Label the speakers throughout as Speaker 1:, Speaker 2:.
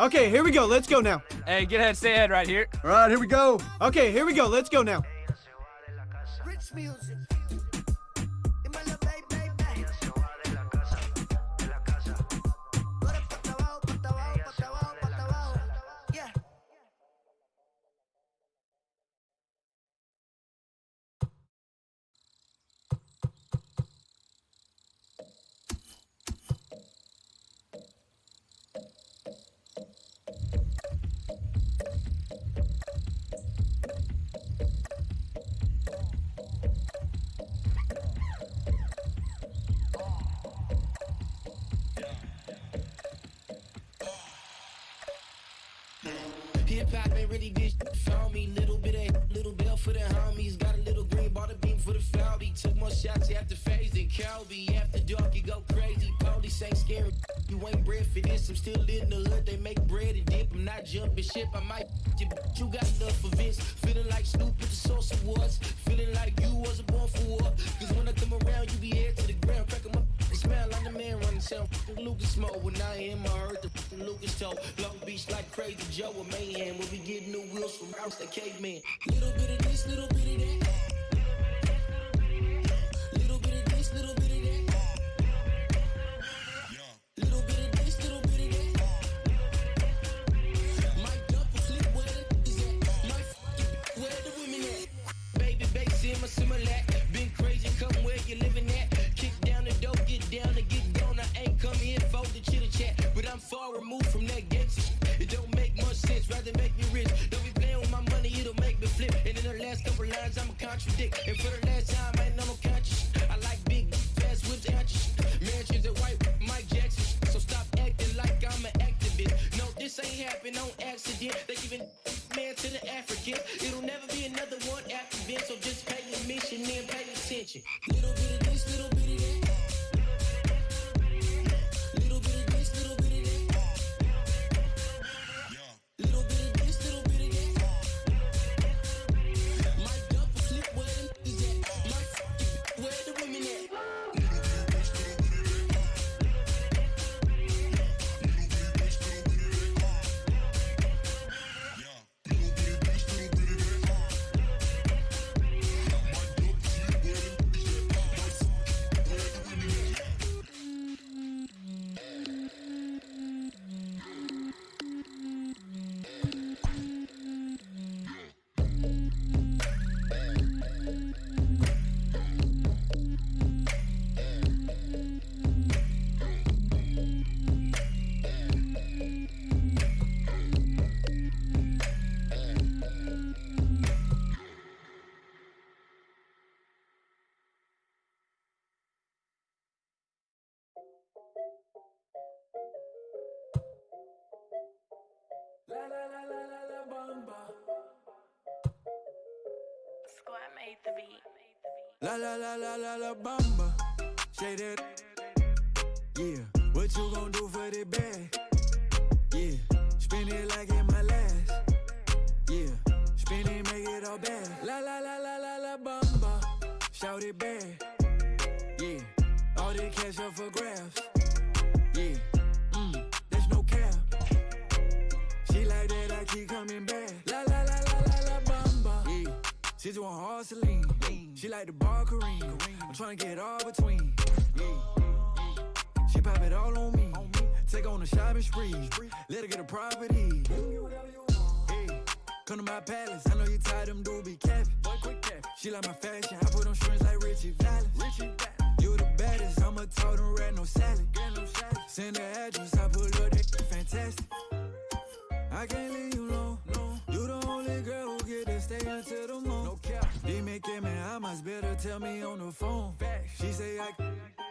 Speaker 1: Okay, here we go. Let's go now.
Speaker 2: Hey, get ahead, stay ahead right here.
Speaker 3: All right, here we go.
Speaker 1: Okay, here we go. Let's go now.
Speaker 4: Rich music.
Speaker 5: Hip-hop ain't really this for me. Little bell for the homies. Got a little green ball to beam for the foul. He took more shots after phase than Calby. After dark, you go crazy. Police ain't scary. You ain't bred for this. I'm still in the hood. They make bread and dip. I'm not jumping ship. I might you, but you got enough for Vince. Feeling like Snoop with the Source Awards. Feeling like you wasn't born for war. Cause when I come around, you be head to the ground. Crack 'em up. They smell like the man running sound. Lucas mode. When I am, I heard the Lucas toe. Long Beach like Crazy Joe or Mayhem. When we get new wheels from House the Caveman. Little bit of this, little bit of that. Little bit of this, little bit of that. Little bit of this, little bit of that. Might dump or flip where the is at. Might f*** where the women at. Baby, bass in my Similac. Been crazy, come where you living at. Kick down the door, get down and get gone. I ain't come here for the chitter chat. But I'm far removed from that gangster shit. It don't make much sense, rather make me rich. Don't be playing with my money, it'll make me flip. And in the last couple lines, I'ma contradict. And for the last time, I ain't no conscious. I like big, fast whips, anxious. Mansions and white, Mike Jackson. So stop acting like I'm an activist. No, this ain't happen on accident. They giving man to the Africans. It'll never be another one after Vince. So just pay your mission and pay attention. Little bit of this, little bit of that. Little bit of this, little bit of that. Little bit of this, little bit of that. Might dump or flip where the is at. Might f*** where the women at. La la la la la la bomba.
Speaker 6: Squad made the beat.
Speaker 5: La la la la la la bomba. Say that. Yeah. What you gon' do for the bag? Yeah. Spin it like in my last. Yeah. Spin it, make it all bad. La la la la la la bomba. Shout it bad. Yeah. All the cash up for grabs. Yeah. There's no cap. She like that, I keep coming back. La la la la la la bomba. Yeah. She just want hard Celine. She like the bar Kareem. I'm tryna get all between. Yeah. She pop it all on me. Take on a shopping spree. Let her get a property. Hey. Come to my palace. I know you tired them dudes be capping. She like my fashion. I put on strings like Richie Valens. You the baddest. I'ma told them red, no salad. Send the address. I pull up that fantastic. I can't leave you alone, no. You the only girl who get to stay until the moon. No cap. Dime que me amas, better tell me on the phone. Facts. She say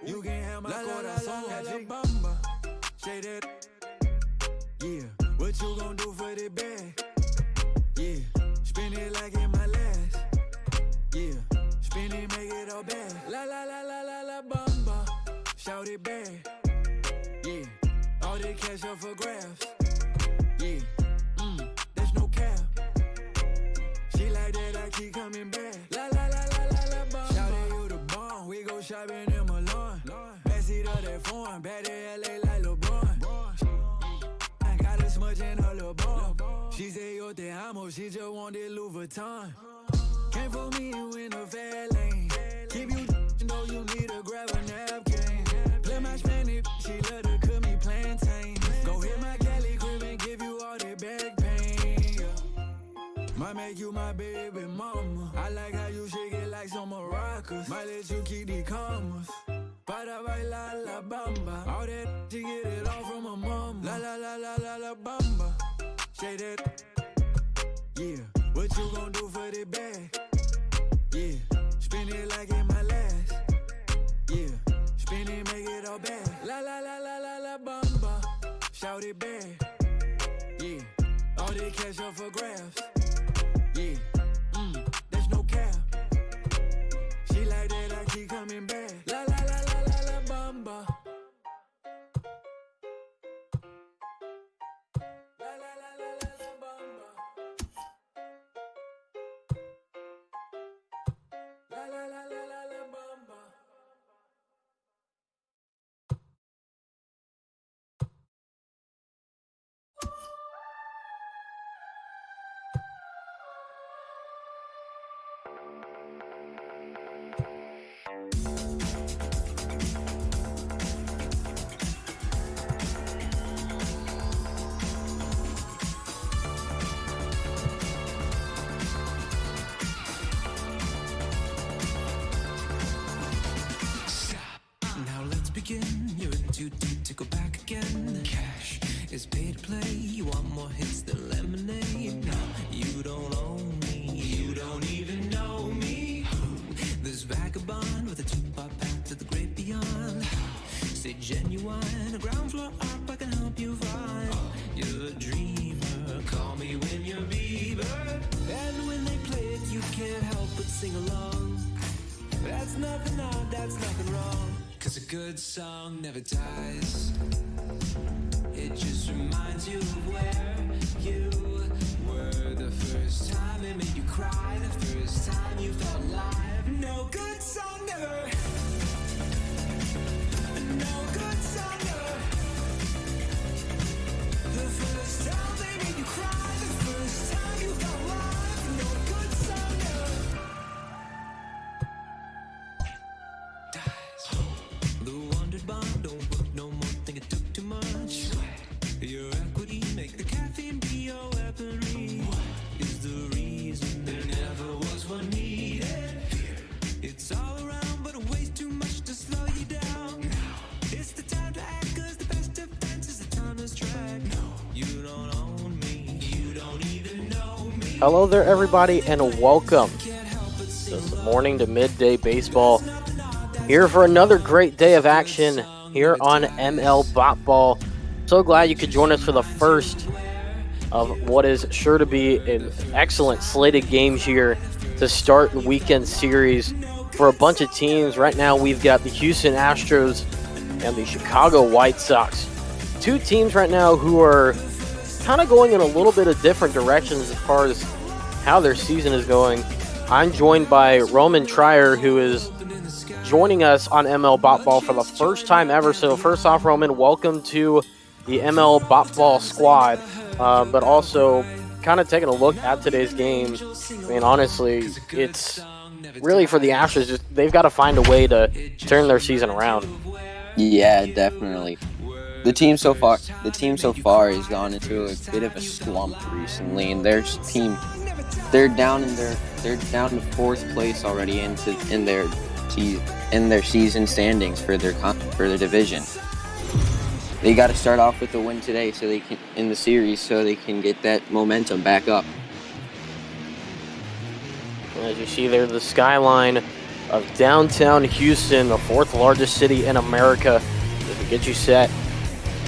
Speaker 5: you can have my corazón. La la bomba. Say that. Yeah. What you gon' do for the bag? Yeah. Spin it like in my last. Yeah. Spin it, make it all bad. La la la la la la bomba. Shout it bad. Yeah. All the cash up for grabs. Yeah, there's no cap. She like that, I keep coming back. La la la la la la bomba. Shout it, you the bomb. We go shopping in Milan. Backseat of that phone, bad in LA like LeBron. I got as much much in her little bum. She say, yo te amo, she just wanted Louis Vuitton. Came for me in a fair lane. Keep you know you need to grab a napkin. Play my Spanish, she love to cook me plantain. Go hit my Cali crib and give you all that back pain. Yeah. Might make you my baby mama. I like how you shake it like some maracas. Might let you keep the commas. Para bailar la bamba. All that she get it all from her mama. La la la la la la bamba. Say that. Yeah. What you gon' do for the bag? Yeah. Spin it like in my last. Yeah. Spin it, make it all back. La la la la la la bamba. Shout it back. Yeah. All the cash up for grabs. Yeah. There's no cap. She like that, I keep coming back. La la la la la la bamba. La la la la la la bamba. La la la la la la bamba.
Speaker 2: Now let's begin. You're in too deep to go back again. Cash is pay to play. You want more hits than lemonade. No, you don't own me. You don't even know me. This vagabond with a two-pop path to the great beyond. Say genuine, a ground floor up, I can help you find. You're a dreamer. Call me when you're Bieber. And when they play it, you can't help but sing along. That's nothing odd, that's nothing wrong. Cause a good song never dies. It just reminds you of where you were the first time it made you cry, the first time you felt alive. No good song never. No good song never. The first time they made you cry, the first time you felt alive. No good song never. The wondered bond don't work no more, think it took too much. Your equity, make the caffeine be your weaponry. Is the reason there never was one needed. It's all around, but it weighs too much to slow you down. It's the time to act, cause the best defense is the timeless track. You don't own me, you don't even know me.
Speaker 3: Hello there, everybody, and welcome this morning to Midday Baseball. Here for another great day of action here on ML Bot Ball. So glad you could join us for the first of what is sure to be an excellent slated games here to start the weekend series for a bunch of teams. Right now we've got the Houston Astros and the Chicago White Sox. Two teams right now who are kind of going in a little bit of different directions as far as how their season is going. I'm joined by Roman Trier, who is joining us on ML Bot Ball for the first time ever. So first off, Roman, welcome to the ML Bot Ball squad, but also kind of taking a look at today's game. I mean, honestly, it's really for the Astros, just, they've got to find a way to turn their season around.
Speaker 7: Yeah, definitely. The team so far has gone into a bit of a slump recently, and their team, they're down to fourth place already in their season standings for their division. They got to start off with a win today so they can in the series so they can get that momentum back up.
Speaker 3: As you see there, the skyline of downtown Houston, the fourth largest city in America, to get you set.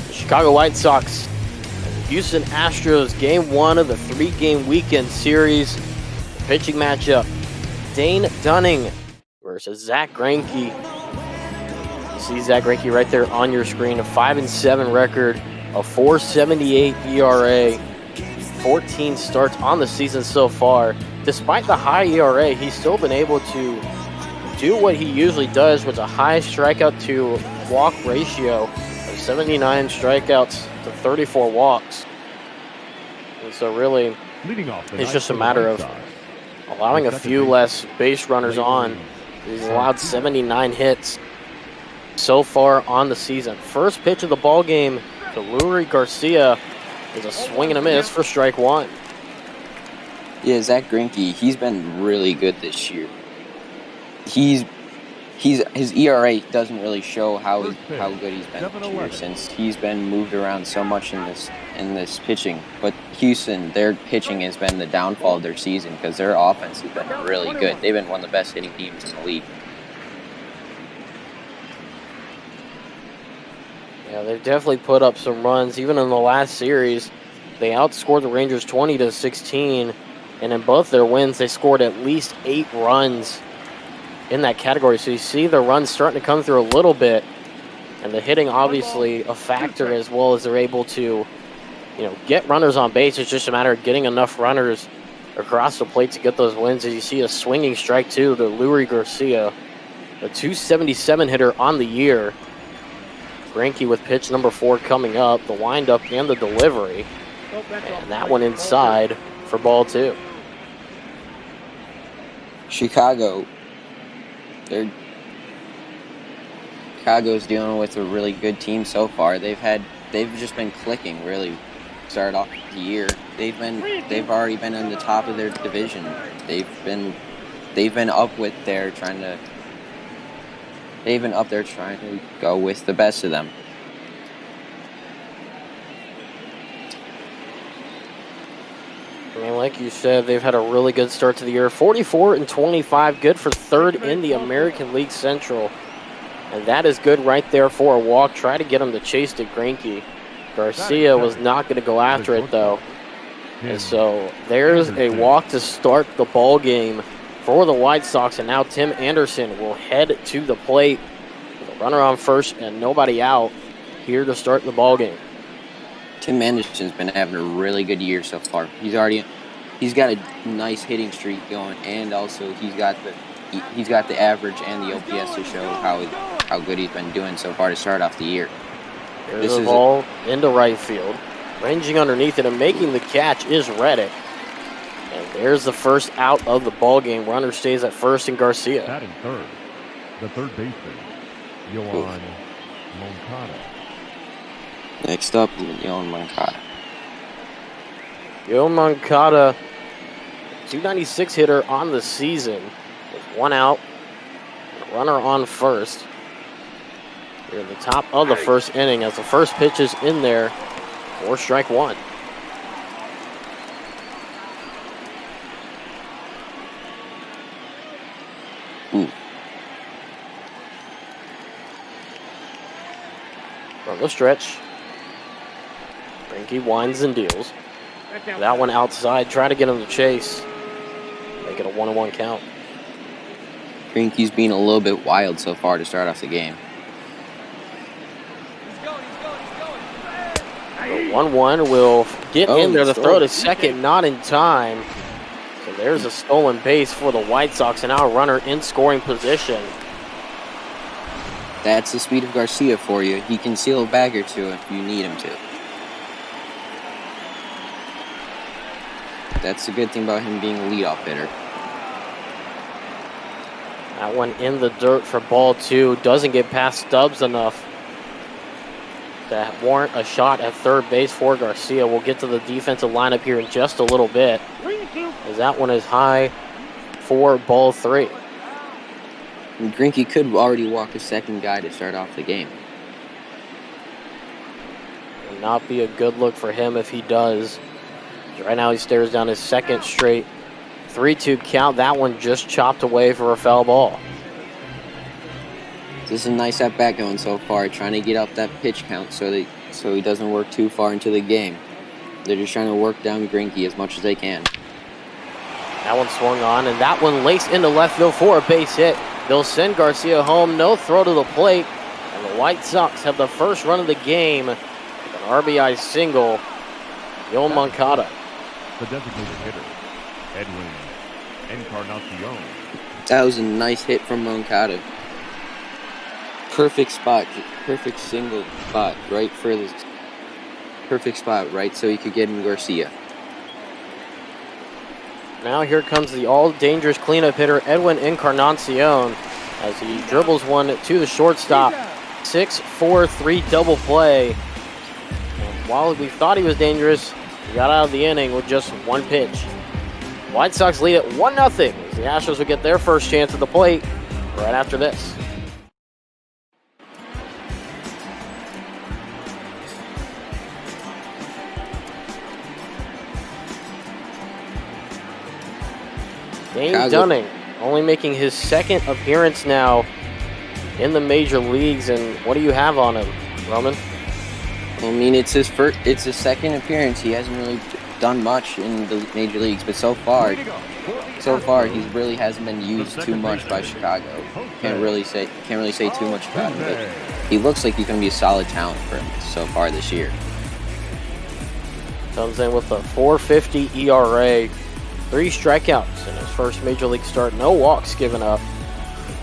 Speaker 3: The Chicago White Sox and the Houston Astros, game one of the three-game weekend series. The pitching matchup, Dane Dunning versus Zach Greinke. You see Zach Greinke right there on your screen, a 5-7 record, a 4.78 ERA, 14 starts on the season so far. Despite the high ERA, he's still been able to do what he usually does with a high strikeout to walk ratio of 79 strikeouts to 34 walks. And so really,
Speaker 8: Leading off the
Speaker 3: it's
Speaker 8: night
Speaker 3: just a
Speaker 8: for the
Speaker 3: matter
Speaker 8: White
Speaker 3: of
Speaker 8: Sox,
Speaker 3: allowing a
Speaker 8: the
Speaker 3: few
Speaker 8: second
Speaker 3: less base runners on. He's allowed 79 hits so far on the season. First pitch of the ball game to Urias Garcia is a swing and a miss for strike one.
Speaker 7: Yeah, Zach Greinke, he's been really good this year. His ERA doesn't really show how good he's been this year since he's been moved around so much in this pitching. But Houston, their pitching has been the downfall of their season because their offense has been really good. They've been one of the best hitting teams in the league.
Speaker 3: Yeah, they've definitely put up some runs. Even in the last series, they outscored the Rangers 20-16, and in both their wins, they scored at least 8 runs in that category. So you see the runs starting to come through a little bit, and the hitting obviously a factor as well as they're able to, get runners on base. It's just a matter of getting enough runners across the plate to get those wins. As you see a swinging strike to Urias Garcia, a .277 hitter on the year. Greinke with pitch number 4 coming up, the windup and the delivery, and that one inside for ball 2.
Speaker 7: Chicago's dealing with a really good team so far. They've just been clicking really. Started off the year. They've already been on the top of their division. They've been up there trying to go with the best of them.
Speaker 3: I mean, like you said, they've had a really good start to the year. 44-25, good for 3rd in the American League Central. And that is good right there for a walk. Try to get him to chase to Greinke. Garcia was not going to go after it, though. And so there's a walk to start the ball game for the White Sox. And now Tim Anderson will head to the plate with a runner on first and nobody out here to start the ball game.
Speaker 7: Tim Anderson's been having a really good year so far. He's got a nice hitting streak going, and also he's got the average and the OPS to show how good he's been doing so far to start off the year.
Speaker 3: There's the ball into right field. Ranging underneath it and making the catch is Reddick. And there's the first out of the ball game. Runner stays at first and Garcia.
Speaker 8: Batting third, the third baseman, Yohan Moncada.
Speaker 7: Next up, Yohan Moncada.
Speaker 3: Yohan Moncada, .296 hitter on the season with 1 out. A runner on first. Here at the top of the first inning as the first pitch is in there for strike 1. From the stretch, Greinke winds and deals. That one outside, trying to get him to chase. Make it a 1-1 count.
Speaker 7: Greinke's being a little bit wild so far to start off the game.
Speaker 3: 1-1 will get in there. The throw to second, not in time. So there's a stolen base for the White Sox, and now a runner in scoring position.
Speaker 7: That's the speed of Garcia for you. He can seal a bag or two if you need him to. That's the good thing about him being a leadoff hitter.
Speaker 3: That one in the dirt for ball 2. Doesn't get past Stubbs enough to warrant a shot at third base for Garcia. We'll get to the defensive lineup here in just a little bit, as that one is high for ball 3.
Speaker 7: And Greinke could already walk a second guy to start off the game.
Speaker 3: Will not be a good look for him if he does. Right now he stares down his second straight 3-2 count. That one just chopped away for a foul ball.
Speaker 7: This is a nice at-bat going so far, trying to get up that pitch count so he doesn't work too far into the game. They're just trying to work down Greinke as much as they can.
Speaker 3: That one swung on, and that one laced into left field for a base hit. They'll send Garcia home, no throw to the plate, and the White Sox have the first run of the game with an RBI single. Yohan Moncada.
Speaker 8: The designated hitter, Edwin Encarnacion.
Speaker 7: That was a nice hit from Moncada. Perfect spot, perfect single spot, right for the perfect spot, right, so he could get in Garcia.
Speaker 3: Now here comes the all-dangerous cleanup hitter, Edwin Encarnacion, as he dribbles one to the shortstop. 6-4-3 double play. And while we thought he was dangerous, he got out of the inning with just one pitch. White Sox lead at 1-0 as the Astros will get their first chance at the plate right after this. Dane Dunning only making his second appearance now in the major leagues, and what do you have on him, Roman?
Speaker 7: I mean, it's his second appearance. He hasn't really done much in the major leagues, but so far he really hasn't been used too much by Chicago. Can't really say too much about him, but he looks like he's going to be a solid talent for him so far this year.
Speaker 3: Comes in with a 4.50 ERA, 3 strikeouts in his first major league start, no walks given up,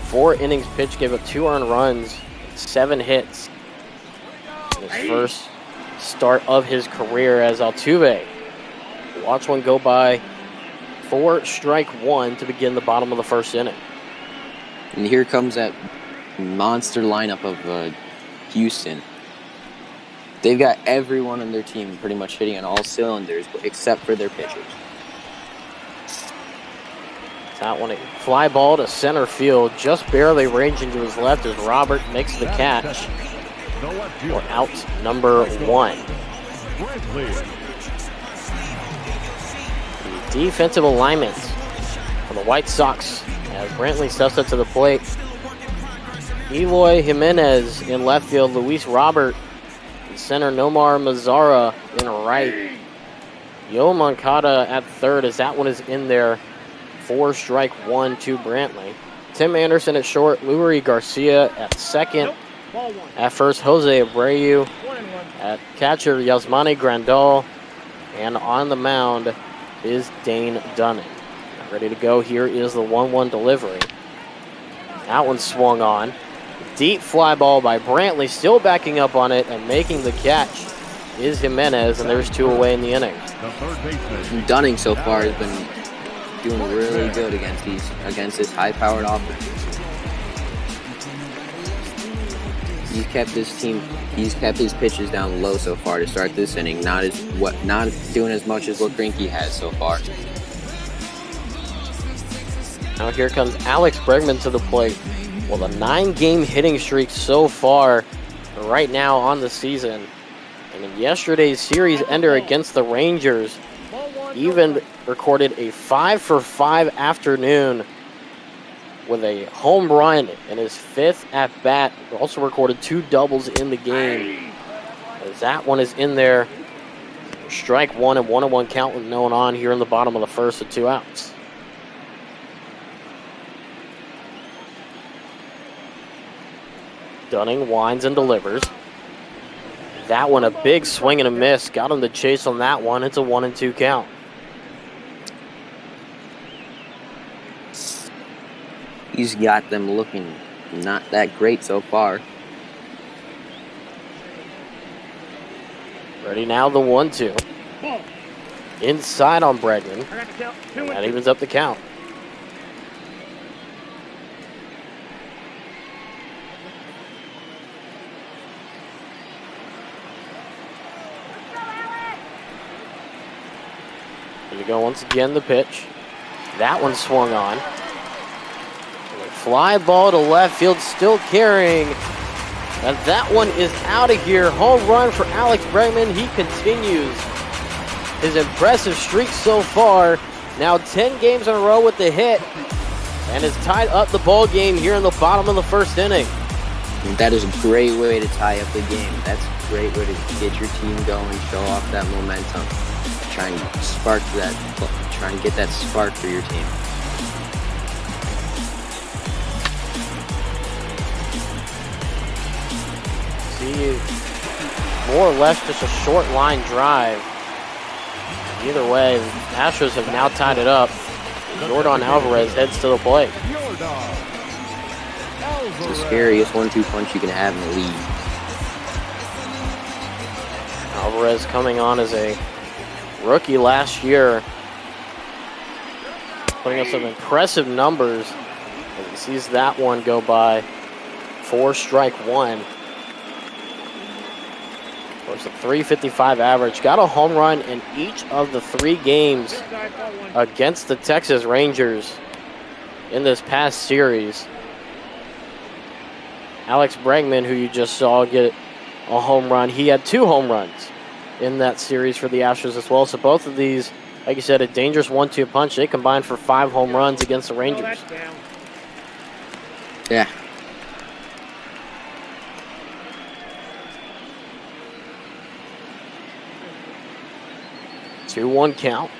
Speaker 3: 4 innings pitched, gave up 2 earned runs, 7 hits. In his first start of his career as Altuve. Watch one go by, 4 strike 1 to begin the bottom of the first inning.
Speaker 7: And here comes that monster lineup of Houston. They've got everyone on their team pretty much hitting on all cylinders except for their pitchers.
Speaker 3: That one, a fly ball to center field, just barely ranging to his left as Robert makes the catch. We're out number 1. The defensive alignment for the White Sox as Brantley steps up to the plate. Eloy Jimenez in left field, Luis Robert in center, Nomar Mazara in right. Yo Moncada at third as that one is in there. 4 strike 1 to Brantley. Tim Anderson at short, Lurie Garcia at second. At first, Jose Abreu. At catcher, Yasmani Grandal. And on the mound is Dane Dunning. Ready to go. Here is the 1-1 delivery. That one swung on. Deep fly ball by Brantley, still backing up on it and making the catch is Jimenez, and there's 2 away in the inning.
Speaker 7: Dunning so far has been doing really good against this high-powered offense. He's kept his pitches down low so far to start this inning. Not doing as much as what Greinke has so far.
Speaker 3: Now here comes Alex Bregman to the plate. Well, a 9-game hitting streak so far right now on the season. And in yesterday's series ender against the Rangers, even recorded a 5-for-5 afternoon with a home run in his 5th at-bat. Also recorded 2 doubles in the game. As that one is in there. Strike 1 and 1-1 count with no one on here in the bottom of the first with 2 outs. Dunning winds and delivers. That one a big swing and a miss. Got him to chase on that one. It's a 1-2 count.
Speaker 7: He's got them looking not that great so far.
Speaker 3: Ready now, the 1-2. Inside on Bregman. That evens up the count. Here we go once again, the pitch. That one swung on. Fly ball to left field, still carrying. And that one is out of here. Home run for Alex Bregman. He continues his impressive streak so far. Now 10 games in a row with the hit. And has tied up the ball game here in the bottom of the first inning.
Speaker 7: That is a great way to tie up the game. That's a great way to get your team going, show off that momentum. Try and get that spark for your team.
Speaker 3: More or less just a short line drive. Either way, the Astros have now tied it up. Jordan Alvarez heads to the plate.
Speaker 7: It's the scariest 1-2 punch you can have in the league.
Speaker 3: Alvarez coming on as a rookie last year. putting up some impressive numbers as he sees that one go by. 4 strike 1. Of course, a 355 average. Got a home run in each of the 3 games against the Texas Rangers in this past series. Alex Bregman, who you just saw get a home run, he had 2 home runs in that series for the Astros as well. So both of these, like you said, a dangerous 1-2 punch. They combined for 5 home runs against the Rangers.
Speaker 7: Yeah.
Speaker 3: Two 2-1 count.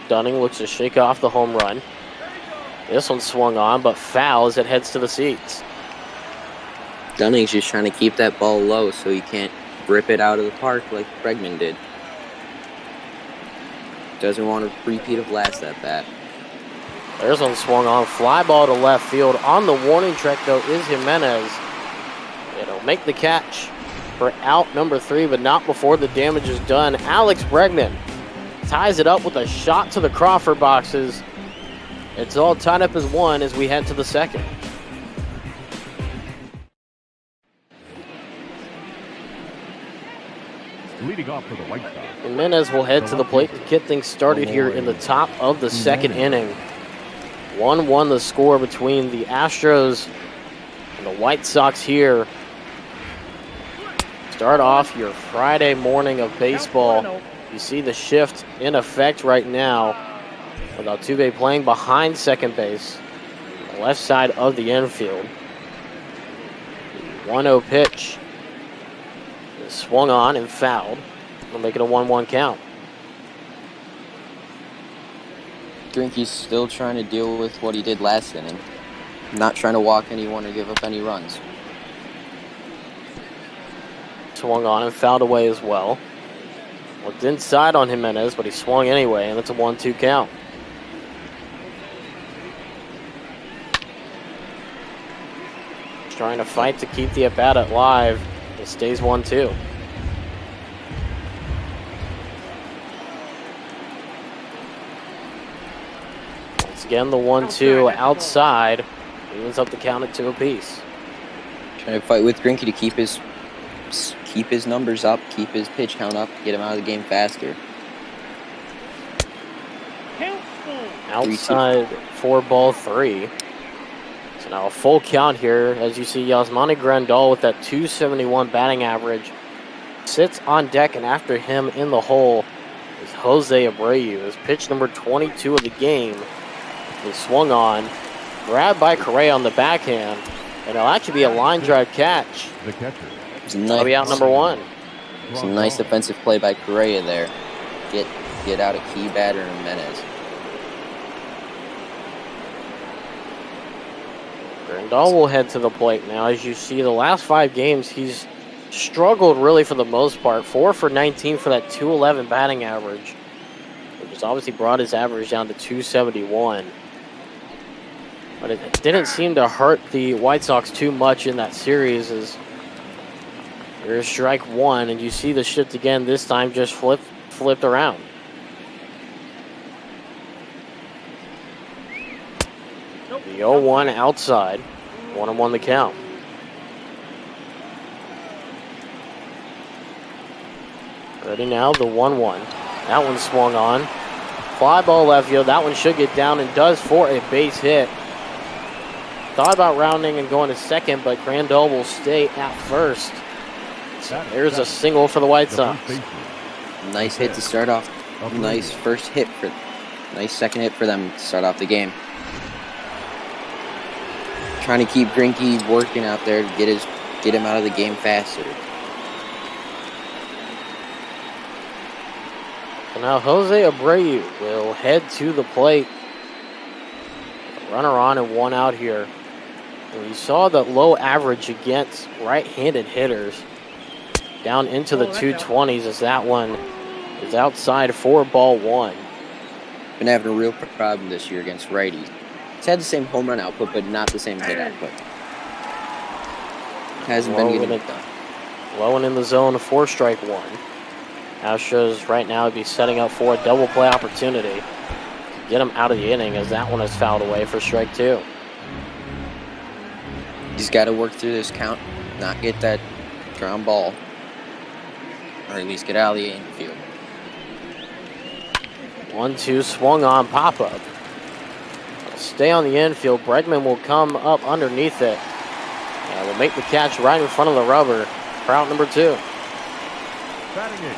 Speaker 3: Dunning looks to shake off the home run. This one swung on, but foul as it heads to the seats.
Speaker 7: Dunning's just trying to keep that ball low so he can't rip it out of the park like Bregman did. Doesn't want a repeat of last at bat.
Speaker 3: There's one swung on. Fly ball to left field. On the warning track, though, is Jimenez. It'll make the catch for out number 3, but not before the damage is done. Alex Bregman ties it up with a shot to the Crawford boxes. It's all tied up as 1 as we head to the second.
Speaker 8: Leading off for the White Sox.
Speaker 3: Jimenez will head to the plate to get things started here in the top of the second inning. 1-1 the score between the Astros and the White Sox here. Start off your Friday morning of baseball. You see the shift in effect right now with Altuve playing behind second base, on the left side of the infield. The 1-0 pitch is swung on and fouled. We'll make it a 1-1 count.
Speaker 7: Greinke's still trying to deal with what he did last inning. Not trying to walk anyone or give up any runs.
Speaker 3: Swung on and fouled away as well. Looked inside on Jimenez, but he swung anyway, and it's a 1-2 count. He's trying to fight to keep the at-bat alive. It stays 1-2. Once again, the 1-2 outside. Evens up the count at 2 apiece.
Speaker 7: Trying to fight with Greinke to keep his numbers up, keep his pitch count up, get him out of the game faster.
Speaker 3: Outside 4-3. So now a full count here as you see Yasmani Grandal with that .271 batting average sits on deck, and after him in the hole is Jose Abreu. His pitch number 22 of the game is swung on, grabbed by Correa on the backhand, and it'll actually be a line drive catch.
Speaker 8: The catcher.
Speaker 3: That'll be out number 1.
Speaker 7: It's a nice defensive play by Correa there. Get out a key batter, Jimenez.
Speaker 3: Grandal will head to the plate now. As you see, the last 5 games, he's struggled really for the most part. 4 for 19 for that .211 batting average, which has obviously brought his average down to .271. But it didn't seem to hurt the White Sox too much in that series. As there's strike 1, and you see the shift again. This time just flipped around. The 0-1 outside. 1-1 the count. Ready now, the 1-1. That one swung on. Fly ball left field. That one should get down and does for a base hit. Thought about rounding and going to second, but Grandal will stay at first. So there's a single for the White Sox.
Speaker 7: Nice hit to start off. Nice second hit for them to start off the game. Trying to keep Greinke working out there to get him out of the game faster.
Speaker 3: So now Jose Abreu will head to the plate. Runner on and 1 out here. And you saw the low average against right-handed hitters down into the 220s as that one is outside 4-1.
Speaker 7: Been having a real problem this year against righties. He's had the same home run output, but not the same hit output. Hasn't been getting it done.
Speaker 3: Low and in the zone, 4 strike 1. Astros right now would be setting up for a double play opportunity. get him out of the inning as that one is fouled away for strike 2.
Speaker 7: He's got to work through this count, not get that ground ball, or at least get out of the infield.
Speaker 3: 1-2 swung on pop-up. Stay on the infield. Bregman will come up underneath it and will make the catch right in front of the rubber for out number 2.
Speaker 8: Batting it,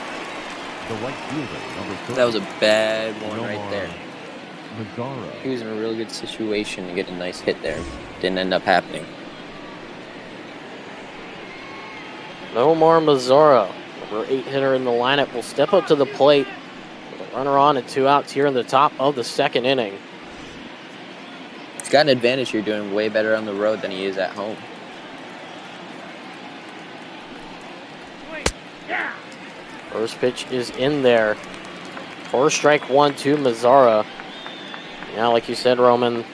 Speaker 8: the right fielder, number 30.
Speaker 7: That was a bad one right there.
Speaker 8: Mazzara.
Speaker 7: He was in a really good situation to get a nice hit there. Didn't end up happening.
Speaker 3: Nomar Mazzara, number 8 hitter in the lineup, will step up to the plate with a runner on and 2 outs here in the top of the 2nd inning.
Speaker 7: He's got an advantage here, doing way better on the road than he is at home.
Speaker 3: First pitch is in there. For strike 1 to Mazzara. Now, like you said, Roman,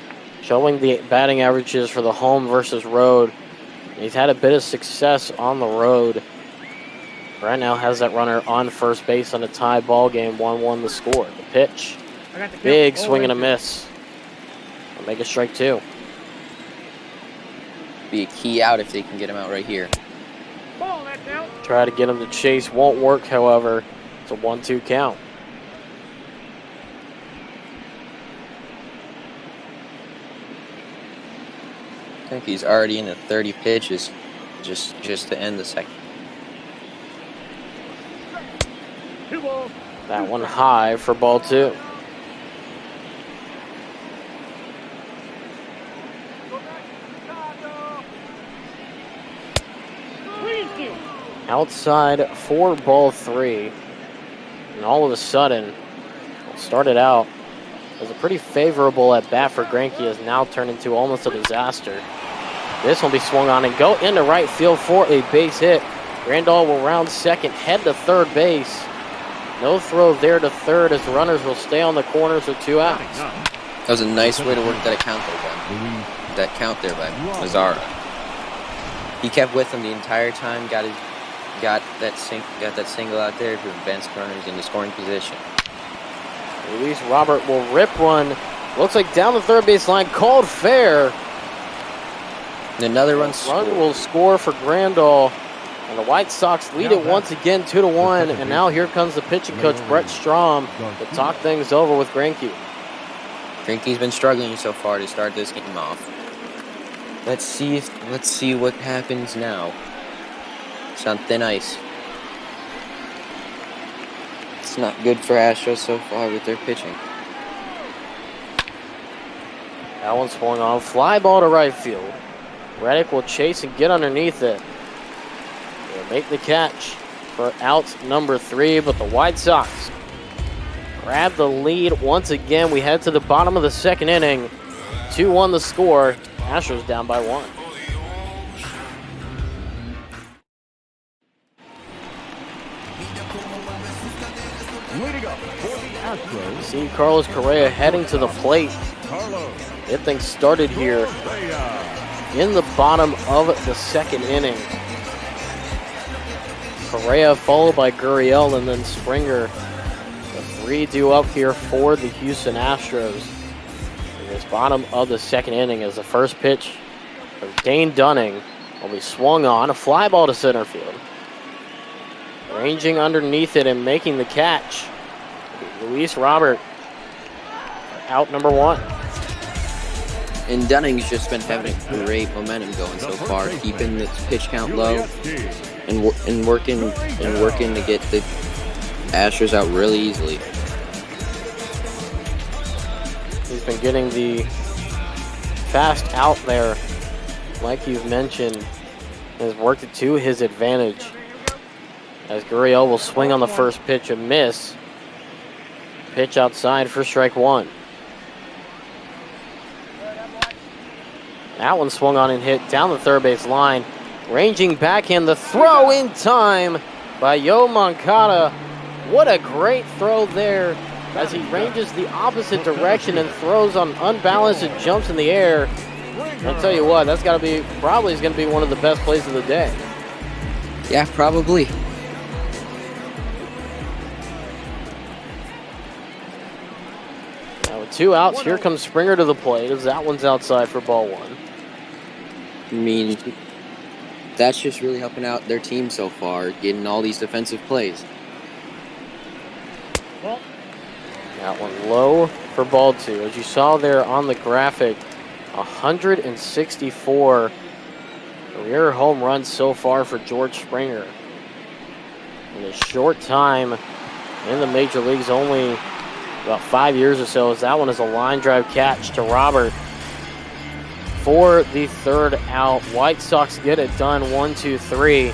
Speaker 3: showing the batting averages for the home versus road. He's had a bit of success on the road. Right now has that runner on first base on a tie ball game, 1-1 the score. The pitch, big swing and a miss. I'll make it strike 2.
Speaker 7: Be a key out if they can get him out right here.
Speaker 3: Try to get him to chase, won't work, however. It's a 1-2 count.
Speaker 7: I think he's already into 30 pitches just to end the second.
Speaker 3: That one high for ball 2. Outside for ball 3. And all of a sudden, started out as a pretty favorable at bat for Greinke, has now turned into almost a disaster. This will be swung on and go into right field for a base hit. Grandal will round second, head to third base. No throw there to third as runners will stay on the corners with 2 outs.
Speaker 7: That was a nice way to work that count there by Mazzara. He kept with him the entire time, got that single out there to advance runners into scoring position.
Speaker 3: Luis Robert will rip one. Looks like down the third base line, called fair.
Speaker 7: And another run scored.
Speaker 3: Run will score for Grandal. And the White Sox lead it once again 2-1. And now here comes the pitching coach, Brett Strom, to talk things over with Greinke.
Speaker 7: Greinke's been struggling so far to start this game off. Let's see what happens now. It's on thin ice. It's not good for Astros so far with their pitching.
Speaker 3: That one's swung on. Fly ball to right field. Reddick will chase and get underneath it. They'll make the catch for out number 3, but the White Sox grab the lead once again. We head to the bottom of the 2nd inning. 2-1 the score. Astros down by 1.
Speaker 8: Leading up for the Astros,
Speaker 3: See Carlos Correa heading to the plate. Get things started here in the bottom of the 2nd inning. Correa followed by Gurriel and then Springer. The 3 due up here for the Houston Astros. In this bottom of the 2nd inning as the first pitch of Dane Dunning will be swung on. A fly ball to center field. Ranging underneath it and making the catch, Luis Robert, out number 1.
Speaker 7: And Dunning's just been having great momentum going so far, keeping the pitch count low and working to get the Astros out really easily.
Speaker 3: He's been getting the fast out there, like you've mentioned, has worked it to his advantage. As Gurriel will swing on the first pitch, a miss. Pitch outside for strike 1. That one swung on and hit down the third base line. Ranging backhand, the throw in time by Yo Moncada. What a great throw there as he ranges the opposite direction and throws on unbalanced and jumps in the air. I'll tell you what, that's got to be, probably is going to be one of the best plays of the day.
Speaker 7: Yeah, probably.
Speaker 3: Now 2 outs. Here comes Springer to the plate as that one's outside for ball 1.
Speaker 7: I mean, that's just really helping out their team so far, getting all these defensive plays.
Speaker 3: That one low for ball 2. As you saw there on the graphic, 164 career home runs so far for George Springer. In a short time in the major leagues, only about 5 years or so, as that one is a line drive catch to Robert for the 3rd out. White Sox get it done, 1-2-3. We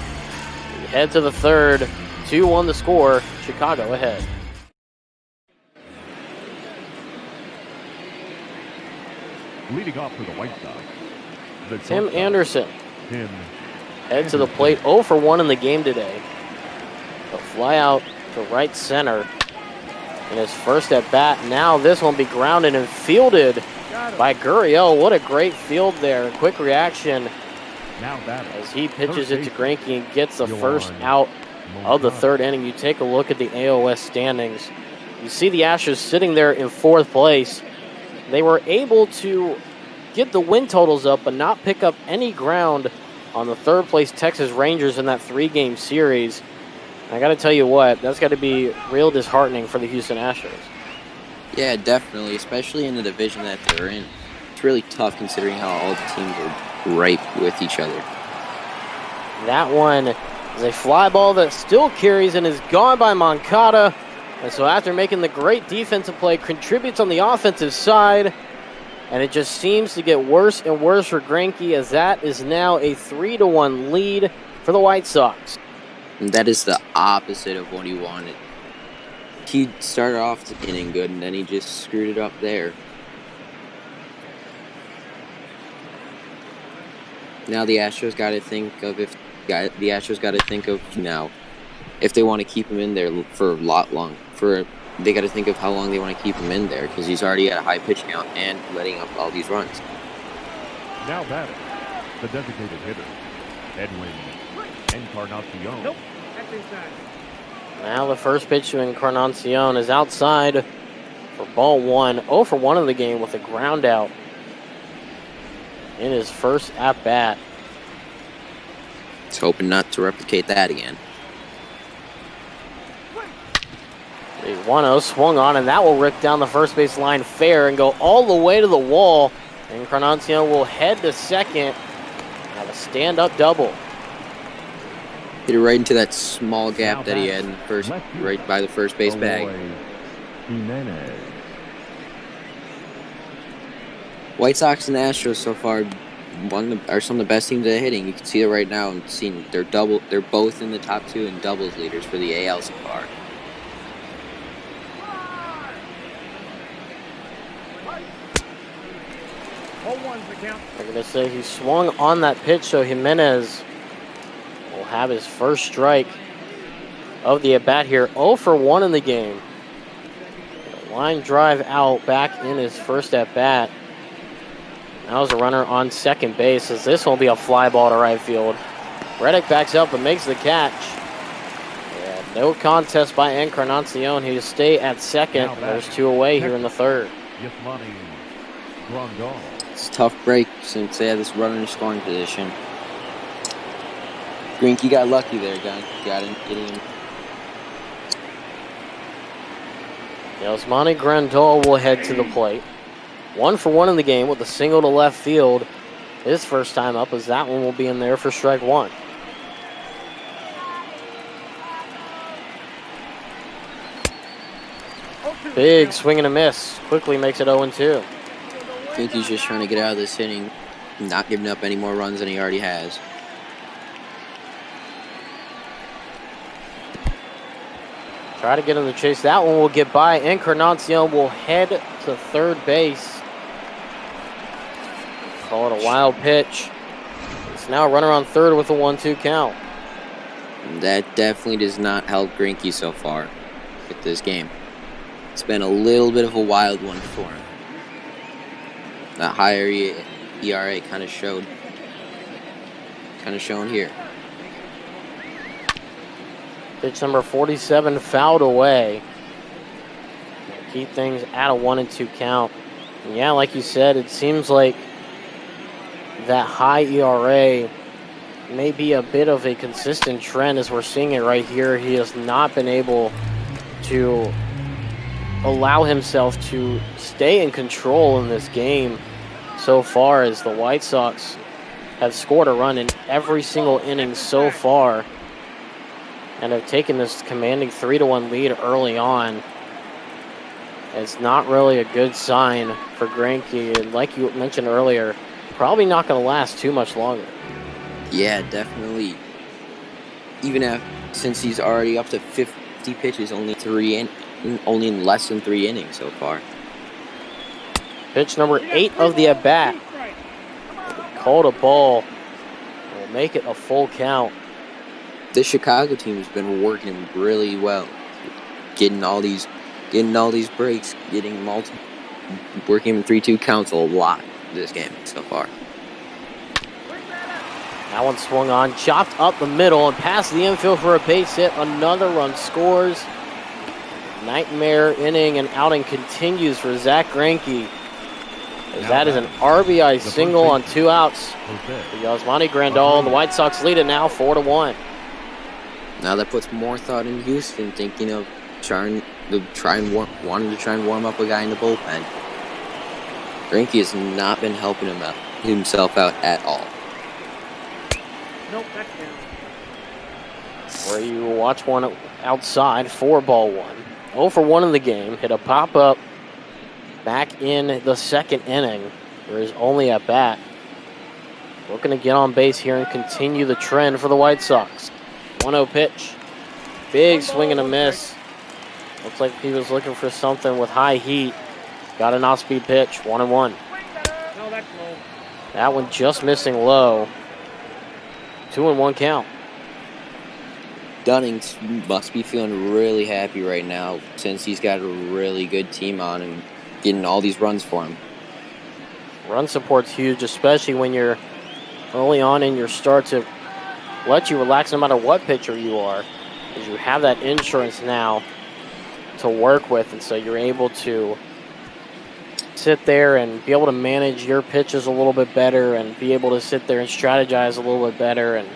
Speaker 3: head to the 3rd, 2-1 the score, Chicago ahead.
Speaker 8: Leading off for the White Sox, the
Speaker 3: Tim
Speaker 8: shortstop,
Speaker 3: Anderson
Speaker 8: Tim
Speaker 3: head to the plate, 0 for 1 in the game today. A fly out to right center in his first at bat. Now this one be grounded and fielded by Gurriel. What a great field there. Quick reaction
Speaker 8: now batting
Speaker 3: as he pitches it to
Speaker 8: third
Speaker 3: Greinke and gets the
Speaker 8: Yohan
Speaker 3: first out of the
Speaker 8: Montgomery.
Speaker 3: 3rd inning. You take a look at the AOS standings. You see the Astros sitting there in 4th place. They were able to get the win totals up but not pick up any ground on the 3rd place Texas Rangers in that 3-game series. And I got to tell you what, that's got to be real disheartening for the Houston Astros.
Speaker 7: Yeah, definitely, especially in the division that they're in. It's really tough considering how all the teams are right with each other.
Speaker 3: That one is a fly ball that still carries and is gone by Moncada. And so after making the great defensive play, contributes on the offensive side. And it just seems to get worse and worse for Greinke, as that is now a 3-1 lead for the White Sox.
Speaker 7: And that is the opposite of what he wanted. He started off the inning good, and then he just screwed it up there. Now the Astros got to think of if they want to keep him in there for a lot long. They got to think of how long they want to keep him in there, because he's already at a high pitch count and letting up all these runs.
Speaker 8: Now batting, the designated hitter, Edwin Encarnacion.
Speaker 1: Nope, that's inside.
Speaker 3: Now the first pitch to Encarnacion is outside for ball 1. 0 for 1 in the game with a ground out in his first at-bat.
Speaker 7: He's hoping not to replicate that again.
Speaker 3: The 1-0 swung on, and that will rip down the first base line fair and go all the way to the wall. Encarnacion will head to second. Have a stand-up double.
Speaker 7: Hit it right into that small gap that he had in first, right by the first base bag.
Speaker 8: Jimenez.
Speaker 7: White Sox and Astros so far are some of the best teams that are hitting. You can see it right now and seeing they're both in the top 2 in doubles leaders for the AL so far.
Speaker 3: They're going to say he swung on that pitch, so Jimenez will have his first strike of the at-bat here. 0 for 1 in the game. A line drive out back in his first at-bat. Now there's a runner on second base, as this will be a fly ball to right field. Reddick backs up and makes the catch. Yeah, no contest by Encarnacion. He will stay at second. There's 2 away here in the 3rd.
Speaker 8: Yasmani Grandal.
Speaker 7: It's a tough break since they had this runner in scoring position. Greinke got lucky there, got him getting him.
Speaker 3: Yasmani Grandal will head to the plate. 1 for 1 in the game with a single to left field. His first time up, as that one will be in there for strike 1. Big swing and a miss. Quickly makes it 0-2.
Speaker 7: I think he's just trying to get out of this inning, not giving up any more runs than he already has.
Speaker 3: Try to get him to chase. That one will get by. Encarnacion will head to third base. Call it a wild pitch. It's now a runner on third with a 1-2 count.
Speaker 7: That definitely does not help Greinke so far with this game. It's been a little bit of a wild one for him. That higher ERA kind of shown here.
Speaker 3: Pitch number 47 fouled away. keep things at a 1-2 count. And yeah, like you said, it seems like that high ERA may be a bit of a consistent trend as we're seeing it right here. He has not been able to allow himself to stay in control in this game so far, as the White Sox have scored a run in every single inning so far and have taken this commanding 3-1 lead early on. It's not really a good sign for Greinke, and like you mentioned earlier, probably not going to last too much longer.
Speaker 7: Yeah, definitely. Even since he's already up to 50 pitches, only in less than 3 innings so far.
Speaker 3: Pitch number 8 of the at-bat. Called a ball. Will make it a full count.
Speaker 7: The Chicago team has been working really well, getting all these breaks, working in 3-2 counts a lot this game so far.
Speaker 3: That one swung on, chopped up the middle and past the infield for a base hit. Another run scores. Nightmare inning and outing continues for Zach Greinke. That is an RBI single on 2 outs for Yasmani Grandal, and the White Sox lead it now 4-1.
Speaker 7: Now that puts more thought in Houston, thinking of wanting to try and warm up a guy in the bullpen. Greinke has not been helping himself out at all.
Speaker 1: Nope, that's down.
Speaker 3: Where you watch one outside, 4-1. 0 for 1 in the game. Hit a pop-up back in the 2nd inning. There is only at bat. Looking to get on base here and continue the trend for the White Sox. 1-0 pitch. Big swing and a miss. Looks like he was looking for something with high heat. Got an off-speed pitch. 1-1.
Speaker 1: No, that's low.
Speaker 3: That one just missing low. 2-1 count.
Speaker 7: Dunning must be feeling really happy right now since he's got a really good team on him, getting all these runs for him.
Speaker 3: Run support's huge, especially when you're early on in your start, to let you relax no matter what pitcher you are, because you have that insurance now to work with, and so you're able to sit there and be able to manage your pitches a little bit better and be able to sit there and strategize a little bit better and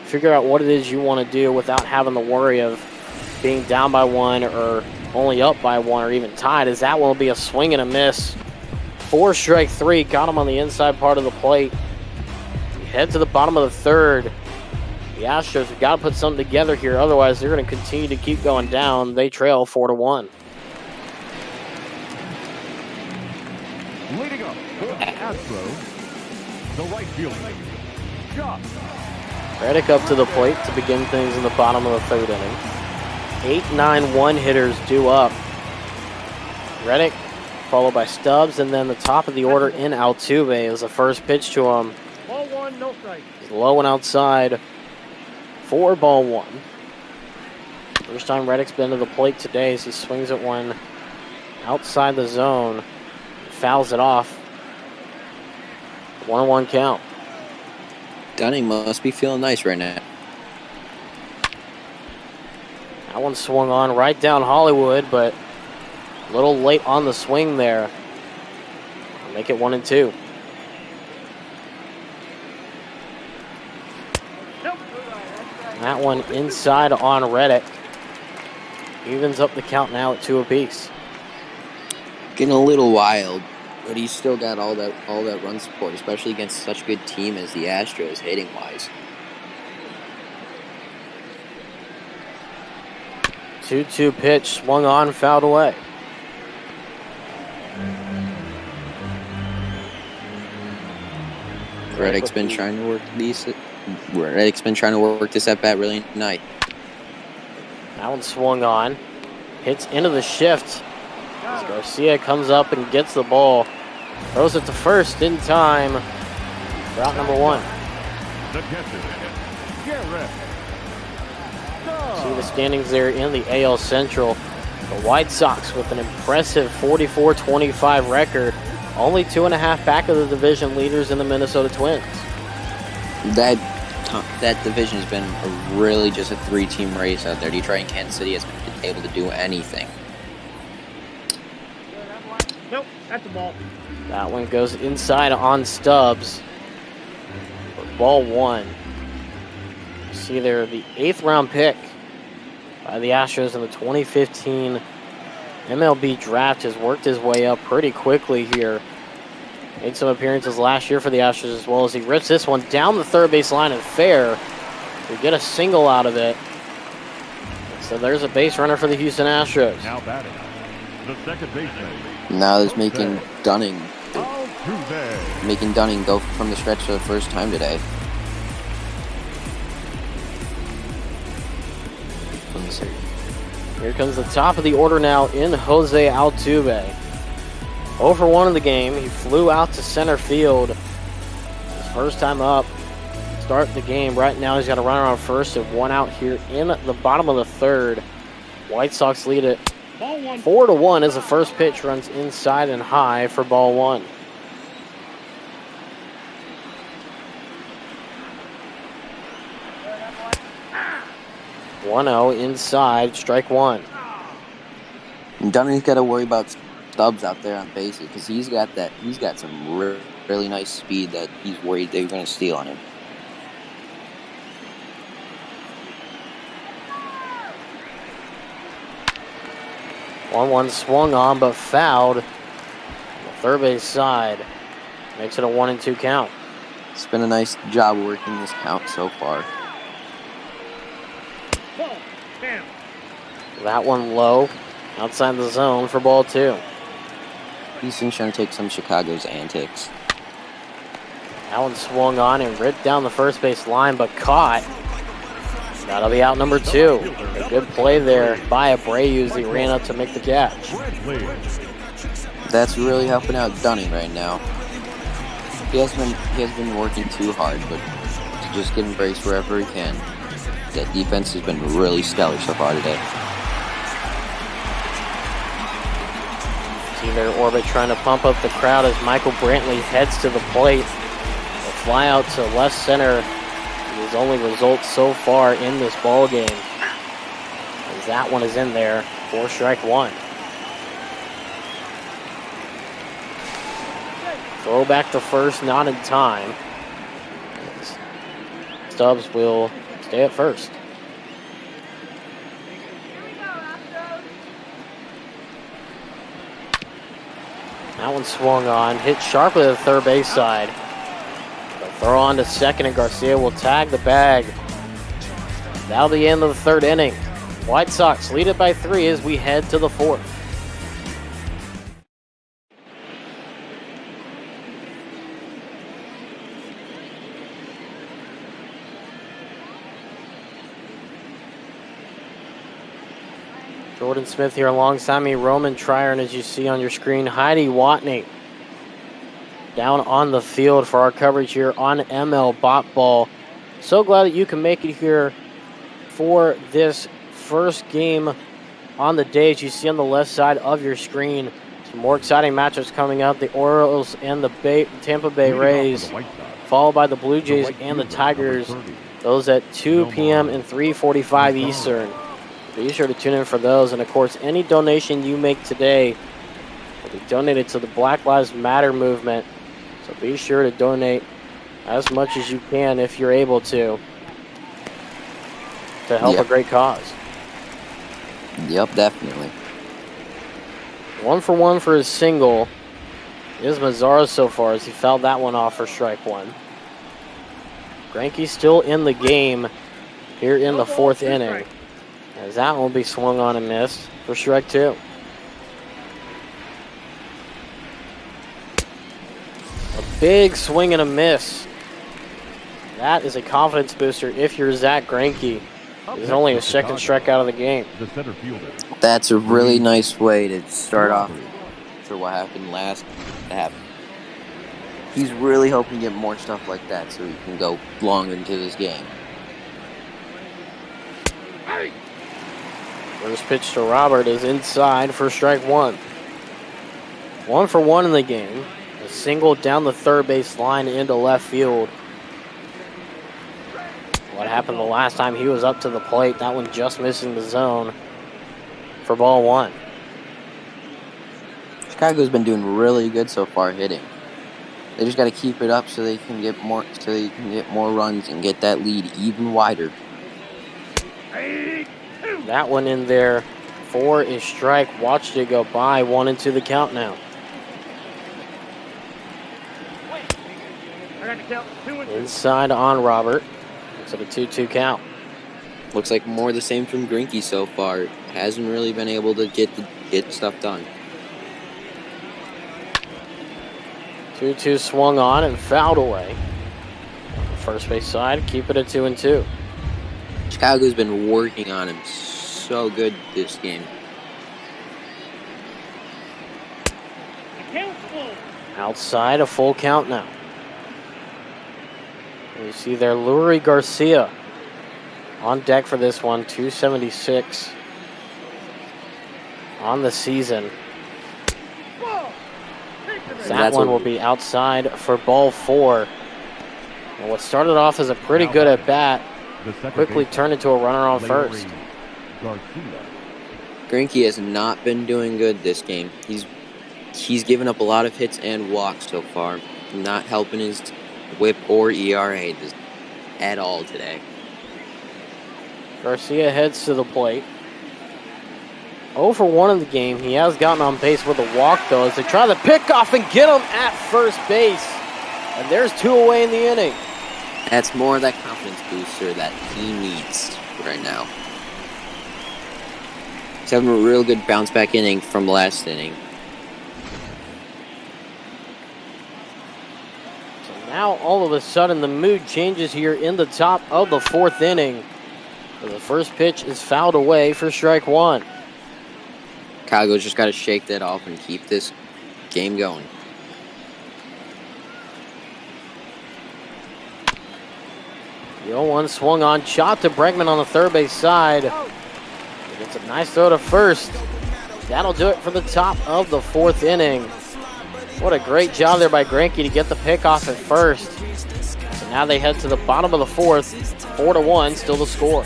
Speaker 3: figure out what it is you want to do without having the worry of being down by 1 or only up by 1 or even tied, as that will be a swing and a miss. 4 strike 3, got him on the inside part of the plate. We head to the bottom of the 3rd. The Astros have got to put something together here, otherwise they're going to continue to keep going down. They trail 4-1.
Speaker 8: Leading up for the Astros, the right fielder, Josh.
Speaker 3: Reddick up to the plate to begin things in the bottom of the 3rd inning. 8-9 hitters due up. Reddick followed by Stubbs, and then the top of the order in Altuve is the first pitch to him.
Speaker 1: Ball 1, no strike.
Speaker 3: He's low and outside. 4-1. First time Reddick's been to the plate today as he swings at one outside the zone. Fouls it off. 1-1 count.
Speaker 7: Dunning must be feeling nice right now.
Speaker 3: That one swung on right down Hollywood, but a little late on the swing there. Make it 1-2. That one inside on Reddick. Evens up the count now at 2 apiece.
Speaker 7: Getting a little wild, but he's still got all that run support, especially against such a good team as the Astros, hitting-wise.
Speaker 3: 2-2 pitch, swung on, fouled away.
Speaker 7: Reddick's been trying to work this at bat really nice.
Speaker 3: That one swung on, hits into the shift. As Garcia comes up and gets the ball, throws it to first in time. Route number 1.
Speaker 8: The catcher, Garrett.
Speaker 3: See the standings there in the AL Central. The White Sox with an impressive 44-25 record, only 2.5 back of the division leaders in the Minnesota Twins.
Speaker 7: That division has been really just a 3-team race out there. Detroit and Kansas City has been able to do anything.
Speaker 1: That's the ball.
Speaker 3: That one goes inside on Stubbs. For ball 1. You see there the 8th round pick by the Astros in the 2015 MLB draft has worked his way up pretty quickly here. Made some appearances last year for the Astros as well as he rips this one down the third base line and fair. We get a single out of it. So there's a base runner for the Houston Astros.
Speaker 8: Now batting, the second baseman.
Speaker 7: Now there's making Dunning
Speaker 8: Altuve.
Speaker 7: go from the stretch for the first time today.
Speaker 3: Here comes the top of the order now in Jose Altuve. 0 for 1 in the game. He flew out to center field. His first time up. Start the game. Right now he's got a runner on first and 1 out here in the bottom of the 3rd. White Sox lead it 4-1 as the first pitch runs inside and high for ball 1. One-0 inside, strike 1.
Speaker 7: And Dunning's got to worry about Stubbs out there on bases because he's got some really nice speed that he's worried they're going to steal on him.
Speaker 3: One swung on but fouled on the third base side. Makes it a 1-2 count.
Speaker 7: It's been a nice job working this count so far.
Speaker 1: Ball. Down.
Speaker 3: That one low, outside the zone for ball 2.
Speaker 7: Houston's trying to take some of Chicago's antics.
Speaker 3: That one swung on and ripped down the first base line, but caught. That'll be out number 2. A good play there by Abreu as he ran up to make the catch.
Speaker 7: That's really helping out Dunning right now. He has been working too hard, but to just get embraced wherever he can. That defense has been really stellar so far today.
Speaker 3: See their orbit trying to pump up the crowd as Michael Brantley heads to the plate. A fly out to left center. His only result so far in this ball game. As that one is in there for strike 1. Throw back to first, not in time. Stubbs will stay at first. That one swung on, hit sharply to the third base side. They'll throw on to second, and Garcia will tag the bag. That'll be the end of the 3rd inning. White Sox lead it by 3 as we head to the 4th. Jordan Smith here alongside me, Roman Trier, and as you see on your screen, Heidi Watney down on the field for our coverage here on ML Bot Ball. So glad that you can make it here for this first game on the day. As you see on the left side of your screen, some more exciting matchups coming up. The Orioles and the Tampa Bay Rays, followed by the Blue Jays and the Tigers. Those at 2 p.m. and 3:45 Eastern. Be sure to tune in for those. And, of course, any donation you make today will be donated to the Black Lives Matter movement. So be sure to donate as much as you can if you're able to help a great cause.
Speaker 7: Yep, definitely.
Speaker 3: 1 for 1 for his single is Mazzara so far as he fouled that one off for strike 1. Greinke's still in the game here in the 4th inning. As that one will be swung on and missed for strike 2. A big swing and a miss. That is a confidence booster if you're Zach Greinke. It's only his 2nd strikeout of the game.
Speaker 8: The center fielder.
Speaker 7: That's a really nice way to start off for what happened last half. He's really hoping to get more stuff like that so he can go longer into this game.
Speaker 3: First pitch to Robert is inside for strike 1. 1 for 1 in the game. A single down the third base line into left field. What happened the last time he was up to the plate? That one just missing the zone for ball 1.
Speaker 7: Chicago's been doing really good so far hitting. They just got to keep it up so they can get more runs and get that lead even wider.
Speaker 3: That one in there for a strike. Watched it go by. 1-2 the count now.
Speaker 1: I got to count 2 and 2.
Speaker 3: Inside on Robert. It's at a 2-2 count.
Speaker 7: Looks like more of the same from Grinke so far. Hasn't really been able to get stuff done.
Speaker 3: 2-2 swung on and fouled away. First base side, keep it at 2-2.
Speaker 7: Chicago's been working on him so good this game.
Speaker 3: Outside, a full count now. And you see there, Lurie Garcia on deck for this one, 276 on the season. That one will be outside for ball 4. And what started off as a pretty good at bat quickly turned into a runner on first.
Speaker 7: Grinke has not been doing good this game. He's given up a lot of hits and walks so far. Not helping his whip or ERA at all today.
Speaker 3: Garcia heads to the plate. 0 for 1 in the game. He has gotten on base with a walk, though, as they try to pick off and get him at first base. And there's 2 away in the inning.
Speaker 7: That's more of that confidence booster that he needs right now. He's having a real good bounce back inning from last inning.
Speaker 3: So now, all of a sudden, the mood changes here in the top of the 4th inning. The first pitch is fouled away for strike 1.
Speaker 7: Chicago's just got to shake that off and keep this game going.
Speaker 3: The 0-1 swung on, shot to Bregman on the third base side. It's a nice throw to first. That'll do it for the top of the 4th inning. What a great job there by Grinke to get the pick off at first. So now they head to the bottom of the 4th. 4-1, still the score.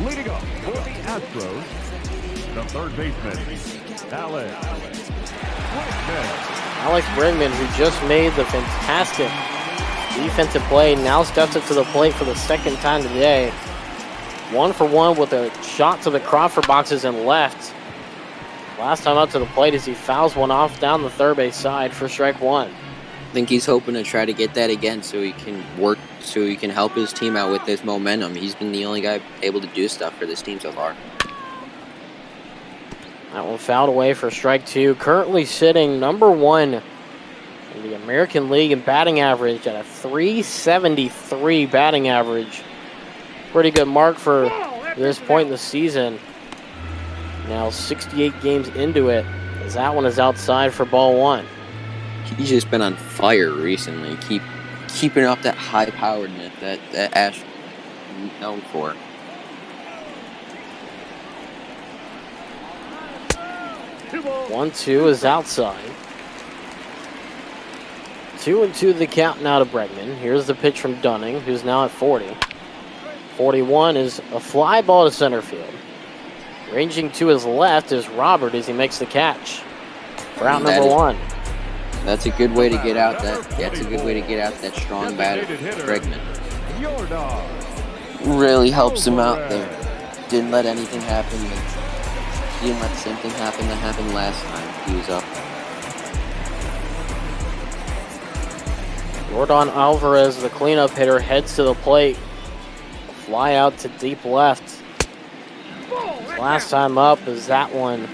Speaker 8: Leading up for the Astros, the third baseman,
Speaker 3: Alex Bregman, who just made the fantastic defensive play, now steps up to the plate for the second time today. 1 for 1 with a shot to the Crawford boxes and left. Last time up to the plate as he fouls one off down the third base side for strike 1.
Speaker 7: I think he's hoping to try to get that again so he can help his team out with this momentum. He's been the only guy able to do stuff for this team so far.
Speaker 3: That one fouled away for strike 2. Currently sitting number 1 in the American League in batting average at a .373 batting average. Pretty good mark for this point in the season. Now 68 games into it, as that one is outside for ball 1.
Speaker 7: He's just been on fire recently. Keeping up that high-poweredness that Ash is known for.
Speaker 3: One, 2 is outside. 2-2 the count now to Bregman. Here's the pitch from Dunning, who's now at 40. 41 is a fly ball to center field. Ranging to his left is Robert as he makes the catch. For out number 1.
Speaker 7: That's a good way to get out that strong batter, Bregman. Really helps him out there. Didn't let anything happen. He didn't let the same thing happen that happened last time he was up.
Speaker 3: Jordan Alvarez, the cleanup hitter, heads to the plate. Fly out to deep left. Last time up is that one.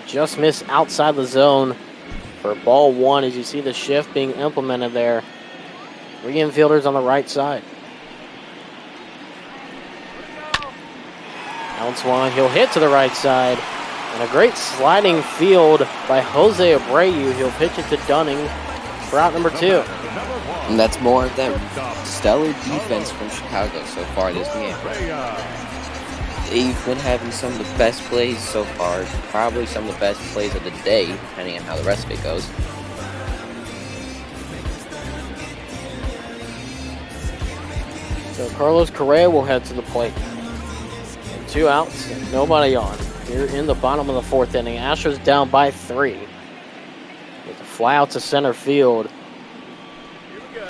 Speaker 3: Just missed outside the zone for ball 1 as you see the shift being implemented there. 3 infielders on the right side. Bounce one, he'll hit to the right side. And a great sliding field by Jose Abreu. He'll pitch it to Dunning for out number 2.
Speaker 7: And that's more of that stellar defense from Chicago so far this game. They've been having some of the best plays so far, probably some of the best plays of the day, depending on how the rest of it goes.
Speaker 3: So Carlos Correa will head to the plate. 2 outs, and nobody on. Here in the bottom of the 4th inning, Astros down by 3. With a fly out to center field.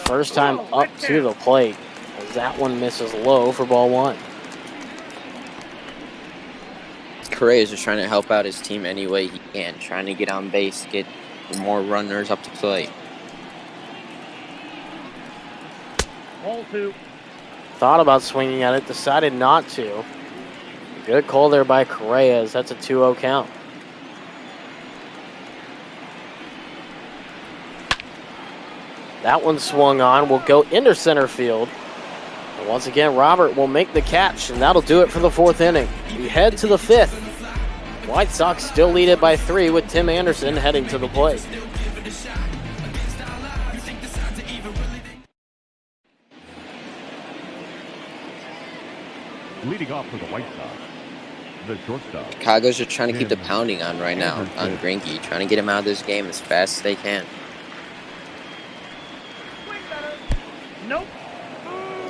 Speaker 3: First time up to the plate, as that one misses low for ball 1.
Speaker 7: Correa is just trying to help out his team any way he can, trying to get on base, get more runners up to plate.
Speaker 1: Ball 2.
Speaker 3: Thought about swinging at it, decided not to. Good call there by Correa. That's a 2-0 count. That one swung on, will go into center field. And once again, Robert will make the catch, and that'll do it for the 4th inning. We head to the 5th. White Sox still lead it by 3 with Tim Anderson heading to the plate.
Speaker 8: Leading off for the White Sox, the shortstop.
Speaker 7: Chicago's just trying to keep the pounding on right now on Greinke, trying to get him out of this game as fast as they can.
Speaker 1: Nope.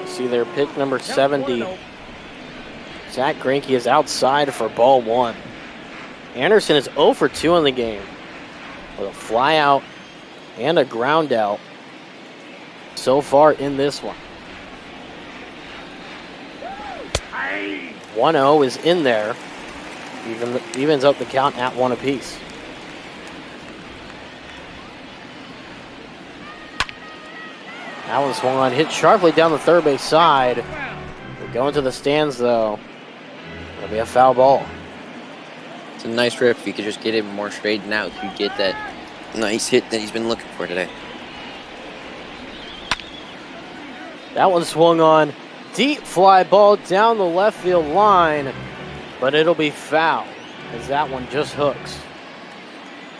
Speaker 3: See their pick number 70. Zach Greinke is outside for ball 1. Anderson is 0 for 2 in the game with a fly out and a ground out so far in this one. 1-0 is in there. Evens up the count at 1 apiece. That one swung on, hit sharply down the third base side. We're going to the stands though. It'll be a foul ball.
Speaker 7: It's a nice rip. If you could just get it more straightened out, you could get that nice hit that he's been looking for today.
Speaker 3: That one swung on. Deep fly ball down the left field line, but it'll be foul as that one just hooks.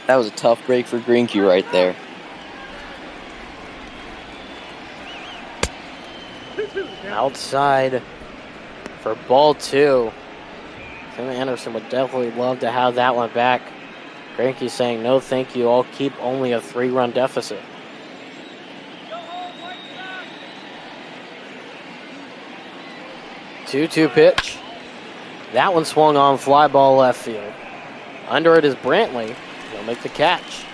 Speaker 7: That was a tough break for Greinke right there.
Speaker 3: Outside for ball 2. Tim Anderson would definitely love to have that one back. Greinke saying, no thank you, I'll keep only a 3-run deficit. Two-two pitch. That one swung on, fly ball left field. Under it is Brantley. He'll make the catch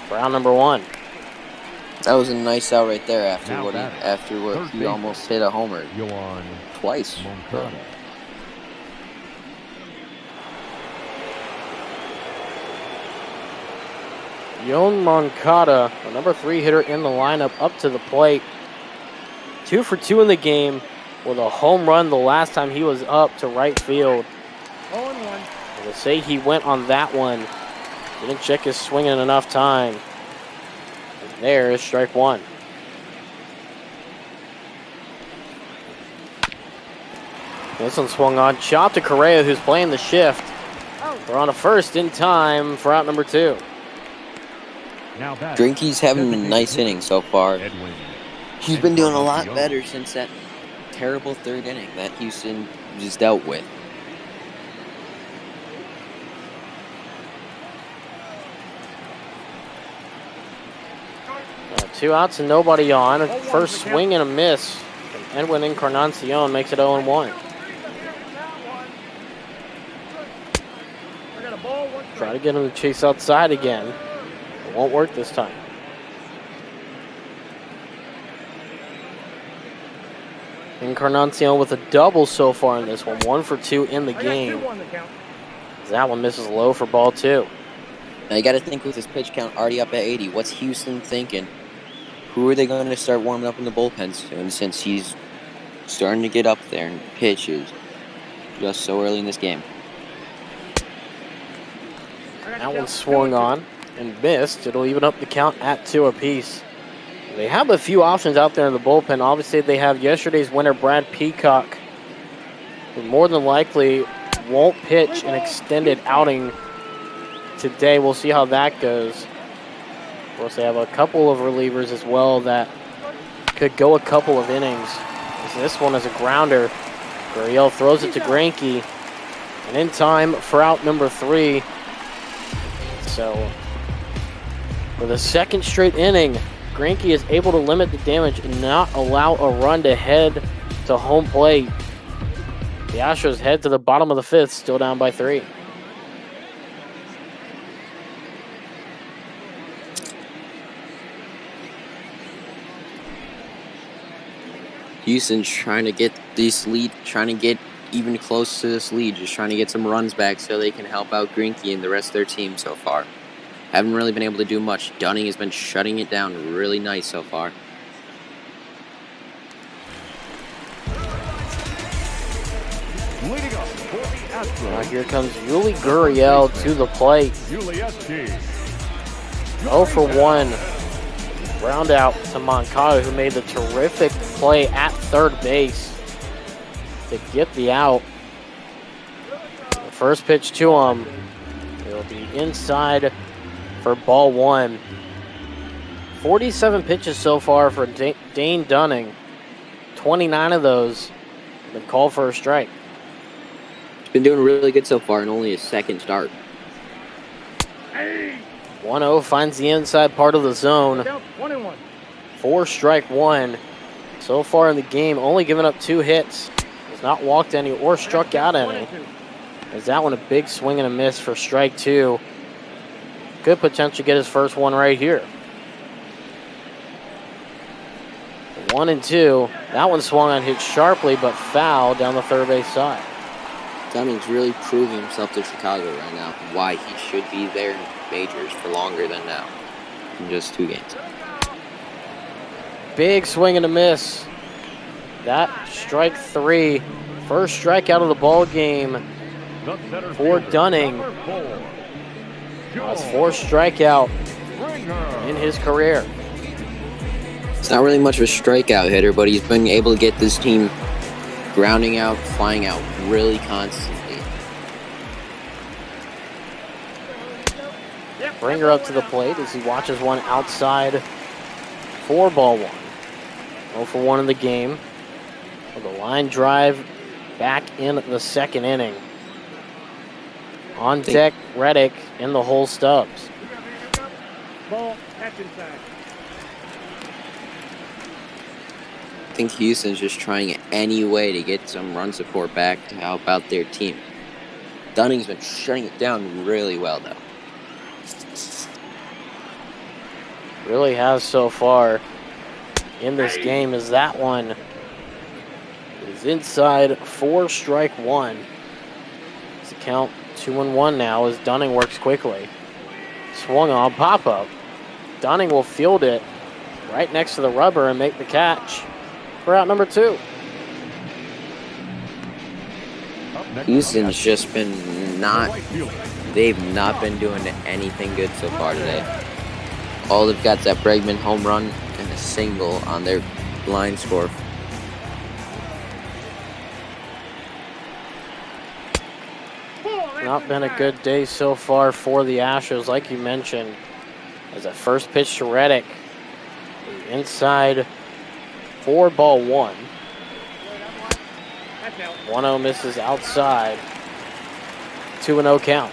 Speaker 3: for out number 1.
Speaker 7: That was a nice out right there after
Speaker 8: Now
Speaker 7: what
Speaker 8: batting,
Speaker 7: he almost hit a homer
Speaker 8: Yoan
Speaker 7: twice.
Speaker 8: Moncada.
Speaker 3: Yoan Moncada, the number 3 hitter in the lineup, up to the plate. 2 for 2 in the game with a home run the last time he was up to right field.
Speaker 1: 0-1.
Speaker 3: They say he went on that one. Didn't check his swing in enough time. And there is strike 1. This one swung on. Chop to Correa, who's playing the shift. We're on a first in time for out number 2.
Speaker 8: Now batting,
Speaker 7: Greinke's having a nice inning so far.
Speaker 8: Edwin.
Speaker 7: He's been doing a lot better since that terrible 3rd inning that Houston just dealt with.
Speaker 3: Two outs and nobody on. First swing and a miss. And Edwin Encarnacion makes it 0-1. Try to get him to chase outside again. It won't work this time. Encarnacion with a double so far in this one. 1 for 2 in the game. That one misses low for ball 2.
Speaker 7: Now you got to think with his pitch count already up at 80. What's Houston thinking? Who are they going to start warming up in the bullpen soon, since he's starting to get up there and pitches just so early in this game?
Speaker 3: That one swung on and missed. It'll even up the count at 2 apiece. They have a few options out there in the bullpen. Obviously, they have yesterday's winner, Brad Peacock, who more than likely won't pitch an extended outing today. We'll see how that goes. Of course, they have a couple of relievers as well that could go a couple of innings. This one is a grounder. Gurriel throws it to Greinke, and in time for out number 3. So, for the second straight inning, Greinke is able to limit the damage and not allow a run to head to home plate. The Astros head to the bottom of the 5th, still down by 3.
Speaker 7: Houston's trying to get this lead, trying to get even close to this lead, just trying to get some runs back so they can help out Greinke and the rest of their team so far. Haven't really been able to do much. Dunning has been shutting it down really nice so far.
Speaker 8: Leading up for the Astros.
Speaker 3: Now here comes Yuli Gurriel to the plate.
Speaker 8: Urias.
Speaker 3: 0 for 1. Round out to Moncada, who made the terrific play at third base to get the out. The first pitch to him. It'll be inside for ball 1. 47 pitches so far for Dane Dunning. 29 of those have been called for a strike.
Speaker 7: He's been doing really good so far in only his second start.
Speaker 3: 1-0 finds the inside part of the zone.
Speaker 1: Count 1-1.
Speaker 3: 4 strike 1. So far in the game, only given up 2 hits. Has not walked any or struck out any. Is that one a big swing and a miss for strike 2? Could potentially get his first one right here. 1-2. That one swung on, hit sharply, but foul down the third base side.
Speaker 7: Dunning's really proving himself to Chicago right now, why he should be there in majors for longer than now, in just 2 games.
Speaker 3: Big swing and a miss. That strike 3. First strikeout of the ball game for Dunning. That's 4th strikeout in his career.
Speaker 7: It's not really much of a strikeout hitter, but he's been able to get this team grounding out, flying out really constantly.
Speaker 3: Bring her up to the plate as he watches one outside for ball 1. 0 for 1 in the game. With a line drive back in the 2nd inning. On deck, Reddick in the hole, Stubbs.
Speaker 1: Ball, catch inside.
Speaker 7: I think Houston's just trying any way to get some run support back to help out their team. Dunning's been shutting it down really well, though.
Speaker 3: Really has so far in this game, as that one is inside 4 strike 1. It's a count 2-1 now as Dunning works quickly. Swung on, pop-up. Dunning will field it right next to the rubber and make the catch for out number 2.
Speaker 7: Houston's just been they've not been doing anything good so far today. All they've got is that Bregman home run and a single on their line score.
Speaker 3: Not been a good day so far for the Astros, like you mentioned. As a first pitch to Reddick. Inside for ball 1. 1-0 misses outside. 2-0 count.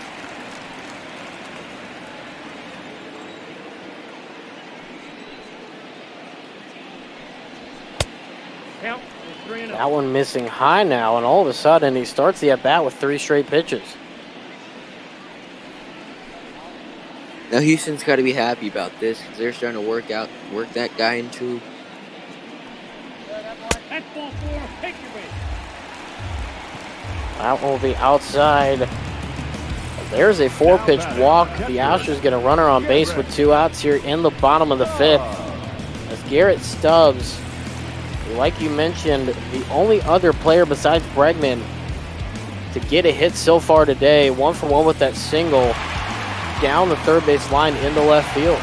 Speaker 1: Count 3-0.
Speaker 3: That one missing high now, and all of a sudden he starts the at-bat with 3 straight pitches.
Speaker 7: Now Houston's got to be happy about this. They're starting to work that guy into.
Speaker 1: That's ball 4. Take your base.
Speaker 3: That one will be outside. There's a 4-pitch walk. The Astros get a runner on base with 2 outs here in the bottom of the 5th. As Garrett Stubbs, like you mentioned, the only other player besides Bregman to get a hit so far today. 1 for 1 with that single down the third base line into left field.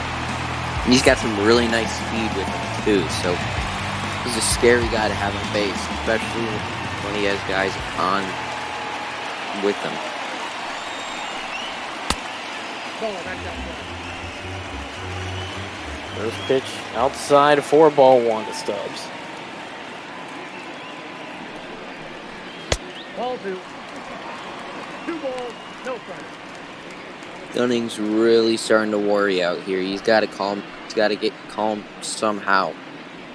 Speaker 7: He's got some really nice speed with him too, so he's a scary guy to have on base, especially when he has guys on with him.
Speaker 3: First pitch outside for ball 1 to Stubbs.
Speaker 1: Ball 2. 2 balls, no strikes.
Speaker 7: Dunning's really starting to worry out here. He's got to calm. He's got to get calm somehow.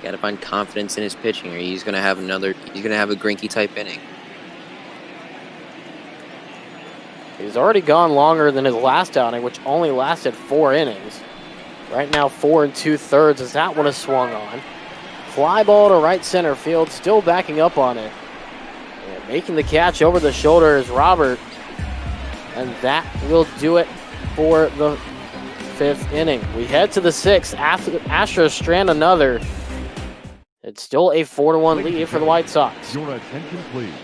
Speaker 7: Got to find confidence in his pitching, or he's gonna have a Greinke type inning.
Speaker 3: He's already gone longer than his last outing, which only lasted 4 innings. Right now, 4 2/3 as that one is swung on. Fly ball to right center field, still backing up on it. And making the catch over the shoulder is Robert. And that will do it for the 5th inning. We head to the 6th. Astros strand another. It's still a 4-1 lead for the White Sox.
Speaker 8: Your attention, please.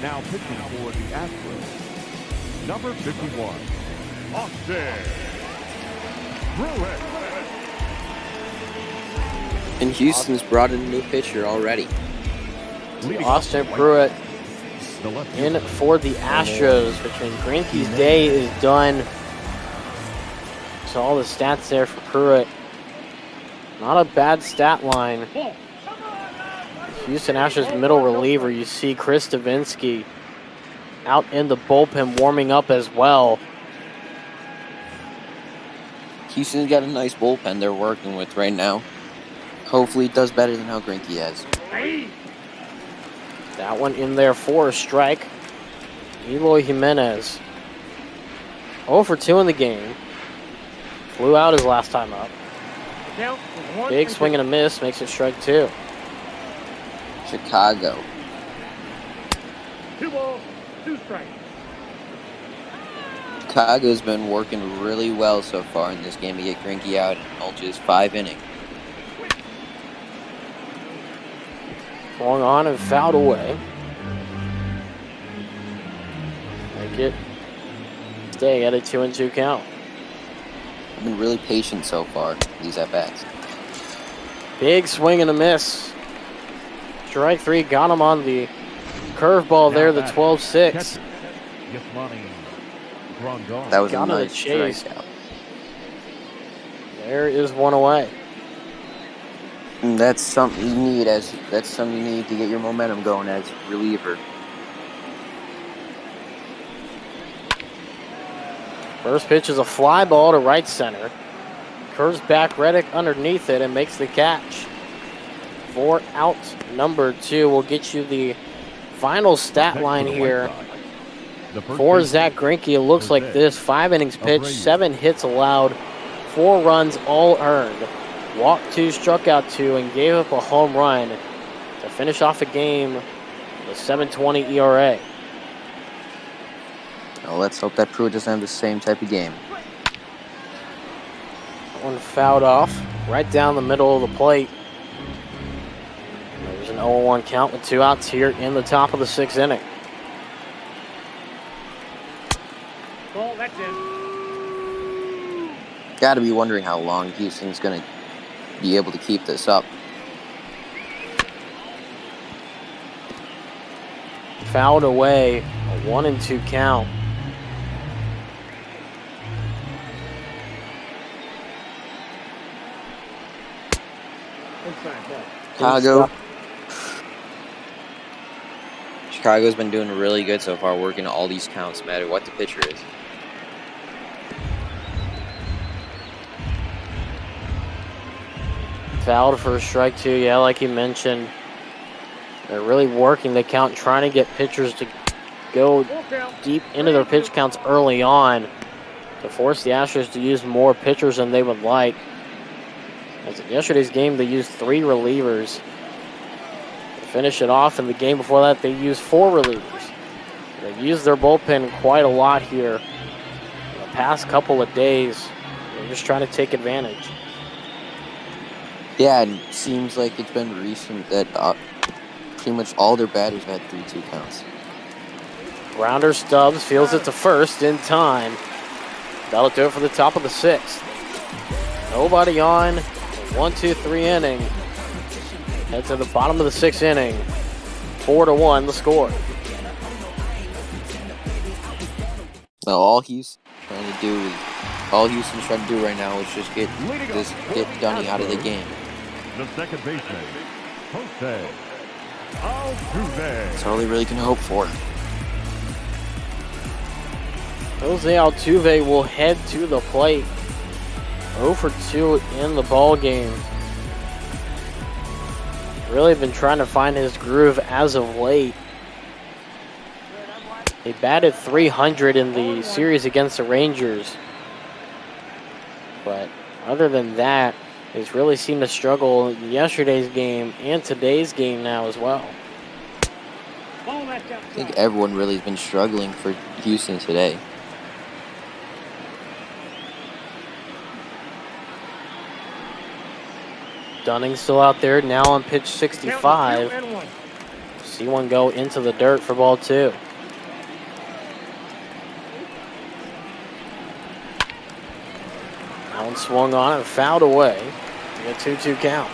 Speaker 8: Now pitching for the Astros, number 51, Austin Pruitt.
Speaker 7: And Houston's brought in a new pitcher already.
Speaker 3: Austin Pruitt
Speaker 8: The left
Speaker 3: in
Speaker 8: fielder,
Speaker 3: for the Astros, which means Greinke's day is done. So all the stats there for Pruitt. Not a bad stat line. Houston Astros middle reliever, you see Chris Stavinsky out in the bullpen warming up as well.
Speaker 7: Houston's got a nice bullpen they're working with right now. Hopefully it does better than how Greinke has.
Speaker 3: That one in there for a strike. Eloy Jimenez 0 for 2 in the game. Flew out his last time up.
Speaker 1: Count is 1
Speaker 3: Big
Speaker 1: and
Speaker 3: swing and a miss, makes it strike 2.
Speaker 7: Chicago.
Speaker 1: 2 balls, 2 strikes.
Speaker 7: Chicago's been working really well so far in this game to get Greinke out in all just 5 innings.
Speaker 3: Swung on and fouled away. Make it stay at a 2-2 count.
Speaker 7: I've been really patient so far, these at-bats.
Speaker 3: Big swing and a miss. Strike 3 got him on the curveball there, the 12-6.
Speaker 7: That was
Speaker 3: Got
Speaker 7: a
Speaker 3: him
Speaker 7: nice
Speaker 3: to chase.
Speaker 7: strikeout.
Speaker 3: There is one away.
Speaker 7: And that's something you need to get your momentum going as a reliever.
Speaker 3: First pitch is a fly ball to right center. Curves back Reddick underneath it and makes the catch. For out number 2. We'll get you the final stat line here. For Zach Greinke, it looks like this. 5 innings pitched, 7 hits allowed, 4 runs all earned. Walked 2, struck out 2, and gave up a home run to finish off the game with 7.20 ERA.
Speaker 7: Well, let's hope that Pruitt doesn't have the same type of game.
Speaker 3: That one fouled off right down the middle of the plate. There's an 0-1 count with 2 outs here in the top of the 6th inning.
Speaker 1: Ball, that's in.
Speaker 7: Got to be wondering how long Houston's going to be able to keep this up.
Speaker 3: Fouled away, a 1-2 count.
Speaker 1: Inside ball.
Speaker 7: Chicago's been doing really good so far, working all these counts, no matter what the pitcher is.
Speaker 3: Fouled for a strike 2, yeah, like you mentioned. They're really working the count, trying to get pitchers to go deep into their pitch counts early on to force the Astros to use more pitchers than they would like. As in yesterday's game, they used 3 relievers. To finish it off, in the game before that, they used 4 relievers. They've used their bullpen quite a lot here in the past couple of days. They're just trying to take advantage.
Speaker 7: Yeah, and it seems like it's been recent that pretty much all their batters had 3-2 counts.
Speaker 3: Grounder Stubbs fields it to first in time. That'll do it for the top of the 6th. Nobody on. 1-2-3 inning. Head to the bottom of the 6th inning. 4-1 the score.
Speaker 7: Now all Houston's trying to do right now is just get Dunny out of the game.
Speaker 8: The second baseman, Jose Altuve.
Speaker 7: That's all they really can hope for.
Speaker 3: Jose Altuve will head to the plate. 0 for 2 in the ball game. Really been trying to find his groove as of late. They batted .300 in the series against the Rangers. But other than that, he's really seemed to struggle in yesterday's game and today's game now as well.
Speaker 7: I think everyone really has been struggling for Houston today.
Speaker 3: Dunning's still out there now on pitch 65. See one go into the dirt for ball 2. That one swung on and fouled away. A 2-2 count.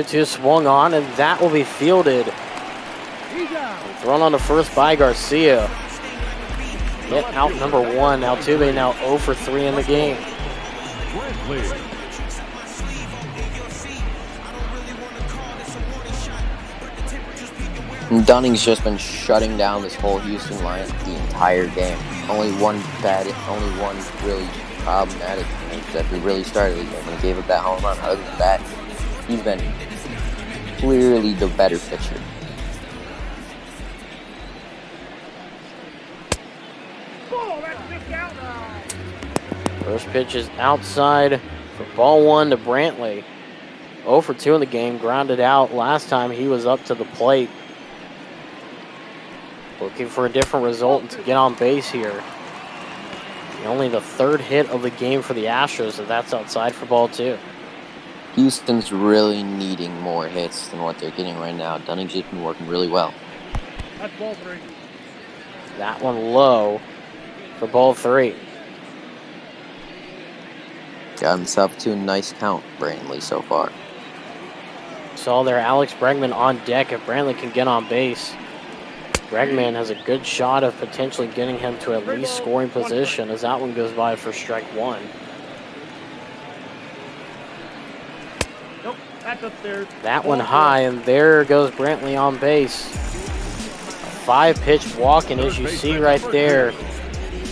Speaker 3: Two swung on, and that will be fielded. Thrown on the first by Garcia. Hit out number 1. Altuve now 0 for 3 in the game.
Speaker 7: And Dunning's just been shutting down this whole Houston line the entire game. Only one really problematic pitch that we really started the game and gave up that home run. Other than that, he's been clearly the better pitcher.
Speaker 3: First pitch is outside for ball 1 to Brantley. 0 for 2 in the game, grounded out last time he was up to the plate. Looking for a different result and to get on base here. Only the 3rd hit of the game for the Astros, so that's outside for ball 2.
Speaker 7: Houston's really needing more hits than what they're getting right now. Dunning's just been working really well.
Speaker 1: That's ball 3.
Speaker 3: That one low for ball 3.
Speaker 7: Got himself to a nice count, Brantley, so far.
Speaker 3: Saw there Alex Bregman on deck if Brantley can get on base. Bregman has a good shot of potentially getting him to at least scoring position as that one goes by for strike 1.
Speaker 1: Nope, that's upstairs.
Speaker 3: That one high, and there goes Brantley on base. A 5-pitch walk, and as you see right there,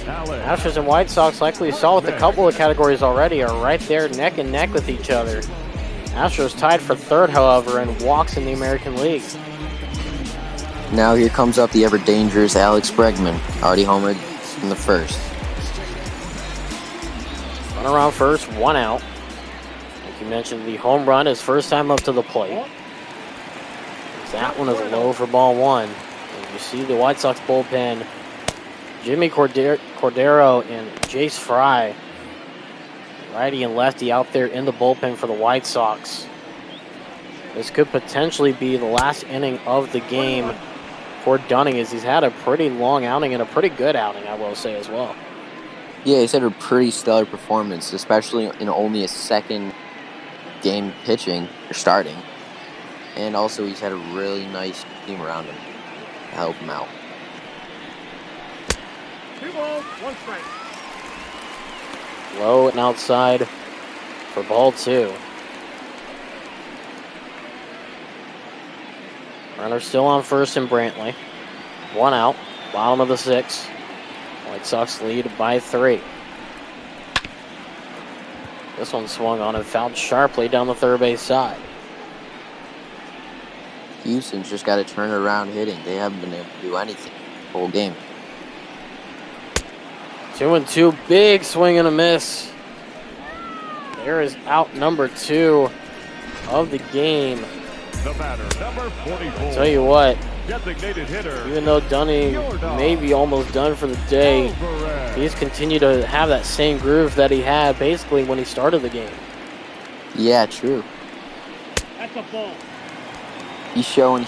Speaker 3: Astros and White Sox, like we saw with a couple of categories already, are right there neck and neck with each other. Astros tied for 3rd, however, and walks in the American League.
Speaker 7: Now here comes up the ever-dangerous Alex Bregman, already homered in the 1st.
Speaker 3: Run around first, 1 out. Like you mentioned, the home run is first time up to the plate. That one is low for ball 1. And you see the White Sox bullpen, Jimmy Cordero and Jace Fry, righty and lefty out there in the bullpen for the White Sox. This could potentially be the last inning of the game for Dunning, as he's had a pretty long outing and a pretty good outing, I will say as well.
Speaker 7: Yeah, he's had a pretty stellar performance, especially in only a 2nd game pitching or starting. And also he's had a really nice team around him to help him out.
Speaker 1: 2 balls, 1 strike.
Speaker 3: Low and outside for ball 2. Runner still on first in Brantley. 1 out, bottom of the 6th. White Sox lead by 3. This one swung on and fouled sharply down the 3rd base side.
Speaker 7: Houston's just got to turn around hitting. They haven't been able to do anything the whole game.
Speaker 3: 2-2, big swing and a miss. There is out number 2 of the game.
Speaker 8: The batter, number 44.
Speaker 3: Tell you what,
Speaker 8: Designated hitter.
Speaker 3: even though Dunning may be almost done for the day, he's continued to have that same groove that he had basically when he started the game.
Speaker 7: Yeah, true.
Speaker 1: That's a ball.
Speaker 7: He's showing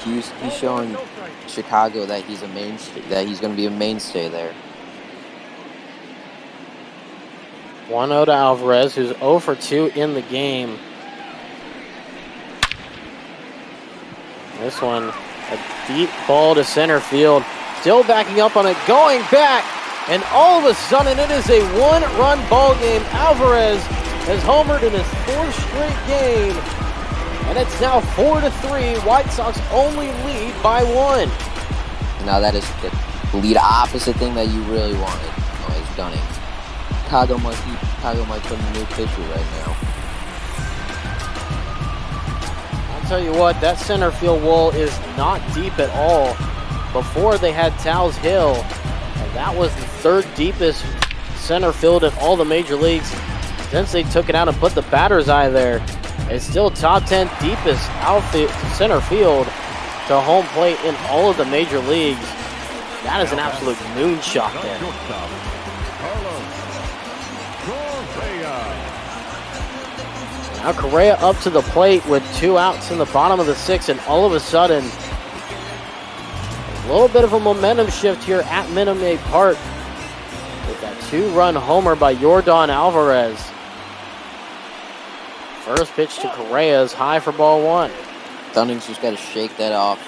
Speaker 7: Chicago that he's a mainstay, that he's going to be a mainstay there.
Speaker 3: 1-0 to Alvarez, who's 0 for 2 in the game. This one, a deep ball to center field. Still backing up on it, going back. And all of a sudden, it is a 1-run ball game. Alvarez has homered in his 4th straight game. And it's now 4-3. White Sox only lead by 1.
Speaker 7: Now that is the complete opposite thing that you really wanted. Oh, he's Dunning. Chicago might put a new pitcher right now.
Speaker 3: I'll tell you what, that center field wall is not deep at all. Before they had Towles Hill, and that was the third deepest center field in all the major leagues. Since they took it out and put the batter's eye there, it's still top 10 deepest outfield center field to home plate in all of the major leagues. That is an absolute moonshot there. Now Correa up to the plate with 2 outs in the bottom of the 6th, and all of a sudden, a little bit of a momentum shift here at Minute Maid Park with that 2-run homer by Yordan Alvarez. First pitch to Correa is high for ball 1.
Speaker 7: Dunning's just got to shake that off,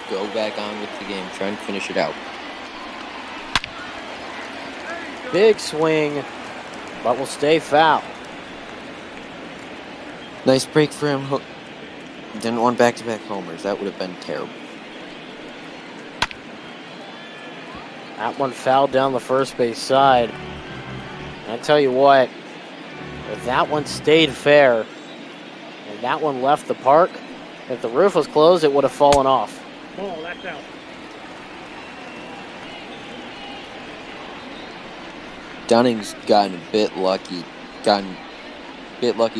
Speaker 7: go back on with the game, try and finish it out.
Speaker 3: Big swing, but will stay foul.
Speaker 7: Nice break for him. Didn't want back-to-back homers. That would have been terrible.
Speaker 3: That one fouled down the first base side. And I tell you what, if that one stayed fair and that one left the park, if the roof was closed, it would have fallen off.
Speaker 1: Oh, that's out.
Speaker 7: Dunning's gotten a bit lucky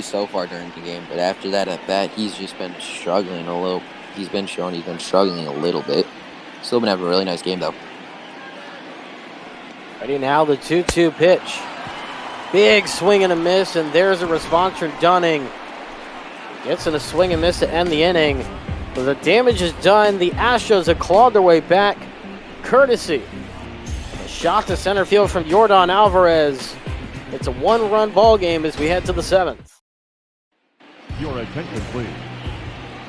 Speaker 7: so far during the game, but after that at bat, he's just been struggling a little. He's been struggling a little bit. Still been having a really nice game though.
Speaker 3: Ready now, the 2-2 pitch. Big swing and a miss, and there's a response from Dunning. Gets in a swing and miss to end the inning. But the damage is done. The Astros have clawed their way back, courtesy a shot to center field from Yordan Alvarez. It's a 1-run ball game as we head to the 7th.
Speaker 8: Your attention, please.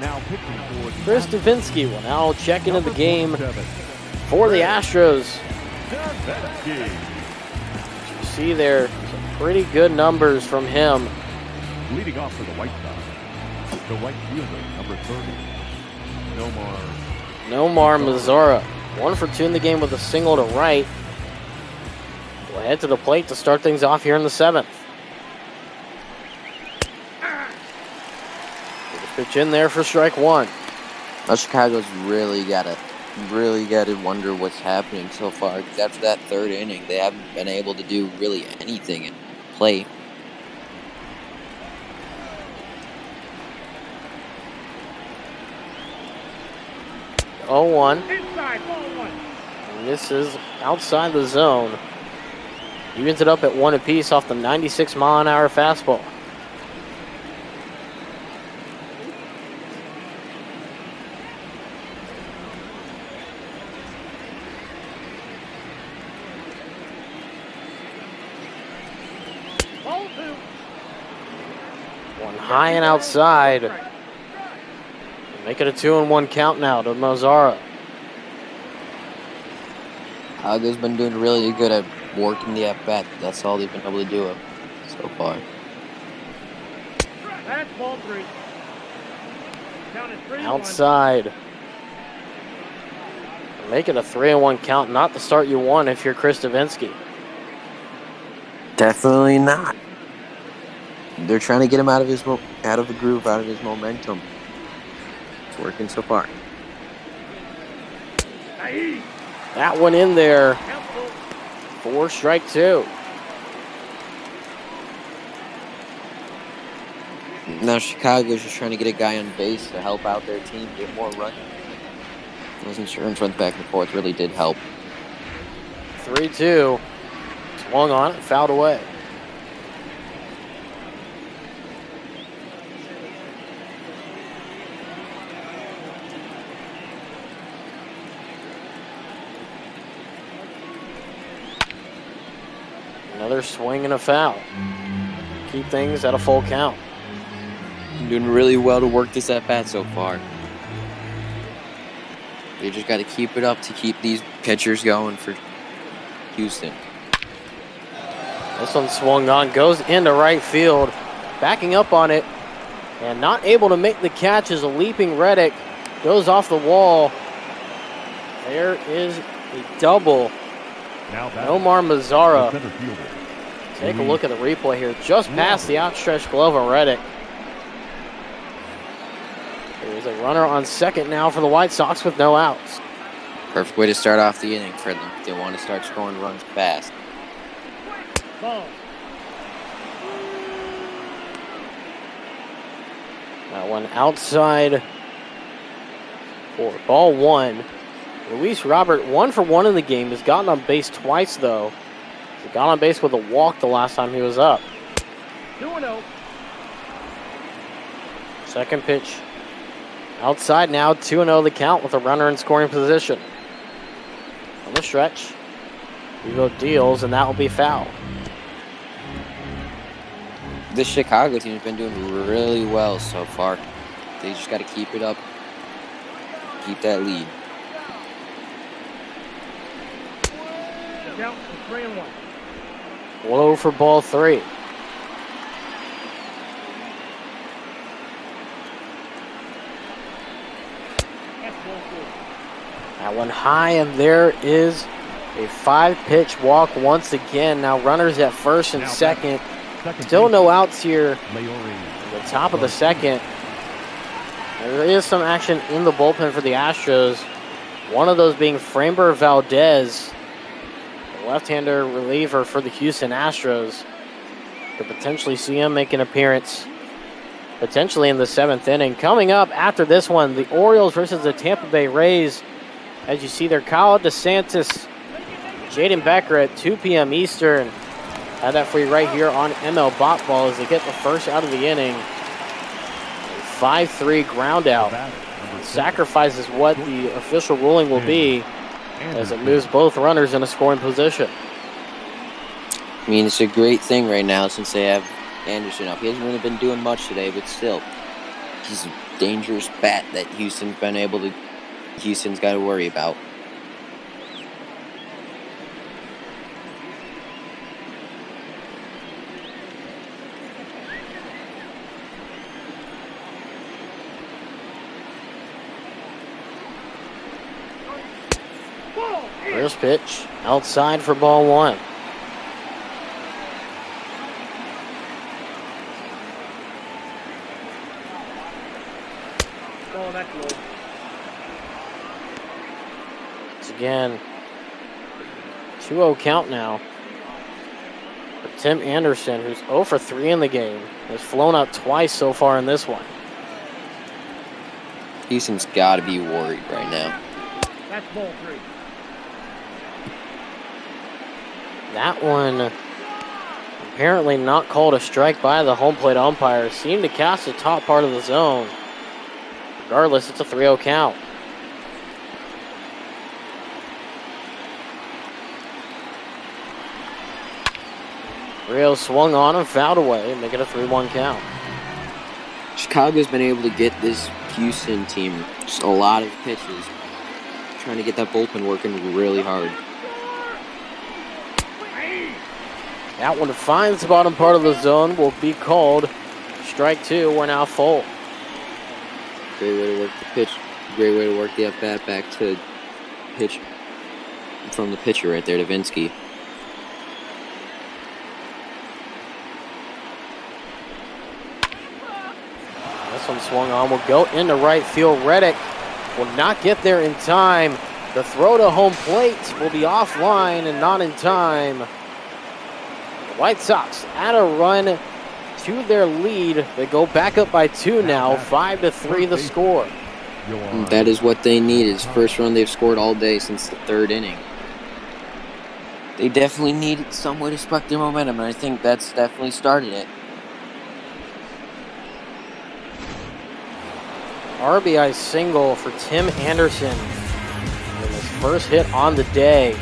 Speaker 8: Now pitching for
Speaker 3: Chris Davinsky will now check into the game
Speaker 8: 7.
Speaker 3: for the Astros.
Speaker 8: Davinsky.
Speaker 3: You see there some pretty good numbers from him.
Speaker 8: Leading off for the White Sox, the right fielder, number 30,
Speaker 3: Nomar Mazara, 1 for 2 in the game with a single to right. We'll head to the plate to start things off here in the 7th. Pitch in there for strike 1.
Speaker 7: Now Chicago's really gotta wonder what's happening so far. Because after that 3rd inning, they haven't been able to do really anything in play.
Speaker 3: Oh, 1.
Speaker 1: Inside, ball 1.
Speaker 3: And this is outside the zone. Evens it up at 1 apiece off the 96-mile-an-hour fastball.
Speaker 1: Ball 2.
Speaker 3: One high and outside. Make it a 2-1 count now to Mazara.
Speaker 7: Chicago's been doing really good at working the at-bat. That's all they've been able to do so far.
Speaker 1: That's ball 3. Count is 3-1.
Speaker 3: Outside. Make it a 3-1 count, not the start you want if you're Chris Davinsky.
Speaker 7: Definitely not. They're trying to get him out of his groove, out of his momentum. It's working so far.
Speaker 3: That one in there for strike 2.
Speaker 7: Now Chicago's just trying to get a guy on base to help out their team, get more runs. Those insurance runs back and forth really did help.
Speaker 3: 3-2. Swung on it, fouled away. Another swing and a foul. Keep things at a full count.
Speaker 7: Doing really well to work this at-bat so far. They just got to keep it up to keep these pitchers going for Houston.
Speaker 3: This one swung on, goes into right field. Backing up on it and not able to make the catch as a leaping Reddick goes off the wall. There is a double. Nomar Mazara. Take a look at the replay here. Just past the outstretched glove of Reddick. There's a runner on second now for the White Sox with no outs.
Speaker 7: Perfect way to start off the inning for them. They want to start scoring runs fast.
Speaker 1: Ball.
Speaker 3: That one outside for ball one. Luis Robert, 1 for 1 in the game, has gotten on base twice, though. He got on base with a walk the last time he was up.
Speaker 1: 2-0.
Speaker 3: Second pitch outside now, 2-0 the count with a runner in scoring position. On the stretch, Hugo deals, and that will be foul.
Speaker 7: This Chicago team has been doing really well so far. They just got to keep it up, keep that lead.
Speaker 1: The count is 3-1.
Speaker 3: Low for ball 3.
Speaker 1: That's ball 4.
Speaker 3: That one high, and there is a 5-pitch walk once again. Now runners at first and second. Still no outs here at the top of the second. There is some action in the bullpen for the Astros. One of those being Framber Valdez, the left-hander reliever for the Houston Astros. Could potentially see him make an appearance potentially in the 7th inning. Coming up after this one, the Orioles versus the Tampa Bay Rays. As you see there, Kyle DeSantis, Jaden Becker at 2 p.m. Eastern. Have that for you right here on ML Bot Ball as they get the first out of the inning. 5-3 ground out. Sacrifice is what the official ruling will be as it moves both runners in a scoring position.
Speaker 7: I mean, it's a great thing right now since they have Anderson up. He hasn't really been doing much today, but still, he's a dangerous bat that Houston's got to worry about.
Speaker 3: First pitch outside for ball 1.
Speaker 1: Oh, that's low.
Speaker 3: Once again, 2-0 count now for Tim Anderson, who's 0 for 3 in the game. Has flown out twice so far in this one.
Speaker 7: Houston's got to be worried right now.
Speaker 1: That's ball 3.
Speaker 3: That one apparently not called a strike by the home plate umpire. Seemed to cast the top part of the zone. Regardless, it's a 3-0 count. Rio swung on and fouled away, make it a 3-1 count.
Speaker 7: Chicago's been able to get this Houston team just a lot of pitches, trying to get that bullpen working really hard.
Speaker 3: That one finds the bottom part of the zone, will be called strike 2. We're now full.
Speaker 7: Great way to work the pitch. Great way to work the at-bat back to pitch from the pitcher right there to Vinsky.
Speaker 3: This one swung on, will go into right field. Reddick will not get there in time. The throw to home plate will be offline and not in time. The White Sox add a run to their lead. They go back up by 2 now, 5-3 the score.
Speaker 7: That is what they need. It's the first run they've scored all day since the 3rd inning. They definitely needed some way to spark their momentum, and I think that's definitely started it.
Speaker 3: RBI single for Tim Anderson. And his first hit on the day.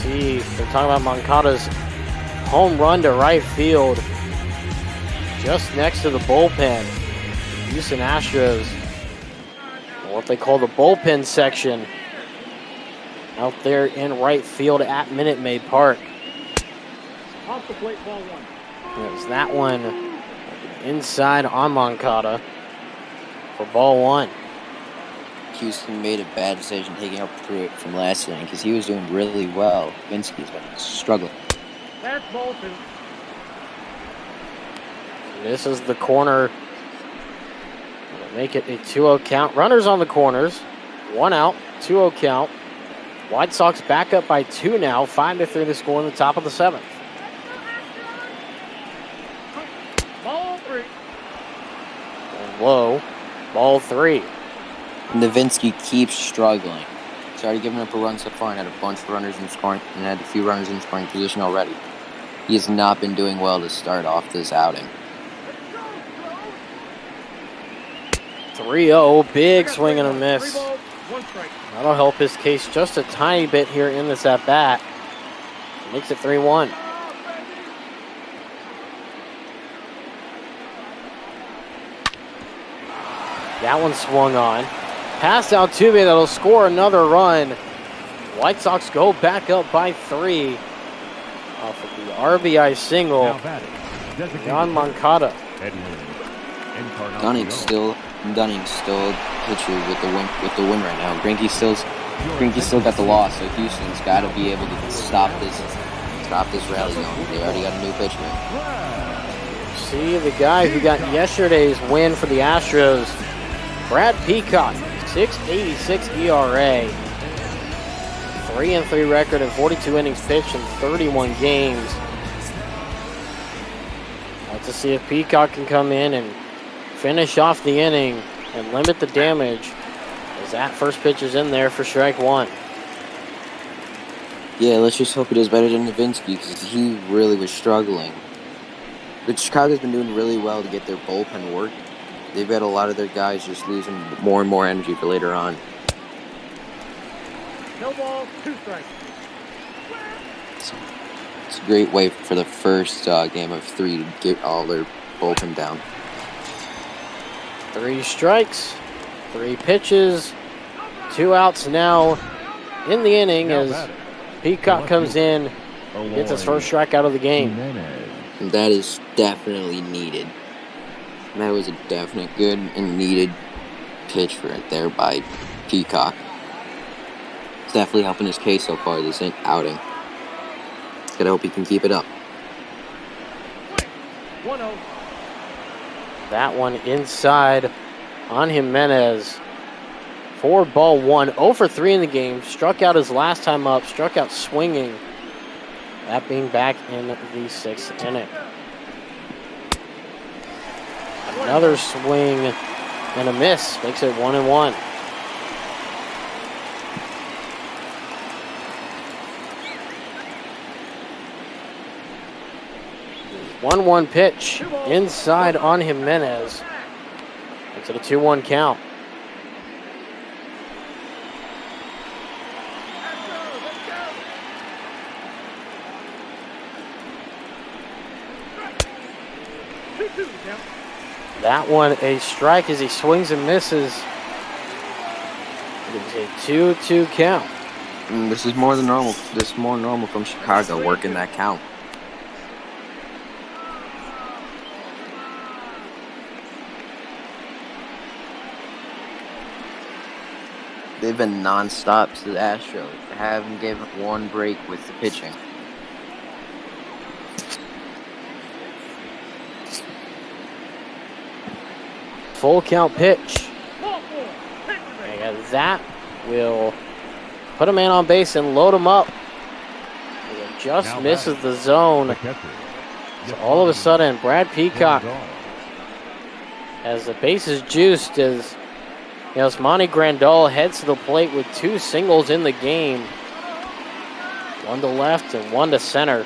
Speaker 3: See, they're talking about Moncada's home run to right field. Just next to the bullpen. Houston Astros. What they call the bullpen section. Out there in right field at Minute Maid Park.
Speaker 1: Off the plate, ball 1.
Speaker 3: There's that one inside on Moncada for ball 1.
Speaker 7: Houston made a bad decision taking out Pruitt from last inning because he was doing really well. Vinsky's been struggling.
Speaker 1: That's ball 2.
Speaker 3: This is the corner Make it a 2-0 count. Runners on the corners. 1 out, 2-0 count. White Sox back up by 2 now. 5-3 to score in the top of the 7th.
Speaker 1: Ball 3.
Speaker 3: And low, ball 3.
Speaker 7: Nowitzki keeps struggling. He's already given up a run so far and had a bunch of runners in scoring and had a few runners in scoring position already. He has not been doing well to start off this outing.
Speaker 3: 3-0, big swing and a
Speaker 1: 3
Speaker 3: miss.
Speaker 1: balls, 1 strike.
Speaker 3: That'll help his case just a tiny bit here in this at-bat. Makes it 3-1. That one swung on. Pass Altuve, that'll score another run. White Sox go back up by 3 off of the RBI single.
Speaker 8: Now batting. Designated
Speaker 3: John Moncada.
Speaker 8: Edwin Encarnacion.
Speaker 7: Dunning's still pitcher with the win right now. Greinke's still got the loss, so Houston's got to be able to stop this rally going. They already got a new pitcher.
Speaker 3: See the guy who got yesterday's win for the Astros, Brad Peacock, 6.86 ERA, 3-3 record in 42 innings pitched in 31 games. Let's see if Peacock can come in and finish off the inning and limit the damage, as that first pitch is in there for strike 1.
Speaker 7: Yeah, let's just hope he does better than Nowitzki because he really was struggling. But Chicago's been doing really well to get their bullpen working. They've got a lot of their guys just losing more and more energy for later on.
Speaker 1: No ball, 2 strikes.
Speaker 7: It's a great way for the first game of 3 to get all their bullpen down.
Speaker 3: 3 strikes, 3 pitches, 2 outs now in the inning
Speaker 8: Now
Speaker 3: as
Speaker 8: batting.
Speaker 3: Peacock comes in, gets his first strikeout of the game.
Speaker 8: Jimenez.
Speaker 7: And that is definitely needed. That was a definite good and needed pitch right there by Peacock. It's definitely helping his case so far this outing. Gotta hope he can keep it up.
Speaker 1: 1-0.
Speaker 3: That one inside on Jimenez. 4-1, 0 for 3 in the game. Struck out his last time up, struck out swinging. That being back in the 6th inning. Another swing and a miss makes it 1-1. One pitch inside on Jimenez. Makes it a 2-1 count. That one a strike as he swings and misses. It's a 2-2 count.
Speaker 7: This is more than normal. This is more normal from Chicago, working that count. They've been non-stop to the Astros. They haven't given up one break with the pitching.
Speaker 3: Full count pitch. And that will put a man on base and load him up. He just
Speaker 8: Now
Speaker 3: misses
Speaker 8: batting.
Speaker 3: the zone.
Speaker 8: The catcher.
Speaker 3: So all of a sudden, Brad Peacock, as the base is juiced, as Yasmani Grandal heads to the plate with 2 singles in the game. 1 to left and 1 to center.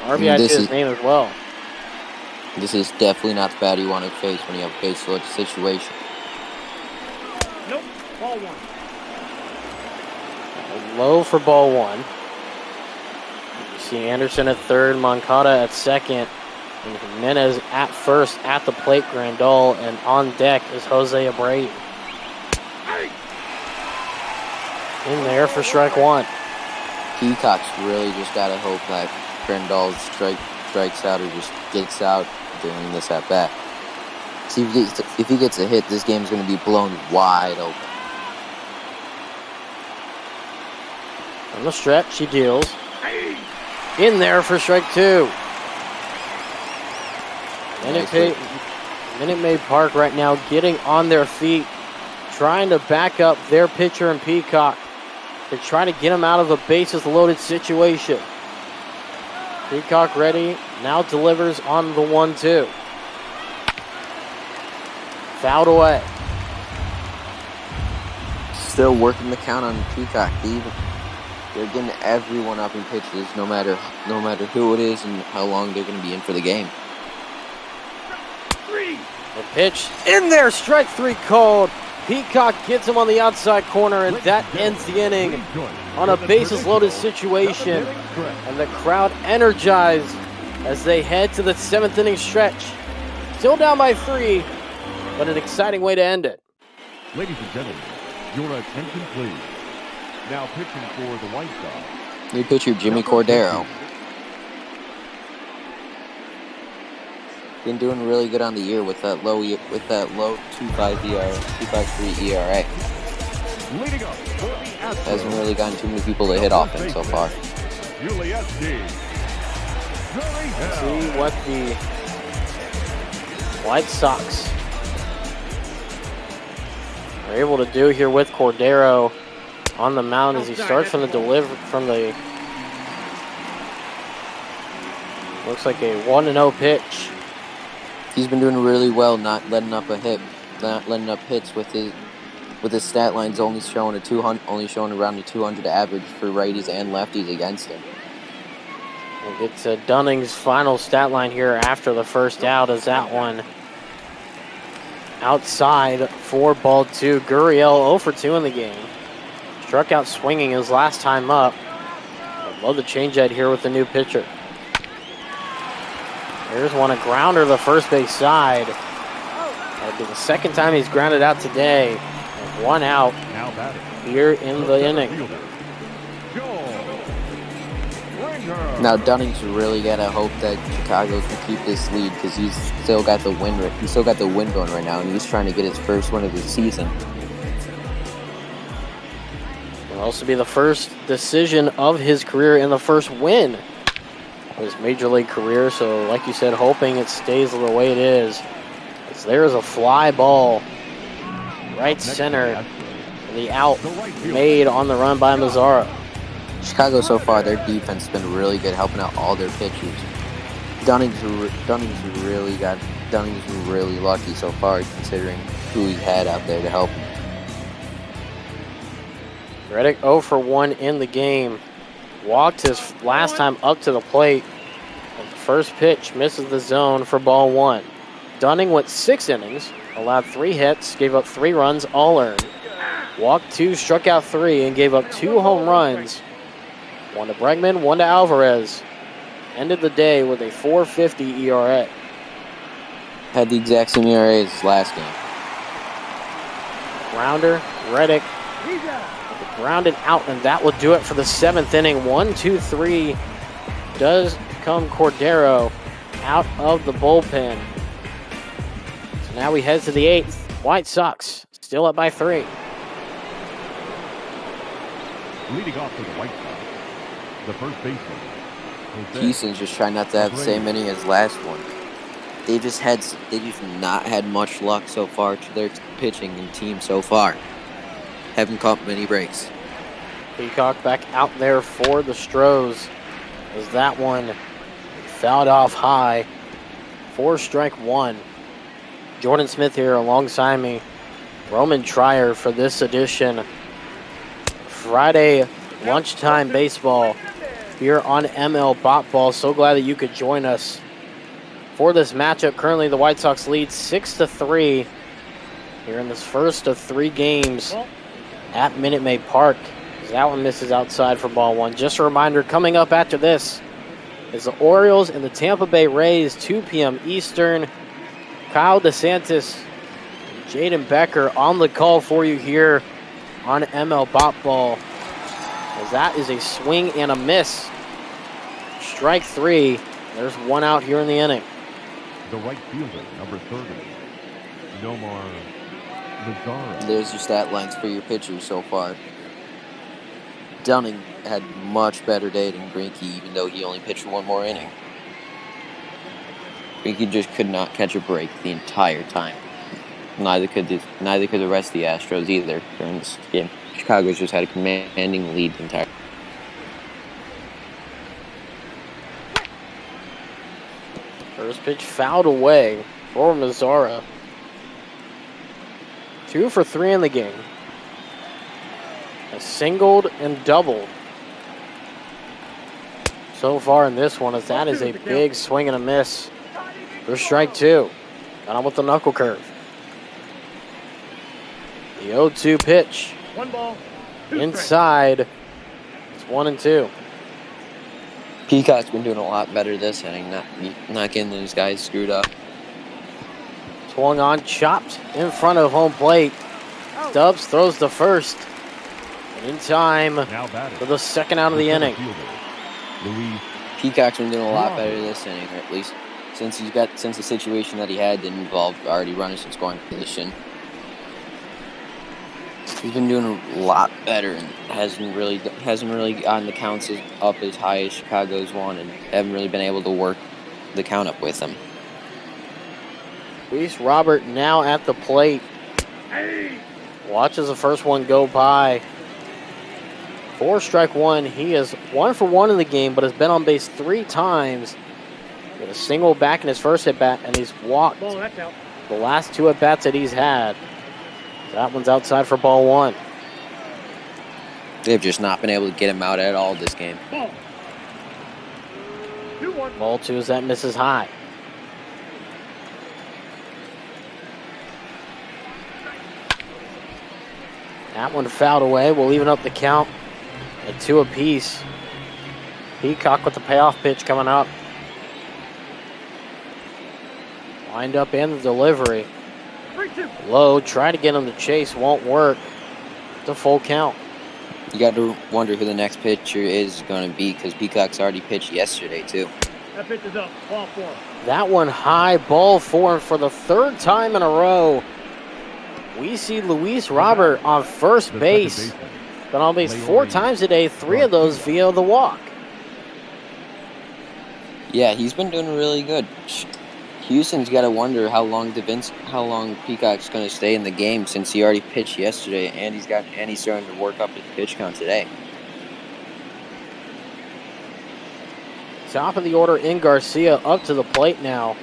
Speaker 3: RBI to his name as well.
Speaker 7: This is definitely not the bat you want to face when you have a base loaded situation.
Speaker 1: Nope, ball 1.
Speaker 3: Low for ball 1. You see Anderson at third, Moncada at second, and Jimenez at first at the plate. Grandal, and on deck is Jose Abreu. In there for strike 1.
Speaker 7: Peacock's really just got to hope that Grandal strikes out or just gets out during this at bat. See if he gets a hit, this game's going to be blown wide open.
Speaker 3: On the stretch, he deals. In there for strike 2. And
Speaker 7: Nice
Speaker 3: Minute Maid Park right now getting on their feet, trying to back up their pitcher and Peacock. They're trying to get him out of a bases loaded situation. Peacock ready, now delivers on the 1-2. Fouled away.
Speaker 7: Still working the count on Peacock. They're getting everyone up in pitches, no matter who it is and how long they're going to be in for the game.
Speaker 3: The pitch in there, strike 3 called. Peacock gets him on the outside corner, and that ends the inning on a bases loaded situation. And the crowd energized as they head to the 7th inning stretch. Still down by 3, but an exciting way to end it.
Speaker 8: Ladies and gentlemen, your attention please. Now pitching for the White Sox.
Speaker 7: New pitcher Jimmy Cordero. Been doing really good on the year with that low 2.5 ERA, 2.53 ERA.
Speaker 8: Leading up for the Astros.
Speaker 7: Hasn't really gotten too many people to hit off him so far.
Speaker 8: Urias.
Speaker 3: See what the White Sox are able to do here with Cordero on the mound as he starts from the looks like a 1-0 pitch.
Speaker 7: He's been doing really well, not letting up hits with his stat lines only showing around a 200 average for righties and lefties against him.
Speaker 3: We'll get to Dunning's final stat line here after the first out, as that one outside for ball 2. Gurriel 0 for 2 in the game. Struck out swinging his last time up. I'd love to change that here with the new pitcher. There's one, a grounder to the first base side. That'll be the second time he's grounded out today. And 1 out here in the inning.
Speaker 7: Now Dunning's really gotta hope that Chicago can keep this lead because he's still got the wind going right now, and he's trying to get his first win of the season.
Speaker 3: It'll also be the first decision of his career and the first win of his major league career. So, like you said, hoping it stays the way it is. As there's a fly ball right center, and the out made on the run by Mazzara.
Speaker 7: Chicago so far, their defense has been really good, helping out all their pitchers. Dunning's really lucky so far, considering who he had out there to help him.
Speaker 3: Reddick 0 for 1 in the game. Walked his last time up to the plate. And the first pitch misses the zone for ball 1. Dunning went 6 innings, allowed 3 hits, gave up 3 runs, all earned. Walked 2, struck out 3, and gave up 2 home runs. 1 to Bregman, 1 to Alvarez. Ended the day with a 4.50 ERA.
Speaker 7: Had the exact same ERA as his last game.
Speaker 3: Grounder, Reddick. Grounded out, and that will do it for the 7th inning. 1, 2, 3 does come Cordero out of the bullpen. So now we head to the 8th. White Sox still up by 3.
Speaker 8: Leading off for the White Sox, the first baseman.
Speaker 7: Houston's just trying not to have the same inning as last one. They just not had much luck so far to their pitching and team so far. Haven't caught many breaks.
Speaker 3: Peacock back out there for the Stros as that one fouled off high. 4 strike 1. Jordan Smith here alongside me. Roman Trier for this edition. Friday lunchtime baseball here on ML Botball. So glad that you could join us for this matchup. Currently the White Sox lead 6-3 here in this first of 3 games at Minute Maid Park. That one misses outside for ball 1. Just a reminder, coming up after this is the Orioles and the Tampa Bay Rays, 2 p.m. Eastern. Kyle DeSantis, Jaden Becker on the call for you here on ML Botball. As that is a swing and a miss. Strike 3. There's 1 out here in the inning.
Speaker 8: The right fielder, number 30, Nomar Mazzara.
Speaker 7: There's your stat lines for your pitchers so far. Dunning had much better day than Greinke, even though he only pitched 1 more inning. He just could not catch a break the entire time. Neither could the rest of the Astros either during this game. Chicago's just had a commanding lead the entire.
Speaker 3: First pitch fouled away for Mazzara. 2 for 3 in the game. Has singled and doubled so far in this one, as that is a big swing and a miss for strike 2. Got on with the knuckle curve. The 0-2 pitch.
Speaker 1: 1 ball. 2
Speaker 3: Inside. It's 1-2.
Speaker 7: Peacock's been doing a lot better this inning, not getting those guys screwed up.
Speaker 3: Swung on, chopped in front of home plate. Stubbs throws the first. In time for the second out of the inning.
Speaker 7: Peacock's been doing a lot better this inning, or at least since the situation that he had didn't involve already runners in scoring position. He's been doing a lot better and hasn't really gotten the counts up as high as Chicago's wanted. Haven't really been able to work the count up with him.
Speaker 3: Luis Robert now at the plate. Watches the first one go by. 4 strike 1. He is 1 for 1 in the game, but has been on base 3 times. With a single back in his first at bat, and he's walked the last 2 at bats that he's had. That one's outside for ball 1.
Speaker 7: They've just not been able to get him out at all this game.
Speaker 3: Ball 2 is that misses high. That one fouled away. We'll even up the count at 2 apiece. Peacock with the payoff pitch coming up. Wind up in the delivery. Low, try to get him to chase, won't work. It's a full count.
Speaker 7: You got to wonder who the next pitcher is going to be, because Peacock's already pitched yesterday too.
Speaker 1: That pitch is up. Ball 4.
Speaker 3: That one high, ball 4, and for the 3rd time in a row, we see Luis Robert on first base. Been on base 4 times today, 3 of those via the walk.
Speaker 7: Yeah, he's been doing really good. Houston's got to wonder how long Peacock's going to stay in the game, since he already pitched yesterday and he's starting to work up his pitch count today.
Speaker 3: Top of the order in Garcia up to the plate now.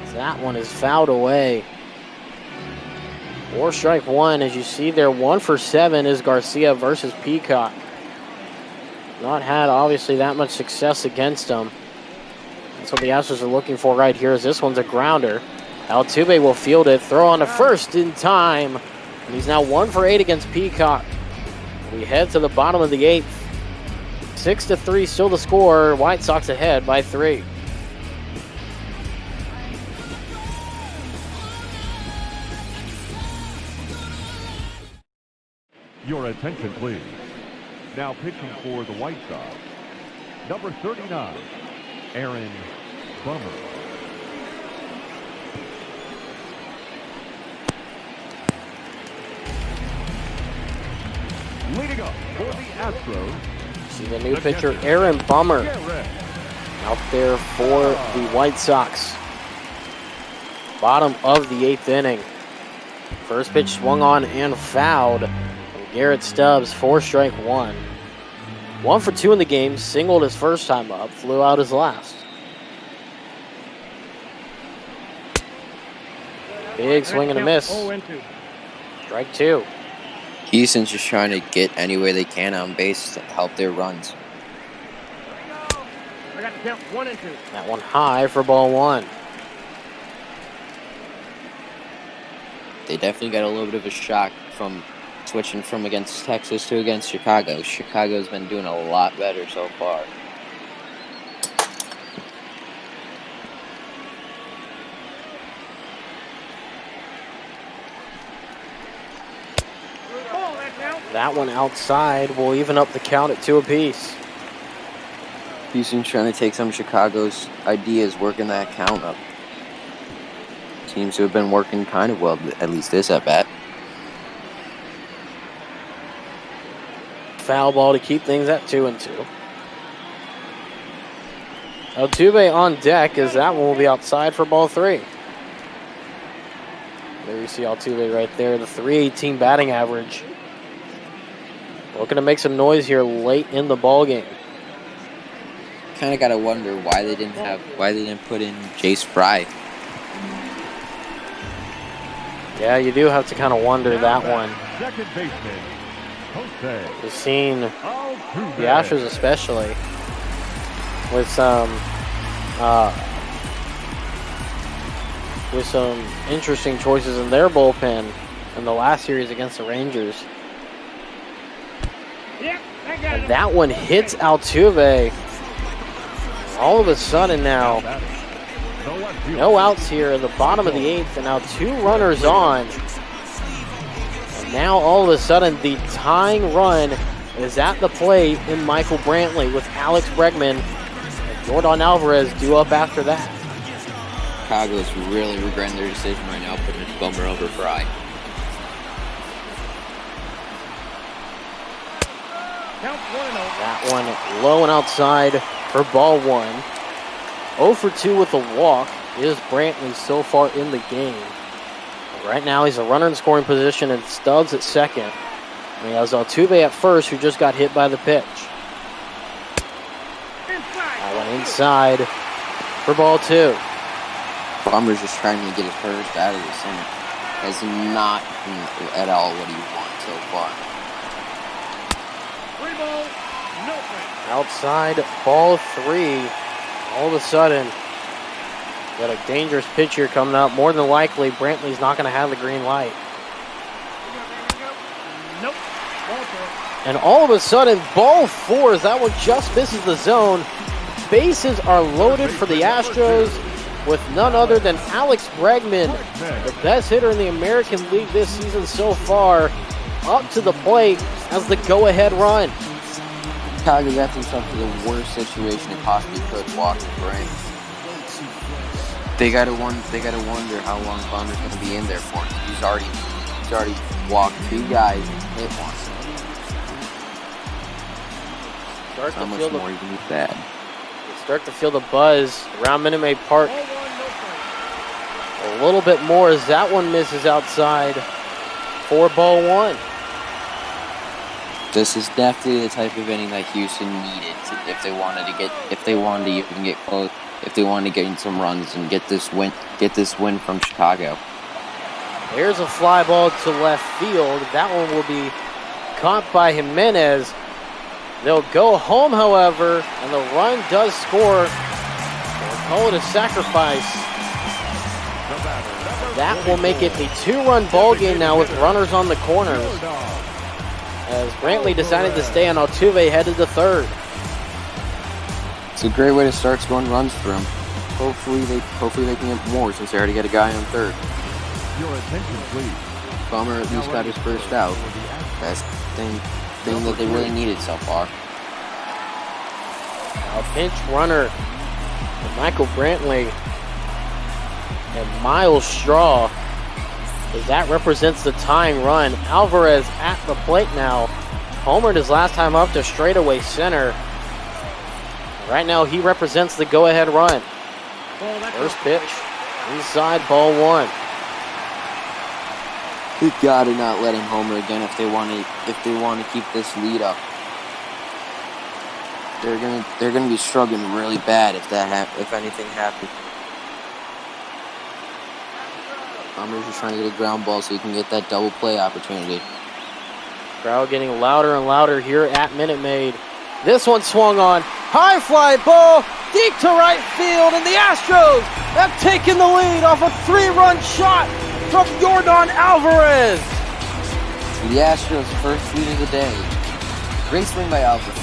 Speaker 3: That one is fouled away. 4 strike 1, as you see there. 1 for 7 is Garcia versus Peacock. Not had obviously that much success against him. That's what the Astros are looking for right here, as this one's a grounder. Altuve will field it, throw on to first in time. And he's now 1 for 8 against Peacock. We head to the bottom of the 8th. 6-3 still the score. White Sox ahead by 3.
Speaker 8: Your attention, please. Now pitching for the White Sox, number 39, Aaron Bummer. Leading up for the Astros,
Speaker 3: See the new pitcher, Aaron Bummer, out there for the White Sox. Bottom of the 8th inning. First pitch swung on and fouled. And Garrett Stubbs, 4 strike 1. 1 for 2 in the game, singled his first time up, flew out his last. Big swing and a miss. Strike 2.
Speaker 7: Houston's just trying to get any way they can on base to help their runs.
Speaker 1: I got to count 1 and 2.
Speaker 3: That one high for ball 1.
Speaker 7: They definitely got a little bit of a shock from switching from against Texas to against Chicago. Chicago's been doing a lot better so far.
Speaker 3: That one outside will even up the count at 2 apiece.
Speaker 7: Houston's trying to take some of Chicago's ideas, working that count up. Seems to have been working kind of well, at least this at bat. Foul
Speaker 3: ball to keep things at 2-2. Altuve on deck as that one will be outside for ball 3. There you see Altuve right there, the 318 batting average. Looking to make some noise here late in the ball game.
Speaker 7: Kind of got to wonder why they didn't put in Jace Fry.
Speaker 3: Yeah, you do have to kind of wonder that one.
Speaker 8: Second baseman, Jose
Speaker 3: We've seen
Speaker 8: Altuve.
Speaker 3: the Astros especially with some interesting choices in their bullpen in the last series against the Rangers.
Speaker 1: Yep, I got
Speaker 3: And
Speaker 1: it.
Speaker 3: that one hits Altuve. All of a sudden now, no outs here in the bottom of the 8th, and now 2 runners on. And now all of a sudden the tying run is at the plate in Michael Brantley with Alex Bregman and Jordan Alvarez due up after that.
Speaker 7: Chicago's really regretting their decision right now, putting Bummer over Fry.
Speaker 1: Count 1-0.
Speaker 3: That one low and outside for ball 1. 0 for 2 with a walk is Brantley so far in the game. Right now he's a runner in scoring position and Stubbs at second. And he has Altuve at first, who just got hit by the pitch. That one inside for ball 2.
Speaker 7: Bummer's just trying to get his first out of the center. Has not been at all what he wants so far.
Speaker 1: 3 balls, no strikes.
Speaker 3: Outside ball 3. All of a sudden, got a dangerous pitch here coming up. More than likely, Brantley's not going to have the green light.
Speaker 1: Nope. Ball 4.
Speaker 3: And all of a sudden, ball 4, as that one just misses the zone. Bases are loaded for the Astros with none other than Alex Bregman, the best hitter in the American League this season so far, up to the plate as the go-ahead run.
Speaker 7: Chicago got themselves to the worst situation it possibly could walking Brent. They gotta wonder how long Bummer's gonna be in there for. He's already walked 2 guys and hit one.
Speaker 3: Start
Speaker 7: How
Speaker 3: to
Speaker 7: much
Speaker 3: feel
Speaker 7: more you need that?
Speaker 3: start to feel the buzz around Minute Maid Park
Speaker 1: Ball 1, no strikes.
Speaker 3: a little bit more as that one misses outside for ball 1.
Speaker 7: This is definitely the type of inning that Houston needed if they wanted to even get close, if they wanted to get in some runs and get this win from Chicago.
Speaker 3: There's a fly ball to left field. That one will be caught by Jimenez. They'll go home, however, and the run does score. They'll call it a sacrifice. That will make it a 2-run ball game now with runners on the corners, as Brantley decided to stay on Altuve headed to third.
Speaker 7: It's a great way to start scoring runs for them. Hopefully they can get more since they already got a guy on third.
Speaker 8: Your attention, please.
Speaker 7: Bummer at least got his first out. That's the thing that they really needed so far.
Speaker 3: A pinch runner for Michael Brantley and Miles Straw, as that represents the tying run. Alvarez at the plate now. Homered his last time up to straightaway center. Right now he represents the go-ahead run.
Speaker 1: Ball, that's
Speaker 3: First pitch, inside ball 1.
Speaker 7: You gotta not let him homer again if they want to keep this lead up. They're gonna be struggling really bad if anything happens. Bummer's just trying to get a ground ball so he can get that double play opportunity.
Speaker 3: Crowd getting louder and louder here at Minute Maid. This one swung on. High fly ball, deep to right field, and the Astros have taken the lead off a 3-run shot from Jordan Alvarez.
Speaker 7: The Astros' first lead of the day. Great swing by Alvarez.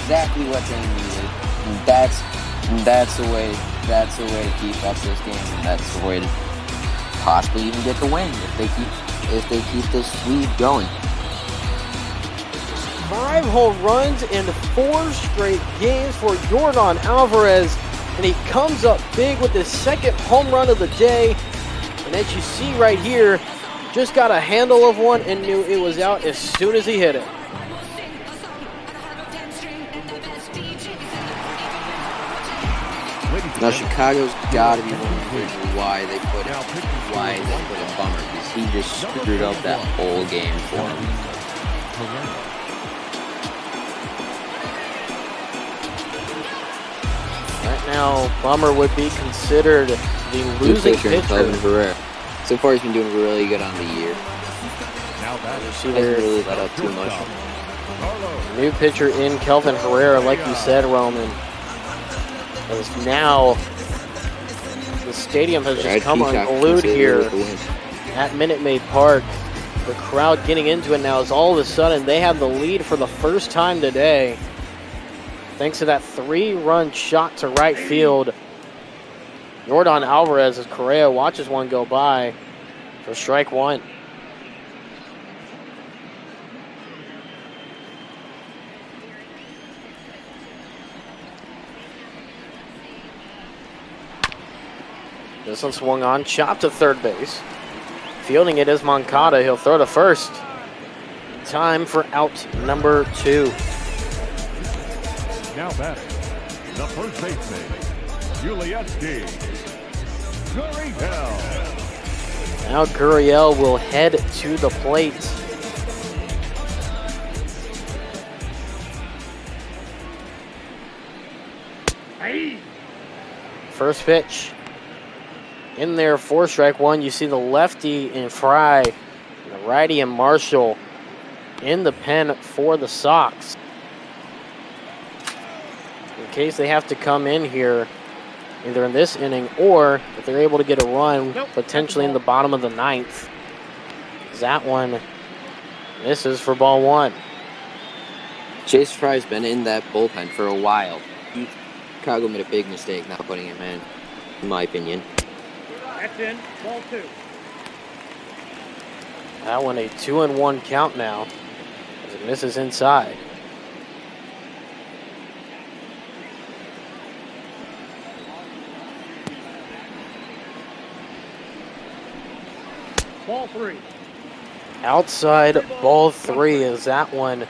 Speaker 7: Exactly what they needed. And that's the way to keep up this game, and that's the way to possibly even get the win if they keep this lead going.
Speaker 3: 5 home runs in 4 straight games for Jordan Alvarez, and he comes up big with his second home run of the day. And as you see right here, just got a handle of one and knew it was out as soon as he hit it.
Speaker 7: Now Chicago's got to be wondering why they put in Bummer, because he just screwed up that whole game for him.
Speaker 3: Right now, Bummer would be considered the losing pitcher.
Speaker 7: So far, he's been doing really good on the year.
Speaker 3: See,
Speaker 7: Hasn't really let up too much.
Speaker 3: New pitcher in Kelvin Herrera, like you said, Roman. As now the stadium has just come unglued here at Minute Maid Park. The crowd getting into it now as all of a sudden they have the lead for the first time today. Thanks to that 3-run shot to right field. Jordan Alvarez as Correa watches one go by for strike one. This one swung on, chopped to third base. Fielding it is Moncada. He'll throw to first. Time for out number 2.
Speaker 8: Now batting, the first baseman, Urias.
Speaker 3: Now Gurriel will head to the plate. First pitch. In there for strike one, you see the lefty in Fry, and the righty in Marshall in the pen for the Sox. In case they have to come in here, either in this inning or if they're able to get a run, potentially in the bottom of the 9th. That one misses for ball 1.
Speaker 7: Chase Fry's been in that bullpen for a while. Chicago made a big mistake not putting him in my opinion.
Speaker 1: That's in. Ball 2.
Speaker 3: That one a 2-1 count now as it misses inside.
Speaker 1: Ball 3.
Speaker 3: Outside ball 3 as that one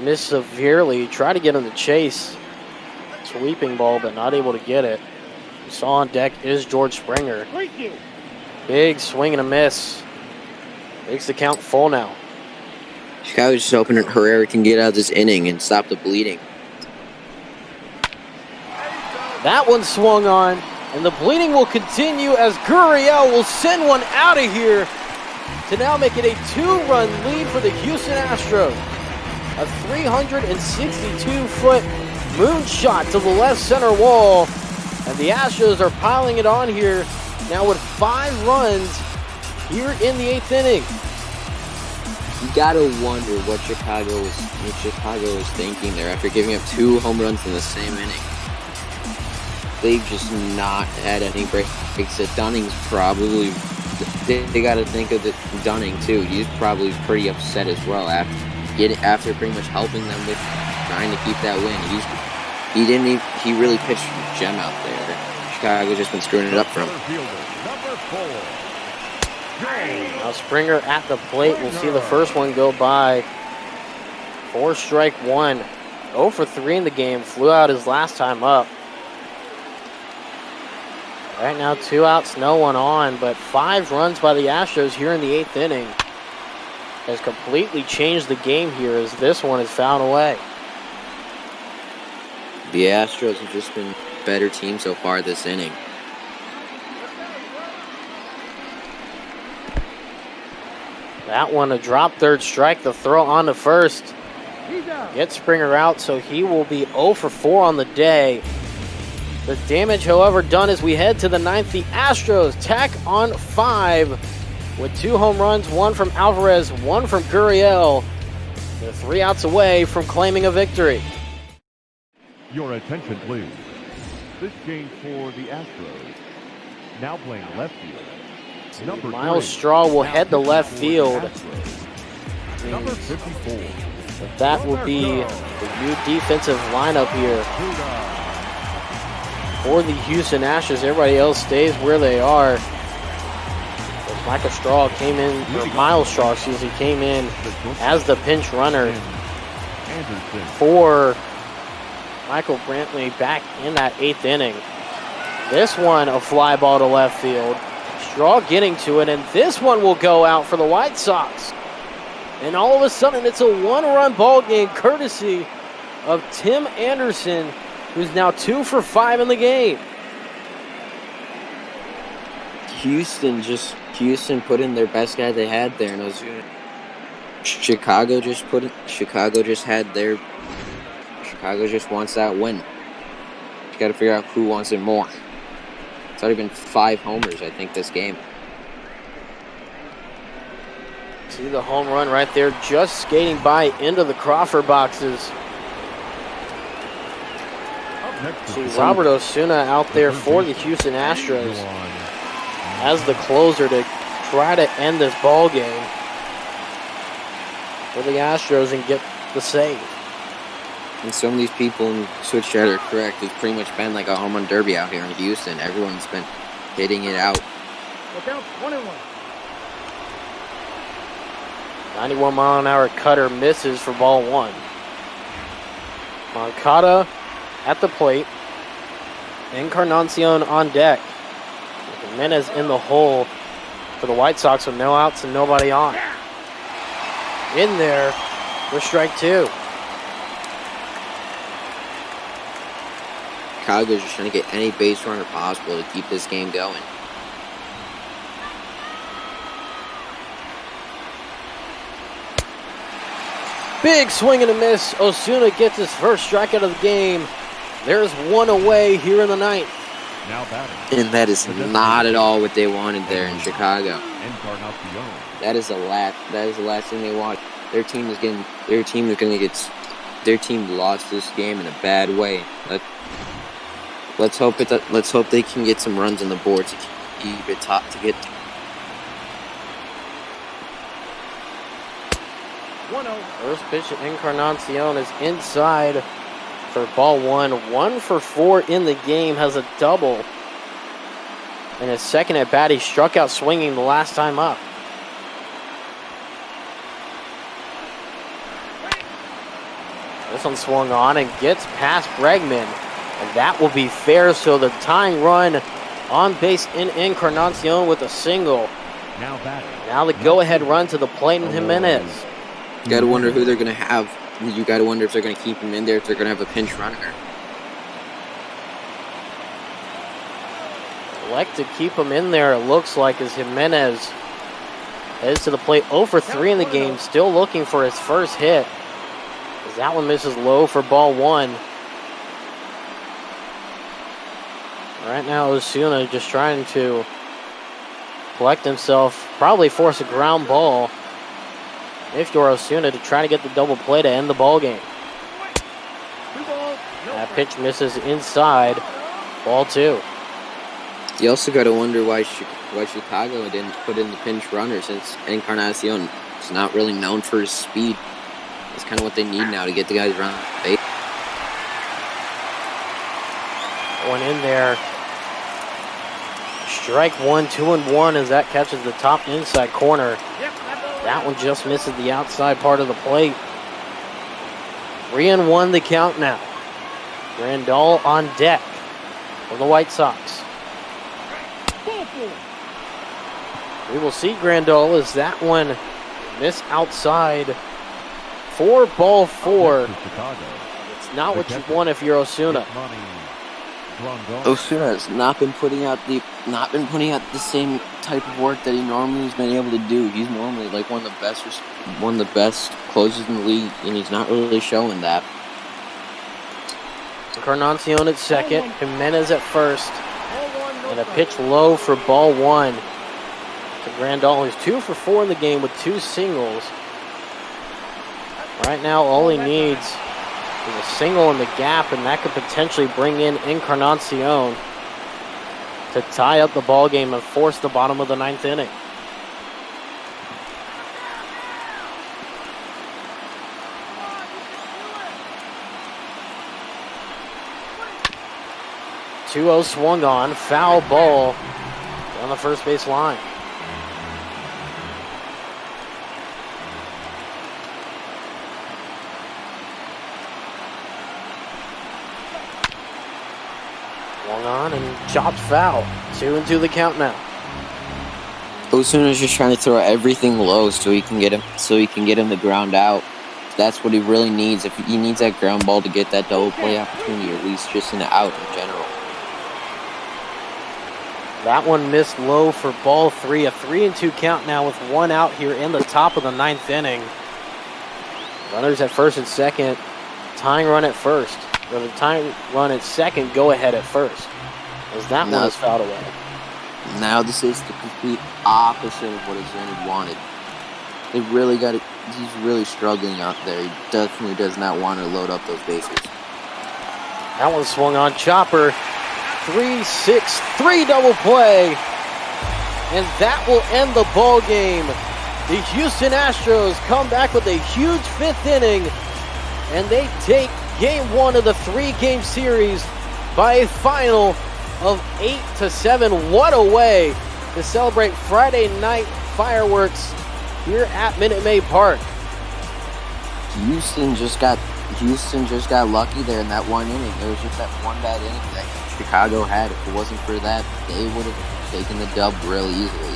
Speaker 3: missed severely. Tried to get him to chase. Sweeping ball, but not able to get it. Saw on deck is George Springer. Big swing and a miss. Makes the count full now.
Speaker 7: Chicago's just hoping that Herrera can get out of this inning and stop the bleeding.
Speaker 3: That one swung on, and the bleeding will continue as Gurriel will send one out of here to now make it a 2-run lead for the Houston Astros. A 362-foot moonshot to the left center wall. And the Astros are piling it on here now with 5 runs here in the 8th inning.
Speaker 7: You gotta wonder what Chicago is thinking there after giving up 2 home runs in the same inning. They've just not had any breaks. Dunning's probably, they gotta think of Dunning too. He's probably pretty upset as well after pretty much helping them with trying to keep that win. He really pitched gem out there. Chicago's just been screwing it up for him.
Speaker 3: Now Springer at the plate. We'll see the first one go by for strike 1. 0 for 3 in the game. Flew out his last time up. Right now 2 outs, no one on, but 5 runs by the Astros here in the 8th inning has completely changed the game here as this one is fouled away.
Speaker 7: The Astros have just been a better team so far this inning.
Speaker 3: That one a drop third strike, the throw on to first. Gets Springer out, so he will be 0 for 4 on the day. The damage, however, done as we head to the 9th. The Astros tack on 5 with 2 home runs, 1 from Alvarez, 1 from Gurriel. They're 3 outs away from claiming a victory.
Speaker 8: Your attention, please. This game for the Astros. Now playing left field. Number
Speaker 3: Miles
Speaker 8: 3.
Speaker 3: Straw will head to left field.
Speaker 8: Number 54.
Speaker 3: But that will be the new defensive lineup here for the Houston Astros. Everybody else stays where they are. Michael Straw came in, or Miles Straw, excuse me, came in as the pinch runner for Michael Brantley back in that 8th inning. This one, a fly ball to left field. Straw getting to it, and this one will go out for the White Sox. And all of a sudden, it's a 1-run ball game courtesy of Tim Anderson, who's now 2 for 5 in the game.
Speaker 7: Houston put in their best guy they had there, and it was Chicago just wants that win. You got to figure out who wants it more. It's already been 5 homers, I think, this game.
Speaker 3: See the home run right there, just skating by into the Crawford boxes. See Robert Osuna out there for the Houston Astros as the closer to try to end this ball game for the Astros and get the save.
Speaker 7: And some of these people in Switch Chat are correct. It's pretty much been like a home run derby out here in Houston. Everyone's been hitting it out.
Speaker 1: Look out, 1-1.
Speaker 3: 91-mile-an-hour cutter misses for ball 1. Moncada at the plate. Encarnacion on deck. Jimenez in the hole for the White Sox with no outs and nobody on. In there for strike 2.
Speaker 7: Chicago's just trying to get any base runner possible to keep this game going.
Speaker 3: Big swing and a miss. Osuna gets his first strikeout of the game. There's one away here in the 9th.
Speaker 8: Now batting.
Speaker 7: And that is not at all what they wanted there in Chicago.
Speaker 8: Encarnacion.
Speaker 7: That is the last thing they want. Their team lost this game in a bad way. Let's hope they can get some runs on the board to keep it top to get.
Speaker 1: 1-0.
Speaker 3: First pitch to Encarnacion is inside for ball 1. 1 for 4 in the game, has a double. And his second at bat, he struck out swinging the last time up. This one swung on and gets past Bregman. And that will be fair, so the tying run on base in Encarnacion with a single.
Speaker 8: Now batting.
Speaker 3: Now the go-ahead run to the plate in Jimenez.
Speaker 7: You got to wonder who they're going to have. You got to wonder if they're going to keep him in there, if they're going to have a pinch runner.
Speaker 3: Elect to keep him in there, it looks like, as Jimenez heads to the plate. 0 for 3 in the game, still looking for his first hit. As that one misses low for ball 1. Right now, Osuna just trying to collect himself, probably force a ground ball if you're Osuna to try to get the double play to end the ball game.
Speaker 1: 2 balls, no
Speaker 3: That
Speaker 1: strikes.
Speaker 3: pitch misses inside, ball 2.
Speaker 7: You also got to wonder why Chicago didn't put in the pinch runner, since Encarnacion is not really known for his speed. That's kind of what they need now to get the guys around the base.
Speaker 3: One in there. Strike 1, 2-1 as that catches the top inside corner.
Speaker 1: Yep, that's
Speaker 3: That one just misses the outside part of the plate. 3-1 the count now. Grandal on deck for the White Sox. We will see Grandal as that one miss outside for ball 4.
Speaker 8: Chicago.
Speaker 3: It's not what you want if you're Osuna.
Speaker 7: Osuna has not been putting out the same type of work that he normally has been able to do. He's normally like one of the best closers in the league, and he's not really showing that.
Speaker 3: Encarnacion at second, Jimenez at first,
Speaker 1: ball 1, no
Speaker 3: and a
Speaker 1: strikes.
Speaker 3: pitch low for ball 1 to Grandal, who's 2 for 4 in the game with 2 singles. Right now, all he needs is a single in the gap, and that could potentially bring in Encarnacion to tie up the ball game and force the bottom of the 9th inning. .2-0 swung on, foul ball on the first base line. Swung on and chopped foul. 2-2 the count now.
Speaker 7: Osuna's just trying to throw everything low so he can get him the ground out. That's what he really needs. If he needs that ground ball to get that double play opportunity, or at least just an out in general.
Speaker 3: That one missed low for ball 3. A 3-2 count now with 1 out here in the top of the 9th inning. Runners at first and second. Tying run at first. Or the tying run at second, go ahead at first. As that one is fouled away.
Speaker 7: Now this is the complete opposite of what Ozuna wanted. He's really struggling out there. He definitely does not want to load up those bases.
Speaker 3: That one swung on. Chopper. 3-6-3 double play. And that will end the ball game. The Houston Astros come back with a huge 5th inning. And they take game 1 of the 3-game series by a final of 8-7. What a way to celebrate Friday night fireworks here at Minute Maid Park.
Speaker 7: Houston just got lucky there in that 1 inning. There was just that one bad inning that Chicago had. If it wasn't for that, they would have taken the dub really easily.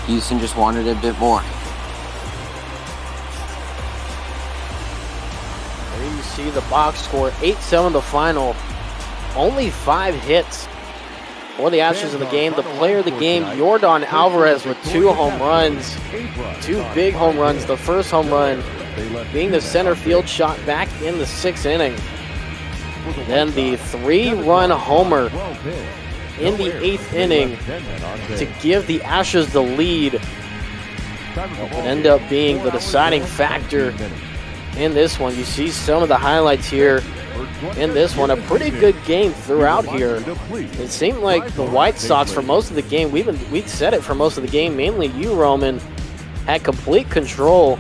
Speaker 7: Houston just wanted a bit more.
Speaker 3: There you see the box score, 8-7 the final. Only 5 hits for the Astros in the game. The player of the game, Yordan Alvarez, with 2 home runs. 2 big home runs. The first home run being the center field shot back in the 6th inning. Then the 3-run homer in the 8th inning to give the Astros the lead. It would end up being the deciding factor in this one. You see some of the highlights here in this one. A pretty good game throughout here. It seemed like the White Sox for most of the game, we'd said it for most of the game, mainly you, Roman, had complete control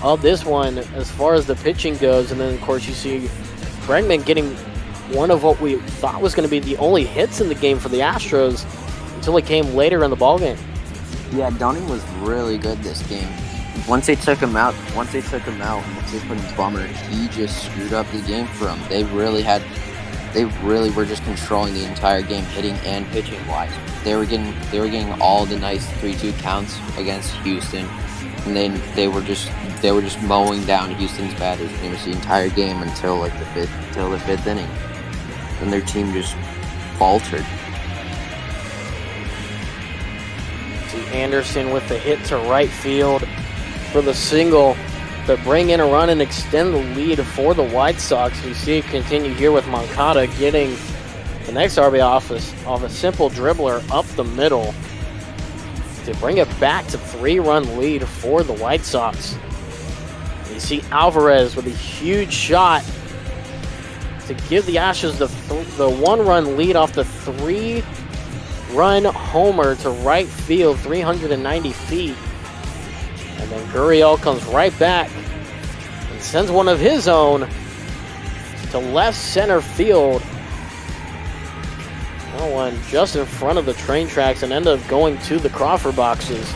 Speaker 3: of this one as far as the pitching goes. And then, of course, you see Bregman getting one of what we thought was going to be the only hits in the game for the Astros until it came later in the ballgame.
Speaker 7: Yeah, Dunning was really good this game. Once they took him out, once they put in Bummer, he just screwed up the game for them. They really were just controlling the entire game, hitting and pitching wise. They were getting all the nice 3-2 counts against Houston, and then they were just mowing down Houston's batters pretty much the entire game until the 5th inning. And their team just faltered.
Speaker 3: See Anderson with the hit to right field for the single to bring in a run and extend the lead for the White Sox. You see it continue here with Moncada getting the next RBI off a simple dribbler up the middle to bring it back to 3-run lead for the White Sox. You see Alvarez with a huge shot to give the Astros the 1-run lead off the 3-run homer to right field, 390 feet. And then Gurriel comes right back and sends one of his own to left center field. That one just in front of the train tracks and ended up going to the Crawford boxes.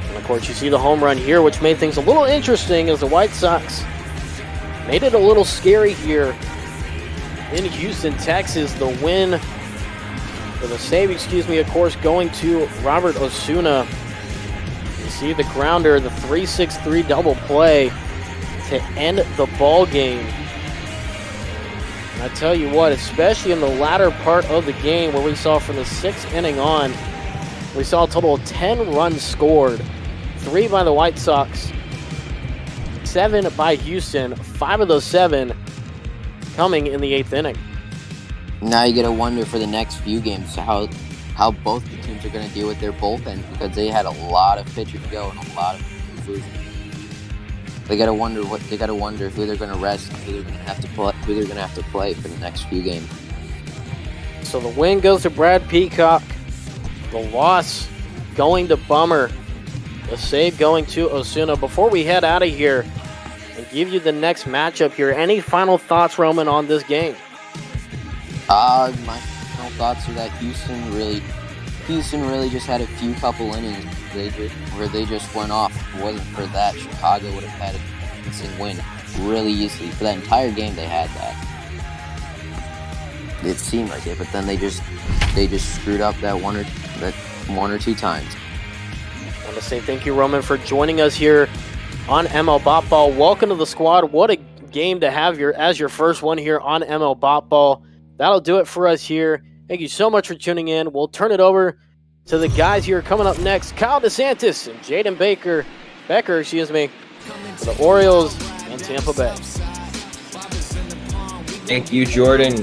Speaker 3: And of course you see the home run here, which made things a little interesting as the White Sox made it a little scary here in Houston, Texas. The win, or the save, of course, going to Robert Osuna. You see the grounder, the 3-6-3 double play to end the ball game. And I tell you what, especially in the latter part of the game where we saw from the 6th inning on, we saw a total of 10 runs scored. 3 by the White Sox, 7 by Houston, 5 of those 7 coming in the 8th inning.
Speaker 7: Now you got to wonder for the next few games how both the teams are going to deal with their bullpen, because they had a lot of pitchers go and a lot of losing. They got to wonder who they're going to rest, and who they're going to have to play for the next few games.
Speaker 3: So the win goes to Brad Peacock, the loss going to Bummer, the save going to Osuna. Before we head out of here and give you the next matchup here, any final thoughts, Roman, on this game?
Speaker 7: My final thoughts are that Houston really just had a couple innings where they just went off. If it wasn't for that, Chicago would have had a decent win really easily. For that entire game, they had that. It seemed like it, but then they just screwed up that one or two times.
Speaker 3: I want to say thank you, Roman, for joining us here on ML Bot Ball. Welcome to the squad. What a game to have as your first one here on ML Bot Ball. That'll do it for us here. Thank you so much for tuning in. We'll turn it over to the guys here coming up next. Kyle DeSantis and Jaden Becker, for the Orioles and Tampa Bay.
Speaker 9: Thank you, Jordan.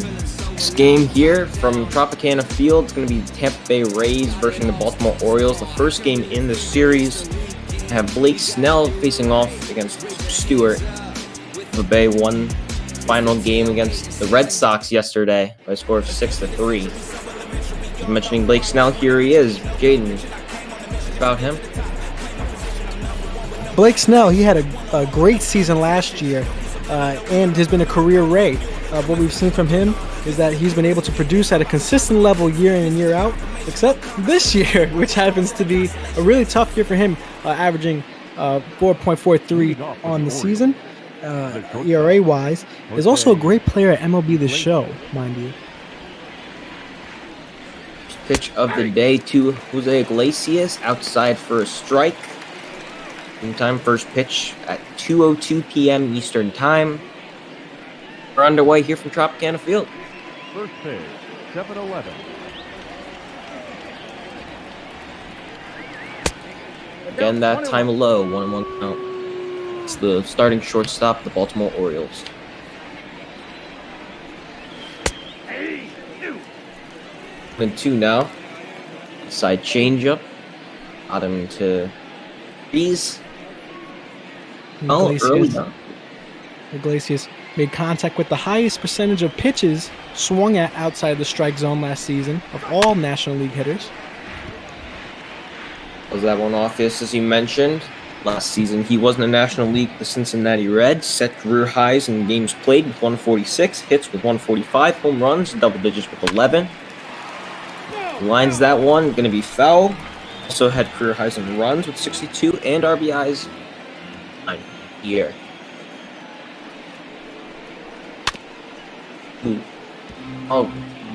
Speaker 9: This game here from Tropicana Field is going to be Tampa Bay Rays versus the Baltimore Orioles. The first game in the series. We have Blake Snell facing off against Stewart. Tampa Bay won the final game against the Red Sox yesterday by a score of 6-3. Just mentioning Blake Snell, here he is. Jaden, about him.
Speaker 10: Blake Snell, he had a great season last year and has been a career Ray. What we've seen from him is that he's been able to produce at a consistent level year in and year out, except this year, which happens to be a really tough year for him, averaging 4.43 on the season, ERA-wise. Is also a great player at MLB The Show, mind you.
Speaker 9: Pitch of the day to Jose Iglesias, outside for a strike. Meantime, first pitch at 2:02 p.m. Eastern Time. We're underway here from Tropicana Field.
Speaker 8: First pitch, 7-11.
Speaker 9: Again, that time low, 1-1 count. It's the starting shortstop, the Baltimore Orioles. And 2 now. Side changeup. Got him to Breeze. Early down.
Speaker 10: Iglesias made contact with the highest percentage of pitches swung at outside the strike zone last season of all National League hitters.
Speaker 9: Was that one obvious, as you mentioned? Last season, he was in the National League with the Cincinnati Reds, set career highs in games played with 146, hits with 145, home runs, double digits with 11. Lines that one, going to be foul. Also had career highs in runs with 62 and RBIs here.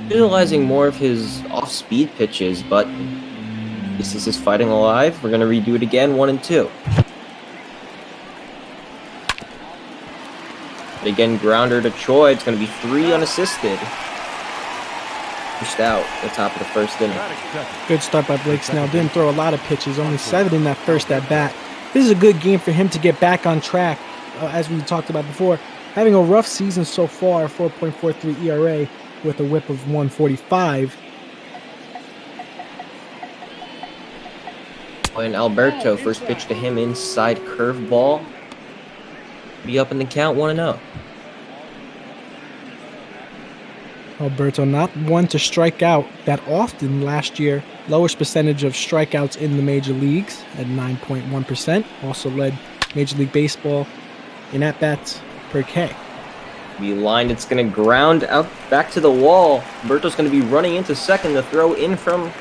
Speaker 9: Utilizing more of his off-speed pitches, but this is fighting alive. We're going to redo it again, 1 and 2. But again, grounder to Choi. It's going to be 3 unassisted. Pushed out at the top of the first inning.
Speaker 10: Good start by Blake Snell. Didn't throw a lot of pitches, only 7 in that first at bat. This is a good game for him to get back on track, as we talked about before. Having a rough season so far, 4.43 ERA with a whip of 145.
Speaker 9: And Alberto, first pitch to him, inside curveball. Be up in the count, 1-0.
Speaker 10: Alberto, not one to strike out that often last year. Lowest percentage of strikeouts in the major leagues at 9.1%. Also led Major League Baseball in at-bats per K.
Speaker 9: Be lined, it's going to ground out back to the wall. Alberto's going to be running into second. The throw in from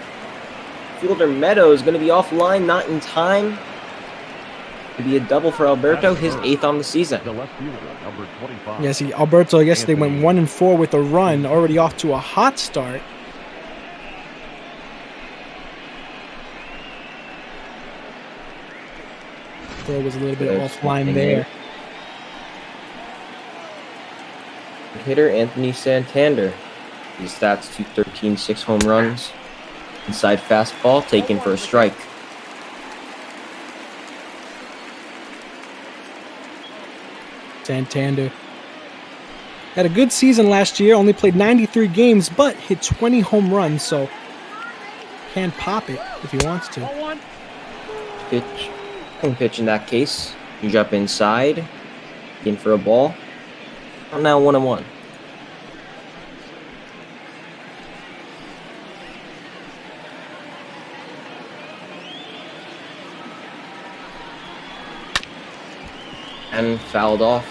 Speaker 9: fielder Meadows going to be offline, not in time. To be a double for Alberto, his 8th on the season.
Speaker 10: Yeah, see, Alberto yesterday went 1 and 4 with a run, already off to a hot start. Throw was a little bit offline there.
Speaker 9: Hitter Anthony Santander. His stats: 213, 6 home runs. Inside fastball, taken for a strike.
Speaker 10: Santander had a good season last year, only played 93 games, but hit 20 home runs, so can pop it if he wants to.
Speaker 9: Pitch in that case. You jump inside, in for a ball. Now 1-1. And fouled off.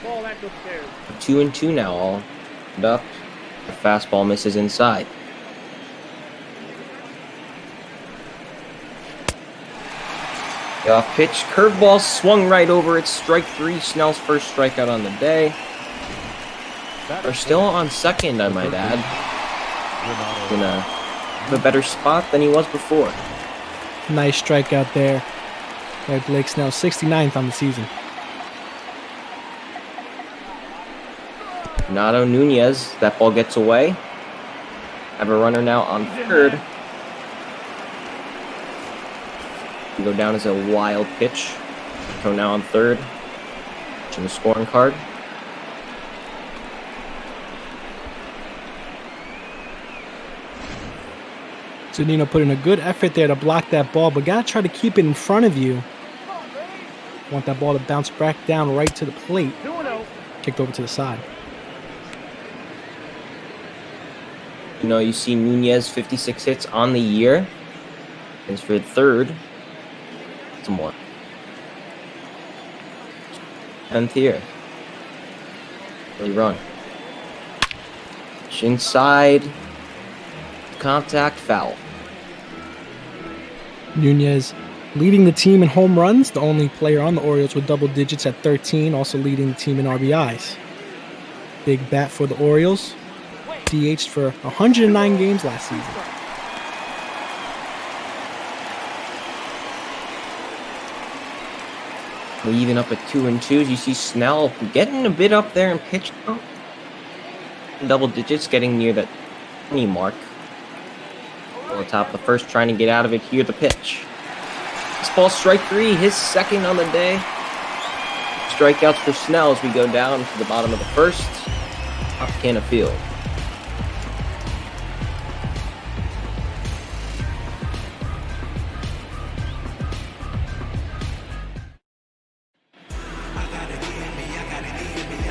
Speaker 1: Ball back upstairs.
Speaker 9: 2 and 2 now, all up. The fastball misses inside. The off pitch, curveball swung right over it. Strike 3, Snell's first strikeout on the day. They're still on second, I might add. In a better spot than he was before.
Speaker 10: Nice strikeout there by Blake Snell, 69th on the season.
Speaker 9: Renato Nunez, that ball gets away. Have a runner now on third. Go down as a wild pitch. Go now on third. In the scoring card.
Speaker 10: Zunino put in a good effort there to block that ball, but gotta try to keep it in front of you. Want that ball to bounce back down right to the plate. Kicked over to the side.
Speaker 9: You know, you see Nunez 56 hits on the year. And for third, some more. 10th here. Early run. Inside. Contact foul.
Speaker 10: Nunez leading the team in home runs, the only player on the Orioles with double digits at 13, also leading the team in RBIs. Big bat for the Orioles. DH'd for 109 games last season.
Speaker 9: Even up at 2-2, you see Snell getting a bit up there in pitch count. Double digits, getting near that 20 mark. On the top of the first, trying to get out of it here, the pitch. This ball, strike 3, his second on the day. Strikeouts for Snell as we go down to the bottom of the first. Tropicana Field.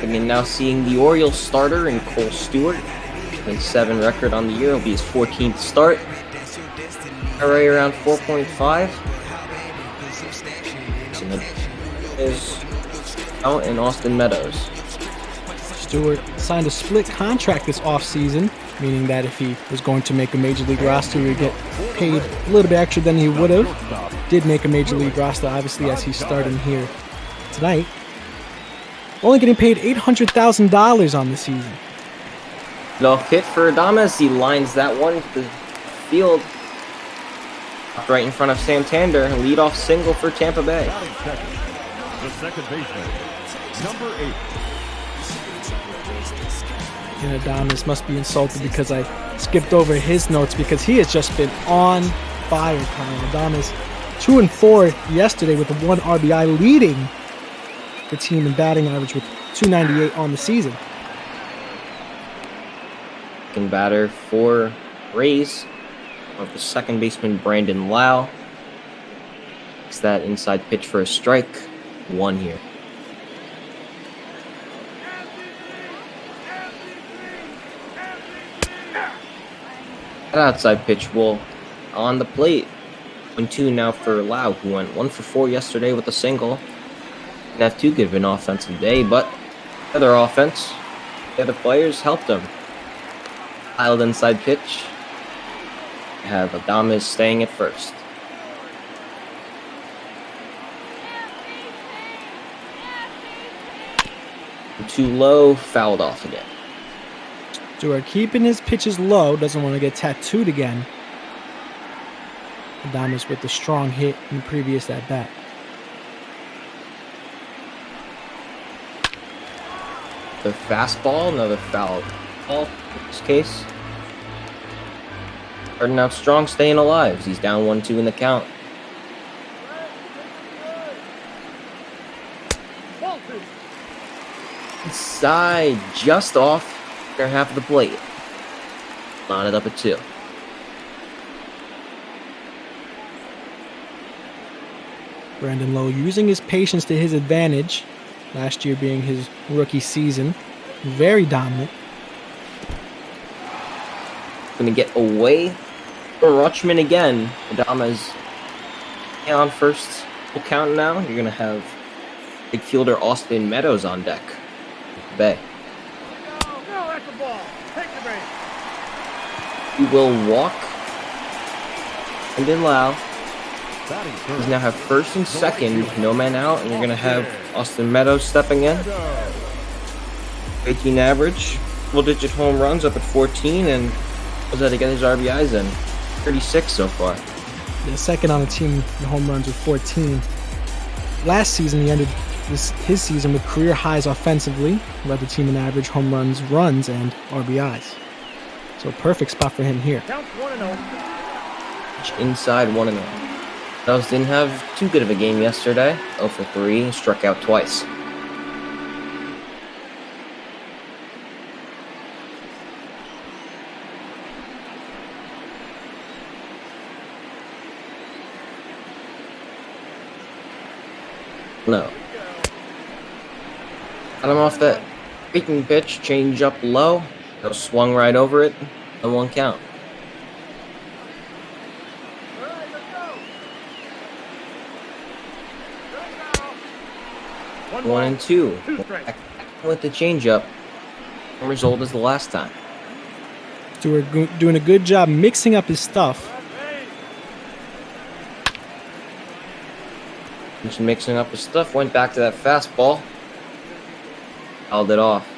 Speaker 9: And now seeing the Orioles starter in Cole Stewart. 7 record on the year. It'll be his 14th start. ERA around 4.5. Is out in Austin Meadows.
Speaker 10: Stewart signed a split contract this offseason, meaning that if he was going to make a major league roster, he would get paid a little bit extra than he would have. Did make a major league roster, obviously, as he's starting here tonight. Only getting paid $800,000 on the season.
Speaker 9: No hit for Adames. He lines that one to the field. Right in front of Santander. Leadoff single for Tampa Bay.
Speaker 8: The second baseman, number 8.
Speaker 10: And Adames must be insulted because I skipped over his notes because he has just been on fire, Kyle. Adames 2-4 yesterday with a 1 RBI, leading the team in batting average with 298 on the season.
Speaker 9: Second batter for Rays of the second baseman Brandon Lau. It's that inside pitch for a strike. 1 here. That outside pitch will on the plate. 1-2 now for Lau, who went 1 for 4 yesterday with a single. Didn't have too good of an offensive day, but the other offense, the other players helped him. Wild inside pitch. Have Adames staying at first. Too low, fouled off again.
Speaker 10: Stewart keeping his pitches low, doesn't want to get tattooed again. Adames with the strong hit in the previous at bat.
Speaker 9: The fastball, another foul ball in this case. Starting out strong, staying alive. He's down 1-2 in the count. Inside, just off their half of the plate. Line it up at 2.
Speaker 10: Brandon Lowe using his patience to his advantage. Last year being his rookie season. Very dominant.
Speaker 9: Gonna get away for Rutschman again. Adames on first. Full count now. You're gonna have big fielder Austin Meadows on deck. Bay.
Speaker 1: No, that's the ball. Take the base.
Speaker 9: He will walk. And then Lau. He's now have first and second, no man out, and you're going to have Austin Meadows stepping in. 18 average, double-digit home runs up at 14, and was that to get his RBIs in. 36 so far.
Speaker 10: Yeah, second on the team in home runs with 14. Last season, he ended his season with career highs offensively, led the team in average home runs, and RBIs. So perfect spot for him here.
Speaker 1: Count 1-0.
Speaker 9: Inside 1-0. Meadows didn't have too good of a game yesterday. 0 for 3, struck out twice. No. Got him off that breaking pitch, change up low. Swung right over it. And 1 count. One and two. With the changeup. Same result as the last time.
Speaker 10: Doing a good job mixing up his stuff.
Speaker 9: Just mixing up his stuff. Went back to that fastball. Held it off.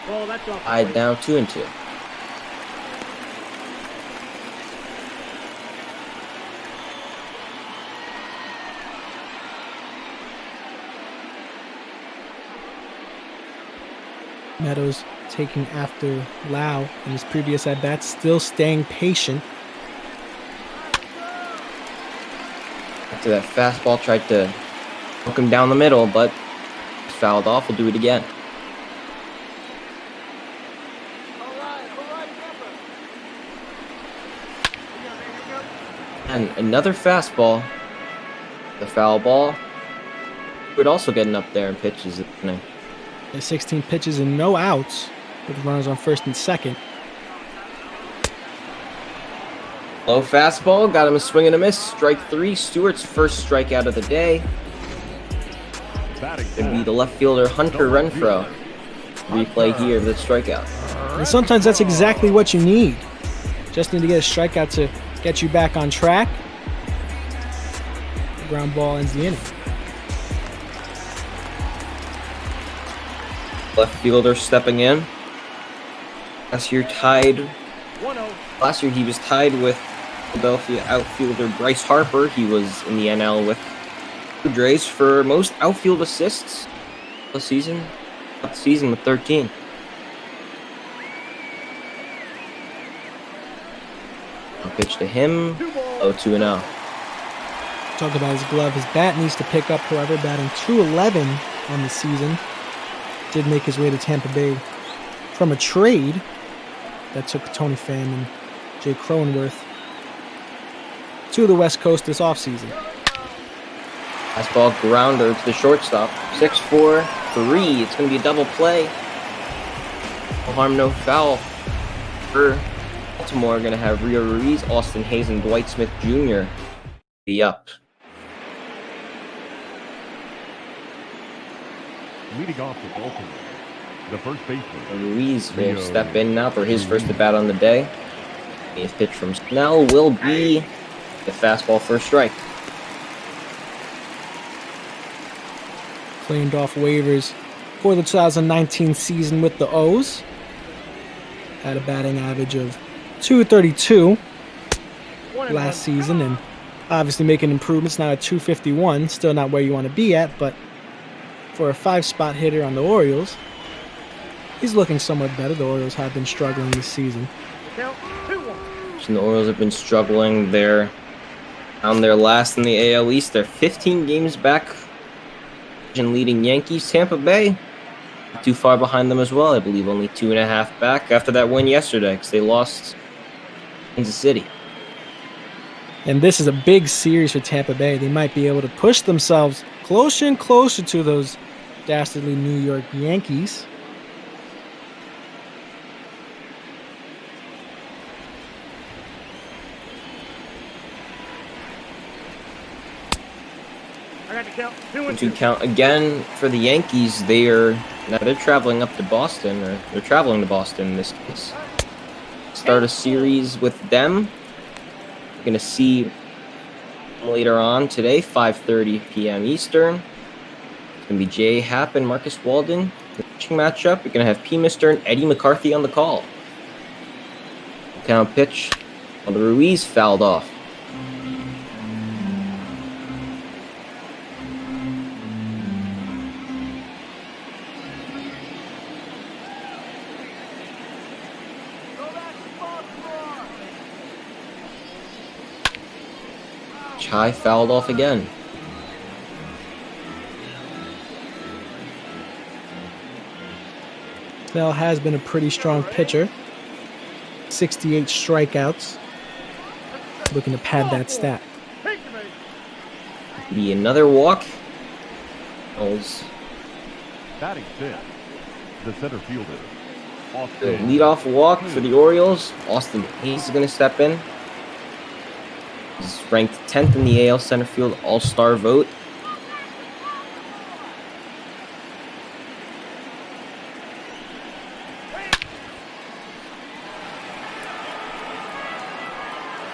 Speaker 1: Well, that's off.
Speaker 9: Tied now 2-2.
Speaker 10: Meadows taking after Lau in his previous at-bats, still staying patient.
Speaker 9: After that fastball, tried to hook him down the middle, but fouled off. We'll do it again. And another fastball. The foul ball. Would also getting up there in pitches.
Speaker 10: 16 pitches and no outs with runners on first and second.
Speaker 9: Low fastball, got him a swing and a miss. Strike 3, Stewart's first strikeout of the day. Could be the left fielder Hunter Renfroe. Replay here of the strikeout.
Speaker 10: And sometimes that's exactly what you need. Just need to get a strikeout to get you back on track. The ground ball ends the inning.
Speaker 9: Left fielder stepping in. Last year he was tied with Philadelphia outfielder Bryce Harper. He was in the NL with the Padres for most outfield assists this season. With 13. I'll pitch to him. 0-2-0.
Speaker 10: Talk about his glove. His bat needs to pick up, however, batting .211 on the season. Did make his way to Tampa Bay from a trade that took Tony Pham and Jay Cronenworth to the West Coast this offseason.
Speaker 9: Fastball grounder to the shortstop. 6-4-3. It's going to be a double play. No harm, no foul. For Baltimore, going to have Rio Ruiz, Austin Hayes, and Dwight Smith Jr. be up.
Speaker 8: Leading off for Baltimore, the first baseman.
Speaker 9: Ruiz will step in now for his first at-bat on the day. His pitch from Snell will be the fastball for a strike.
Speaker 10: Claimed off waivers for the 2019 season with the O's. Had a batting average of .232 last season, and obviously making improvements now at .251. Still not where you want to be at, but for a 5-spot hitter on the Orioles, he's looking somewhat better. The Orioles have been struggling this season.
Speaker 9: And the Orioles have been struggling. They're on their last in the AL East. They're 15 games back. And leading Yankees, Tampa Bay, not too far behind them as well. I believe only 2.5 back after that win yesterday because they lost Kansas City.
Speaker 10: And this is a big series for Tampa Bay. They might be able to push themselves closer and closer to those dastardly New York Yankees.
Speaker 1: I got to count 2 and
Speaker 9: To
Speaker 1: 2.
Speaker 9: count again for the Yankees, they are Now they're traveling up to Boston, or they're traveling to Boston in this case. Start a series with them. We're going to see later on today, 5:30 p.m. Eastern. It's going to be Jay Happ and Marcus Walden. The pitching matchup, you're going to have P. Mister and Eddie McCarthy on the call. Count pitch. Well, the Ruiz fouled off. High fouled off again.
Speaker 10: Snell has been a pretty strong pitcher. 68 strikeouts. Looking to pad that stat.
Speaker 9: Be another walk.
Speaker 8: Batting fifth, the center fielder,
Speaker 9: The
Speaker 8: Austin.
Speaker 9: leadoff walk for the Orioles. Austin Hayes is going to step in. He's ranked 10th in the AL center field all-star vote.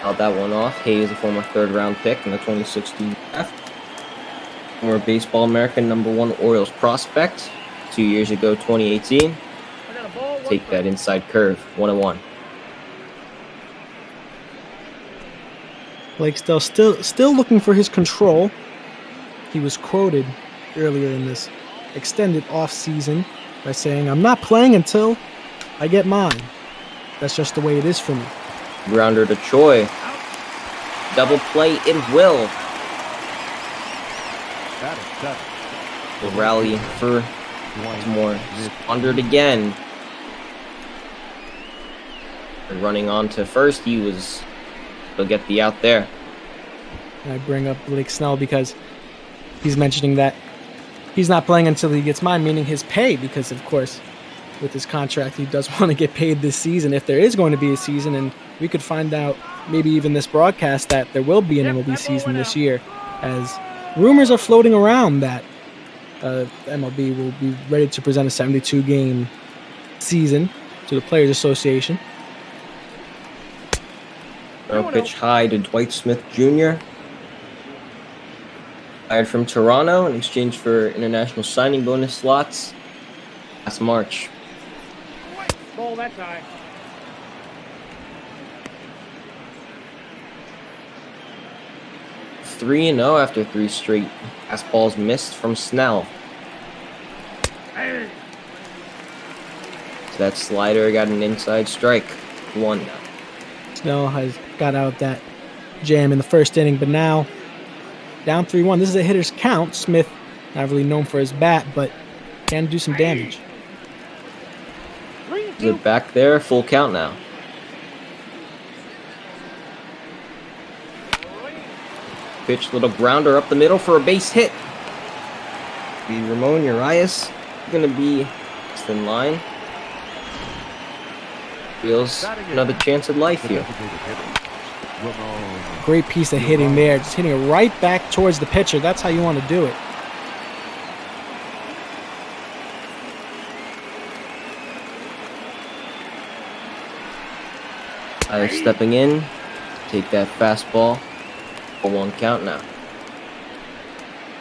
Speaker 9: Held that one off. Hayes, a former third-round pick in the 2016 draft. Former Baseball American #1 Orioles prospect 2 years ago, 2018. Take that inside curve, 1-1.
Speaker 10: Blake Snell still looking for his control. He was quoted earlier in this extended off-season by saying, "I'm not playing until I get mine. That's just the way it is for me."
Speaker 9: Grounder to Choi. Double play, it will.
Speaker 8: Batting seventh,
Speaker 9: The rally for Baltimore. Squandered again. Running on to first, he'll get the out there.
Speaker 10: And I bring up Blake Snell because he's mentioning that he's not playing until he gets mine, meaning his pay, because of course with his contract he does want to get paid this season if there is going to be a season, and we could find out maybe even this broadcast that there will be an MLB season this year, as rumors are floating around that MLB will be ready to present a 72-game season to the Players Association.
Speaker 9: Now pitch high to Dwight Smith Jr. Hired from Toronto in exchange for international signing bonus slots last March.
Speaker 1: Ball that time.
Speaker 9: Three 3-0 after 3 straight fastballs missed from Snell.
Speaker 1: Hey.
Speaker 9: So that slider got an inside strike. 1 now.
Speaker 10: Snell has got out that jam in the first inning, but now down 3-1. This is a hitter's count. Smith, not really known for his bat, but can do some damage.
Speaker 9: Is it back there? Full count now. Pitch, little grounder up the middle for a base hit. Be Ramon Urias going to be just in line. Feels another chance at life here.
Speaker 10: Great piece of hitting there. Just hitting it right back towards the pitcher. That's how you want to do it.
Speaker 9: Stepping in, take that fastball. A 1 count now.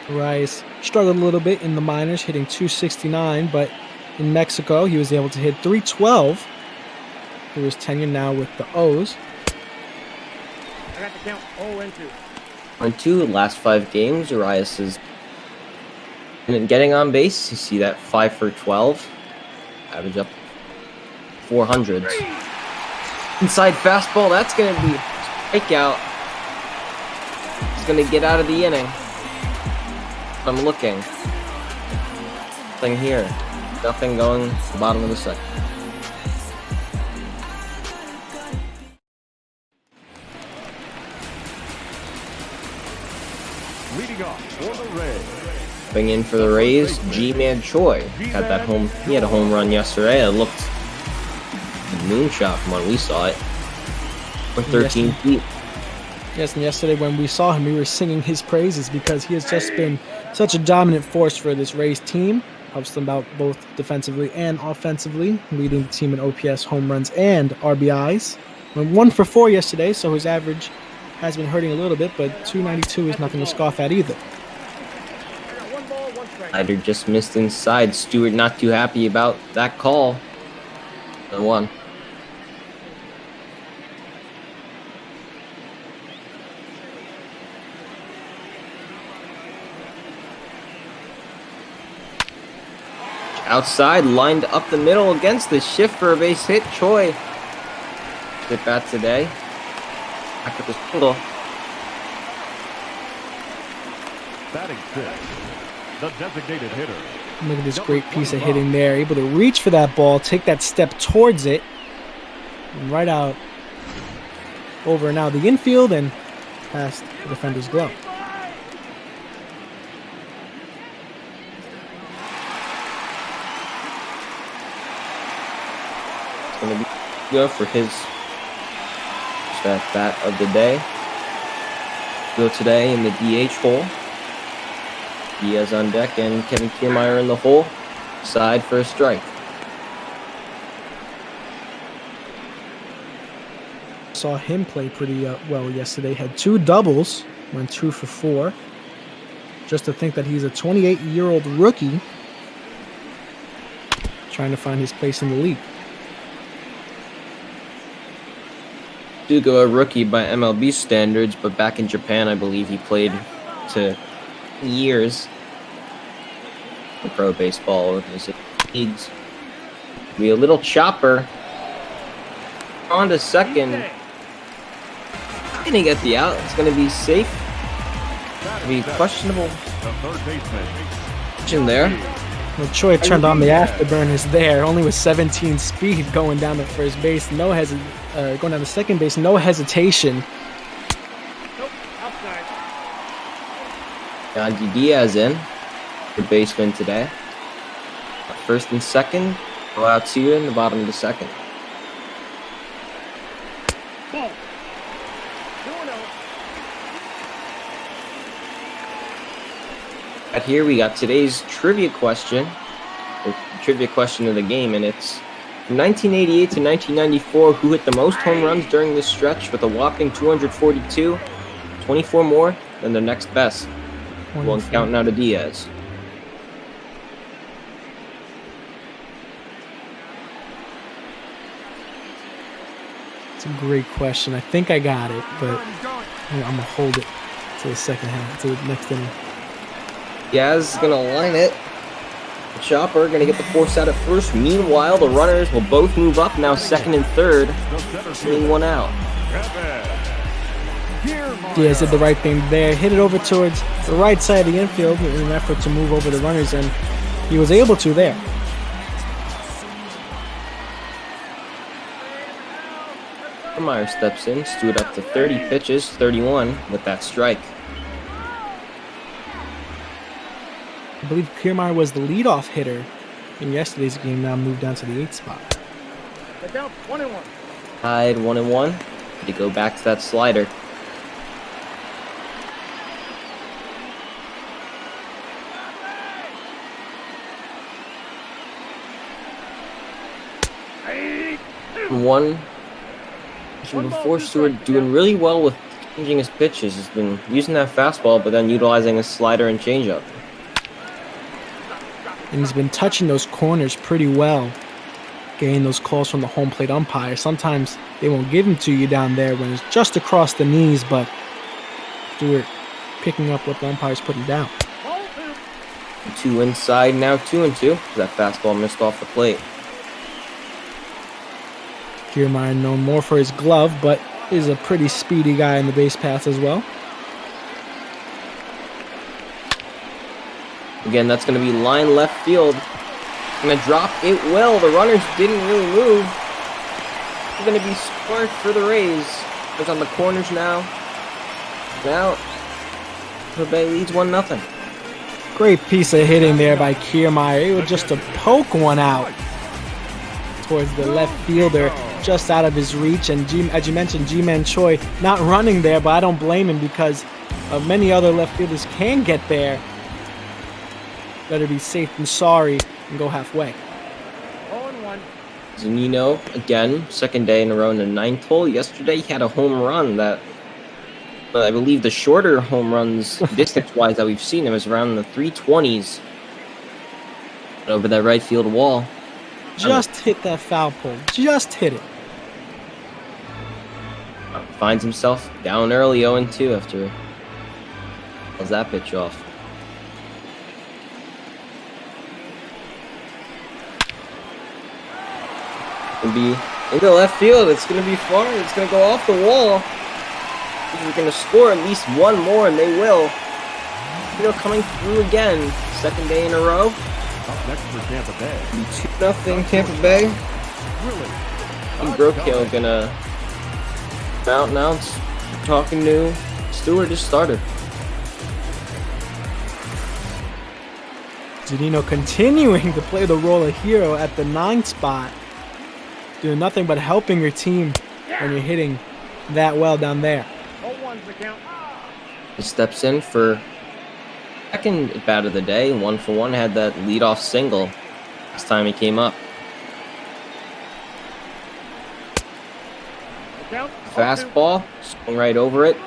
Speaker 10: Urias struggled a little bit in the minors, hitting .269, but in Mexico he was able to hit .312 through his tenure now with the O's.
Speaker 1: I got the count 0-2.
Speaker 9: On 2 last 5 games, Urias is getting on base. You see that 5 for 12, average up 400s. Inside fastball, that's going to be strikeout. He's going to get out of the inning. I'm looking. Nothing here. Nothing going to the bottom of the second.
Speaker 8: Leading off for the Rays.
Speaker 9: Coming in for the Rays, G-Man Choi. Had that home. He had a home run yesterday. It looked a moonshot from when we saw it. For 13 feet.
Speaker 10: Yes, and yesterday when we saw him, we were singing his praises because he has just been such a dominant force for this Rays team. Helps them out both defensively and offensively, leading the team in OPS, home runs, and RBIs. Went 1 for 4 yesterday, so his average has been hurting a little bit, but 292 is nothing to scoff at either.
Speaker 9: Slider just missed inside. Stewart not too happy about that call. The 1. Outside, lined up the middle against the shift for a base hit. Choi at bat today. Back with the single.
Speaker 8: Batting 6, the designated hitter.
Speaker 10: Look at this great piece of hitting there. Able to reach for that ball, take that step towards it, and right out over now the infield and past the defender's glove.
Speaker 9: Going to be go for his first bat of the day. Go today in the DH hole. Diaz on deck and Kevin Kiermaier in the hole. Side for a strike.
Speaker 10: Saw him play pretty well yesterday. Had 2 doubles, went 2 for 4. Just to think that he's a 28-year-old rookie trying to find his place in the league.
Speaker 9: Dugo, a rookie by MLB standards, but back in Japan, I believe he played to years in pro baseball organization leagues. Be a little chopper on to second. Gonna get the out. It's gonna be safe. Be questionable.
Speaker 8: The third baseman.
Speaker 9: In there.
Speaker 10: Well, Choi turned on the afterburners there, only with 17 speed going down to first base. Going down to second base, no hesitation.
Speaker 1: Nope, outside.
Speaker 9: Yandy Diaz in, the baseman today. First and second, go out to you in the bottom of the second.
Speaker 1: Ball. 2-0.
Speaker 9: Right here we got today's trivia question, the trivia question of the game, and it's from 1988 to 1994, who hit the most home runs during this stretch with a whopping 242, 24 more than their next best. One counting out of Diaz.
Speaker 10: It's a great question. I think I got it, but I'm gonna hold it to the second half, to the next inning.
Speaker 9: Diaz is gonna line it. The chopper gonna get the force out at first. Meanwhile, the runners will both move up now, second and third, leaving 1 out.
Speaker 10: Diaz did the right thing there, hit it over towards the right side of the infield in an effort to move over the runners, and he was able to there.
Speaker 9: Meyer steps in, stood up to 30 pitches, 31 with that strike.
Speaker 10: I believe Kiermaier was the leadoff hitter in yesterday's game, now moved down to the 8th spot.
Speaker 1: Get down 1-1.
Speaker 9: Tied 1-1. To go back to that slider. One before, Stewart doing really well with changing his pitches. He's been using that fastball, but then utilizing his slider and changeup.
Speaker 10: And he's been touching those corners pretty well, getting those calls from the home plate umpire. Sometimes they won't give them to you down there when it's just across the knees, but Stewart picking up what the umpire's putting down.
Speaker 9: 2 inside, now 2-2. That fastball missed off the plate.
Speaker 10: Kiermaier known more for his glove, but is a pretty speedy guy in the base paths as well.
Speaker 9: Again, that's going to be line left field. Going to drop it well. The runners didn't really move. It's going to be scored for the Rays. It's on the corners now. Now, the Bay leads 1-0.
Speaker 10: Great piece of hitting there by Kiermaier. Able just to poke one out towards the left fielder, just out of his reach. And as you mentioned, Ji-Man Choi not running there, but I don't blame him because many other left fielders can get there. better be safe than sorry and go halfway.
Speaker 1: 0-1.
Speaker 9: Zunino, again, second day in a row in the 9th hole. Yesterday, he had a home run that, I believe the shorter home runs, distance-wise, that we've seen, it was around the 320s over that right field wall.
Speaker 10: Just hit that foul pole. Just hit it.
Speaker 9: Finds himself down early, 0-2 after pulls that pitch off. It'll be into left field. It's going to be far. It's going to go off the wall. We're going to score at least one more, and they will. Coming through again. Second day in a row.
Speaker 8: Up next for Tampa Bay.
Speaker 9: 2-0 Tampa Bay. And Brookhill going to mount now. Talking to Stewart, his starter.
Speaker 10: Zunino continuing to play the role of hero at the 9th spot. Doing nothing but helping your team when you're hitting that well down there.
Speaker 1: 0-1's the count.
Speaker 9: He steps in for second at bat of the day. 1-for-1, had that leadoff single last time he came up. Fastball, swung right over it.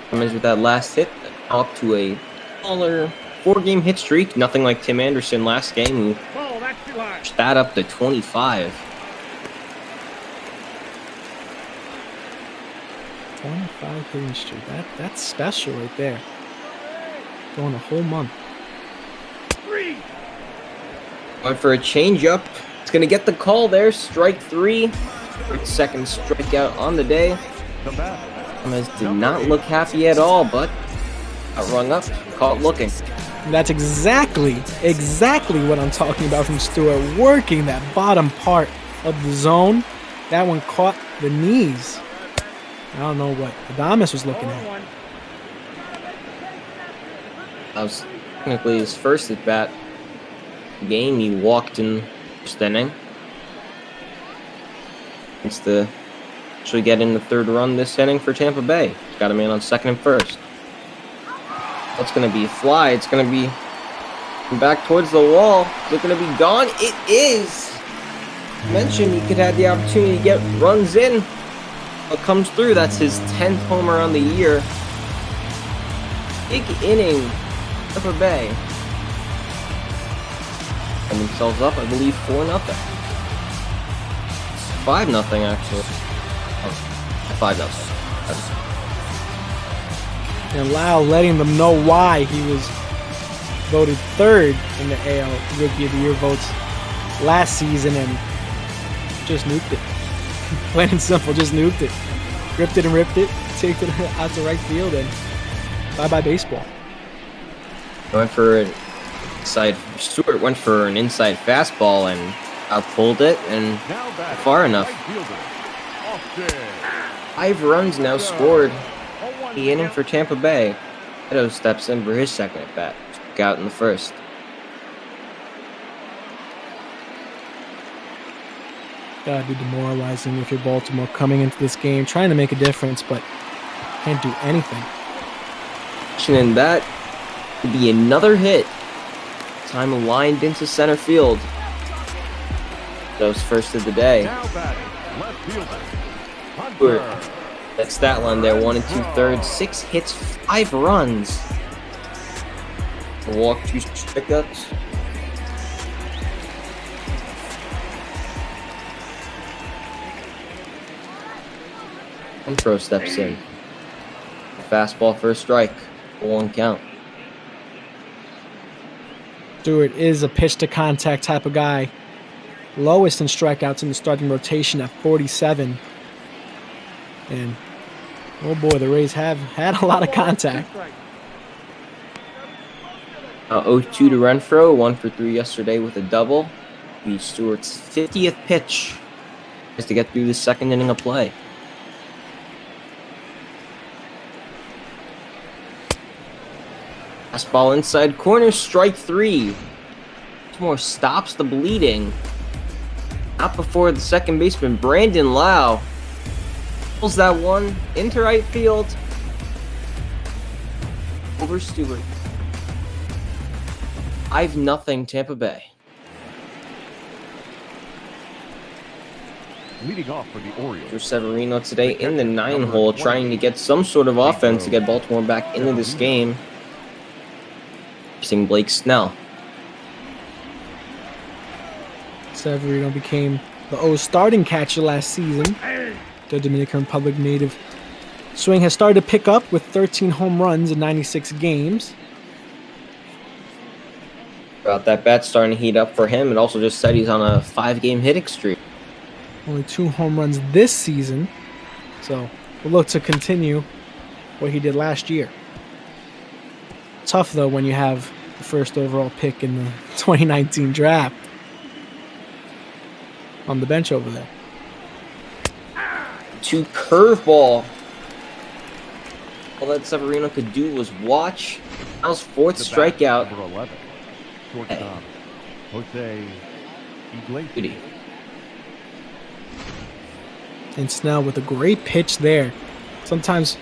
Speaker 9: Comes with that last hit, up to a smaller 4-game hit streak. Nothing like Tim Anderson last game, who pushed that up to 25.
Speaker 10: 25 hitting streak. That's special right there. Going a whole month.
Speaker 9: Went for a changeup. It's going to get the call there. Strike 3. Second strikeout on the day. Gomez did not look happy at all, but got rung up. Caught looking.
Speaker 10: That's exactly what I'm talking about from Stewart. Working that bottom part of the zone. That one caught the knees. I don't know what Adames was looking at.
Speaker 9: That was technically his first at bat game. He walked in first inning. It's to actually get in the third run this inning for Tampa Bay. He's got a man on second and first. That's going to be a fly. It's going to be back towards the wall. Is it going to be gone? It is. Mentioned he could have the opportunity to get runs in. What comes through, that's his 10th homer on the year. Big inning, Tampa Bay. And themselves up, I believe, 4-0. 5-0, actually. Oh, 5-0.
Speaker 10: And Lau letting them know why he was voted third in the AL Rookie of the Year votes last season and just nuked it. Plain and simple, just nuked it. Ripped it and ripped it, take it out to right field, and bye-bye baseball.
Speaker 9: Went for an inside. Stewart went for an inside fastball and outpulled it, and far enough. 5 runs now scored. The inning for Tampa Bay. Edo steps in for his second at bat. Struck out in the first.
Speaker 10: Gotta be demoralizing if you're Baltimore coming into this game, trying to make a difference, but can't do anything.
Speaker 9: And that would be another hit. Time lined into center field. Those first of the day. That stat line there, 1 2/3, 6 hits, 5 runs. A walk, 2 strikeouts. Intro steps in. Fastball for a strike. 1 count.
Speaker 10: Stewart is a pitch to contact type of guy. Lowest in strikeouts in the starting rotation at 47. And oh boy, the Rays have had a lot of contact.
Speaker 9: 0-2 to Renfroe, 1 for 3 yesterday with a double. Be Stewart's 50th pitch is to get through the second inning of play. Fastball inside corner, strike 3. Baltimore stops the bleeding. Not before the second baseman, Brandon Lau, pulls that one into right field. Over Stewart. 5-0 Tampa Bay.
Speaker 8: Leading off for the Orioles.
Speaker 9: For Severino today in the 9-hole, trying to get some sort of offense to get Baltimore back into this game. Facing Blake Snell.
Speaker 10: Severino became the O's starting catcher last season. The Dominican Republic native swing has started to pick up with 13 home runs in 96 games.
Speaker 9: About that bat starting to heat up for him. It also just said he's on a 5-game hitting streak.
Speaker 10: Only 2 home runs this season. So we'll look to continue what he did last year. Tough, though, when you have the first overall pick in the 2019 draft on the bench over there.
Speaker 9: To curveball. All that Severino could do was watch. That was 4th strikeout.
Speaker 8: Number 11. Shortstop, Jose
Speaker 9: Urquidy.
Speaker 10: And Snell with a great pitch there. Sometimes,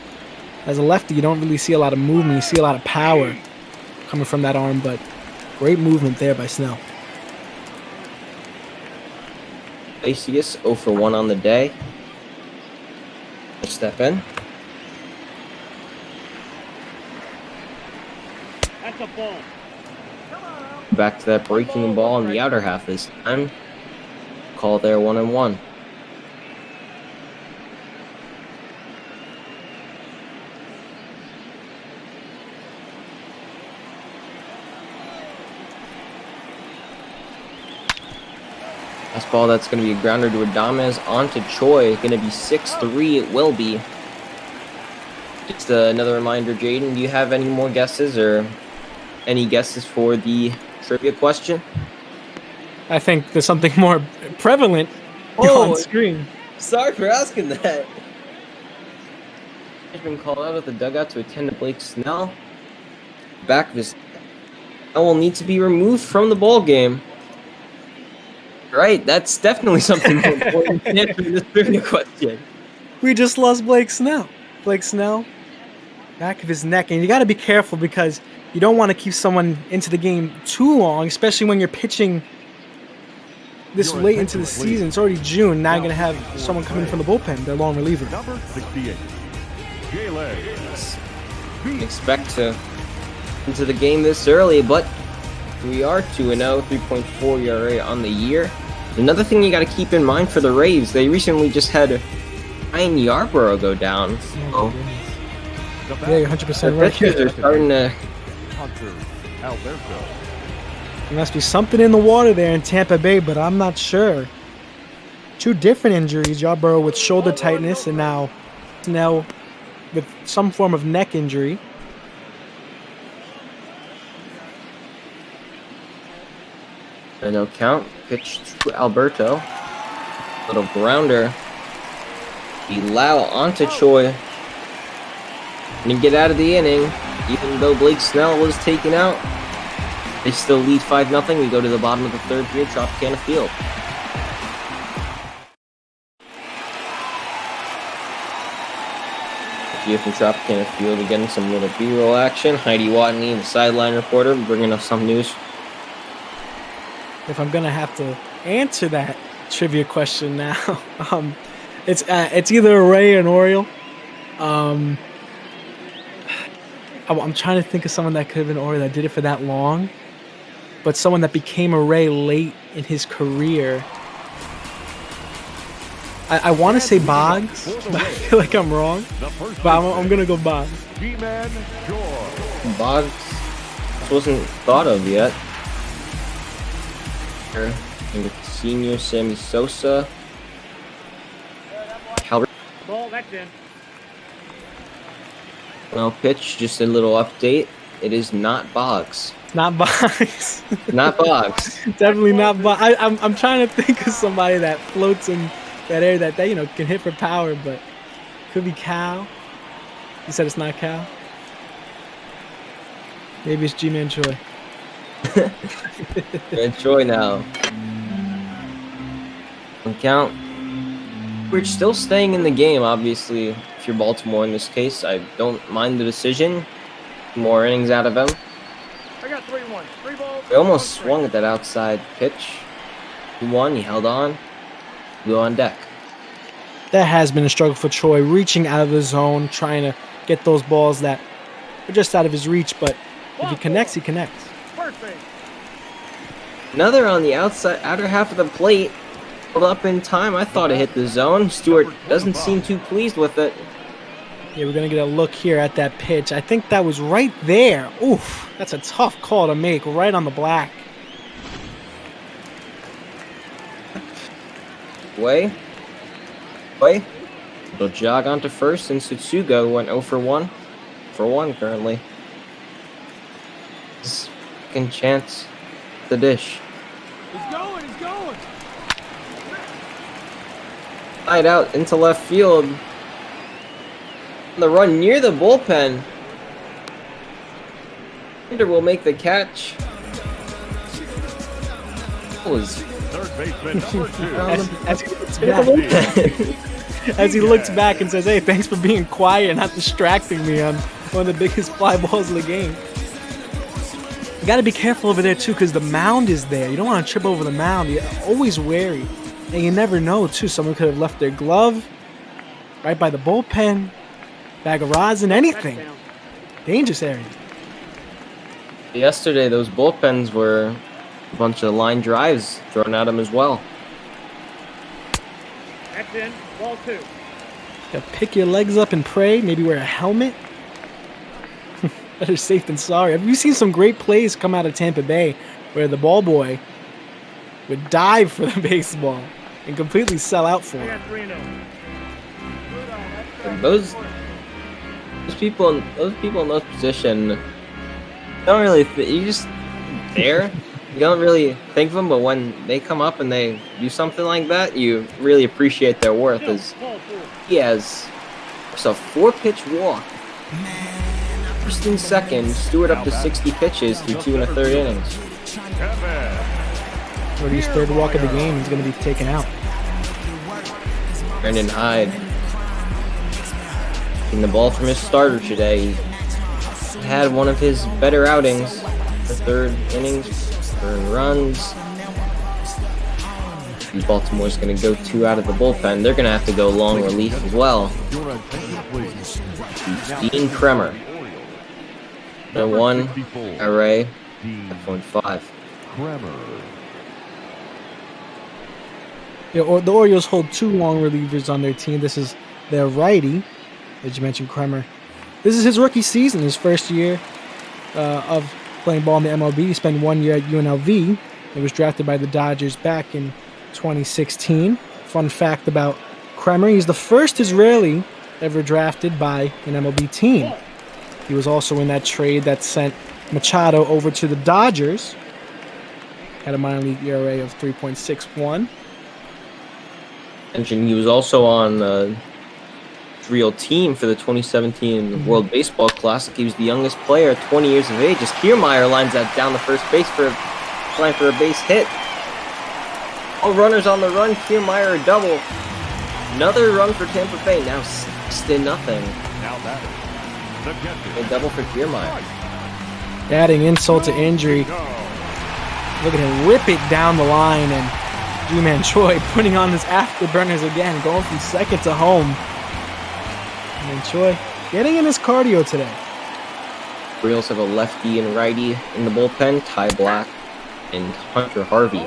Speaker 10: as a lefty, you don't really see a lot of movement. You see a lot of power coming from that arm, but great movement there by Snell.
Speaker 9: Iglesias 0 for 1 on the day. Let's step in.
Speaker 1: That's a ball.
Speaker 9: Back to that breaking ball in the outer half this time. Call there 1-1. Fastball that's going to be a grounder to Adames onto Choi. Going to be 6-3. It will be. Just another reminder, Jaden, do you have any more guesses or any guesses for the trivia question?
Speaker 10: I think there's something more prevalent on screen.
Speaker 9: Sorry for asking that. He's been called out of the dugout to attend to Blake Snell. Back of his neck will need to be removed from the ball game. Right, that's definitely something more important to answer this trivia question.
Speaker 10: We just lost Blake Snell. Blake Snell, back of his neck. And you got to be careful because you don't want to keep someone into the game too long, especially when you're pitching this late into the season. It's already June. Now you're going to have someone coming from the bullpen, their long reliever.
Speaker 8: Number 68.
Speaker 9: Expect to into the game this early, but we are 2-0, 3.4 ERA on the year. Another thing you got to keep in mind for the Rays, they recently just had Ryan Yarborough go down. So
Speaker 10: yeah, you're 100% right.
Speaker 9: Pitchers are starting to.
Speaker 10: There must be something in the water there in Tampa Bay, but I'm not sure. 2 different injuries, Yarborough with shoulder tightness and now Snell with some form of neck injury.
Speaker 9: A no count. Pitch to Alberto. Little grounder. Lau onto Choi. And you get out of the inning. Even though Blake Snell was taken out, they still lead 5-0. We go to the bottom of the 3rd here, Tropicana Field. Here from Tropicana Field, again, some little B-roll action. Heidi Watney, the sideline reporter, bringing us some news.
Speaker 10: If I'm gonna have to answer that trivia question now, it's either a Ray or an Oriole. I'm trying to think of someone that could have been Oriole that did it for that long, but someone that became a Ray late in his career. I want to say Boggs, but I feel like I'm wrong. But I'm gonna go Boggs.
Speaker 9: Boggs wasn't thought of yet. And the senior Sammy Sosa. Calvert.
Speaker 1: Ball, that's in.
Speaker 9: No pitch, just a little update. It is not Boggs.
Speaker 10: Not Boggs.
Speaker 9: Not Boggs.
Speaker 10: Definitely not Boggs. I'm trying to think of somebody that floats in that area that can hit for power, but could be Cal. You said it's not Cal? Maybe it's G-Man Choi.
Speaker 9: Choi now. One count. We're still staying in the game, obviously. If you're Baltimore in this case, I don't mind the decision. More innings out of him.
Speaker 1: I got 3-1. 3 balls.
Speaker 9: He almost swung at that outside pitch. 2-1, he held on. Go on deck.
Speaker 10: That has been a struggle for Troy, reaching out of the zone, trying to get those balls that are just out of his reach, but if he connects, he connects.
Speaker 1: First base.
Speaker 9: Another on the outer half of the plate. Pulled up in time. I thought it hit the zone. Stewart doesn't seem too pleased with it.
Speaker 10: Yeah, we're going to get a look here at that pitch. I think that was right there. Oof, that's a tough call to make, right on the black. Way. Little jog onto first, and Tsutsugo went 0 for 1. For 1 currently. Second chance at the dish.
Speaker 1: He's going.
Speaker 9: Slide out into left field. The run near the bullpen. Hinder will make the catch. That was
Speaker 8: Third baseman number 2.
Speaker 10: As he looks back, as he looks back and says, "Hey, thanks for being quiet and not distracting me on one of the biggest fly balls of the game." You got to be careful over there too, because the mound is there. You don't want to trip over the mound. You're always wary, and you never know too. Someone could have left their glove right by the bullpen, bag of rosin, anything. Dangerous area.
Speaker 9: Yesterday, those bullpens were a bunch of line drives thrown at him as well.
Speaker 1: That's in. Ball 2.
Speaker 10: Got to pick your legs up and pray. Maybe wear a helmet. Better safe than sorry. Have you seen some great plays come out of Tampa Bay where the ball boy would dive for the baseball and completely sell out for
Speaker 1: I
Speaker 10: it?
Speaker 1: got 3-0.
Speaker 9: And those people in those position don't really. You just there. You don't really think of them, but when they come up and they do something like that, you really appreciate their worth. As he has a 4-pitch walk. First and second, Stewart up to 60 pitches through 2 1/3 innings.
Speaker 10: Urquidy's third walk of the game is going to be taken out.
Speaker 9: Brendan Hyde getting the ball from his starter today. He had one of his better outings for 3rd innings, 3rd runs. Baltimore's going to go 2 out of the bullpen. They're going to have to go long relief as well. Dean Kremer. And 1 array at 0.5.
Speaker 10: Yeah, the Orioles hold 2 long relievers on their team. This is their righty, as you mentioned, Kremer. This is his rookie season, his first year of playing ball in the MLB. He spent 1 year at UNLV. He was drafted by the Dodgers back in 2016. Fun fact about Kremer, he's the first Israeli ever drafted by an MLB team. He was also in that trade that sent Machado over to the Dodgers. Had a minor league ERA of 3.61.
Speaker 9: And he was also on the real team for the 2017 World Baseball Classic. He was the youngest player, 20 years of age, as Kiermaier lines that down the first base trying for a base hit. All runners on the run, Kiermaier a double. Another run for Tampa Bay, now 6-0.
Speaker 8: Now that
Speaker 9: A double for Kiermaier.
Speaker 10: Adding insult to injury. Look at him whip it down the line, and G-Man Choi putting on his afterburners again, going from second to home. And then Choi getting in his cardio today.
Speaker 9: Orioles have a lefty and righty in the bullpen, Ty Black and Hunter Harvey.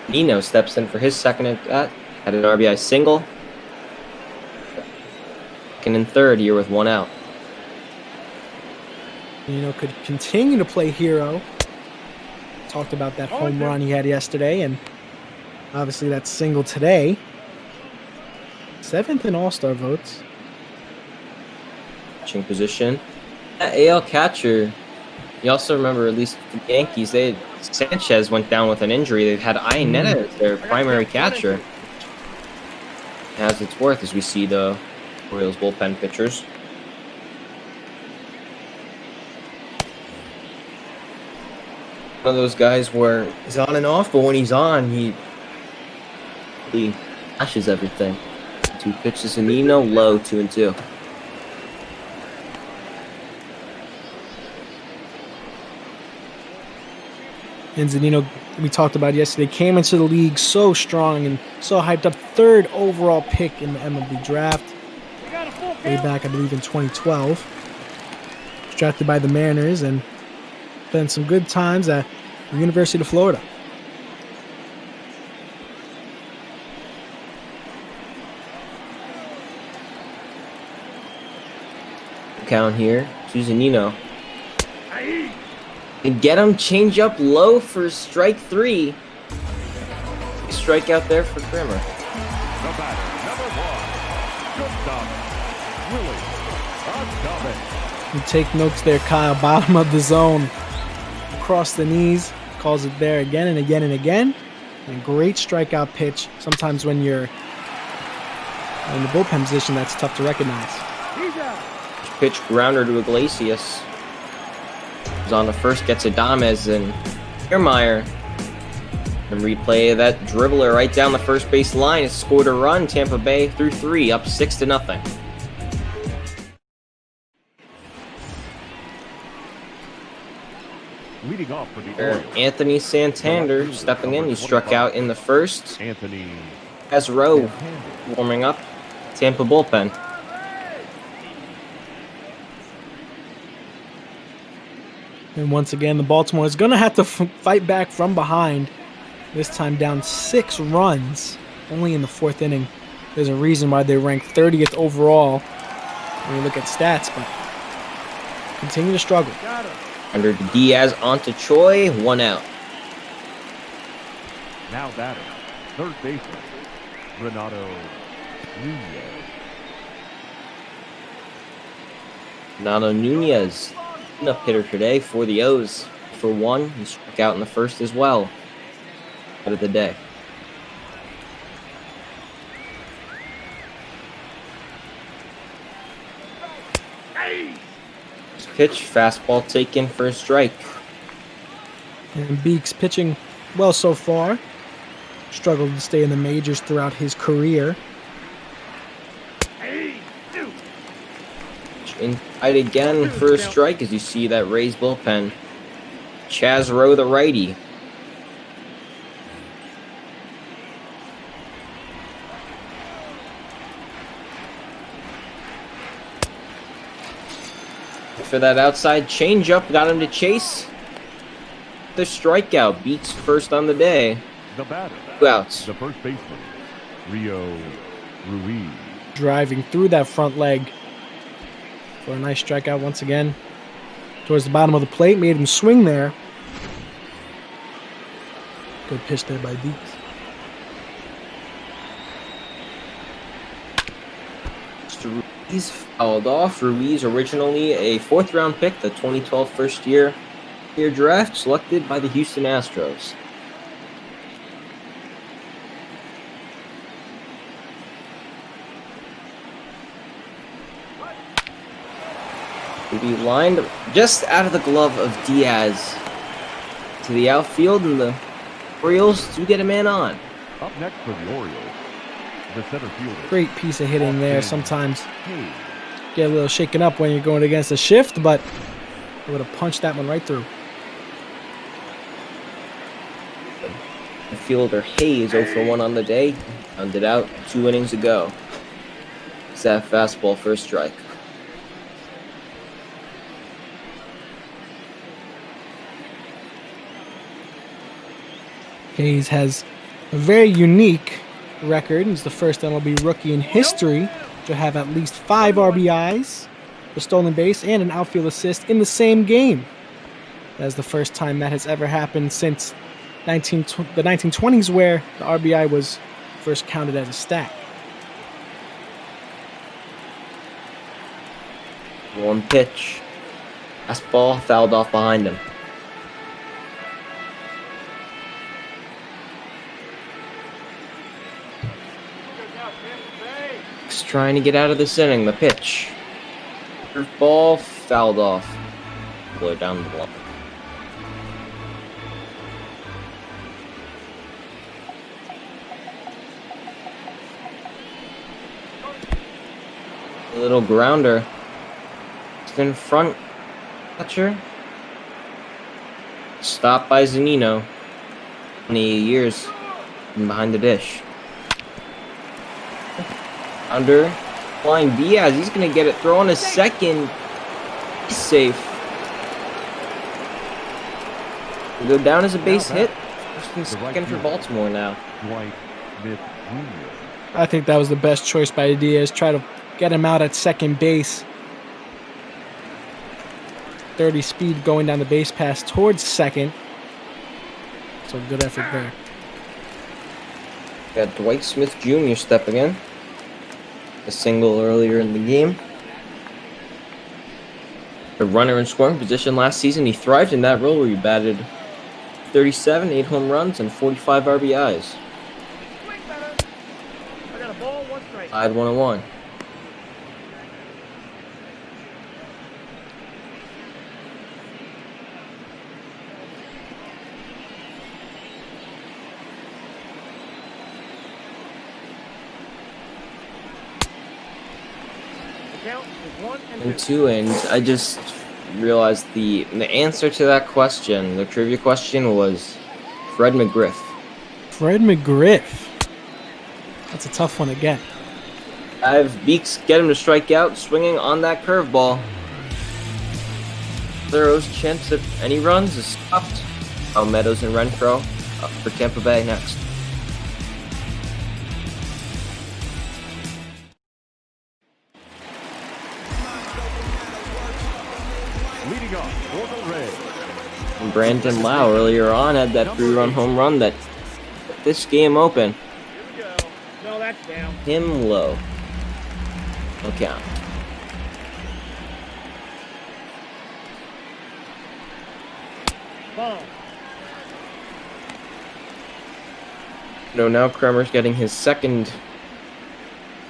Speaker 9: Nino steps in for his second at bat, had an RBI single. Second and third here with 1 out.
Speaker 10: Nino could continue to play hero. Talked about that home run he had yesterday, and obviously that single today. 7th in All-Star votes.
Speaker 9: Catching position. That AL catcher, you also remember, at least the Yankees, Sanchez went down with an injury. They've had Iannetta as their primary catcher. As its worth as we see the Orioles bullpen pitchers. One of those guys where he's on and off, but when he's on, he flashes everything. 2 pitches to Nino, low, 2-2.
Speaker 10: And Zanino, we talked about yesterday, came into the league so strong and so hyped up. 3rd overall pick in the MLB draft. Way back, I believe, in 2012. Drafted by the Mariners and spent some good times at the University of Florida.
Speaker 9: Count here to Zanino. And get him, change up low for strike 3. Strikeout there for Grimmer.
Speaker 8: The batter, number 1, shortstop, Willie Corbin.
Speaker 10: You take notes there, Kyle. Bottom of the zone. Across the knees. Calls it there again and again and again. And great strikeout pitch. Sometimes when you're in the bullpen position, that's tough to recognize.
Speaker 9: Pitch grounder to Iglesias. Who's on the first, gets Adames and Kiermaier. And replay of that dribbler right down the first base line. Has scored a run. Tampa Bay through 3, up 6-0.
Speaker 8: Leading off for the Orioles,
Speaker 9: Anthony Santander stepping in. He struck out in the first.
Speaker 8: Anthony
Speaker 9: As Rowe warming up. Tampa bullpen.
Speaker 10: And once again, the Baltimore is going to have to fight back from behind. This time down 6 runs, only in the 4th inning. There's a reason why they rank 30th overall when you look at stats, but continue to struggle.
Speaker 9: Under Diaz onto Choi, 1 out.
Speaker 8: now batting, third baseman, Renato Nunez.
Speaker 9: Renato Nunez, enough hitter today for the O's. For 1, he struck out in the first as well. Out of the day. Pitch, fastball taken for a strike.
Speaker 10: And Beeks pitching well so far. Struggled to stay in the majors throughout his career.
Speaker 9: Inside again for a strike as you see that Rays bullpen. Chaz Rowe, the righty. For that outside changeup, got him to chase the strikeout. Beats first on the day.
Speaker 8: The batter,
Speaker 9: 2 outs.
Speaker 8: the first baseman, Rio Ruiz.
Speaker 10: Driving through that front leg for a nice strikeout once again. Towards the bottom of the plate, made him swing there. Good pitch there by Beeks.
Speaker 9: Ruiz fouled off. Ruiz, originally a 4th-round pick, the 2012 first-year draft, selected by the Houston Astros. To be lined just out of the glove of Diaz to the outfield, and the Orioles do get a man on.
Speaker 8: Up next for the Orioles, the center fielder.
Speaker 10: Great piece of hitting there. Sometimes get a little shaken up when you're going against a shift, but I would have punched that one right through.
Speaker 9: The fielder Hayes 0 for 1 on the day. Rounded out 2 innings ago. It's that fastball for a strike.
Speaker 10: Hayes has a very unique record. He's the first MLB rookie in history to have at least 5 RBIs, a stolen base, and an outfield assist in the same game. That's the first time that has ever happened since the 1920s, where the RBI was first counted as a stat.
Speaker 9: 1 pitch. Fastball fouled off behind him. Trying to get out of this inning. The pitch. Ball fouled off. Blow down the block. A little grounder. It's in front. Catcher. Stopped by Zunino. 28 years from behind the dish. Under flying Diaz. He's going to get it. Throw on a second. He's safe. Go down as a base hit. First and second for Baltimore now.
Speaker 10: I think that was the best choice by Diaz. Try to get him out at second base. 30 speed going down the base pass towards second. So good effort there.
Speaker 9: Got Dwight Smith Jr. stepping in. A single earlier in the game. A runner in scoring position last season. He thrived in that role where he batted 37, 8 home runs, and 45 RBIs.
Speaker 1: I got a ball, 1 strike.
Speaker 9: Tied 1-1.
Speaker 1: Count is 1 and
Speaker 9: And 2, and I just realized the answer to that question, the trivia question, was Fred McGriff.
Speaker 10: Fred McGriff. That's a tough one to get.
Speaker 9: Have Beeks get him to strike out, swinging on that curveball. Thoreau's chance at any runs is stopped. Meadows and Renfroe up for Tampa Bay next.
Speaker 8: Leading off for the Rays.
Speaker 9: And Brandon Lau earlier on had that 3-run home run that put this game open.
Speaker 1: Here we go. No, that's down.
Speaker 9: Him low. No count.
Speaker 1: Ball.
Speaker 9: No, now Kremer's getting his second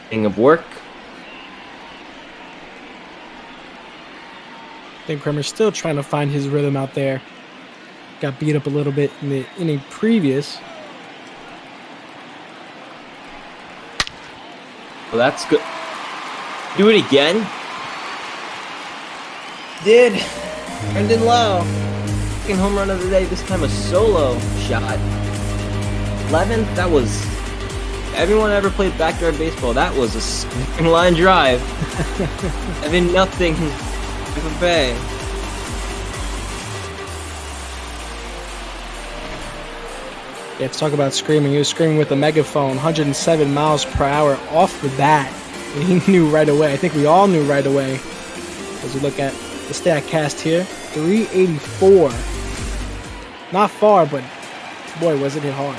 Speaker 9: inning of work.
Speaker 10: I think Kremer's still trying to find his rhythm out there. Got beat up a little bit in the inning previous.
Speaker 9: Well, that's good. Do it again. Did. Brendan Lau. Second home run of the day. This time a solo shot. 11th. That was. Everyone ever played backyard baseball. That was a second line drive. I mean, nothing. Tampa Bay.
Speaker 10: Yeah, let's talk about screaming. He was screaming with a megaphone, 107 miles per hour off the bat. And he knew right away. I think we all knew right away. As we look at the StatCast here, 384. Not far, but boy, was it hit hard.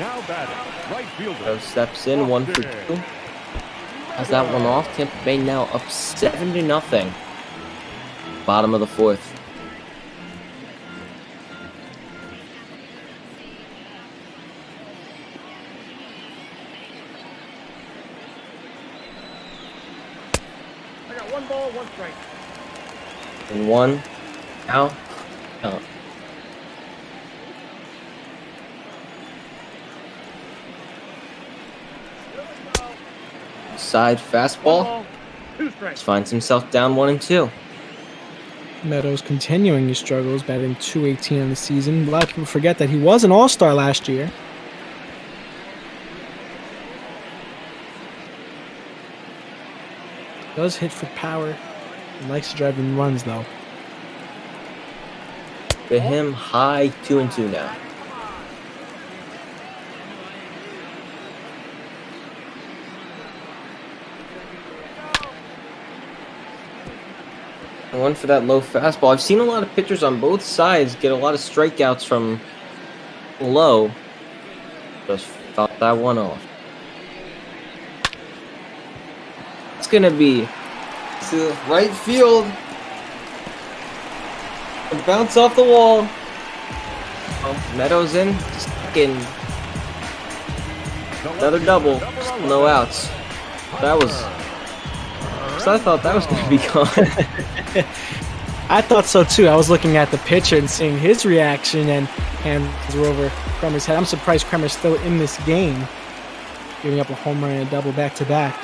Speaker 8: Now batting, right fielder.
Speaker 9: Thoreau steps in, 1 for 2. Has that one off. Tampa Bay now up 7-0. Bottom of the 4th.
Speaker 1: I got 1 ball, 1 strike.
Speaker 9: And 1. Now. Count. Side
Speaker 1: 1
Speaker 9: fastball.
Speaker 1: ball, 2 strikes.
Speaker 9: Finds himself down 1-2.
Speaker 10: Meadows continuing his struggles, batting .218 on the season. A lot of people forget that he was an all-star last year. Does hit for power. He likes to drive in runs, though.
Speaker 9: To him, high 2-2 now. And 1 for that low fastball. I've seen a lot of pitchers on both sides get a lot of strikeouts from low. Just felt that one off. It's going to be to right field. And bounce off the wall. Oh, Meadows in. Second. Another double. No outs. That was... So I thought that was going to be gone.
Speaker 10: I thought so too. I was looking at the pitcher and seeing his reaction, and hands were over Kremer's head. I'm surprised Kremer's still in this game, giving up a home run and a double back-to-back,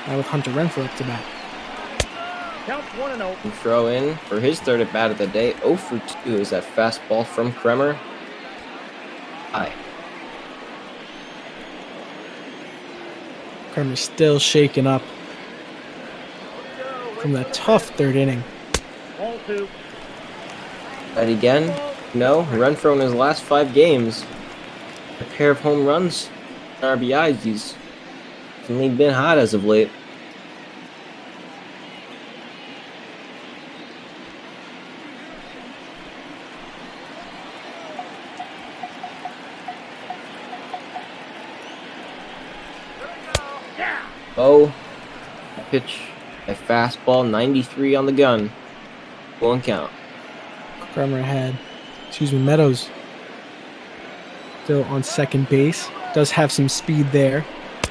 Speaker 10: with Hunter Renfroe up to bat.
Speaker 1: Count 1-0.
Speaker 9: And throw in for his third at bat of the day. 0 for 2 is that fastball from Kremer. High.
Speaker 10: Kremer's still shaken up from that tough third inning.
Speaker 1: Ball 2.
Speaker 9: That again? No. Renfroe in his last 5 games. A pair of home runs and RBIs. He's only been hot as of late. Oh, pitch, a fastball, 93 on the gun. 1 count.
Speaker 10: Kremer had, Meadows still on second base. Does have some speed there.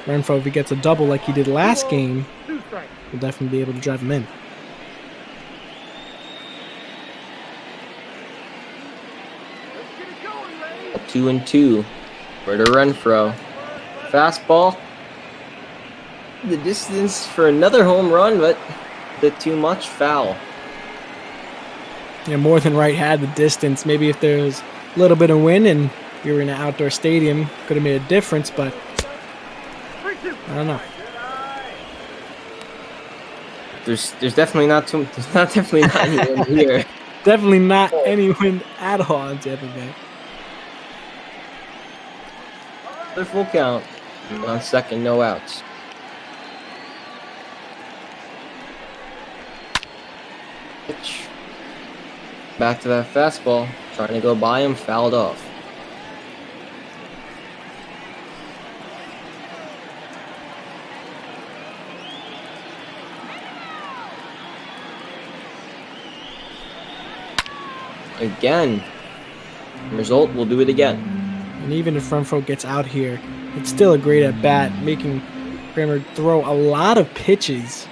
Speaker 10: Renfroe, if he gets a double like he did last game,
Speaker 1: 2 strikes.
Speaker 10: will definitely be able to drive him in.
Speaker 1: Let's get it going, Ray.
Speaker 9: 2-2. For the Renfroe. Fastball. The distance for another home run, but a bit too much. Foul.
Speaker 10: Yeah, more than right had the distance. Maybe if there was a little bit of wind and you were in an outdoor stadium, could have made a difference, but
Speaker 1: 3-2.
Speaker 10: I don't know.
Speaker 9: There's definitely not anyone here.
Speaker 10: Definitely not any wind at all in Tampa Bay.
Speaker 9: Another full count. On second, no outs. Pitch. Back to that fastball. Trying to go by him, fouled off. Again. Result, we'll do it again.
Speaker 10: And even if Renfroe gets out here, it's still a great at-bat, making Kremer throw a lot of pitches.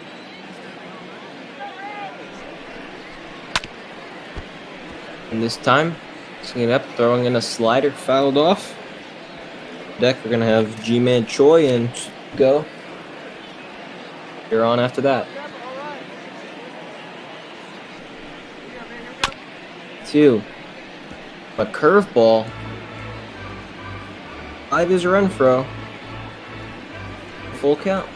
Speaker 9: And this time, swinging up, throwing in a slider, fouled off. Deck, we're going to have G-Man Choi and go. You're on after that. 2. A curveball. 5 is Renfroe. Full count.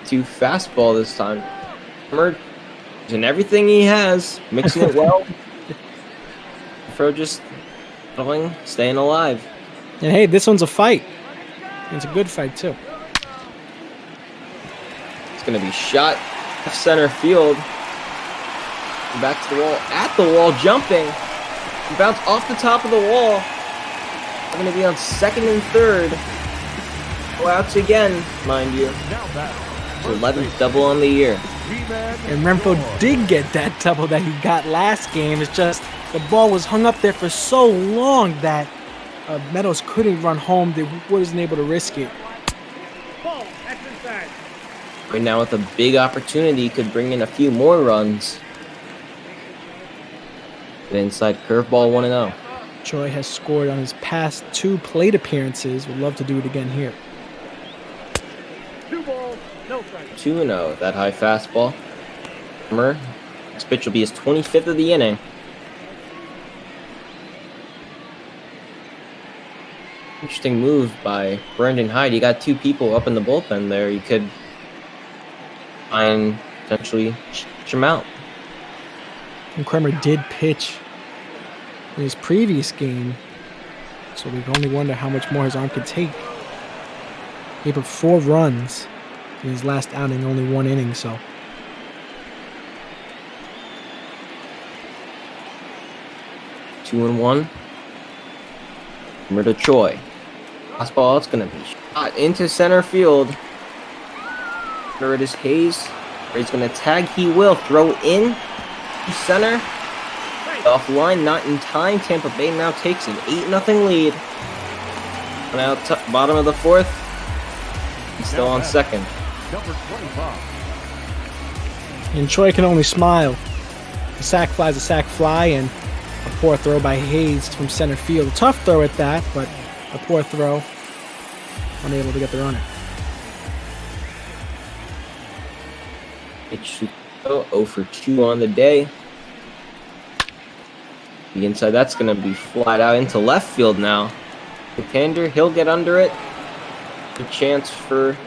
Speaker 9: To fastball this time. Using everything he has, mixing it well. Renfroe just staying alive.
Speaker 10: And hey, this one's a fight. It's a good fight too.
Speaker 9: It's going to be shot left center field. Back to the wall. At the wall, jumping. Bounce off the top of the wall. I'm going to be on second and third. Go outs again, mind you. It's 11th double on the year.
Speaker 10: And Renfroe did get that double that he got last game. It's just the ball was hung up there for so long that Meadows couldn't run home. They wasn't able to risk it.
Speaker 1: Ball, that's inside.
Speaker 9: Right now with a big opportunity, could bring in a few more runs. The inside curveball 1-0.
Speaker 10: Choi has scored on his past 2 plate appearances. Would love to do it again here.
Speaker 1: 2 balls, no strikes.
Speaker 9: 2-0, that high fastball. This pitch will be his 25th of the inning. Interesting move by Brendan Hyde. He got 2 people up in the bullpen there. You could potentially pitch him out.
Speaker 10: And Kremer did pitch in his previous game, so we can only wonder how much more his arm could take. He gave up 4 runs in his last outing, only 1 inning, so.
Speaker 9: Two and 1. Kremer to Choi. Fastball, it's going to be shot into center field. There it is, Hayes. He's going to tag, he will. Throw in to center. Offline, not in time. Tampa Bay now takes an 8-0 lead. And out bottom of the 4th. He's still on second.
Speaker 8: Number 25.
Speaker 10: And Choi can only smile. A sac fly is a sac fly, and a poor throw by Hayes from center field. A tough throw at that, but a poor throw. unable to get the runner.
Speaker 9: Pitch to 0 for 2 on the day. The inside, that's going to be flat out into left field now. Contender, he'll get under it. A chance for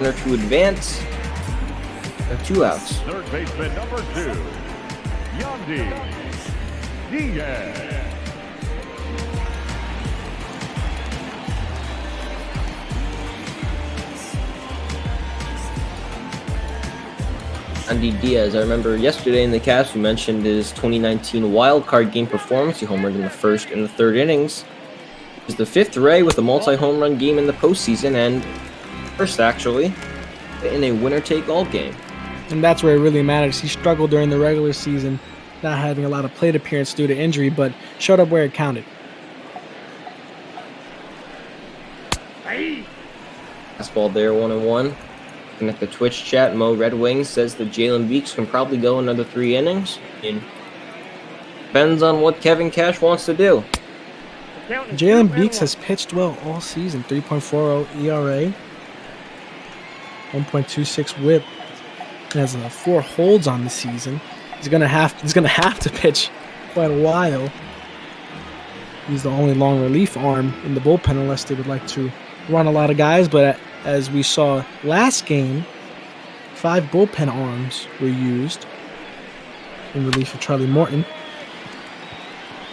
Speaker 9: runner to advance. 2 outs.
Speaker 8: Third baseman number 2, Yandy Diaz.
Speaker 9: Andy Diaz, I remember yesterday in the cast we mentioned his 2019 wild card game performance. He homered in the first and the third innings. He's the 5th Ray with a multi-home run game in the postseason, and first actually in a winner-take-all game.
Speaker 10: And that's where it really matters. He struggled during the regular season, not having a lot of plate appearance due to injury, but showed up where it counted.
Speaker 9: Fastball there, 1-1. And at the Twitch chat, Mo Red Wings says that Jalen Beeks can probably go another 3 innings. And depends on what Kevin Cash wants to do.
Speaker 10: Jalen Beeks has pitched well all season. 3.40 ERA, 1.26 WHIP. He has 4 holds on the season. He's gonna have to pitch quite a while. He's the only long relief arm in the bullpen unless they would like to run a lot of guys, but as we saw last game, 5 bullpen arms were used in relief of Charlie Morton.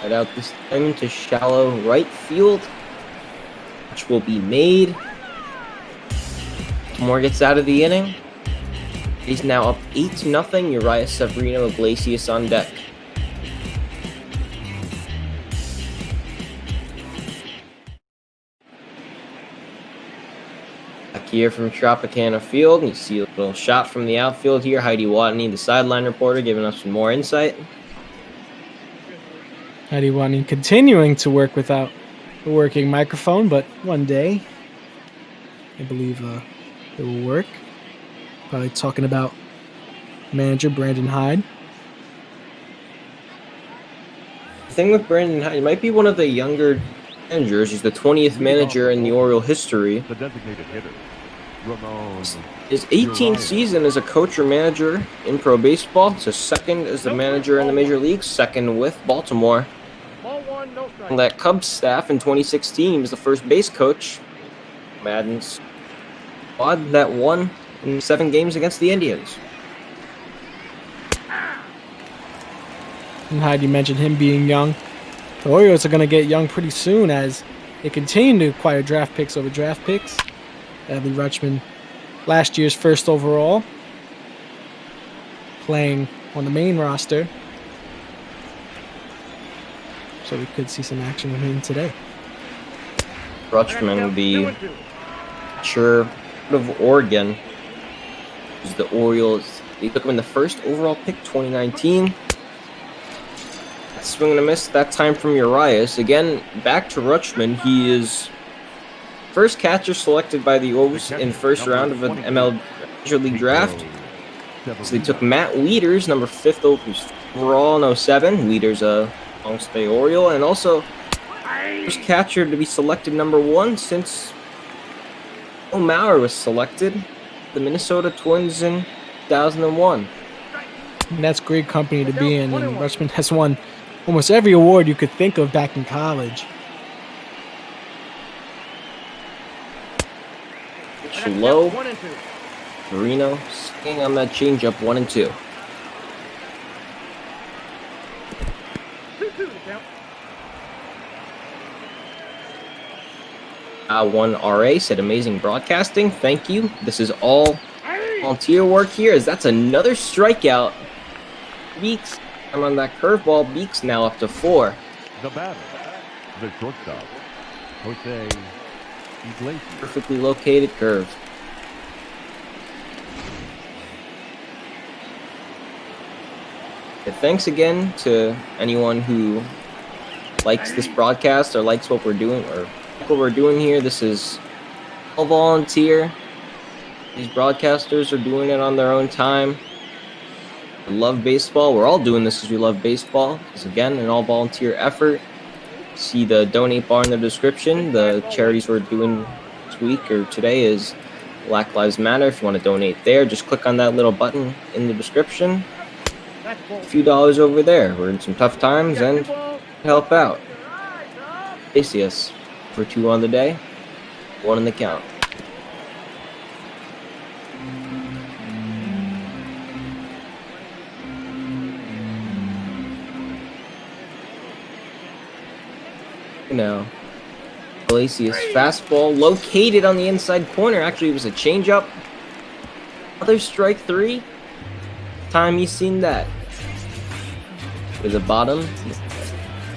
Speaker 9: Right out this time to shallow right field, which will be made. Moore gets out of the inning. He's now up 8-0. Urias, Severino, Iglesias on deck. Here from Tropicana Field, you see a little shot from the outfield here. Heidi Watney, the sideline reporter, giving us some more insight.
Speaker 10: Heidi Watney continuing to work without a working microphone, but one day, I believe it will work. Probably talking about manager Brandon Hyde.
Speaker 9: The thing with Brandon Hyde, he might be one of the younger managers. He's the 20th manager in the Oriole history.
Speaker 8: The designated hitter, Ramon.
Speaker 9: His 18th season as a coach or manager in pro baseball. So second as the manager in the major leagues, second with Baltimore. On that Cubs staff in 2016, he was the first base coach. Madden's squad that won in 7 games against the Indians.
Speaker 10: And Hyde, you mentioned him being young. The Orioles are going to get young pretty soon as they continue to acquire draft picks over draft picks. Adley Rutschman, last year's first overall, playing on the main roster. So we could see some action with him today.
Speaker 9: Rutschman, the pitcher of Oregon, is the Orioles. They took him in the first overall pick, 2019. Swing and a miss that time from Urias. Again, back to Rutschman. He is first catcher selected by the Orioles in first round of an ML Major League draft. So they took Matt Wieters, number 5th overall in 07. Wieters, a long-stay Oriole, and also first catcher to be selected number 1 since O'Mauer was selected, the Minnesota Twins in 2001.
Speaker 10: And that's great company to be in, and Rutschman has won almost every award you could think of back in college.
Speaker 9: Pitch low. Marino staying on that changeup, 1-2. One RA said amazing broadcasting. Thank you. This is all volunteer work here, as that's another strikeout. Beeks on that curveball. Beeks now up to 4.
Speaker 8: The batter, the shortstop, Jose Iglesias.
Speaker 9: Perfectly located curve. Okay, thanks again to anyone who likes this broadcast or likes what we're doing here. This is all volunteer. These broadcasters are doing it on their own time. We love baseball. We're all doing this because we love baseball. It's, again, an all-volunteer effort. See the donate bar in the description. The charities we're doing this this week or today is Black Lives Matter. If you want to donate there, just click on that little button in the description. A few dollars over there. We're in some tough times and help out. Gracias for 2 on the day, 1 in the count. Now, Glacius fastball located on the inside corner. Actually, it was a changeup. Another strike 3. Time you seen that. With the bottom,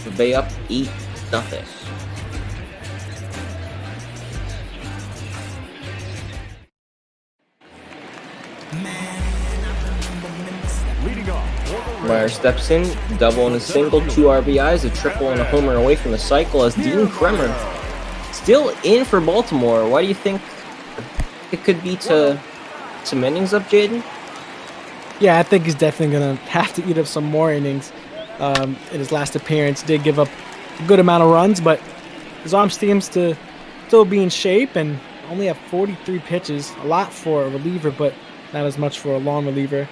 Speaker 9: the Bay up 8-0.
Speaker 8: Leading off.
Speaker 9: Meyer steps in, double and a single, 2 RBIs, a triple and a homer away from the cycle as Dean Kremer still in for Baltimore. Why do you think it could be to some innings up, Jaden?
Speaker 10: Yeah, I think he's definitely going to have to eat up some more innings. In his last appearance, did give up a good amount of runs, but his arm seems to still be in shape and only have 43 pitches. A lot for a reliever, but not as much for a long reliever.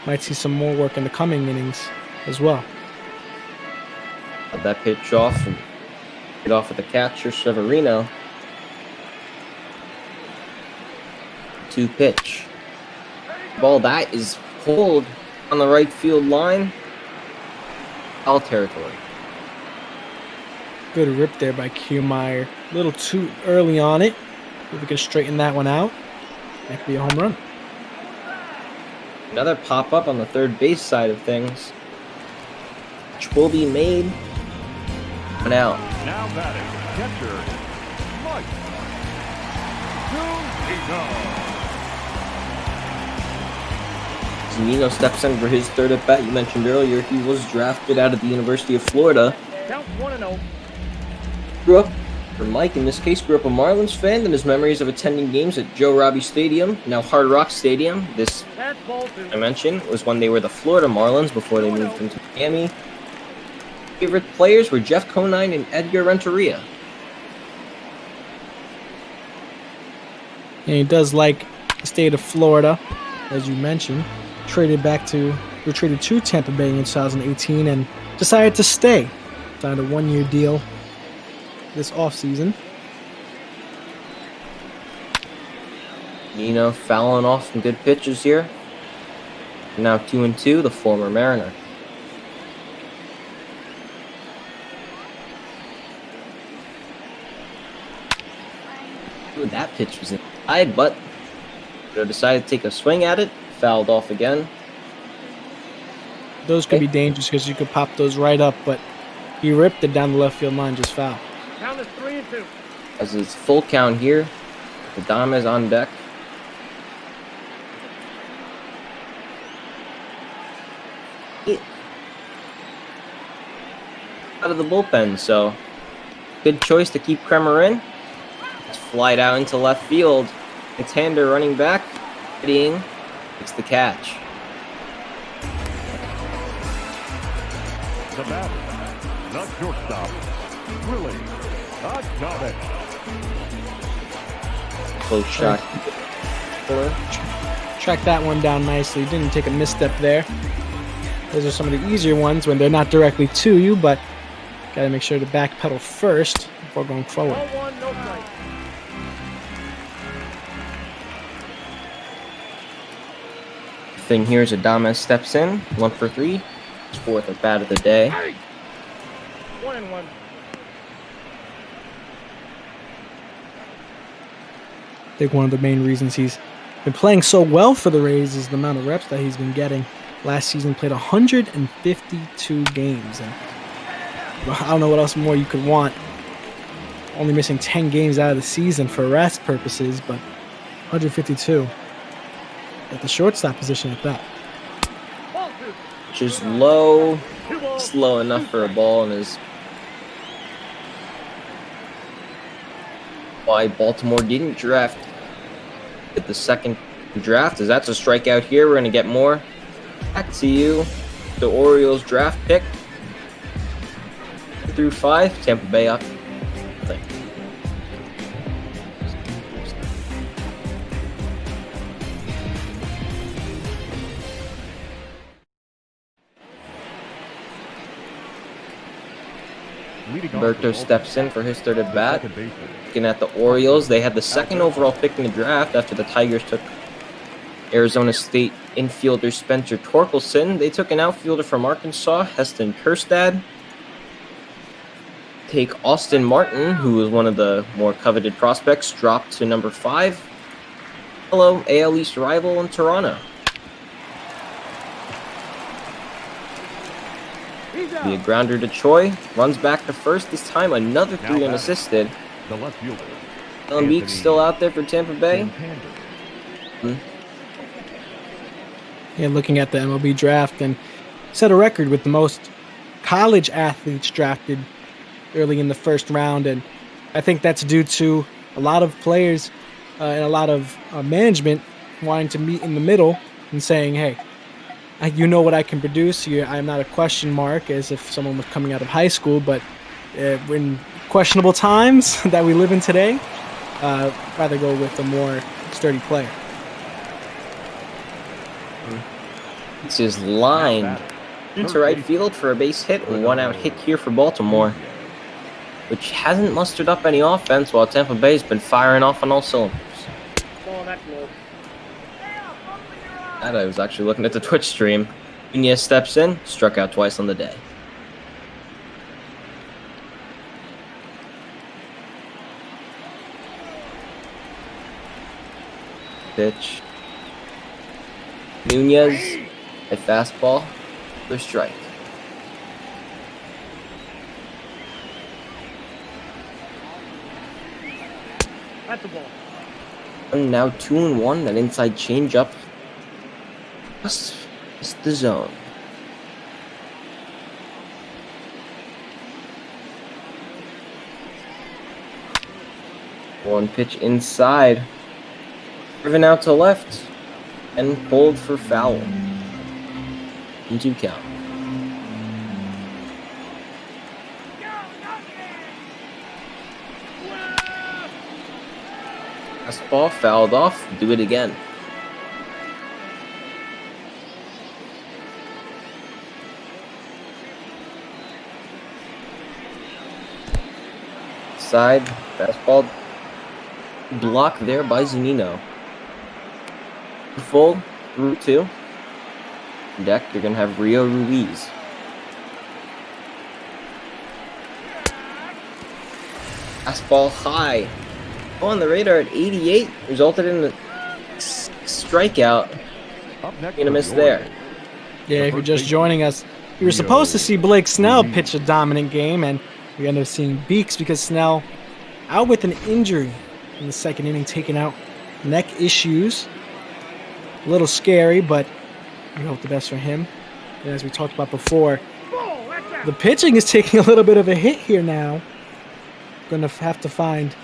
Speaker 10: Might see some more work in the coming innings as well.
Speaker 9: Got that pitch off and get off with the catcher, Severino. 2 pitch. Ball that is pulled on the right field line. Foul territory.
Speaker 10: Good rip there by Kiermaier. A little too early on it. If we can straighten that one out, that could be a home run.
Speaker 9: Another pop-up on the third base side of things, which will be made. One out.
Speaker 8: Now batting, catcher, Mike.
Speaker 9: Zunino steps in for his 3rd at bat. You mentioned earlier he was drafted out of the University of Florida.
Speaker 1: Count 1-0.
Speaker 9: Grew up, or Mike in this case, grew up a Marlins fan, and his memories of attending games at Joe Robbie Stadium, now Hard Rock Stadium. This,
Speaker 1: That's ball 2.
Speaker 9: I mentioned, was when they were the Florida Marlins before they moved into Miami. Favorite players were Jeff Conine and Edgar Renteria.
Speaker 10: And he does like the state of Florida, as you mentioned. Traded to Tampa Bay in 2018 and decided to stay. Signed a 1-year deal this offseason.
Speaker 9: Nino fouling off some good pitches here. Now 2-2, the former Mariner. Ooh, that pitch was inside, but decided to take a swing at it. Fouled off again.
Speaker 10: Those could be dangerous because you could pop those right up, but he ripped it down the left field line, just foul.
Speaker 1: Count is 3-2.
Speaker 9: As it's full count here, the Dom is on deck. Out of the bullpen, so good choice to keep Kremer in. It's flied out into left field. It's Hander running back, hitting. It's the catch.
Speaker 8: The batter, the shortstop, Willie Adames.
Speaker 9: Close shot.
Speaker 10: Track that one down nicely. Didn't take a misstep there. Those are some of the easier ones when they're not directly to you, but got to make sure to backpedal first before going forward.
Speaker 1: Ball 1, no strike.
Speaker 9: Thing here is Adames steps in, 1 for 3. His 4th at bat of the day.
Speaker 1: 1-1.
Speaker 10: I think one of the main reasons he's been playing so well for the Rays is the amount of reps that he's been getting. Last season played 152 games, and I don't know what else more you could want. Only missing 10 games out of the season for rest purposes, but 152 at the shortstop position at that.
Speaker 1: Ball 2.
Speaker 9: Which is low, slow enough for a ball, and is why Baltimore didn't draft at the second draft, as that's a strikeout here. We're going to get more. Back to you, the Orioles draft pick. 3-5, Tampa Bay up.
Speaker 8: leading off
Speaker 9: Berto
Speaker 8: the
Speaker 9: steps in for his third at bat.
Speaker 8: second baseman.
Speaker 9: Looking at the Orioles, they had the second overall pick in the draft after the Tigers took Arizona State infielder Spencer Torkelson. They took an outfielder from Arkansas, Heston Kjerstad. Take Austin Martin, who was one of the more coveted prospects, dropped to number 5. Hello, AL East rival in Toronto. Be a grounder to Choi. Runs back to first. This time another 3 unassisted.
Speaker 8: The left fielder.
Speaker 9: Dylan Beeks still out there for Tampa Bay.
Speaker 10: Yeah, looking at the MLB draft, and set a record with the most college athletes drafted early in the first round. And I think that's due to a lot of players and a lot of management wanting to meet in the middle and saying, hey, you know what I can produce. I'm not a question mark as if someone was coming out of high school, but in questionable times that we live in today, rather go with a more sturdy player.
Speaker 9: This is lined into right field for a base hit and 1-out hit here for Baltimore, which hasn't mustered up any offense while Tampa Bay's been firing off on all cylinders. And I was actually looking at the Twitch stream. Junis steps in, struck out twice on the day. Pitch. Nunez, a fastball, for strike.
Speaker 1: That's the ball.
Speaker 9: And now 2-1, that inside changeup. Just missed the zone. One pitch inside. Driven out to left. And pulled for foul. 2 count. Fastball fouled off. Do it again. Side fastball blocked there by Zunino. Full through 2. Deck, you're gonna have Rio Ruiz. Fastball high. On the radar at 88, resulted in a strikeout. Gonna miss there.
Speaker 10: Yeah, if you're just joining us, we were supposed to see Blake Snell pitch a dominant game, and we ended up seeing Beeks because Snell out with an injury in the second inning, taking out neck issues. A little scary, but we hope the best for him. And as we talked about before, the pitching is taking a little bit of a hit here now. Going to have to find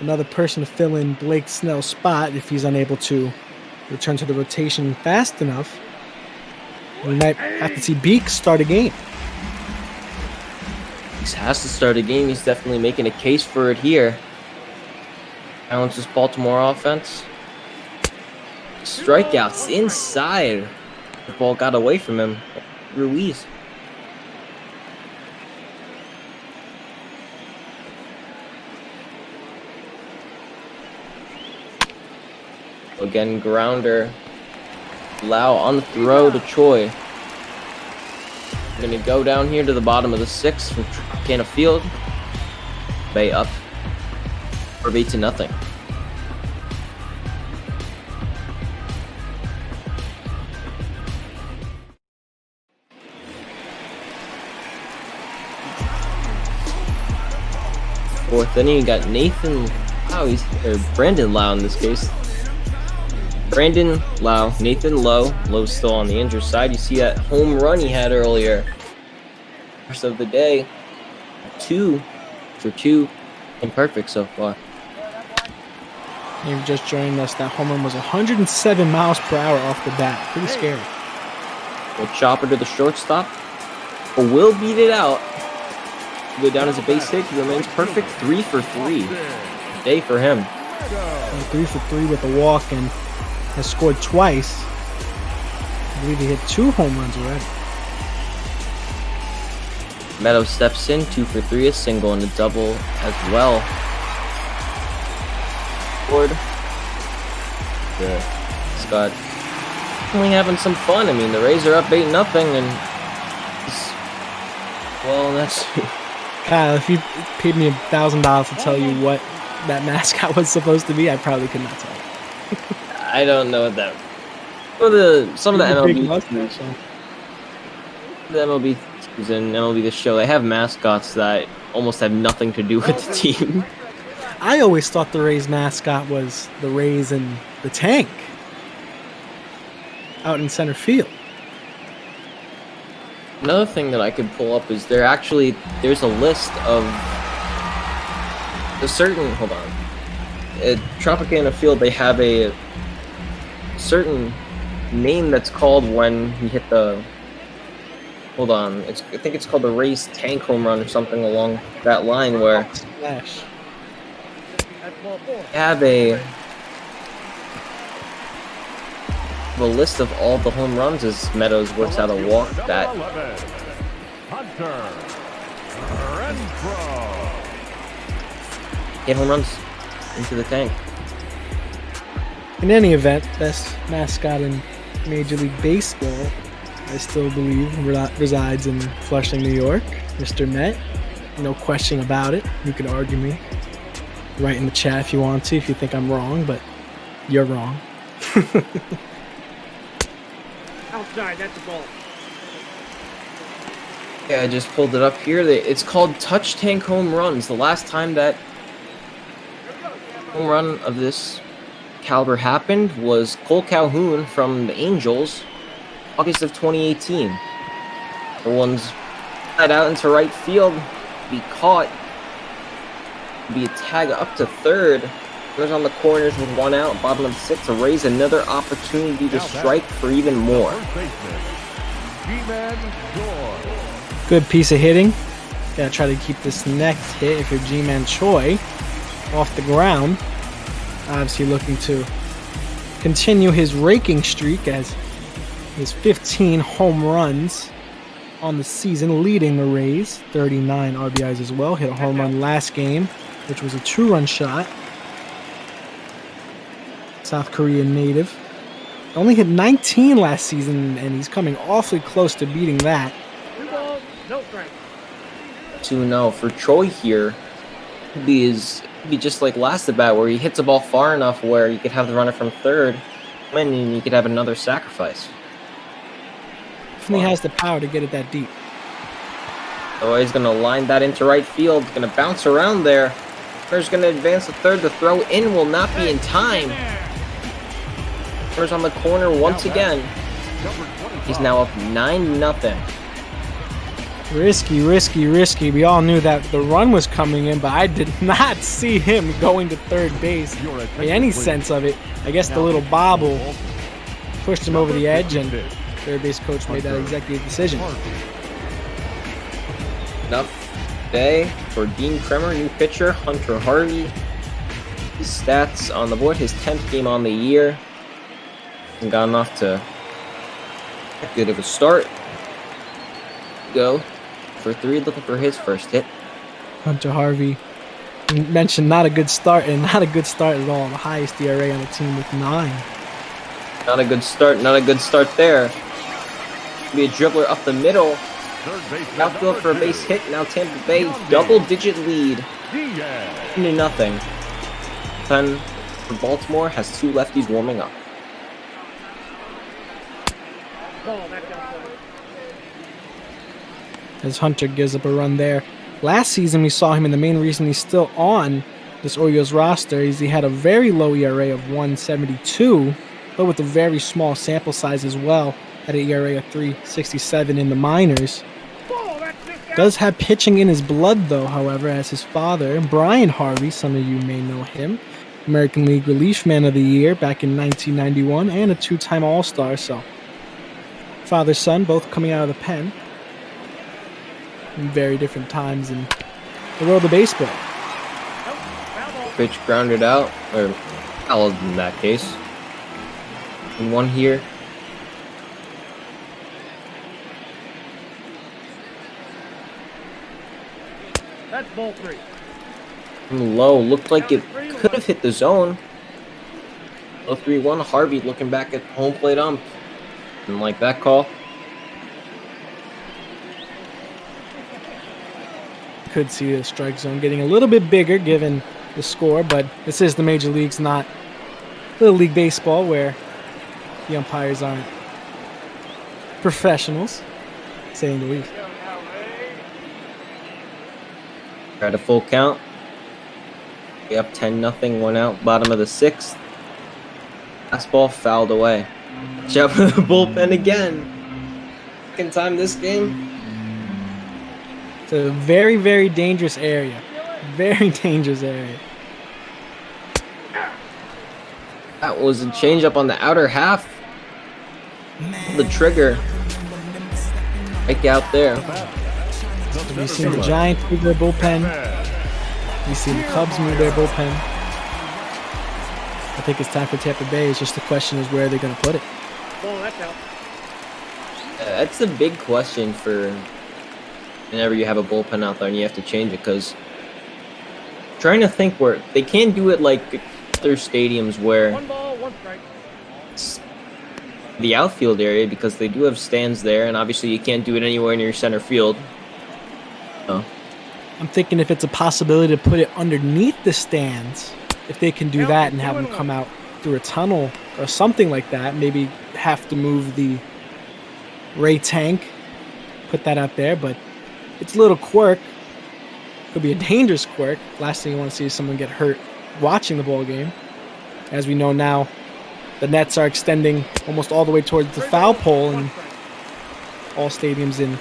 Speaker 10: another person to fill in Blake Snell's spot if he's unable to return to the rotation fast enough. We might have to see Beeks start a game.
Speaker 9: Beeks has to start a game. He's definitely making a case for it here. Balances Baltimore offense. Strikeouts inside. The ball got away from him. Ruiz. Again, grounder. Lau on the throw to Choi. We're going to go down here to the bottom of the 6th from Tropicana Field. Bay up. 4-0. Fourth inning, you got Nathan Lau, or Brandon Lau in this case. Brandon Lau, Nathan Lowe. Lowe's still on the injured side. You see that home run he had earlier. First of the day. 2 for 2. Imperfect so far.
Speaker 10: You've just joined us. That home run was 107 miles per hour off the bat. Pretty scary.
Speaker 9: We'll chopper to the shortstop. But will beat it out. Go down as a base hit. He remains perfect. 3 for 3. Day for him.
Speaker 10: 3 for 3 with a walk and has scored twice. I believe he hit 2 home runs already.
Speaker 9: Meadows steps in, 2 for 3, a single and a double as well. Ford. Yeah. Scott. Only having some fun. I mean, the Rays are up 8-0, and well, that's.
Speaker 10: Kyle, if you paid me $1,000 to tell you what that mascot was supposed to be, I probably could not tell you.
Speaker 9: I don't know what that. Well, some of the MLB. The MLB season, MLB The Show, they have mascots that almost have nothing to do with the team.
Speaker 10: I always thought the Rays mascot was the Rays and the tank out in center field.
Speaker 9: Another thing that I could pull up is there's a list of a certain, hold on. At Tropicana Field, they have a certain name that's called when you hit the, hold on, I think it's called the Rays tank home run or something along that line, where
Speaker 10: Splash.
Speaker 9: they have a list of all the home runs as Meadows works out a walk that
Speaker 8: Hunter Renfroe.
Speaker 9: 8 home runs into the tank.
Speaker 10: In any event, best mascot in Major League Baseball, I still believe, resides in Flushing, New York. Mr. Met. No question about it. You can argue me. Write in the chat if you want to, if you think I'm wrong, but you're wrong.
Speaker 1: Outside, that's a ball.
Speaker 9: Yeah, I just pulled it up here. It's called Touch Tank Home Runs. The last time that home run of this caliber happened was Cole Calhoun from the Angels, August of 2018. The one's head out into right field, be caught, be a tag up to third. Goes on the corners with 1 out, bottom of the 6th to raise another opportunity to strike for even more.
Speaker 10: Good piece of hitting. Gotta try to keep this next hit if you're G-Man Choi off the ground. Obviously looking to continue his raking streak as his 15 home runs on the season, leading the Rays. 39 RBIs as well. Hit a home run last game, which was a 2-run shot. South Korean native. Only hit 19 last season, and he's coming awfully close to beating that.
Speaker 1: 2 balls, no strike.
Speaker 9: 2-0 for Choi here. Be just like last at bat, where he hits the ball far enough where you could have the runner from third, and then you could have another sacrifice.
Speaker 10: Definitely has the power to get it that deep.
Speaker 9: So he's going to line that into right field. Going to bounce around there. Runner's going to advance to third. The throw in will not be in time. Runner's on the corner once again. He's now up 9-0.
Speaker 10: Risky, risky, risky. We all knew that the run was coming in, but I did not see him going to third base by any sense of it. I guess the little bobble pushed him over the edge, and third base coach made that executive decision.
Speaker 9: Enough day for Dean Kremer, new pitcher, Hunter Harvey. His stats on the board, his 10th game on the year. Hasn't gotten off to good of a start. Go for 3, looking for his first hit.
Speaker 10: Hunter Harvey mentioned not a good start, and not a good start at all. The highest ERA on the team with 9.
Speaker 9: Not a good start, not a good start there. Be a dribbler up the middle. Outfield for a base hit. Now Tampa Bay double-digit lead. 2-0. 10 for Baltimore has 2 lefties warming up.
Speaker 1: Ball, that's outside.
Speaker 10: As Hunter gives up a run there. Last season, we saw him, and the main reason he's still on this Orioles roster is he had a very low ERA of 1.72, but with a very small sample size as well, at an ERA of 3.67 in the minors. Does have pitching in his blood, though, however, as his father, Brian Harvey, some of you may know him, American League Relief Man of the Year back in 1991, and a 2-time All-Star, so father-son both coming out of the pen. In very different times in the world of baseball.
Speaker 9: Pitch grounded out, or fouled in that case. And 1 here.
Speaker 1: That's ball 3.
Speaker 9: Low, looked like it could have hit the zone. Low 3-1. Harvey looking back at home plate ump. Didn't like that call.
Speaker 10: Could see the strike zone getting a little bit bigger given the score, but this is the major leagues, not Little League Baseball, where the umpires aren't professionals, saying the least.
Speaker 9: At a full count. We up 10-0, 1 out, bottom of the 6th. Fastball fouled away. Watch out for the bullpen again. Second time this game.
Speaker 10: It's a very, very dangerous area. Very dangerous area.
Speaker 9: That was a changeup on the outer half. The trigger. Right out there.
Speaker 10: We've seen the Giants move their bullpen. We've seen the Cubs move their bullpen. I think it's time for Tampa Bay. It's just the question is where they're going to put it.
Speaker 1: Ball, that's out.
Speaker 9: That's the big question for whenever you have a bullpen out there and you have to change it, because trying to think where they can't do it like other stadiums where
Speaker 1: 1 ball, 1 strike.
Speaker 9: it's the outfield area, because they do have stands there, and obviously you can't do it anywhere near center field. So
Speaker 10: I'm thinking if it's a possibility to put it underneath the stands, if they can do that and have them come out through a tunnel or something like that, maybe have to move the Ray tank, put that out there, but it's a little quirk. Could be a dangerous quirk. Last thing you want to see is someone get hurt watching the ball game. As we know now, the nets are extending almost all the way towards the foul pole in all stadiums in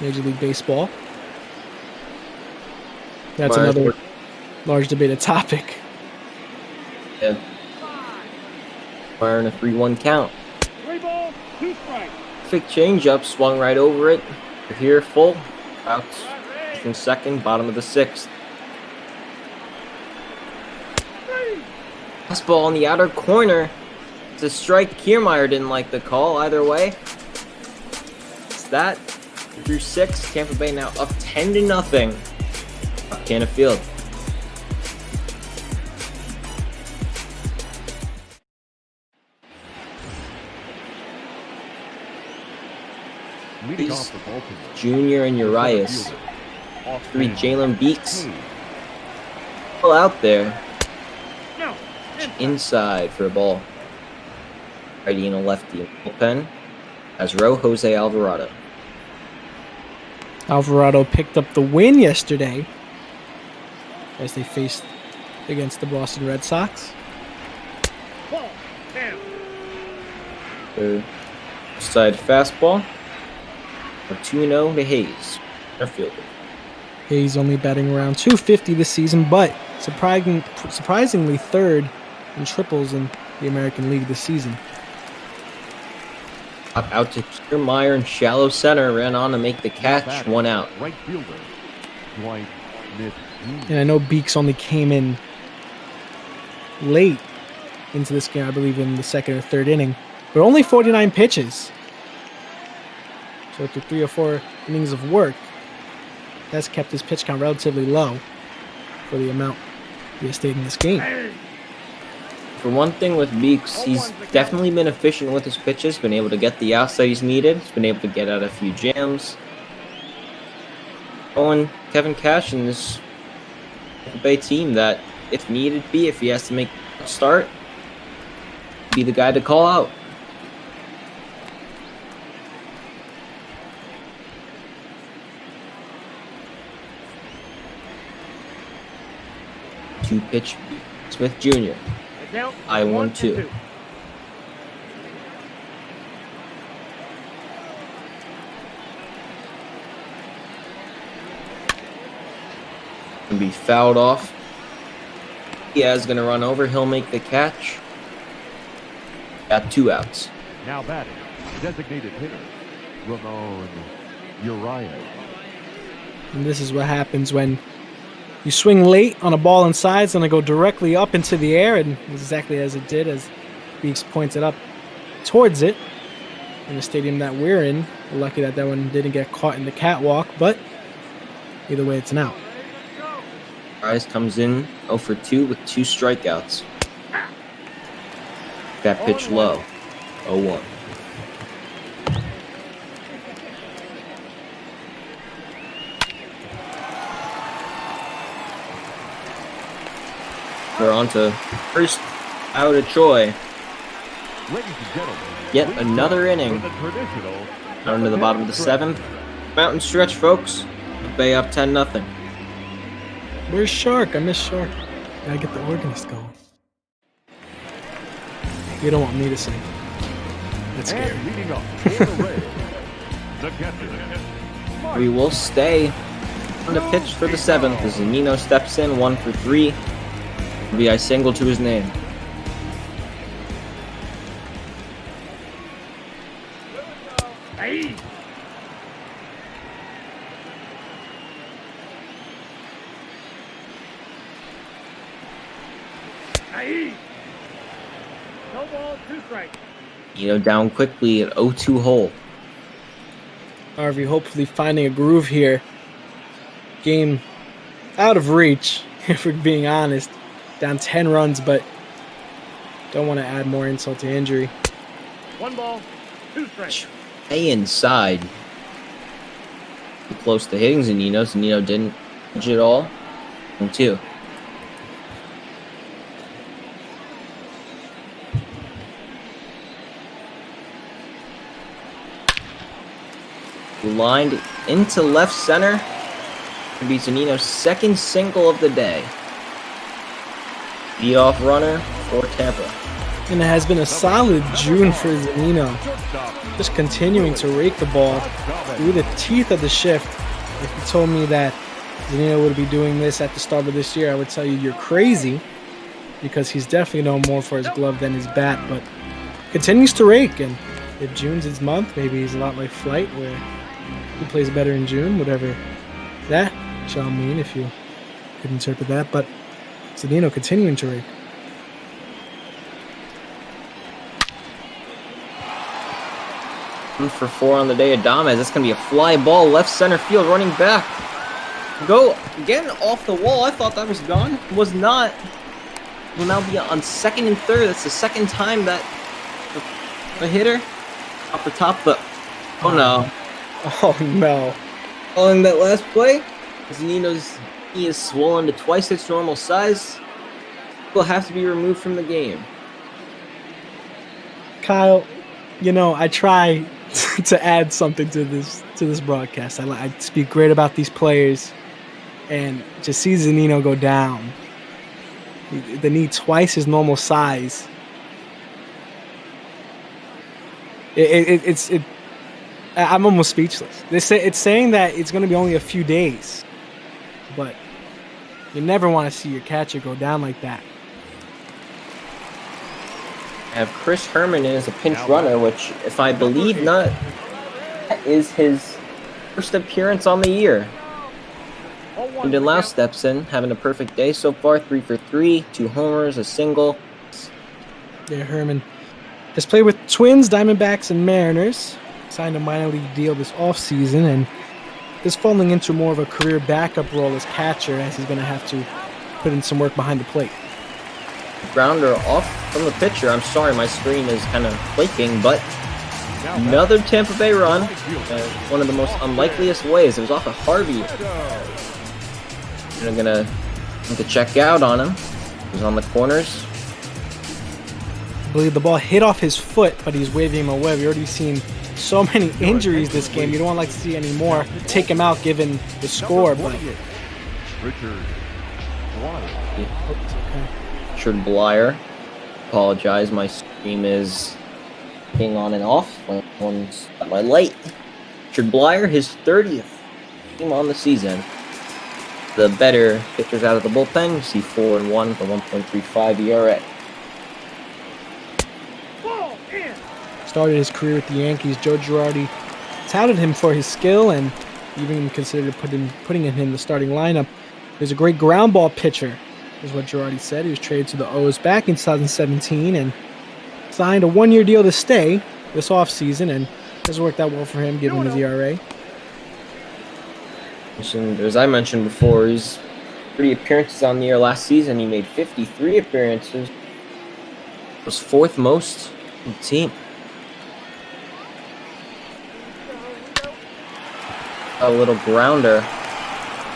Speaker 10: Major League Baseball. That's another large debated topic.
Speaker 9: Yeah. Firing a 3-1 count.
Speaker 1: 3 balls, 2 strikes.
Speaker 9: Perfect changeup, swung right over it. We're here full. Outs from second, bottom of the 6th. Fastball on the outer corner. It's a strike. Kiermaier didn't like the call either way. It's that. Through 6, Tampa Bay now up 10-0. Tropicana Field.
Speaker 8: Leading off the Baltimore,
Speaker 9: Junior and Urias. 3, Jalen Beeks. Still out there.
Speaker 1: No.
Speaker 9: Inside for a ball. Righty and a lefty in bullpen. As row, Jose Alvarado.
Speaker 10: Alvarado picked up the win yesterday as they faced against the Boston Red Sox.
Speaker 1: Ball, 10.
Speaker 9: The side fastball. A 2-0 to Hayes. Our fielder.
Speaker 10: Hayes only batting around .250 this season, but surprisingly third in triples in the American League this season.
Speaker 9: Out to Kiermaier in shallow center. Ran on to make the catch. 1 out.
Speaker 8: right fielder, Dwight Smith Jr.
Speaker 10: And I know Beeks only came in late into this game, I believe in the 2nd or 3rd inning, but only 49 pitches. So through 3 or 4 innings of work, that's kept his pitch count relatively low for the amount he has stayed in this game.
Speaker 9: For one thing with Beeks, he's definitely been efficient with his pitches, been able to get the outs that he's needed, he's been able to get out a few jams. And Kevin Cash and this Tampa Bay team that, if needed be, if he has to make a start, be the guy to call out. Two-pitch Smith Jr. I 1-2. Gonna be fouled off. Diaz gonna run over. He'll make the catch. Got 2 outs.
Speaker 8: Now batting, designated hitter, Ramon Urias.
Speaker 10: And this is what happens when you swing late on a ball inside. It's going to go directly up into the air, and exactly as it did, as Beeks pointed up towards it in the stadium that we're in. We're lucky that that one didn't get caught in the catwalk, but either way, it's an out.
Speaker 9: Urias comes in 0 for 2 with 2 strikeouts. That pitch low. 0-1. We're on to first out of Choi.
Speaker 8: Ladies and gentlemen,
Speaker 9: Yet another inning.
Speaker 8: for the traditional
Speaker 9: Down to the bottom of the 7th. Mountain stretch, folks. Bay up 10-0.
Speaker 10: Where's Shark? I miss Shark. Gotta get the organist going. You don't want me to sing. That's scary.
Speaker 8: And leading up for the Rays, the catcher.
Speaker 9: We will stay on the pitch for the 7th as Nino steps in 1 for 3. RBI single to his name.
Speaker 1: Hey. Hey. No ball, 2 strikes.
Speaker 9: Nino down quickly at 0-2 hole.
Speaker 10: Harvey hopefully finding a groove here. Game out of reach, if we're being honest. Down 10 runs, but don't want to add more insult to injury.
Speaker 1: 1 ball, 2 strikes.
Speaker 9: Stay inside. Too close to hitting Zanino. Zanino didn't pitch it all. 2. Lined into left center. Could be Zanino's 2nd single of the day. Beat off runner for Tampa.
Speaker 10: And it has been a solid June for Zanino. Just continuing to rake the ball through the teeth of the shift. If you told me that Zanino would be doing this at the start of this year, I would tell you you're crazy, because he's definitely known more for his glove than his bat, but continues to rake. And if June's his month, maybe he's a lot like Flight, where he plays better in June, whatever that shall mean, if you could interpret that. But Zanino continuing to rake.
Speaker 9: For 4 on the day. Adames. That's going to be a fly ball left center field, running back. Go again off the wall. I thought that was gone. It was not. Will now be on 2nd and 3rd. That's the 2nd time that the hitter off the top. But oh no.
Speaker 10: Oh no.
Speaker 9: Following that last play, Zanino's knee is swollen to twice its normal size. Will have to be removed from the game.
Speaker 10: Kyle, you know, I try to add something to this broadcast. I speak great about these players, and just see Zanino go down. The knee twice his normal size. I'm almost speechless. It's saying that it's going to be only a few days, but you never want to see your catcher go down like that.
Speaker 9: Have Chris Herman in as a pinch runner, which, if I believe not, is his first appearance on the year. Brendan Lau steps in, having a perfect day so far. 3 for 3, 2 homers, a single.
Speaker 10: Yeah, Herman has played with Twins, Diamondbacks, and Mariners. Signed a minor league deal this offseason, and is falling into more of a career backup role as catcher, as he's going to have to put in some work behind the plate.
Speaker 9: Grounder off from the pitcher. I'm sorry, my screen is kind of flaking, but another Tampa Bay run. One of the most unlikeliest ways. It was off of Harvey. I'm gonna have to check out on him. He's on the corners.
Speaker 10: I believe the ball hit off his foot, but he's waving him away. We've already seen so many injuries this game. You don't want to see any more. Take him out given the score, but
Speaker 8: Richard
Speaker 9: Richard Blyer. Apologize, my stream is being on and off. One's at my light. Richard Blyer, his 30th game on the season. The better pitchers out of the bullpen. You see 4-1 for 1.35 ERA.
Speaker 10: started his career with the Yankees. Joe Girardi touted him for his skill and even considered putting him in the starting lineup. He's a great ground ball pitcher, is what Girardi said. He was traded to the O's back in 2017 and signed a one-year deal to stay this offseason, and has worked out well for him given his ERA.
Speaker 9: As I mentioned before, he's 30 appearances on the year last season. He made 53 appearances. Was 4th most in the team. A little grounder.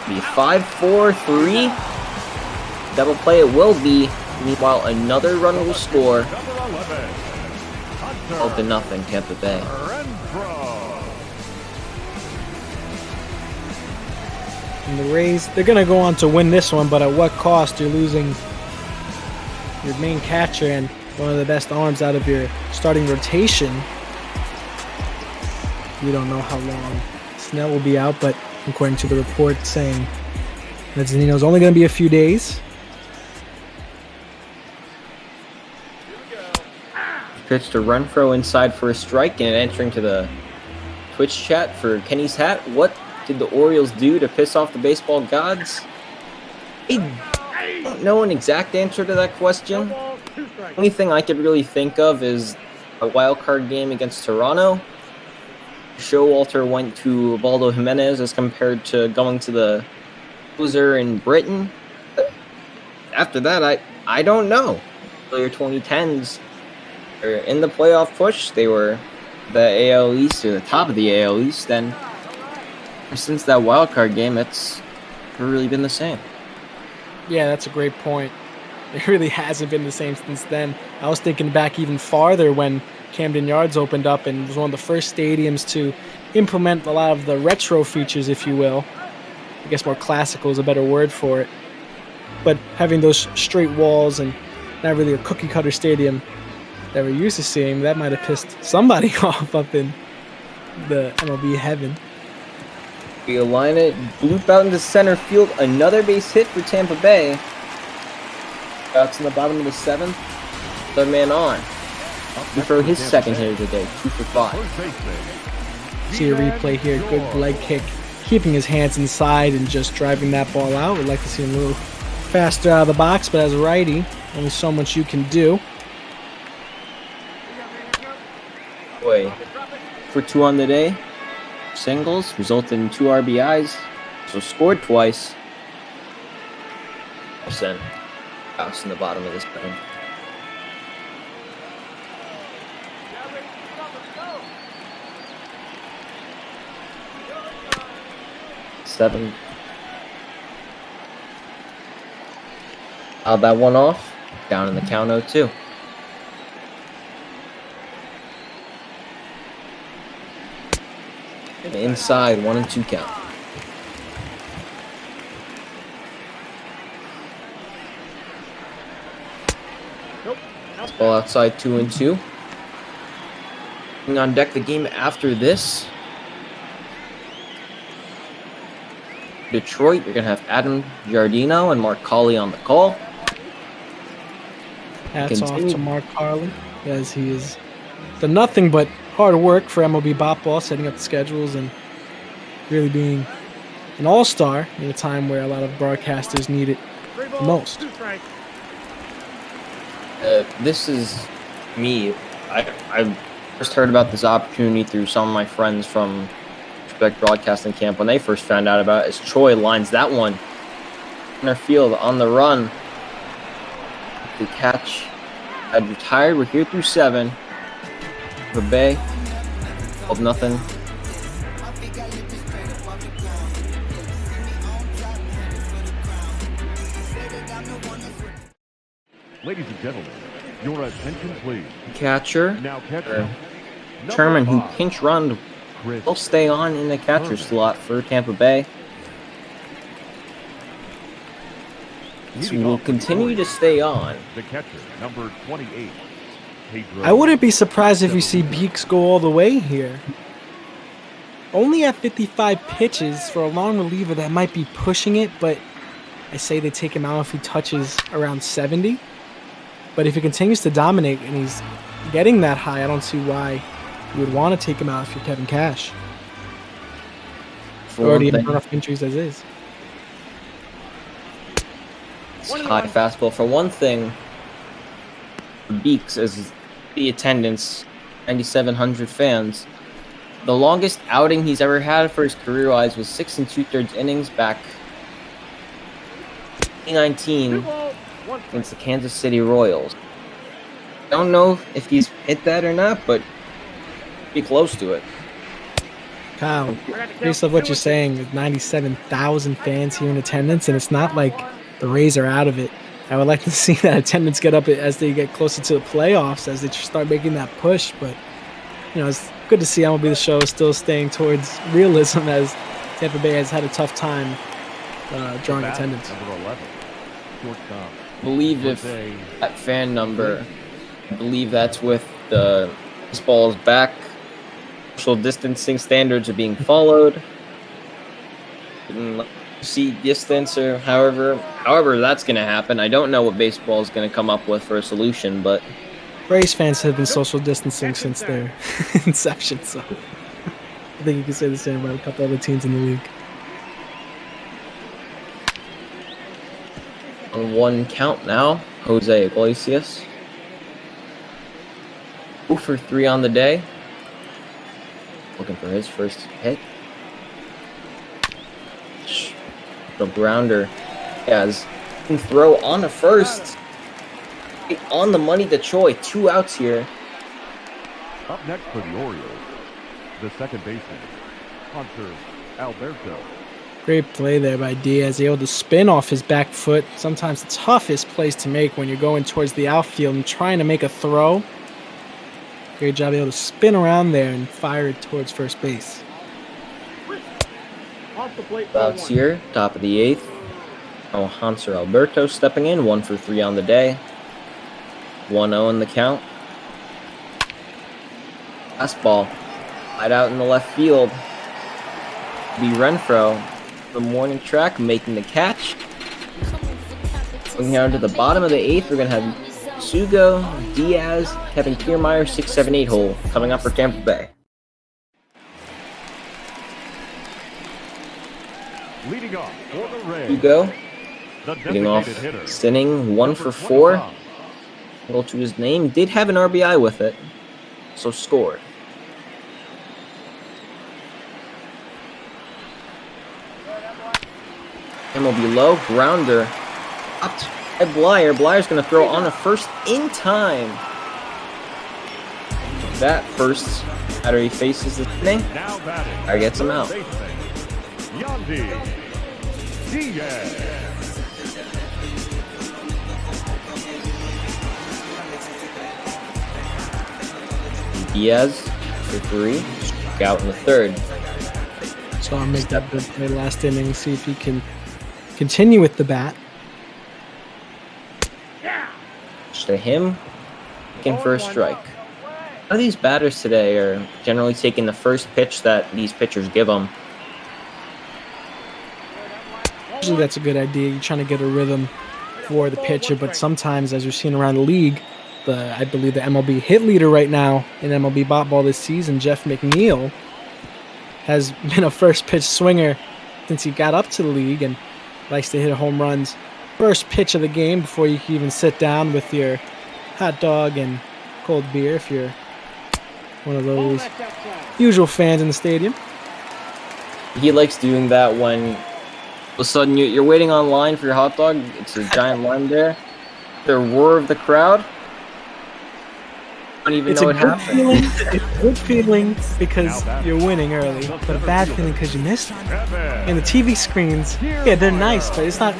Speaker 9: Be 5-4-3. Double play it will be. Meanwhile, another run will score. 12-0 Tampa Bay.
Speaker 10: And the Rays, they're going to go on to win this one, but at what cost? You're losing your main catcher and one of the best arms out of your starting rotation. We don't know how long Snell will be out, but according to the report saying that Zunino's only going to be a few days.
Speaker 9: Pitched a Renfroe inside for a strike and answering to the Twitch chat for Kenny's hat. What did the Orioles do to piss off the baseball gods? I don't know an exact answer to that question. The only thing I could really think of is a wild card game against Toronto. Showalter went to Ubaldo Jimenez as compared to going to the loser in Britain. After that, I don't know. Earlier 2010s are in the playoff push. They were the AL East or the top of the AL East. Then since that wild card game, it's never really been the same.
Speaker 10: Yeah, that's a great point. It really hasn't been the same since then. I was thinking back even farther when Camden Yards opened up and was one of the first stadiums to implement a lot of the retro features, if you will. I guess more classical is a better word for it. But having those straight walls and not really a cookie-cutter stadium that we're used to seeing, that might have pissed somebody off up in the MLB heaven.
Speaker 9: We align it, bloop out into center field, another base hit for Tampa Bay. Outs in the bottom of the 7th, third man on. We throw his second hit of the day, 2 for 5.
Speaker 10: See a replay here, good leg kick, keeping his hands inside and just driving that ball out. We'd like to see him a little faster out of the box, but as a righty, only so much you can do.
Speaker 9: Boy, for 2 on the day, singles, resulted in 2 RBIs, so scored twice. Pearson, outs in the bottom of this game. Seven. Out that one off. Down in the count 0-2. Inside 1-2 count. Ball outside 2-2. On deck the game after this. Detroit, you're going to have Adam Giardino and Mark Colley on the call.
Speaker 10: Hats off to Mark Colley, as he has done nothing but hard work for MLB Botball, setting up the schedules and really being an all-star in a time where a lot of broadcasters need it the most.
Speaker 9: This is me. I first heard about this opportunity through some of my friends from Broadcasting Camp when they first found out about it, as Choi lines that one in our field on the run. The catch had retired. We're here through 7 for Bay. 12-0.
Speaker 8: Ladies and gentlemen, your attention please.
Speaker 9: Catcher,
Speaker 8: Now catcher,
Speaker 9: Sherman, who
Speaker 8: number 5,
Speaker 9: pinch run,
Speaker 8: Chris
Speaker 9: will stay on in the catcher slot for Tampa Bay. So will continue to stay on.
Speaker 8: The catcher, number 28. Pedro
Speaker 10: I wouldn't be surprised if we see Beeks go all the way here. Only at 55 pitches for a long reliever, that might be pushing it, but I say they take him out if he touches around 70. But if he continues to dominate and he's getting that high, I don't see why you would want to take him out if you're Kevin Cash. Already have enough injuries as is.
Speaker 9: It's high fastball. For one thing, Beeks, as the attendance, 9,700 fans, the longest outing he's ever had for his career-wise was 6 2/3 innings back 2019 against the Kansas City Royals. Don't know if he's hit that or not, but be close to it.
Speaker 10: Kyle, based off what you're saying, with 97,000 fans here in attendance, and it's not like the Rays are out of it. I would like to see that attendance get up as they get closer to the playoffs, as they start making that push. But, you know, it's good to see MLB The Show still staying towards realism, as Tampa Bay has had a tough time drawing attendance.
Speaker 9: I believe if that fan number, I believe that's with the baseball's back. Social distancing standards are being followed. Seat distance, or however that's going to happen. I don't know what baseball is going to come up with for a solution, but
Speaker 10: Rays fans have been social distancing since their inception, so I think you can say the same about a couple other teams in the league.
Speaker 9: on 1 count now, Jose Iglesias. 2 for 3 on the day. Looking for his first hit. The grounder has throw on the first. On the money to Choi. 2 outs here.
Speaker 8: Up next for the Orioles, the second baseman, Hunter Alberto.
Speaker 10: Great play there by Diaz, able to spin off his back foot. Sometimes the toughest place to make when you're going towards the outfield and trying to make a throw. Great job able to spin around there and fire it towards first base.
Speaker 9: Outs here, top of the 8th. Oh, Hunter Alberto stepping in, 1 for 3 on the day. 1-0 in the count. Fastball, right out in the left field. Be Renfroe, the morning track, making the catch. Going down to the bottom of the 8th, we're going to have Sugo, Diaz, Kevin Kiermaier, 6, 7, 8 hole coming up for Tampa Bay.
Speaker 8: Leading off for the Rays,
Speaker 9: Sugo,
Speaker 8: the
Speaker 9: leading off,
Speaker 8: designated hitter,
Speaker 9: sinning, 1 for 4.
Speaker 8: 25.
Speaker 9: Go to his name, did have an RBI with it, so scored. MLB low, grounder, up by Blyer. Blyer's going to throw on a first in time. That first batter he faces the inning.
Speaker 8: Now batting,
Speaker 9: Blyer gets him out.
Speaker 8: Yandy Diaz.
Speaker 9: Diaz for 3, struck out in the 3rd.
Speaker 10: So I'll make that good play last inning, see if he can continue with the bat.
Speaker 9: To him, looking for a strike. A lot of these batters today are generally taking the first pitch that these pitchers give them.
Speaker 10: Usually that's a good idea. You're trying to get a rhythm for the pitcher, but sometimes, as you're seeing around the league, I believe the MLB hit leader right now in MLB Bot Ball this season, Jeff McNeil, has been a first pitch swinger since he got up to the league and likes to hit home runs first pitch of the game before you can even sit down with your hot dog and cold beer if you're one of those usual fans in the stadium.
Speaker 9: He likes doing that when all of a sudden you're waiting online for your hot dog. It's a giant line there. The roar of the crowd. I don't even know what happened.
Speaker 10: It's a good feeling because you're winning early, but a bad feeling because you missed it. And the TV screens, yeah, they're nice, but it's not.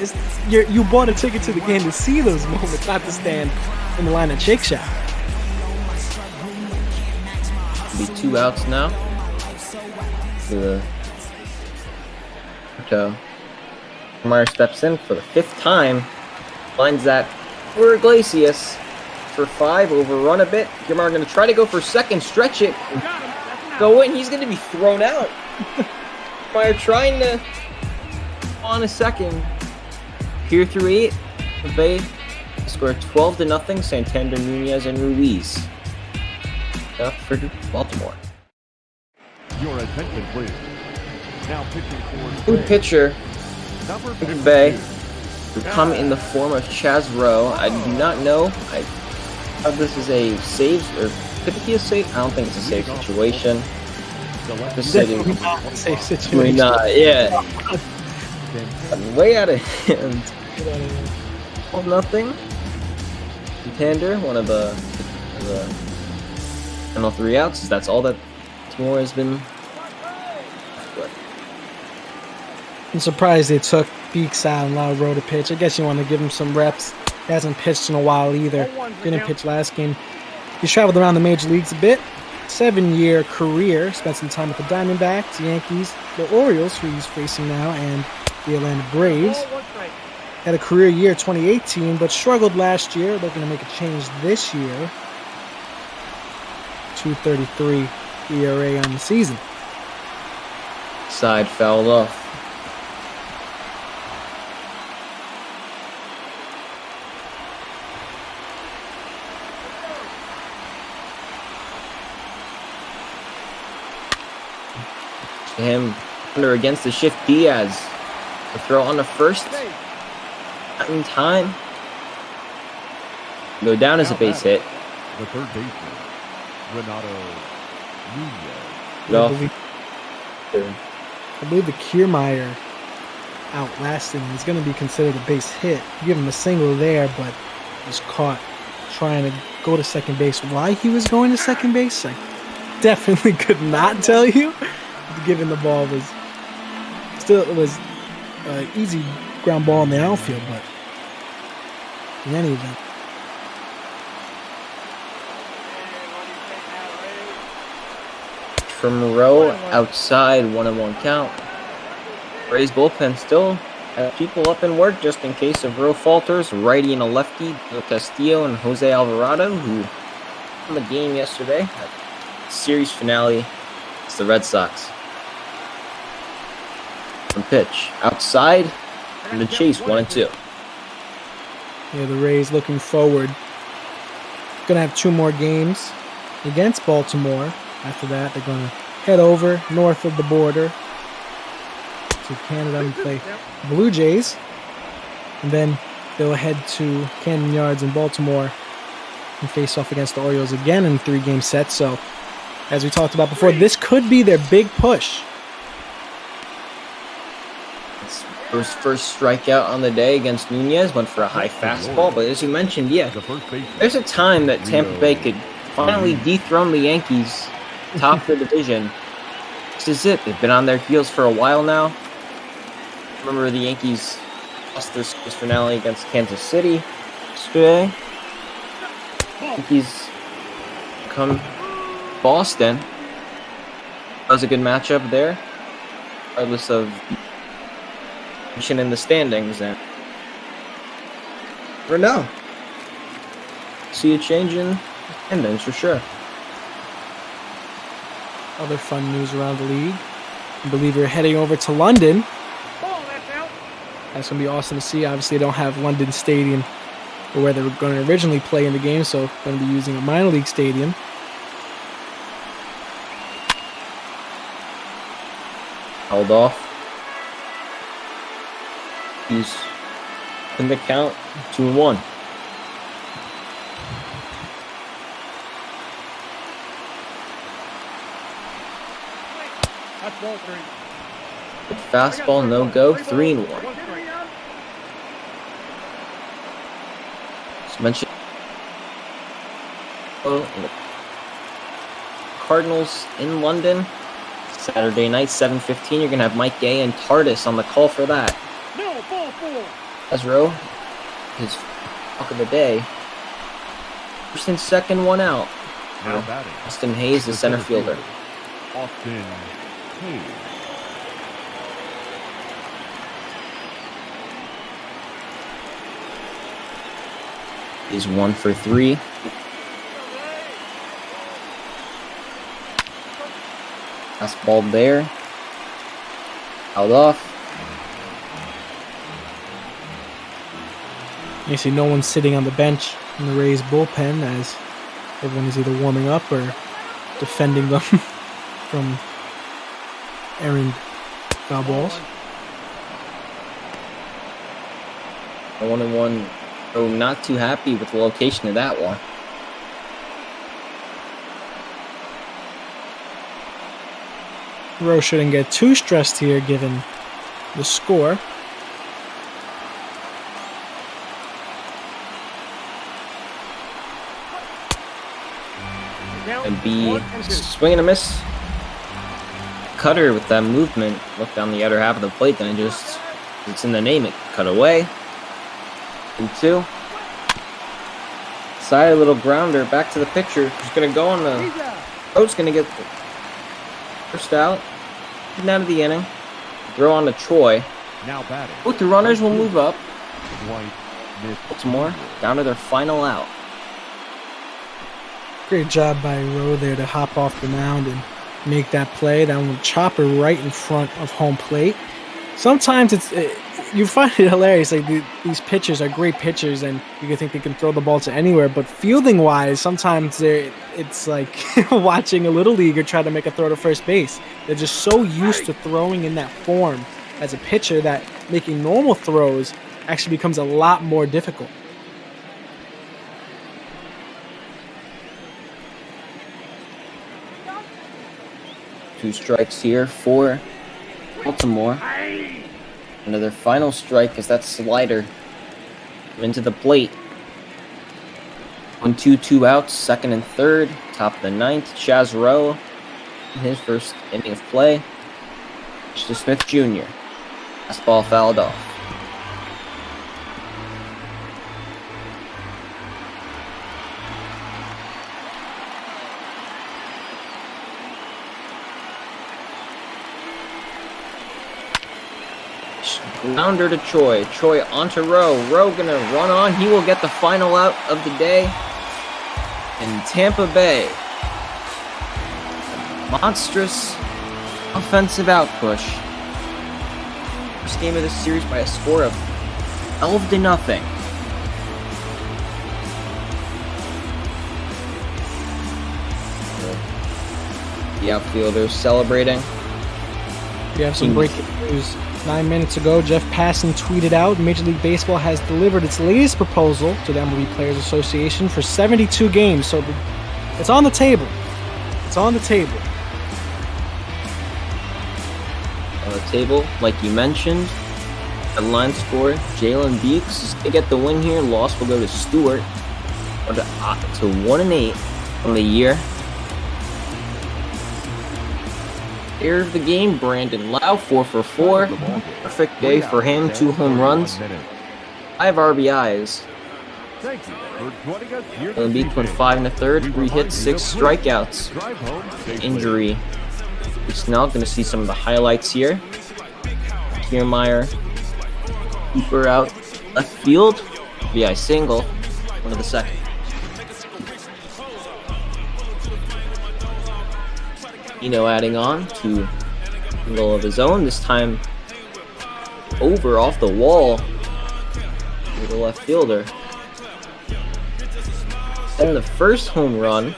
Speaker 10: You bought a ticket to the game to see those moments, not to stand in the line at Shake Shack.
Speaker 9: Be 2 outs now. Meyer steps in for the 5th time. Lines that for Iglesias. For 5, overrun a bit. Gilmar going to try to go for second, stretch it, go in. He's going to be thrown out. Meyer trying to on a second. Here through 8, the Bay score 12-0. Santander, Nunez, and Ruiz up for Baltimore.
Speaker 8: Your attention, please. Now pitching for
Speaker 9: New pitcher,
Speaker 8: number
Speaker 9: Tampa Bay, will come in the form of Chaz Rowe. I do not know. This is a save, or could it be a save? I don't think it's a safe situation. Just
Speaker 10: Definitely not a safe situation.
Speaker 9: yeah. Gotten way out of hand. 12-0. Contender, one of the final 3 outs. That's all that Baltimore has been left with.
Speaker 10: I'm surprised they took Beeks out and allowed Rowe to pitch. I guess you want to give him some reps. He hasn't pitched in a while either. Didn't pitch last game. He's traveled around the major leagues a bit. 7-year career. Spent some time with the Diamondbacks, Yankees, the Orioles, who he's facing now, and the Atlanta Braves. Had a career year 2018, but struggled last year. Looking to make a change this year. 2.33 ERA on the season.
Speaker 9: Side fouled off. Him under against the shift. Diaz. The throw on the first. Not in time. Go down as a base hit.
Speaker 8: The third baseman, Renato Nunez.
Speaker 9: Off.
Speaker 10: I believe the Kiermaier outlasted him. He's going to be considered a base hit. Give him a single there, but was caught trying to go to second base. Why he was going to second base, I definitely could not tell you. Given the ball was still, it was easy ground ball in the outfield, but in any event.
Speaker 9: From Rowe outside, 1-1 count. Rays bullpen still have people up in work just in case of Rowe falters. Righty and a lefty, Castillo and Jose Alvarado, who won the game yesterday at series finale. It's the Red Sox. From pitch outside, and the chase 1-2.
Speaker 10: Yeah, the Rays looking forward. Going to have 2 more games against Baltimore. After that, they're going to head over north of the border to Canada and play Blue Jays. And then they'll head to Camden Yards in Baltimore and face off against the Orioles again in 3-game sets. So, as we talked about before, this could be their big push.
Speaker 9: His first strikeout on the day against Nunez went for a high fastball, but as you mentioned, yeah, there's a time that Tampa Bay could finally dethrone the Yankees, top the division. This is it. They've been on their heels for a while now. Remember the Yankees lost their series finale against Kansas City yesterday. Yankees come Boston. That was a good matchup there, regardless of in the standings, and for now, see a change in standings for sure.
Speaker 10: Other fun news around the league. I believe you're heading over to London. That's going to be awesome to see. Obviously, they don't have London Stadium where they were going to originally play in the game, so going to be using a minor league stadium.
Speaker 9: Held off. He's in the count 2-1.
Speaker 1: That's ball 3.
Speaker 9: Good fastball, no go, 3-1. Just mentioned Cardinals in London Saturday night, 7:15. You're gonna have Mike Gay and Tardis on the call for that. Ezro, his talk of the day. Pearson second, 1 out.
Speaker 8: Now batting.
Speaker 9: Austin Hayes, the center fielder.
Speaker 8: Austin Hayes.
Speaker 9: He's 1 for 3. Fastball there. Held off.
Speaker 10: You see no one sitting on the bench in the Rays bullpen as everyone is either warming up or defending them from errant foul balls.
Speaker 9: 1-1. Oh, not too happy with the location of that one.
Speaker 10: Rowe shouldn't get too stressed here given the score.
Speaker 9: And be swing and a miss. Cutter with that movement. Look down the outer half of the plate. Then it's in the name. It cut away. 2-2. Side little grounder. Back to the pitcher. Just going to go on the... Coach's going to get the first out. Getting out of the inning. Throw on to Troy.
Speaker 8: Now batting.
Speaker 9: Both the runners will move up.
Speaker 8: Dwight Smith.
Speaker 9: Baltimore down to their final out.
Speaker 10: Great job by Rowe there to hop off the mound and make that play. That one chopper right in front of home plate. Sometimes you find it hilarious. Like these pitchers are great pitchers, and you can think they can throw the ball to anywhere. But fielding wise, sometimes it's like watching a little leaguer try to make a throw to first base. They're just so used to throwing in that form as a pitcher that making normal throws actually becomes a lot more difficult.
Speaker 9: Two strikes here for Baltimore. Another final strike as that slider into the plate. 1-2, 2 outs, second and third, top of the ninth. Chaz Rowe in his first inning of play. Mr. Smith Jr. Fastball fouled off. Grounder to Troy. Troy onto Rowe. Rowe gonna run on. He will get the final out of the day. In Tampa Bay. Monstrous offensive outpush. First game of this series by a score of 12-0. The outfielders celebrating.
Speaker 10: We have some breaking news. 9 minutes ago, Jeff Passan tweeted out, Major League Baseball has delivered its latest proposal to the MLB Players Association for 72 games. So it's on the table. It's on the table.
Speaker 9: On the table, like you mentioned, headline score, Jalen Beeks is going to get the win here. Loss will go to Stewart. To 1-8 on the year. Player of the game, Brandon Lau, 4 for 4. Perfect day for him, 2 home runs, 5 RBIs. Jalen Beeks went 5 1/3, 3 hits, 6 strikeouts. Injury. We're now going to see some of the highlights here. Kiermaier, Cooper out left field, RBI single, one of the second. Adding on to single of his own, this time over off the wall to the left fielder. And the first home run,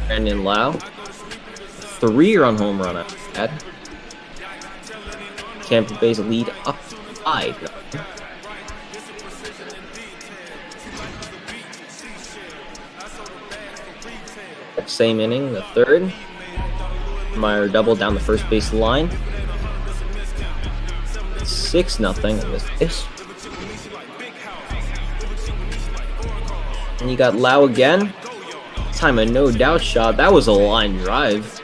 Speaker 9: Brandon Lau, 3-run home run at Tampa Bay's lead up 5. Same inning, the third. Meyer double down the first base line. 6-0 in this case. And you got Lau again. This time a no doubt shot. That was a line drive.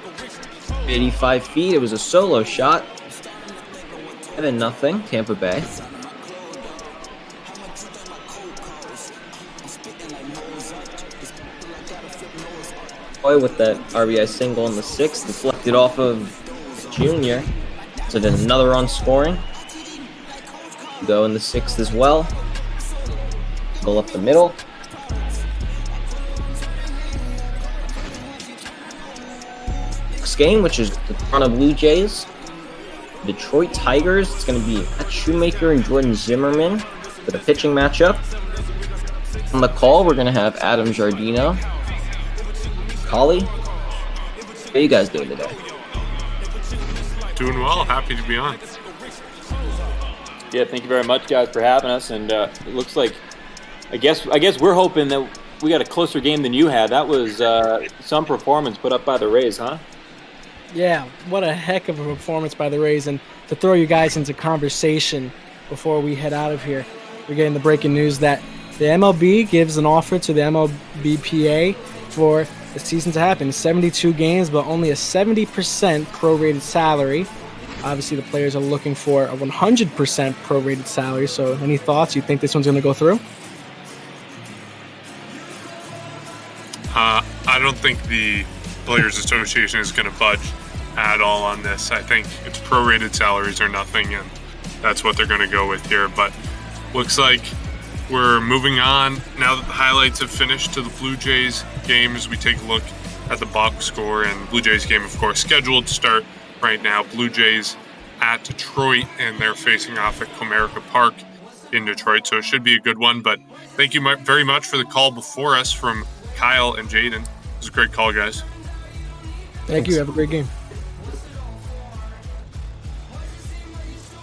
Speaker 9: 85 feet. It was a solo shot. 7-0 Tampa Bay. With that RBI single in the 6th, deflected off of Junior. So then another run scoring. Go in the 6th as well. Go up the middle. Next game, which is the Toronto Blue Jays, Detroit Tigers. It's going to be Matt Shoemaker and Jordan Zimmerman for the pitching matchup. On the call, we're going to have Adam Giardino. Holly, how are you guys doing today?
Speaker 11: Doing well. Happy to be on.
Speaker 12: Yeah, thank you very much, guys, for having us. And it looks like, I guess we're hoping that we got a closer game than you had. That was some performance put up by the Rays, huh?
Speaker 10: Yeah, what a heck of a performance by the Rays. And to throw you guys into conversation before we head out of here, we're getting the breaking news that the MLB gives an offer to the MLBPA for the season to happen. 72 games, but only a 70% prorated salary. Obviously, the players are looking for a 100% prorated salary. So any thoughts? You think this one's going to go through?
Speaker 11: I don't think the Players Association is going to budge at all on this. I think it's prorated salaries or nothing, and that's what they're going to go with here. But looks like we're moving on now that the highlights have finished to the Blue Jays game as we take a look at the box score. And Blue Jays game, of course, scheduled to start right now. Blue Jays at Detroit, and they're facing off at Comerica Park in Detroit, so it should be a good one. But thank you very much for the call before us from Kyle and Jaden. It was a great call, guys.
Speaker 10: Thank you. Have a great game.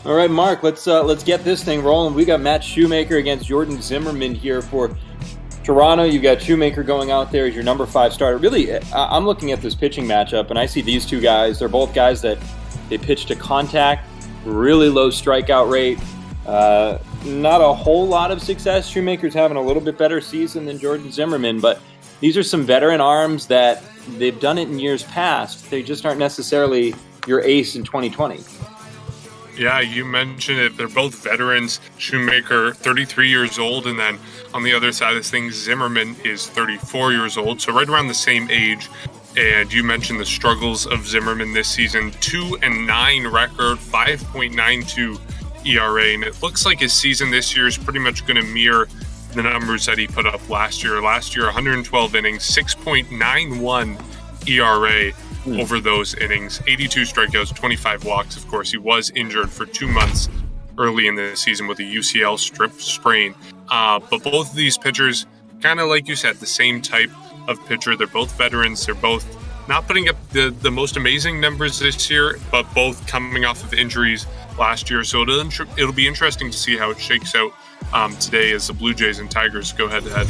Speaker 12: All right, Mark, let's get this thing rolling. We got Matt Shoemaker against Jordan Zimmerman here for Toronto. You got Shoemaker going out there as your number 5 starter. Really, I'm looking at this pitching matchup, and I see these two guys. They're both guys that they pitch to contact, really low strikeout rate. Not a whole lot of success. Shoemaker's having a little bit better season than Jordan Zimmerman, but these are some veteran arms that they've done it in years past. They just aren't necessarily your ace in 2020.
Speaker 11: Yeah, you mentioned it. They're both veterans. Shoemaker, 33 years old, and then on the other side of things, Zimmerman is 34 years old, so right around the same age. And you mentioned the struggles of Zimmerman this season. 2-9 record, 5.92 ERA, and it looks like his season this year is pretty much going to mirror the numbers that he put up last year. Last year, 112 innings, 6.91 ERA over those innings, 82 strikeouts, 25 walks. Of course, he was injured for 2 months early in the season with a UCL strip sprain. But both of these pitchers, kind of like you said, the same type of pitcher. They're both veterans. They're both not putting up the most amazing numbers this year, but both coming off of injuries last year. So it'll be interesting to see how it shakes out today as the Blue Jays and Tigers go head-to-head.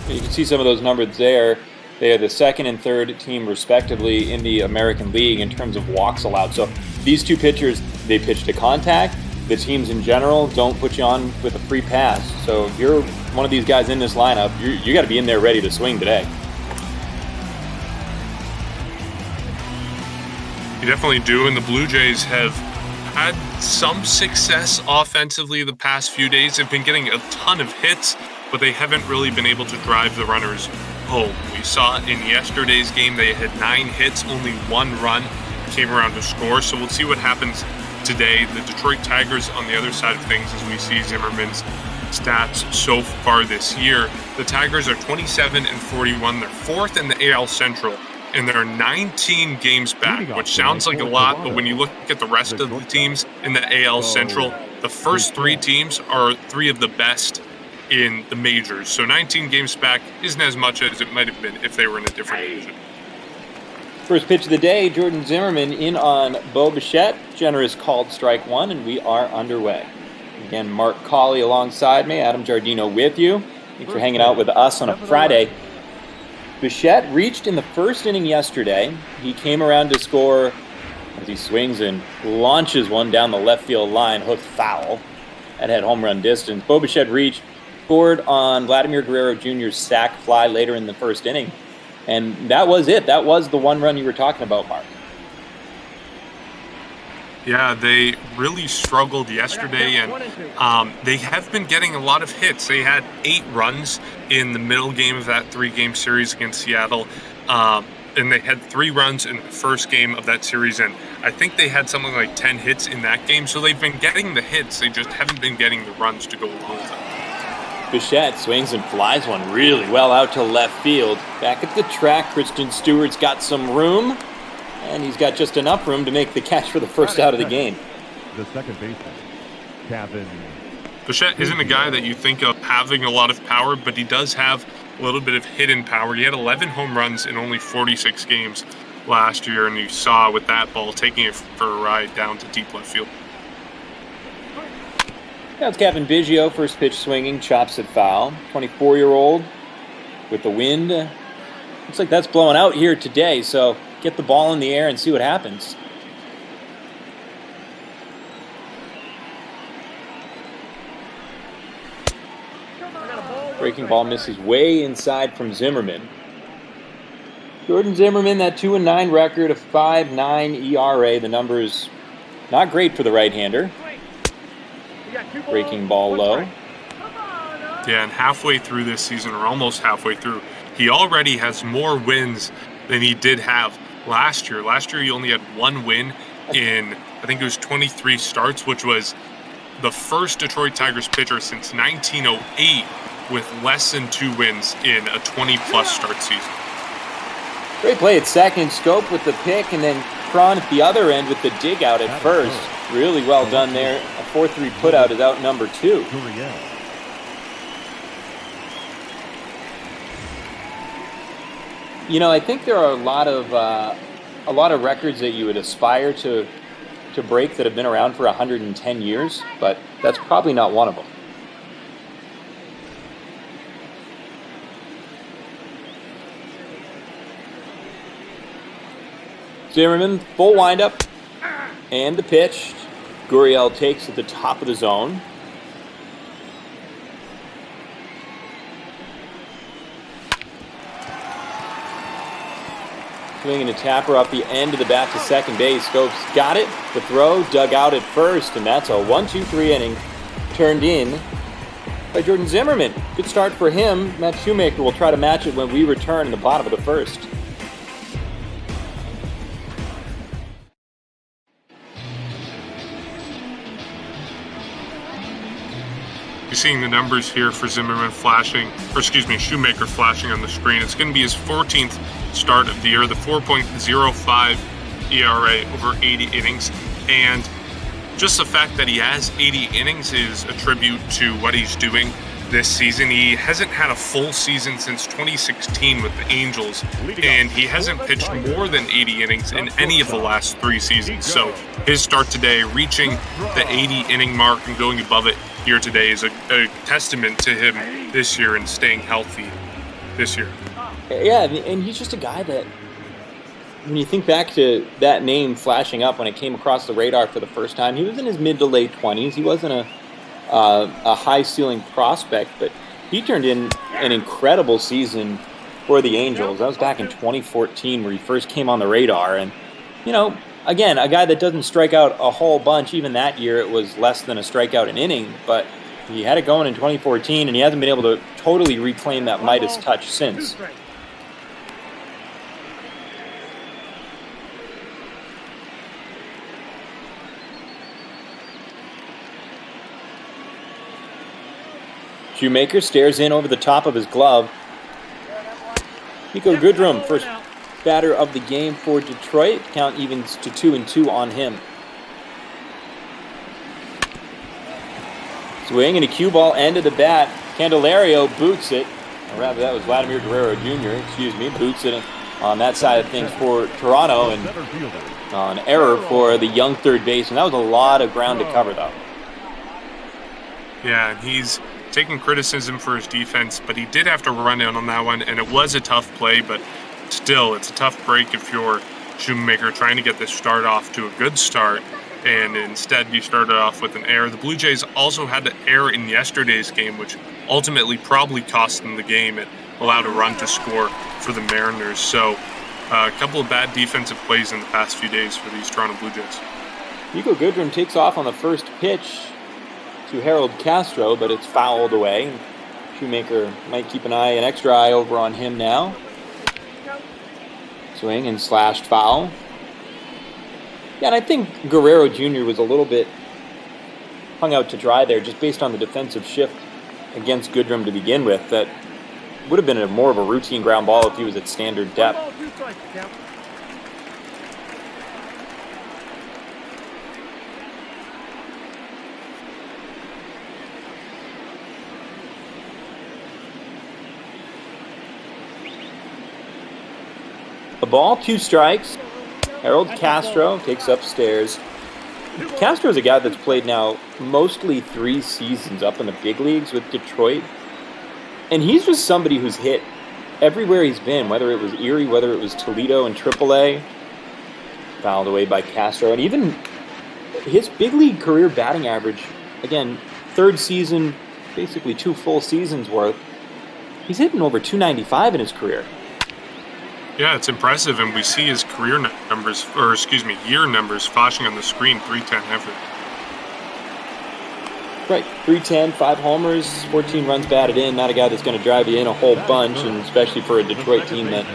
Speaker 12: You can see some of those numbers there. They are the second and third team, respectively, in the American League in terms of walks allowed. So these two pitchers, they pitch to contact. The teams in general don't put you on with a free pass. So if you're one of these guys in this lineup, you got to be in there ready to swing today.
Speaker 11: You definitely do, and the Blue Jays have had some success offensively the past few days. They've been getting a ton of hits, but they haven't really been able to drive the runners home. We saw in yesterday's game they had 9 hits, only 1 run came around to score. So we'll see what happens today. The Detroit Tigers on the other side of things, as we see Zimmerman's stats so far this year, the Tigers are 27-41. They're 4th in the AL Central, and they're 19 games back, which sounds like a lot, but when you look at the rest of the teams in the AL Central, the first 3 teams are 3 of the best in the majors. So 19 games back isn't as much as it might have been if they were in a different division.
Speaker 12: First pitch of the day, Jordan Zimmerman in on Bo Bichette. Generous called strike 1, and we are underway. Again, Mark Colley alongside me, Adam Giardino with you. Thanks for hanging out with us on a Friday. Bichette reached in the first inning yesterday. He came around to score as he swings and launches one down the left field line, hooked foul. That had home run distance. Bo Bichette reached, scored on Vladimir Guerrero Jr.'s sac fly later in the first inning. And that was it. That was the 1 run you were talking about, Mark.
Speaker 11: Yeah, they really struggled yesterday, and they have been getting a lot of hits. They had 8 runs in the middle game of that 3-game series against Seattle, and they had 3 runs in the first game of that series, and I think they had something like 10 hits in that game. So they've been getting the hits. They just haven't been getting the runs to go along with it.
Speaker 12: Bichette swings and flies one really well out to left field. Back at the track, Kristen Stewart's got some room, and he's got just enough room to make the catch for the first out of the game.
Speaker 8: The second baseman, Kevin.
Speaker 11: Bichette isn't a guy that you think of having a lot of power, but he does have a little bit of hidden power. He had 11 home runs in only 46 games last year, and you saw with that ball taking it for a ride down to deep left field.
Speaker 12: Now it's Kevin Biggio, first pitch swinging, chops it foul. 24-year-old with the wind. Looks like that's blowing out here today, so get the ball in the air and see what happens. Breaking ball misses way inside from Zimmerman. Jordan Zimmerman, that 2-9 record, a 5.9 ERA. The number's not great for the right-hander. Breaking ball low.
Speaker 11: Yeah, and halfway through this season, or almost halfway through, he already has more wins than he did have last year. Last year, he only had 1 win in, I think it was 23 starts, which was the first Detroit Tigers pitcher since 1908 with less than 2 wins in a 20-plus start season.
Speaker 12: Great play at second, Scope with the pick, and then Cron at the other end with the dig out at first. Really well done there. A 4-3 putout is out number 2. You know, I think there are a lot of records that you would aspire to break that have been around for 110 years, but that's probably not one of them. Zimmerman, full windup, and the pitch. Gurriel takes at the top of the zone. Swinging a tapper off the end of the bat to second base. Scopes got it. The throw dug out at first, and that's a 1-2-3 inning turned in by Jordan Zimmerman. Good start for him. Matt Shoemaker will try to match it when we return in the bottom of the first.
Speaker 11: You're seeing the numbers here for Zimmerman flashing, or excuse me, Shoemaker flashing on the screen. It's going to be his 14th start of the year, the 4.05 ERA over 80 innings. And just the fact that he has 80 innings is a tribute to what he's doing this season. He hasn't had a full season since 2016 with the Angels, and he hasn't pitched more than 80 innings in any of the last 3 seasons. So his start today, reaching the 80-inning mark and going above it here today, is a testament to him this year and staying healthy this year.
Speaker 12: Yeah, and he's just a guy that, when you think back to that name flashing up when it came across the radar for the first time, he was in his mid to late 20s. He wasn't a high-ceiling prospect, but he turned in an incredible season for the Angels. That was back in 2014 where he first came on the radar. And, you know, again, a guy that doesn't strike out a whole bunch. Even that year, it was less than a strikeout an inning, but he had it going in 2014, and he hasn't been able to totally reclaim that Midas touch since. Shoemaker stares in over the top of his glove. Nico Goodrum, first batter of the game for Detroit. Count evens to 2-2 on him. Swing and a cue ball end of the bat. Candelario boots it. Or rather, that was Vladimir Guerrero Jr., boots it on that side of things for Toronto, and an error for the young third baseman. That was a lot of ground to cover, though.
Speaker 11: Yeah, and he's taking criticism for his defense, but he did have to run in on that one, and it was a tough play, but still, it's a tough break if you're Shoemaker trying to get this start off to a good start, and instead you started off with an error. The Blue Jays also had an error in yesterday's game, which ultimately probably cost them the game. It allowed a run to score for the Mariners. So a couple of bad defensive plays in the past few days for these Toronto Blue Jays.
Speaker 12: Nico Goodrum takes off on the first pitch to Harold Castro, but it's fouled away. Shoemaker might keep an extra eye over on him now. Swing and slashed foul. Yeah, and I think Guerrero Jr. was a little bit hung out to dry there just based on the defensive shift against Goodrum to begin with. That would have been more of a routine ground ball if he was at standard depth. A ball, 2 strikes. Harold Castro takes upstairs. Castro's a guy that's played now mostly 3 seasons up in the big leagues with Detroit. And he's just somebody who's hit everywhere he's been, whether it was Erie, whether it was Toledo and AAA. Fouled away by Castro. And even his big league career batting average, again, 3rd season, basically 2 full seasons worth, he's hitting over 295 in his career.
Speaker 11: Yeah, it's impressive, and we see his career numbers, or excuse me, year numbers flashing on the screen, 310 effort.
Speaker 12: Right, 310, 5 homers, 14 runs batted in. Not a guy that's going to drive you in a whole bunch, and especially for a Detroit team that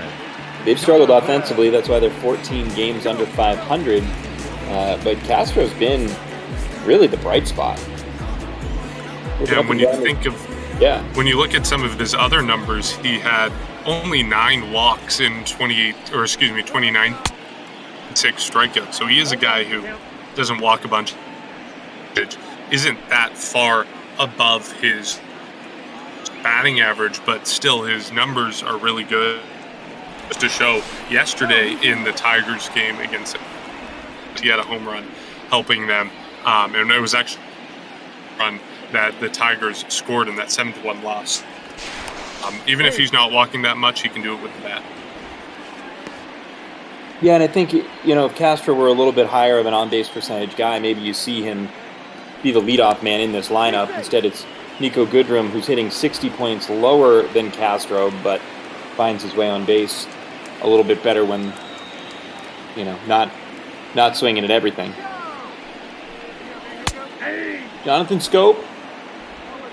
Speaker 12: they've struggled offensively. That's why they're 14 games under 500. But Castro's been really the bright spot.
Speaker 11: Yeah, when you look at some of his other numbers, he had only 9 walks in 29 6 strikeouts. So he is a guy who doesn't walk a bunch. Isn't that far above his batting average, but still his numbers are really good. Just to show, yesterday in the Tigers game against him, he had a home run helping them, and it was actually a run that the Tigers scored in that 7-1 loss. Even if he's not walking that much, he can do it with the bat.
Speaker 12: Yeah, and I think, if Castro were a little bit higher of an on-base percentage guy, maybe you see him be the leadoff man in this lineup. Instead, it's Nico Goodrum, who's hitting 60 points lower than Castro, but finds his way on base a little bit better when, not swinging at everything. Jonathan Scope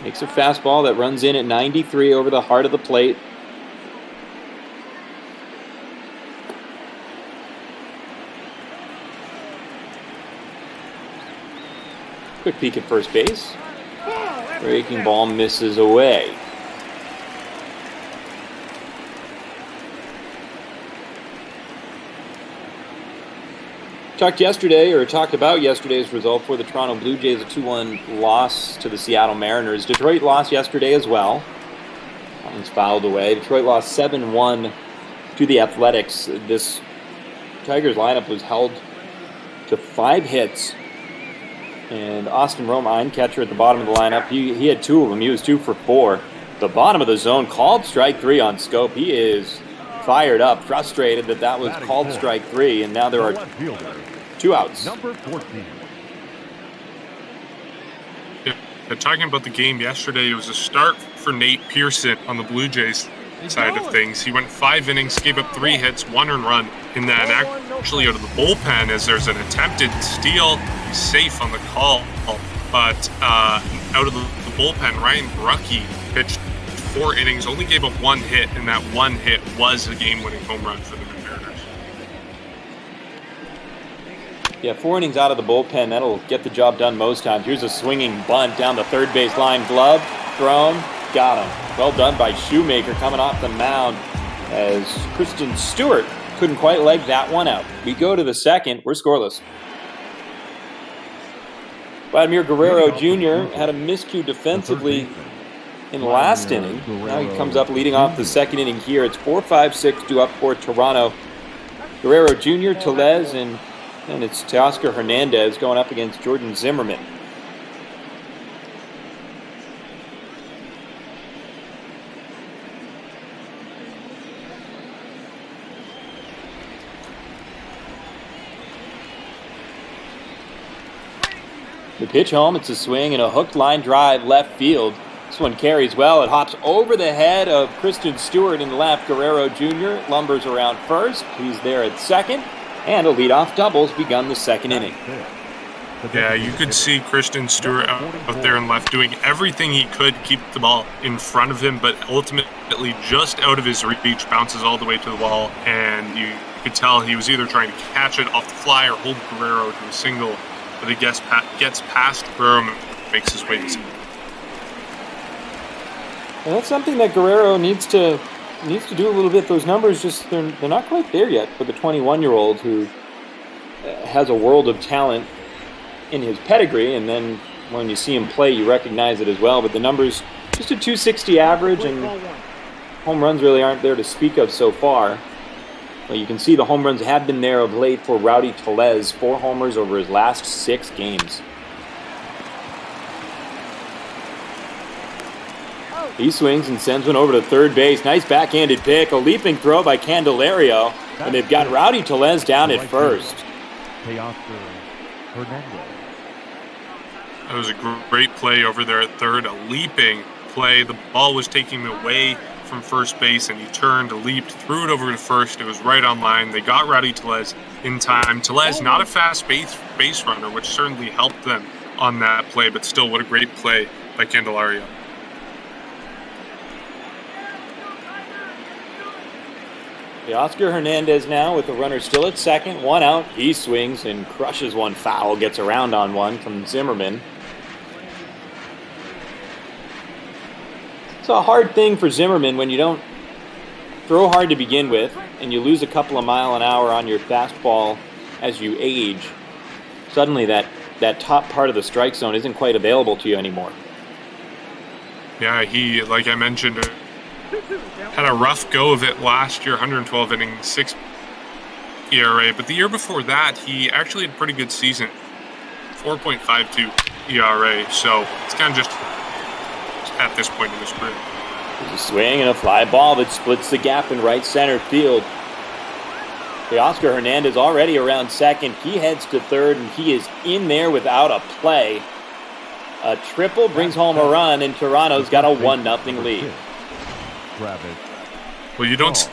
Speaker 12: makes a fastball that runs in at 93 over the heart of the plate. Quick peek at first base. Breaking ball misses away. Talked about yesterday's result for the Toronto Blue Jays, a 2-1 loss to the Seattle Mariners. Detroit lost yesterday as well. That one's fouled away. Detroit lost 7-1 to the Athletics. This Tigers lineup was held to 5 hits. And Austin Romine, catcher at the bottom of the lineup, he had 2 of them. He was 2 for 4. The bottom of the zone, called strike 3 on Scope. He is fired up, frustrated that was called strike 3, and now there are 2 outs.
Speaker 8: Number 14.
Speaker 11: Yeah, talking about the game yesterday, it was a start for Nate Pearson on the Blue Jays side of things. He went 5 innings, gave up 3 hits, 1 earned run, and then actually out of the bullpen as there's an attempted steal. He's safe on the call, but out of the bullpen, Ryan Brucky pitched 4 innings, only gave up 1 hit, and that 1 hit was a game-winning home run for the Mariners.
Speaker 12: Yeah, 4 innings out of the bullpen, that'll get the job done most times. Here's a swinging bunt down the third base line, glove, thrown, got him. Well done by Shoemaker coming off the mound as Christian Stewart couldn't quite leg that one out. We go to the second, we're scoreless. Vladimir Guerrero Jr. had a miscue defensively in the last inning. Now he comes up leading off the second inning here. It's 4-5-6 due up for Toronto. Guerrero Jr., Tellez, and it's Teoscar Hernandez going up against Jordan Zimmerman. The pitch home, it's a swing and a hooked line drive left field. This one carries well. It hops over the head of Christian Stewart in left. Guerrero Jr. lumbers around first. He's there at second. And a leadoff double's begun the second inning.
Speaker 11: Yeah, you could see Christian Stewart out there in left doing everything he could to keep the ball in front of him, but ultimately just out of his reach, bounces all the way to the wall, and you could tell he was either trying to catch it off the fly or hold Guerrero to a single, but he gets past Guerrero and makes his way to single.
Speaker 12: And that's something that Guerrero needs to do a little bit. Those numbers they're not quite there yet for the 21-year-old who has a world of talent in his pedigree, and then when you see him play, you recognize it as well. But the numbers, just a 260 average, and home runs really aren't there to speak of so far. Well, you can see the home runs have been there of late for Rowdy Tellez, 4 homers over his last 6 games. He swings and sends one over to third base. Nice backhanded pick, a leaping throw by Candelario, and they've got Rowdy Tellez down at first.
Speaker 11: That was a great play over there at third, a leaping play. The ball was taking away from first base, and he turned, leaped, threw it over to first. It was right on line. They got Rowdy Tellez in time. Tellez, not a fast base runner, which certainly helped them on that play, but still, what a great play by Candelario.
Speaker 12: Oscar Hernandez now with the runner still at second, one out. He swings and crushes one foul, gets around on one from Zimmerman. It's a hard thing for Zimmerman when you don't throw hard to begin with and you lose a couple of mile an hour on your fastball as you age. Suddenly that top part of the strike zone isn't quite available to you anymore.
Speaker 11: Yeah, he, like I mentioned, had a rough go of it last year, 112 innings, 6 ERA. But the year before that, he actually had a pretty good season, 4.52 ERA. So it's kind of just at this point in his career.
Speaker 12: There's a swing and a fly ball that splits the gap in right center field. Oscar Hernandez already around second. He heads to third, and he is in there without a play. A triple brings home a run, and Toronto's got a 1-0 lead.
Speaker 11: Well, you don't.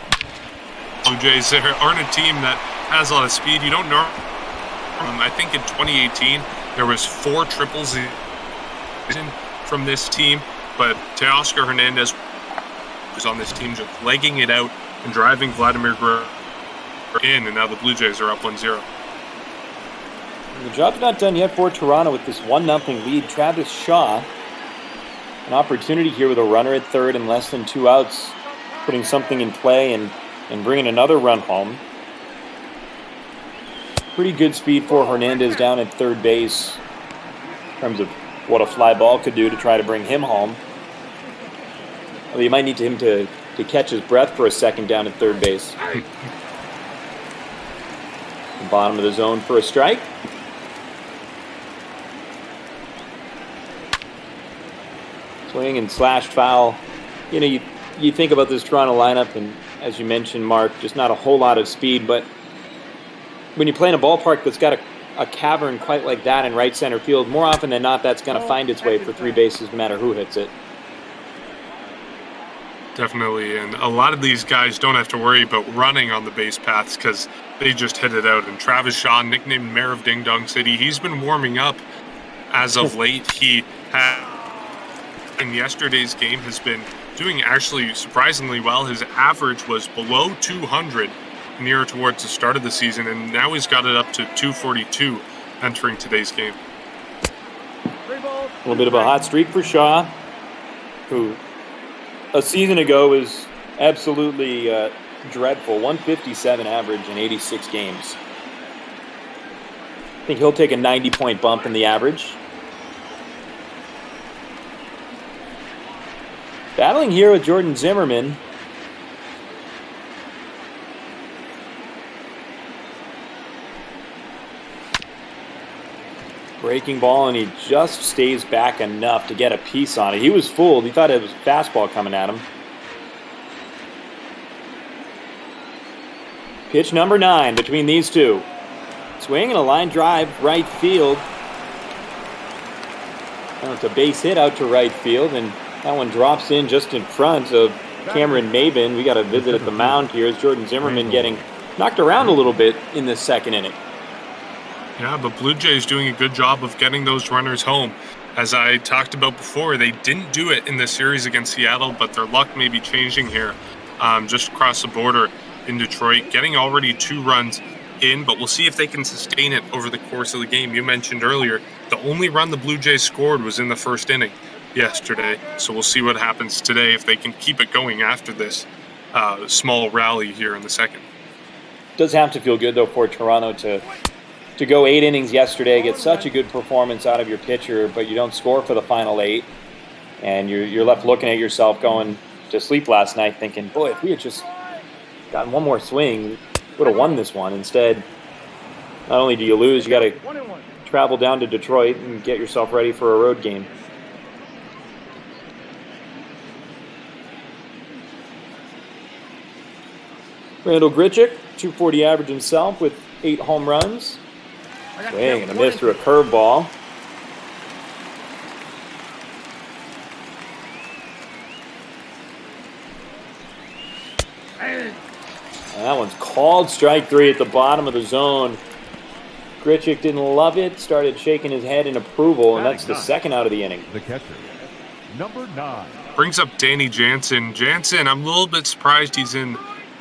Speaker 11: Blue Jays aren't a team that has a lot of speed. You don't know. I think in 2018 there was 4 triples from this team, but Teoscar Hernandez was on this team just legging it out and driving Vladimir Guerrero in, and now the Blue Jays are up 1-0.
Speaker 12: The job's not done yet for Toronto with this 1-0 lead. Travis Shaw, an opportunity here with a runner at third and less than 2 outs, putting something in play and bringing another run home. Pretty good speed for Hernandez down at third base in terms of what a fly ball could do to try to bring him home. Well, you might need him to catch his breath for a second down at third base. The bottom of the zone for a strike. Swing and slashed foul. You know, you think about this Toronto lineup, and as you mentioned, Mark, just not a whole lot of speed, but when you play in a ballpark that's got a cavern quite like that in right center field, more often than not, that's going to find its way for 3 bases no matter who hits it.
Speaker 11: Definitely, and a lot of these guys don't have to worry about running on the base paths because they just hit it out. And Travis Shaw, nicknamed Mayor of Ding Dong City, he's been warming up as of late. He had, in yesterday's game, has been doing actually surprisingly well. His average was below 200 near towards the start of the season, and now he's got it up to 242 entering today's game.
Speaker 12: A little bit of a hot streak for Shaw, who a season ago was absolutely dreadful. 157 average in 86 games. I think he'll take a 90-point bump in the average. Battling here with Jordan Zimmerman. Breaking ball, and he just stays back enough to get a piece on it. He was fooled. He thought it was a fastball coming at him. Pitch number 9 between these two. Swing and a line drive, right field. And it's a base hit out to right field, and that one drops in just in front of Cameron Maben. We got a visit at the mound here as Jordan Zimmerman getting knocked around a little bit in the second inning.
Speaker 11: Yeah, but Blue Jays doing a good job of getting those runners home. As I talked about before, they didn't do it in the series against Seattle, but their luck may be changing here just across the border in Detroit, getting already 2 runs in, but we'll see if they can sustain it over the course of the game. You mentioned earlier, the only run the Blue Jays scored was in the first inning yesterday, so we'll see what happens today if they can keep it going after this small rally here in the second.
Speaker 12: Does have to feel good, though, for Toronto to go 8 innings yesterday, get such a good performance out of your pitcher, but you don't score for the final 8, and you're left looking at yourself going to sleep last night thinking, boy, if we had just gotten one more swing, we would have won this one. Instead, not only do you lose, you got to travel down to Detroit and get yourself ready for a road game. Randall Grichuk, 240 average himself with 8 home runs. Swing and a miss through a curveball. That one's called strike 3 at the bottom of the zone. Grichuk didn't love it, started shaking his head in approval, and that's the second out of the inning.
Speaker 8: The catcher, number 9.
Speaker 11: Brings up Danny Jansen. Jansen, I'm a little bit surprised he's in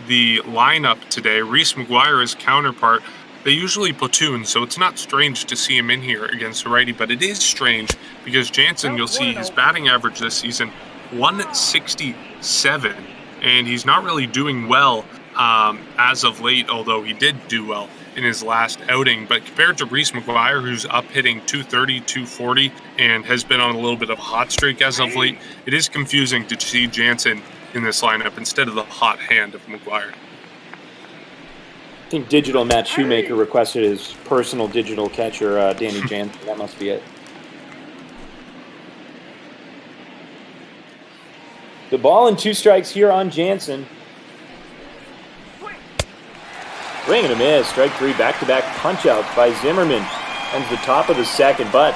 Speaker 11: the lineup today. Reese McGuire, his counterpart, they usually platoon, so it's not strange to see him in here against a righty, but it is strange because Jansen, you'll see his batting average this season, 167, and he's not really doing well as of late, although he did do well in his last outing. But compared to Reese McGuire, who's up hitting 230, 240, and has been on a little bit of a hot streak as of late, it is confusing to see Jansen in this lineup instead of the hot hand of McGuire.
Speaker 12: I think Digital Matt Shoemaker requested his personal digital catcher, Danny Jansen. That must be it. The ball and 2 strikes here on Jansen. Swing and a miss. Strike 3, back-to-back punch-outs by Zimmerman. Ends the top of the second, but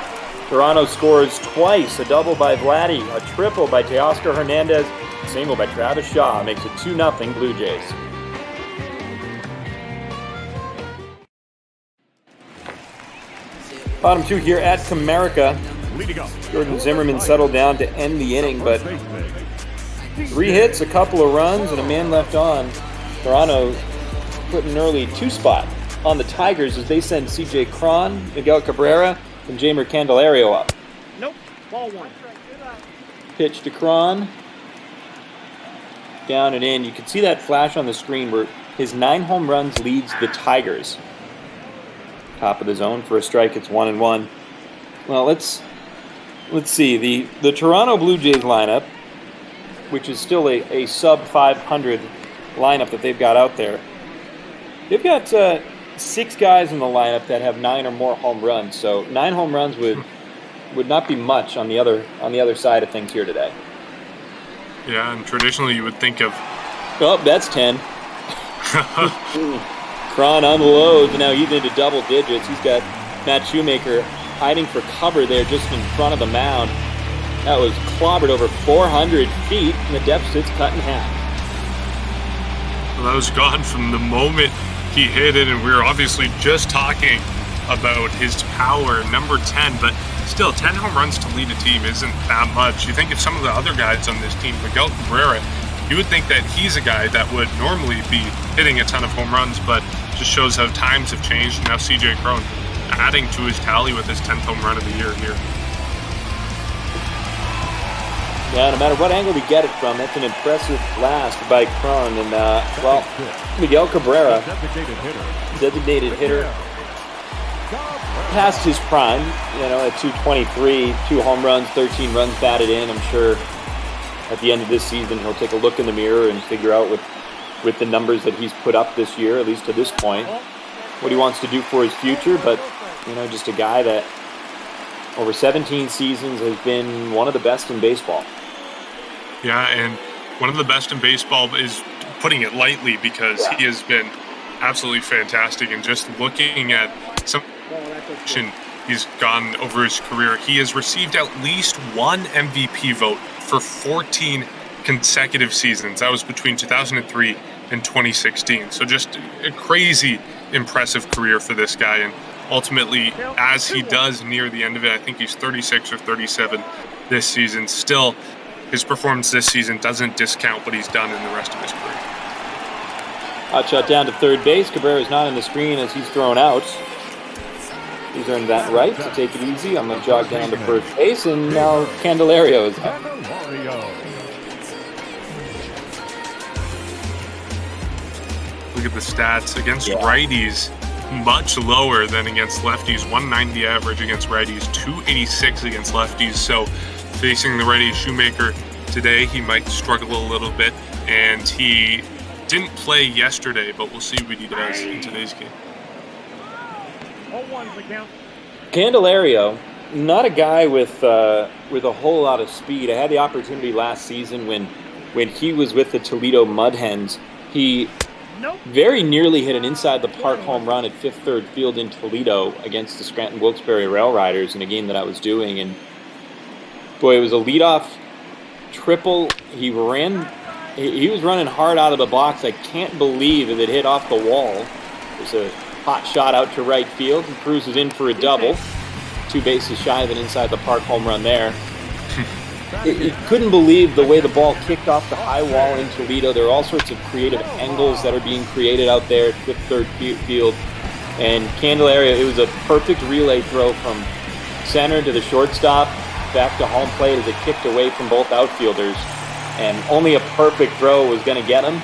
Speaker 12: Toronto scores twice. A double by Vladdy, a triple by Teoscar Hernandez, a single by Travis Shaw. Makes it 2-0 Blue Jays. Bottom 2 here at Comerica. Jordan Zimmerman settled down to end the inning, but 3 hits, a couple of runs, and a man left on. Toronto put an early 2 spot on the Tigers as they send C.J. Cron, Miguel Cabrera, and Jamer Candelario up.
Speaker 1: Nope. Ball 1.
Speaker 12: Pitch to Cron. Down and in. You can see that flash on the screen where his 9 home runs leads the Tigers. Top of the zone for a strike. It's 1-1. Well, let's see. The Toronto Blue Jays lineup, which is still a sub 500 lineup that they've got out there. They've got 6 guys in the lineup that have 9 or more home runs. So 9 home runs would not be much on the other side of things here today.
Speaker 11: Yeah, and traditionally you would think of...
Speaker 12: Oh, that's 10. Cron unloads, and now he's into double digits. He's got Matt Shoemaker hiding for cover there just in front of the mound. That was clobbered over 400 feet, and the deficit's cut in half.
Speaker 11: Well, that was gone from the moment he hit it, and we were obviously just talking about his power, number 10, but still, 10 home runs to lead a team isn't that much. You think of some of the other guys on this team, Miguel Cabrera, you would think that he's a guy that would normally be hitting a ton of home runs, but just shows how times have changed. Now C.J. Cron adding to his tally with his 10th home run of the year here.
Speaker 12: Yeah, no matter what angle we get it from, that's an impressive blast by Cron. And, well, Miguel Cabrera, designated hitter, past his prime, at 223, 2 home runs, 13 runs batted in. I'm sure at the end of this season he'll take a look in the mirror and figure out with the numbers that he's put up this year, at least to this point, what he wants to do for his future. But, just a guy that over 17 seasons has been one of the best in baseball.
Speaker 11: Yeah, and one of the best in baseball is putting it lightly, because he has been absolutely fantastic. And just looking at some he's gone over his career, he has received at least 1 MVP vote for 14 consecutive seasons. That was between 2003 and 2016. So just a crazy impressive career for this guy. And ultimately, as he does near the end of it, I think he's 36 or 37 this season, still his performance this season doesn't discount what he's done in the rest of his career.
Speaker 12: Hot shot down to third base. Cabrera's not on the screen as he's thrown out. He's earned that right to take it easy. I'm going to jog down to first base, and now Candelario is up.
Speaker 11: Look at the stats. Against righties, much lower than against lefties. 190 average against righties, 286 against lefties. So facing the righty Shoemaker today, he might struggle a little bit, and he didn't play yesterday, but we'll see what he does in today's game.
Speaker 12: Candelario, not a guy with a whole lot of speed. I had the opportunity last season when he was with the Toledo Mud Hens. He very nearly hit an inside the park home run at Fifth Third Field in Toledo against the Scranton Wilkes-Barre Rail Riders in a game that I was doing. And boy, it was a leadoff triple. He ran he was running hard out of the box. I can't believe it hit off the wall. There's a hot shot out to right field. He cruises in for a double. 2 bases shy of an inside the park home run there. It couldn't believe the way the ball kicked off the high wall in Toledo. There are all sorts of creative angles that are being created out there at fifth, third field. And Candelario, it was a perfect relay throw from center to the shortstop, back to home plate as it kicked away from both outfielders. And only a perfect throw was going to get him.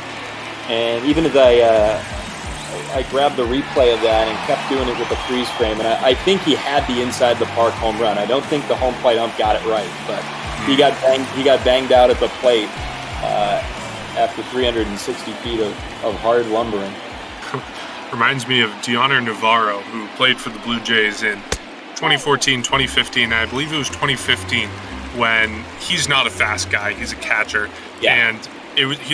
Speaker 12: And even as I grabbed the replay of that and kept doing it with the freeze frame, and I think he had the inside the park home run. I don't think the home plate ump got it right, but he got banged out at the plate after 360 feet of hard lumbering.
Speaker 11: Reminds me of Dioner Navarro, who played for the Blue Jays in 2014, 2015, and I believe it was 2015, when he's not a fast guy, he's a catcher.
Speaker 12: Yeah.
Speaker 11: And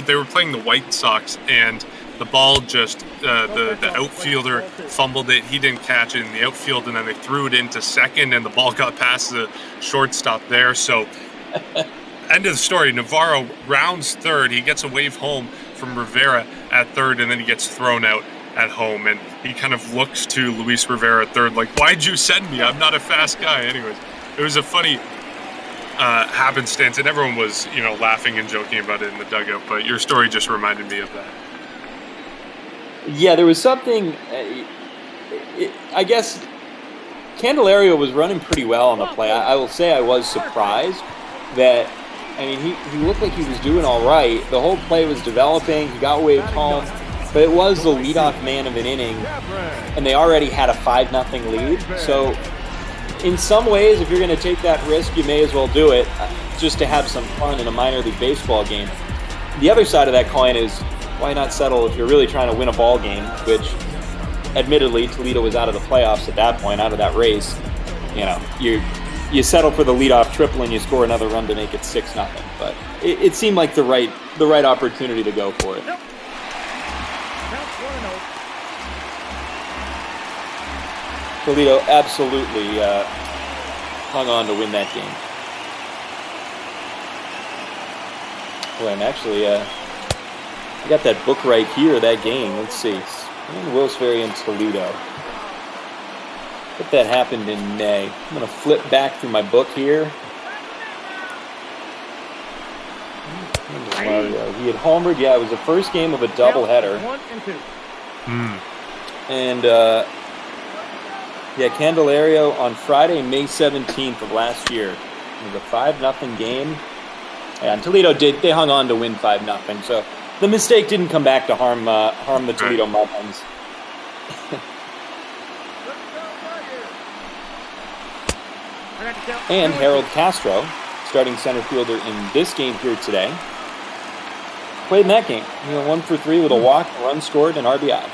Speaker 11: they were playing the White Sox, and the ball just, the outfielder fumbled it, he didn't catch it in the outfield, and then they threw it into second, and the ball got past the shortstop there. So, end of the story, Navarro rounds third, he gets a wave home from Rivera at third, and then he gets thrown out at home, and he kind of looks to Luis Rivera at third like, why'd you send me? I'm not a fast guy. Anyways, it was a funny happenstance, and everyone was, laughing and joking about it in the dugout, but your story just reminded me of that.
Speaker 12: Yeah, there was something, I guess Candelario was running pretty well on the play. I will say I was surprised that, he looked like he was doing all right. The whole play was developing, he got waved home, but it was the leadoff man of an inning, and they already had a 5-0 lead. So in some ways, if you're going to take that risk, you may as well do it just to have some fun in a minor league baseball game. The other side of that coin is, why not settle if you're really trying to win a ball game, which admittedly Toledo was out of the playoffs at that point, out of that race. You settle for the leadoff triple and you score another run to make it 6-0. But it seemed like the right opportunity to go for it. Toledo absolutely hung on to win that game. Boy, I'm actually I got that book right here, that game. Let's see. In Wills Ferry and Toledo. But that happened in May. I'm going to flip back through my book here. He had homered. Yeah, it was the first game of a doubleheader.
Speaker 1: 1 and 2.
Speaker 12: And Candelario on Friday, May 17th of last year. It was a 5-0 game. And Toledo they hung on to win 5-0. So the mistake didn't come back to harm the Toledo Muffins. And Harold Castro, starting center fielder in this game here today, played in that game. 1 for 3 with a walk, a run scored, and RBI.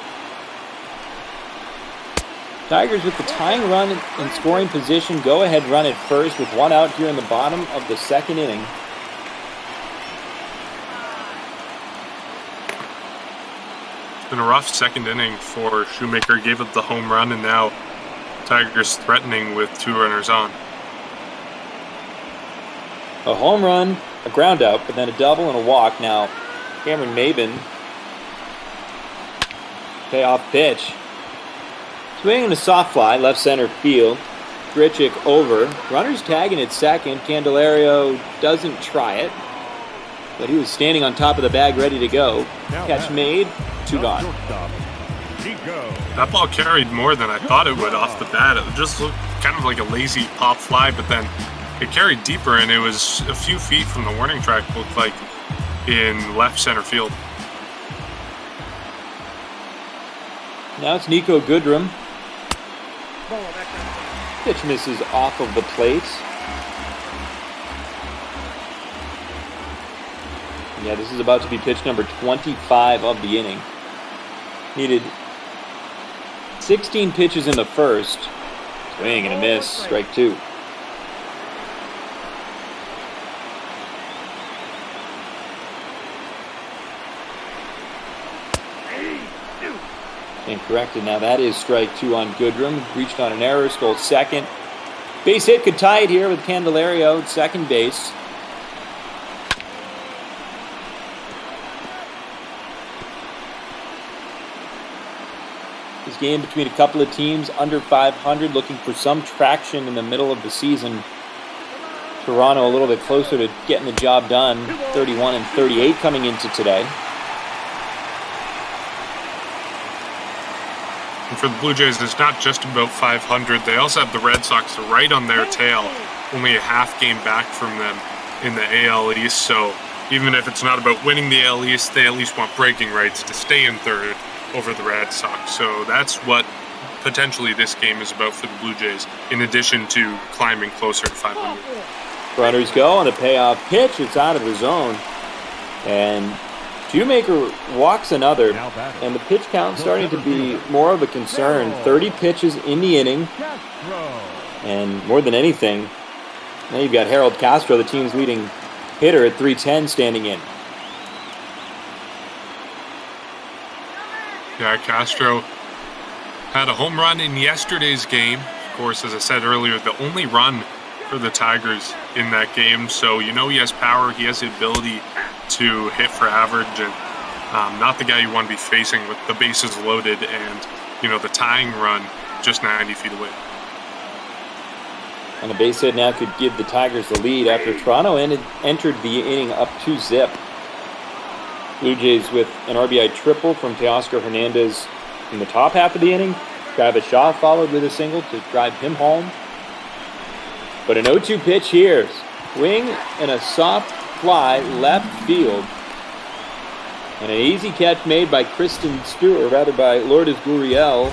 Speaker 12: Tigers with the tying run in scoring position. Go ahead run at first with 1 out here in the bottom of the second inning.
Speaker 11: It's been a rough second inning for Shoemaker. Gave up the home run, and now Tigers threatening with 2 runners on.
Speaker 12: A home run, a ground out, but then a double and a walk. Now, Cameron Maben, payoff pitch. Swinging a soft fly, left center field. Grichuk over. Runners tagging at second. Candelario doesn't try it, but he was standing on top of the bag ready to go. Catch made, 2 gone.
Speaker 11: That ball carried more than I thought it would off the bat. It just looked kind of like a lazy pop fly, but then it carried deeper, and it was a few feet from the warning track, looked like, in left center field.
Speaker 12: Now it's Nico Goodrum. Pitch misses off of the plate. Yeah, this is about to be pitch number 25 of the inning. Needed 16 pitches in the first. Swing and a miss, strike 2. Incorrected. Now that is strike 2 on Goodrum. Reached on an error, stole second. Base hit could tie it here with Candelario at second base. This game between a couple of teams under 500 looking for some traction in the middle of the season. Toronto a little bit closer to getting the job done, 31-38 coming into today.
Speaker 11: And for the Blue Jays, it's not just about 500. They also have the Red Sox right on their tail, only a half game back from them in the AL East. So even if it's not about winning the AL East, they at least want bragging rights to stay in third over the Red Sox. So that's what potentially this game is about for the Blue Jays, in addition to climbing closer to 500.
Speaker 12: Runners go on a payoff pitch. It's out of the zone. And Shoemaker walks another. And the pitch count starting to be more of a concern. 30 pitches in the inning. And more than anything, now you've got Harold Castro, the team's leading hitter at 310, standing in.
Speaker 11: Yeah, Castro had a home run in yesterday's game. Of course, as I said earlier, the only run for the Tigers in that game. So you know he has power. He has the ability to hit for average, and not the guy you want to be facing with the bases loaded and, you know, the tying run just 90 feet away.
Speaker 12: And a base hit now could give the Tigers the lead after Toronto entered the inning up 2-zip. Blue Jays with an RBI triple from Teoscar Hernandez in the top half of the inning. Travis Shaw followed with a single to drive him home. But an 0-2 pitch here. Swing and a soft fly left field. And an easy catch made by Kristen Stewart, or rather by Lourdes Gurriel,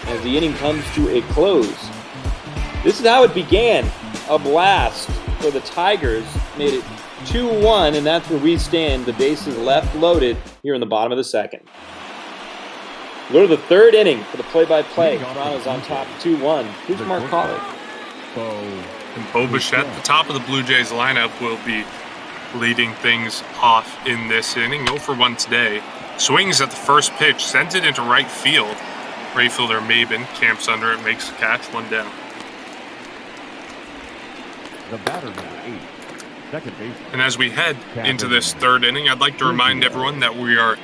Speaker 12: as the inning comes to a close. This is how it began. A blast for the Tigers. Made it 2-1, and that's where we stand. The bases left loaded here in the bottom of the second. Go to the third inning for the play-by-play. Toronto's on top 2-1. Here's Mark Colley.
Speaker 11: And Bo Bichette, the top of the Blue Jays lineup, will be leading things off in this inning. 0 for 1 today. Swings at the first pitch, sends it into right field. Right fielder Maben camps under it, makes the catch, 1 down.
Speaker 8: The batter number 8, second base.
Speaker 11: And as we head into this third inning, I'd like to remind everyone that we are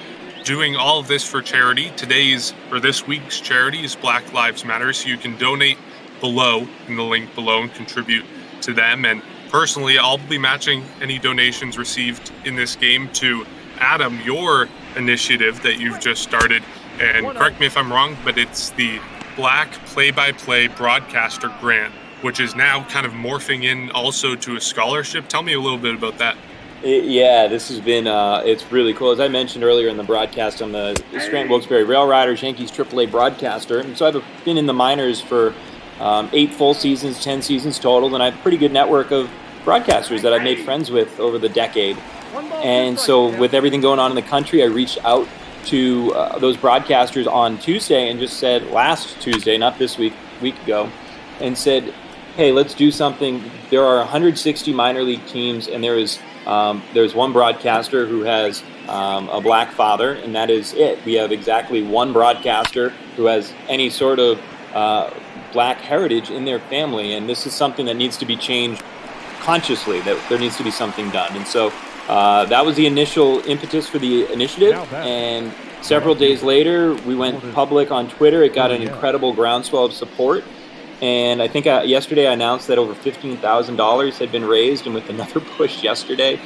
Speaker 11: doing all of this for charity. This week's charity is Black Lives Matter, so you can donate below in the link below and contribute to them. And personally, I'll be matching any donations received in this game to Adam, your initiative that you've just started. And correct me if I'm wrong, but it's the Black Play-by-Play Broadcaster Grant, which is now kind of morphing in also to a scholarship. Tell me a little bit about that.
Speaker 12: Yeah, this has been, it's really cool. As I mentioned earlier in the broadcast, I'm the Scranton Wilkes-Barre Rail Riders, Yankees AAA broadcaster. And so I've been in the minors for 8 full seasons, 10 seasons total, and I have a pretty good network of broadcasters that I've made friends with over the decade. And so with everything going on in the country, I reached out to those broadcasters on Tuesday and just said, last Tuesday, not this week ago, and said, hey, let's do something. There are 160 minor league teams, and there's one broadcaster who has a black father, and that is it. We have exactly one broadcaster who has any sort of black heritage in their family, and this is something that needs to be changed consciously, that there needs to be something done. And so that was the initial impetus for the initiative, and several days later, we went public on Twitter. It got an incredible groundswell of support. And I think yesterday I announced that over $15,000 had been raised, and with another push yesterday,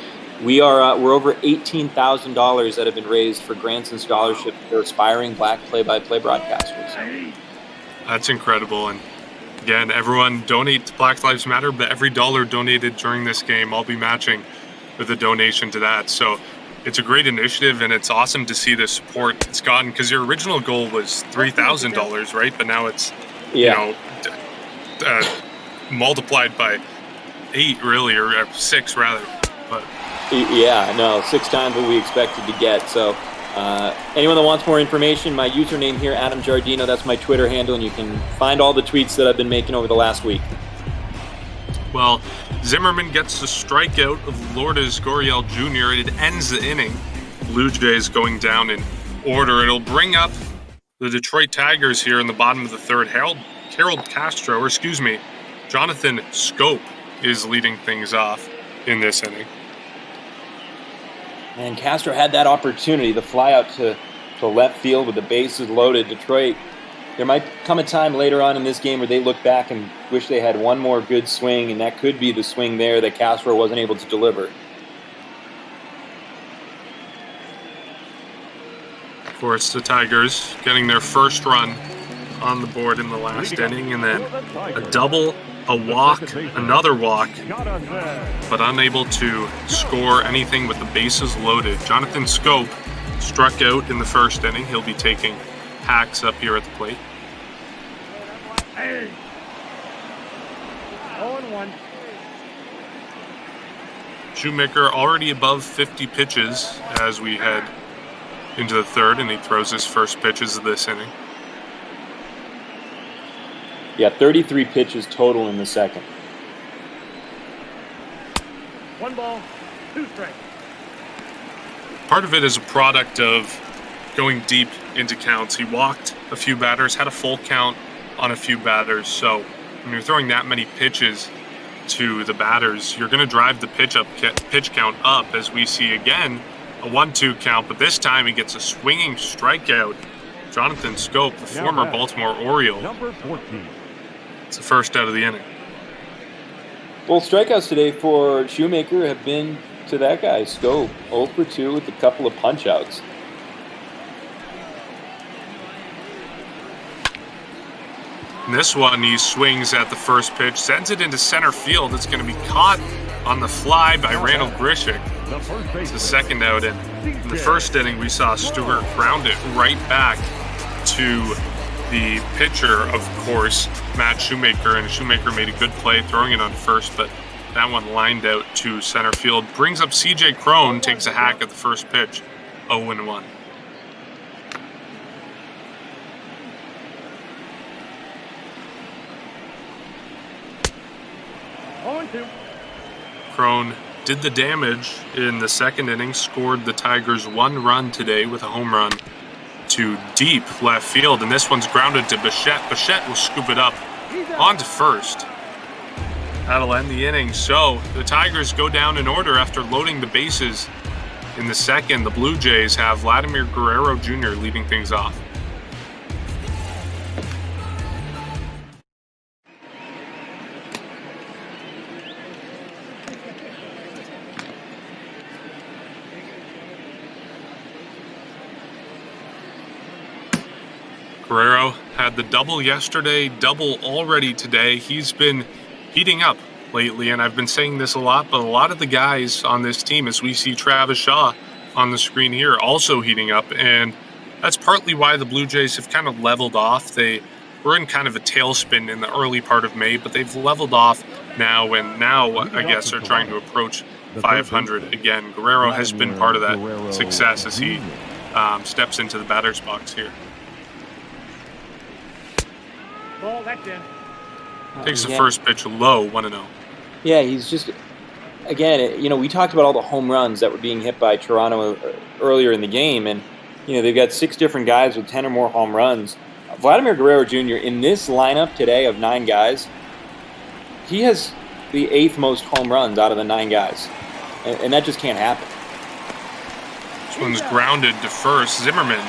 Speaker 12: we're over $18,000 that have been raised for grants and scholarships for aspiring black play-by-play broadcasters.
Speaker 11: That's incredible. And again, everyone donate to Black Lives Matter, but every dollar donated during this game, I'll be matching with a donation to that. So it's a great initiative, and it's awesome to see the support it's gotten, because your original goal was $3,000, right? But now it's, multiplied by 8, really, or 6 rather. But
Speaker 12: 6 times what we expected to get. So anyone that wants more information, my username here, Adam Giardino, that's my Twitter handle, and you can find all the tweets that I've been making over the last week.
Speaker 11: Well, Zimmerman gets the strikeout of Lourdes Gurriel Jr. It ends the inning. Blue Jays going down in order. It'll bring up the Detroit Tigers here in the bottom of the third. Jonathan Scope is leading things off in this inning.
Speaker 12: And Castro had that opportunity, the fly out to left field with the bases loaded. Detroit there might come a time later on in this game where they look back and wish they had one more good swing, and that could be the swing there that Castro wasn't able to deliver.
Speaker 11: Of course, the Tigers getting their first run on the board in the last inning, and then a double, a walk, another walk, but unable to score anything with the bases loaded. Jonathan Scope struck out in the first inning. He'll be taking hacks up here at the plate.
Speaker 1: Hey. 0-1.
Speaker 11: Shoemaker already above 50 pitches as we head into the third, and he throws his first pitches of this inning.
Speaker 12: Yeah, 33 pitches total in the second.
Speaker 1: 1 ball, 2 strikes.
Speaker 11: Part of it is a product of going deep into counts. He walked a few batters, had a full count on a few batters. So when you're throwing that many pitches to the batters, you're going to drive the pitch count up, as we see again a 1-2 count. But this time he gets a swinging strikeout. Jonathan Scope, the former Baltimore Oriole.
Speaker 8: Number 14.
Speaker 11: It's the first out of the inning.
Speaker 12: Both strikeouts today for Shoemaker have been to that guy, Scope. 0 for 2 with a couple of punch-outs.
Speaker 11: In this one, he swings at the first pitch, sends it into center field. It's going to be caught on the fly by Randall Grishik. It's the second out. And in the first inning, we saw Stewart ground it right back to the pitcher, of course, Matt Shoemaker. And Shoemaker made a good play throwing it on first, but that one lined out to center field. Brings up CJ Crone, takes a hack at the first pitch, 0-1. Crone did the damage in the second inning, scored the Tigers 1 run today with a home run to deep left field, and this one's grounded to Bichette. Bichette will scoop it up onto first. That'll end the inning. So the Tigers go down in order after loading the bases in the second. The Blue Jays have Vladimir Guerrero Jr. leading things off. Guerrero had the double yesterday, double already today. He's been heating up lately, and I've been saying this a lot, but a lot of the guys on this team, as we see Travis Shaw on the screen here, also heating up, and that's partly why the Blue Jays have kind of leveled off. They were in kind of a tailspin in the early part of May, but they've leveled off now, and now I guess are trying to approach 500 again. Guerrero has been part of that success as he steps into the batter's box here.
Speaker 1: Ball, that's in.
Speaker 11: Takes the first pitch low, 1-0.
Speaker 12: Yeah, he's just, again, we talked about all the home runs that were being hit by Toronto earlier in the game, and, they've got 6 different guys with 10 or more home runs. Vladimir Guerrero Jr., in this lineup today of 9 guys, he has the 8th most home runs out of the 9 guys, and that just can't happen.
Speaker 11: This one's grounded to first. Zimmerman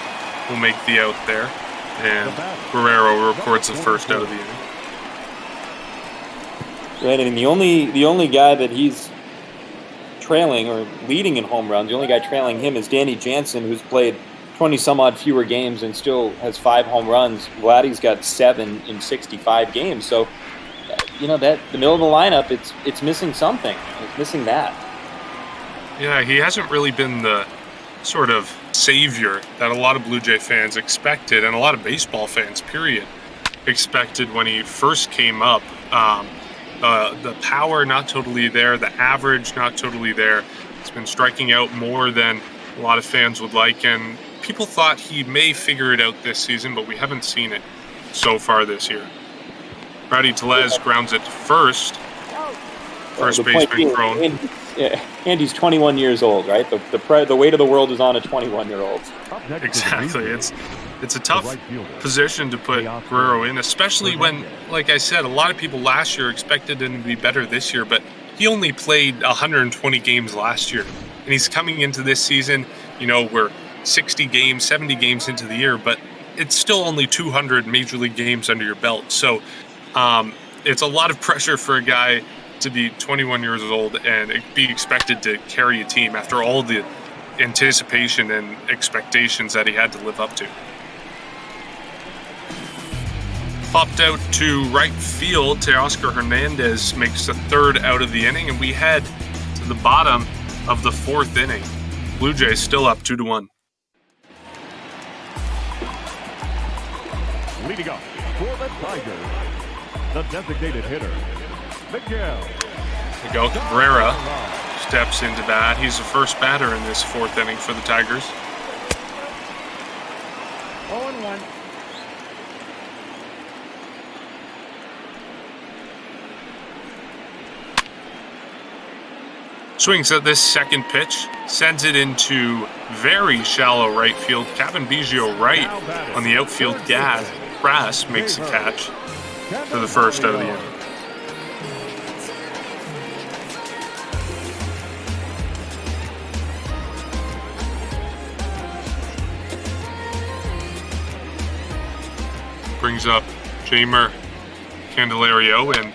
Speaker 11: will make the out there, and Guerrero records the first out of the inning.
Speaker 12: Right, and the only guy that he's trailing or leading in home runs, the only guy trailing him is Danny Jansen, who's played 20-some-odd fewer games and still has 5 home runs. Vladdy's got 7 in 65 games. So, that the middle of the lineup, it's missing something. It's missing that.
Speaker 11: Yeah, he hasn't really been the sort of savior that a lot of Blue Jay fans expected, and a lot of baseball fans, period, expected when he first came up. The power not totally there, the average not totally there. He's been striking out more than a lot of fans would like, and people thought he may figure it out this season, but we haven't seen it so far this year. Rowdy Tellez grounds it to first. First baseman Crone.
Speaker 12: And he's 21 years old, right? The weight of the world is on a 21-year-old.
Speaker 11: Exactly. It's a tough position to put Guerrero in, especially when, like I said, a lot of people last year expected him to be better this year, but he only played 120 games last year. And he's coming into this season, we're 60 games, 70 games into the year, but it's still only 200 major league games under your belt. So it's a lot of pressure for a guy to be 21 years old and be expected to carry a team after all the anticipation and expectations that he had to live up to. Popped out to right field. Teoscar Hernandez makes the third out of the inning, and we head to the bottom of the fourth inning. Blue Jays still up 2-1.
Speaker 8: Leading up for the Tigers, the designated hitter, Miguel
Speaker 11: Cabrera steps into bat. He's the first batter in this fourth inning for the Tigers.
Speaker 1: 0-1.
Speaker 11: Swings at this second pitch, sends it into very shallow right field. Kevin Biggio right on the outfield grass makes the catch for the first out of the inning. Brings up Jeimer Candelario, and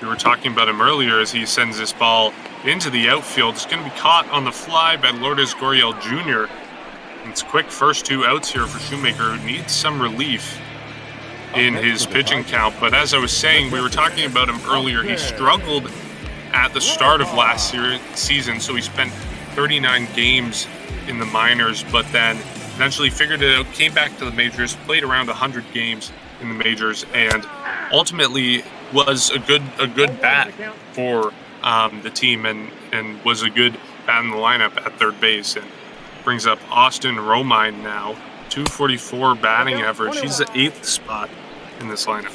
Speaker 11: we were talking about him earlier as he sends this ball into the outfield. It's going to be caught on the fly by Lourdes Gurriel Jr. It's quick first 2 outs here for Shoemaker, who needs some relief in his pitching count. But as I was saying, we were talking about him earlier. He struggled at the start of last season, so he spent 39 games in the minors, but then eventually figured it out, came back to the majors, played around 100 games in the majors, and ultimately was a good bat for the team and was a good bat in the lineup at third base. And brings up Austin Romine now, 244 batting average. He's the 8th spot in this lineup.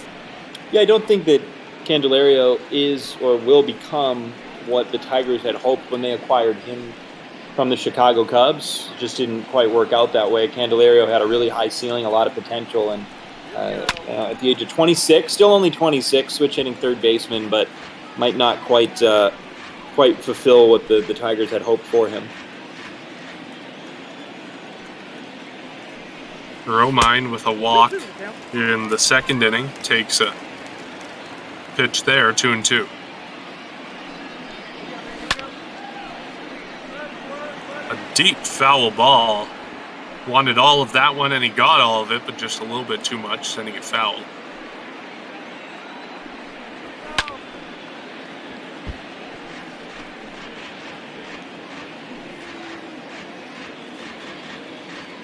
Speaker 12: Yeah, I don't think that Candelario is or will become what the Tigers had hoped when they acquired him from the Chicago Cubs. It just didn't quite work out that way. Candelario had a really high ceiling, a lot of potential, and at the age of 26, still only 26, switch hitting third baseman, but might not quite fulfill what the Tigers had hoped for him.
Speaker 11: Romine with a walk in the second inning takes a pitch there, 2-2. A deep foul ball. Wanted all of that one, and he got all of it, but just a little bit too much, sending it foul.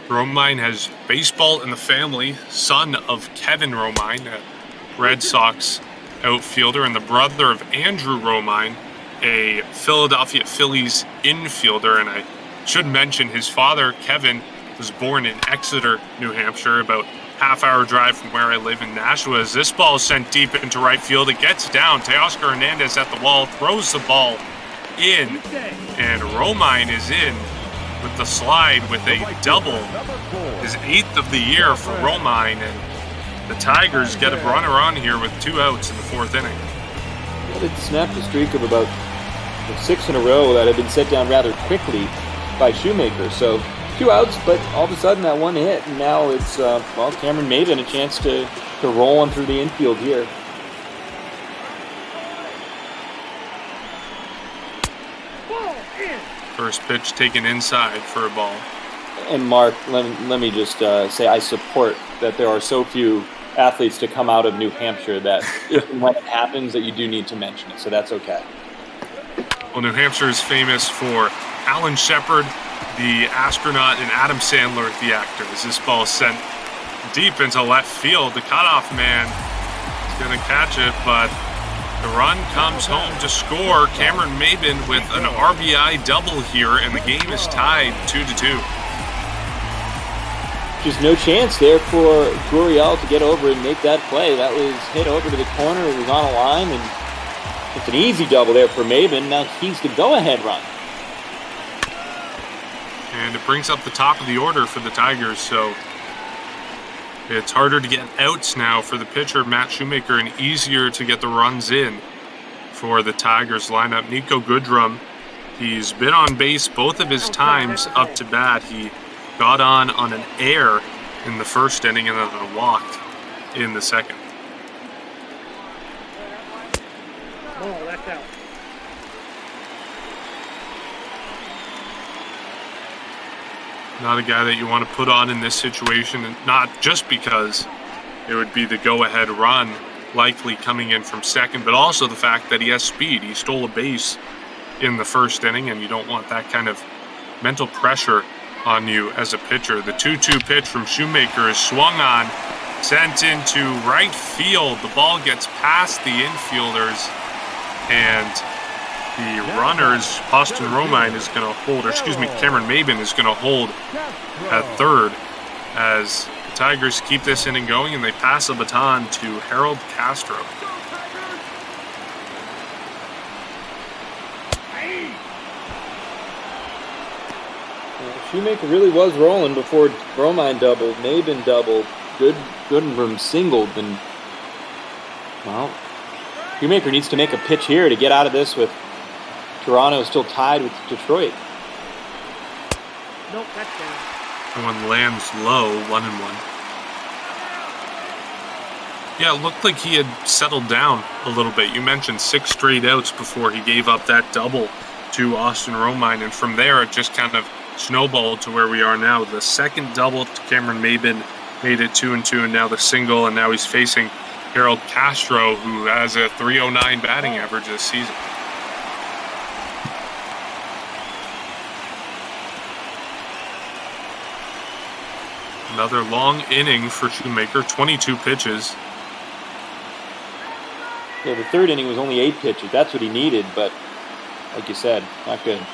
Speaker 11: Romine has baseball in the family, son of Kevin Romine, a Red Sox outfielder, and the brother of Andrew Romine, a Philadelphia Phillies infielder. And I should mention his father, Kevin, was born in Exeter, New Hampshire, about half-hour drive from where I live in Nashua. As this ball is sent deep into right field, it gets down. Teoscar Hernandez at the wall, throws the ball in, and Romine is in with the slide with a double, his 8th of the year for Romine, and the Tigers get a runner on here with 2 outs in the 4th inning.
Speaker 12: Well, it snapped a streak of about 6 in a row that had been set down rather quickly by Shoemaker. So 2 outs, but all of a sudden that one hit, and now it's Cameron Maybin a chance to roll on through the infield here.
Speaker 11: First pitch taken inside for a ball.
Speaker 12: And Mark, let me just say I support that there are so few athletes to come out of New Hampshire that if and when it happens that you do need to mention it, so that's okay.
Speaker 11: Well, New Hampshire is famous for Alan Shepard, the astronaut, and Adam Sandler, the actor. As this ball is sent deep into left field, the cutoff man is going to catch it, but the run comes home to score. Cameron Maybin with an RBI double here, and the game is tied 2-2.
Speaker 12: Just no chance there for Gurriel to get over and make that play. That was hit over to the corner. It was on a line, and it's an easy double there for Maybin. Now he's the go-ahead run.
Speaker 11: And it brings up the top of the order for the Tigers, so it's harder to get outs now for the pitcher, Matt Shoemaker, and easier to get the runs in for the Tigers lineup. Nico Goodrum, he's been on base both of his times up to bat. He got on an error in the first inning and then a walk in the second.
Speaker 1: Ball, that's out.
Speaker 11: Not a guy that you want to put on in this situation, and not just because it would be the go-ahead run likely coming in from second, but also the fact that he has speed. He stole a base in the first inning, and you don't want that kind of mental pressure on you as a pitcher. The 2-2 pitch from Shoemaker is swung on, sent into right field. The ball gets past the infielders, and the runners, Austin Romine is going to hold, or excuse me, Cameron Maben is going to hold at third as the Tigers keep this inning going, and they pass the baton to Harold Castro.
Speaker 12: Shoemaker really was rolling before Romine doubled, Maben doubled, Goodenbrum singled, and, well, Shoemaker needs to make a pitch here to get out of this with Toronto still tied with Detroit.
Speaker 1: Nope, that's down.
Speaker 11: And one lands low, 1-1. Yeah, it looked like he had settled down a little bit. You mentioned 6 straight outs before he gave up that double to Austin Romine, and from there it just kind of snowballed to where we are now. The second double to Cameron Maben made it 2-2, and now the single, and now he's facing Harold Castro, who has a .309 batting average this season. Another long inning for Shoemaker, 22 pitches.
Speaker 12: Yeah, the third inning was only 8 pitches. That's what he needed, but like you said, not good.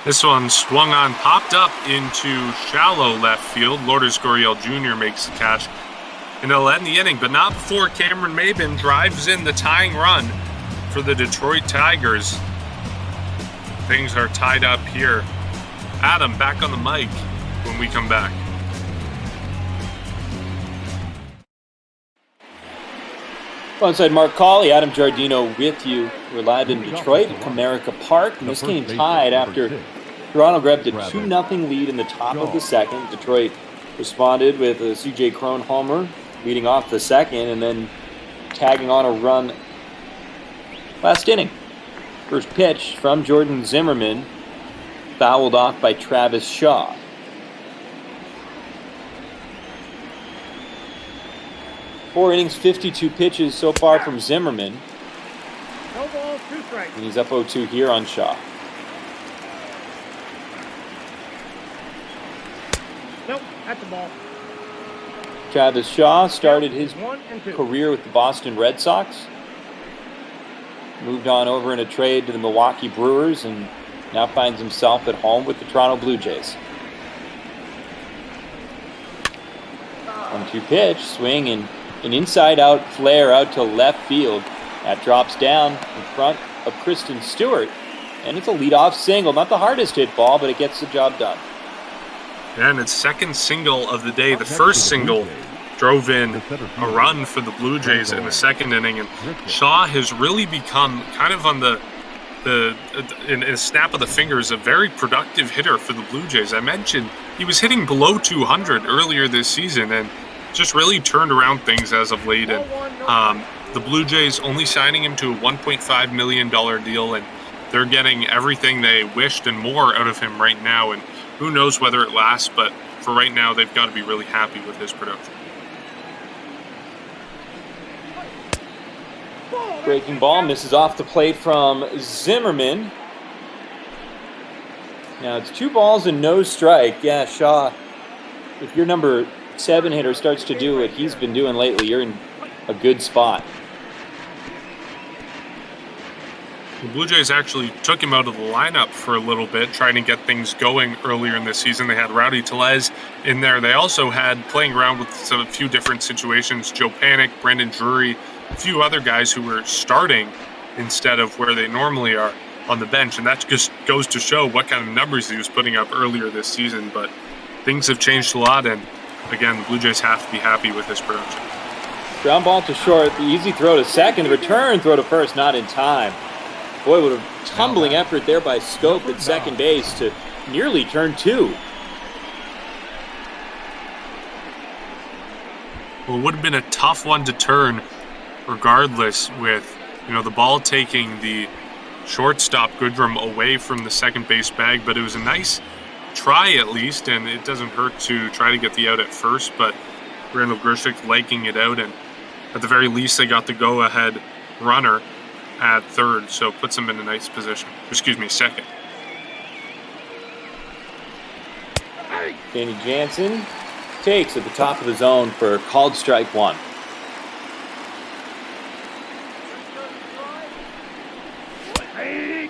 Speaker 11: This one swung on, popped up into shallow left field. Lourdes Gurriel Jr. makes the catch, and it'll end the inning, but not before Cameron Maben drives in the tying run for the Detroit Tigers. Things are tied up here. Adam, back on the mic when we come back.
Speaker 12: Alongside Mark Colley, Adam Giardino with you. We're live in Detroit at Comerica Park, and this game tied after Toronto grabbed a 2-0 lead in the top of the second. Detroit responded with a C.J. Cron homer leading off the second, and then tagging on a run last inning. First pitch from Jordan Zimmerman, fouled off by Travis Shaw. Four innings, 52 pitches so far from Zimmerman.
Speaker 1: No ball, 2 strikes.
Speaker 12: And he's up 0-2 here on Shaw.
Speaker 1: Nope, that's the ball.
Speaker 12: Travis Shaw started his
Speaker 1: 1 and 2.
Speaker 12: career with the Boston Red Sox. Moved on over in a trade to the Milwaukee Brewers and now finds himself at home with the Toronto Blue Jays. 1-2 pitch, swing, and an inside-out flare out to left field. That drops down in front of Kristen Stewart, and it's a leadoff single. Not the hardest hit ball, but it gets the job done.
Speaker 11: And it's second single of the day. The first single drove in a run for the Blue Jays in the second inning, and Shaw has really become kind of on in a snap of the fingers, a very productive hitter for the Blue Jays. I mentioned he was hitting below 200 earlier this season, and just really turned around things as of late. And the Blue Jays only signing him to a $1.5 million deal, and they're getting everything they wished and more out of him right now. And who knows whether it lasts, but for right now, they've got to be really happy with his production.
Speaker 12: Breaking ball misses off the plate from Zimmerman. Now it's 2 balls and no strike. Yeah, Shaw, if your number 7 hitter starts to do what he's been doing lately, you're in a good spot.
Speaker 11: The Blue Jays actually took him out of the lineup for a little bit, trying to get things going earlier in this season. They had Rowdy Tellez in there. They also had, playing around with a few different situations, Joe Panik, Brandon Drury, a few other guys who were starting instead of where they normally are on the bench. And that just goes to show what kind of numbers he was putting up earlier this season. But things have changed a lot, and again, the Blue Jays have to be happy with his production.
Speaker 12: Ground ball to short, the easy throw to second, the return throw to first, not in time. Boy, what a tumbling effort there by Scope at second base to nearly turn 2.
Speaker 11: Well, it would have been a tough one to turn regardless with, the ball taking the shortstop Goodrum away from the second base bag, but it was a nice try at least, and it doesn't hurt to try to get the out at first, but Randall Grichuk liking it out, and at the very least they got the go-ahead runner at third, so puts them in a nice position. Second.
Speaker 12: Danny Jansen takes at the top of the zone for called strike one.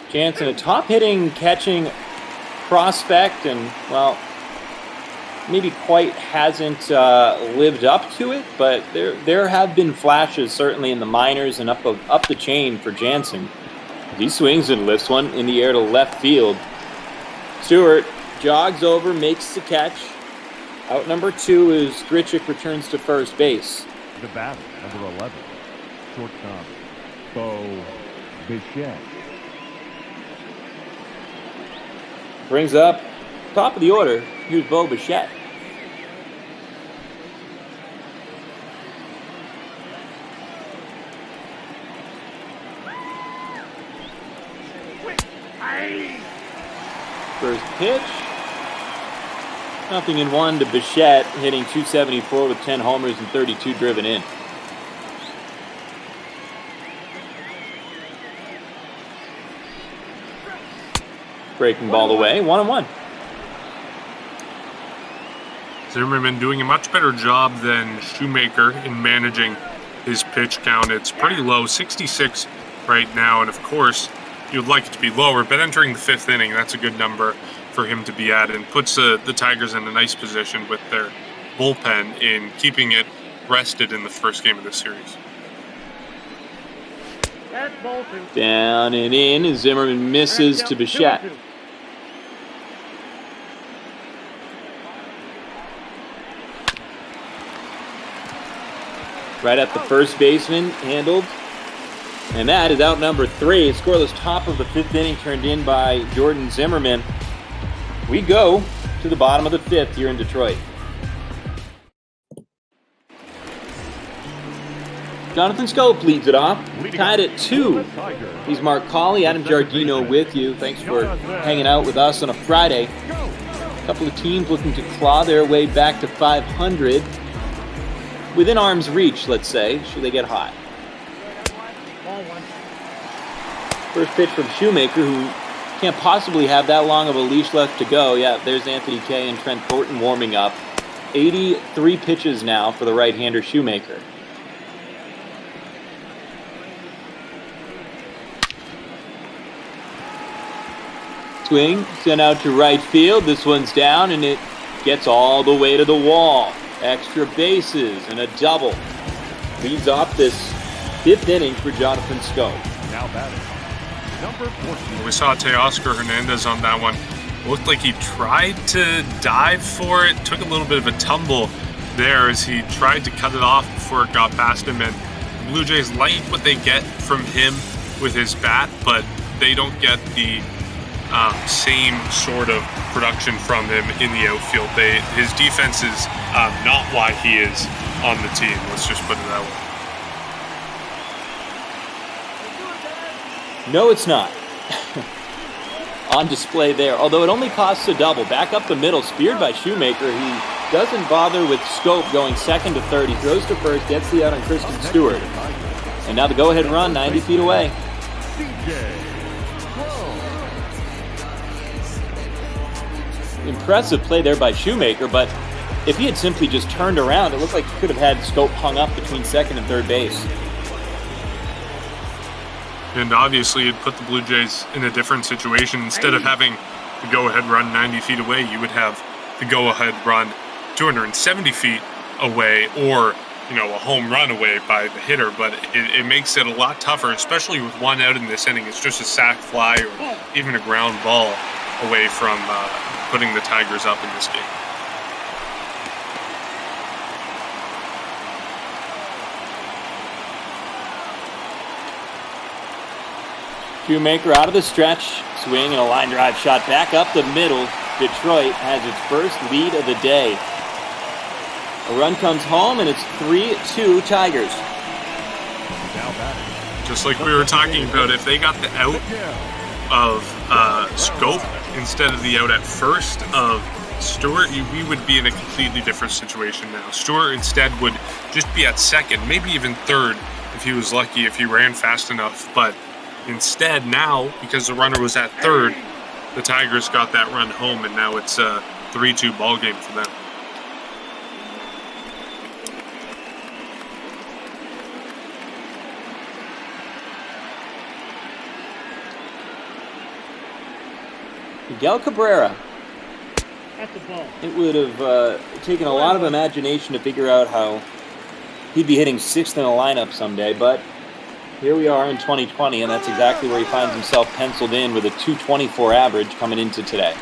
Speaker 12: Jansen, a top-hitting, catching prospect, and, well, maybe quite hasn't lived up to it, but there have been flashes, certainly in the minors and up the chain for Jansen. He swings and lifts one in the air to left field. Stewart jogs over, makes the catch. Out number 2 is Grichuk returns to first base.
Speaker 8: The batter, number 11, shortstop, Bo Bichette.
Speaker 12: Brings up top of the order. Here's Bo Bichette. First pitch. 0-1 to Bichette, hitting .274 with 10 homers and 32 driven in. Breaking ball away, 1-1.
Speaker 11: Zimmerman doing a much better job than Shoemaker in managing his pitch count. It's pretty low, 66 right now, and of course, you'd like it to be lower, but entering the 5th inning, that's a good number for him to be at, and puts the Tigers in a nice position with their bullpen in keeping it rested in the first game of the series.
Speaker 12: Down and in, and Zimmerman misses to Bichette. Right at the first baseman, handled. And that is out number 3. Scoreless top of the 5th inning turned in by Jordan Zimmerman. We go to the bottom of the 5th here in Detroit. Jonathan Scope leads it off, tied at 2. He's Mark Colley, Adam Giardino with you. Thanks for hanging out with us on a Friday. A couple of teams looking to claw their way back to 500. Within arm's reach, let's say, should they get hot. First pitch from Shoemaker, who can't possibly have that long of a leash left to go. Yeah, there's Anthony Kay and Trent Thornton warming up. 83 pitches now for the right-hander Shoemaker. Swing, sent out to right field. This one's down, and it gets all the way to the wall. Extra bases and a double. Leads off this 5th inning for Jonathan Scope.
Speaker 8: Now batting, number 14.
Speaker 11: We saw Teoscar Hernandez on that one. Looked like he tried to dive for it. Took a little bit of a tumble there as he tried to cut it off before it got past him. And the Blue Jays like what they get from him with his bat, but they don't get the same sort of production from him in the outfield. His defense is not why he is on the team. Let's just put it that
Speaker 12: way. No, it's not. On display there, although it only costs a double. Back up the middle, speared by Shoemaker. He doesn't bother with Scope going second to third. He throws to first, gets the out on Kristen Stewart. And now the go-ahead run, 90 feet away. Impressive play there by Shoemaker, but if he had simply just turned around, it looked like he could have had Scope hung up between second and third base.
Speaker 11: And obviously it put the Blue Jays in a different situation. Instead of having the go-ahead run 90 feet away, you would have the go-ahead run 270 feet away, or a home run away by the hitter. But it makes it a lot tougher, especially with one out in this inning. It's just a sac fly or even a ground ball away from putting the Tigers up in this game.
Speaker 12: Shoemaker out of the stretch, swing and a line drive shot back up the middle. Detroit has its first lead of the day. A run comes home, and it's 3-2 Tigers.
Speaker 8: Now batting.
Speaker 11: Just like we were talking about, if they got the out of Scope instead of the out at first of Stewart, we would be in a completely different situation now. Stewart instead would just be at second, maybe even third if he was lucky, if he ran fast enough. But instead now, because the runner was at third, the Tigers got that run home, and now it's a 3-2 ball game for them.
Speaker 12: Miguel Cabrera.
Speaker 1: That's the ball.
Speaker 12: It would have taken a lot of imagination to figure out how he'd be hitting sixth in a lineup someday, but here we are in 2020, and that's exactly where he finds himself penciled in with a 224 average coming into today.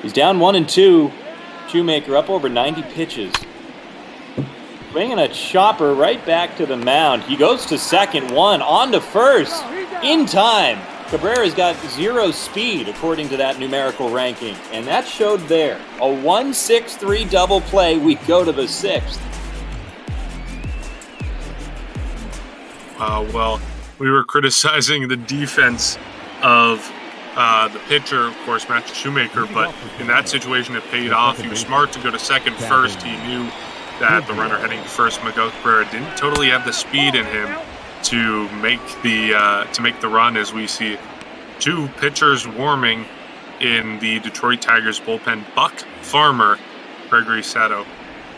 Speaker 12: He's down 1-2. Shoemaker up over 90 pitches. Swinging a chopper right back to the mound. He goes to second, one, on to first, in time. Cabrera's got 0 speed, according to that numerical ranking, and that showed there. A 1-6-3 double play. We go to the 6th.
Speaker 11: Well, we were criticizing the defense of the pitcher, of course, Matt Shoemaker, but in that situation it paid off. He was smart to go to second first. He knew that the runner heading to first, Miguel Cabrera, didn't totally have the speed in him to make the run, as we see two pitchers warming in the Detroit Tigers bullpen. Buck Farmer, Gregory Sato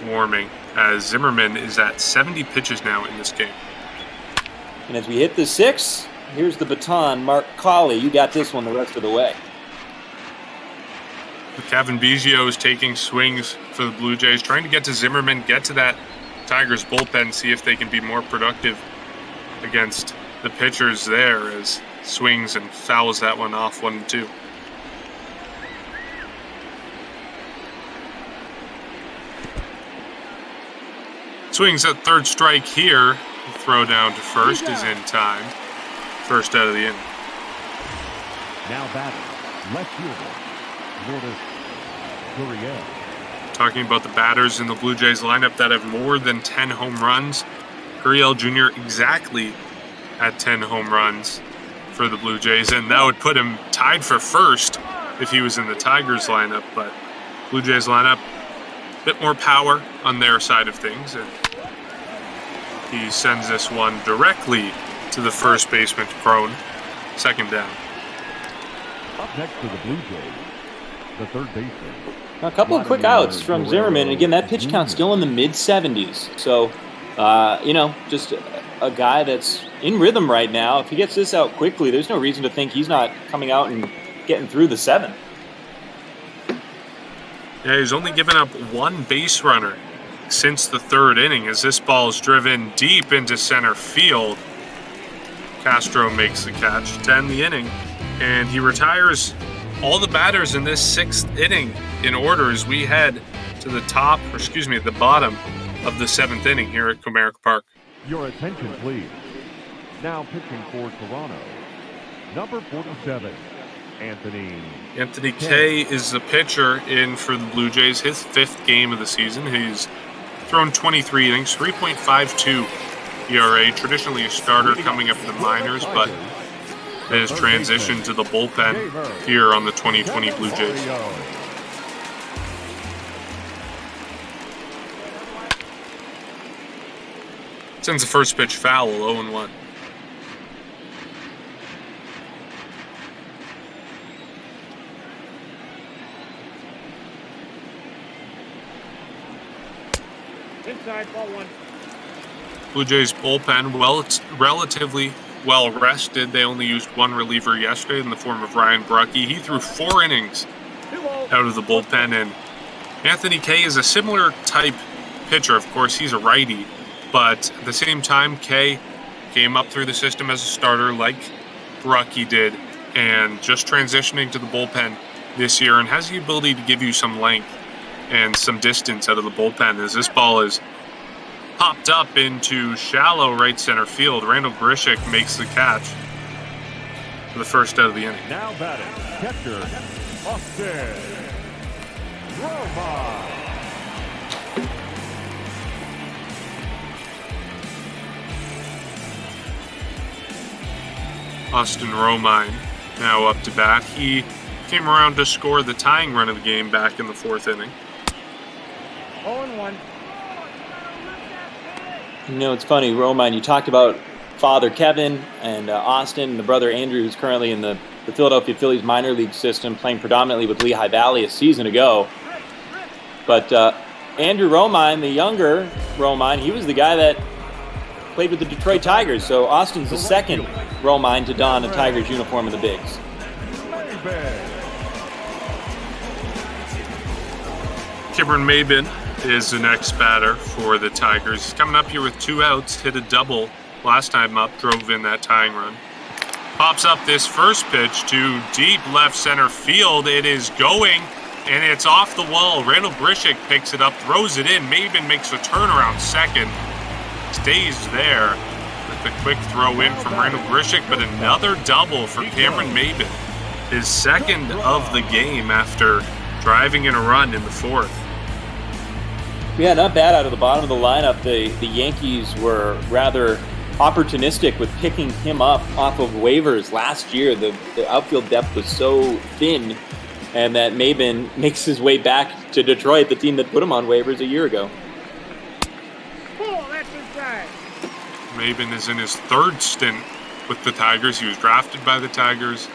Speaker 11: warming, as Zimmerman is at 70 pitches now in this game.
Speaker 12: And as we hit the 6th, here's the baton. Mark Colley, you got this one the rest of the way.
Speaker 11: Kevin Biggio is taking swings for the Blue Jays, trying to get to Zimmerman, get to that Tigers bullpen, see if they can be more productive against the pitchers there, as swings and fouls that one off 1-2. Swings at third strike here. The throw down to first is in time. First out of the inning.
Speaker 8: Now batting, left fielder, Urias.
Speaker 11: Talking about the batters in the Blue Jays lineup that have more than 10 home runs. Gurriel Jr. exactly at 10 home runs for the Blue Jays, and that would put him tied for first if he was in the Tigers lineup. But Blue Jays lineup, a bit more power on their side of things, and he sends this one directly to the first baseman, Crone. Second down.
Speaker 8: Up next to the Blue Jays, the third baseman.
Speaker 12: Now, a couple of quick outs from Zimmerman. And again, that pitch count still in the mid-70s. So, just a guy that's in rhythm right now. If he gets this out quickly, there's no reason to think he's not coming out and getting through the 7th.
Speaker 11: Yeah, he's only given up one base runner since the third inning, as this ball is driven deep into center field. Castro makes the catch to end the inning, and he retires all the batters in this 6th inning in order as we head to the the bottom of the 7th inning here at Comerica Park.
Speaker 8: Your attention, please. Now pitching for Toronto, number 47, Anthony
Speaker 11: Kay is the pitcher in for the Blue Jays, his 5th game of the season. He's thrown 23 innings, 3.52 ERA, traditionally a starter coming up in the minors, but has transitioned to the bullpen here on the 2020 Blue Jays. Sends the first pitch foul, 0-1.
Speaker 1: Inside, ball 1.
Speaker 11: Blue Jays bullpen, it's relatively well rested. They only used one reliever yesterday in the form of Ryan Brucky. He threw 4 innings out of the bullpen, and Anthony Kay is a similar type pitcher. Of course, he's a righty, but at the same time, Kay came up through the system as a starter like Brucky did, and just transitioning to the bullpen this year, and has the ability to give you some length and some distance out of the bullpen, as this ball is popped up into shallow right center field. Randall Grishik makes the catch. for the first out of the inning.
Speaker 8: Now batting, catcher, Austin Roma.
Speaker 11: Austin Romine now up to bat. He came around to score the tying run of the game back in the 4th inning.
Speaker 1: 0-1.
Speaker 12: You know, it's funny, Romine, you talked about father Kevin and Austin, and the brother Andrew, who's currently in the Philadelphia Phillies minor league system, playing predominantly with Lehigh Valley a season ago. But Andrew Romine, the younger Romine, he was the guy that played with the Detroit Tigers. So Austin's the second Romine to don a Tigers uniform in the bigs.
Speaker 11: Cameron Maben is the next batter for the Tigers. He's coming up here with 2 outs, hit a double last time up, drove in that tying run. Pops up this first pitch to deep left center field. It is going, and it's off the wall. Randall Grishik picks it up, throws it in. Maben makes a turnaround second, stays there with a quick throw in from Randall Grishik, but another double for Cameron Maben, his second of the game after driving in a run in the 4th.
Speaker 12: Yeah, not bad out of the bottom of the lineup. The Yankees were rather opportunistic with picking him up off of waivers last year. The outfield depth was so thin, and that Maben makes his way back to Detroit, the team that put him on waivers a year ago.
Speaker 1: That's inside.
Speaker 11: Maben is in his 3rd stint with the Tigers. He was drafted by the Tigers,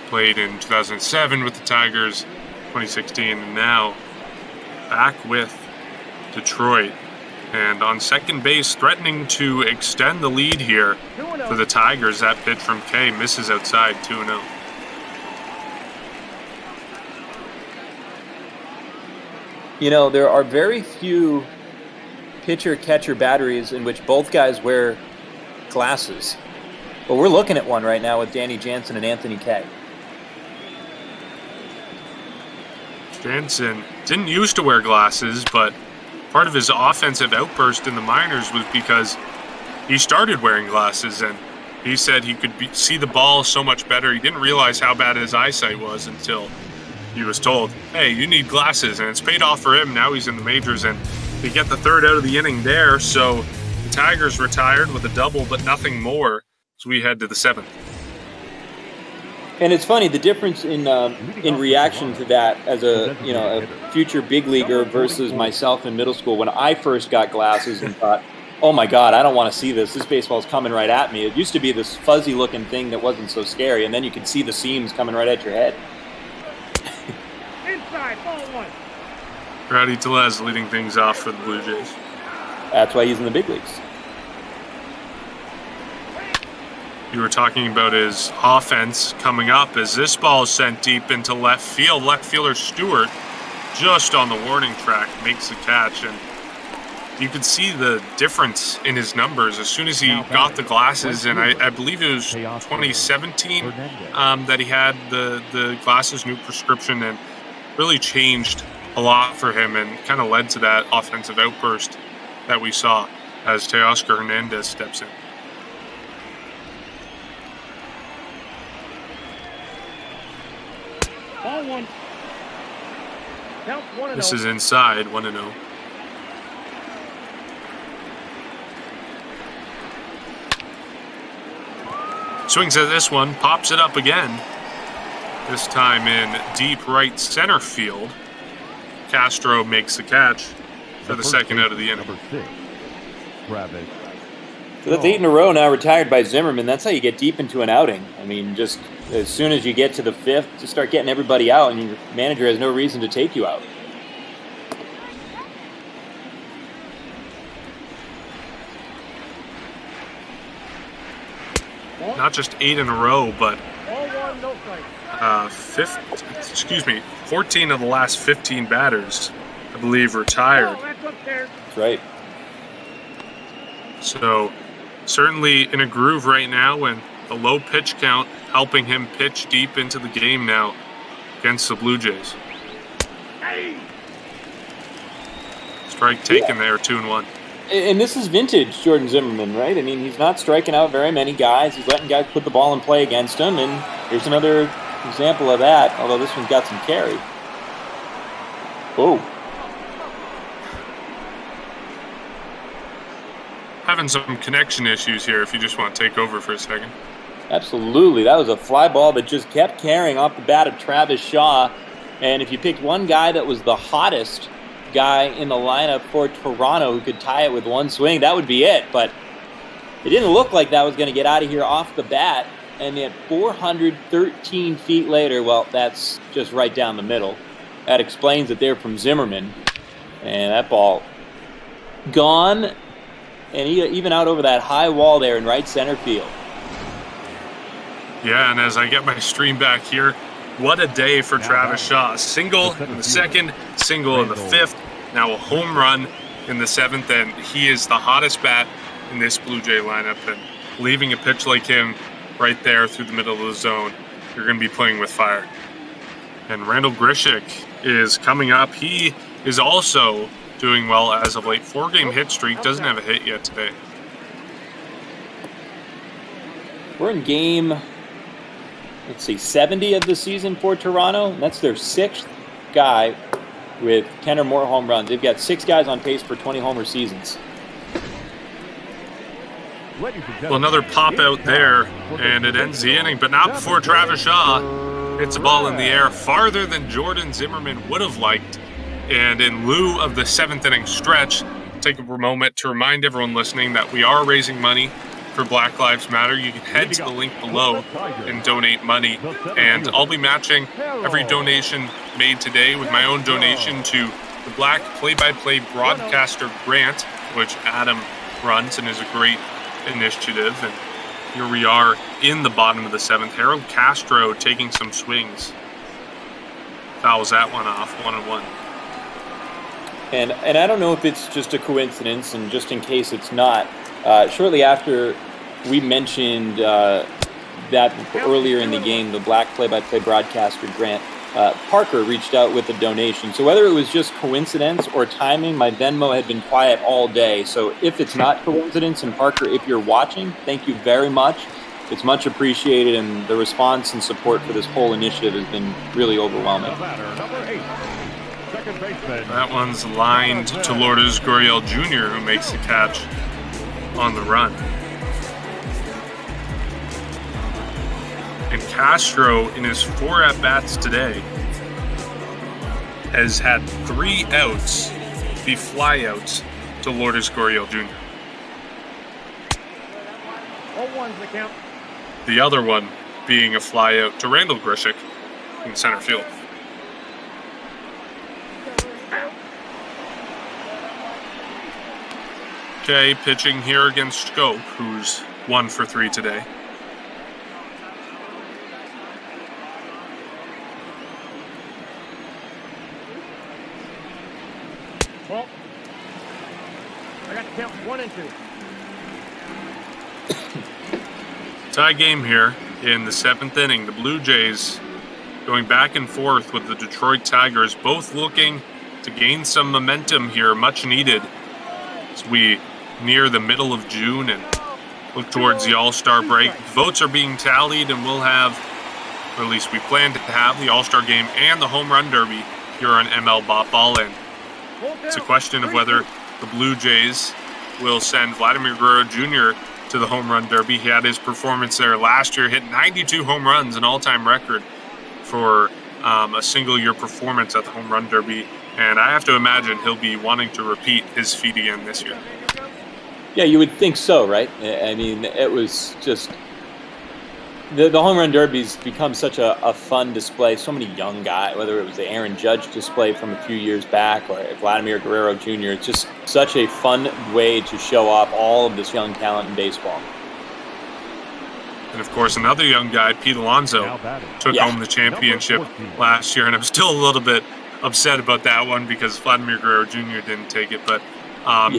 Speaker 11: played in 2007 with the Tigers, 2016, and now back with Detroit. And on second base, threatening to extend the lead here for the Tigers. That pitch from Kay misses outside, 2-0.
Speaker 12: You know, there are very few pitcher-catcher batteries in which both guys wear glasses. But we're looking at one right now with Danny Jansen and Anthony Kay.
Speaker 11: Jansen didn't used to wear glasses, but part of his offensive outburst in the minors was because he started wearing glasses, and he said he could see the ball so much better. He didn't realize how bad his eyesight was until he was told, hey, you need glasses, and it's paid off for him. Now he's in the majors, and they get the 3rd out of the inning there, so the Tigers retired with a double, but nothing more as we head to the 7th.
Speaker 12: And it's funny, the difference in reaction to that as a future big leaguer versus myself in middle school. When I first got glasses and thought, oh my God, I don't want to see this. This baseball's coming right at me. It used to be this fuzzy looking thing that wasn't so scary, and then you could see the seams coming right at your head.
Speaker 1: Inside, 0-1.
Speaker 11: Rowdy Tellez leading things off for the Blue Jays.
Speaker 12: That's why he's in the big leagues.
Speaker 11: You were talking about his offense coming up as this ball is sent deep into left field. Left fielder Stewart, just on the warning track, makes the catch. And you could see the difference in his numbers as soon as he got the glasses. And I believe it was 2017 that he had the glasses, new prescription, and really changed a lot for him and kind of led to that offensive outburst that we saw as Teoscar Hernandez steps in.
Speaker 1: Ball 1. Count 1-0.
Speaker 11: This is inside, 1-0. Swings at this one, pops it up again. This time in deep right center field. Castro makes the catch for the 2nd out of the inning.
Speaker 12: So that's 8 in a row now retired by Zimmerman. That's how you get deep into an outing. I mean, just as soon as you get to the 5th, just start getting everybody out, and your manager has no reason to take you out.
Speaker 11: Not just 8 in a row, but
Speaker 1: 0-1, no strike.
Speaker 11: 14 of the last 15 batters, I believe, retired.
Speaker 1: Oh, that's upstairs.
Speaker 12: That's right.
Speaker 11: So certainly in a groove right now, and the low pitch count helping him pitch deep into the game now against the Blue Jays.
Speaker 1: Hey.
Speaker 11: Strike taken there, 2-1.
Speaker 12: And this is vintage Jordan Zimmerman, right? I mean, he's not striking out very many guys. He's letting guys put the ball in play against him, and here's another example of that, although this one's got some carry. Oh.
Speaker 11: Having some connection issues here if you just want to take over for a second.
Speaker 12: Absolutely. That was a fly ball that just kept carrying off the bat of Travis Shaw. And if you picked one guy that was the hottest guy in the lineup for Toronto who could tie it with one swing, that would be it. But it didn't look like that was going to get out of here off the bat. And yet 413 feet later, well, that's just right down the middle. That explains that they're from Zimmerman. And that ball gone. And even out over that high wall there in right center field.
Speaker 11: Yeah, and as I get my stream back here, what a day for Travis Shaw. Single in the second, single in the fifth, now a home run in the seventh, and he is the hottest bat in this Blue Jay lineup. And leaving a pitch like him right there through the middle of the zone, you're going to be playing with fire. And Randall Grichuk is coming up. He is also doing well as of late. 4-game hit streak, doesn't have a hit yet today.
Speaker 12: We're in game, let's see, 70 of the season for Toronto. And that's their 6th guy with 10 or more home runs. They've got 6 guys on pace for 20 homer seasons.
Speaker 11: Well, another pop out there, and it ends the inning, but not before Travis Shaw hits a ball in the air farther than Jordan Zimmerman would have liked. And in lieu of the 7th inning stretch, take a moment to remind everyone listening that we are raising money for Black Lives Matter. You can head to the link below and donate money. And I'll be matching every donation made today with my own donation to the Black Play-by-Play Broadcaster Grant, which Adam runs and is a great initiative. And here we are in the bottom of the 7th. Harold Castro taking some swings. Fouls that one off, 1-1.
Speaker 12: And I don't know if it's just a coincidence, and just in case it's not, shortly after we mentioned that earlier in the game, the Black play-by-play broadcaster Grant Parker reached out with a donation. So whether it was just coincidence or timing, my Venmo had been quiet all day. So if it's not coincidence, and Parker, if you're watching, thank you very much. It's much appreciated, and the response and support for this whole initiative has been really overwhelming.
Speaker 11: That one's lined to Lourdes Gurriel Jr., who makes the catch on the run. And Castro, in his 4 at-bats today, has had 3 outs be flyouts to Lourdes Gurriel Jr.
Speaker 1: 0-1's the count.
Speaker 11: The other one being a flyout to Randall Grichuk in center field. Okay, pitching here against Scope, who's 1 for 3 today.
Speaker 1: Well, I got to count 1 and 2.
Speaker 11: Tie game here in the 7th inning. The Blue Jays going back and forth with the Detroit Tigers, both looking to gain some momentum here, much needed as we near the middle of June and look towards the All-Star break. Votes are being tallied, and we'll have, or at least we plan to have, the All-Star game and the Home Run Derby here on ML Bop Ball. And it's a question of whether the Blue Jays will send Vladimir Guerrero Jr. to the Home Run Derby. He had his performance there last year, hit 92 home runs, an all-time record for a single-year performance at the Home Run Derby. And I have to imagine he'll be wanting to repeat his feat again this year.
Speaker 12: Yeah, you would think so, right? I mean, it was just the Home Run Derby's become such a fun display. So many young guys, whether it was the Aaron Judge display from a few years back or Vladimir Guerrero Jr., it's just such a fun way to show off all of this young talent in baseball.
Speaker 11: And, of course, another young guy, Pete Alonso, took home the championship last year, and I'm still a little bit upset about that one because Vladimir Guerrero Jr. didn't take it, but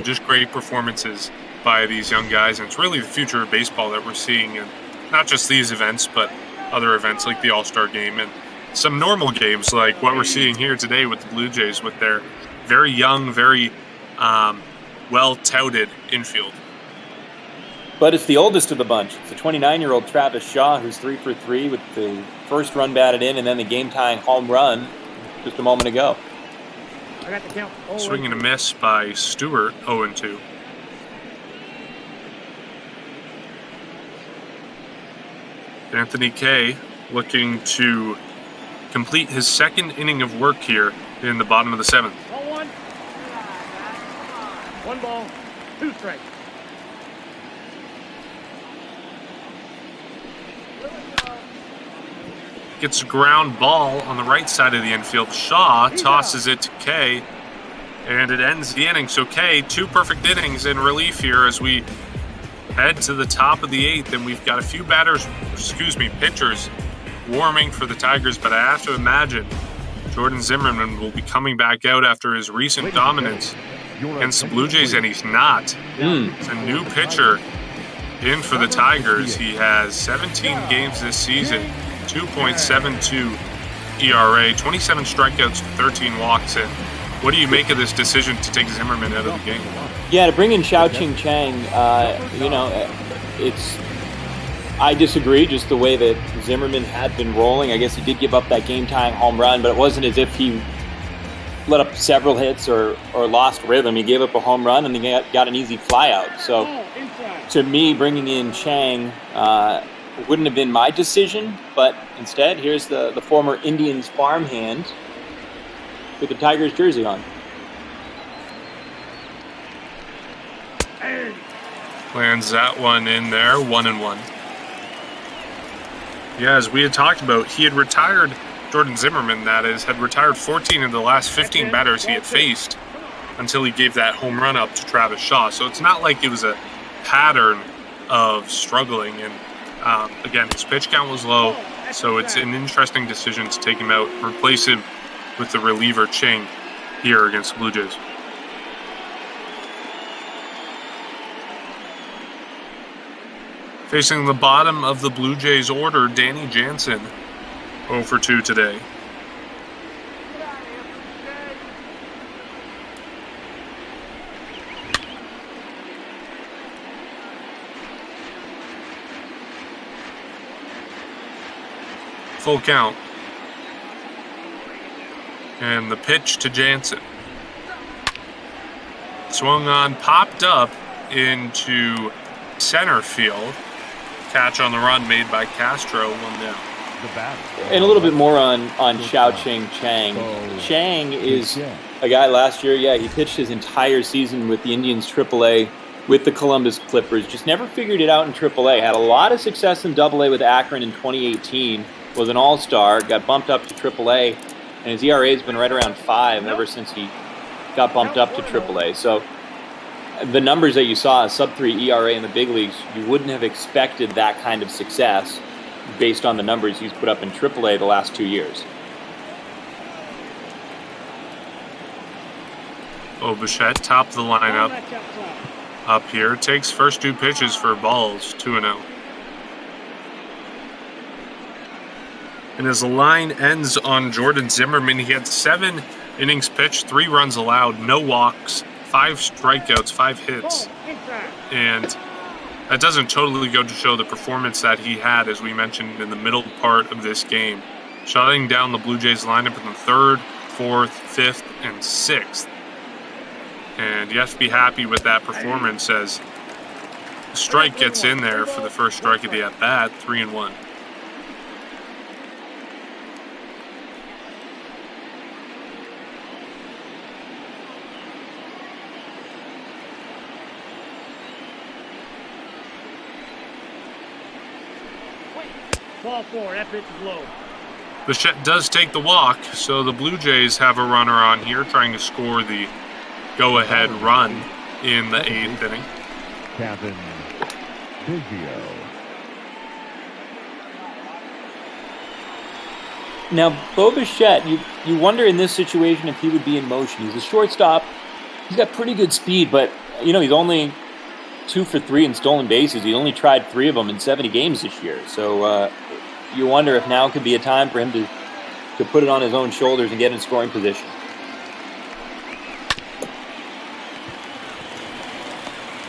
Speaker 11: just great performances by these young guys, and it's really the future of baseball that we're seeing, and not just these events, but other events like the All-Star Game and some normal games like what we're seeing here today with the Blue Jays with their very young, very well-touted infield.
Speaker 12: But it's the oldest of the bunch. It's the 29-year-old Travis Shaw, who's 3 for 3 with the first run batted in and then the game-tying home run just a moment ago.
Speaker 1: I got the count.
Speaker 11: Swing and a miss by Stewart, 0-2. Anthony Kay looking to complete his second inning of work here in the bottom of the 7th.
Speaker 1: 1-1. 1 ball, 2 strikes.
Speaker 11: Gets a ground ball on the right side of the infield. Shaw tosses it to Kay, and it ends the inning. So Kay, 2 perfect innings in relief here as we head to the top of the 8th, and we've got a few pitchers warming for the Tigers, but I have to imagine Jordan Zimmerman will be coming back out after his recent dominance against the Blue Jays, and he's not. It's a new pitcher in for the Tigers. He has 17 games this season, 2.72 ERA, 27 strikeouts to 13 walks. And what do you make of this decision to take Zimmerman out of the game?
Speaker 12: Yeah, to bring in Xiaoqing Chang, I disagree, just the way that Zimmerman had been rolling. I guess he did give up that game-tying home run, but it wasn't as if he let up several hits or lost rhythm. He gave up a home run and then got an easy flyout. So to me, bringing in Chang wouldn't have been my decision, but instead, here's the former Indians farmhand with the Tigers jersey on.
Speaker 11: Lands that one in there, 1-1. Yeah, as we had talked about, he had retired, Jordan Zimmerman, that is, had retired 14 of the last 15 batters he had faced until he gave that home run up to Travis Shaw. So it's not like it was a pattern of struggling. And again, his pitch count was low, so it's an interesting decision to take him out, replace him with the reliever Chang here against the Blue Jays. Facing the bottom of the Blue Jays order, Danny Jansen, 0 for 2 today. Full count. And the pitch to Jansen. Swung on, popped up into center field. Catch on the run made by Castro, 1 down.
Speaker 12: And a little bit more on Xiaoqing Chang. Chang is a guy last year, he pitched his entire season with the Indians AAA with the Columbus Clippers. Just never figured it out in AAA. Had a lot of success in AA with Akron in 2018. Was an all-star, got bumped up to AAA, and his ERA has been right around 5 ever since he got bumped up to AAA. So the numbers that you saw, a sub-3 ERA in the big leagues, you wouldn't have expected that kind of success based on the numbers he's put up in AAA the last 2 years.
Speaker 11: Bichette, top of the lineup, up here. Takes first 2 pitches for balls, 2-0. And as the line ends on Jordan Zimmerman, he had 7 innings pitched, 3 runs allowed, no walks, 5 strikeouts, 5 hits. And that doesn't totally go to show the performance that he had, as we mentioned, in the middle part of this game. Shutting down the Blue Jays lineup in the 3rd, 4th, 5th, and 6th. And you have to be happy with that performance as the strike gets in there for the first strike of the at-bat, 3-1.
Speaker 1: Ball 4, that pitch is low.
Speaker 11: Bichette does take the walk, so the Blue Jays have a runner on here trying to score the go-ahead run in the 8th inning.
Speaker 8: Kevin Biggio.
Speaker 12: Now, Bo Bichette, you wonder in this situation if he would be in motion. He's a shortstop. He's got pretty good speed, but, he's only 2 for 3 in stolen bases. He only tried 3 of them in 70 games this year. So you wonder if now could be a time for him to put it on his own shoulders and get in scoring position.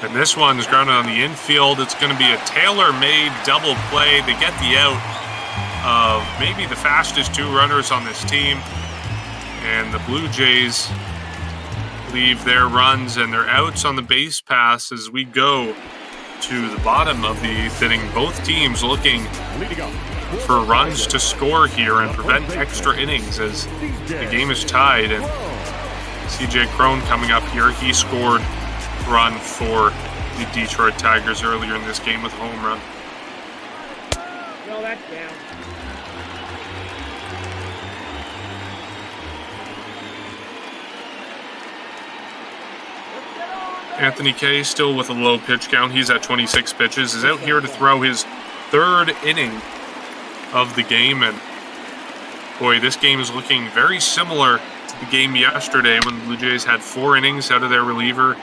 Speaker 11: And this one is grounded on the infield. It's going to be a tailor-made double play. They get the out of maybe the fastest 2 runners on this team. And the Blue Jays leave their runs and their outs on the base pass as we go to the bottom of the 8th inning. Both teams looking for runs to score here and prevent extra innings as the game is tied. And CJ Crone coming up here. He scored run for the Detroit Tigers earlier in this game with a home run.
Speaker 1: No, that's down.
Speaker 11: Anthony Kay still with a low pitch count. He's at 26 pitches. Is out here to throw his 3rd inning of the game. And boy, this game is looking very similar to the game yesterday when the Blue Jays had 4 innings out of their reliever,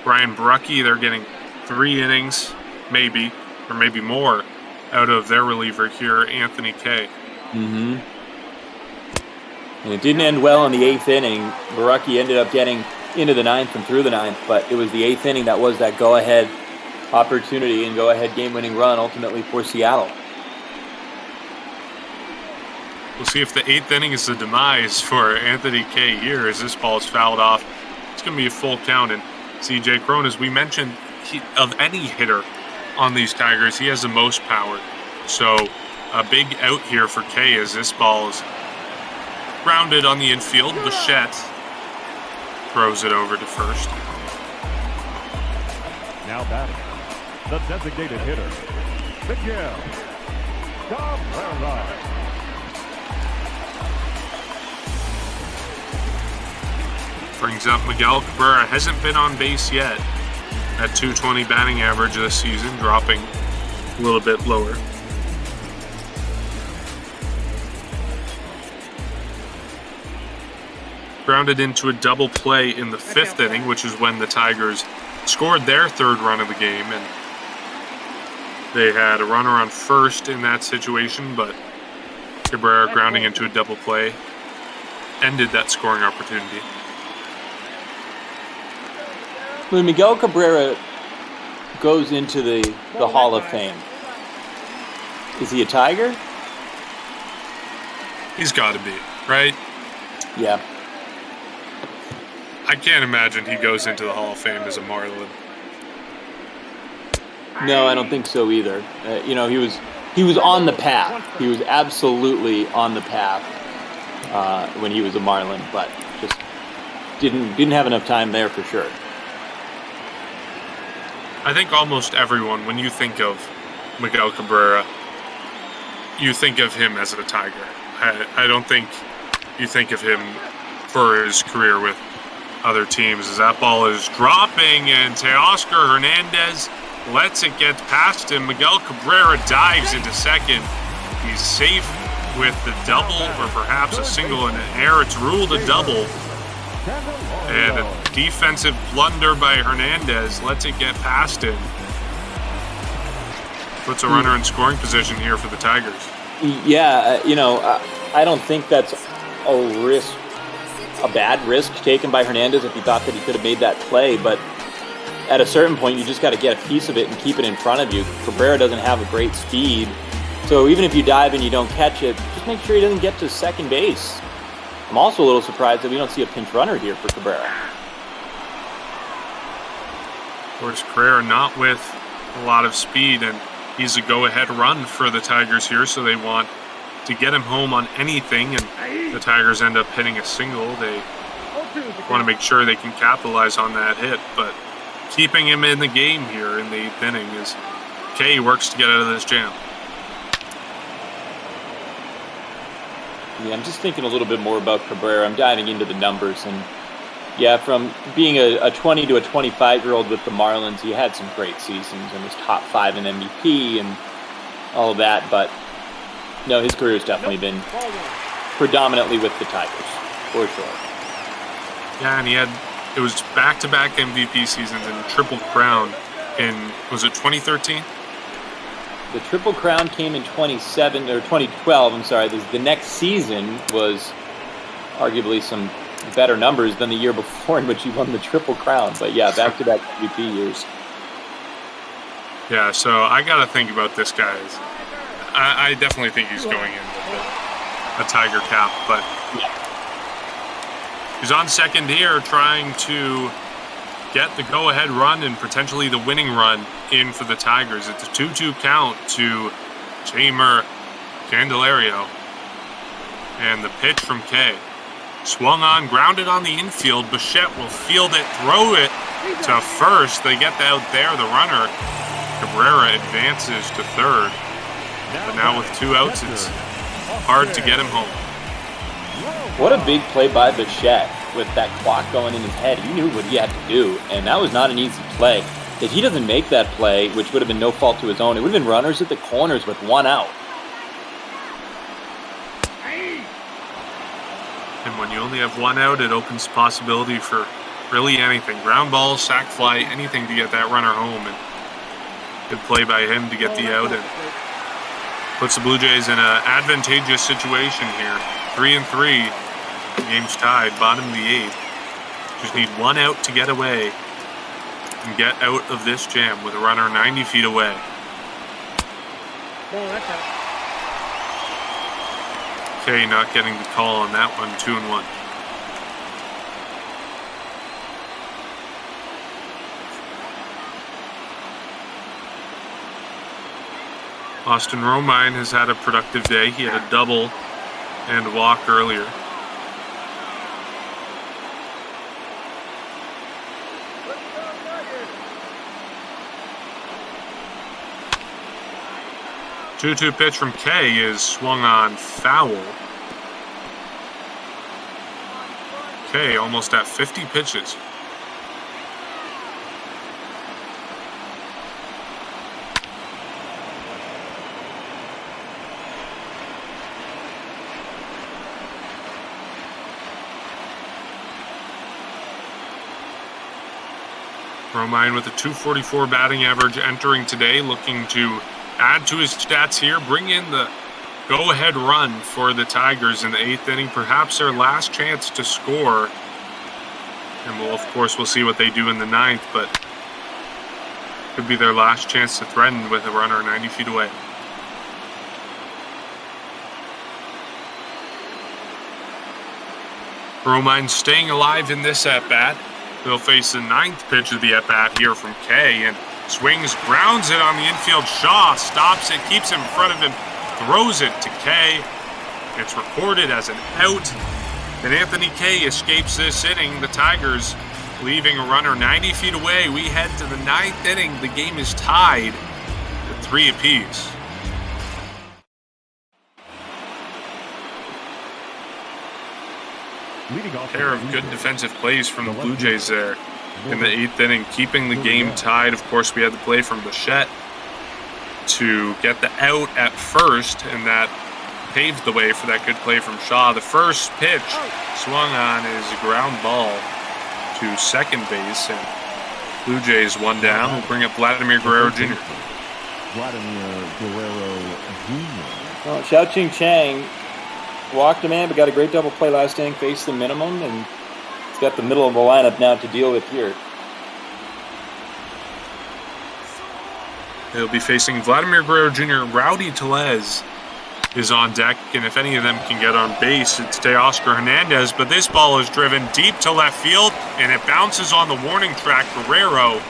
Speaker 11: Brian Bruckey. They're getting 3 innings, maybe, or maybe more, out of their reliever here, Anthony Kay.
Speaker 12: And it didn't end well in the 8th inning. Bruckey ended up getting into the 9th and through the 9th, but it was the 8th inning that was that go-ahead opportunity and go-ahead game-winning run ultimately for Seattle.
Speaker 11: We'll see if the 8th inning is the demise for Anthony Kay here as this ball is fouled off. It's going to be a full count, and CJ Crone, as we mentioned, of any hitter on these Tigers, he has the most power. So a big out here for Kay as this ball is grounded on the infield. Bichette throws it over to first.
Speaker 8: Now batting, the designated hitter, Miguel Cabrera.
Speaker 11: Brings up Miguel Cabrera. Hasn't been on base yet at .220 batting average this season, dropping a little bit lower. Grounded into a double play in the 5th inning, which is when the Tigers scored their 3rd run of the game. And they had a runner on first in that situation, but Cabrera grounding into a double play ended that scoring opportunity.
Speaker 12: When Miguel Cabrera goes into the Hall of Fame, is he a Tiger?
Speaker 11: He's got to be, right?
Speaker 12: Yeah.
Speaker 11: I can't imagine he goes into the Hall of Fame as a Marlin.
Speaker 12: No, I don't think so either. He was on the path. He was absolutely on the path when he was a Marlin, but just didn't have enough time there for sure.
Speaker 11: I think almost everyone, when you think of Miguel Cabrera, you think of him as a Tiger. I don't think you think of him for his career with other teams. As that ball is dropping and Teoscar Hernandez lets it get past him. Miguel Cabrera dives into second. He's safe with the double or perhaps a single in the air. It's ruled a double. And a defensive blunder by Hernandez lets it get past him. Puts a runner in scoring position here for the Tigers.
Speaker 12: Yeah, I don't think that's a bad risk taken by Hernandez if he thought that he could have made that play, but at a certain point you just got to get a piece of it and keep it in front of you. Cabrera doesn't have a great speed, so even if you dive and you don't catch it, just make sure he doesn't get to second base. I'm also a little surprised that we don't see a pinch runner here for Cabrera.
Speaker 11: Of course, Cabrera not with a lot of speed, and he's a go-ahead run for the Tigers here, so they want to get him home on anything, and the Tigers end up hitting a single. They want to make sure they can capitalize on that hit, but keeping him in the game here in the 8th inning is Kay works to get out of this jam.
Speaker 12: Yeah, I'm just thinking a little bit more about Cabrera. I'm diving into the numbers, and yeah, from being a 20 to a 25-year-old with the Marlins, he had some great seasons and was top 5 in MVP and all of that, but no, his career has definitely been predominantly with the Tigers, for sure.
Speaker 11: Yeah, and it was back-to-back MVP seasons and Triple Crown in, was it 2013?
Speaker 12: The Triple Crown came in 2012. I'm sorry. The next season was arguably some better numbers than the year before in which he won the Triple Crown. But yeah, back-to-back MVP years.
Speaker 11: Yeah, so I got to think about this guy. I definitely think he's going in with a Tiger cap, but he's on second here trying to get the go-ahead run and potentially the winning run in for the Tigers. It's a 2-2 count to Jamer Candelario. And the pitch from K. Swung on, grounded on the infield. Bichette will field it, throw it to first. They get out there. The runner, Cabrera, advances to third. But now with 2 outs, it's hard to get him home.
Speaker 12: What a big play by Bichette with that clock going in his head. He knew what he had to do, and that was not an easy play. If he doesn't make that play, which would have been no fault to his own, it would have been runners at the corners with 1 out.
Speaker 11: And when you only have 1 out, it opens possibility for really anything. Ground ball, sac fly, anything to get that runner home. And good play by him to get the out and puts the Blue Jays in an advantageous situation here. 3-3. The game's tied, bottom of the 8th. Just need 1 out to get away and get out of this jam with a runner 90 feet away. Okay, not getting the call on that one, 2-1. Austin Romine has had a productive day. He had a double and a walk earlier. Two-two pitch from K is swung on foul. K almost at 50 pitches. Romine with a .244 batting average entering today, looking to add to his stats here, bring in the go-ahead run for the Tigers in the 8th inning, perhaps their last chance to score. And we'll see what they do in the 9th, but could be their last chance to threaten with a runner 90 feet away. Romine staying alive in this at-bat. He'll face the 9th pitch of the at-bat here from K, and swings, grounds it on the infield. Shaw stops it, keeps him in front of him, throws it to K. It's recorded as an out, and Anthony K escapes this inning. The Tigers leaving a runner 90 feet away. We head to the 9th inning. The game is tied at 3 apiece. Pair of good defensive plays from the Blue Jays there in the 8th inning, keeping the game tied. Of course, we had the play from Bichette to get the out at first, and that paved the way for that good play from Shaw. The first pitch swung on is a ground ball to second base, and Blue Jays 1 down. We'll bring up Vladimir Guerrero Jr.
Speaker 12: Well, Xiao-Ching Chang walked a man, but got a great double play last inning, faced the minimum, and he's got the middle of the lineup now to deal with here.
Speaker 11: He'll be facing Vladimir Guerrero Jr. Rowdy Tellez is on deck, and if any of them can get on base, it's Teoscar Hernandez, but this ball is driven deep to left field, and it bounces on the warning track. Guerrero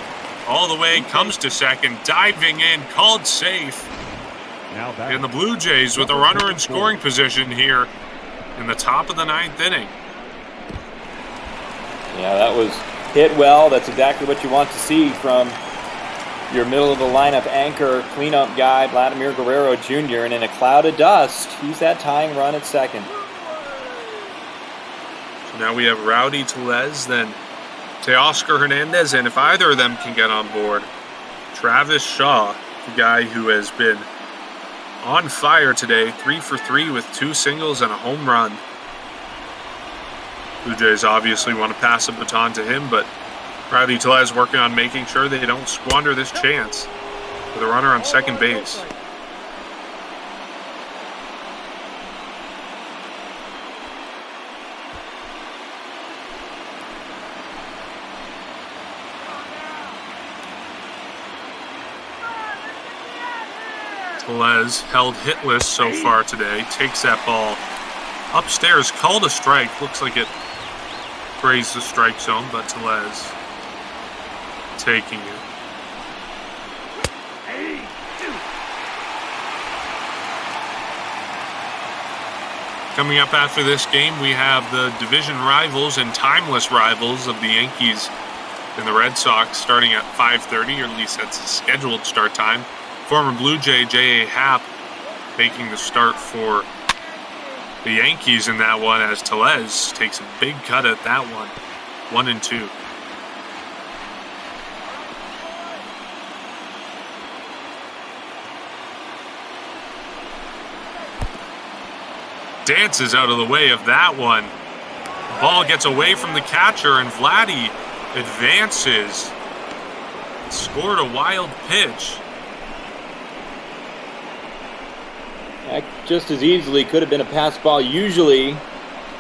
Speaker 11: all the way, comes to second, diving in, called safe. And the Blue Jays with a runner in scoring position here in the top of the 9th inning.
Speaker 12: Yeah, that was hit well. That's exactly what you want to see from your middle of the lineup anchor, cleanup guy, Vladimir Guerrero Jr. And in a cloud of dust, he's that tying run at second.
Speaker 11: So now we have Rowdy Tellez, then Teoscar Hernandez, and if either of them can get on board, Travis Shaw, the guy who has been on fire today, 3 for 3 with 2 singles and a home run. Blue Jays obviously want to pass the baton to him, but Rowdy Tellez working on making sure they don't squander this chance with a runner on second base. Velez held hitless so far today. Takes that ball upstairs. Called a strike. Looks like it grazed the strike zone, but Velez taking it. Coming up after this game, we have the division rivals and timeless rivals of the Yankees and the Red Sox starting at 5:30, or at least that's the scheduled start time. Former Blue Jay J.A. Happ making the start for the Yankees in that one, as Tellez takes a big cut at that one. 1-2. Dances out of the way of that one. The ball gets away from the catcher, and Vladdy advances. Scored a wild pitch.
Speaker 12: That just as easily could have been a pass ball. Usually,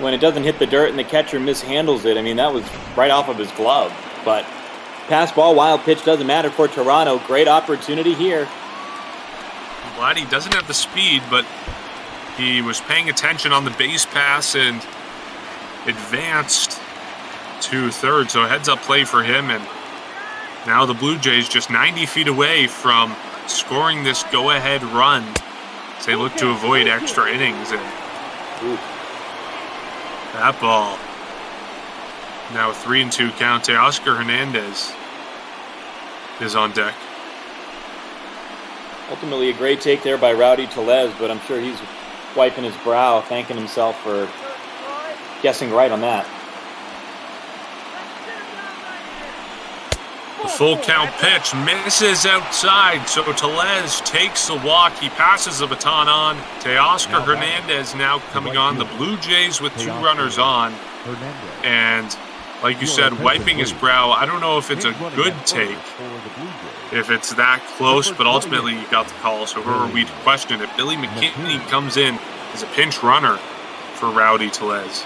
Speaker 12: when it doesn't hit the dirt and the catcher mishandles it, I mean, that was right off of his glove. But pass ball, wild pitch, doesn't matter for Toronto. Great opportunity here.
Speaker 11: Vladdy doesn't have the speed, but he was paying attention on the base pass and advanced to third. So heads up play for him. And now the Blue Jays just 90 feet away from scoring this go-ahead run as they look to avoid extra innings. And that ball. Now 3-2 count. Oscar Hernandez is on deck.
Speaker 12: Ultimately a great take there by Rowdy Tellez, but I'm sure he's wiping his brow, thanking himself for guessing right on that.
Speaker 11: The full count pitch misses outside, so Tellez takes the walk. He passes the baton on. Teoscar Hernandez now coming on. The Blue Jays with 2 runners on. And like you said, wiping his brow. I don't know if it's a good take, if it's that close, but ultimately you got the call, so who are we to question it? Billy McKinney comes in as a pinch runner for Rowdy Tellez.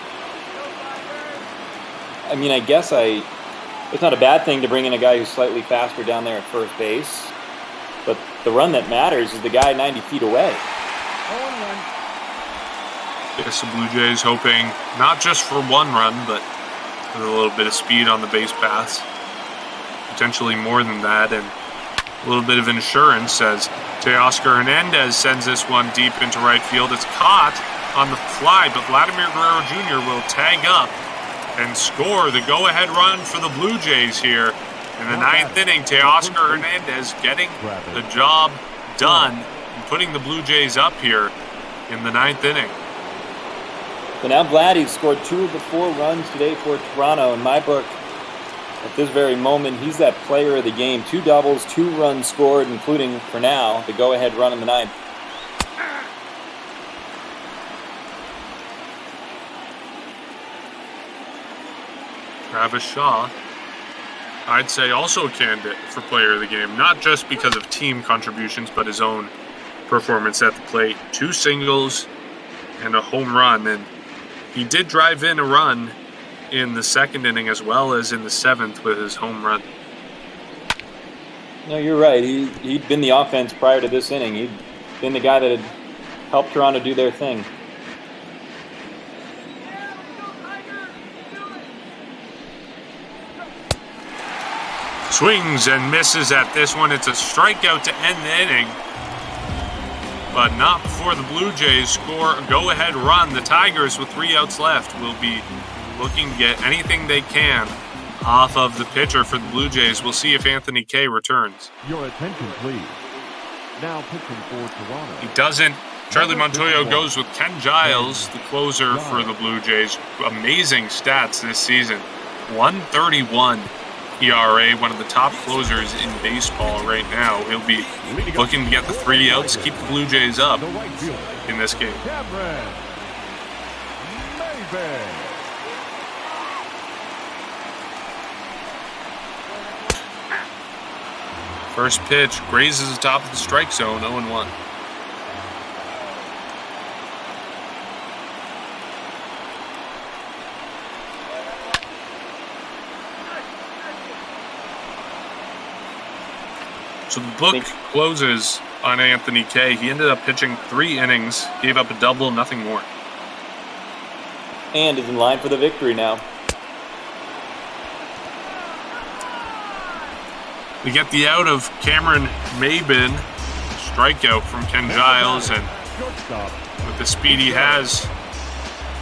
Speaker 12: I mean, I guess it's not a bad thing to bring in a guy who's slightly faster down there at first base, but the run that matters is the guy 90 feet away.
Speaker 11: Yes, the Blue Jays hoping not just for one run, but with a little bit of speed on the base paths. Potentially more than that, and a little bit of insurance as Teoscar Hernandez sends this one deep into right field. It's caught on the fly, but Vladimir Guerrero Jr. will tag up and score the go-ahead run for the Blue Jays here in the 9th inning. Teoscar Hernandez getting the job done and putting the Blue Jays up here in the 9th inning.
Speaker 12: So now Vladdy's scored 2 of the 4 runs today for Toronto. In my book, at this very moment, he's that player of the game. 2 doubles, 2 runs scored, including, for now, the go-ahead run in the 9th.
Speaker 11: Travis Shaw, I'd say also a candidate for player of the game, not just because of team contributions, but his own performance at the plate. 2 singles and a home run, and he did drive in a run in the 2nd inning as well as in the 7th with his home run.
Speaker 12: No, you're right. He'd been the offense prior to this inning. He'd been the guy that had helped Toronto do their thing.
Speaker 11: Swings and misses at this one. It's a strikeout to end the inning, but not before the Blue Jays score a go-ahead run. The Tigers, with 3 outs left, will be looking to get anything they can off of the pitcher for the Blue Jays. We'll see if Anthony Kay returns.
Speaker 8: Your attention, please. Now pitching for Toronto.
Speaker 11: He doesn't. Charlie Montoyo goes with Ken Giles, the closer for the Blue Jays. Amazing stats this season. 131 ERA, one of the top closers in baseball right now. He'll be looking to get the 3 outs, keep the Blue Jays up in this game. First pitch grazes the top of the strike zone, 0-1. So the book closes on Anthony Kay. He ended up pitching 3 innings, gave up a double, nothing more.
Speaker 12: And is in line for the victory now.
Speaker 11: We get the out of Cameron Maben, strikeout from Ken Giles, and with the speed he has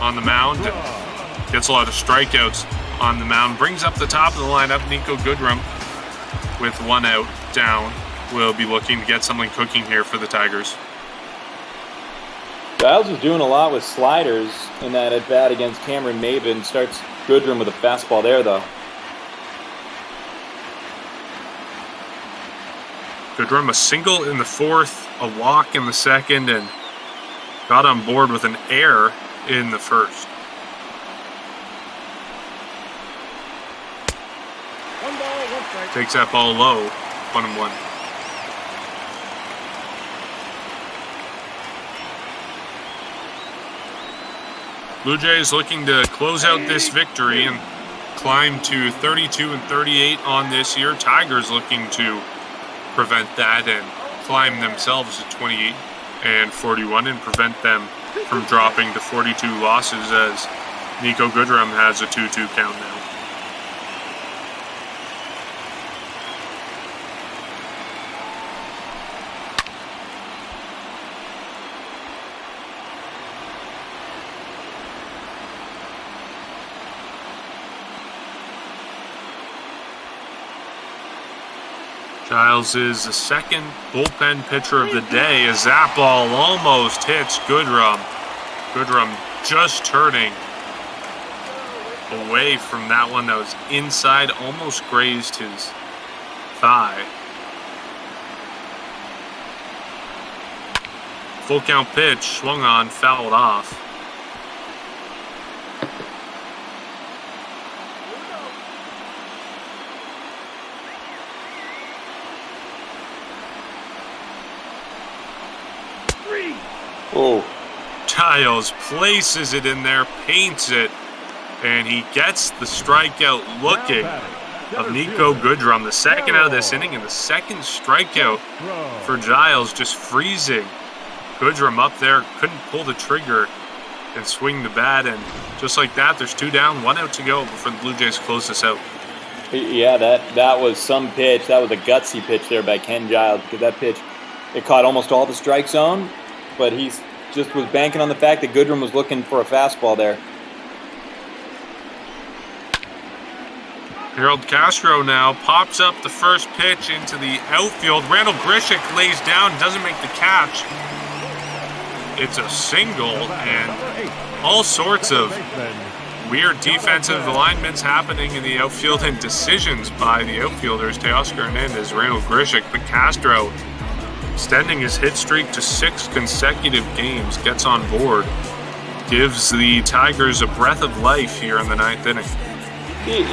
Speaker 11: on the mound, and gets a lot of strikeouts on the mound, brings up the top of the lineup. Nico Goodrum with 1 out down will be looking to get something cooking here for the Tigers.
Speaker 12: Giles is doing a lot with sliders in that at bat against Cameron Maben. Starts Goodrum with a fastball there, though.
Speaker 11: Goodrum a single in the 4th, a walk in the 2nd, and got on board with an error in the 1st. Takes that ball low, 1-1. Blue Jays looking to close out this victory and climb to 32-38 on this year. Tigers looking to prevent that and climb themselves to 28-41 and prevent them from dropping to 42 losses, as Nico Goodrum has a 2-2 count now. Giles is the second bullpen pitcher of the day as that ball almost hits Goodrum. Goodrum just turning away from that one that was inside, almost grazed his thigh. Full count pitch, swung on, fouled off.
Speaker 12: Oh.
Speaker 11: Giles places it in there, paints it, and he gets the strikeout looking of Nico Goodrum. The second out of this inning and the second strikeout for Giles, just freezing Goodrum up there. Couldn't pull the trigger and swing the bat, and just like that, there's 2 down, 1 out to go before the Blue Jays close this out.
Speaker 12: Yeah, that was some pitch. That was a gutsy pitch there by Ken Giles, because that pitch, it caught almost all the strike zone, but he just was banking on the fact that Goodrum was looking for a fastball there.
Speaker 11: Harold Castro now pops up the first pitch into the outfield. Randall Grishik lays down, doesn't make the catch. It's a single, and all sorts of weird defensive alignments happening in the outfield and decisions by the outfielders. Teoscar Hernandez, Randall Grishik, but Castro extending his hit streak to 6 consecutive games, gets on board, gives the Tigers a breath of life here in the 9th inning.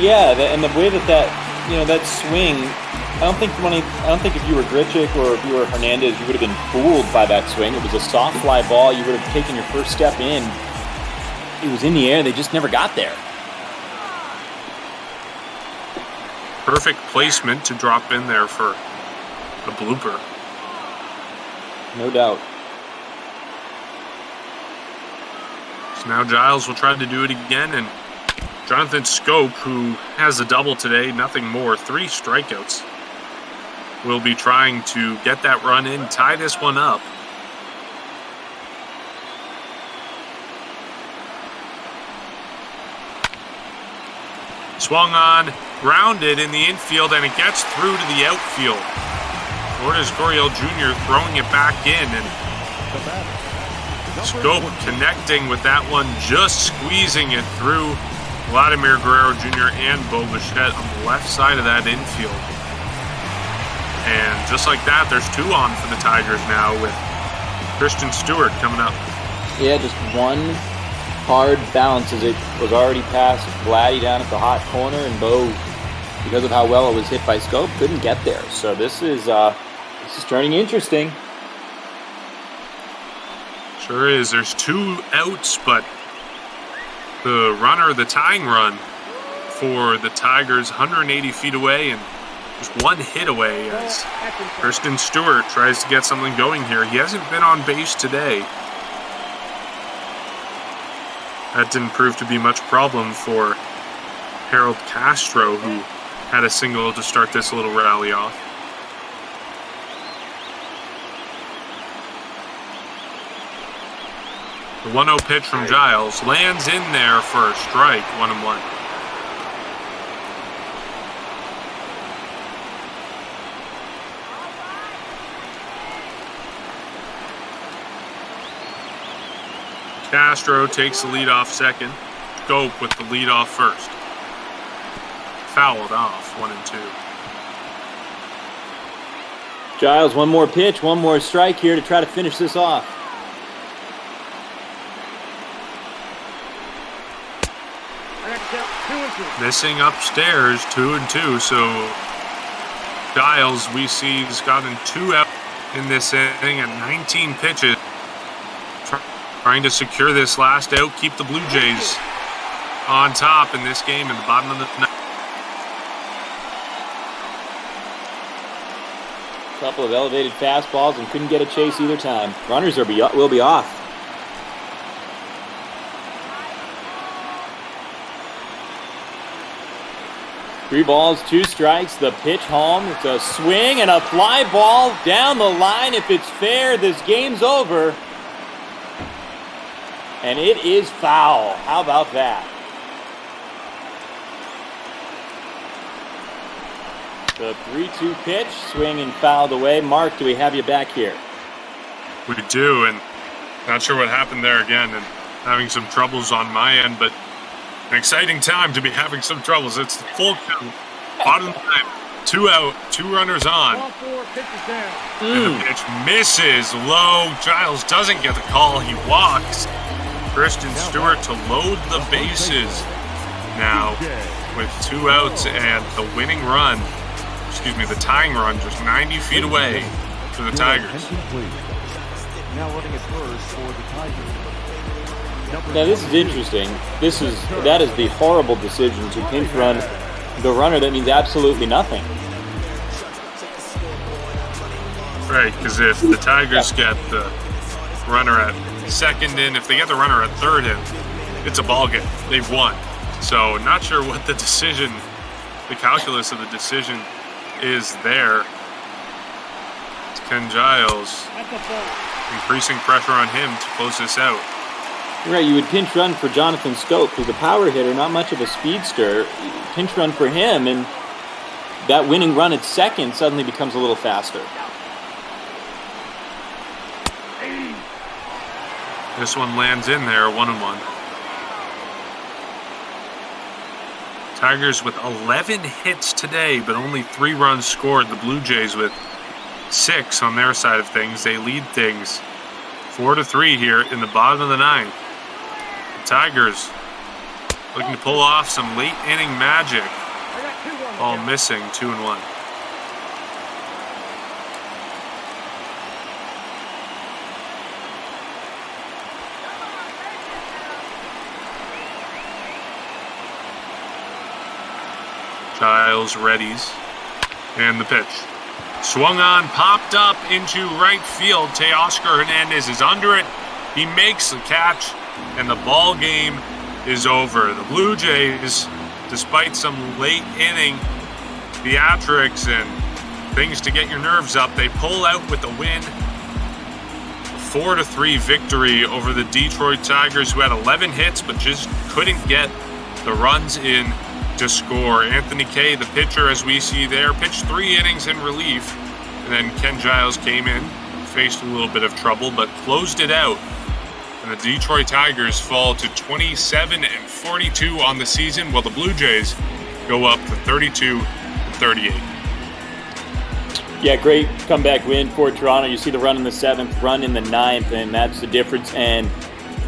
Speaker 12: Yeah, and the way that swing, I don't think if you were Grishik or if you were Hernandez, you would have been fooled by that swing. It was a soft fly ball. You would have taken your first step in. It was in the air. They just never got there.
Speaker 11: Perfect placement to drop in there for a blooper.
Speaker 12: No doubt.
Speaker 11: So now Giles will try to do it again, and Jonathan Scope, who has a double today, nothing more, 3 strikeouts, will be trying to get that run in, tie this one up. Swung on, grounded in the infield, and it gets through to the outfield. Lourdes Gurriel Jr. throwing it back in, and Scope connecting with that one, just squeezing it through Vladimir Guerrero Jr. and Bo Bichette on the left side of that infield. And just like that, there's 2 on for the Tigers now with Christian Stewart coming up.
Speaker 12: Yeah, just one hard bounce as it was already past Vladdy down at the hot corner, and Bo, because of how well it was hit by Scope, couldn't get there. So this is turning interesting.
Speaker 11: Sure is. There's 2 outs, but the runner, the tying run for the Tigers, 180 feet away, and just one hit away as Kristen Stewart tries to get something going here. He hasn't been on base today. That didn't prove to be much problem for Harold Castro, who had a single to start this little rally off. The 1-0 pitch from Giles lands in there for a strike, 1-1. Castro takes the lead off second. Scope with the lead off first. Fouled off, 1-2.
Speaker 12: Giles, one more pitch, one more strike here to try to finish this off.
Speaker 11: Missing upstairs, 2-2. So Giles, we see, has gotten 2 out in this inning and 19 pitches. Trying to secure this last out, keep the Blue Jays on top in this game in the bottom of the ninth.
Speaker 12: Couple of elevated fastballs and couldn't get a chase either time. Runners will be off. Three balls, 2 strikes, the pitch home. It's a swing and a fly ball down the line. If it's fair, this game's over. And it is foul. How about that? The 3-2 pitch, swing and fouled away. Mark, do we have you back here?
Speaker 11: We do, and not sure what happened there again, and having some troubles on my end, but an exciting time to be having some troubles. It's the full count. Bottom line, 2 out, 2 runners on. And the pitch misses low. Giles doesn't get the call. He walks. Kristen Stewart to load the bases now with 2 outs and the winning run, the tying run just 90 feet away for the Tigers.
Speaker 8: Now running at first for the Tigers.
Speaker 12: Now this is interesting. That is the horrible decision to pinch run the runner. That means absolutely nothing.
Speaker 11: Right, because if the Tigers get the runner at second in, if they get the runner at third in, it's a ball game. They've won. So not sure what the decision, the calculus of the decision is there. It's Ken Giles increasing pressure on him to close this out.
Speaker 12: Right, you would pinch run for Jonathan Scope, who's a power hitter, not much of a speedster. Pinch run for him, and that winning run at second suddenly becomes a little faster.
Speaker 11: This one lands in there, 1-1. Tigers with 11 hits today, but only 3 runs scored. The Blue Jays with 6 on their side of things. They lead things 4-3 here in the bottom of the ninth. The Tigers looking to pull off some late inning magic. All missing, 2-1. Giles readies, and the pitch. Swung on, popped up into right field. Teoscar Hernandez is under it. He makes the catch, and the ball game is over. The Blue Jays, despite some late inning theatrics and things to get your nerves up, they pull out with the win. A 4-3 victory over the Detroit Tigers, who had 11 hits but just couldn't get the runs in to score. Anthony Kay, the pitcher, as we see there, pitched 3 innings in relief, and then Ken Giles came in, faced a little bit of trouble, but closed it out. And the Detroit Tigers fall to 27-42 on the season, while the Blue Jays go up to 32-38.
Speaker 12: Yeah, great comeback win for Toronto. You see the run in the 7th, run in the 9th, and that's the difference. And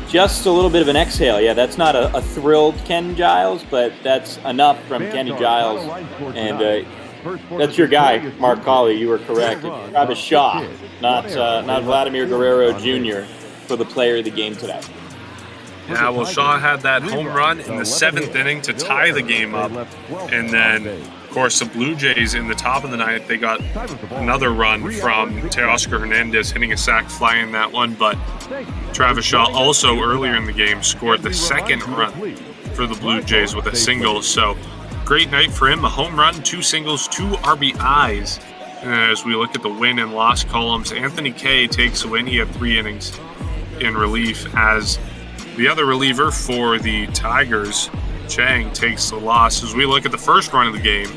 Speaker 12: just a little bit of an exhale. Yeah, that's not a thrilled Ken Giles, but that's enough from Kenny Giles. And that's your guy, Mark Colley. You were correct. Travis Shaw, not Vladimir Guerrero Jr. for the player of the game today.
Speaker 11: Yeah, well, Shaw had that home run in the 7th inning to tie the game up. And then course, the Blue Jays in the top of the ninth, they got another run from Teoscar Hernandez hitting a sac fly in that one, but Travis Shaw also earlier in the game scored the second run for the Blue Jays with a single. So great night for him, a home run, 2 singles, 2 RBIs. And as we look at the win and loss columns, Anthony Kay takes a win. He had 3 innings in relief, as the other reliever for the Tigers, Chang, takes the loss. As we look at the first run of the game,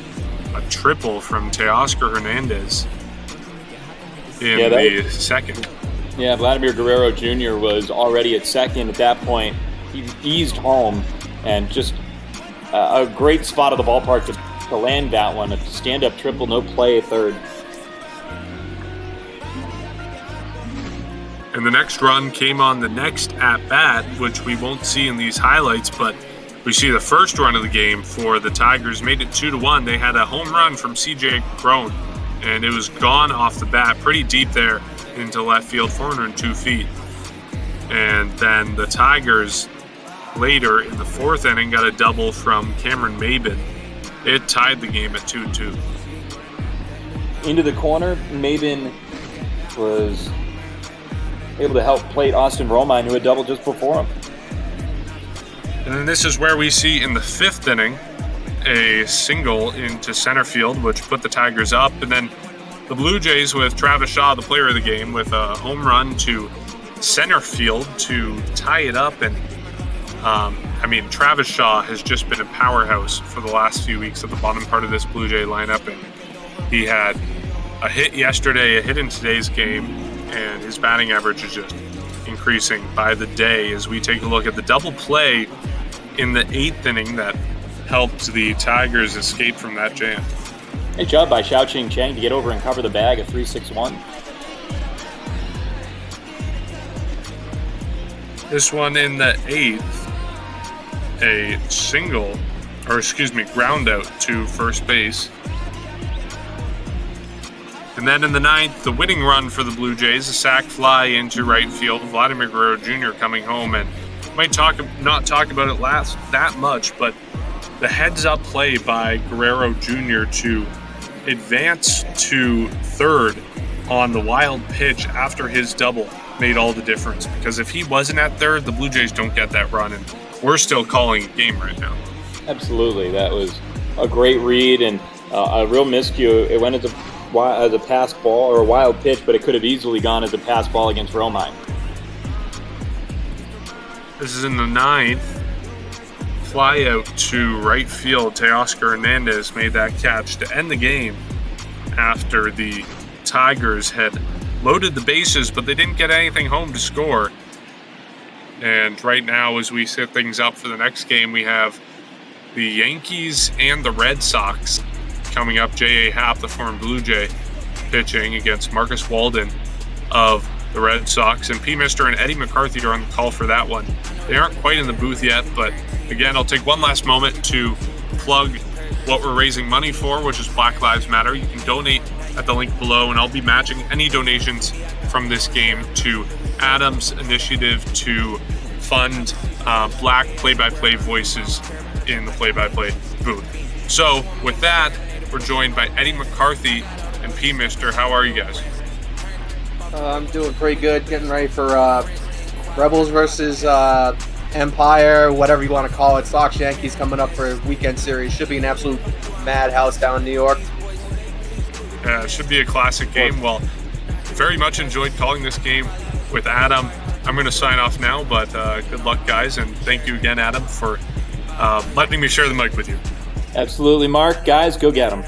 Speaker 11: a triple from Teoscar Hernandez in the second.
Speaker 12: Yeah, Vladimir Guerrero Jr. was already at second at that point. He eased home, and just a great spot of the ballpark to land that one. A stand-up triple, no play at third.
Speaker 11: And the next run came on the next at-bat, which we won't see in these highlights, but we see the first run of the game for the Tigers made it 2-1. They had a home run from CJ Crone, and it was gone off the bat, pretty deep there into left field, 402 feet. And then the Tigers later in the 4th inning got a double from Cameron Mabin. It tied the game at 2-2.
Speaker 12: Into the corner, Mabin was able to help plate Austin Romine, who had doubled just before him.
Speaker 11: And then this is where we see in the 5th inning a single into center field, which put the Tigers up. And then the Blue Jays with Travis Shaw, the player of the game, with a home run to center field to tie it up. And Travis Shaw has just been a powerhouse for the last few weeks at the bottom part of this Blue Jay lineup. And he had a hit yesterday, a hit in today's game, and his batting average is just increasing by the day as we take a look at the double play in the 8th inning that helped the Tigers escape from that jam.
Speaker 12: Great job by Xiao-Ching Chang to get over and cover the bag at 3-6-1.
Speaker 11: This one in the 8th, a ground out to first base. And then in the 9th, the winning run for the Blue Jays, a sac fly into right field. Vladimir Guerrero Jr. coming home, and might not talk about it that much, but the heads-up play by Guerrero Jr. to advance to third on the wild pitch after his double made all the difference. Because if he wasn't at third, the Blue Jays don't get that run, and we're still calling a game right now.
Speaker 12: Absolutely, that was a great read and a real miscue. It went as a pass ball or a wild pitch, but it could have easily gone as a pass ball against Romine.
Speaker 11: This is in the 9th. Fly out to right field. Teoscar Hernandez made that catch to end the game after the Tigers had loaded the bases, but they didn't get anything home to score. And right now, as we set things up for the next game, we have the Yankees and the Red Sox coming up. J.A. Happ, the former Blue Jay, pitching against Marcus Walden of the Red Sox. And P. Mister and Eddie McCarthy are on the call for that one. They aren't quite in the booth yet, but again, I'll take one last moment to plug what we're raising money for, which is Black Lives Matter. You can donate at the link below, and I'll be matching any donations from this game to Adam's initiative to fund black play-by-play voices in the play-by-play booth. So with that, we're joined by Eddie McCarthy and P. Mister. How are you guys?
Speaker 13: I'm doing pretty good, getting ready for Rebels versus Empire, whatever you want to call it. Sox Yankees coming up for a weekend series. Should be an absolute madhouse down in New York.
Speaker 11: It should be a classic game. Well, very much enjoyed calling this game with Adam. I'm going to sign off now, but good luck, guys, and thank you again, Adam, for letting me share the mic with you.
Speaker 12: Absolutely, Mark. Guys, go get them.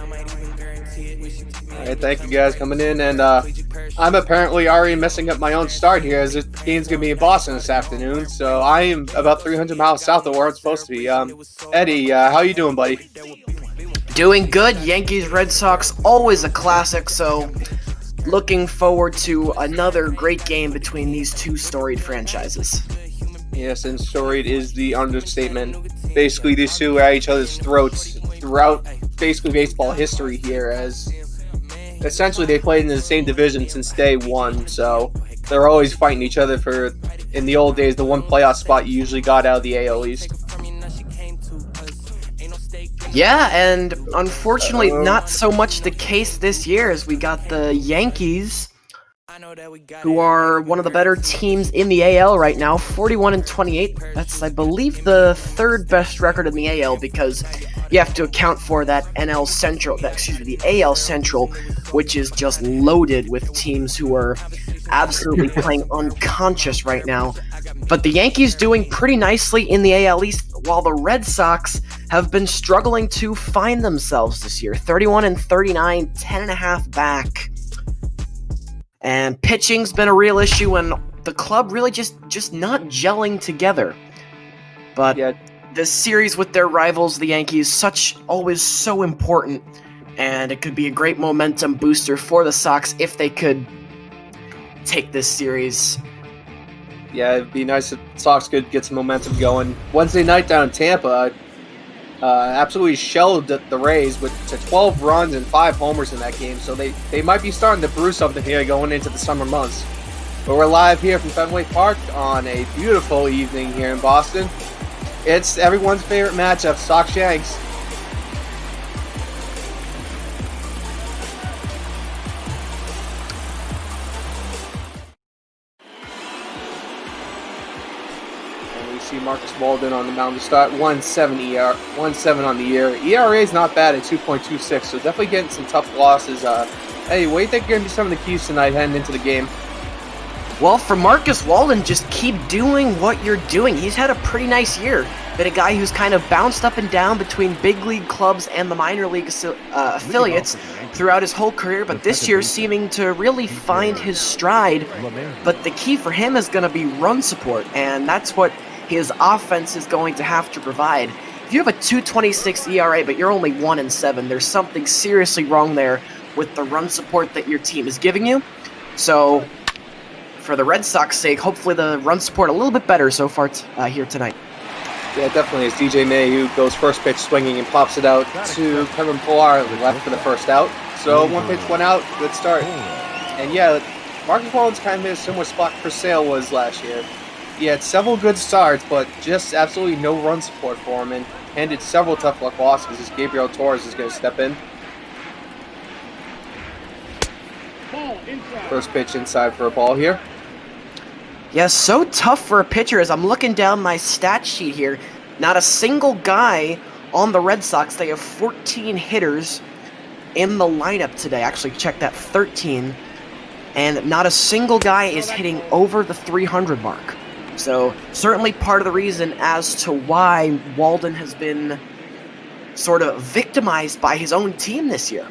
Speaker 13: All right, thank you guys coming in, and I'm apparently already messing up my own start here as this game's going to be in Boston this afternoon, so I am about 300 miles south of where I'm supposed to be. Eddie, how you doing, buddy?
Speaker 14: Doing good. Yankees, Red Sox, always a classic, so looking forward to another great game between these two storied franchises.
Speaker 13: Yes, and storied is the understatement. Basically, these two are at each other's throats throughout basically baseball history here, as essentially they played in the same division since day one, so they're always fighting each other for, in the old days, the one playoff spot you usually got out of the AL East.
Speaker 14: Yeah, and unfortunately, not so much the case this year as we got the Yankees, who are one of the better teams in the AL right now, 41-28. That's, I believe, the third best record in the AL because you have to account for that the AL Central, which is just loaded with teams who are absolutely playing unconscious right now. But the Yankees doing pretty nicely in the AL East, while the Red Sox have been struggling to find themselves this year. 31-39, 10.5 back. And pitching's been a real issue, and the club really just not gelling together. But this series with their rivals, the Yankees, always so important, and it could be a great momentum booster for the Sox if they could take this series.
Speaker 13: Yeah, it'd be nice if Sox could get some momentum going. Wednesday night down in Tampa, absolutely shelled the Rays to 12 runs and 5 homers in that game, so they might be starting to brew something here going into the summer months. But we're live here from Fenway Park on a beautiful evening here in Boston. It's everyone's favorite matchup, Sox-Yanks. Marcus Walden on the mound to start, 1.7 on the year. ERA is not bad at 2.26, so definitely getting some tough losses. Hey, what do you think are going to be some of the keys tonight heading into the game?
Speaker 14: Well, for Marcus Walden, just keep doing what you're doing. He's had a pretty nice year. Been a guy who's kind of bounced up and down between big league clubs and the minor league affiliates throughout his whole career, but this year seeming to really find his stride. But the key for him is going to be run support, and that's what his offense is going to have to provide. If you have a 2.26 ERA, but you're only 1-7, there's something seriously wrong there with the run support that your team is giving you. So, for the Red Sox sake, hopefully the run support a little bit better so far here tonight.
Speaker 13: Yeah, definitely. It's DJ May who goes first pitch swinging and pops it out to Kevin Pillar left for the first out. So 1 pitch, 1 out, good start. And yeah, Marcus Walden's kind of in a similar spot for Sale was last year. He had several good starts, but just absolutely no run support for him, and handed several tough luck losses as Gabriel Torres is going to step in. First pitch inside for a ball here.
Speaker 14: Yeah, so tough for a pitcher as I'm looking down my stat sheet here. Not a single guy on the Red Sox. They have 14 hitters in the lineup today. Actually, check that, 13. And not a single guy is hitting over the 300 mark. So, certainly part of the reason as to why Walden has been sort of victimized by his own team this year.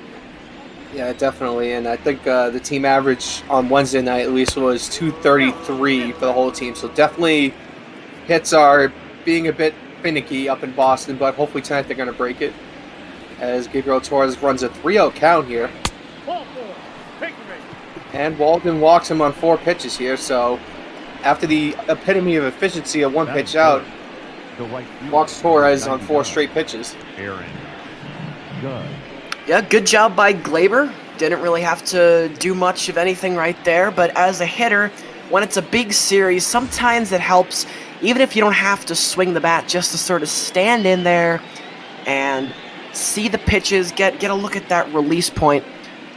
Speaker 13: Yeah, definitely, and I think the team average on Wednesday night at least was 233 for the whole team, so definitely hits are being a bit finicky up in Boston, but hopefully tonight they're going to break it as Gabriel Torres runs a 3-0 count here. And Walden walks him on 4 pitches here, so after the epitome of efficiency of 1 pitch out, walks Torres on 4 straight pitches.
Speaker 14: Yeah, good job by Glaber. Didn't really have to do much of anything right there, but as a hitter, when it's a big series, sometimes it helps, even if you don't have to swing the bat, just to sort of stand in there and see the pitches, get a look at that release point,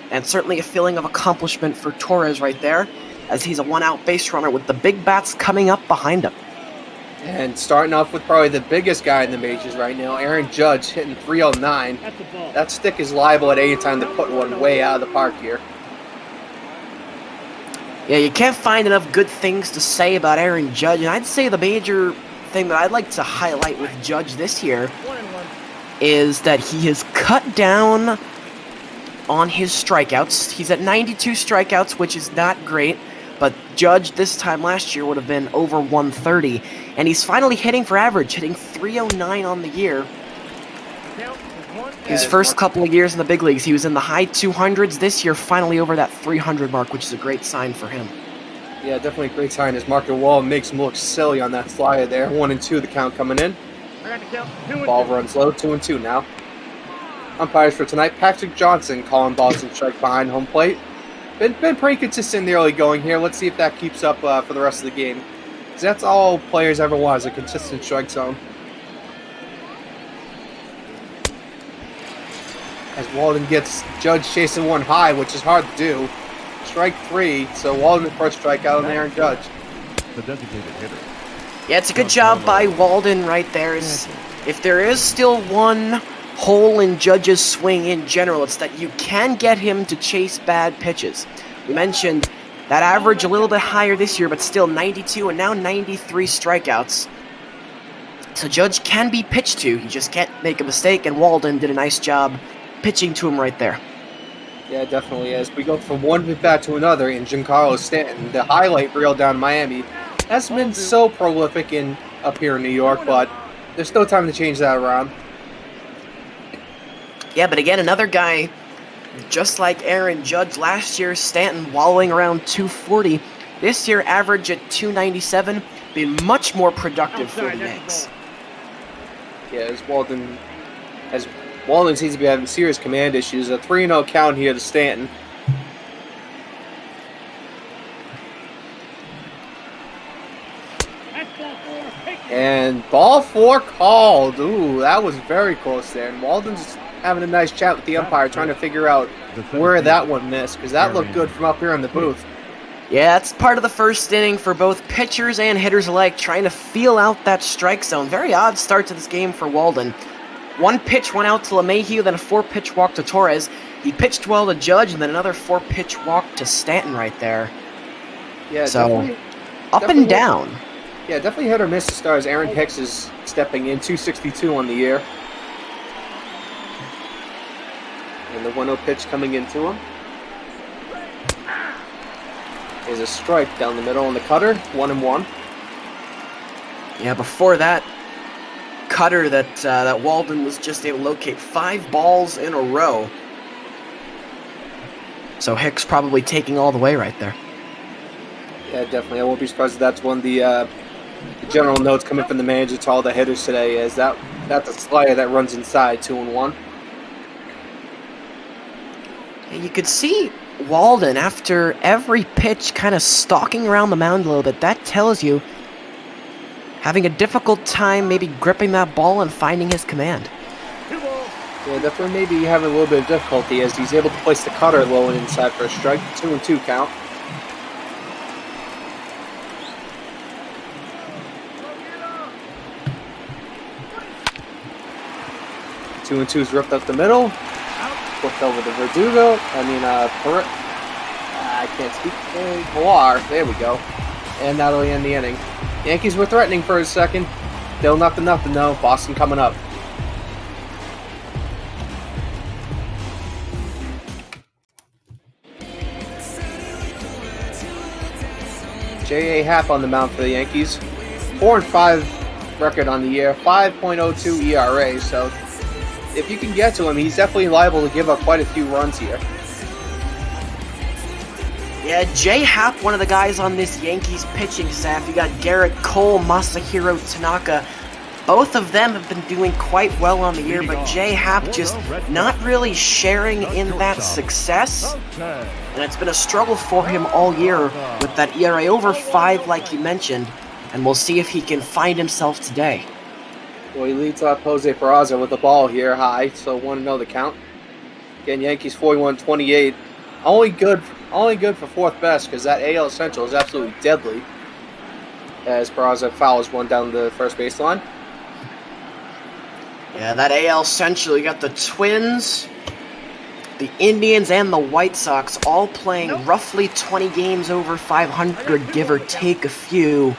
Speaker 14: and certainly a feeling of accomplishment for Torres right there, as he's a 1-out base runner with the big bats coming up behind him.
Speaker 13: And starting off with probably the biggest guy in the majors right now, Aaron Judge hitting 309. That stick is liable at any time to put one way out of the park here.
Speaker 14: Yeah, you can't find enough good things to say about Aaron Judge, and I'd say the major thing that I'd like to highlight with Judge this year is that he has cut down on his strikeouts. He's at 92 strikeouts, which is not great, but Judge this time last year would have been over 130, and he's finally hitting for average, hitting 309 on the year. His first couple of years in the big leagues, he was in the high 200s. This year, finally over that 300 mark, which is a great sign for him.
Speaker 13: Yeah, definitely a great sign as Marco Wall makes him look silly on that slider there. 1-2 the count coming in. Ball runs low, 2-2 now. Umpires for tonight, Patrick Johnson calling balls and strike behind home plate. Been pretty consistent in the early going here. Let's see if that keeps up for the rest of the game. Because that's all players ever want, is a consistent strike zone. as Walden gets Judge chasing one high, which is hard to do. Strike 3, so Walden first strikeout on Aaron Judge.
Speaker 8: The designated hitter.
Speaker 14: Yeah, it's a good job by Walden right there. If there is still one hole in Judge's swing in general, it's that you can get him to chase bad pitches. We mentioned that average a little bit higher this year, but still 92 and now 93 strikeouts. So Judge can be pitched to, he just can't make a mistake, and Walden did a nice job pitching to him right there.
Speaker 13: Yeah, definitely. As we go from one bat to another in Giancarlo Stanton, the highlight reel down in Miami hasn't been so prolific up here in New York, but there's no time to change that around.
Speaker 14: Yeah, but again, another guy, just like Aaron Judge last year, Stanton wallowing around 240. This year, average at 297, been much more productive for the Yanks.
Speaker 13: Yeah, as Walden seems to be having serious command issues. A 3-0 count here to Stanton. And ball 4 called. Ooh, that was very close there. And Walden's having a nice chat with the umpire, trying to figure out where that one missed, because that looked good from up here in the booth.
Speaker 14: Yeah, it's part of the first inning for both pitchers and hitters alike, trying to feel out that strike zone. Very odd start to this game for Walden. 1 pitch went out to LeMahieu, then a 4-pitch walk to Torres. He pitched well to Judge, and then another 4-pitch walk to Stanton right there.
Speaker 13: Yeah,
Speaker 14: so up and down.
Speaker 13: Yeah, definitely hit or miss to start as Aaron Hicks is stepping in, 262 on the year. And the 1-0 pitch coming into him is a strike down the middle on the cutter, 1-1.
Speaker 14: Yeah, before that cutter that Walden was just able to locate 5 balls in a row. So Hicks probably taking all the way right there.
Speaker 13: Yeah, definitely. I won't be surprised if that's one of the general notes coming from the manager to all the hitters today, is that's a slider that runs inside, 2-1.
Speaker 14: Yeah, you could see Walden, after every pitch, kind of stalking around the mound a little bit. That tells you having a difficult time maybe gripping that ball and finding his command.
Speaker 13: Yeah, definitely maybe having a little bit of difficulty as he's able to place the cutter low and inside for a strike. 2-2 count. Two and two's ripped up the middle. Flipped over to Verdugo. I can't speak. Pilar. There we go. And that'll end the inning. Yankees were threatening for a second. Still nothing though. Boston coming up. J.A. Happ on the mound for the Yankees. 4-5 record on the year. 5.02 ERA. So if you can get to him, he's definitely liable to give up quite a few runs here.
Speaker 14: Yeah, Jay Happ, one of the guys on this Yankees pitching staff. You got Garrett Cole, Masahiro Tanaka. Both of them have been doing quite well on the year, but Jay Happ just not really sharing in that success. And it's been a struggle for him all year with that ERA over 5 like you mentioned. And we'll see if he can find himself today.
Speaker 13: Well, he leads off Jose Peraza with the ball here high, so 1-0 the count. Again, Yankees 41-28. Only good for fourth best because that AL Central is absolutely deadly. As Peraza fouls one down the first baseline.
Speaker 14: Yeah, that AL Central, you got the Twins, the Indians, and the White Sox all playing roughly 20 games over 500, give or take a few.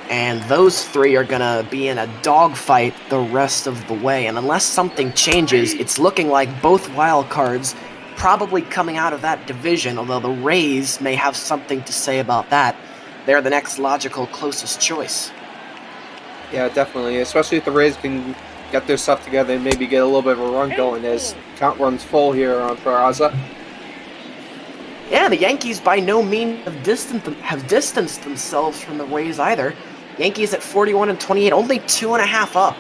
Speaker 14: And those 3 are going to be in a dogfight the rest of the way. And unless something changes, it's looking like both wild cards probably coming out of that division, although the Rays may have something to say about that. They're the next logical closest choice.
Speaker 13: Yeah, definitely. Especially if the Rays can get their stuff together and maybe get a little bit of a run going as count runs full here on Peraza.
Speaker 14: Yeah, the Yankees by no means have distanced themselves from the Rays either. Yankees at 41-28, only 2.5 up.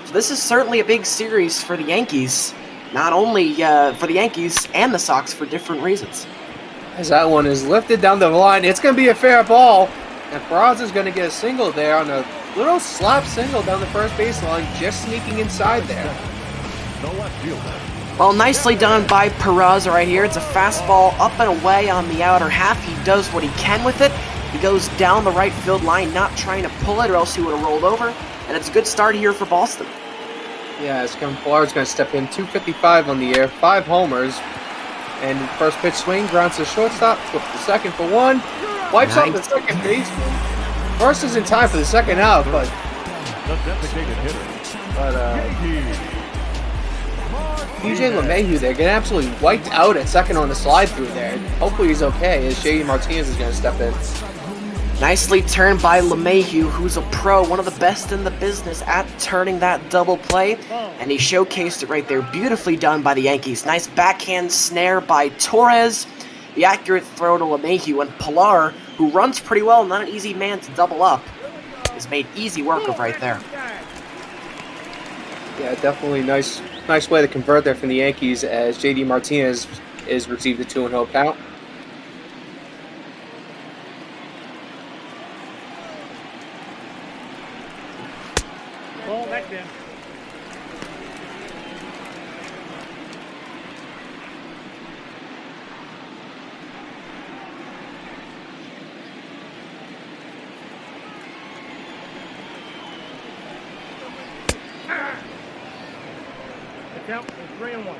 Speaker 14: So this is certainly a big series for the Yankees. Not only for the Yankees and the Sox for different reasons.
Speaker 13: As that one is lifted down the line, it's going to be a fair ball. And Peraza's going to get a single there on a little slap single down the first baseline, just sneaking inside there.
Speaker 8: The left fielder,
Speaker 14: Well, nicely done by Peraza right here. It's a fastball up and away on the outer half. He does what he can with it. He goes down the right field line, not trying to pull it or else he would have rolled over. And it's a good start here for Boston.
Speaker 13: Yeah, as Kevin Pillar's going to step in, 255 on the year, 5 homers. And first pitch swing, grounds to shortstop, flips to second for 1. Wipes out the second baseman. First is in time for the second out, but...
Speaker 8: The designated hitter.
Speaker 13: DJ LeMahieu there getting absolutely wiped out at second on the slide through there. Hopefully he's okay, as JD Martinez is going to step in.
Speaker 14: Nicely turned by LeMahieu, who's a pro, one of the best in the business at turning that double play, and he showcased it right there. Beautifully done by the Yankees. Nice backhand snare by Torres. The accurate throw to LeMahieu, and Pilar, who runs pretty well, not an easy man to double up, has made easy work of right there.
Speaker 13: Yeah, definitely nice way to convert there from the Yankees, as JD Martinez is received a 2-0 count.
Speaker 1: Ball back then. The count is 3-1.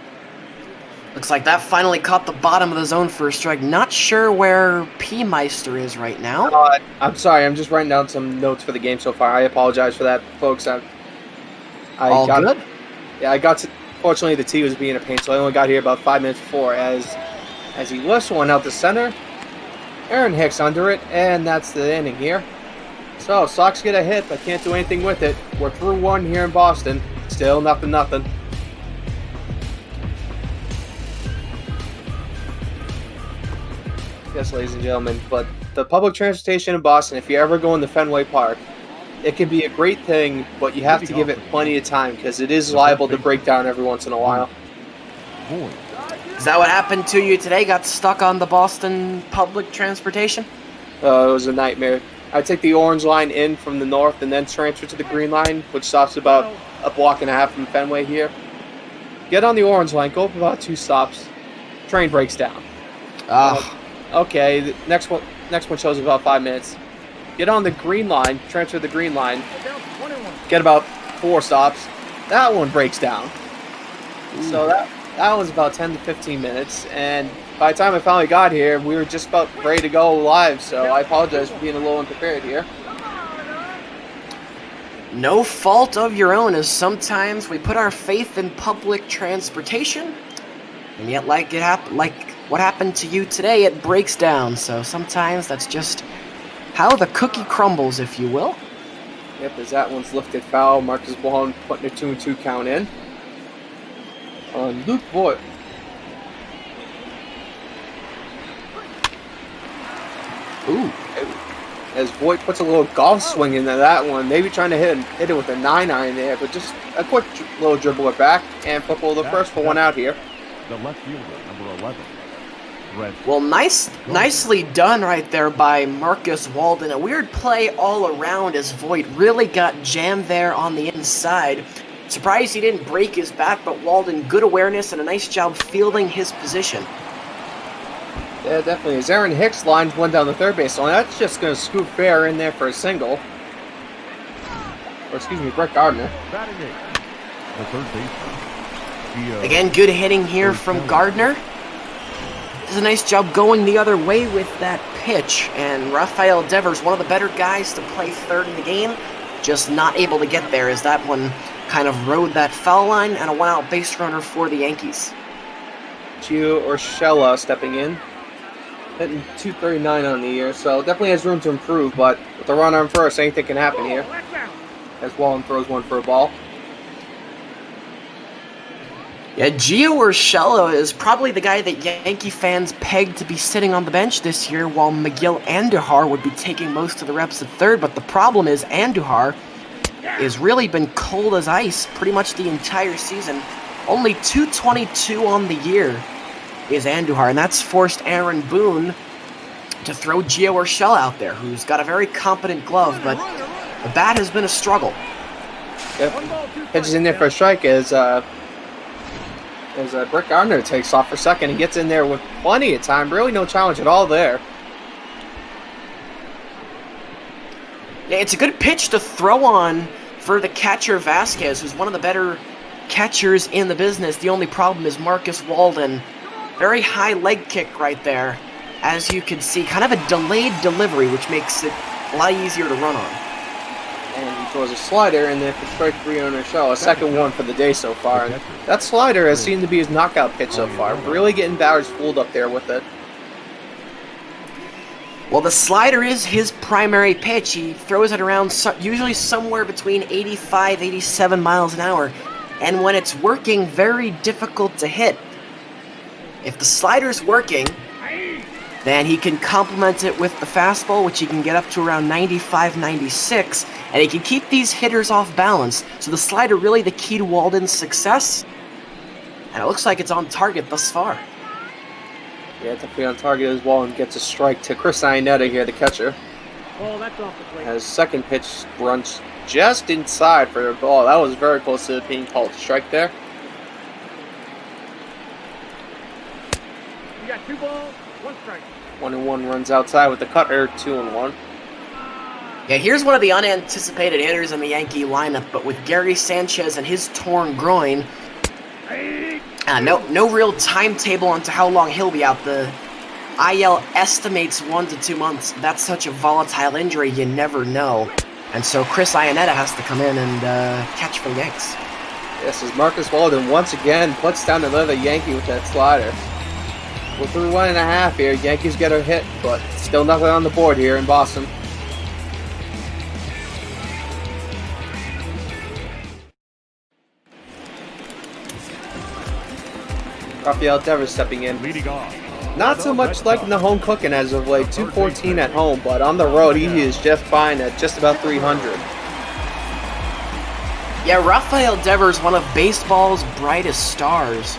Speaker 14: Looks like that finally caught the bottom of the zone for a strike. Not sure where P. Meister is right now.
Speaker 13: I'm sorry, I'm just writing down some notes for the game so far. I apologize for that, folks.
Speaker 14: All good?
Speaker 13: Yeah, I got to... Fortunately, the tee was being a pain, so I only got here about 5 minutes before. As he lifts one out to center, Aaron Hicks under it, and that's the inning here. So, Sox get a hit, but can't do anything with it. We're through 1 here in Boston. Still nothing. Yes, ladies and gentlemen, but the public transportation in Boston, if you ever go into Fenway Park, it can be a great thing, but you have to give it plenty of time because it is liable to break down every once in a while.
Speaker 14: Is that what happened to you today? Got stuck on the Boston public transportation?
Speaker 13: It was a nightmare. I take the orange line in from the north and then transfer to the green line, which stops about a block and a half from Fenway here. Get on the orange line, go up about 2 stops, train breaks down. Okay, the next one shows about 5 minutes. Get on the green line, transfer the green line. Get about 4 stops. That one breaks down. So that was about 10 to 15 minutes. And by the time I finally got here, we were just about ready to go live. So I apologize for being a little unprepared here.
Speaker 14: No fault of your own, as sometimes we put our faith in public transportation, and yet like what happened to you today, it breaks down. So sometimes that's just how the cookie crumbles, if you will.
Speaker 13: Yep, as that one's lifted foul. Marcus Bohan putting a 2-2 count in. On Luke Voigt.
Speaker 14: Ooh.
Speaker 13: As Voigt puts a little golf swing into that one. Maybe trying to hit it with a 9-iron there, but just a quick little dribble it back and football the first for 1 out here.
Speaker 8: The left fielder, number 11.
Speaker 14: Well, nicely done right there by Marcus Walden. A weird play all around as Voigt really got jammed there on the inside. Surprised he didn't break his bat, but Walden, good awareness and a nice job fielding his position.
Speaker 13: Yeah, definitely. As Aaron Hicks lines one down the third base line, that's just going to scoop fair in there for a single. Or, excuse me, Brett Gardner.
Speaker 8: The third baseman.
Speaker 14: Again, good hitting here from Gardner. Does a nice job going the other way with that pitch. And Rafael Devers, one of the better guys to play third in the game, just not able to get there as that one kind of rode that foul line and a 1-out base runner for the Yankees.
Speaker 13: Gio Urshela stepping in. Hitting 239 on the year, so definitely has room to improve, but with the runner on first, anything can happen here. As Wallen throws one for a ball.
Speaker 14: Yeah, Gio Urshela is probably the guy that Yankee fans pegged to be sitting on the bench this year, while Miguel Andujar would be taking most of the reps at third. But the problem is Andujar has really been cold as ice pretty much the entire season. Only 222 on the year is Andujar, and that's forced Aaron Boone to throw Gio Urshela out there, who's got a very competent glove, but the bat has been a struggle.
Speaker 13: Yep. Pitches in there for a strike as As Brett Gardner takes off for second. He gets in there with plenty of time. Really no challenge at all there.
Speaker 14: Yeah, it's a good pitch to throw on for the catcher Vasquez, who's one of the better catchers in the business. The only problem is Marcus Walden. Very high leg kick right there. As you can see, kind of a delayed delivery, which makes it a lot easier to run on.
Speaker 13: And he throws a slider in there for strike 3 on a show. A second one for the day so far. And that slider has seemed to be his knockout pitch so far. Really getting batters fooled up there with it.
Speaker 14: Well, the slider is his primary pitch. He throws it around usually somewhere between 85, 87 miles an hour. And when it's working, very difficult to hit. If the slider's working, then he can complement it with the fastball, which he can get up to around 95, 96, and he can keep these hitters off balance. So the slider really the key to Walden's success, and it looks like it's on target thus far.
Speaker 13: Yeah, definitely on target as well, and gets a strike to Chris Iannetta here, the catcher.
Speaker 1: Ball, that's off the plate.
Speaker 13: His second pitch runs just inside for a ball. That was very close to being called a strike there.
Speaker 1: You got 2 balls, 1 strike.
Speaker 13: 1-1 runs outside with the cutter, 2-1.
Speaker 14: Yeah, here's one of the unanticipated hitters in the Yankee lineup, but with Gary Sanchez and his torn groin, no real timetable onto how long he'll be out. The IL estimates 1 to 2 months. That's such a volatile injury, you never know. And so Chris Iannetta has to come in and catch for the Yanks.
Speaker 13: Yes, as Marcus Walden once again puts down another Yankee with that slider. We're through 1.5 here. Yankees get a hit, but still nothing on the board here in Boston. Rafael Devers stepping in.
Speaker 8: Leading off.
Speaker 13: Not so much liking the home cooking as of late. 214 at home, but on the road he is just fine at just about 300.
Speaker 14: Yeah, Rafael Devers, one of baseball's brightest stars.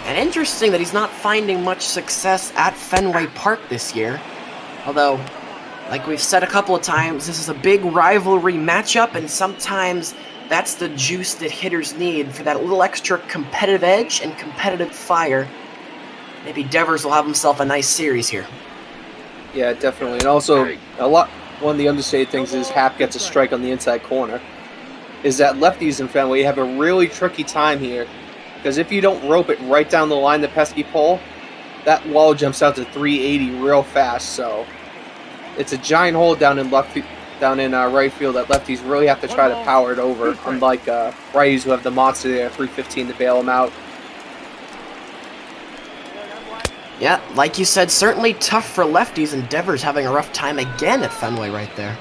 Speaker 14: And interesting that he's not finding much success at Fenway Park this year. Although, like we've said a couple of times, this is a big rivalry matchup, and sometimes that's the juice that hitters need for that little extra competitive edge and competitive fire. Maybe Devers will have himself a nice series here.
Speaker 13: Yeah, definitely. And also, one of the understated things is Happ gets a strike on the inside corner. Is that lefties in Fenway have a really tricky time here. Because if you don't rope it right down the line, the pesky pole, that wall jumps out to 380 real fast. So it's a giant hole down in right field that lefties really have to try to power it over. Unlike righties who have the monster there, 315 to bail them out.
Speaker 14: Yeah, like you said, certainly tough for lefties, and Devers having a rough time again at Fenway right there.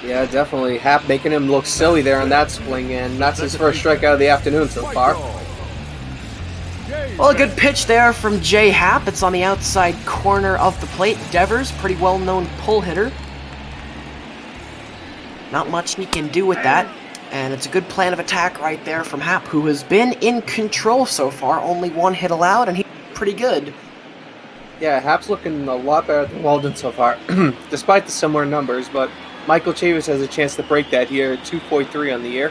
Speaker 13: Yeah, definitely. Happ making him look silly there on that swing, and that's his first strikeout of the afternoon so far.
Speaker 14: Well, a good pitch there from Jay Happ. It's on the outside corner of the plate. Devers, pretty well-known pull hitter. Not much he can do with that, and it's a good plan of attack right there from Happ, who has been in control so far. Only 1 hit allowed, and he's pretty good.
Speaker 13: Yeah, Happ's looking a lot better than Walden so far, despite the similar numbers, but Michael Chavis has a chance to break that here, 2.43 on the year.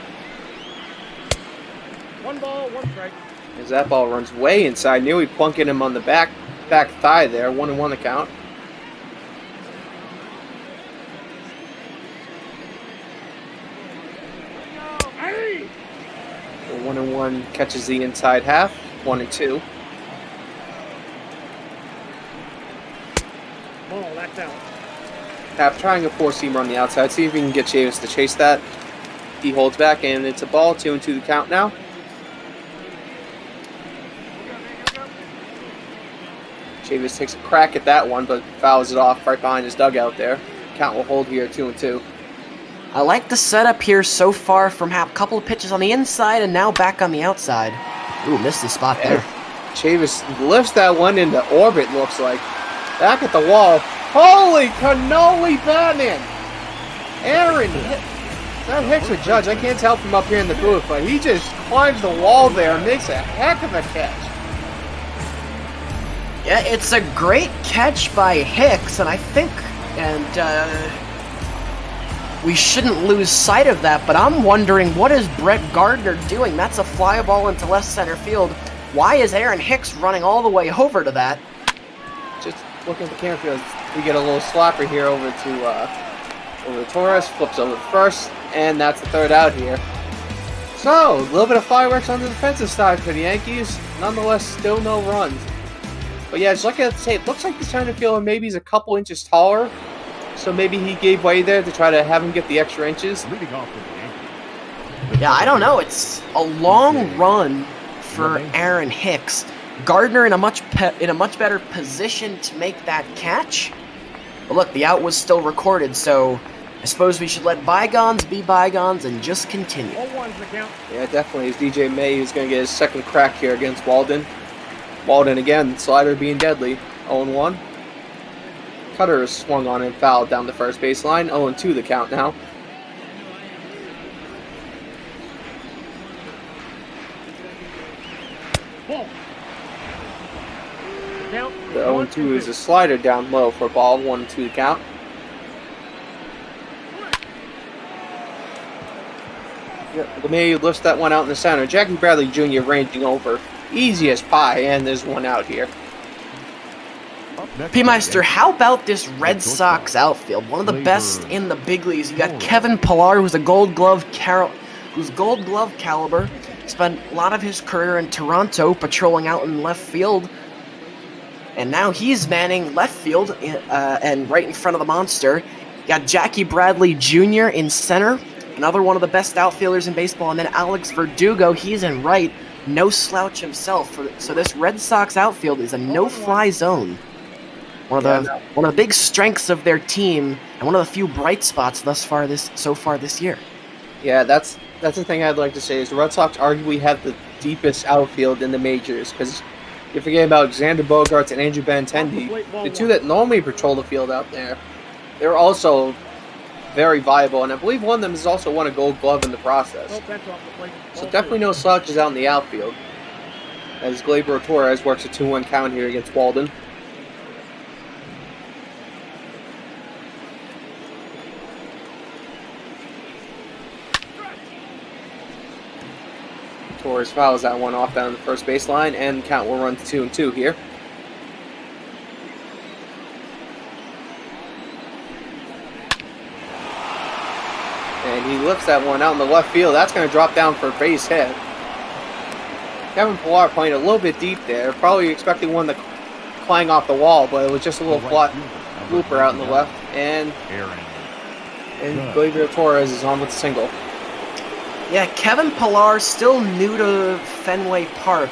Speaker 1: 1 ball, 1 strike.
Speaker 13: As that ball runs way inside, nearly plunking him on the back thigh there, 1-1 the count. The 1-1 catches the inside half, 1-2.
Speaker 1: Ball, that's out.
Speaker 13: Happ trying a 4-seamer on the outside, see if he can get Chavis to chase that. He holds back, and it's a ball, 2-2 the count now. Chavis takes a crack at that one, but fouls it off right behind his dugout there. Count will hold here, 2-2.
Speaker 14: I like the setup here so far from Happ. Couple of pitches on the inside and now back on the outside. Ooh, missed the spot there.
Speaker 13: Chavis lifts that one into orbit, looks like. Back at the wall. Holy cannoli Batman! Aaron, that hits a judge. I can't tell from up here in the booth, but he just climbs the wall there and makes a heck of a catch.
Speaker 14: Yeah, it's a great catch by Hicks, and I think, we shouldn't lose sight of that, but I'm wondering, what is Brett Gardner doing? That's a fly ball into left center field. Why is Aaron Hicks running all the way over to that?
Speaker 13: Just looking at the camera field, we get a little slapper here over to Torres, flips over to first, and that's the third out here. So, a little bit of fireworks on the defensive side for the Yankees. Nonetheless, still no runs. But yeah, just looking at the tape, looks like the center fielder maybe is a couple inches taller. So maybe he gave way there to try to have him get the extra inches.
Speaker 14: Yeah, I don't know. It's a long run for Aaron Hicks. Gardner in a much better position to make that catch. But look, the out was still recorded, so I suppose we should let bygones be bygones and just continue.
Speaker 13: Yeah, definitely. It's DJ May who's going to get his second crack here against Walden. Walden again, slider being deadly. 0-1. Cutter is swung on and fouled down the first baseline. 0-2 the count now. The 0-2 is a slider down low for ball. 1-2 the count. LeMay lifts that one out in the center. Jackie Bradley Jr. ranging over. Easy as pie, and there's one out here.
Speaker 14: P-Meister, how about this Red Sox outfield? One of the best in the big leagues. You got Kevin Pillar, who's a Gold Glove caliber. Spent a lot of his career in Toronto, patrolling out in left field. And now he's manning left field and right in front of the monster. You got Jackie Bradley Jr. in center. Another one of the best outfielders in baseball. And then Alex Verdugo, he's in right. No slouch himself. So this Red Sox outfield is a no-fly zone. One of the big strengths of their team, and one of the few bright spots so far this year.
Speaker 13: Yeah, that's the thing I'd like to say is the Red Sox arguably have the deepest outfield in the majors, because you're forgetting about Xander Bogaerts and Andrew Benintendi, the two that normally patrol the field out there. They're also very viable, and I believe one of them has also won a Gold Glove in the process. So definitely no slouches out in the outfield, as Gleyber Torres works a 2-1 count here against Walden. Torres fouls that one off down the first baseline, and count will run to 2-2 here. And he lifts that one out in the left field. That's going to drop down for a base hit. Kevin Pillar playing a little bit deep there. Probably expecting one to clang off the wall, but it was just a little flat blooper out in the left. And Gleyber Torres is on with a single.
Speaker 14: Yeah, Kevin Pillar still new to Fenway Park.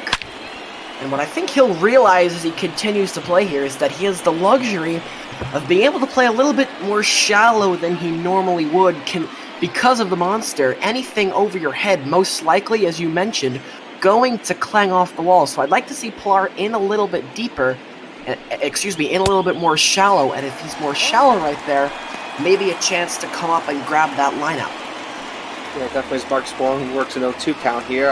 Speaker 14: And what I think he'll realize as he continues to play here is that he has the luxury of being able to play a little bit more shallow than he normally would because of the monster. Anything over your head, most likely, as you mentioned, going to clang off the wall. So I'd like to see Pillar in a little bit deeper, in a little bit more shallow. And if he's more shallow right there, maybe a chance to come up and grab that lineup.
Speaker 13: Yeah, definitely is Mark Sporn, who works an 0-2 count here.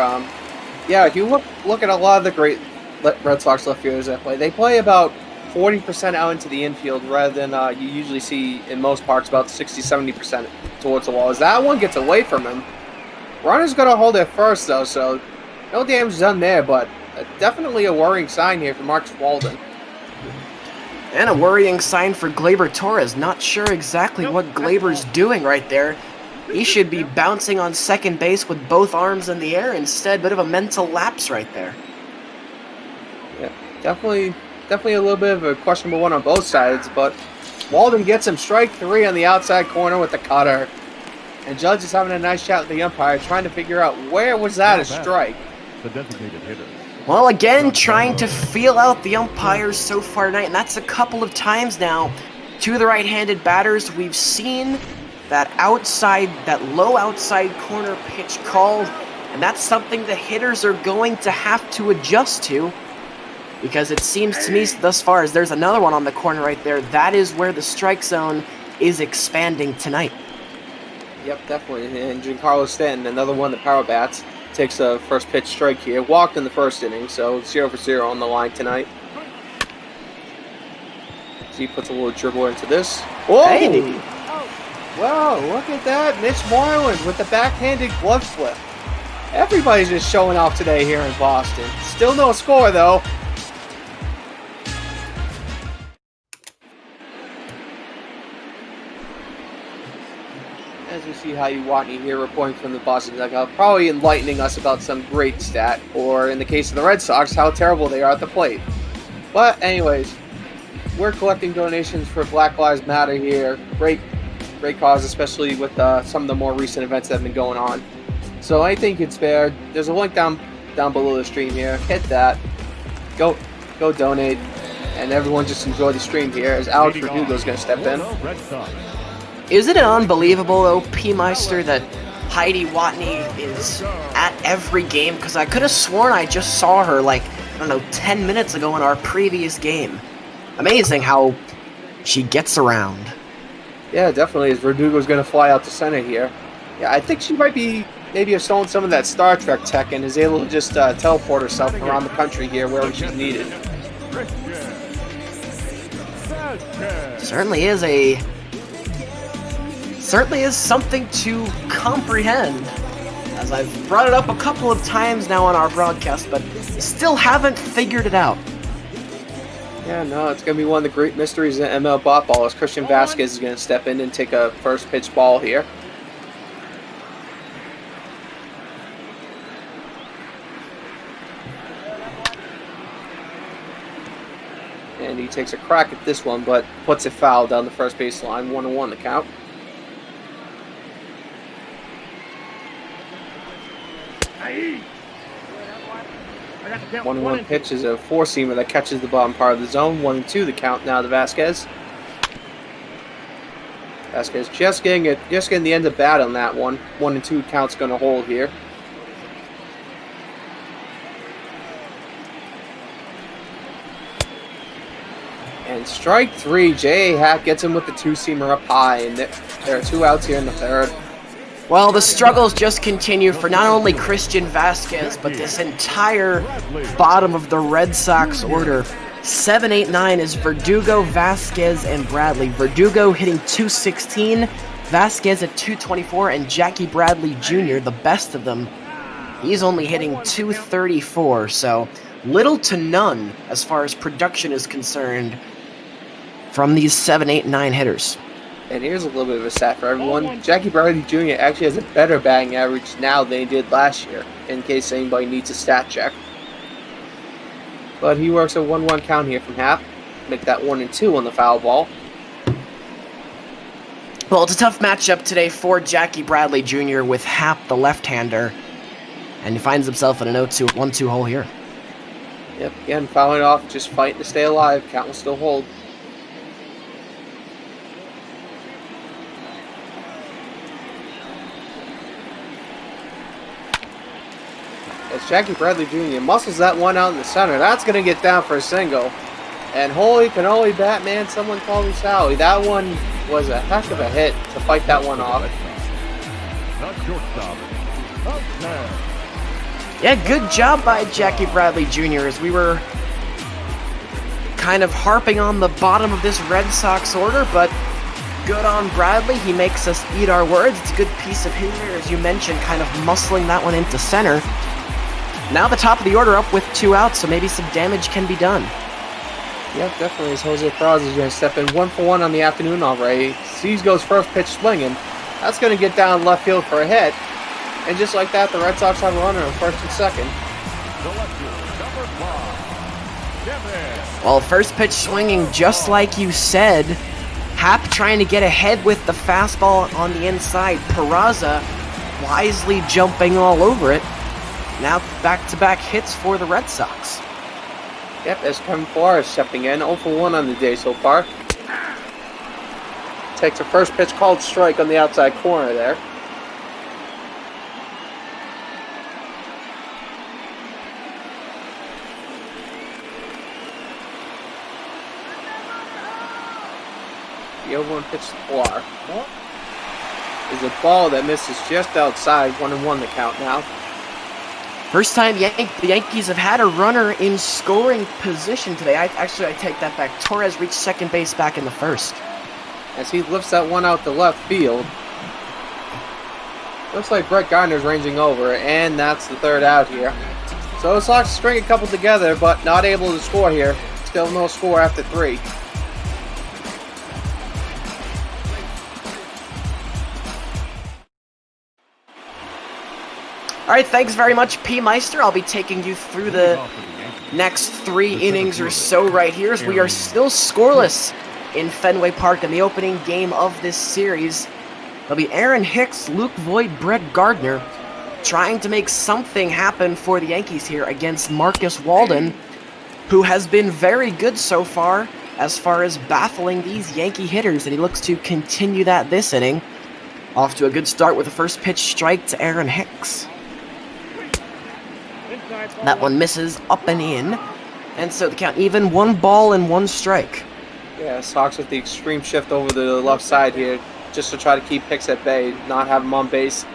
Speaker 13: Yeah, if you look at a lot of the great Red Sox left fielders that play, they play about 40% out into the infield rather than you usually see in most parks, about 60-70% towards the wall. As that one gets away from him, runner's going to hold it first, though, so no damage done there, but definitely a worrying sign here for Mark Walden.
Speaker 14: And a worrying sign for Gleyber Torres. Not sure exactly what Gleyber's doing right there. He should be bouncing on second base with both arms in the air instead. Bit of a mental lapse right there.
Speaker 13: Yeah, definitely a little bit of a questionable one on both sides, but Walden gets him strike 3 on the outside corner with the cutter. And Judge is having a nice chat with the umpire, trying to figure out where was that a strike.
Speaker 8: The designated hitter.
Speaker 14: Well, again, trying to feel out the umpires so far tonight, and that's a couple of times now. To the right-handed batters, we've seen that low outside corner pitch called, and that's something the hitters are going to have to adjust to, because it seems to me thus far as there's another one on the corner right there. That is where the strike zone is expanding tonight.
Speaker 13: Yep, definitely. And Giancarlo Stanton, another one that power bats, takes a first pitch strike here. Walked in the first inning, so 0-for-0 on the line tonight. So he puts a little dribble into this. Oh!
Speaker 14: Hey.
Speaker 13: Wow, look at that. Mitch Moreland with the backhanded glove flip. Everybody's just showing off today here in Boston. Still no score, though. As we see Heidi Watney here reporting from the Boston dugout, probably enlightening us about some great stat, or in the case of the Red Sox, how terrible they are at the plate. But anyways, we're collecting donations for Black Lives Matter here. Great cause, especially with some of the more recent events that have been going on. So anything you can spare, there's a link down below the stream here. Hit that. Go donate, and everyone just enjoy the stream here as Alex Verdugo's going to step in.
Speaker 14: Isn't it unbelievable, though, P-Meister, that Heidi Watney is at every game? Because I could have sworn I just saw her, like, I don't know, 10 minutes ago in our previous game. Amazing how she gets around.
Speaker 13: Yeah, definitely, as Verdugo's going to fly out to center here. Yeah, I think she might be maybe have stolen some of that Star Trek tech and is able to just teleport herself around the country here wherever she's needed.
Speaker 14: Certainly is something to comprehend, as I've brought it up a couple of times now on our broadcast, but still haven't figured it out.
Speaker 13: Yeah, no, it's going to be one of the great mysteries in ML Bot Ball as Christian Vasquez is going to step in and take a first pitch ball here. And he takes a crack at this one, but puts it foul down the first baseline. 1-1 the count. One 1 pitch is a four-seamer that catches the bottom part of the zone. 1-2 the count now to Vasquez. Vasquez just getting the end of bat on that one. 1-2 count's going to hold here. And strike three, J.A. Hack gets him with the two-seamer up high, and there are 2 outs here in the third.
Speaker 14: Well, the struggles just continue for not only Christian Vasquez, but this entire bottom of the Red Sox order. 7, 8, 9 is Verdugo, Vasquez, and Bradley. Verdugo hitting .216, Vasquez at .224, and Jackie Bradley Jr., the best of them, he's only hitting .234, so little to none as far as production is concerned from these 7, 8, 9 hitters.
Speaker 13: And here's a little bit of a stat for everyone. Jackie Bradley Jr. actually has a better batting average now than he did last year, in case anybody needs a stat check. But he works a 1-1 count here from Hap. Make that 1-2 on the foul ball.
Speaker 14: Well, it's a tough matchup today for Jackie Bradley Jr. with Hap, the left-hander. And he finds himself in an 1-2 hole here.
Speaker 13: Yep, again, fouling off, just fighting to stay alive. Count will still hold. As Jackie Bradley Jr. muscles that one out in the center. That's going to get down for a single. And holy cannoli, Batman, someone call me Sally. That one was a heck of a hit to fight that one off.
Speaker 14: Yeah, good job by Jackie Bradley Jr. as we were kind of harping on the bottom of this Red Sox order, but good on Bradley. He makes us eat our words. It's a good piece of hitter, as you mentioned, kind of muscling that one into center. Now the top of the order up with 2 outs, so maybe some damage can be done.
Speaker 13: Yep, definitely. As Jose Praz is going to step in 1-for-1 on the afternoon already. Sees goes first pitch swinging. That's going to get down left field for a hit. And just like that, the Red Sox have a runner on first and second.
Speaker 14: Well, first pitch swinging, just like you said. Hap trying to get ahead with the fastball on the inside. Peraza wisely jumping all over it. Now back-to-back hits for the Red Sox.
Speaker 13: Yep, as Kevin Pillar is stepping in, 0-for-1 on the day so far. Takes a first pitch called strike on the outside corner there. The 0-1 pitch to Pillar is a ball that misses just outside. 1-1 the count now.
Speaker 14: First time the Yankees have had a runner in scoring position today. I take that back. Torres reached second base back in the first.
Speaker 13: As he lifts that one out to left field. Looks like Brett Gardner's ranging over, and that's the third out here. So the Sox string a couple together, but not able to score here. Still no score after 3.
Speaker 14: All right, thanks very much, P. Meister. I'll be taking you through the next 3 innings or so right here as we are still scoreless in Fenway Park in the opening game of this series. It'll be Aaron Hicks, Luke Voit, Brett Gardner trying to make something happen for the Yankees here against Marcus Walden, who has been very good so far as baffling these Yankee hitters, and he looks to continue that this inning. Off to a good start with the first pitch strike to Aaron Hicks. That one misses up and in, and so the count even, 1 ball and 1 strike.
Speaker 13: Yeah, Sox with the extreme shift over to the left side here, just to try to keep Hicks at bay, not have him on base.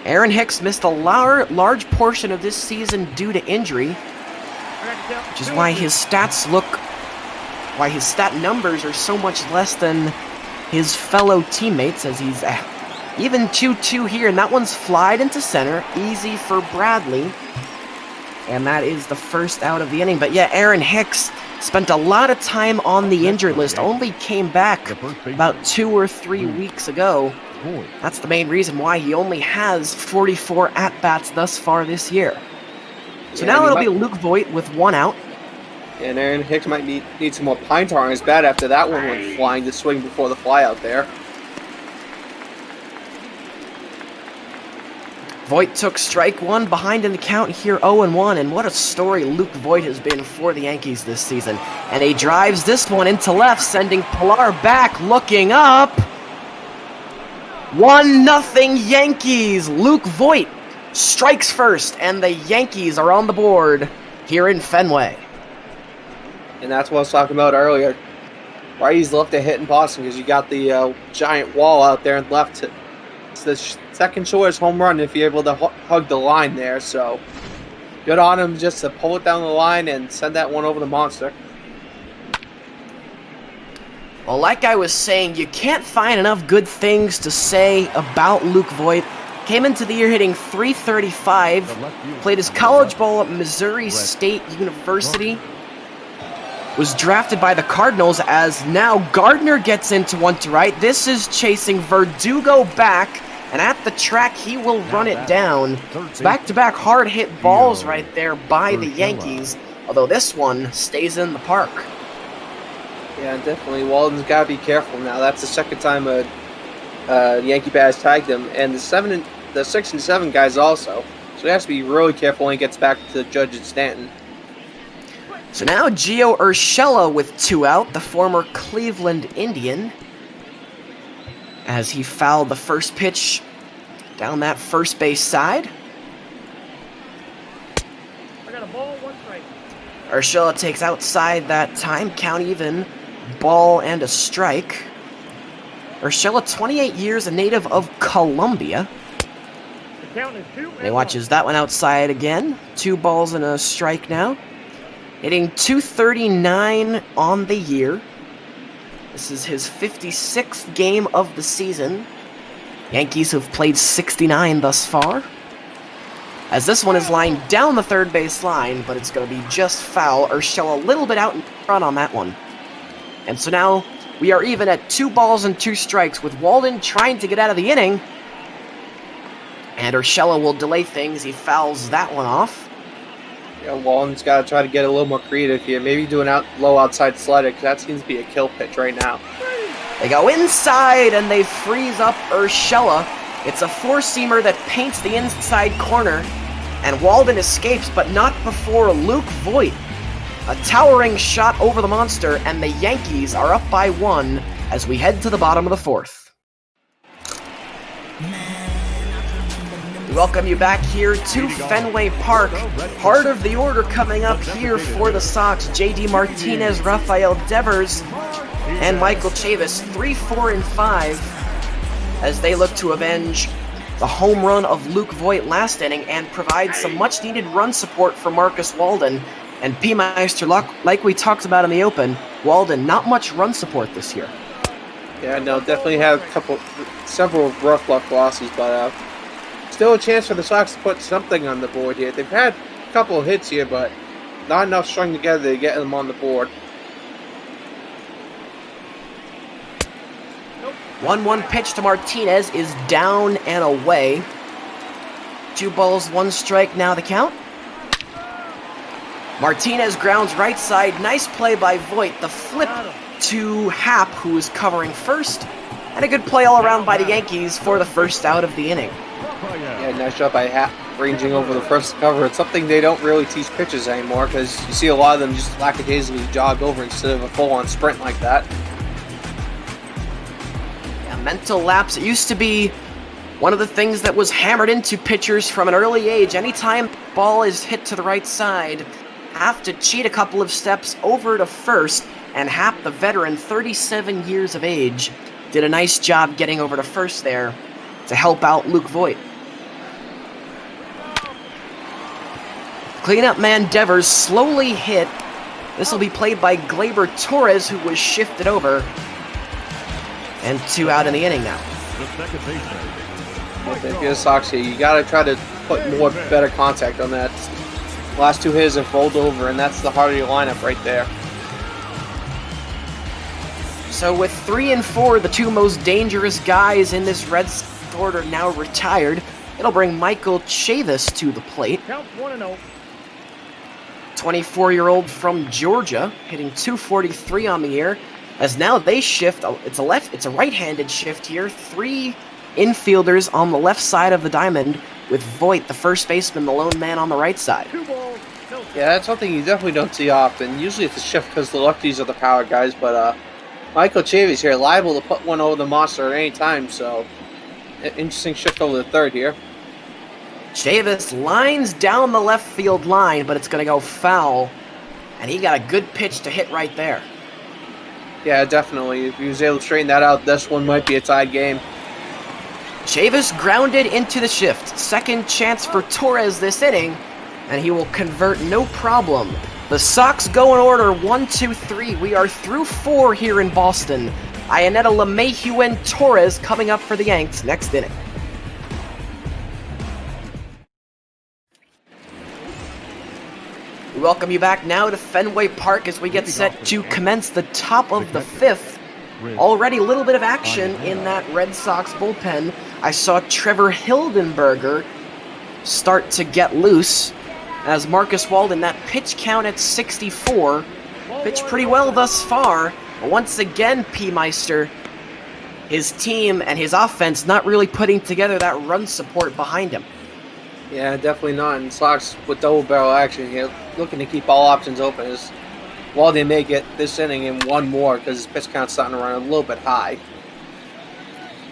Speaker 14: Aaron Hicks missed a large portion of this season due to injury, which is why his stat numbers are so much less than his fellow teammates, as he's even 2-2 here, and that one's flied into center, easy for Bradley, and that is the first out of the inning. But yeah, Aaron Hicks spent a lot of time on the injured list, only came back about 2 or 3 weeks ago. That's the main reason why he only has 44 at-bats thus far this year. So now it'll be Luke Voit with 1 out.
Speaker 13: And Aaron Hicks might need some more pine tar on his bat after that one went flying to swing before the fly out there.
Speaker 14: Voit took strike 1 behind in the count here, 0-1, and what a story Luke Voit has been for the Yankees this season. And he drives this one into left, sending Pilar back, looking up. 1-0 Yankees. Luke Voit strikes first, and the Yankees are on the board here in Fenway.
Speaker 13: And that's what I was talking about earlier. Righties love to hit in Boston because you got the giant wall out there and left. It's the second shortest home run if you're able to hug the line there. So good on him just to pull it down the line and send that one over the monster.
Speaker 14: Well, like I was saying, you can't find enough good things to say about Luke Voit. Came into the year hitting .335, played his college ball at Missouri State University, was drafted by the Cardinals as now Gardner gets into one to right. This is chasing Verdugo back, and at the track he will run it down. Back-to-back hard hit balls right there by the Yankees, although this one stays in the park.
Speaker 13: Yeah, definitely. Walden's got to be careful now. That's the second time a Yankee bat has tagged him, and the 6 and 7 guys also. So he has to be really careful when he gets back to Judge and Stanton.
Speaker 14: So now Gio Urshela with 2 out, the former Cleveland Indian, as he fouled the first pitch down that first base side.
Speaker 1: I got a ball, 1 strike.
Speaker 14: Urshela takes outside that time, count even, ball and a strike. Urshela, 28 years, a native of Colombia.
Speaker 1: The count is 2
Speaker 14: And he watches that one outside again. 2 balls and a strike now. Hitting .239 on the year. This is his 56th game of the season. Yankees have played 69 thus far. As this one is lined down the third base line, but it's going to be just foul. Urshela a little bit out in front on that one. And so now we are even at 2 balls and 2 strikes with Walden trying to get out of the inning. And Urshela will delay things. He fouls that one off.
Speaker 13: Yeah, Walden's got to try to get a little more creative here. Maybe do an low outside slider, because that seems to be a kill pitch right now.
Speaker 14: They go inside, and they freeze up Urshela. It's a 4-seamer that paints the inside corner, and Walden escapes, but not before Luke Voit. A towering shot over the monster, and the Yankees are up by 1 as we head to the bottom of the 4th. We welcome you back here to Fenway Park. Part of the order coming up here for the Sox, J.D. Martinez, Rafael Devers, and Michael Chavis, 3, 4, and 5, as they look to avenge the home run of Luke Voit last inning and provide some much-needed run support for Marcus Walden. And P. Meister, like we talked about in the open, Walden, not much run support this year.
Speaker 13: Yeah, no, definitely have several rough luck losses, but still a chance for the Sox to put something on the board here. They've had a couple of hits here, but not enough strung together to get them on the board.
Speaker 14: 1-1 pitch to Martinez is down and away. 2 balls, 1 strike, now the count. Martinez grounds right side. Nice play by Voit. The flip to Happ, who is covering first. And a good play all around by the Yankees for the first out of the inning.
Speaker 13: Yeah, nice job by Happ ranging over the first cover. It's something they don't really teach pitchers anymore because you see a lot of them just lackadaisically jog over instead of a full-on sprint like that.
Speaker 14: Yeah, mental lapse. It used to be one of the things that was hammered into pitchers from an early age. Anytime ball is hit to the right side, have to cheat a couple of steps over to first, and Happ, the veteran, 37 years of age, did a nice job getting over to first there to help out Luke Voit. Cleanup man Devers slowly hit. This will be played by Gleyber Torres, who was shifted over. And 2 out in the inning now.
Speaker 13: If you're the Sox here, you got to try to put more better contact on that. Last 2 hitters have rolled over, and that's the heart of your lineup right there.
Speaker 14: So with 3 and 4, the 2 most dangerous guys in this Red Sox order now retired, it'll bring Michael Chavis to the plate.
Speaker 1: Count 1-0.
Speaker 14: 24-year-old from Georgia, hitting .243 on the year. As now they shift, it's a right-handed shift here. 3 infielders on the left side of the diamond, with Voit, the first baseman, the lone man on the right side.
Speaker 1: 2 balls, no.
Speaker 13: Yeah, that's something you definitely don't see often. Usually it's a shift because the lefties are the power guys, but Michael Chavis here, liable to put one over the monster at any time, so interesting shift over the third here.
Speaker 14: Chavis lines down the left field line, but it's going to go foul, and he got a good pitch to hit right there.
Speaker 13: Yeah, definitely. If he was able to straighten that out, this one might be a tied game.
Speaker 14: Chavis grounded into the shift. Second chance for Torres this inning, and he will convert no problem. The Sox go in order 1, 2, 3. We are through 4 here in Boston. Iannetta, LeMahieu, and Torres coming up for the Yanks next inning. We welcome you back now to Fenway Park as we get set to commence the top of the 5th. Already a little bit of action in that Red Sox bullpen. I saw Trevor Hildenberger start to get loose as Marcus Walden, that pitch count at 64, pitched pretty well thus far. But once again, P-Meister, his team and his offense not really putting together that run support behind him.
Speaker 13: Yeah, definitely not. And Sox with double barrel action here, looking to keep all options open. As Walden may get this inning and 1 more because his pitch count's starting to run a little bit high.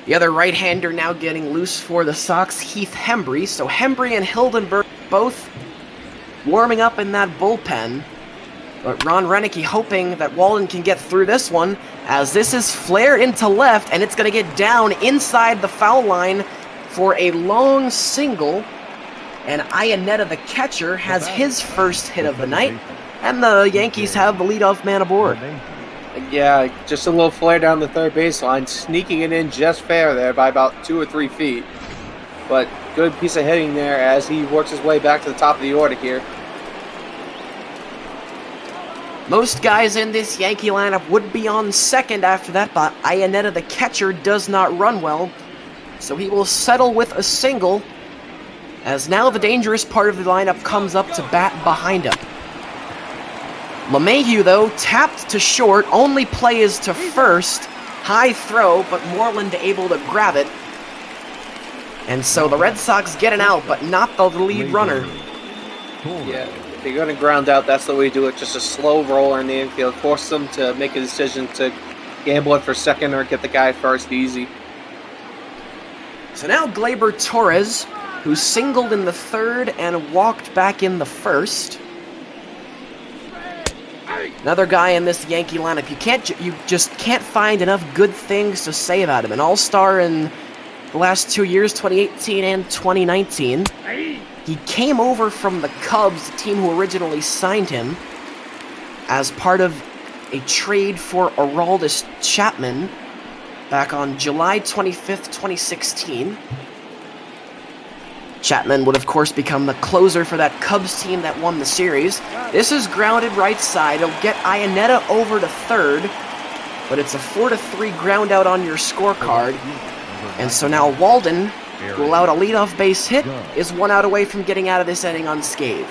Speaker 14: The other right-hander now getting loose for the Sox, Heath Hembree. So Hembree and Hildenberg both warming up in that bullpen. But Ron Renicky hoping that Walden can get through this one, as this is flared into left, and it's going to get down inside the foul line for a long single. And Iannetta, the catcher, has his first hit of the night, and the Yankees have the leadoff man aboard.
Speaker 13: Yeah, just a little flare down the third baseline, sneaking it in just fair there by about 2 or 3 feet. But good piece of hitting there as he works his way back to the top of the order here.
Speaker 14: Most guys in this Yankee lineup would be on second after that, but Iannetta, the catcher, does not run well, so he will settle with a single, as now the dangerous part of the lineup comes up to bat behind him. LeMahieu, though, tapped to short, only play is to first. High throw, but Moreland able to grab it. And so the Red Sox get an out, but not the lead runner.
Speaker 13: Yeah, if you're going to ground out, that's the way to do it. Just a slow roller in the infield. Force them to make a decision to gamble it for second or get the guy first easy.
Speaker 14: So now Gleyber Torres, who singled in the third and walked back in the first. Another guy in this Yankee lineup. You just can't find enough good things to say about him. An all-star in the last 2 years, 2018 and 2019. He came over from the Cubs, the team who originally signed him, as part of a trade for Aroldis Chapman back on July 25th, 2016. Chapman would, of course, become the closer for that Cubs team that won the series. This is grounded right side. It'll get Iannetta over to third, but it's a 4-3 ground out on your scorecard. And so now Walden, who allowed a leadoff base hit, is 1 out away from getting out of this inning unscathed.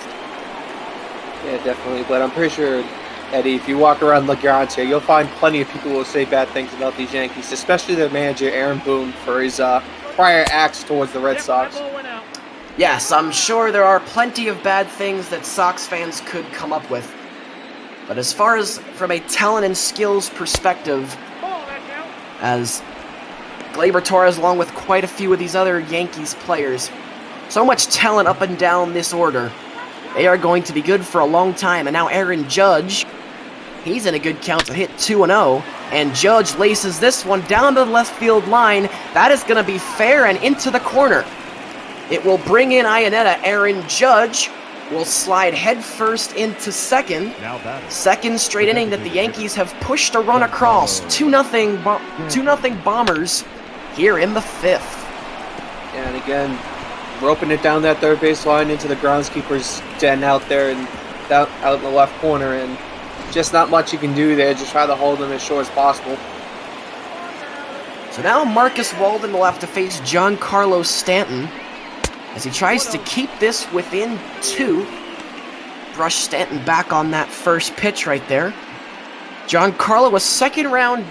Speaker 13: Yeah, definitely. But I'm pretty sure, Eddie, if you walk around and look around here, you'll find plenty of people who will say bad things about these Yankees, especially their manager, Aaron Boone, for his prior acts towards the Red Sox.
Speaker 14: Yes, I'm sure there are plenty of bad things that Sox fans could come up with. But as far as from a talent and skills perspective, as Gleyber Torres, along with quite a few of these other Yankees players, so much talent up and down this order, they are going to be good for a long time. And now Aaron Judge, he's in a good count to hit 2-0, and Judge laces this one down to the left field line. That is going to be fair and into the corner. It will bring in Iannetta. Aaron Judge will slide headfirst into second. Second straight inning that the Yankees have pushed a run across. 2-0 Bombers here in the 5th.
Speaker 13: And again, roping it down that third base line into the groundskeeper's den out there and out in the left corner, and just not much you can do there. Just try to hold them as short as possible.
Speaker 14: So now Marcus Walden will have to face Giancarlo Stanton as he tries to keep this within 2. Brush Stanton back on that first pitch right there. Giancarlo, a second-round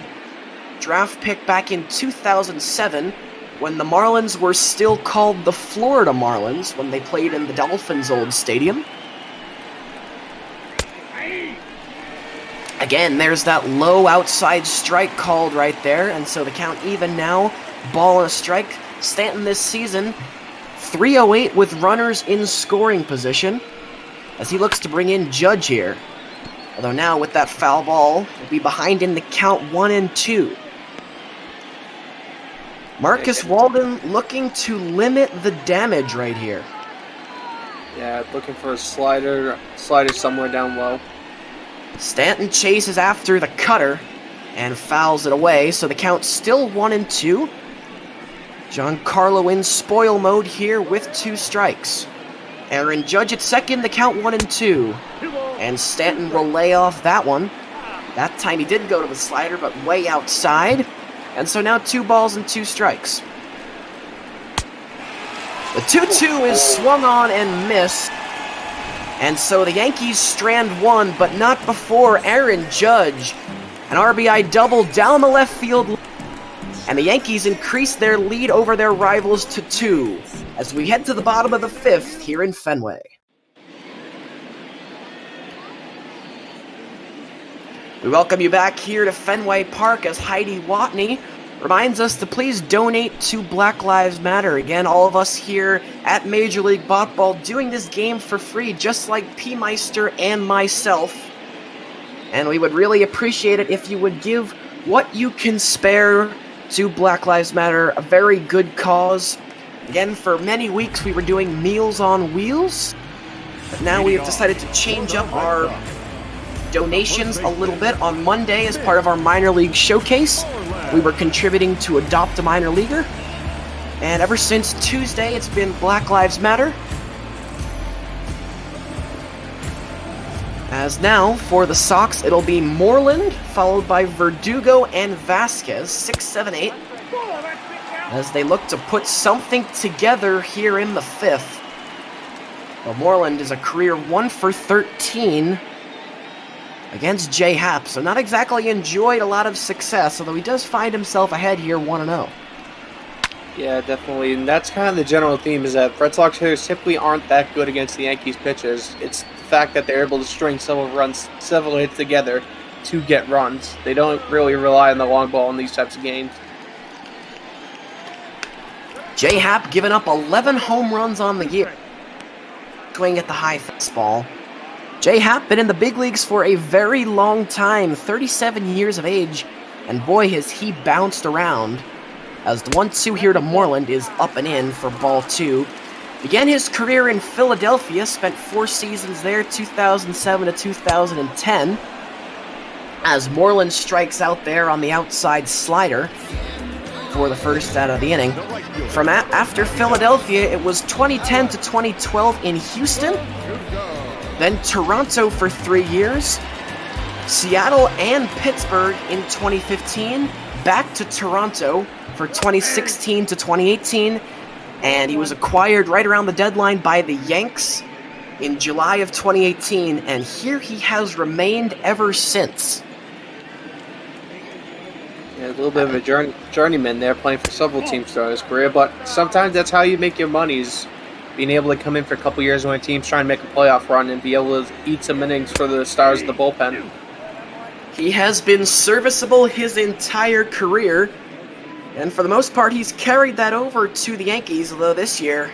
Speaker 14: draft pick back in 2007 when the Marlins were still called the Florida Marlins when they played in the Dolphins' old stadium. Again, there's that low outside strike called right there, and so the count even now. Ball and a strike. Stanton this season, 308 with runners in scoring position as he looks to bring in Judge here. Although now with that foul ball, he'll be behind in the count 1-2. Marcus Walden looking to limit the damage right here.
Speaker 13: Yeah, looking for a slider somewhere down low.
Speaker 14: Stanton chases after the cutter and fouls it away, so the count's still 1-2. Giancarlo in spoil mode here with 2 strikes. Aaron Judge at second, the count 1-2. And Stanton will lay off that one. That time he did go to the slider, but way outside. And so now 2 balls and 2 strikes. The 2-2 is swung on and missed. And so the Yankees strand 1, but not before Aaron Judge. An RBI double down the left field. And the Yankees increase their lead over their rivals to 2 as we head to the bottom of the 5th here in Fenway. We welcome you back here to Fenway Park as Heidi Watney reminds us to please donate to Black Lives Matter. Again, all of us here at Major League Ball doing this game for free, just like P. Meister and myself. And we would really appreciate it if you would give what you can spare to Black Lives Matter, a very good cause. Again, for many weeks we were doing Meals on Wheels, but now we have decided to change up our donations a little bit. On Monday, as part of our minor league showcase, we were contributing to Adopt a Minor Leaguer, and ever since Tuesday it's been Black Lives Matter. As now, for the Sox, it'll be Moreland, followed by Verdugo and Vasquez, 6, 7, 8, as they look to put something together here in the 5th. Well, Moreland is a career 1 for 13 against J. Happ, so not exactly enjoyed a lot of success, although he does find himself ahead here 1-0.
Speaker 13: Yeah, definitely, and that's kind of the general theme, is that Red Sox hitters typically aren't that good against the Yankees pitchers. It's the fact that they're able to string several hits together to get runs. They don't really rely on the long ball in these types of games.
Speaker 14: J. Happ giving up 11 home runs on the year. Swing at the high fastball. J. Happ been in the big leagues for a very long time, 37 years of age, and boy has he bounced around, as the 1-2 here to Moreland is up and in for ball 2. Began his career in Philadelphia, spent 4 seasons there, 2007 to 2010, as Moreland strikes out there on the outside slider. for the first out of the inning. From after Philadelphia, it was 2010 to 2012 in Houston, then Toronto for 3 years, Seattle and Pittsburgh in 2015, back to Toronto for 2016 to 2018, and he was acquired right around the deadline by the Yanks in July of 2018, and here he has remained ever since.
Speaker 13: Yeah, a little bit of a journeyman there, playing for several teams throughout his career, but sometimes that's how you make your money, is being able to come in for a couple years when a team's trying to make a playoff run and be able to eat some innings for the stars of the bullpen.
Speaker 14: He has been serviceable his entire career, and for the most part, he's carried that over to the Yankees, although this year,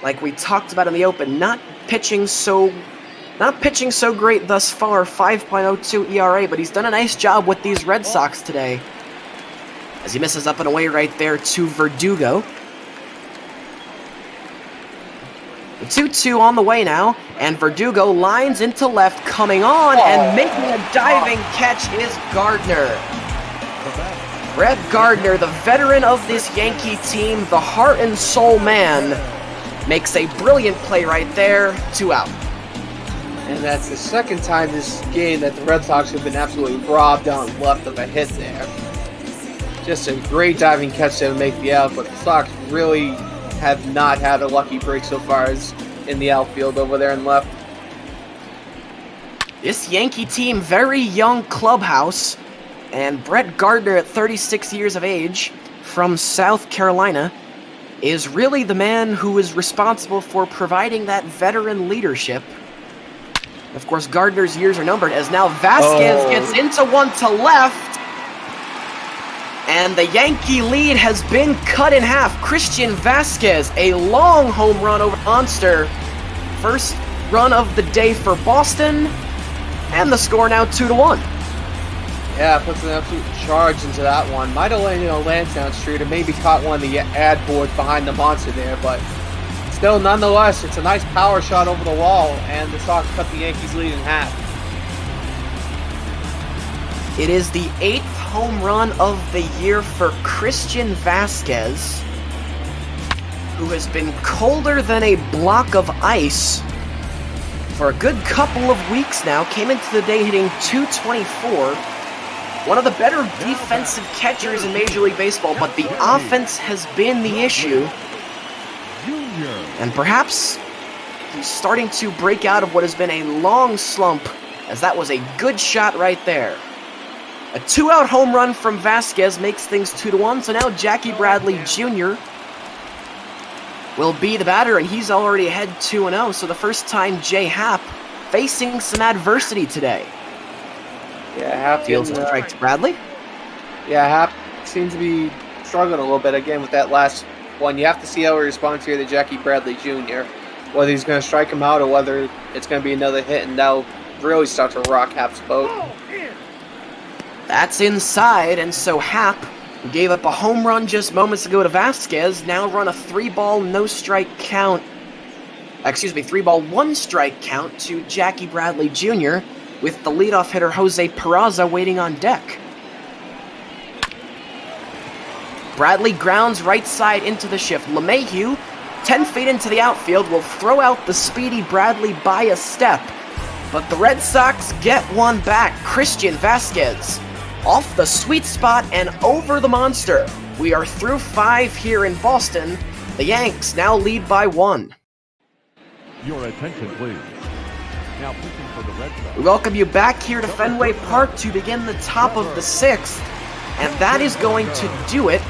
Speaker 14: like we talked about in the Open, not pitching so great thus far, 5.02 ERA, but he's done a nice job with these Red Sox today, as he misses up and away right there to Verdugo. The 2-2 on the way now, and Verdugo lines into left, coming on, and making a diving catch is Gardner. Brett Gardner, the veteran of this Yankee team, the heart and soul man, makes a brilliant play right there, 2 out.
Speaker 13: And that's the second time this game that the Red Sox have been absolutely robbed on left of a hit there. Just a great diving catch there to make the out, but the Sox really have not had a lucky break so far as in the outfield over there in left.
Speaker 14: This Yankee team, very young clubhouse, and Brett Gardner at 36 years of age from South Carolina is really the man who is responsible for providing that veteran leadership. Of course, Gardner's years are numbered, as now Vasquez gets into one to left, and the Yankee lead has been cut in half. Christian Vasquez, a long home run over Monster. First run of the day for Boston, and the score now 2-1.
Speaker 13: Yeah, puts an absolute charge into that one. Might have landed on Lansdowne Street and maybe caught one of the ad boards behind the Monster there, but still, nonetheless, it's a nice power shot over the wall, and the Sox cut the Yankees' lead in half.
Speaker 14: It is the 8th home run of the year for Christian Vasquez, who has been colder than a block of ice for a good couple of weeks now. Came into the day hitting .224. One of the better defensive catchers in Major League Baseball, but the offense has been the issue. And perhaps he's starting to break out of what has been a long slump, as that was a good shot right there. A 2-out home run from Vasquez makes things 2-1, so now Jackie Bradley Jr. will be the batter, and he's already ahead 2-0, so the first time Jay Happ facing some adversity today.
Speaker 13: Yeah, Happ
Speaker 14: fields a strike to Bradley.
Speaker 13: Yeah, Happ seems to be struggling a little bit again with that last one. You have to see how he responds here to Jackie Bradley Jr., whether he's going to strike him out or whether it's going to be another hit, and that'll really start to rock Happ's boat.
Speaker 14: That's inside, and so Happ, who gave up a home run just moments ago to Vasquez, now run a 3-ball, 1-strike count to Jackie Bradley Jr., with the leadoff hitter Jose Peraza waiting on deck. Bradley grounds right side into the shift. LeMahieu, 10 feet into the outfield, will throw out the speedy Bradley by a step, but the Red Sox get one back. Christian Vasquez off the sweet spot and over the Monster. We are through 5 here in Boston. The Yanks now lead by 1.
Speaker 8: Your attention, please. Now pitching for the Red Sox.
Speaker 14: We welcome you back here to Fenway Park to begin the top of the 6th, and that is going to do it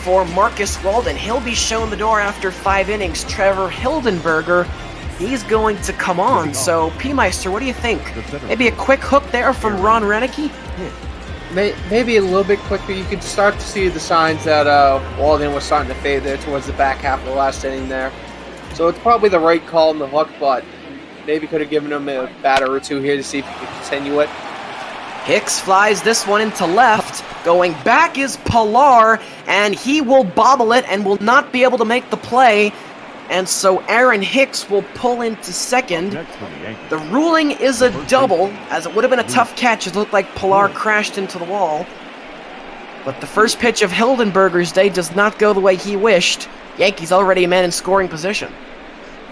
Speaker 14: for Marcus Walden. He'll be shown the door after 5 innings. Trevor Hildenberger, he's going to come on. So, P-Meister, what do you think? Maybe a quick hook there from Ron Renicky?
Speaker 13: Maybe a little bit quick, but you could start to see the signs that Walden was starting to fade there towards the back half of the last inning there. So it's probably the right call in the hook, but maybe could have given him a batter or two here to see if he could continue it.
Speaker 14: Hicks flies this one into left. Going back is Pilar, and he will bobble it and will not be able to make the play. And so Aaron Hicks will pull into second. The ruling is a double, as it would have been a tough catch. It looked like Pilar crashed into the wall. But the first pitch of Hildenberger's day does not go the way he wished. Yankees already a man in scoring position.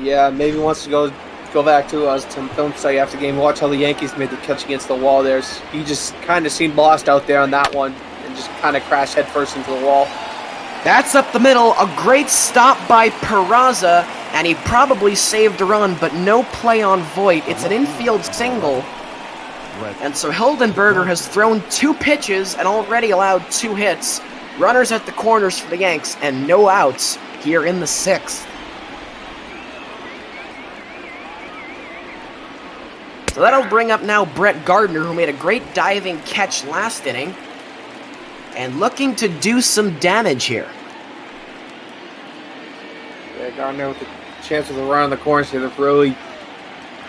Speaker 13: Yeah, maybe wants to go back to some film study after the game. Watch how the Yankees made the catch against the wall there. He just kind of seemed lost out there on that one and just kind of crashed headfirst into the wall.
Speaker 14: That's up the middle. A great stop by Peraza, and he probably saved a run, but no play on Voit. It's an infield single. And so Hildenberger has thrown 2 pitches and already allowed 2 hits. Runners at the corners for the Yanks, and no outs here in the 6th. So that'll bring up now Brett Gardner, who made a great diving catch last inning, and looking to do some damage here.
Speaker 13: Yeah, Gardner with the chance of the run on the corners here to really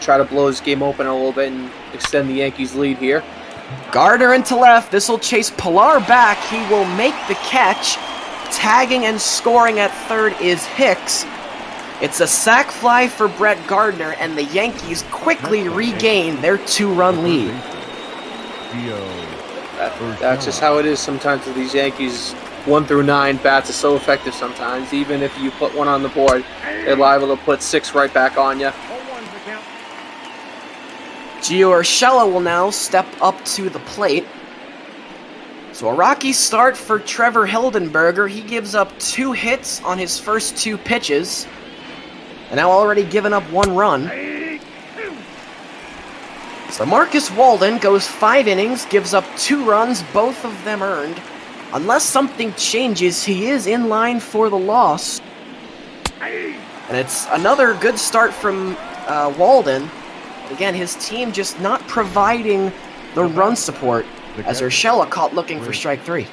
Speaker 13: try to blow this game open a little bit and extend the Yankees' lead here.
Speaker 14: Gardner into left. This will chase Pilar back. He will make the catch. Tagging and scoring at third is Hicks. It's a sac fly for Brett Gardner, and the Yankees quickly regain their 2-run lead.
Speaker 13: That's just how it is sometimes with these Yankees. 1 through 9 bats are so effective sometimes. Even if you put 1 on the board, they're liable to put 6 right back on you.
Speaker 14: Gio Urshela will now step up to the plate. So a rocky start for Trevor Hildenberger. He gives up 2 hits on his first 2 pitches, and now already given up 1 run. So Marcus Walden goes 5 innings, gives up 2 runs, both of them earned. Unless something changes, he is in line for the loss. And it's another good start from Walden. Again, his team just not providing the run support as Urshela caught looking for strike 3.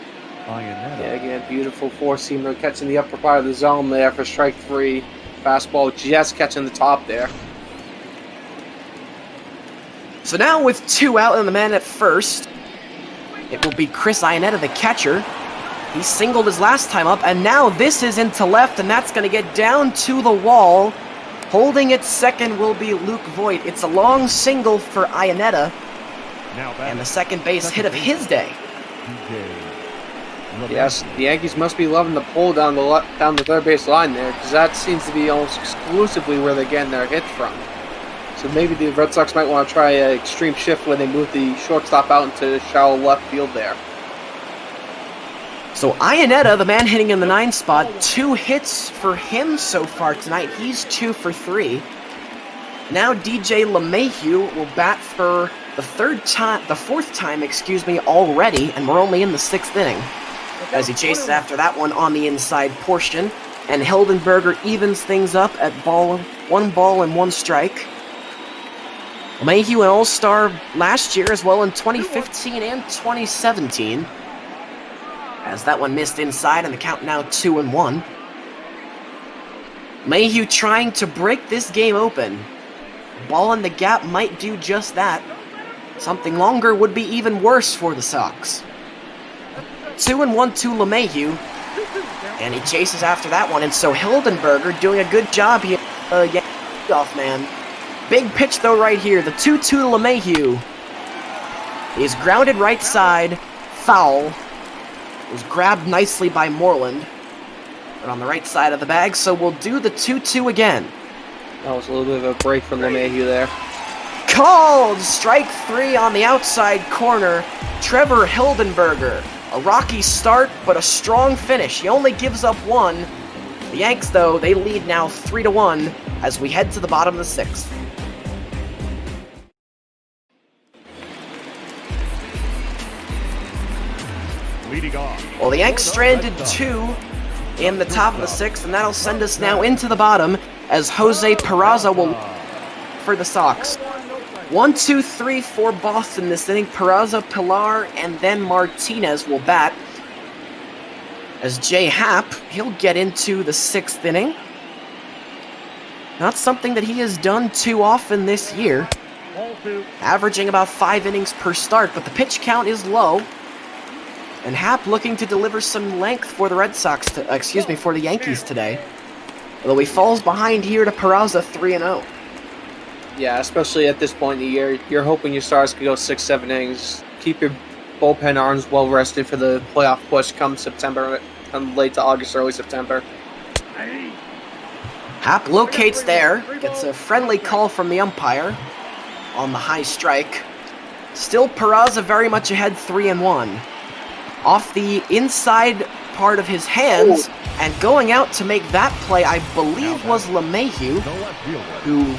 Speaker 13: Yeah, again, beautiful 4-seamer catching the upper part of the zone there for strike 3. Fastball just catching the top there.
Speaker 14: So now with 2 out and the man at first, it will be Chris Iannetta, the catcher. He singled his last time up, and now this is into left, and that's going to get down to the wall. Holding it second will be Luke Voit. It's a long single for Iannetta, and the second base hit of his day.
Speaker 13: Yes, the Yankees must be loving the pull down the third base line there, because that seems to be almost exclusively where they're getting their hits from. So maybe the Red Sox might want to try an extreme shift when they move the shortstop out into shallow left field there.
Speaker 14: So Iannetta, the man hitting in the 9 spot, 2 hits for him so far tonight. He's 2 for 3. Now DJ LeMahieu will bat for the 4th time, already, and we're only in the 6th inning. As he chases after that one on the inside portion, and Hildenberger evens things up at 1 ball and 1 strike. LeMahieu an all-star last year as well in 2015 and 2017. As that one missed inside, and the count now 2-1. Mayhew trying to break this game open. Ball in the gap might do just that. Something longer would be even worse for the Sox. 2-1 to LeMahieu, and he chases after that one, and so Hildenberger doing a good job here. Off man. Big pitch though right here. The 2-2 to LeMahieu. He's grounded right side, foul. Was grabbed nicely by Moreland, but on the right side of the bag, so we'll do the 2-2 again.
Speaker 13: That was a little bit of a break from LeMahieu there.
Speaker 14: Called! Strike 3 on the outside corner. Trevor Hildenberger. A rocky start, but a strong finish. He only gives up 1. The Yanks, though, they lead now 3-1 as we head to the bottom of the 6th. Well, the Yanks stranded 2 in the top of the 6th, and that'll send us now into the bottom as Jose Peraza will for the Sox. 1, 2, 3 for Boston this inning. Peraza, Pilar, and then Martinez will bat. As Jay Happ, he'll get into the 6th inning. Not something that he has done too often this year. Averaging about 5 innings per start, but the pitch count is low. And Happ looking to deliver some length for the Red Sox, for the Yankees today. Although he falls behind here to Peraza 3-0.
Speaker 13: Yeah, especially at this point in the year, you're hoping your stars can go 6-7 innings. Keep your bullpen arms well rested for the playoff push come September, come late to August, early September.
Speaker 14: Happ locates there, gets a friendly call from the umpire on the high strike. Still Peraza very much ahead 3-1. Off the inside part of his hands, and going out to make that play, I believe was LeMahieu, who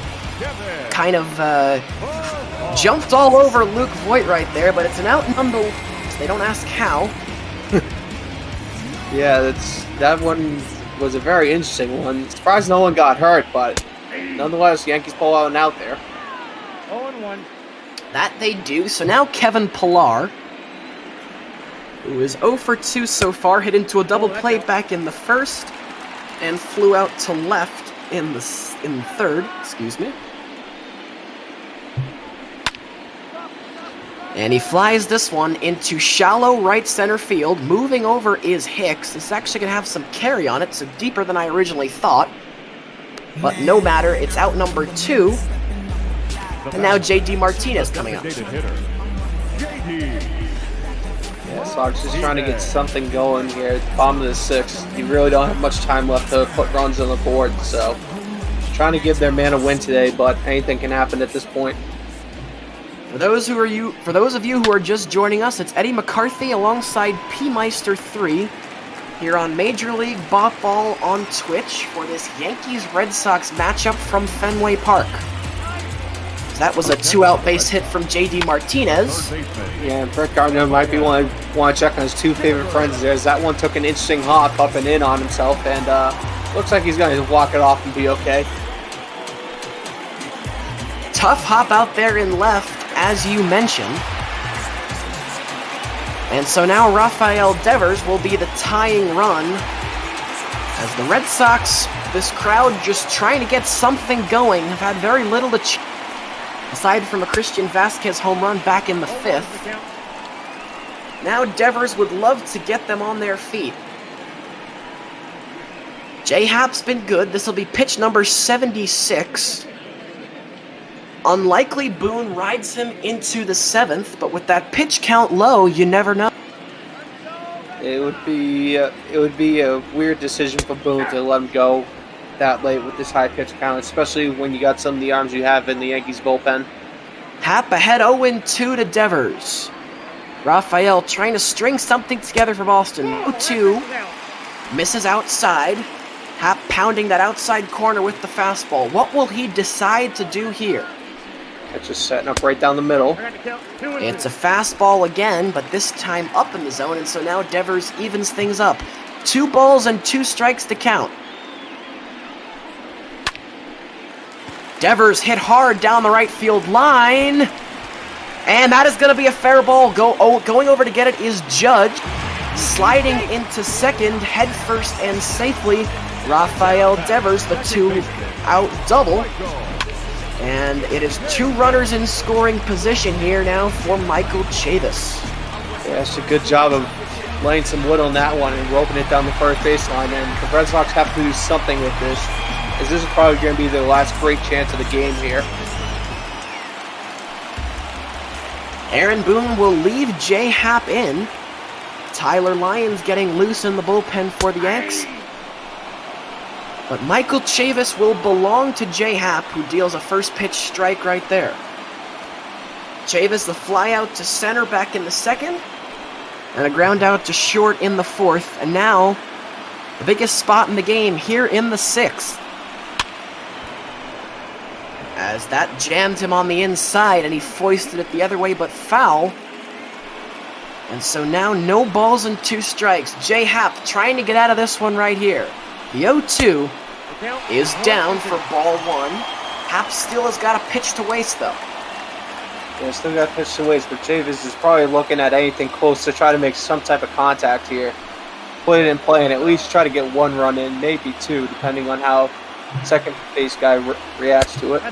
Speaker 14: kind of jumped all over Luke Voigt right there, but it's an out nonetheless. They don't ask how.
Speaker 13: Yeah, that one was a very interesting one. Surprised no one got hurt, but nonetheless, Yankees pull out and out there.
Speaker 1: 0-1.
Speaker 14: That they do. So now Kevin Pillar, who is 0 for 2 so far, hit into a double play back in the first and flew out to left in the third. Excuse me. And he flies this one into shallow right center field. Moving over is Hicks. This is actually going to have some carry on it, so deeper than I originally thought. But no matter, it's out number 2. And now J.D. Martinez coming up.
Speaker 13: Yeah, Sox just trying to get something going here at the bottom of the 6th. You really don't have much time left to put runs on the board, so trying to give their man a win today, but anything can happen at this point.
Speaker 14: For those of you who are just joining us, it's Eddie McCarthy alongside P Meister 3 here on Major League Ball on Twitch for this Yankees-Red Sox matchup from Fenway Park. That was a 2-out base hit from J.D. Martinez.
Speaker 13: Yeah, and Brett Gardner might be want to check on his 2 favorite friends there, as that one took an interesting hop up and in on himself, and looks like he's going to walk it off and be okay.
Speaker 14: Tough hop out there in left, as you mentioned. And so now Rafael Devers will be the tying run, as the Red Sox, this crowd just trying to get something going, have had very little to aside from a Christian Vasquez home run back in the 5th. Now Devers would love to get them on their feet. J-Happ's been good. This will be pitch number 76. Unlikely Boone rides him into the 7th, but with that pitch count low, you never know.
Speaker 13: It would be a weird decision for Boone to let him go that late with this high pitch count, especially when you got some of the arms you have in the Yankees bullpen.
Speaker 14: Happ ahead 0-2 to Devers. Rafael trying to string something together for Boston. 0-2. Misses outside. Happ pounding that outside corner with the fastball. What will he decide to do here?
Speaker 13: It's just setting up right down the middle.
Speaker 14: It's a fastball again, but this time up in the zone, and so now Devers evens things up. 2 balls and 2 strikes to count. Devers hit hard down the right field line. And that is going to be a fair ball. Going over to get it is Judge. Sliding into second, head first and safely. Rafael Devers, the 2-out double. And it is 2 runners in scoring position here now for Michael Chavis.
Speaker 13: Yeah, it's a good job of laying some wood on that one and roping it down the first baseline. And the Red Sox have to do something with this, as this is probably going to be their last great chance of the game here.
Speaker 14: Aaron Boone will leave J-Happ in. Tyler Lyons getting loose in the bullpen for the Yanks. But Michael Chavis will belong to J-Happ, who deals a first pitch strike right there. Chavis the fly out to center back in the 2nd. And a ground out to short in the 4th. And now, the biggest spot in the game here in the 6th. As that jammed him on the inside and he foisted it the other way but foul. And so now no balls and 2 strikes. J-Happ trying to get out of this one right here. The 0-2 is down for ball 1. Happ still has got a pitch to waste though.
Speaker 13: Yeah, still got a pitch to waste, but Chavis is probably looking at anything close to try to make some type of contact here. Put it in play and at least try to get 1 run in, maybe 2, depending on how second base guy reacts to it.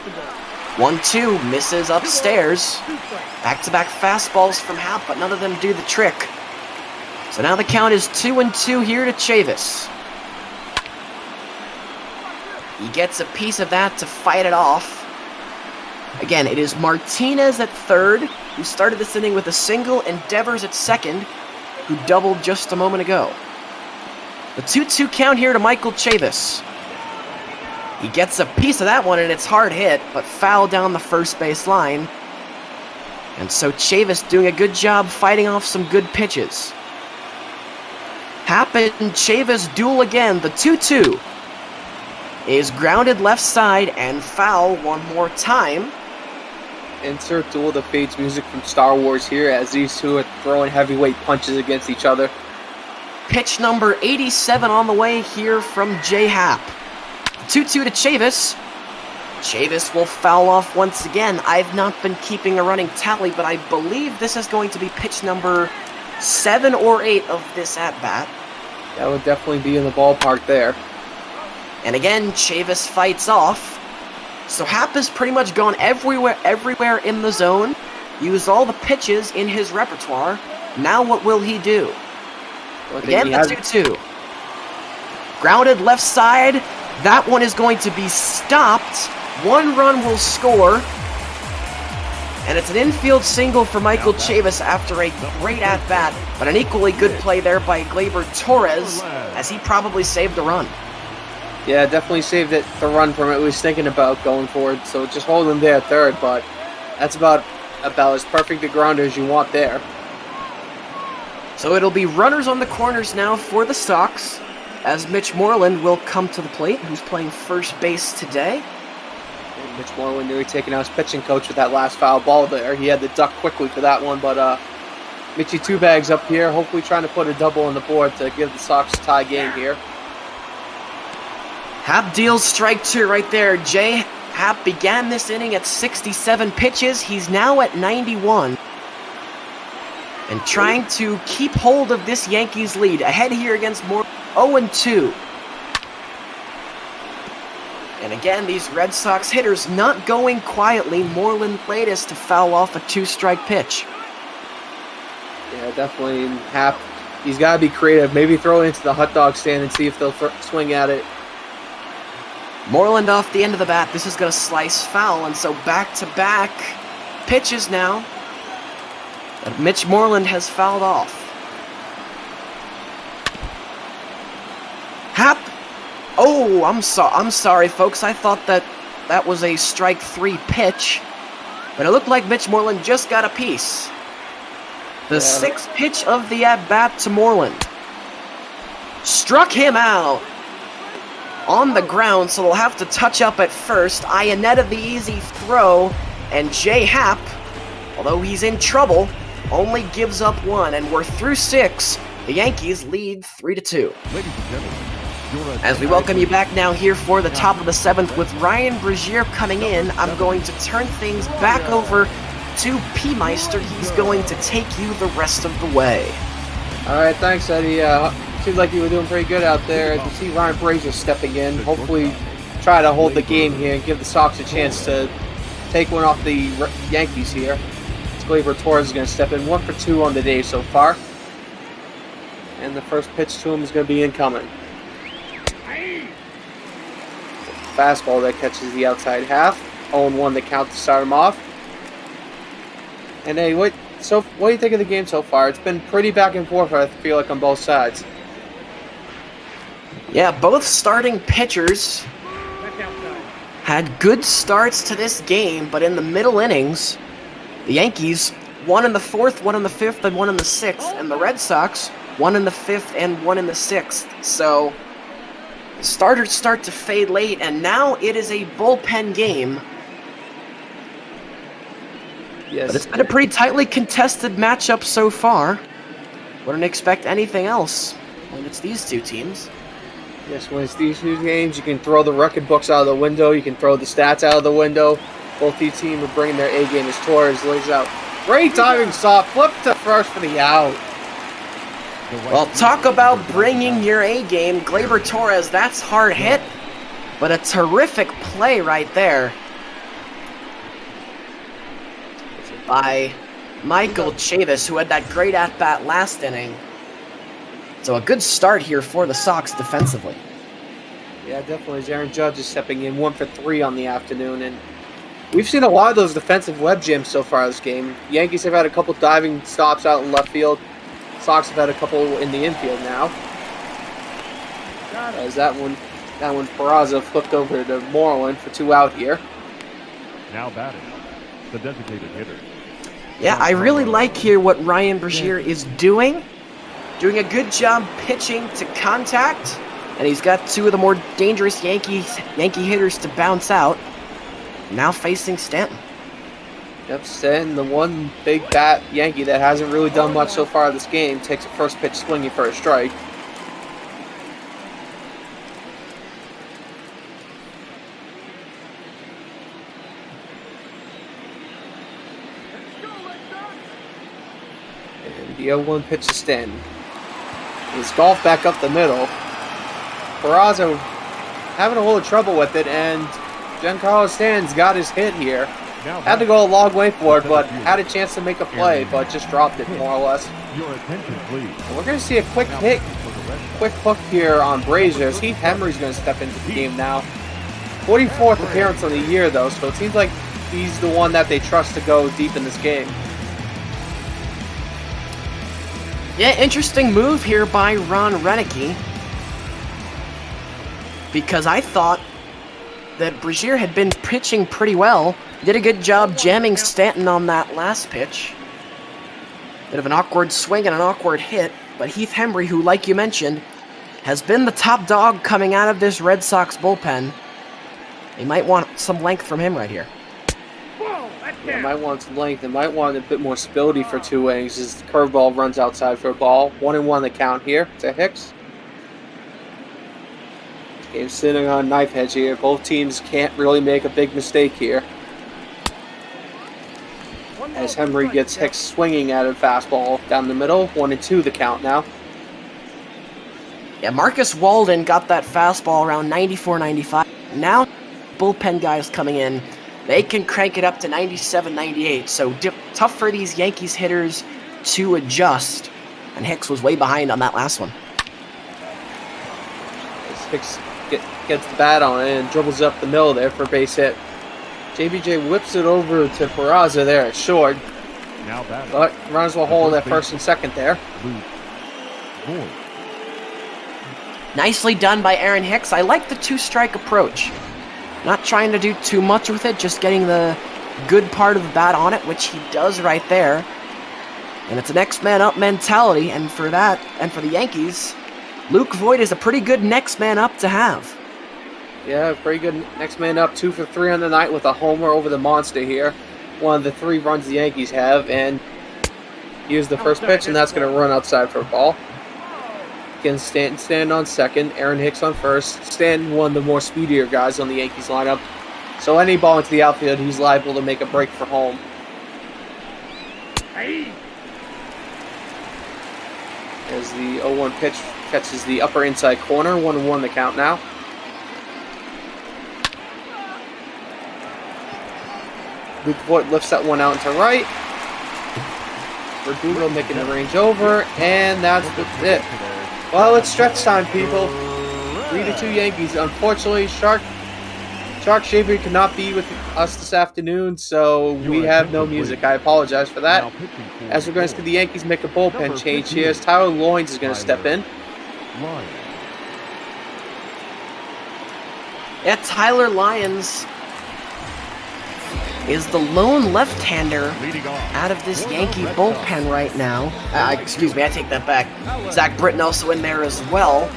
Speaker 14: 1-2 misses upstairs. Back-to-back fastballs from Happ, but none of them do the trick. So now the count is 2-2 here to Chavis. He gets a piece of that to fight it off. Again, it is Martinez at 3rd, who started this inning with a single, and Devers at second, who doubled just a moment ago. The 2-2 count here to Michael Chavis. He gets a piece of that one, and it's hard hit, but foul down the first base line. And so Chavis doing a good job fighting off some good pitches. Happ and Chavis duel again. The 2-2 is grounded left side and foul one more time.
Speaker 13: Insert Duel of the Fates music from Star Wars here, as these two are throwing heavyweight punches against each other.
Speaker 14: Pitch number 87 on the way here from J. Happ. 2-2 to Chavis. Chavis will foul off once again. I've not been keeping a running tally, but I believe this is going to be pitch number 7 or 8 of this at-bat.
Speaker 13: That would definitely be in the ballpark there.
Speaker 14: And again, Chavis fights off. So Happ has pretty much gone everywhere in the zone, used all the pitches in his repertoire. Now what will he do? Again, the 2-2. Grounded left side. That one is going to be stopped. 1 run will score. And it's an infield single for Michael Chavis after a great at-bat, but an equally good play there by Gleyber Torres, as he probably saved the run.
Speaker 13: Yeah, definitely saved the run from it. We was thinking about going forward, so just hold him there at third, but that's about as perfect a grounder as you want there.
Speaker 14: So it'll be runners on the corners now for the Sox, as Mitch Moreland will come to the plate, who's playing first base today.
Speaker 13: And Mitch Moreland nearly taking out his pitching coach with that last foul ball there. He had to duck quickly for that one, but Mitchie 2 bags up here, hopefully trying to put a double on the board to give the Sox a tie game here.
Speaker 14: Happ deals strike 2 right there. J. Happ began this inning at 67 pitches. He's now at 91. And trying to keep hold of this Yankees lead. Ahead here against Morton, 0-2. And again, these Red Sox hitters not going quietly. Moreland latest to foul off a 2-strike pitch.
Speaker 13: Yeah, definitely. Happ, he's got to be creative. Maybe throw it into the hot dog stand and see if they'll swing at it.
Speaker 14: Moreland off the end of the bat. This is going to slice foul, and so back-to-back pitches now that Mitch Moreland has fouled off. Happ. Oh, I'm sorry, folks. I thought that was a strike 3 pitch, but it looked like Mitch Moreland just got a piece. The 6th pitch of the at-bat to Moreland. Struck him out on the ground, so they'll have to touch up at first. Iannetta the easy throw, and J. Happ, although he's in trouble, only gives up 1, and we're through 6. The Yankees lead 3-2.
Speaker 8: Ladies and gentlemen,
Speaker 14: as we welcome you back now here for the top of the 7th with Ryan Brazier coming in, I'm going to turn things back over to P. Meister. He's going to take you the rest of the way.
Speaker 13: All right, thanks, Eddie. Seemed like you were doing pretty good out there. You see Ryan Brazier stepping in. Hopefully try to hold the game here and give the Sox a chance to take one off the Yankees here. Gleyber Torres is going to step in. 1 for 2 on the day so far. And the first pitch to him is going to be incoming. Fastball that catches the outside half. 0-1 the count to start him off. And hey, what do you think of the game so far? It's been pretty back and forth, I feel like, on both sides.
Speaker 14: Yeah, both starting pitchers had good starts to this game, but in the middle innings, the Yankees, 1 in the 4th, 1 in the 5th, and 1 in the 6th, and the Red Sox, 1 in the 5th and 1 in the 6th. So starters start to fade late, and now it is a bullpen game.
Speaker 13: Yes.
Speaker 14: But it's been a pretty tightly contested matchup so far. Wouldn't expect anything else when it's these two teams.
Speaker 13: Yes, when it's these two games, you can throw the record books out of the window. You can throw the stats out of the window. Both these teams are bringing their A game as Torres lays out. Great diving stop. Flip to first for the out.
Speaker 14: Well, talk about bringing your A game. Gleyber Torres, that's hard hit, but a terrific play right there by Michael Chavis, who had that great at-bat last inning. So a good start here for the Sox defensively.
Speaker 13: Yeah, definitely. Aaron Judge is stepping in 1 for 3 on the afternoon, and We've seen a lot of those defensive web jams so far this game. Yankees have had a couple diving stops out in left field. Sox have had a couple in the infield now. As that one Peraza flipped over to Moreland for 2 out here.
Speaker 8: Now batting, the designated hitter.
Speaker 14: Yeah, I really like here what Ryan Brazier is doing. Doing a good job pitching to contact. And he's got 2 of the more dangerous Yankee hitters to bounce out. Now facing Stanton.
Speaker 13: Yep, Stanton, the one big bat Yankee that hasn't really done much so far this game, takes a first pitch swinging for a strike. And the 0-1 pitch to Stanton. He's golfed back up the middle. Peraza having a little trouble with it, and Giancarlo Stanton's got his hit here. Had to go a long way for it, but had a chance to make a play, but just dropped it more or less.
Speaker 8: Your attention, please.
Speaker 13: And we're going to see a quick hook here on Brazier. Heath Hembrey's going to step into the game now. 44th appearance on the year, though, so it seems like he's the one that they trust to go deep in this game.
Speaker 14: Yeah, interesting move here by Ron Renicky. Because I thought that Brazier had been pitching pretty well. Did a good job jamming Stanton on that last pitch. Bit of an awkward swing and an awkward hit, but Heath Hembrey, who, like you mentioned, has been the top dog coming out of this Red Sox bullpen. They might want some length from him right here.
Speaker 13: Yeah, might want some length and might want a bit more stability for 2 innings as the curveball runs outside for a ball. 1-1 the count here to Hicks. Game sitting on knife edge here. Both teams can't really make a big mistake here. As Hembrey gets Hicks swinging at a fastball down the middle. 1-2 the count now.
Speaker 14: Yeah, Marcus Walden got that fastball around 94, 95. Now, bullpen guys coming in, they can crank it up to 97, 98. So tough for these Yankees hitters to adjust. And Hicks was way behind on that last one.
Speaker 13: As Hicks gets the bat on it and dribbles up the middle there for a base hit. JBJ whips it over to Peraza there at short. But runs will hold at first and second there.
Speaker 14: Nicely done by Aaron Hicks. I like the 2-strike approach. Not trying to do too much with it, just getting the good part of the bat on it, which he does right there. And it's a next man up mentality, and for that, and for the Yankees, Luke Voigt is a pretty good next man up to have.
Speaker 13: Yeah, pretty good next man up. 2 for 3 on the night with a homer over the monster here. One of the 3 runs the Yankees have, and here's the first pitch, and that's going to run outside for a ball. Again, Stanton on second, Aaron Hicks on first. Stanton, one of the more speedier guys on the Yankees lineup. So any ball into the outfield, he's liable to make a break for home. As the 0-1 pitch catches the upper inside corner. 1-1 the count now. Luke Voigt lifts that one out to right. Verdugo making the range over, and that's it. Well, it's stretch time, people. 3-2 Yankees. Unfortunately, Shark Shaver could not be with us this afternoon, so we have no music. I apologize for that. As we're going to see the Yankees make a bullpen change here, as Tyler Loynes is going to step in.
Speaker 14: Yeah, Tyler Lyons is the lone left-hander out of this Yankee bullpen right now. Excuse me, I take that back. Zach Britton also in there as well.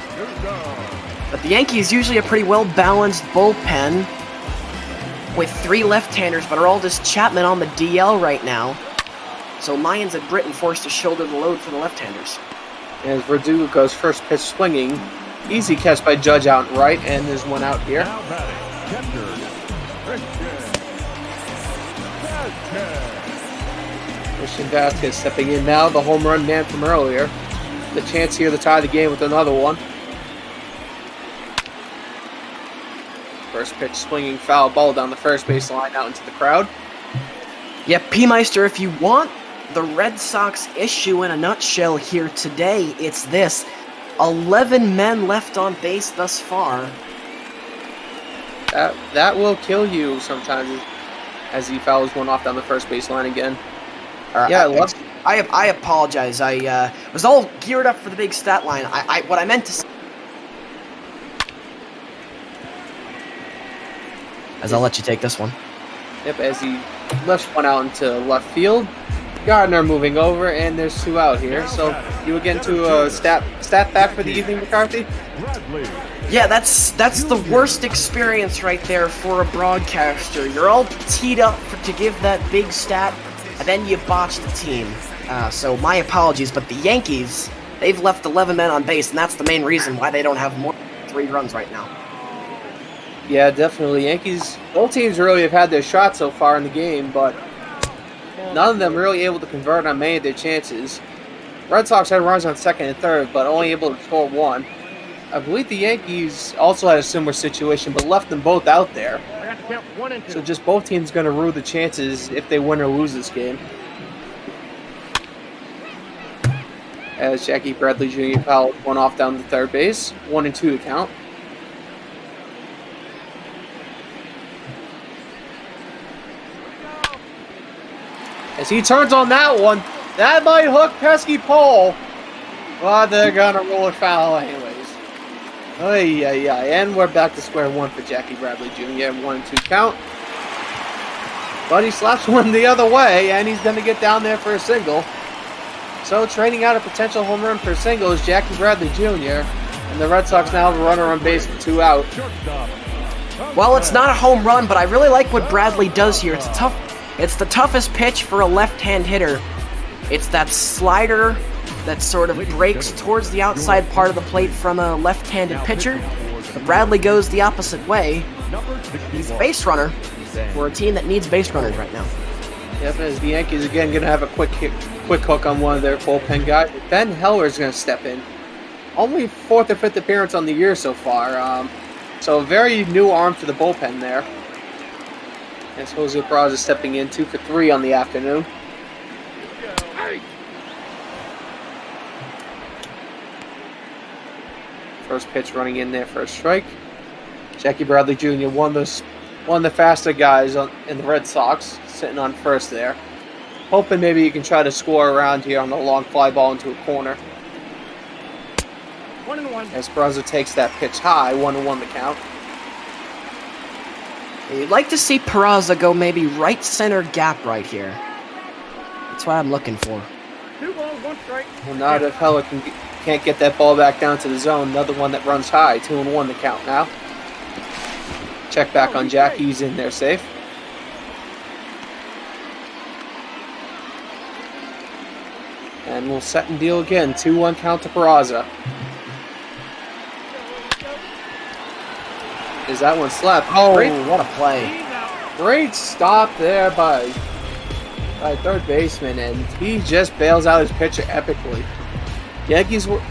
Speaker 14: But the Yankees usually a pretty well-balanced bullpen with 3 left-handers, but Aroldis Chapman on the DL right now. So Lyons and Britton forced to shoulder the load for the left-handers.
Speaker 13: As Verdugo goes first pitch swinging. Easy catch by Judge out and right, and there's one out here. Christian Vasquez stepping in now, the home run man from earlier. The chance here to tie the game with another one. First pitch swinging foul ball down the first base line out into the crowd.
Speaker 14: Yeah, P-Meister, if you want the Red Sox issue in a nutshell here today, it's this. 11 men left on base thus far.
Speaker 13: That will kill you sometimes. as he fouls one off down the first baseline again.
Speaker 14: I apologize. I was all geared up for the big stat line. What I meant to say. As I'll let you take this one.
Speaker 13: Yep, as he lifts one out into left field. Gardner moving over, and there's 2 out here. So you again to a stat back for the evening, McCarthy?
Speaker 14: Yeah, that's the worst experience right there for a broadcaster. You're all teed up to give that big stat, and then you botch the team. So my apologies, but the Yankees, they've left 11 men on base, and that's the main reason why they don't have more than 3 runs right now.
Speaker 13: Yeah, definitely. Yankees, both teams really have had their shot so far in the game, but none of them really able to convert on many of their chances. Red Sox had runs on second and third, but only able to score 1. I believe the Yankees also had a similar situation, but left them both out there. So just both teams going to rue the chances if they win or lose this game. As Jackie Bradley Jr. fouled one off down to third base, 1-2 to count. As he turns on that one, that might hook pesky Paul. But they're gonna roll a foul anyways. And we're back to square one for Jackie Bradley Jr. 1-2 count. But he slaps one the other way, and he's gonna get down there for a single. So trading out a potential home run for a single is Jackie Bradley Jr. And the Red Sox now have a runner on base with 2 out.
Speaker 14: Well, it's not a home run, but I really like what Bradley does here. It's the toughest pitch for a left-hand hitter. It's that slider that sort of breaks towards the outside part of the plate from a left-handed pitcher. But Bradley goes the opposite way. He's a base runner for a team that needs base runners right now.
Speaker 13: Yep, as the Yankees again going to have a quick hook on one of their bullpen guys. Ben Heller is going to step in. Only 4th or 5th appearance on the year so far. So a very new arm to the bullpen there. As Jose Peraza stepping in 2 for 3 on the afternoon. First pitch running in there for a strike. Jackie Bradley Jr., one of the faster guys in the Red Sox, sitting on first there. Hoping maybe you can try to score around here on a long fly ball into a corner.
Speaker 1: 1-1.
Speaker 13: As Peraza takes that pitch high, 1-1 the count.
Speaker 14: You'd like to see Peraza go maybe right center gap right here. That's what I'm looking for.
Speaker 1: 2 balls, 1 strike.
Speaker 13: Well, not if Heller can't get that ball back down to the zone. Another one that runs high. 2-1 the count now. Check back on Jack. He's in there safe. And we'll set and deal again. 2-1 count to Peraza. Is that one slapped?
Speaker 14: Oh, what a play.
Speaker 13: Great stop there by third baseman, and he just bails out his pitcher epically.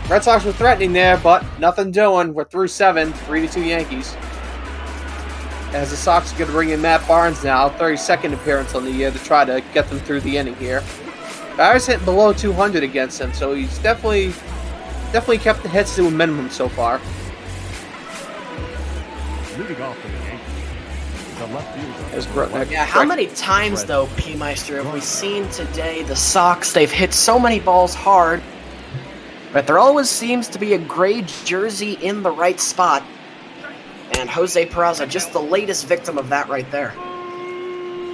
Speaker 13: Red Sox were threatening there, but nothing doing. We're through 7, 3-2 Yankees. As the Sox are going to bring in Matt Barnes now, 32nd appearance on the year to try to get them through the inning here. Barnes hitting below 200 against him, so he's definitely kept the hits to a minimum so far.
Speaker 8: Leading off for the Yankees, the left fielder.
Speaker 14: Yeah, how many times, though, P-Meister, have we seen today the Sox? They've hit so many balls hard, but there always seems to be a gray jersey in the right spot. And Jose Peraza, just the latest victim of that right there.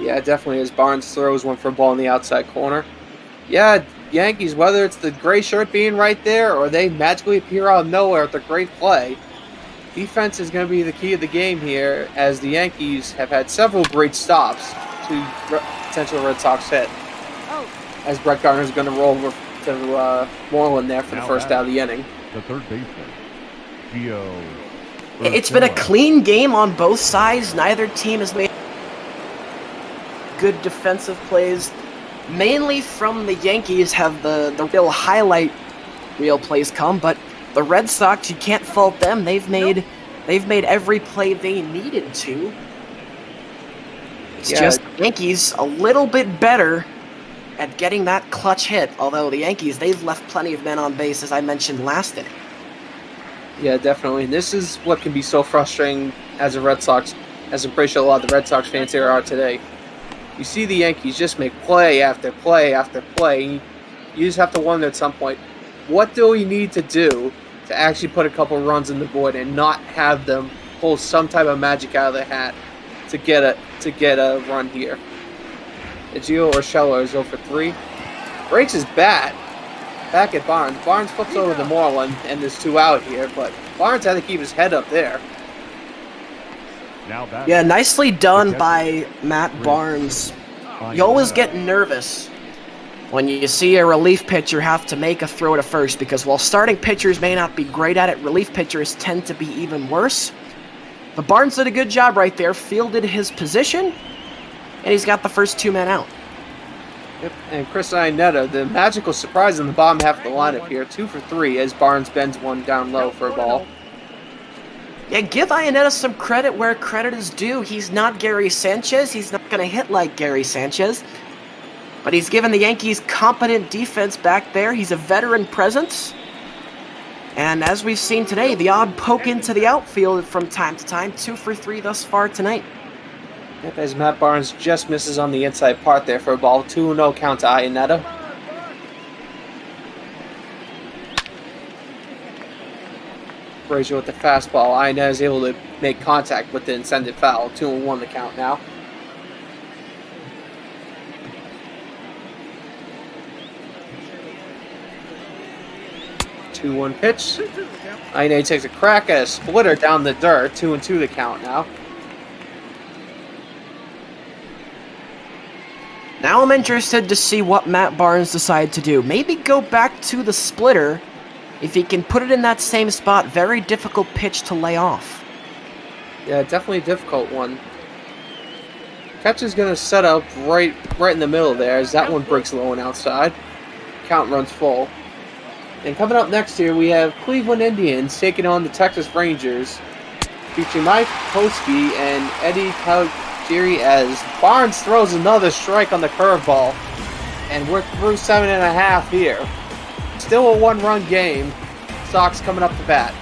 Speaker 13: Yeah, definitely, as Barnes throws one for a ball in the outside corner. Yeah, Yankees, whether it's the gray shirt being right there or they magically appear out of nowhere with a great play, defense is going to be the key of the game here, as the Yankees have had several great stops to potential Red Sox hit. As Brett Gardner is going to roll over to Moreland there for the first out of the inning.
Speaker 8: The third baseman, Gio.
Speaker 14: It's been a clean game on both sides. Neither team has made good defensive plays. Mainly from the Yankees have the real highlight reel plays come, but the Red Sox, you can't fault them. They've made every play they needed to. It's just the Yankees a little bit better at getting that clutch hit. Although the Yankees, they've left plenty of men on base, as I mentioned last inning.
Speaker 13: Yeah, definitely. And this is what can be so frustrating as a Red Sox, as I'm pretty sure a lot of the Red Sox fans here are today. You see the Yankees just make play after play after play. You just have to wonder at some point, what do we need to do to actually put a couple runs in the board and not have them pull some type of magic out of their hat to get a run here? Gio Urshela is 0 for 3. Breaks his bat. Back at Barnes. Barnes flips over to Moreland, and there's 2 out here, but Barnes had to keep his head up there.
Speaker 10: Yeah, nicely done by Matt Barnes. You always get nervous when you see a relief pitcher have to make a throw to first, because while starting pitchers may not be great at it, relief pitchers tend to be even worse. But Barnes did a good job right there, fielded his position, and he's got the first 2 men out.
Speaker 13: Yep. And Chris Iannetta, the magical surprise in the bottom half of the lineup here, 2 for 3 as Barnes bends one down low for a ball.
Speaker 14: Yeah, give Iannetta some credit where credit is due. He's not Gary Sanchez. He's not going to hit like Gary Sanchez. But he's given the Yankees competent defense back there. He's a veteran presence. And as we've seen today, the odd poke into the outfield from time to time. 2 for 3 thus far tonight.
Speaker 13: Yep, as Matt Barnes just misses on the inside part there for a ball. 2-0 count to Iannetta. Brazier with the fastball. Iannetta is able to make contact with the intended foul. 2-1 the count now. Two-one pitch. Iannetta takes a crack at a splitter down the dirt. 2-2 the count now.
Speaker 14: Now I'm interested to see what Matt Barnes decides to do. Maybe go back to the splitter. If he can put it in that same spot, very difficult pitch to lay off.
Speaker 13: Yeah, definitely a difficult one. Catcher's going to set up right in the middle there as that one breaks low and outside. Count runs full. And coming up next here, we have Cleveland Indians taking on the Texas Rangers, featuring Mike Koski and Eddie Calgary as Barnes throws another strike on the curveball. And we're through 7.5 here. Still a 1-run game. Sox coming up to bat.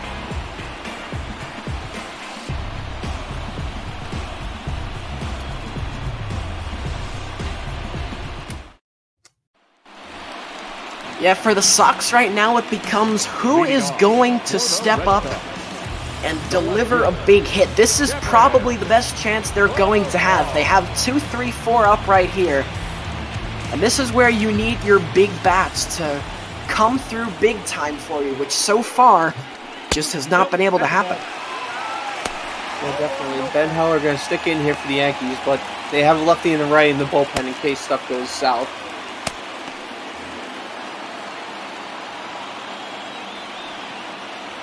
Speaker 14: Yeah, for the Sox right now, it becomes who is going to step up and deliver a big hit. This is probably the best chance they're going to have. They have 2, 3, 4 up right here. And this is where you need your big bats to come through big time for you, which so far just has not been able to happen.
Speaker 13: Yeah, definitely. Ben Heller going to stick in here for the Yankees, but they have a lefty and a righty in the bullpen in case stuff goes south.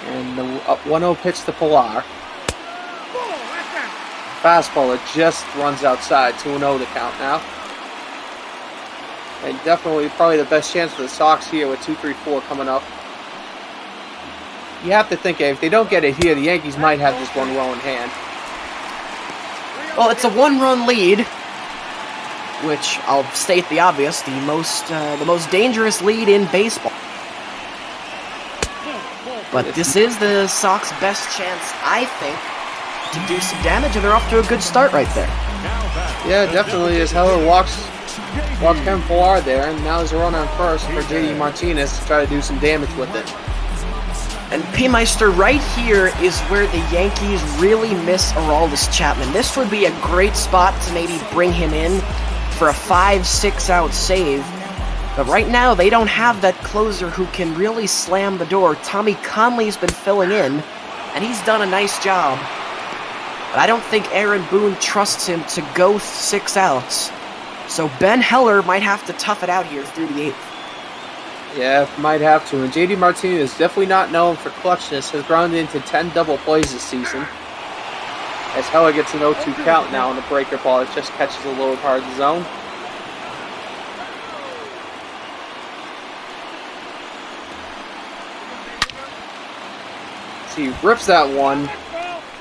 Speaker 13: And the 1-0 pitch to Pilar. Fastball that just runs outside. 2-0 the count now. And definitely probably the best chance for the Sox here with 2, 3, 4 coming up. You have to think if they don't get it here, the Yankees might have this one well in hand.
Speaker 14: Well, it's a 1-run lead, which I'll state the obvious, the most dangerous lead in baseball. But this is the Sox' best chance, I think, to do some damage, and they're off to a good start right there.
Speaker 13: Yeah, definitely. As Heller walks Kevin Pilar there, and now there's a run on first for JD Martinez to try to do some damage with it.
Speaker 14: And P-Meister, right here is where the Yankees really miss Aroldis Chapman. This would be a great spot to maybe bring him in for a 5-6 out save. But right now, they don't have that closer who can really slam the door. Tommy Conley's been filling in, and he's done a nice job. But I don't think Aaron Boone trusts him to go 6 outs. So Ben Heller might have to tough it out here through the 8th.
Speaker 13: Yeah, might have to. And JD Martinez, definitely not known for clutchness, has grounded into 10 double plays this season. As Heller gets an 0-2 count now on the breaker ball, it just catches a low part of the zone. He rips that one.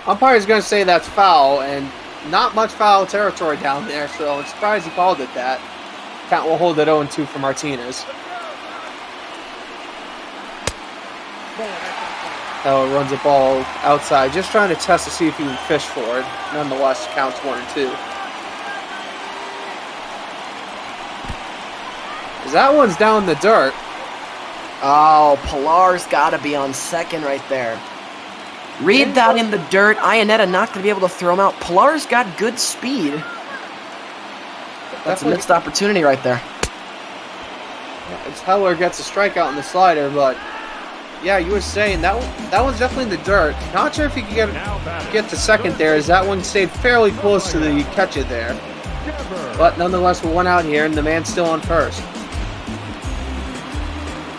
Speaker 13: Umpire's going to say that's foul, and not much foul territory down there, so I'm surprised he called it that. Count will hold it 0-2 for Martinez. Heller runs a ball outside, just trying to test to see if he can fish for it. Nonetheless, counts 1-2. that one's down the dirt.
Speaker 14: Oh, Pilar's got to be on second right there. Read that in the dirt. Ionetta not going to be able to throw him out. Pilar's got good speed. That's a missed opportunity right there.
Speaker 13: It's Heller gets a strikeout on the slider, but yeah, you were saying that one's definitely in the dirt. Not sure if he can get to second there, as that one stayed fairly close to the catcher there. But nonetheless, we're one out here, and the man's still on first.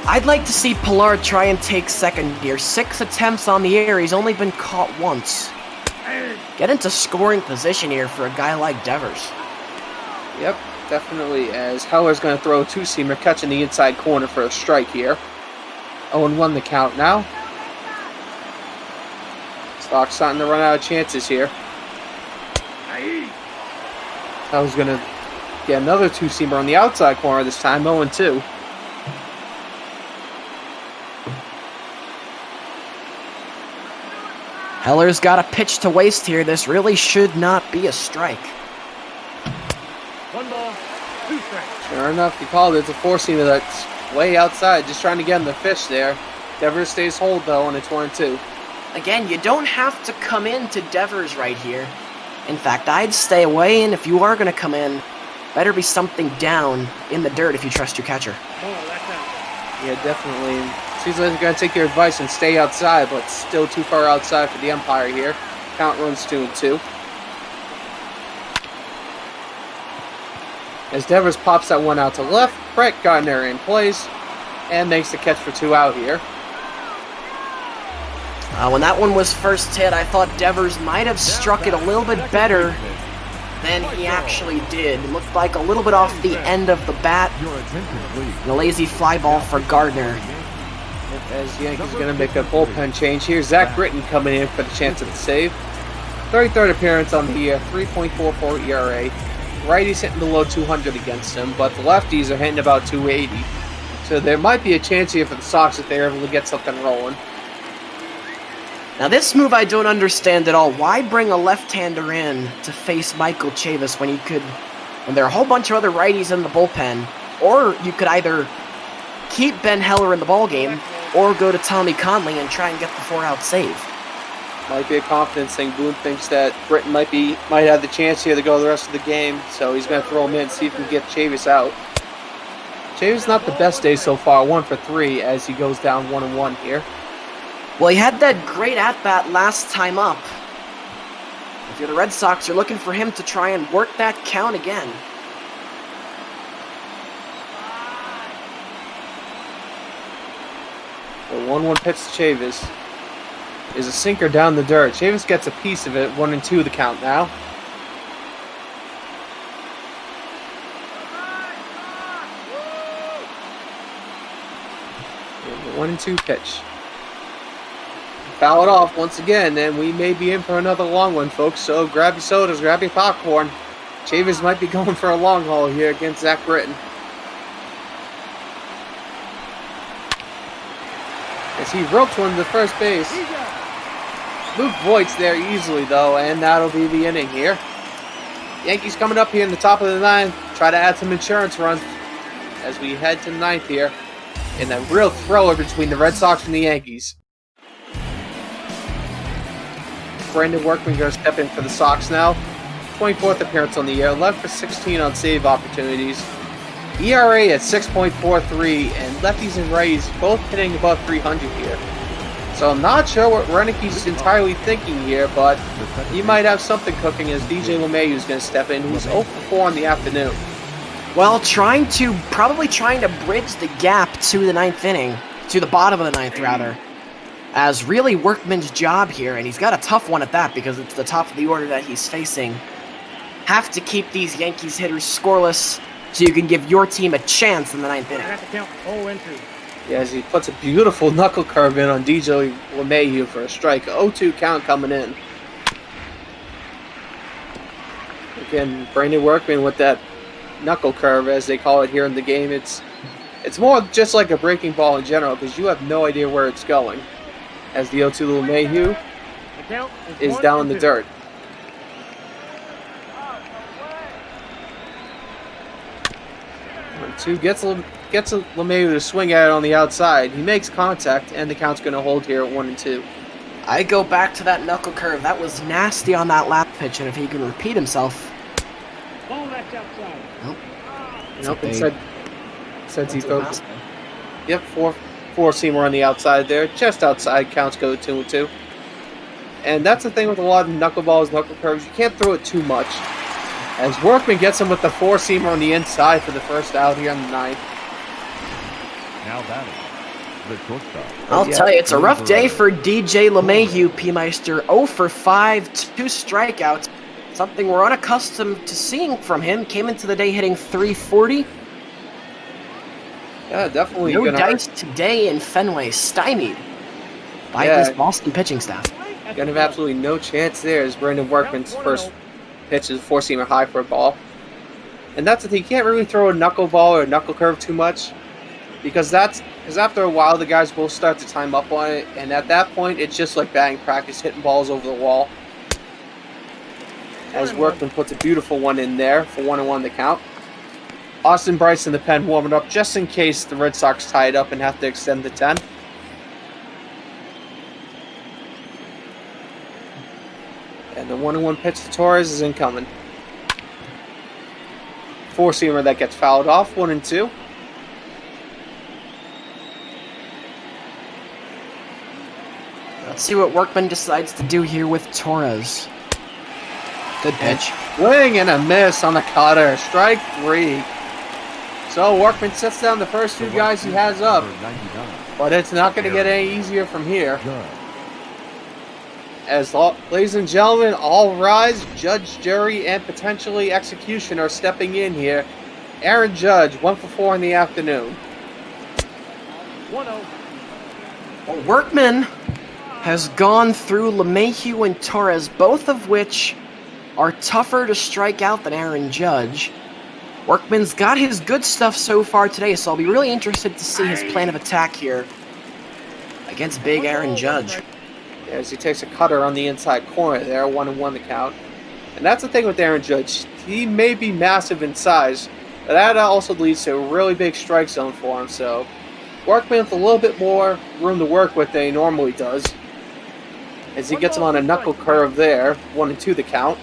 Speaker 14: I'd like to see Pilar try and take second here. 6 attempts on the air. He's only been caught once. Get into scoring position here for a guy like Devers.
Speaker 13: Yep, definitely, as Heller's going to throw a two-seamer, catching the inside corner for a strike here. 0-1 the count now. Stock's starting to run out of chances here. Heller's going to get another two-seamer on the outside corner this time, 0-2.
Speaker 14: Heller's got a pitch to waste here. This really should not be a strike.
Speaker 1: 1 ball, 2 strikes.
Speaker 13: Sure enough, you called it. It's a four-seamer that's way outside, just trying to get him the fish there. Devers stays hold, though, and it's 1-2.
Speaker 14: Again, you don't have to come in to Devers right here. In fact, I'd stay away, and if you are going to come in, better be something down in the dirt if you trust your catcher.
Speaker 13: Yeah, definitely. Seems like they're going to take your advice and stay outside, but still too far outside for the umpire here. Count runs 2-2. As Devers pops that one out to left, Brett Gardner in plays and makes the catch for 2 out here.
Speaker 14: When that one was first hit, I thought Devers might have struck it a little bit better than he actually did. It looked like a little bit off the end of the bat. And a lazy fly ball for Gardner.
Speaker 13: As Yankees are going to make a bullpen change here, Zach Britton coming in for the chance of the save. 33rd appearance on the year, 3.44 ERA. Righties hitting below 200 against him, but the lefties are hitting about 280. So there might be a chance here for the Sox if they're able to get something rolling.
Speaker 14: Now this move I don't understand at all. Why bring a left-hander in to face Michael Chavis when there are a whole bunch of other righties in the bullpen? Or you could either keep Ben Heller in the ballgame or go to Tommy Conley and try and get the 4-out save.
Speaker 13: Might be a confidence thing. Boone thinks that Britton might have the chance here to go the rest of the game, so he's going to throw him in, see if he can get Chavis out. Chavis not the best day so far, 1 for 3 as he goes down 1-1 here.
Speaker 14: Well, he had that great at-bat last time up. If you're the Red Sox, you're looking for him to try and work that count again.
Speaker 13: The 1-1 pitch to Chavis is a sinker down the dirt. Chavis gets a piece of it, 1-2 the count now. And the 1-2 pitch. Foul it off once again, and we may be in for another long one, folks. So grab your sodas, grab your popcorn. Chavis might be going for a long haul here against Zach Britton. As he ropes one to first base. Luke Voigt's there easily, though, and that'll be the inning here. Yankees coming up here in the top of the 9th. Try to add some insurance runs as we head to the 9th here. And a real thriller between the Red Sox and the Yankees. Brandon Workman going to step in for the Sox now. 24th appearance on the year, 11 for 16 on save opportunities. ERA at 6.43, and lefties and righties both hitting above 300 here. So I'm not sure what Renick's entirely thinking here, but he might have something cooking as DJ LeMahieu is going to step in, who's 0 for 4 in the afternoon.
Speaker 14: Well, probably trying to bridge the gap to the 9th inning, to the bottom of the 9th rather. As really Workman's job here, and he's got a tough one at that because it's the top of the order that he's facing. Have to keep these Yankees hitters scoreless so you can give your team a chance in the 9th inning.
Speaker 1: I have to count 0-2.
Speaker 13: Yeah, as he puts a beautiful knuckle curve in on DJ LeMahieu for a strike. 0-2 count coming in. Again, Brandon Workman with that knuckle curve, as they call it here in the game. It's more just like a breaking ball in general because you have no idea where it's going. As the 0-2 LeMahieu is down in the dirt. 1-2 gets LeMahieu to swing at it on the outside. He makes contact, and the count's going to hold here at 1-2.
Speaker 14: I go back to that knuckle curve. That was nasty on that lap pitch, and if he can repeat himself.
Speaker 1: Ball that's outside.
Speaker 13: Nope, instead he focused. Yep, four-seamer on the outside there. Just outside, counts go 2-2. And that's the thing with a lot of knuckleballs, knuckle curves. You can't throw it too much. As Workman gets him with the four-seamer on the inside for the first out here on the 9th.
Speaker 8: Now batting, the shortstop.
Speaker 14: I'll tell you, it's a rough day for DJ LeMahieu, P-Meister. 0 for 5, 2 strikeouts. Something we're unaccustomed to seeing from him. Came into the day hitting .340.
Speaker 13: Yeah, definitely.
Speaker 14: No dice today in Fenway, stymied by this Boston pitching staff.
Speaker 13: Gonna have absolutely no chance there as Brandon Workman's first pitch is a four-seamer high for a ball. And that's the thing, you can't really throw a knuckleball or a knuckle curve too much because after a while the guys will start to time up on it, and at that point it's just like batting practice, hitting balls over the wall. As Workman puts a beautiful one in there for 1-1 the count. Austin Bryce in the pen warming up just in case the Red Sox tie it up and have to extend the 10. And the 1-1 pitch to Torres is incoming. Four-seamer that gets fouled off, 1-2.
Speaker 14: Let's see what Workman decides to do here with Torres. Good pitch.
Speaker 13: Swing and a miss on the cutter. Strike 3. So Workman sets down the first two guys he has up. But it's not going to get any easier from here. As ladies and gentlemen, all rise. Judge, jury, and potentially execution are stepping in here. Aaron Judge, 1 for 4 in the afternoon.
Speaker 1: 1-0.
Speaker 14: Well, Workman has gone through LeMahieu and Torres, both of which are tougher to strike out than Aaron Judge. Workman's got his good stuff so far today, so I'll be really interested to see his plan of attack here against big Aaron Judge.
Speaker 13: As he takes a cutter on the inside corner there, 1-1 the count. And that's the thing with Aaron Judge. He may be massive in size, but that also leads to a really big strike zone for him. So Workman with a little bit more room to work with than he normally does. As he gets him on a knuckle curve there, 1-2 the count.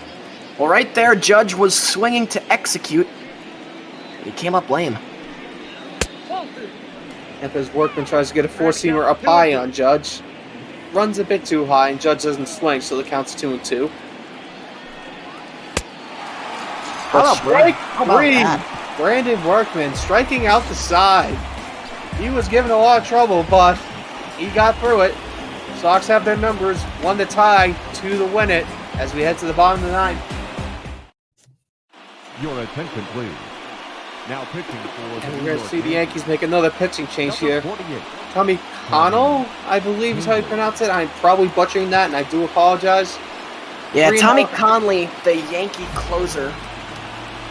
Speaker 14: Well, right there, Judge was swinging to execute. He came up lame.
Speaker 13: As Workman tries to get a four-seamer up high on Judge. Runs a bit too high, and Judge doesn't swing, so the count's 2-2. But strike 3, Brandon Workman striking out the side. He was given a lot of trouble, but he got through it. Sox have their numbers, 1 to tie, 2 to win it, as we head to the bottom of the 9th.
Speaker 8: Your attention, please. Now pitching for
Speaker 13: and we're going to see the Yankees make another pitching change here. Tommy Connell, I believe is how you pronounce it. I'm probably butchering that, and I do apologize.
Speaker 14: Yeah, Tommy Conley, the Yankee closer,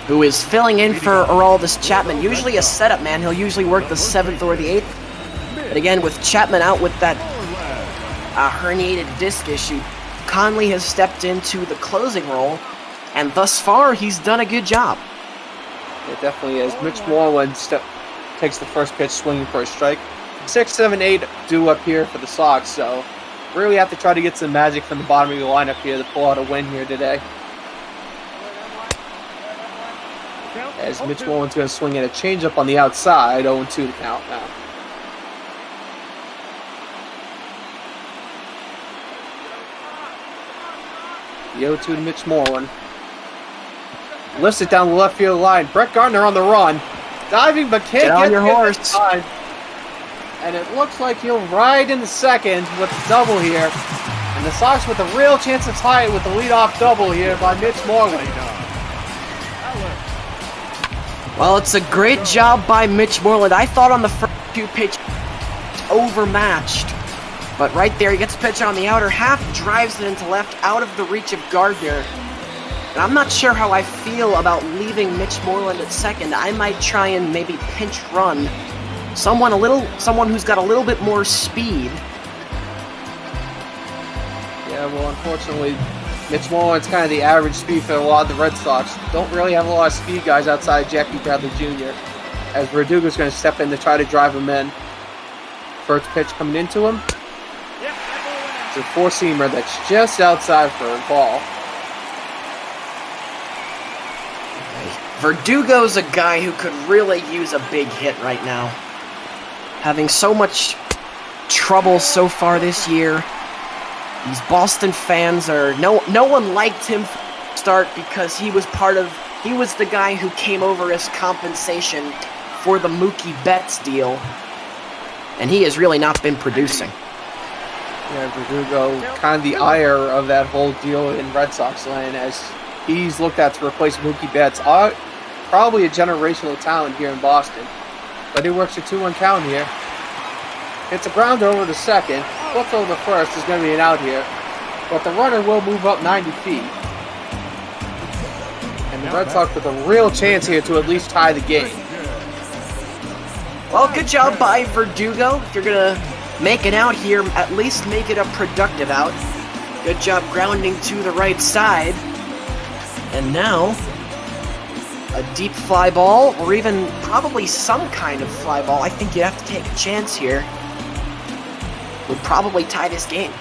Speaker 14: who is filling in for Aroldis Chapman. Usually a setup man. He'll usually work the 7th or the 8th. But again, with Chapman out with that herniated disc issue, Conley has stepped into the closing role, and thus far, he's done a good job.
Speaker 13: It definitely is. Mitch Moreland takes the first pitch swinging for a strike. 6, 7, 8 due up here for the Sox, so really have to try to get some magic from the bottom of your lineup here to pull out a win here today. As Mitch Moreland's going to swing at a changeup on the outside, 0-2 to count now. The 0-2 to Mitch Moreland. Lifts it down the left field line. Brett Gardner on the run. Diving, but can't get
Speaker 14: your horse.
Speaker 13: Time. And it looks like he'll ride in the second with the double here. And the Sox with a real chance to tie it with the leadoff double here by Mitch Moreland.
Speaker 14: Well, it's a great job by Mitch Moreland. I thought on the first 2 pitches, overmatched. But right there, he gets a pitch on the outer half, drives it into left, out of the reach of Gardner. And I'm not sure how I feel about leaving Mitch Moreland at second. I might try and maybe pinch run someone who's got a little bit more speed.
Speaker 13: Yeah, well, unfortunately, Mitch Moreland's kind of the average speed for a lot of the Red Sox. Don't really have a lot of speed guys outside Jackie Bradley Jr. as Verdugo's going to step in to try to drive him in. First pitch coming into him. It's a four-seamer that's just outside for a ball.
Speaker 14: Verdugo's a guy who could really use a big hit right now. Having so much trouble so far this year. These Boston fans are... No one liked him from the start because he was the guy who came over as compensation for the Mookie Betts deal. And he has really not been producing.
Speaker 13: Yeah, Verdugo, kind of the ire of that whole deal in Red Sox land, as he's looked at to replace Mookie Betts. Probably a generational talent here in Boston. But he works a 2-1 count here. Hits a grounder over the second. Flips over the first. Is going to be an out here. But the runner will move up 90 feet. And the Red Sox with a real chance here to at least tie the game.
Speaker 14: Well, good job by Verdugo. If you're going to make it out here, at least make it a productive out. Good job grounding to the right side. And now, a deep fly ball, or even probably some kind of fly ball. I think you have to take a chance here. Would probably tie this game.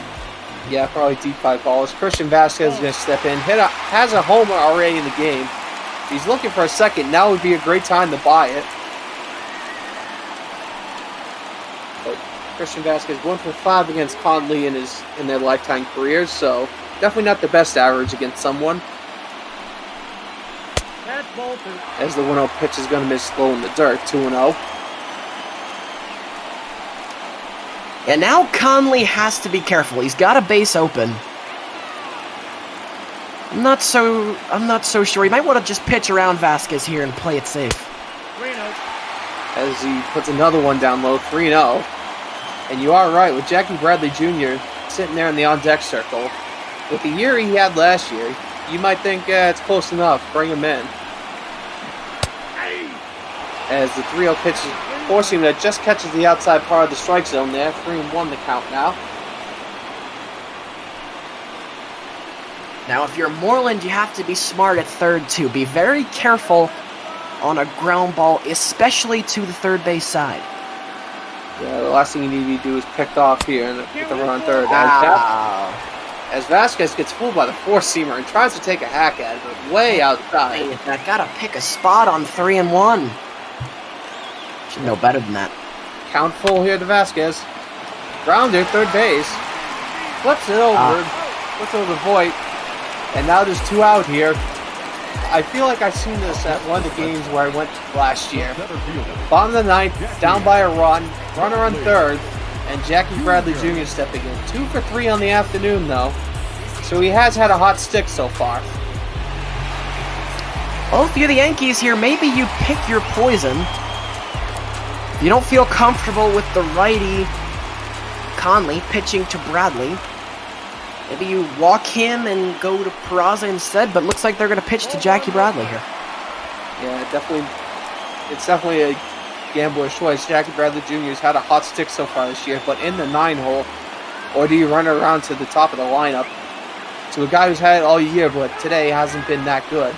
Speaker 13: Yeah, probably deep fly ball. As Christian Vasquez is going to step in. Has a homer already in the game. He's looking for a second. Now would be a great time to buy it. But Christian Vasquez 1 for 5 against Conley in their lifetime careers, so definitely not the best average against someone. As the 1-0 pitch is going to miss low in the dirt, 2-0.
Speaker 14: And now Conley has to be careful. He's got a base open. I'm not so sure. He might want to just pitch around Vasquez here and play it safe.
Speaker 1: 3-0.
Speaker 13: As he puts another one down low, 3-0. And you are right, with Jackie Bradley Jr. sitting there in the on-deck circle. With the year he had last year, you might think, it's close enough. Bring him in. As the 3-0 pitch is forcing him that just catches the outside part of the strike zone there. 3-1 the count now.
Speaker 14: Now, if you're Moreland, you have to be smart at third, too. Be very careful on a ground ball, especially to the third base side.
Speaker 13: Yeah, the last thing you need to do is picked off here with the run on third. As Vasquez gets fooled by the four-seamer and tries to take a hack at it, but way outside.
Speaker 14: I gotta pick a spot on 3-1. Should know better than that.
Speaker 13: Count full here to Vasquez. Grounder, third base. Flips it over. Flips over the Voit. And now there's 2 out here. I feel like I've seen this at one of the games where I went last year. Bottom of the 9th, down by a run. Runner on third. And Jackie Bradley Jr. stepping in. 2 for 3 on the afternoon, though. So he has had a hot stick so far.
Speaker 14: Well, if you're the Yankees here, maybe you pick your poison. If you don't feel comfortable with the righty Conley pitching to Bradley, maybe you walk him and go to Peraza instead, but looks like they're going to pitch to Jackie Bradley here.
Speaker 13: Yeah, it's definitely a gambler's choice. Jackie Bradley Jr. has had a hot stick so far this year, but in the 9-hole, or do you run around to the top of the lineup to a guy who's had it all year, but today hasn't been that good?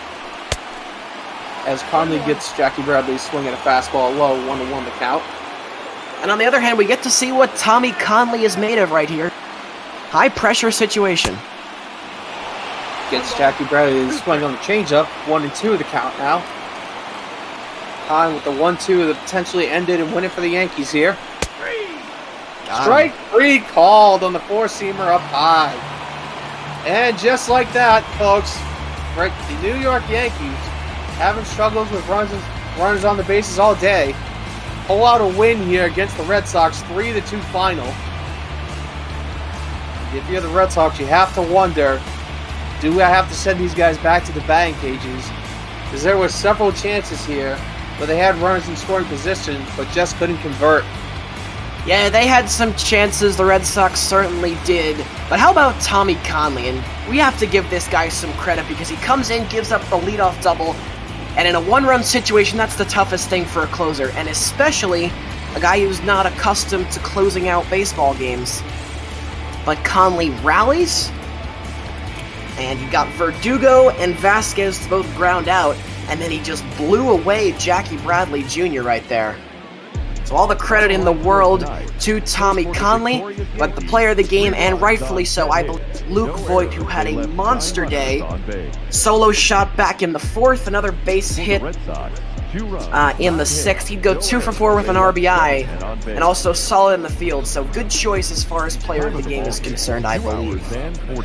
Speaker 13: As Conley gets Jackie Bradley swinging a fastball low, 1-1 the count.
Speaker 14: And on the other hand, we get to see what Tommy Conley is made of right here. High pressure situation.
Speaker 13: Gets Jackie Bradley to swing on the changeup, 1-2 the count now. Time with the 1-2 that potentially ended and win it for the Yankees here. Strike 3 called on the four-seamer up high. And just like that, folks, right, the New York Yankees, having struggles with runners on the bases all day, pull out a win here against the Red Sox, 3-2 final. If you're the Red Sox, you have to wonder, do I have to send these guys back to the batting cages? Because there were several chances here where they had runners in scoring position, but just couldn't convert.
Speaker 14: Yeah, they had some chances, the Red Sox certainly did. But how about Tommy Conley? And we have to give this guy some credit because he comes in, gives up the leadoff double, and in a one-run situation, that's the toughest thing for a closer, and especially a guy who's not accustomed to closing out baseball games. But Conley rallies, and you got Verdugo and Vasquez to both ground out. and then he just blew away Jackie Bradley Jr. right there. So all the credit in the world to Tommy Conley, but the player of the game, and rightfully so, I believe, Luke Voigt, who had a monster day. Solo shot back in the 4th, another base hit in the 6th. He'd go 2 for 4 with an RBI, and also solid in the field. So good choice as far as player of the game is concerned, I believe.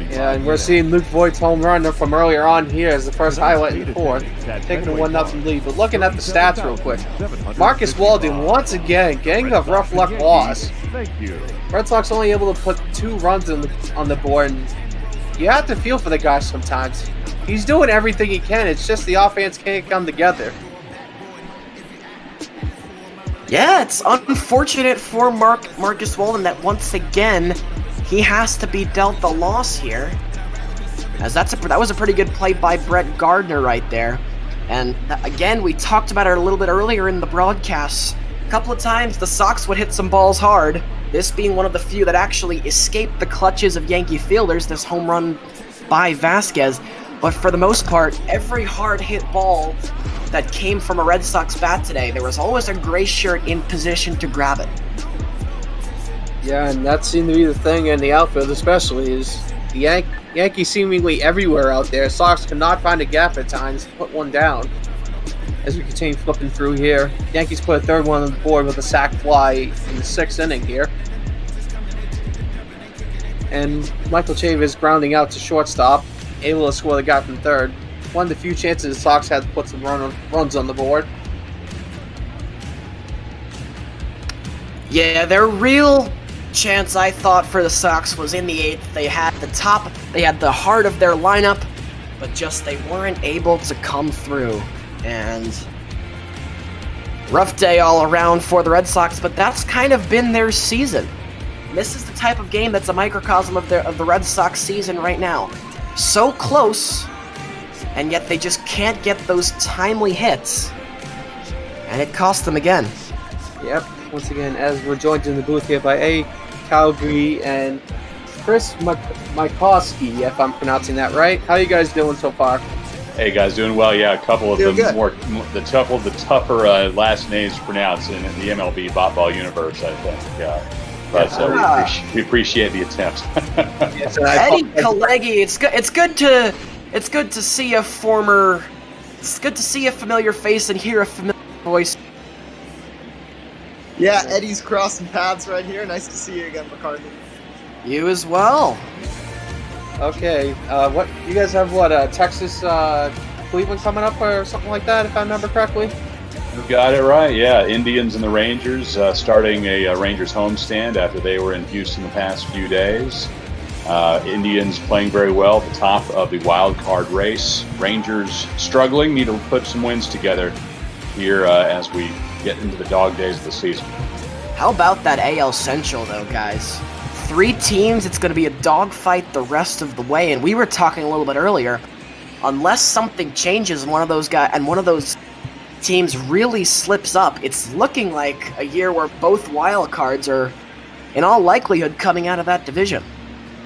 Speaker 13: Yeah, and we're seeing Luke Voigt's home run from earlier on here as the first highlight in the 4th, taking a 1-0 lead. But looking at the stats real quick, Marcus Walden once again getting a rough luck loss. Red Sox only able to put 2 runs on the board, and you have to feel for the guy sometimes. He's doing everything he can, it's just the offense can't come together.
Speaker 14: Yeah, it's unfortunate for Marcus Walden that once again he has to be dealt the loss here. As that was a pretty good play by Brett Gardner right there. And again, we talked about it a little bit earlier in the broadcast. A couple of times the Sox would hit some balls hard, this being one of the few that actually escaped the clutches of Yankee fielders, this home run by Vasquez. But for the most part, every hard hit ball that came from a Red Sox bat today, there was always a gray shirt in position to grab it.
Speaker 13: Yeah, and that seemed to be the thing in the outfield especially, is the Yankees seemingly everywhere out there. Sox cannot find a gap at times to put one down. As we continue flipping through here, Yankees put a 3rd one on the board with a sac fly in the 6th inning here. And Michael Chavis grounding out to shortstop, able to score the guy from 3rd. One of the few chances the Sox had to put some runs on the board.
Speaker 14: Yeah, their real chance, I thought, for the Sox was in the 8th. They had the top, they had the heart of their lineup, but just they weren't able to come through. And rough day all around for the Red Sox, but that's kind of been their season. And this is the type of game that's a microcosm of the Red Sox season right now. So close, and yet they just can't get those timely hits. And it cost them again.
Speaker 13: Yep, once again, as we're joined in the booth here by A. Calgary and Chris Mykowski, if I'm pronouncing that right. How are you guys doing so far?
Speaker 15: Hey guys, doing well. Yeah, a couple of the tougher last names to pronounce in the MLB ball universe, I think. But we appreciate the attempt.
Speaker 14: Yes, Eddie Kalegi, it's good to see a familiar face and hear a familiar voice.
Speaker 16: Yeah, Eddie's crossing paths right here. Nice to see you again, McCarthy.
Speaker 14: You as well.
Speaker 13: Okay, what you guys have? Texas, Cleveland coming up or something like that, if I remember correctly?
Speaker 15: You got it right. Yeah, Indians and the Rangers starting a Rangers homestand after they were in Houston the past few days. Indians playing very well at the top of the wild card race. Rangers struggling, need to put some wins together here as we get into the dog days of the season.
Speaker 14: How about that AL Central, though, guys? 3 teams, it's going to be a dogfight the rest of the way, and we were talking a little bit earlier, unless something changes and one of those teams really slips up, it's looking like a year where both wild cards are, in all likelihood, coming out of that division.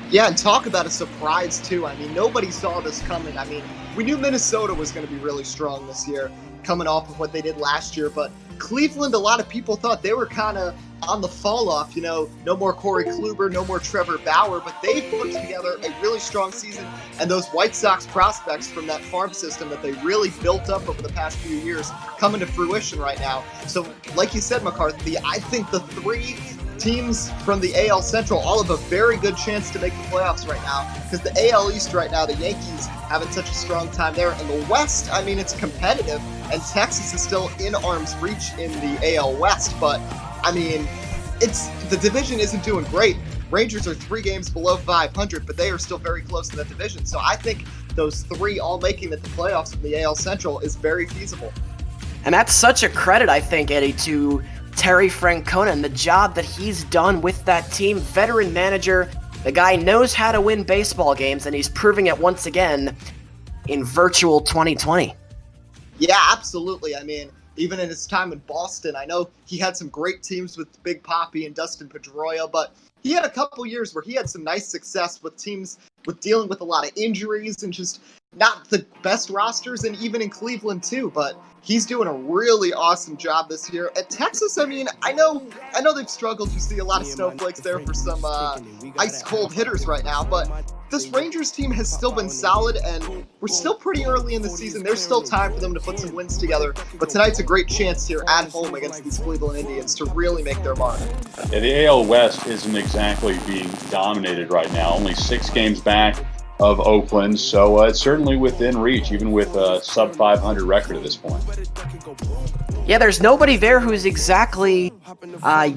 Speaker 16: Yeah, and talk about a surprise, too. I mean, nobody saw this coming. I mean, we knew Minnesota was going to be really strong this year, coming off of what they did last year, but Cleveland, a lot of people thought they were kind of on the fall off, no more Corey Kluber, no more Trevor Bauer, but they put together a really strong season, and those White Sox prospects from that farm system that they really built up over the past few years coming to fruition right now. So, like you said, McCarthy, I think the 3 teams from the AL Central all have a very good chance to make the playoffs right now, because the AL East right now, the Yankees having such a strong time there. In the West, I mean, it's competitive, and Texas is still in arm's reach in the AL West, but I mean, the division isn't doing great. Rangers are 3 games below 500, but they are still very close in that division. So I think those 3 all making it the playoffs from the AL Central is very feasible.
Speaker 14: And that's such a credit, I think, Eddie, to Terry Francona and the job that he's done with that team. Veteran manager, the guy knows how to win baseball games, and he's proving it once again in virtual 2020.
Speaker 16: Yeah, absolutely. I mean, even in his time in Boston, I know he had some great teams with Big Papi and Dustin Pedroia, but he had a couple years where he had some nice success with teams with dealing with a lot of injuries and just not the best rosters, and even in Cleveland too, but he's doing a really awesome job this year. At Texas, I mean, I know they've struggled. You see a lot of snowflakes there for some ice-cold hitters right now, but this Rangers team has still been solid, and we're still pretty early in the season. There's still time for them to put some wins together, but tonight's a great chance here at home against these Cleveland Indians to really make their mark.
Speaker 15: Yeah, the AL West isn't exactly being dominated right now. Only 6 games back of Oakland, so it's certainly within reach, even with a sub 500 record at this point.
Speaker 14: Yeah, there's nobody there who's exactly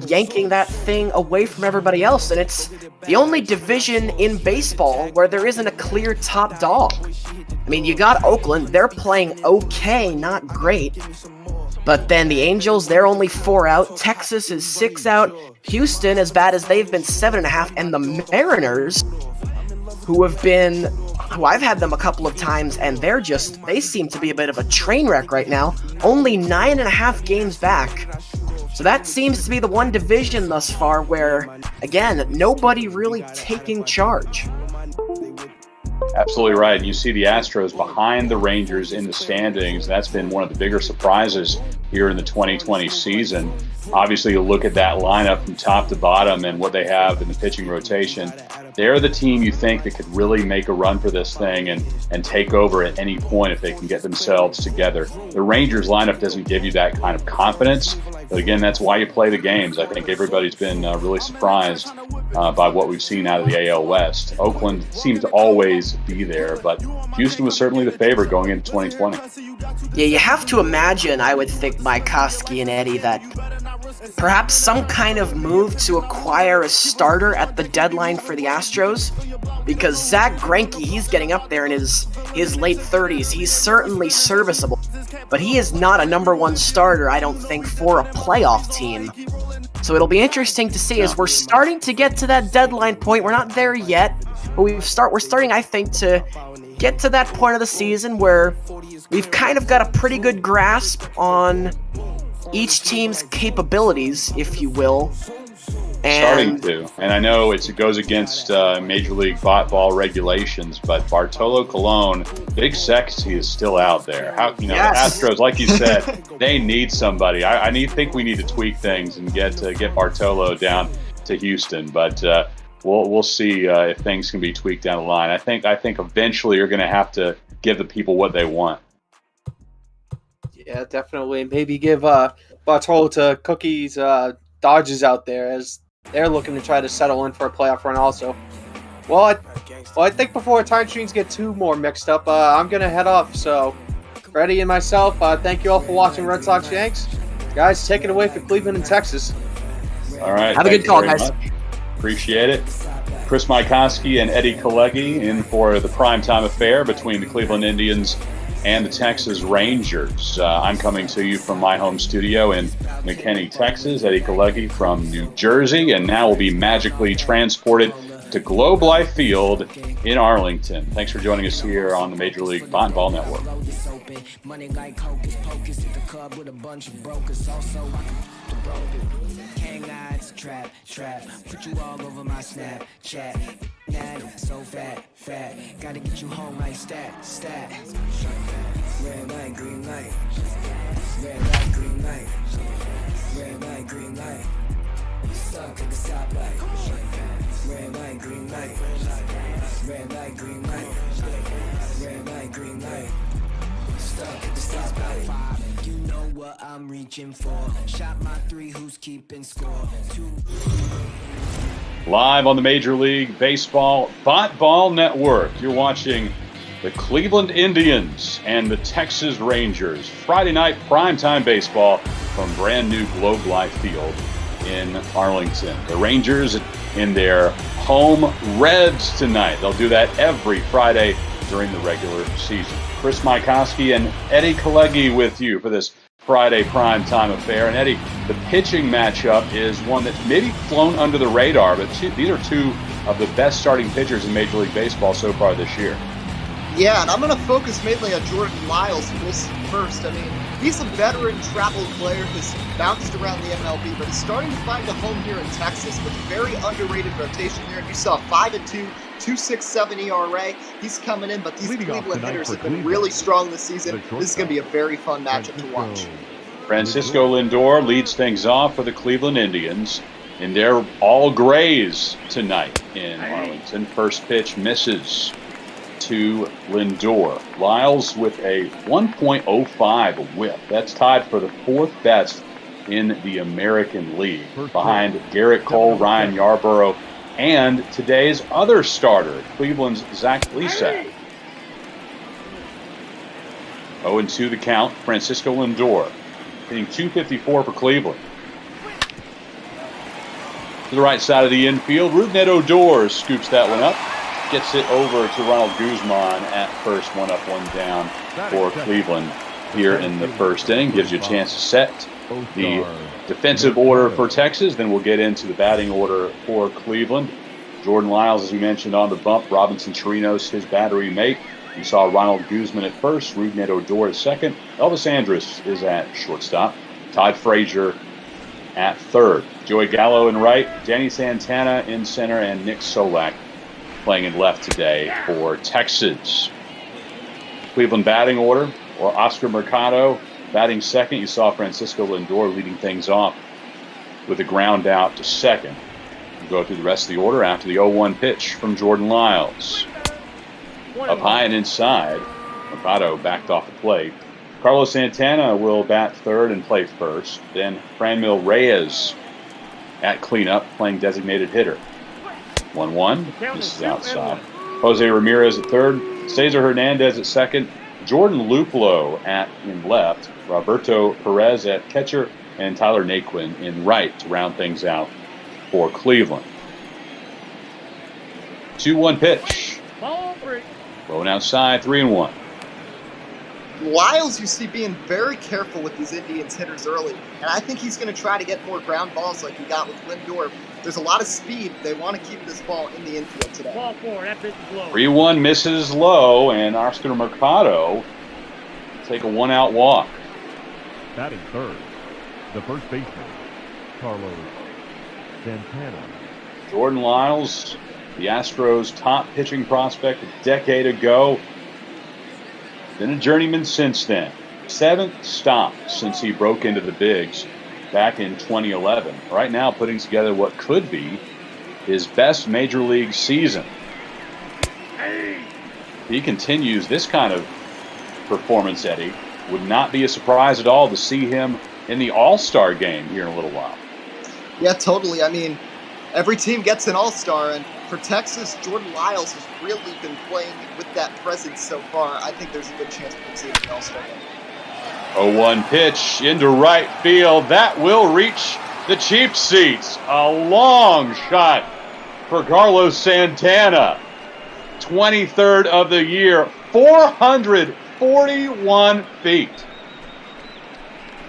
Speaker 14: yanking that thing away from everybody else, and it's the only division in baseball where there isn't a clear top dog. I mean, you got Oakland, they're playing okay, not great, but then the Angels, they're only 4 out, Texas is 6 out, Houston, as bad as they've been, 7.5, and the Mariners, who I've had them a couple of times, and they seem to be a bit of a train wreck right now, only 9.5 games back. So that seems to be the one division thus far where, again, nobody really taking charge.
Speaker 15: Absolutely right. You see the Astros behind the Rangers in the standings. That's been one of the bigger surprises here in the 2020 season. Obviously, you look at that lineup from top to bottom and what they have in the pitching rotation. They're the team you think that could really make a run for this thing and take over at any point if they can get themselves together. The Rangers lineup doesn't give you that kind of confidence. But again, that's why you play the games. I think everybody's been really surprised by what we've seen out of the AL West. Oakland seems to always be there, but Houston was certainly the favorite going into 2020.
Speaker 14: Yeah, you have to imagine, I would think, Mike Koski and Eddie, that perhaps some kind of move to acquire a starter at the deadline for the Astros, because Zach Greinke, he's getting up there in his late 30s. He's certainly serviceable, but he is not a number 1 starter, I don't think, for a playoff team. So it'll be interesting to see as we're starting to get to that deadline point. We're not there yet, but we're starting, I think, to get to that point of the season where we've kind of got a pretty good grasp on each team's capabilities, if you will.
Speaker 15: Starting to. And I know it goes against Major League Ball regulations, but Bartolo Colon, big sexy, is still out there. The Astros, like you said, they need somebody. I think we need to tweak things and get Bartolo down to Houston, but we'll see if things can be tweaked down the line. I think eventually you're going to have to give the people what they want.
Speaker 13: Yeah, definitely. Maybe give Bartolo to Cookie's Dodgers out there, as they're looking to try to settle in for a playoff run also. Well, I think before time streams get too more mixed up, I'm going to head off. So, Freddie and myself, thank you all for watching Red Sox Yanks. Guys, take it away for Cleveland and Texas.
Speaker 15: All right.
Speaker 14: Have a good call, guys.
Speaker 15: Appreciate it. Chris Mykoski and Eddie Kalegi in for the primetime affair between the Cleveland Indians and the Texas Rangers. I'm coming to you from my home studio in McKinney, Texas. Eddie Kalegi from New Jersey, and now we'll be magically transported to Globe Life Field in Arlington. Thanks for joining us here on the Major League Ball Network.
Speaker 2: Money like hocus pocus at the club with a bunch of brokers. Also, hang eyes, trap, put you all over my Snapchat. Mad, so fat, gotta get you home like stat. Red light, green light. Red light, green light. Red light, green light. Stuck at the stoplight. Red light, green light. Red light, green light. Red light, green light. Stuck at the stoplight. You know what I'm reaching for. Shot my 3, who's keeping score? 2.
Speaker 15: Live on the Major League Baseball Ball Network, you're watching the Cleveland Indians and the Texas Rangers. Friday night primetime baseball from brand new Globe Life Field in Arlington. The Rangers in their home Reds tonight. They'll do that every Friday during the regular season. Chris Mykoski and Eddie Kalegi with you for this Friday primetime affair. And Eddie, the pitching matchup is one that's maybe flown under the radar, but these are 2 of the best starting pitchers in Major League Baseball so far this year.
Speaker 16: Yeah, and I'm going to focus mainly on Jordan Lyles, who we'll see first. I mean, he's a veteran traveled player who's bounced around the MLB, but he's starting to find a home here in Texas with very underrated rotation here. And you saw 5-2, 2.67 ERA. He's coming in, but these Cleveland hitters have been really strong this season. This is going to be a very fun matchup to watch.
Speaker 15: Francisco Lindor leads things off for the Cleveland Indians in their all grays tonight in Arlington. First pitch misses to Lindor. Lyles with a 1.05 whip. That's tied for the 4th best in the American League, behind Garrett Cole, Ryan Yarborough, and today's other starter, Cleveland's Zach Plesac. 0-2 the count. Francisco Lindor hitting .254 for Cleveland. To the right side of the infield, Rougned Odor scoops that one up. Gets it over to Ronald Guzman at first. 1 up, 1 down for Cleveland here in the first inning. Gives you a chance to set the defensive order for Texas. Then we'll get into the batting order for Cleveland. Jordan Lyles, as we mentioned, on the bump. Robinson Chirinos, his battery mate. You saw Ronald Guzman at first. Rougned Odor at second. Elvis Andrus is at shortstop. Todd Frazier at third. Joey Gallo in right. Danny Santana in center. And Nick Solak playing in left today for Texas. Cleveland batting order, or Oscar Mercado batting second. You saw Francisco Lindor leading things off with a ground out to second. We'll go through the rest of the order after the 0-1 pitch from Jordan Lyles. Up high and inside, Mercado backed off the plate. Carlos Santana will bat third and play first. Then Franmil Reyes at cleanup, playing designated hitter. 1-1. This is outside. Jose Ramirez at third. Cesar Hernandez at second. Jordan Luplo in left. Roberto Perez at catcher. And Tyler Naquin in right to round things out for Cleveland. 2-1 pitch. Going outside, 3-1.
Speaker 16: Lyles, you see, being very careful with these Indians hitters early, and I think he's going to try to get more ground balls like he got with Lindor. There's a lot of speed. They want to keep this ball in the infield today.
Speaker 1: Ball 4, that pitch is low.
Speaker 15: 3-1 misses low, and Oscar Mercado take a 1-out walk.
Speaker 8: Batting third, the first baseman, Carlos Santana.
Speaker 15: Jordan Lyles, the Astros' top pitching prospect a decade ago. Been a journeyman since then. 7th stop since he broke into the bigs back in 2011. Right now putting together what could be his best major league season. If he continues this kind of performance, Eddie, would not be a surprise at all to see him in the All-Star game here in a little while.
Speaker 16: Yeah, totally. I mean, every team gets an All-Star, and for Texas, Jordan Lyles has really been playing with that presence so far. I think there's a good chance we can see him in the All-Star game.
Speaker 15: 0-1 pitch into right field. That will reach the cheap seats. A long shot for Carlos Santana. 23rd of the year. 441 feet.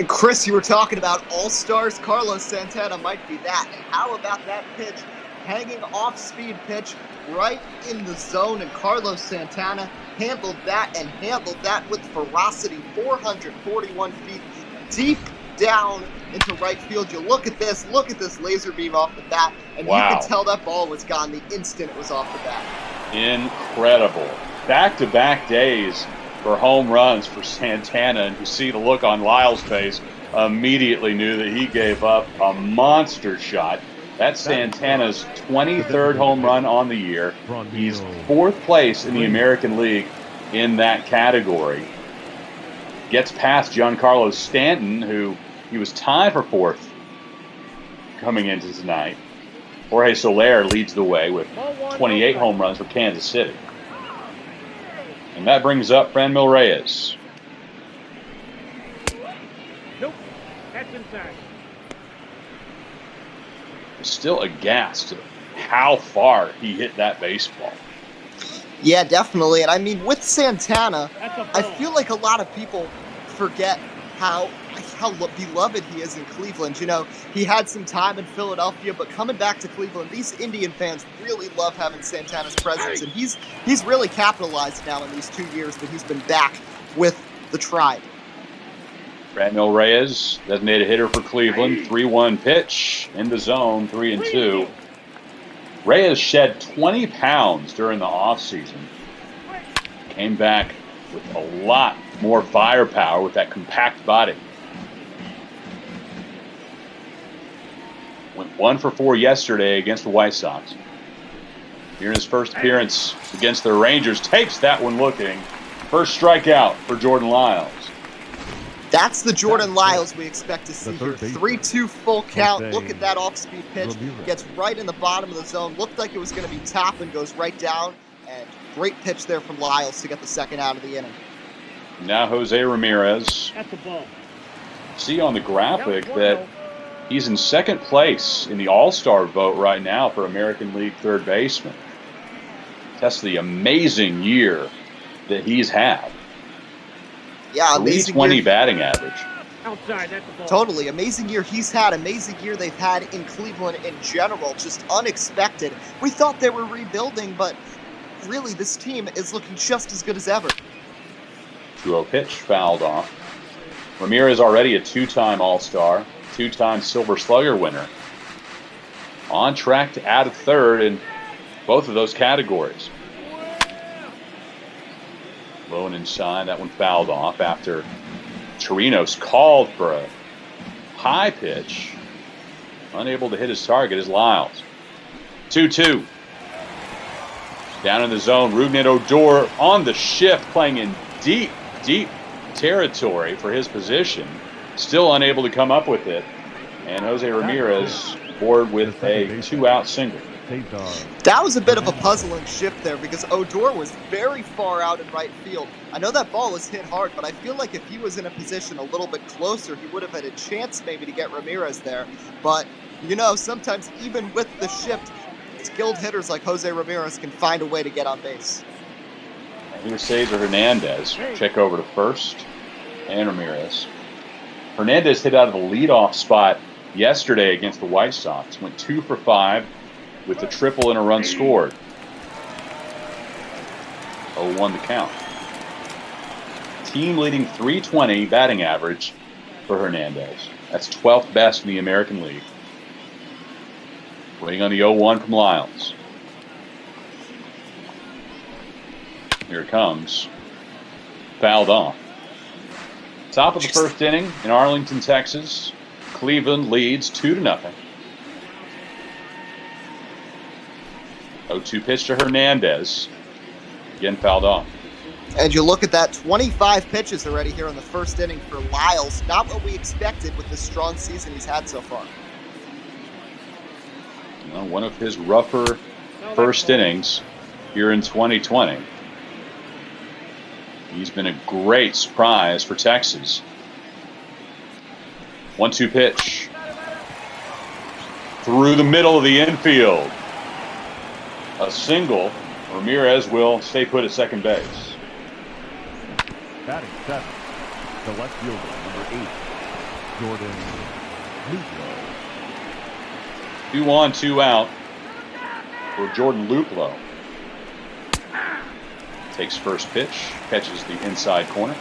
Speaker 16: And Chris, you were talking about All-Stars. Carlos Santana might be that. And how about that pitch? Hanging off-speed pitch right in the zone, and Carlos Santana handled that with ferocity. 441 feet deep down into right field. You look at this laser beam off the bat, and you can tell that ball was gone the instant it was off the bat.
Speaker 15: Incredible. Back-to-back days for home runs for Santana, and you see the look on Lyles' face, immediately knew that he gave up a monster shot. That's Santana's 23rd home run on the year. He's 4th place in the American League in that category. Gets past Giancarlo Stanton, who he was tied for 4th coming into tonight. Jorge Soler leads the way with 28 home runs for Kansas City. And that brings up Franmil Reyes.
Speaker 1: Nope, that's inside.
Speaker 15: Still aghast at how far he hit that baseball.
Speaker 16: Yeah, definitely. And I mean, with Santana, I feel like a lot of people forget how how beloved he is in Cleveland. You know, he had some time in Philadelphia, but coming back to Cleveland, these Indian fans really love having Santana's presence, and he's really capitalized now in these 2 years that he's been back with the Tribe.
Speaker 15: Franmil Reyes, designated hitter for Cleveland. 3-1 pitch in the zone, 3-2. Reyes shed 20 pounds during the offseason. Came back with a lot more firepower with that compact body. Went 1 for 4 yesterday against the White Sox. Here in his first appearance against the Rangers, takes that one looking. First strikeout for Jordan Lyles.
Speaker 16: That's the Jordan Lyles we expect to see here. 3-2 full count. Look at that off-speed pitch. Gets right in the bottom of the zone. Looked like it was going to be top and goes right down. And great pitch there from Lyles to get the second out of the inning.
Speaker 15: Now Jose Ramirez.
Speaker 1: That's a ball.
Speaker 15: See on the graphic that he's in second place in the All-Star vote right now for American League third baseman. That's the amazing year that he's had.
Speaker 16: Yeah, amazing
Speaker 15: 320
Speaker 16: year.
Speaker 15: batting average.
Speaker 1: Outside, that's the ball.
Speaker 16: Totally. Amazing year he's had. Amazing year they've had in Cleveland in general. Just unexpected. We thought they were rebuilding, but really this team is looking just as good as ever.
Speaker 15: 2-0 pitch, fouled off. Ramirez already a 2-time All-Star, 2-time Silver Slugger winner. On track to add a third in both of those categories. Low and inside, that one fouled off after Chirinos called for a high pitch. Unable to hit his target is Lyles. 2-2. Down in the zone, Rougned Odor on the shift, playing in deep territory for his position. Still unable to come up with it. And Jose Ramirez board with a 2-out single.
Speaker 16: That was a bit of a puzzling shift there because Odor was very far out in right field. I know that ball was hit hard, but I feel like if he was in a position a little bit closer, he would have had a chance maybe to get Ramirez there. But, you know, sometimes even with the shift, skilled hitters like Jose Ramirez can find a way to get on base.
Speaker 15: Here's Cesar Hernandez. Check over to first. And Ramirez. Hernandez hit out of the leadoff spot yesterday against the White Sox. Went 2 for 5 with a triple and a run scored. 0-1 to count. Team leading 320 batting average for Hernandez. That's 12th best in the American League. Waiting on the 0-1 from Lyles. Here it comes. Fouled off. Top of the first inning in Arlington, Texas. Cleveland leads 2-0. 0-2 pitch to Hernandez. Again fouled off.
Speaker 16: And you look at that, 25 pitches already here in the first inning for Lyles. Not what we expected with the strong season he's had so far.
Speaker 15: Well, one of his rougher first innings here in 2020. He's been a great surprise for Texas. 1-2 pitch. Through the middle of the infield. A single. Ramirez will stay put at second base.
Speaker 8: Batting 7, the left fielder, number 8, Jordan Luplow.
Speaker 15: 2 on, 2 out for Jordan Luplow. Takes first pitch, catches the inside corner.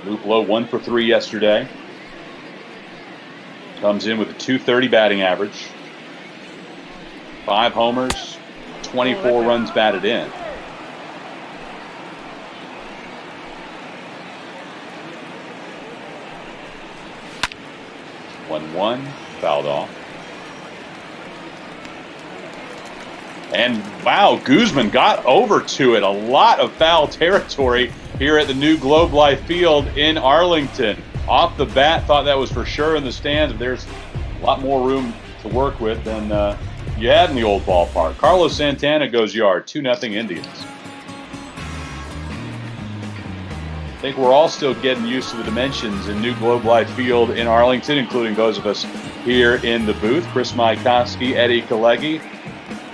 Speaker 15: Luplow 1 for 3 yesterday. Comes in with a .230 batting average. 5 homers, 24 runs batted in. One, fouled off. And wow, Guzman got over to it. A lot of foul territory here at the new Globe Life Field in Arlington. Off the bat, thought that was for sure in the stands, but there's a lot more room to work with than you had in the old ballpark. Carlos Santana goes yard, 2-0 Indians. I think we're all still getting used to the dimensions in new Globe Life Field in Arlington, including those of us here in the booth. Chris Maikowski, Eddie Kalegi.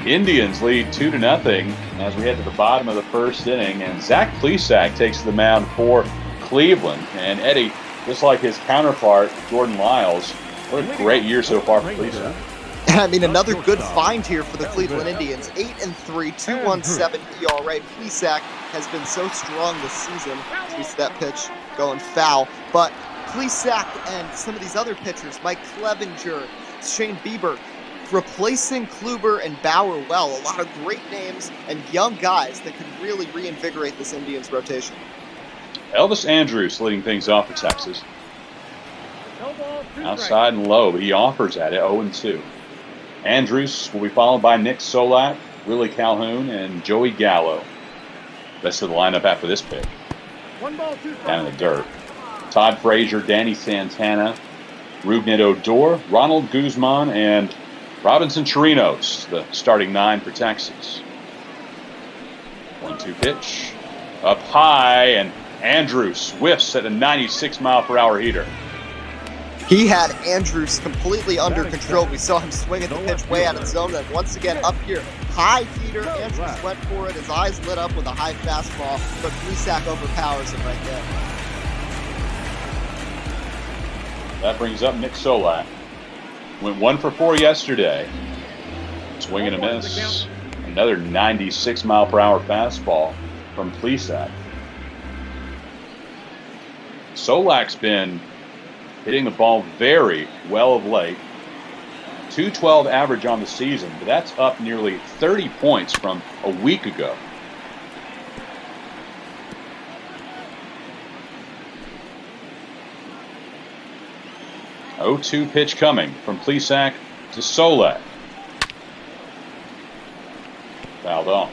Speaker 15: Indians lead 2-0 as we head to the bottom of the first inning, and Zach Plesac takes the mound for Cleveland. And Eddie, just like his counterpart, Jordan Lyles, what a great year so far for Plesac.
Speaker 16: I mean, another good find here for the Cleveland Indians. 8-3, 2.17 ERA. Plesac has been so strong this season. We see that pitch going foul. But Plesac and some of these other pitchers, Mike Clevenger, Shane Bieber, replacing Kluber and Bauer well. A lot of great names and young guys that could really reinvigorate this Indians rotation.
Speaker 15: Elvis Andrus leading things off for Texas. Outside and low, but he offers at it, 0-2. Andrus will be followed by Nick Solak, Willie Calhoun, and Joey Gallo. Rest of the lineup after this pick. Down in the dirt. Todd Frazier, Danny Santana, Rougned Odor, Ronald Guzman, and Robinson Chirinos, the starting 9 for Texas. 1-2 pitch. Up high, and Andrus whiffs at a 96-mile-per-hour heater.
Speaker 16: He had Andrus completely under control. We saw him swing at the pitch way out of zone. Then once again up here, high heater. Andrus went for it. His eyes lit up with a high fastball, but Plesac overpowers him right there.
Speaker 15: That brings up Nick Solak. Went 1 for 4 yesterday. Swing and a miss. Another 96-mile-per-hour fastball from Plesac. Solak's been hitting the ball very well of late. 212 average on the season, but that's up nearly 30 points from a week ago. Oh-2 pitch coming from Plesac to Solak. Fouled off.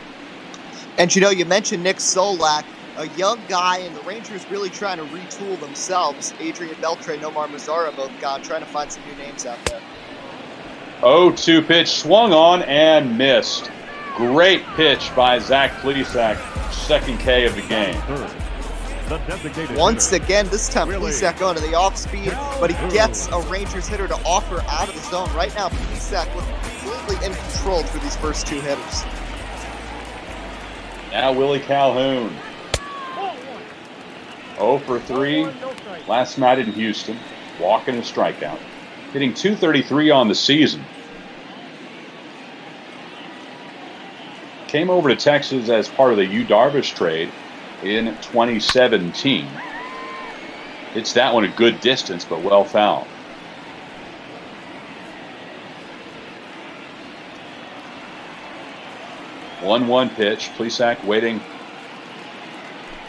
Speaker 16: And you know, you mentioned Nick Solak, a young guy, and the Rangers really trying to retool themselves. Adrian Beltre, Nomar Mazara both gone, trying to find some new names out there.
Speaker 15: 0-2 pitch swung on and missed. Great pitch by Zach Plesac, second K of the game.
Speaker 16: Once again, this time Plesac going to the off speed, but he gets a Rangers hitter to offer out of the zone. Right now, Plesac looking completely in control through these first 2 hitters.
Speaker 15: Now Willie Calhoun. 0 for 3 last night in Houston. Walk and a strikeout. Hitting .233 on the season. Came over to Texas as part of the Yu Darvish trade in 2017. Hits that one a good distance, but well fouled. One pitch. Plesac waiting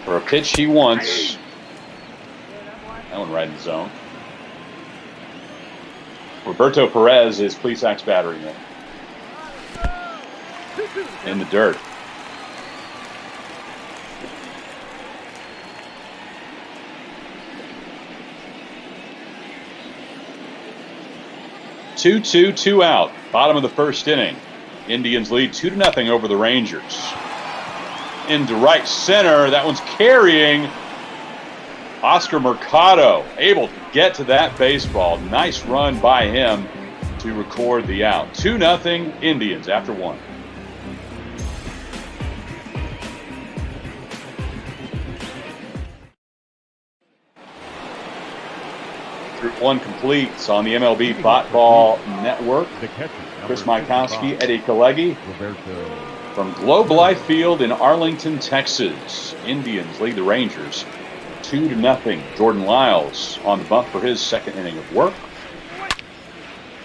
Speaker 15: for a pitch he wants. That one right in the zone. Roberto Perez is Plesac's battery man. In the dirt. Two out. Bottom of the first inning. Indians lead 2-0 over the Rangers. Into right center. That one's carrying. Oscar Mercado able to get to that baseball. Nice run by him to record the out. 2-0 Indians after 1. Group 1 completes on the MLB Bot Ball Network. Chris Mykowski, Eddie Kalegi from Globe Life Field in Arlington, Texas. Indians lead the Rangers 2-0. Jordan Lyles on the bump for his second inning of work.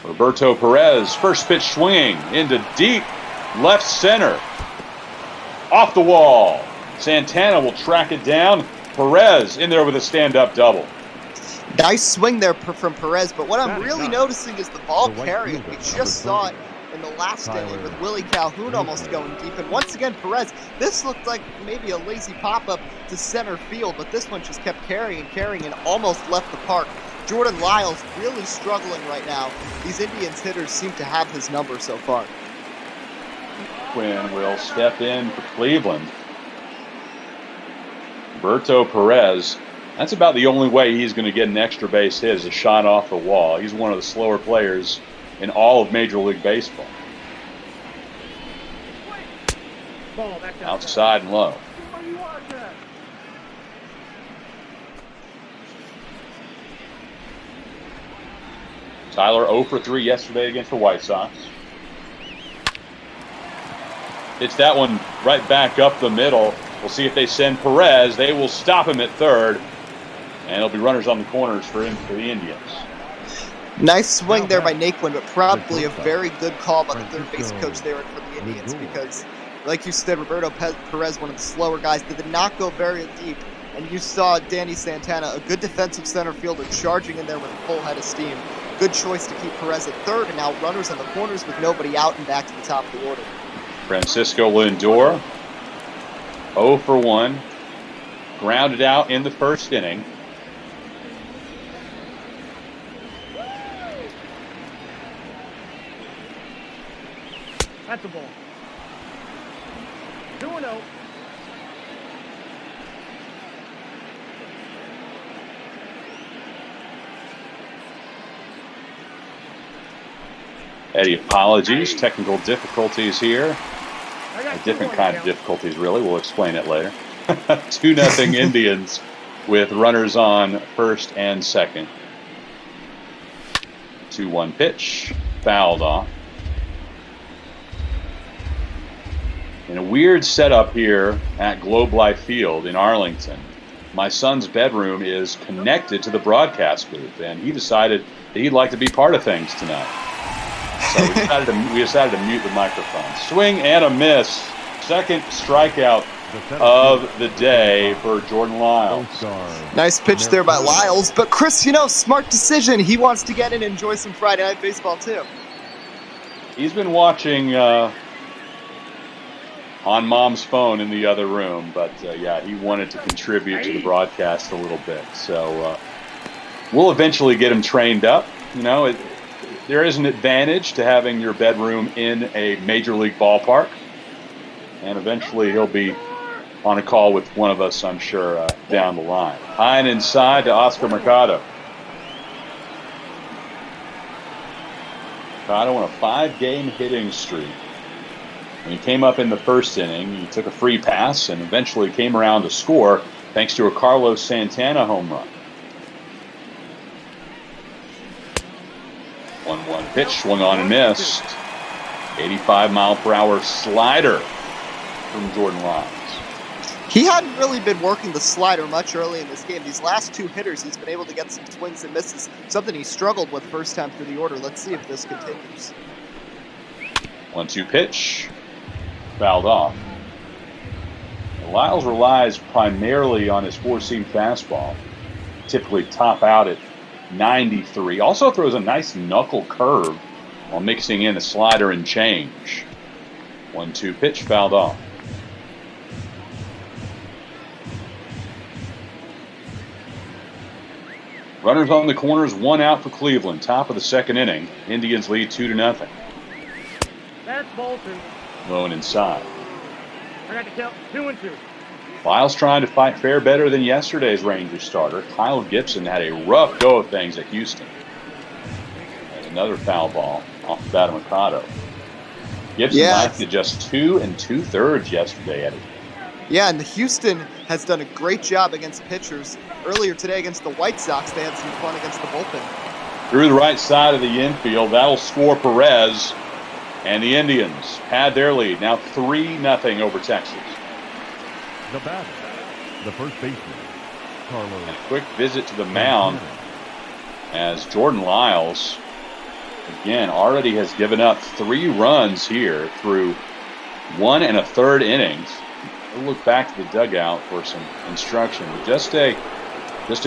Speaker 15: Roberto Perez, first pitch swinging into deep left center. Off the wall. Santana will track it down. Perez in there with a stand-up double.
Speaker 16: Nice swing there from Perez, but what I'm really noticing is the ball carrying. We just saw it in the last inning with Willie Calhoun almost going deep. And once again, Perez, this looked like maybe a lazy pop-up to center field, but this one just kept carrying and almost left the park. Jordan Lyles really struggling right now. These Indians hitters seem to have his number so far.
Speaker 15: Quinn will step in for Cleveland. Roberto Perez, that's about the only way he's going to get an extra base hit is a shot off the wall. He's one of the slower players in all of Major League Baseball.
Speaker 1: Ball back to
Speaker 15: Outside and low. Tyler 0 for 3 yesterday against the White Sox. It's that one right back up the middle. We'll see if they send Perez. They will stop him at third. And it'll be runners on the corners for the Indians.
Speaker 16: Nice swing there by Naquin, but probably a very good call by the third base coach there for the Indians because, like you said, Roberto Perez, one of the slower guys, did not go very deep. And you saw Danny Santana, a good defensive center fielder, charging in there with a full head of steam. Good choice to keep Perez at third, and now runners on the corners with nobody out and back to the top of the order.
Speaker 15: Francisco Lindor, 0 for 1. Grounded out in the first inning.
Speaker 1: That's the ball. 2-0.
Speaker 15: Eddie, apologies. Technical difficulties here. A different kind of difficulties, really. We'll explain it later. 2-0 Indians with runners on first and second. 2-1 pitch. Fouled off. In a weird setup here at Globe Life Field in Arlington, my son's bedroom is connected to the broadcast booth, and he decided that he'd like to be part of things tonight. So we decided to mute the microphone. Swing and a miss. Second strikeout of the day for Jordan Lyles.
Speaker 16: Nice pitch there by Lyles, but Chris, smart decision. He wants to get in and enjoy some Friday Night Baseball too.
Speaker 15: He's been watching on Mom's phone in the other room, but yeah, he wanted to contribute to the broadcast a little bit. So we'll eventually get him trained up. There is an advantage to having your bedroom in a major league ballpark, and eventually he'll be on a call with one of us, I'm sure, down the line. High and inside to Oscar Mercado. Mercado on a 5-game hitting streak. When he came up in the first inning, he took a free pass and eventually came around to score thanks to a Carlos Santana home run. 1-1 pitch, swung on and missed. 85-mile-per-hour slider from Jordan Lyles.
Speaker 16: He hadn't really been working the slider much early in this game. These last two hitters, he's been able to get some swings and misses, something he struggled with first time through the order. Let's see if this continues.
Speaker 15: 1-2 pitch, fouled off. Lyles relies primarily on his four-seam fastball, typically top out at 93. Also throws a nice knuckle curve while mixing in a slider and change. 1-2 pitch, fouled off. Runners on the corners, 1 out for Cleveland. Top of the second inning. Indians lead 2-0.
Speaker 1: That's Bolton.
Speaker 15: Low and inside.
Speaker 1: I got to count 2-2.
Speaker 15: Lyles trying to fight fair better than yesterday's Rangers starter. Kyle Gibson had a rough go of things at Houston. And another foul ball off the bat of Mercado. Gibson lasted just 2 2/3 yesterday, Eddie.
Speaker 16: Yeah, and the Houston has done a great job against pitchers. Earlier today against the White Sox, they had some fun against the bullpen.
Speaker 15: Through the right side of the infield, that'll score Perez. And the Indians had their lead. Now 3-0 over Texas.
Speaker 8: The batter, the first baseman, Carlos.
Speaker 15: And a quick visit to the mound as Jordan Lyles, again, already has given up 3 runs here through 1 1/3 innings. We'll look back to the dugout for some instruction. Just a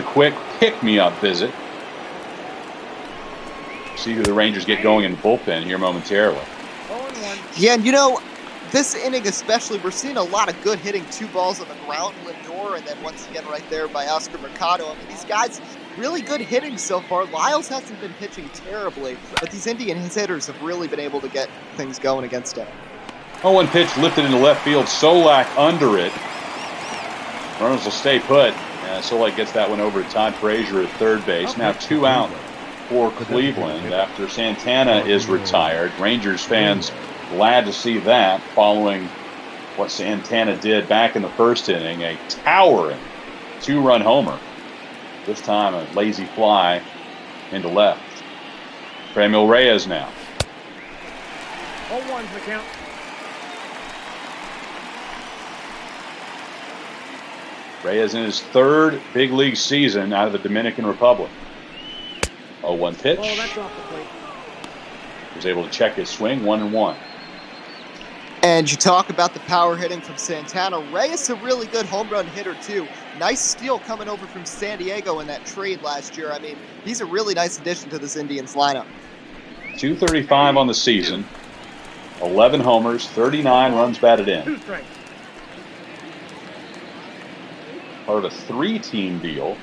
Speaker 15: quick pick-me-up visit. See who the Rangers get going in the bullpen here momentarily.
Speaker 16: Yeah, and this inning especially, we're seeing a lot of good hitting, 2 balls on the ground, Lindor, and then once again right there by Oscar Mercado. I mean, these guys, really good hitting so far. Lyles hasn't been pitching terribly, but these Indian hitters have really been able to get things going against him.
Speaker 15: 0-1 pitch lifted into left field. Solak under it. Runners will stay put. Solak gets that one over to Todd Frazier at third base. Now 2 out for Cleveland after Santana is retired. Rangers fans glad to see that following what Santana did back in the first inning, a towering 2-run homer. This time a lazy fly into left. Franmil Reyes now.
Speaker 1: 0-1's the count.
Speaker 15: Reyes in his 3rd big league season out of the Dominican Republic. 0-1 pitch.
Speaker 1: Oh, that's off the plate.
Speaker 15: Was able to check his swing, 1-1.
Speaker 16: And you talk about the power hitting from Santana. Reyes a really good home run hitter too. Nice steal coming over from San Diego in that trade last year. I mean, he's a really nice addition to this Indians lineup.
Speaker 15: 235 on the season, 11 homers, 39 runs batted in.
Speaker 1: 2 strikes.
Speaker 15: Part of a 3-team deal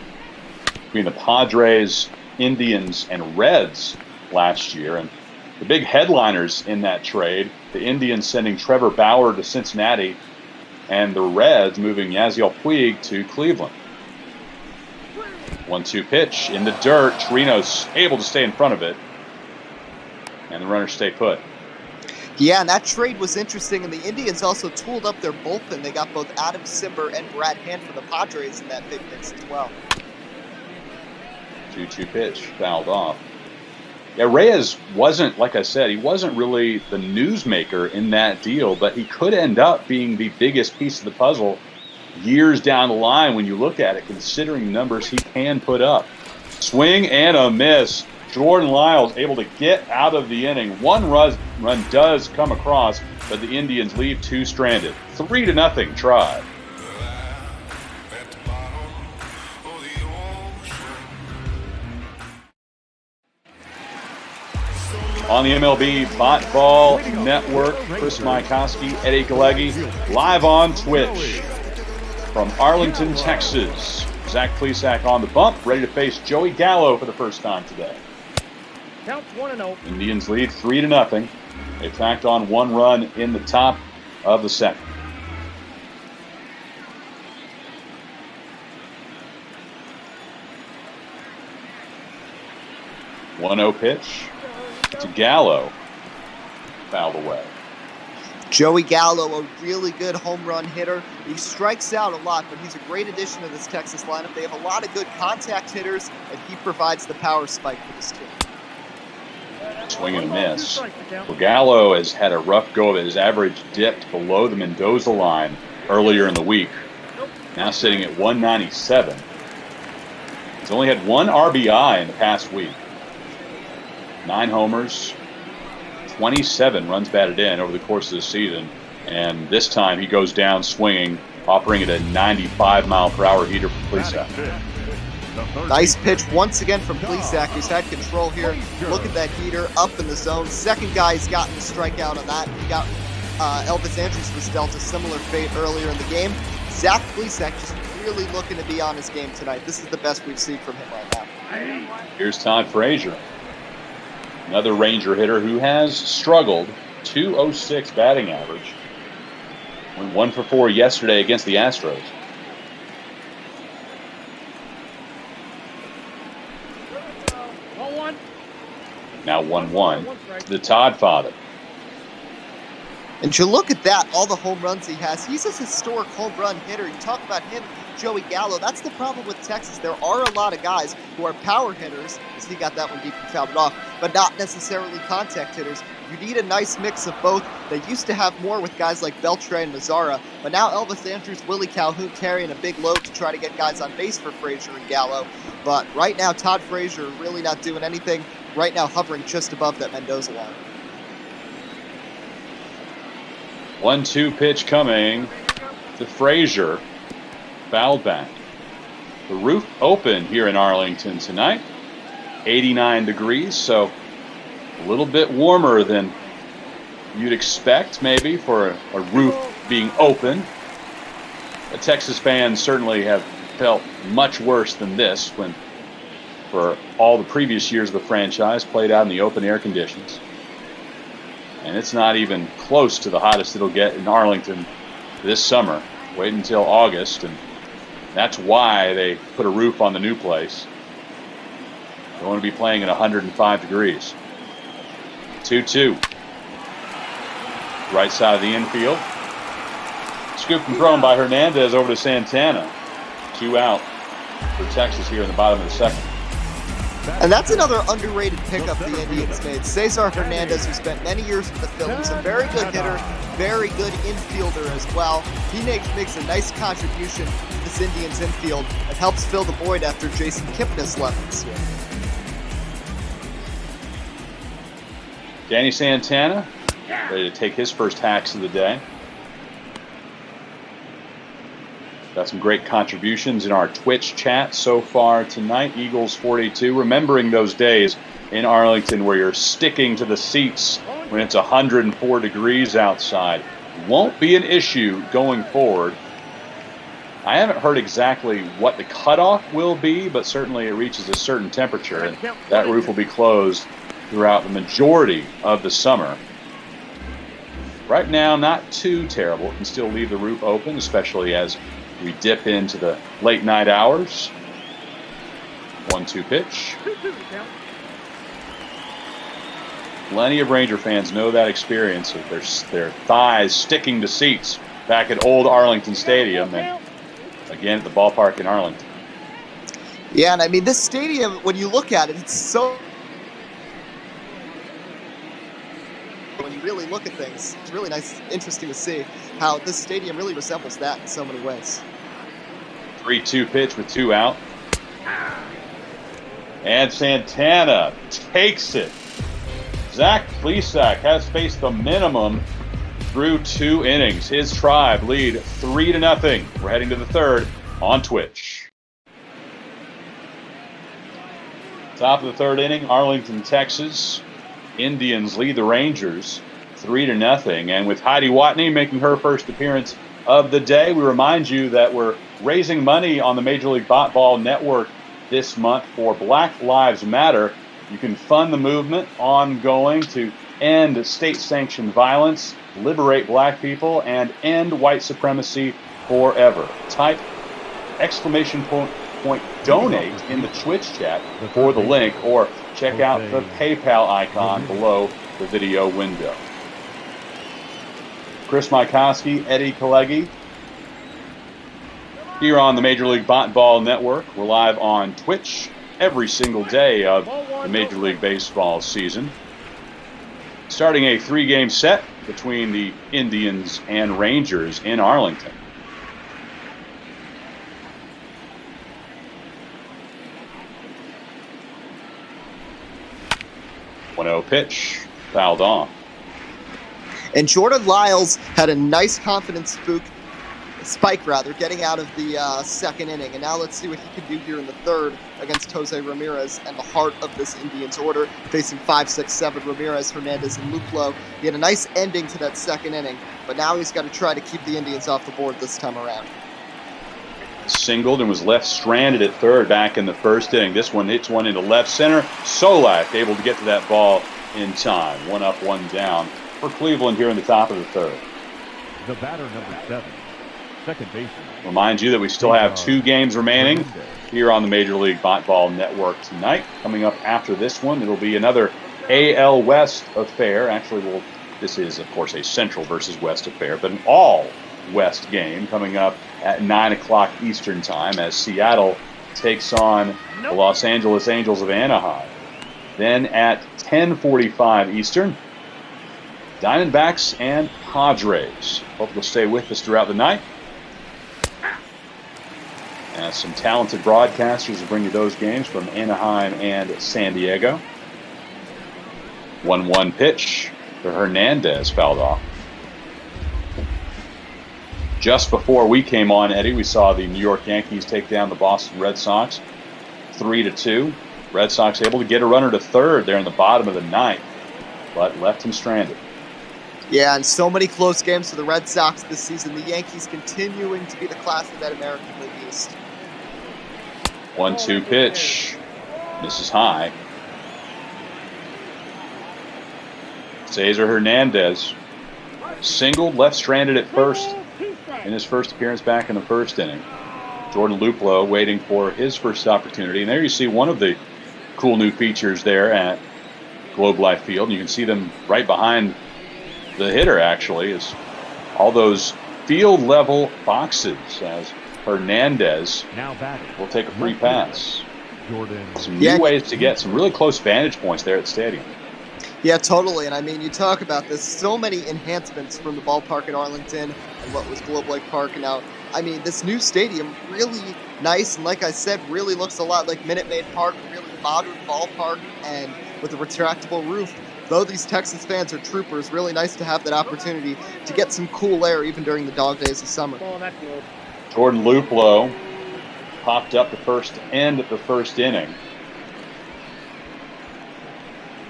Speaker 15: between the Padres, Indians, and Reds last year. And the big headliners in that trade, the Indians sending Trevor Bauer to Cincinnati, and the Reds moving Yasiel Puig to Cleveland. 1-2 pitch in the dirt. Chirinos able to stay in front of it, and the runners stay put.
Speaker 16: Yeah, and that trade was interesting, and the Indians also tooled up their bullpen. They got both Adam Simber and Brad Hand from the Padres in that big mix as well.
Speaker 15: 2-2 pitch, fouled off. Yeah, Reyes wasn't, like I said, he wasn't really the newsmaker in that deal, but he could end up being the biggest piece of the puzzle years down the line when you look at it, considering the numbers he can put up. Swing and a miss. Jordan Lyles able to get out of the inning. 1 run does come across, but the Indians leave 2 stranded. 3-0 try. On the MLB Bot Ball Network, Chris Maikowski, Eddie Galleghi, live on Twitch from Arlington, Texas. Zach Plesac on the bump, ready to face Joey Gallo for the first time today.
Speaker 1: Counts 1-0.
Speaker 15: Indians lead 3-0. They tacked on 1 run in the top of the second. .1-0 pitch to Gallo, fouled away.
Speaker 16: Joey Gallo, a really good home run hitter. He strikes out a lot, but he's a great addition to this Texas lineup. They have a lot of good contact hitters, and he provides the power spike for this team.
Speaker 15: Swing and a miss. Well, Gallo has had a rough go of it. His average dipped below the Mendoza line earlier in the week. Now sitting at 197. He's only had 1 RBI in the past week. 9 homers, 27 runs batted in over the course of the season. And this time he goes down swinging, offering it a 95-mile-per-hour heater for Plesac.
Speaker 16: Nice pitch once again from Plesac, who's had control here. Look at that heater up in the zone. Second guy has gotten a strikeout on that. He got Elvis Andrus was dealt a similar fate earlier in the game. Zach Plesac just really looking to be on his game tonight. This is the best we've seen from him right now.
Speaker 15: Here's Todd Frazier, another Ranger hitter who has struggled. 206 batting average. Went 1 for 4 yesterday against the Astros. Now 1-1 to the Todd father.
Speaker 16: And you look at that, all the home runs he has. He's a historic home run hitter. You talk about him, Joey Gallo. That's the problem with Texas. There are a lot of guys who are power hitters, as he got that one deep and fouled it off, but not necessarily contact hitters. You need a nice mix of both. They used to have more with guys like Beltre and Mazzara, but now Elvis Andrus, Willie Calhoun carrying a big load to try to get guys on base for Frazier and Gallo. But right now, Todd Frazier really not doing anything. Right now, hovering just above that Mendoza line.
Speaker 15: 1-2 pitch coming to Frazier. Fouled back. The roof open here in Arlington tonight. 89 degrees, so a little bit warmer than you'd expect maybe for a roof being open. The Texas fans certainly have felt much worse than this when for all the previous years of the franchise played out in the open air conditions. And it's not even close to the hottest it'll get in Arlington this summer. Wait until August, and that's why they put a roof on the new place. They want to be playing at 105 degrees. 2-2. Right side of the infield. Scooped and thrown by Hernandez over to Santana. 2 out for Texas here in the bottom of the second.
Speaker 16: And that's another underrated pickup the Indians made. Cesar Hernandez, who spent many years with the Phillies, a very good hitter, very good infielder as well. He makes a nice contribution to this Indians infield and helps fill the void after Jason Kipnis left this year.
Speaker 15: Danny Santana, ready to take his first hacks of the day. Got some great contributions in our Twitch chat so far tonight. Eagles 42, remembering those days in Arlington where you're sticking to the seats when it's 104 degrees outside. Won't be an issue going forward. I haven't heard exactly what the cutoff will be, but certainly it reaches a certain temperature, and that roof will be closed throughout the majority of the summer. Right now, not too terrible. It can still leave the roof open, especially as we dip into the late night hours. 1-2 pitch. Plenty of Ranger fans know that experience of their thighs sticking to seats back at old Arlington Stadium and again at the ballpark in Arlington.
Speaker 16: Yeah, and I mean, this stadium, when you look at it, it's so... When you really look at things, it's really nice, interesting to see how this stadium really resembles that in so many ways.
Speaker 15: 3-2 pitch with 2 out. And Santana takes it. Zach Plesac has faced the minimum through 2 innings. His Tribe lead 3-0. We're heading to the third on Twitch. Top of the third inning, Arlington, Texas. Indians lead the Rangers 3-0. And with Heidi Watney making her first appearance of the day, we remind you that we're raising money on the Major League Ball Network this month for Black Lives Matter. You can fund the movement ongoing to end state-sanctioned violence, liberate black people, and end white supremacy forever. Type !point donate in the Twitch chat for the link, or check out the PayPal icon below the video window. Chris Mykowski, Eddie Kalegi, here on the Major League Ball Network. We're live on Twitch every single day of the Major League Baseball season. Starting a 3-game set between the Indians and Rangers in Arlington. Pitch, fouled off.
Speaker 16: And Jordan Lyles had a nice confidence spike, getting out of the second inning. And now let's see what he can do here in the third against Jose Ramirez and the heart of this Indians order, facing 5, 6, 7 Ramirez, Hernandez, and Luplow. He had a nice ending to that second inning, but now he's got to try to keep the Indians off the board this time around.
Speaker 15: Singled and was left stranded at third back in the first inning. This one hits one into left center. Solak able to get to that ball in time. 1 up, 1 down for Cleveland here in the top of the third.
Speaker 8: The batter, number 7, second baseman.
Speaker 15: Remind you that we still have 2 games remaining here on the Major League Ball Network tonight. Coming up after this one, it'll be another AL West affair. Actually, this is, of course, a Central versus West affair, but an all-West game coming up at 9 o'clock Eastern time as Seattle takes on the Los Angeles Angels of Anaheim. Then at 10:45 Eastern, Diamondbacks and Padres. Hope you'll stay with us throughout the night. And some talented broadcasters will bring you those games from Anaheim and San Diego. 1-1 pitch to Hernandez, fouled off. Just before we came on, Eddie, we saw the New York Yankees take down the Boston Red Sox 3-2. Red Sox able to get a runner to third there in the bottom of the ninth, but left him stranded.
Speaker 16: Yeah, and so many close games for the Red Sox this season. The Yankees continuing to be the class of that American League East.
Speaker 15: 1-2 pitch. Misses high. Cesar Hernandez singled, left stranded at first in his first appearance back in the first inning. Jordan Luplow waiting for his first opportunity. And there you see one of the cool new features there at Globe Life Field. And you can see them right behind the hitter, actually, is all those field level boxes as Hernandez
Speaker 8: Now batting.
Speaker 15: will take a free pass.
Speaker 8: Jordan.
Speaker 15: Some new ways to get some really close vantage points there at the stadium.
Speaker 16: Yeah, totally. And I mean, you talk about this, so many enhancements from the ballpark at Arlington and what was Globe Lake Park. And now, I mean, this new stadium, really nice. And like I said, really looks a lot like Minute Maid Park, a really modern ballpark and with a retractable roof. Though these Texas fans are troopers, really nice to have that opportunity to get some cool air even during the dog days of summer.
Speaker 15: Jordan Luplow popped up the first end of the first inning.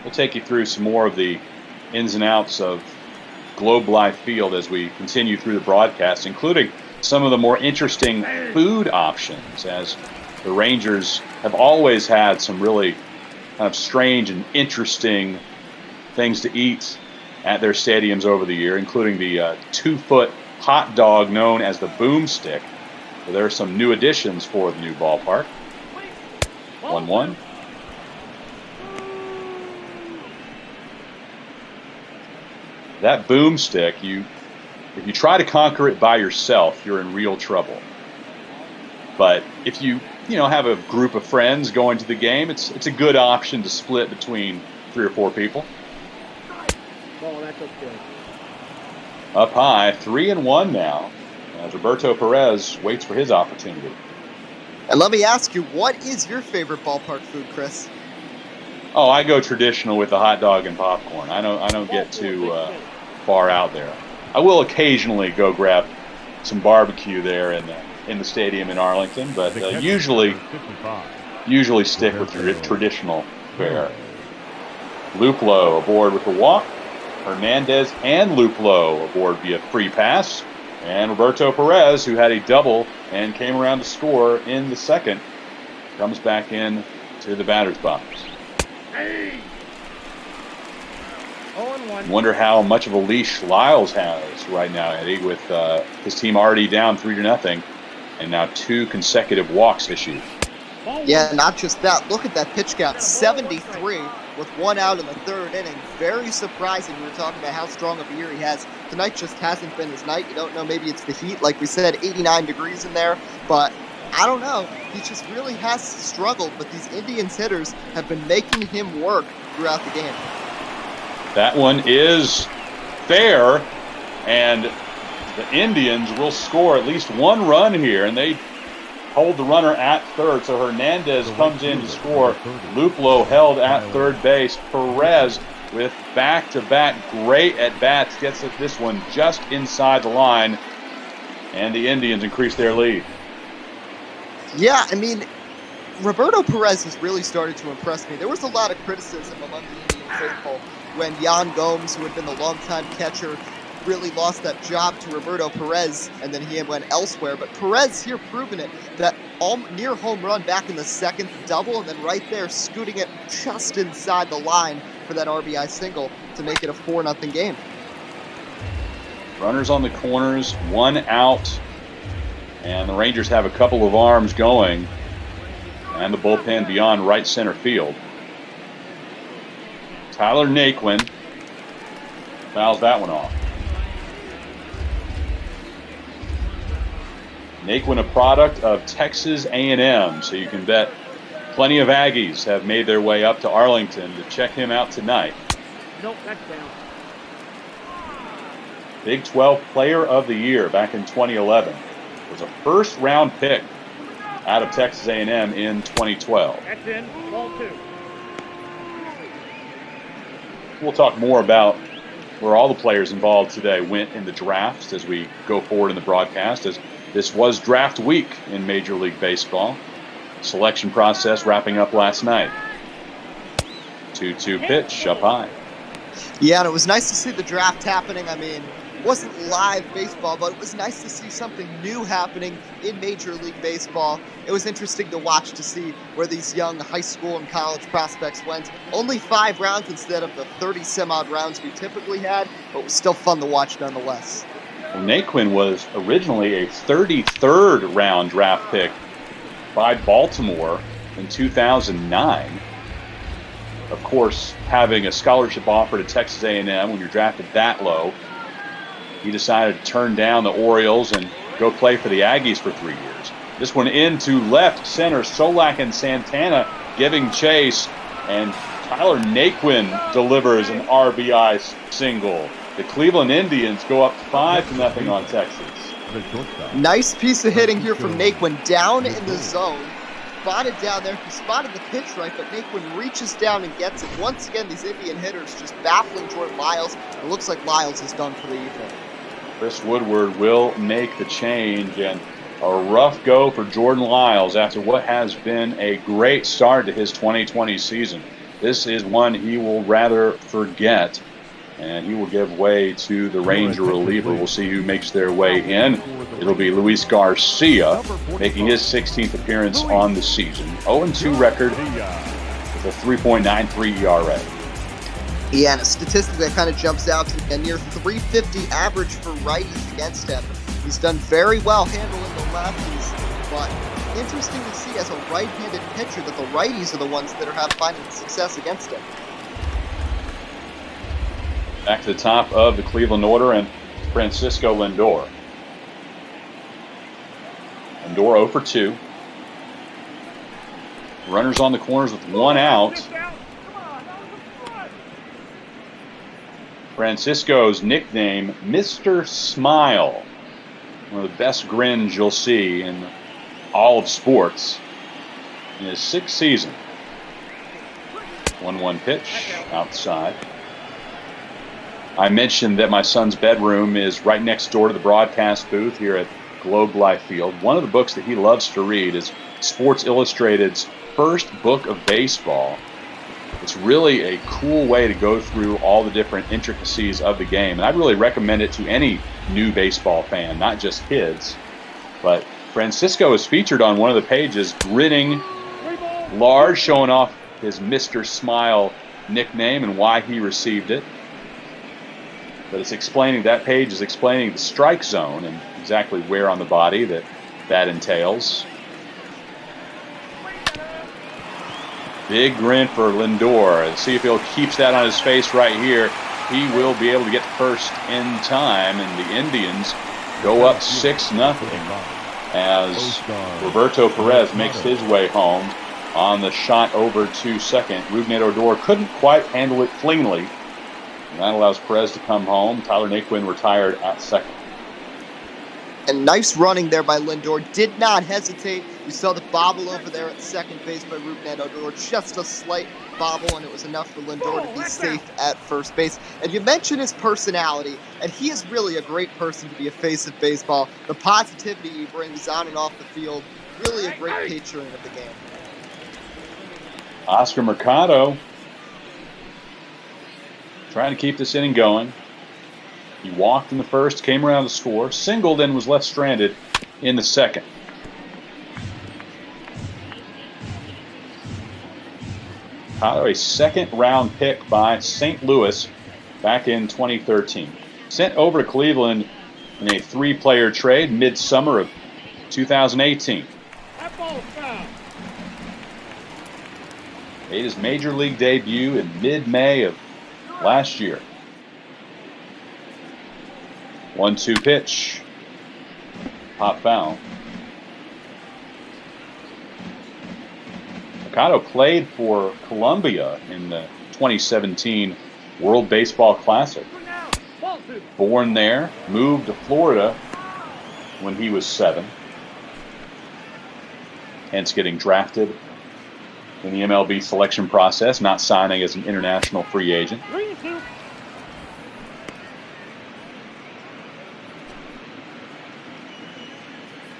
Speaker 15: We'll take you through some more of the ins and outs of Globe Life Field as we continue through the broadcast, including some of the more interesting food options, as the Rangers have always had some really kind of strange and interesting things to eat at their stadiums over the year, including the 2-foot hot dog known as the boomstick. So there are some new additions for the new ballpark. 1-1. That boomstick, if you try to conquer it by yourself, you're in real trouble. But if you have a group of friends going to the game, it's a good option to split between 3 or 4 people.
Speaker 1: Oh, that's okay.
Speaker 15: Up high, 3-1 now, as Roberto Perez waits for his opportunity.
Speaker 16: And let me ask you, what is your favorite ballpark food, Chris?
Speaker 15: Oh, I go traditional with the hot dog and popcorn. I don't get too far out there. I will occasionally go grab some barbecue there in the stadium in Arlington, but usually stick with your traditional fare. Luplow aboard with the walk. Hernandez and Luplow aboard via free pass. And Roberto Perez, who had a double and came around to score in the second, comes back in to the batter's box. Wonder how much of a leash Lyles has right now, Eddie, with his team already down 3-0 and now 2 consecutive walks issued.
Speaker 16: Yeah, not just that. Look at that pitch count, 73 with 1 out in the 3rd inning. Very surprising. We were talking about how strong of a year he has. Tonight just hasn't been his night. You don't know, maybe it's the heat. Like we said, 89 degrees in there. But I don't know. He just really has struggled, but these Indians hitters have been making him work throughout the game.
Speaker 15: That one is fair, and the Indians will score at least 1 run here, and they hold the runner at third. So Hernandez comes in to score. Luplow held at third base. Perez with back-to-back great at-bats gets this one just inside the line, and the Indians increase their lead.
Speaker 16: Yeah, I mean, Roberto Perez has really started to impress me. There was a lot of criticism among the Indian faithful when Yan Gomes, who had been the longtime catcher, really lost that job to Roberto Perez, and then he went elsewhere. But Perez here proving it, that near home run back in the second, double, and then right there scooting it just inside the line for that RBI single to make it a 4-0 game.
Speaker 15: Runners on the corners, 1 out, and the Rangers have a couple of arms going, and the bullpen beyond right center field. Tyler Naquin fouls that one off. Naquin, a product of Texas A&M, so you can bet plenty of Aggies have made their way up to Arlington to check him out tonight.
Speaker 1: Nope, that's down.
Speaker 15: Big 12 Player of the Year back in 2011. Was a first-round pick out of Texas A&M in 2012.
Speaker 1: That's in, ball 2.
Speaker 15: We'll talk more about where all the players involved today went in the drafts as we go forward in the broadcast, as this was draft week in Major League Baseball. Selection process wrapping up last night. 2-2 pitch up high.
Speaker 16: Yeah, and it was nice to see the draft happening. I mean, it wasn't live baseball, but it was nice to see something new happening in Major League Baseball. It was interesting to watch to see where these young high school and college prospects went. Only 5 rounds instead of the 30-some-odd rounds we typically had, but it was still fun to watch nonetheless.
Speaker 15: Well, Naquin was originally a 33rd round draft pick by Baltimore in 2009. Of course, having a scholarship offer to Texas A&M when you're drafted that low he decided to turn down the Orioles and go play for the Aggies for 3 years. This one into left center, Solak and Santana giving chase, and Tyler Naquin delivers an RBI single. The Cleveland Indians go up 5-0 on Texas.
Speaker 16: Nice piece of hitting here from Naquin down in the zone. Spotted down there. He spotted the pitch right, but Naquin reaches down and gets it. Once again, these Indian hitters just baffling Jordan Lyles. It looks like Lyles is done for the evening.
Speaker 15: Chris Woodward will make the change, and a rough go for Jordan Lyles after what has been a great start to his 2020 season. This is one he will rather forget, and he will give way to the Ranger reliever. We'll see who makes their way in. It'll be Luis Garcia, making his 16th appearance on the season. 0-2 record with a 3.93 ERA.
Speaker 16: Yeah, and a statistic that kind of jumps out to me, a near 350 average for righties against him. He's done very well handling the lefties, but interesting to see as a right-handed pitcher that the righties are the ones that are finding success against him.
Speaker 15: Back to the top of the Cleveland order, and Francisco Lindor. Lindor 0 for 2. Runners on the corners with 1 out. Francisco's nickname, Mr. Smile. One of the best grins you'll see in all of sports in his 6th season. 1-1 pitch outside. I mentioned that my son's bedroom is right next door to the broadcast booth here at Globe Life Field. One of the books that he loves to read is Sports Illustrated's First Book of Baseball. It's really a cool way to go through all the different intricacies of the game. And I really recommend it to any new baseball fan, not just kids. But Francisco is featured on one of the pages, grinning large, showing off his Mr. Smile nickname and why he received it. But it's explaining, that page is explaining the strike zone and exactly where on the body that entails. Big grin for Lindor. Let's see if he'll keep that on his face right here. He will be able to get first in time, and the Indians go up 6-0 as Roberto Perez makes his way home on the shot over to second. Rougned Odor couldn't quite handle it cleanly, and that allows Perez to come home. Tyler Naquin retired at second.
Speaker 16: And nice running there by Lindor. Did not hesitate. You saw the bobble over there at second base by Rougned Odor. Just a slight bobble, and it was enough for Lindor to be safe at first base. And you mentioned his personality, and he is really a great person to be a face of baseball. The positivity he brings on and off the field, really a great patron of the game.
Speaker 15: Oscar Mercado trying to keep this inning going. He walked in the first, came around to score, singled, and was left stranded in the second. Mercado, a second-round pick by St. Louis back in 2013. Sent over to Cleveland in a 3-player trade mid-summer of 2018. Made his major league debut in mid-May of last year. 1-2 pitch. Pop foul. Mercado played for Colombia in the 2017 World Baseball Classic. Born there, moved to Florida when he was 7. Hence getting drafted in the MLB selection process, not signing as an international free agent.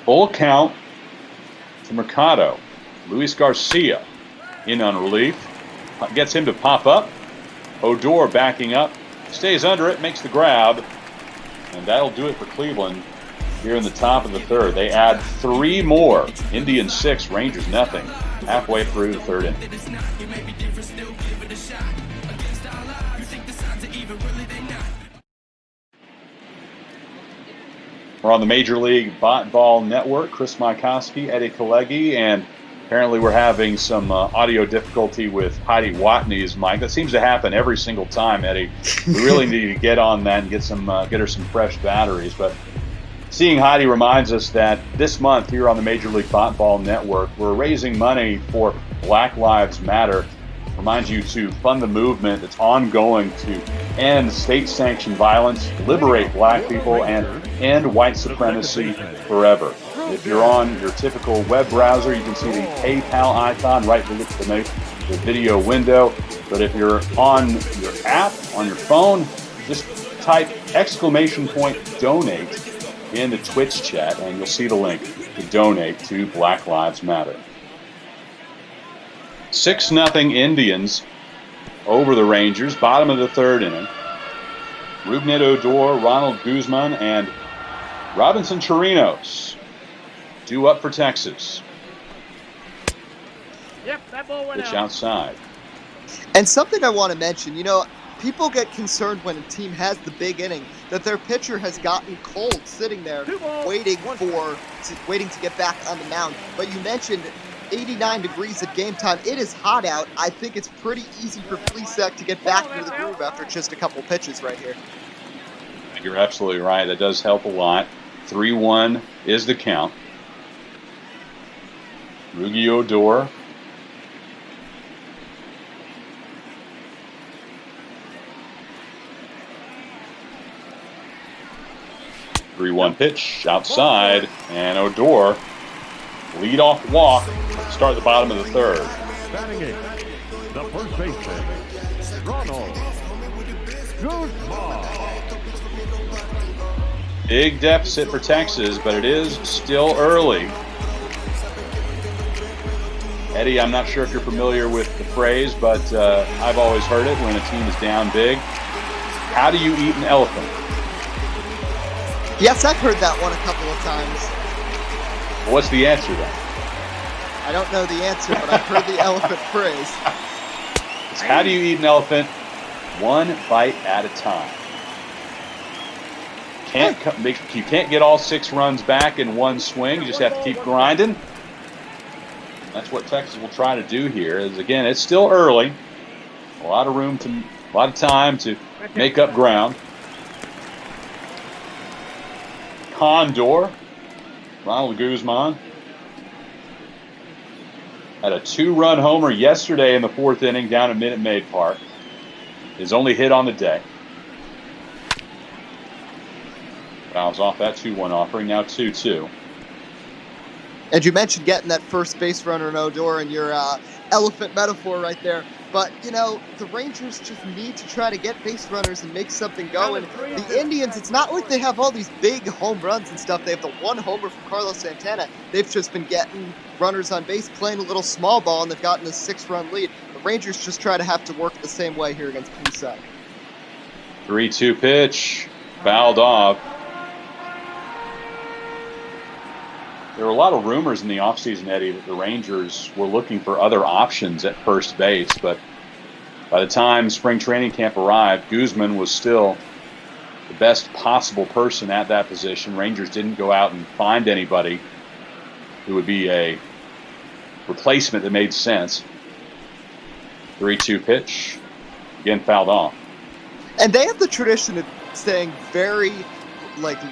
Speaker 15: Full count to Mercado. Luis Garcia in on relief. Gets him to pop up. Odor backing up. Stays under it, makes the grab. And that'll do it for Cleveland here in the top of the third. They add 3 more. Indians 6, Rangers nothing. Halfway through the third inning. We're on the Major League Ball Network. Chris Maikowski, Eddie Kalegi, and Apparently we're having some audio difficulty with Heidi Watney's mic. That seems to happen every single time, Eddie. We really need to get on that and get her some fresh batteries. But seeing Heidi reminds us that this month here on the Major League Ball Network, we're raising money for Black Lives Matter. Reminds you to fund the movement that's ongoing to end state-sanctioned violence, liberate black people, and end white supremacy forever. If you're on your typical web browser, you can see the PayPal icon right beneath the video window. But if you're on your app, on your phone, just type !donate in the Twitch chat, and you'll see the link to donate to Black Lives Matter. 6-0 Indians over the Rangers, bottom of the third inning. Rougned Odor, Ronald Guzman, and Robinson Chirinos due up for Texas.
Speaker 1: Yep, that ball went
Speaker 15: Pitch
Speaker 1: out.
Speaker 15: outside.
Speaker 16: And something I want to mention, people get concerned when a team has the big inning that their pitcher has gotten cold sitting there waiting to get back on the mound. But you mentioned 89 degrees at game time. It is hot out. I think it's pretty easy for Plesac to get back into the groove after just a couple pitches right here.
Speaker 15: You're absolutely right. That does help a lot. 3-1 is the count. Rougned Odor. Three-one pitch outside, and Odor lead-off walk to start the bottom of the third.
Speaker 8: Batting in, the first baseman, Ronald Guzman.
Speaker 15: Big deficit for Texas, but it is still early. Eddie, I'm not sure if you're familiar with the phrase, but I've always heard it when a team is down big. How do you eat an elephant?
Speaker 16: Yes, I've heard that one a couple of times.
Speaker 15: What's the answer then?
Speaker 16: I don't know the answer, but I've heard the elephant phrase.
Speaker 15: It's how do you eat an elephant? One bite at a time. You can't get all 6 runs back in one swing. You just have to keep grinding. That's what Texas will try to do here. Is again, it's still early. A lot of time to make up ground. Condor, Ronald Guzman, had a 2-run homer yesterday in the 4th inning down at Minute Maid Park. His only hit on the day. Fouls off that 2-1 offering, now 2-2.
Speaker 16: And you mentioned getting that first base runner in Odor and your elephant metaphor right there. But, the Rangers just need to try to get base runners and make something go. And the Indians, it's not like they have all these big home runs and stuff. They have the 1 homer from Carlos Santana. They've just been getting runners on base, playing a little small ball, and they've gotten a 6-run lead. The Rangers just try to have to work the same way here against Plesac.
Speaker 15: 3-2 pitch, fouled off. There were a lot of rumors in the offseason, Eddie, that the Rangers were looking for other options at first base, but by the time spring training camp arrived, Guzman was still the best possible person at that position. Rangers didn't go out and find anybody who would be a replacement that made sense. 3-2 pitch, again fouled off.
Speaker 16: And they have the tradition of staying very,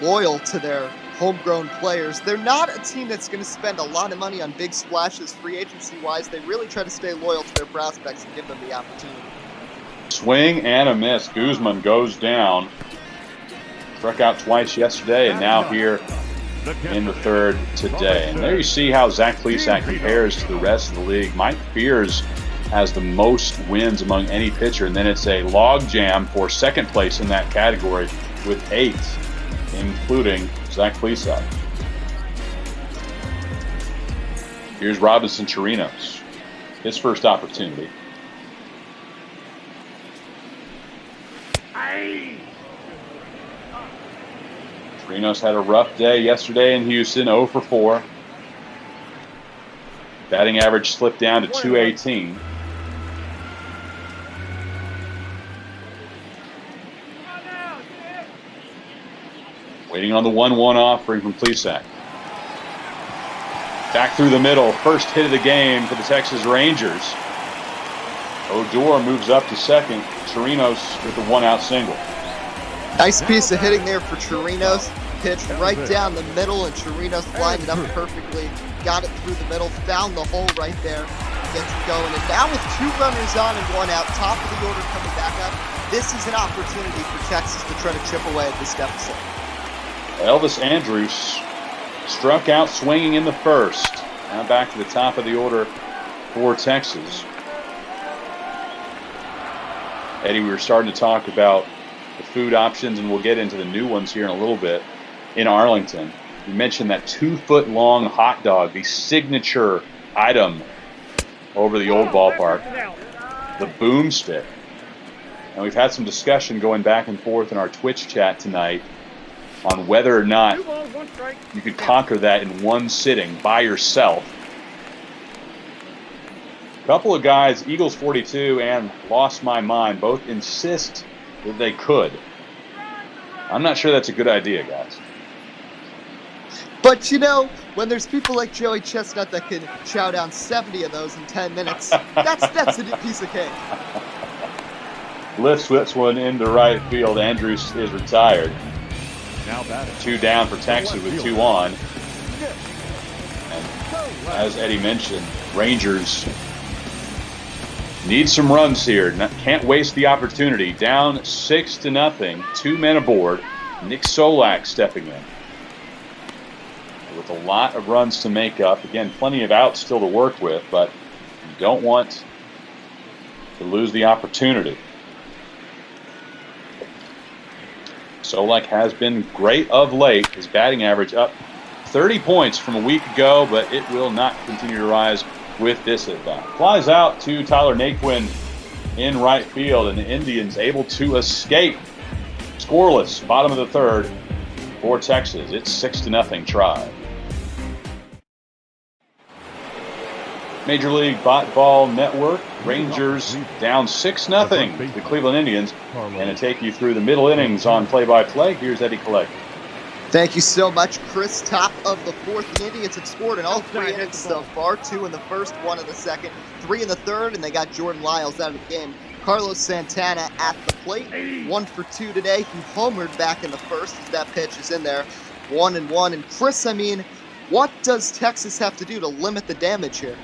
Speaker 16: loyal to their homegrown players. They're not a team that's going to spend a lot of money on big splashes free agency-wise. They really try to stay loyal to their prospects and give them the opportunity.
Speaker 15: Swing and a miss. Guzman goes down. Struck out twice yesterday, and now here in the third today. And there you see how Zach Plesac compares to the rest of the league. Mike Fears has the most wins among any pitcher, and then it's a log jam for second place in that category with 8, including Zach Plesac. Here's Robinson Chirinos, his first opportunity. Chirinos had a rough day yesterday in Houston, 0 for 4. Batting average slipped down to .218. Waiting on the 1-1 offering from Plesac. Back through the middle. First hit of the game for the Texas Rangers. Odor moves up to second. Chirinos with the one-out single.
Speaker 16: Nice piece of hitting there for Chirinos. Pitched right down the middle, and Chirinos lined it up perfectly. Got it through the middle, found the hole right there, gets it going. And now with 2 runners on and 1 out, top of the order coming back up, this is an opportunity for Texas to try to chip away at this deficit.
Speaker 15: Elvis Andrews struck out swinging in the first. Now back to the top of the order for Texas. Eddie, we were starting to talk about the food options, and we'll get into the new ones here in a little bit in Arlington. You mentioned that 2-foot-long hot dog, the signature item over the old ballpark, the boomstick. And we've had some discussion going back and forth in our Twitch chat tonight on whether or not you could conquer that in one sitting by yourself. A couple of guys, Eagles 42 and Lost My Mind, both insist that they could. I'm not sure that's a good idea, guys.
Speaker 16: But, you know, when there's people like Joey Chestnut that can chow down 70 of those in 10 minutes, that's a piece of cake.
Speaker 15: Lifts this one into right field. Andrews is retired.
Speaker 8: Now batting.
Speaker 15: 2 down for Texas with 2 on. And as Eddie mentioned, Rangers need some runs here. Can't waste the opportunity. Down 6-0. 2 men aboard. Nick Solak stepping in. With a lot of runs to make up. Again, plenty of outs still to work with, but you don't want to lose the opportunity. Solak has been great of late. His batting average up 30 points from a week ago, but it will not continue to rise with this at bat. Flies out to Tyler Naquin in right field, and the Indians able to escape. Scoreless, bottom of the third for Texas. It's 6-0 Tribe. Major League Ball Network, Rangers down 6-0 to the Cleveland Indians. And to take you through the middle innings on play-by-play, here's Eddie Collect.
Speaker 16: Thank you so much, Chris. Top of the 4th. The Indians had scored in all 3 innings so far. 2 in the first, 1 in the second, 3 in the third, and they got Jordan Lyles out of the game. Carlos Santana at the plate, 1 for 2 today. He homered back in the first as that pitch is in there. 1-1. And Chris, I mean, what does Texas have to do to limit the damage here?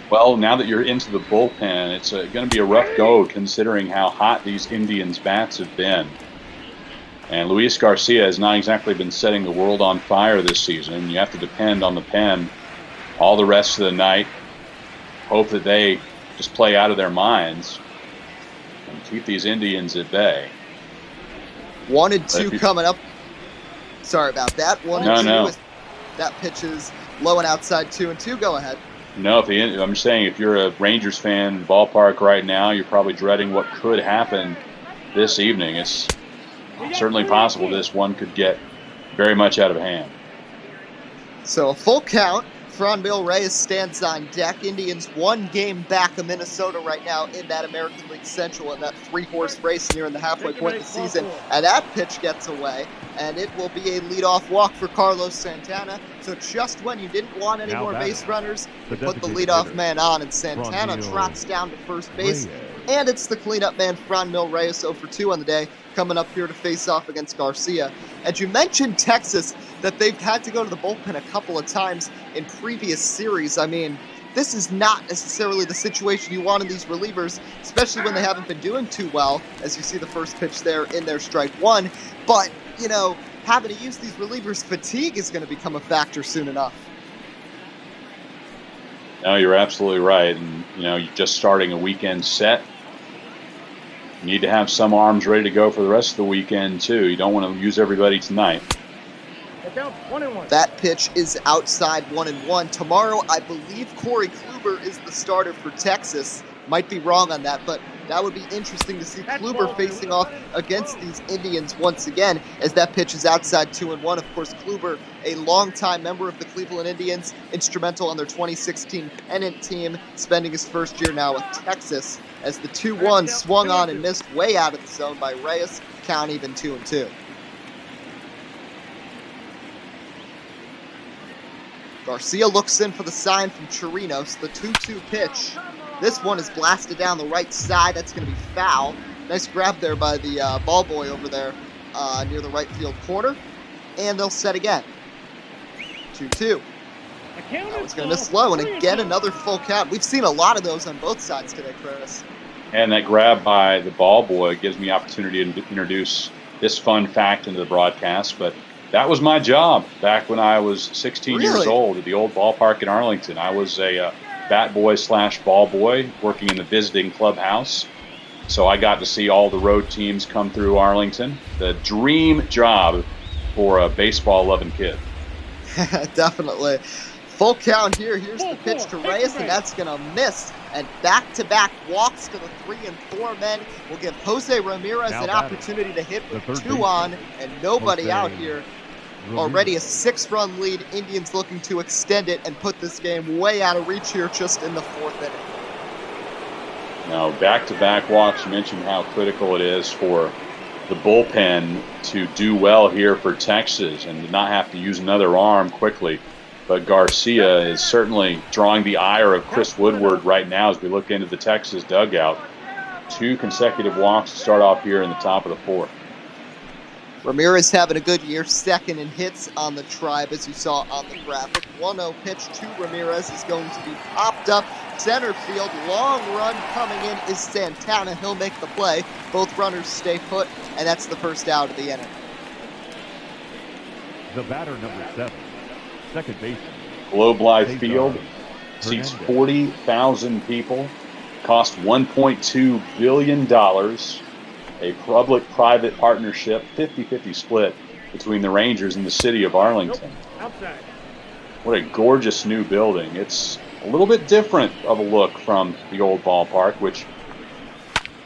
Speaker 15: Well, now that you're into the bullpen, it's going to be a rough go considering how hot these Indians' bats have been. And Luis Garcia has not exactly been setting the world on fire this season. You have to depend on the pen all the rest of the night. Hope that they just play out of their minds and keep these Indians at bay.
Speaker 16: 1-2 coming up. Sorry about that. 1-2.
Speaker 15: No.
Speaker 16: That pitch is low and outside. 2-2. Go ahead.
Speaker 15: No, I'm just saying, if you're a Rangers fan in the ballpark right now, you're probably dreading what could happen this evening. It's certainly possible this one could get very much out of hand.
Speaker 16: So a full count. Franmil Reyes stands on deck. Indians 1 game back of Minnesota right now in that American League Central in that 3-horse race near the halfway point of the season. And that pitch gets away, and it will be a leadoff walk for Carlos Santana. So just when you didn't want any more base runners, you put the leadoff man on, and Santana trots down to first base. And it's the cleanup man, Franmil Reyes, 0 for 2 on the day, coming up here to face off against Garcia. And you mentioned Texas, that they've had to go to the bullpen a couple of times in previous series. I mean, this is not necessarily the situation you want in these relievers, especially when they haven't been doing too well, as you see the first pitch there in their strike one. But, you know, having to use these relievers, fatigue is going to become a factor soon enough.
Speaker 15: No, you're absolutely right. And, you know, you're just starting a weekend set. You need to have some arms ready to go for the rest of the weekend, too. You don't want to use everybody tonight.
Speaker 16: That pitch is outside 1-1. Tomorrow, I believe Corey Kluber is the starter for Texas. Might be wrong on that, but that would be interesting to see Kluber facing off against these Indians once again, as that pitch is outside 2-1. Of course, Kluber, a longtime member of the Cleveland Indians, instrumental on their 2016 pennant team, spending his first year now with Texas, as the 2-1 swung on and missed way out of the zone by Reyes, count even 2-2. Garcia looks in for the sign from Chirinos. The 2-2 pitch. This one is blasted down the right side. That's going to be foul. Nice grab there by the ball boy over there near the right field corner. And they'll set again. 2-2. Now it's going to miss low, and again another full count. We've seen a lot of those on both sides today, Chris.
Speaker 15: And that grab by the ball boy gives me opportunity to introduce this fun fact into the broadcast. But that was my job back when I was 16 years old at the old ballpark in Arlington. I was a bat boy / ball boy working in the visiting clubhouse. So I got to see all the road teams come through Arlington. The dream job for a baseball-loving kid.
Speaker 16: Definitely. Full count here. Here's the pitch to Reyes, and that's going to miss. And back-to-back walks to the 3 and 4 men will give Jose Ramirez an opportunity to hit with 2 on and nobody out here. Already a 6-run lead. Indians looking to extend it and put this game way out of reach here just in the 4th inning.
Speaker 15: Now, back-to-back walks, you mentioned how critical it is for the bullpen to do well here for Texas and to not have to use another arm quickly. But Garcia is certainly drawing the ire of Chris Woodward right now as we look into the Texas dugout. 2 consecutive walks to start off here in the top of the 4th.
Speaker 16: Ramirez having a good year, second in hits on the Tribe, as you saw on the graphic. 1-0 pitch to Ramirez is going to be popped up center field. Long run coming in is Santana. He'll make the play. Both runners stay put, and that's the first out of the inning.
Speaker 8: The batter, number 7, second baseman.
Speaker 15: Globe Life Field seats 40,000 people, cost $1.2 billion. A public-private partnership, 50-50 split between the Rangers and the city of Arlington. What a gorgeous new building. It's a little bit different of a look from the old ballpark, which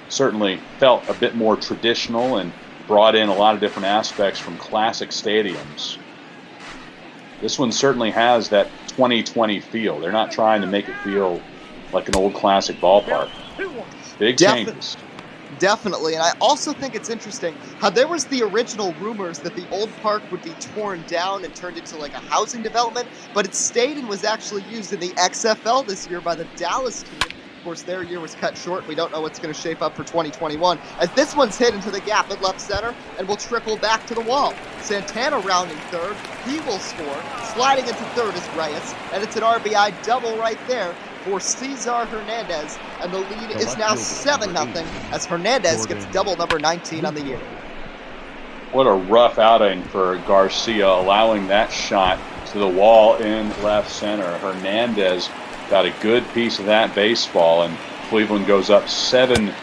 Speaker 15: certainly felt a bit more traditional and brought in a lot of different aspects from classic stadiums. This one certainly has that 2020 feel. They're not trying to make it feel like an old classic ballpark. Big changes.
Speaker 16: Definitely, and I also think it's interesting how there was the original rumors that the old park would be torn down and turned into like a housing development, but it stayed and was actually used in the XFL this year by the Dallas team. Of course, their year was cut short. We don't know what's going to shape up for 2021, as this one's hit into the gap at left center and will trickle back to the wall. Santana rounding third. He will score. Sliding into third is Reyes, and it's an RBI double right there for Cesar Hernandez, and the lead is now 7-0 as Hernandez gets double number 19 on the year.
Speaker 15: What a rough outing for Garcia, allowing that shot to the wall in left center. Hernandez got a good piece of that baseball, and Cleveland goes up 7-0.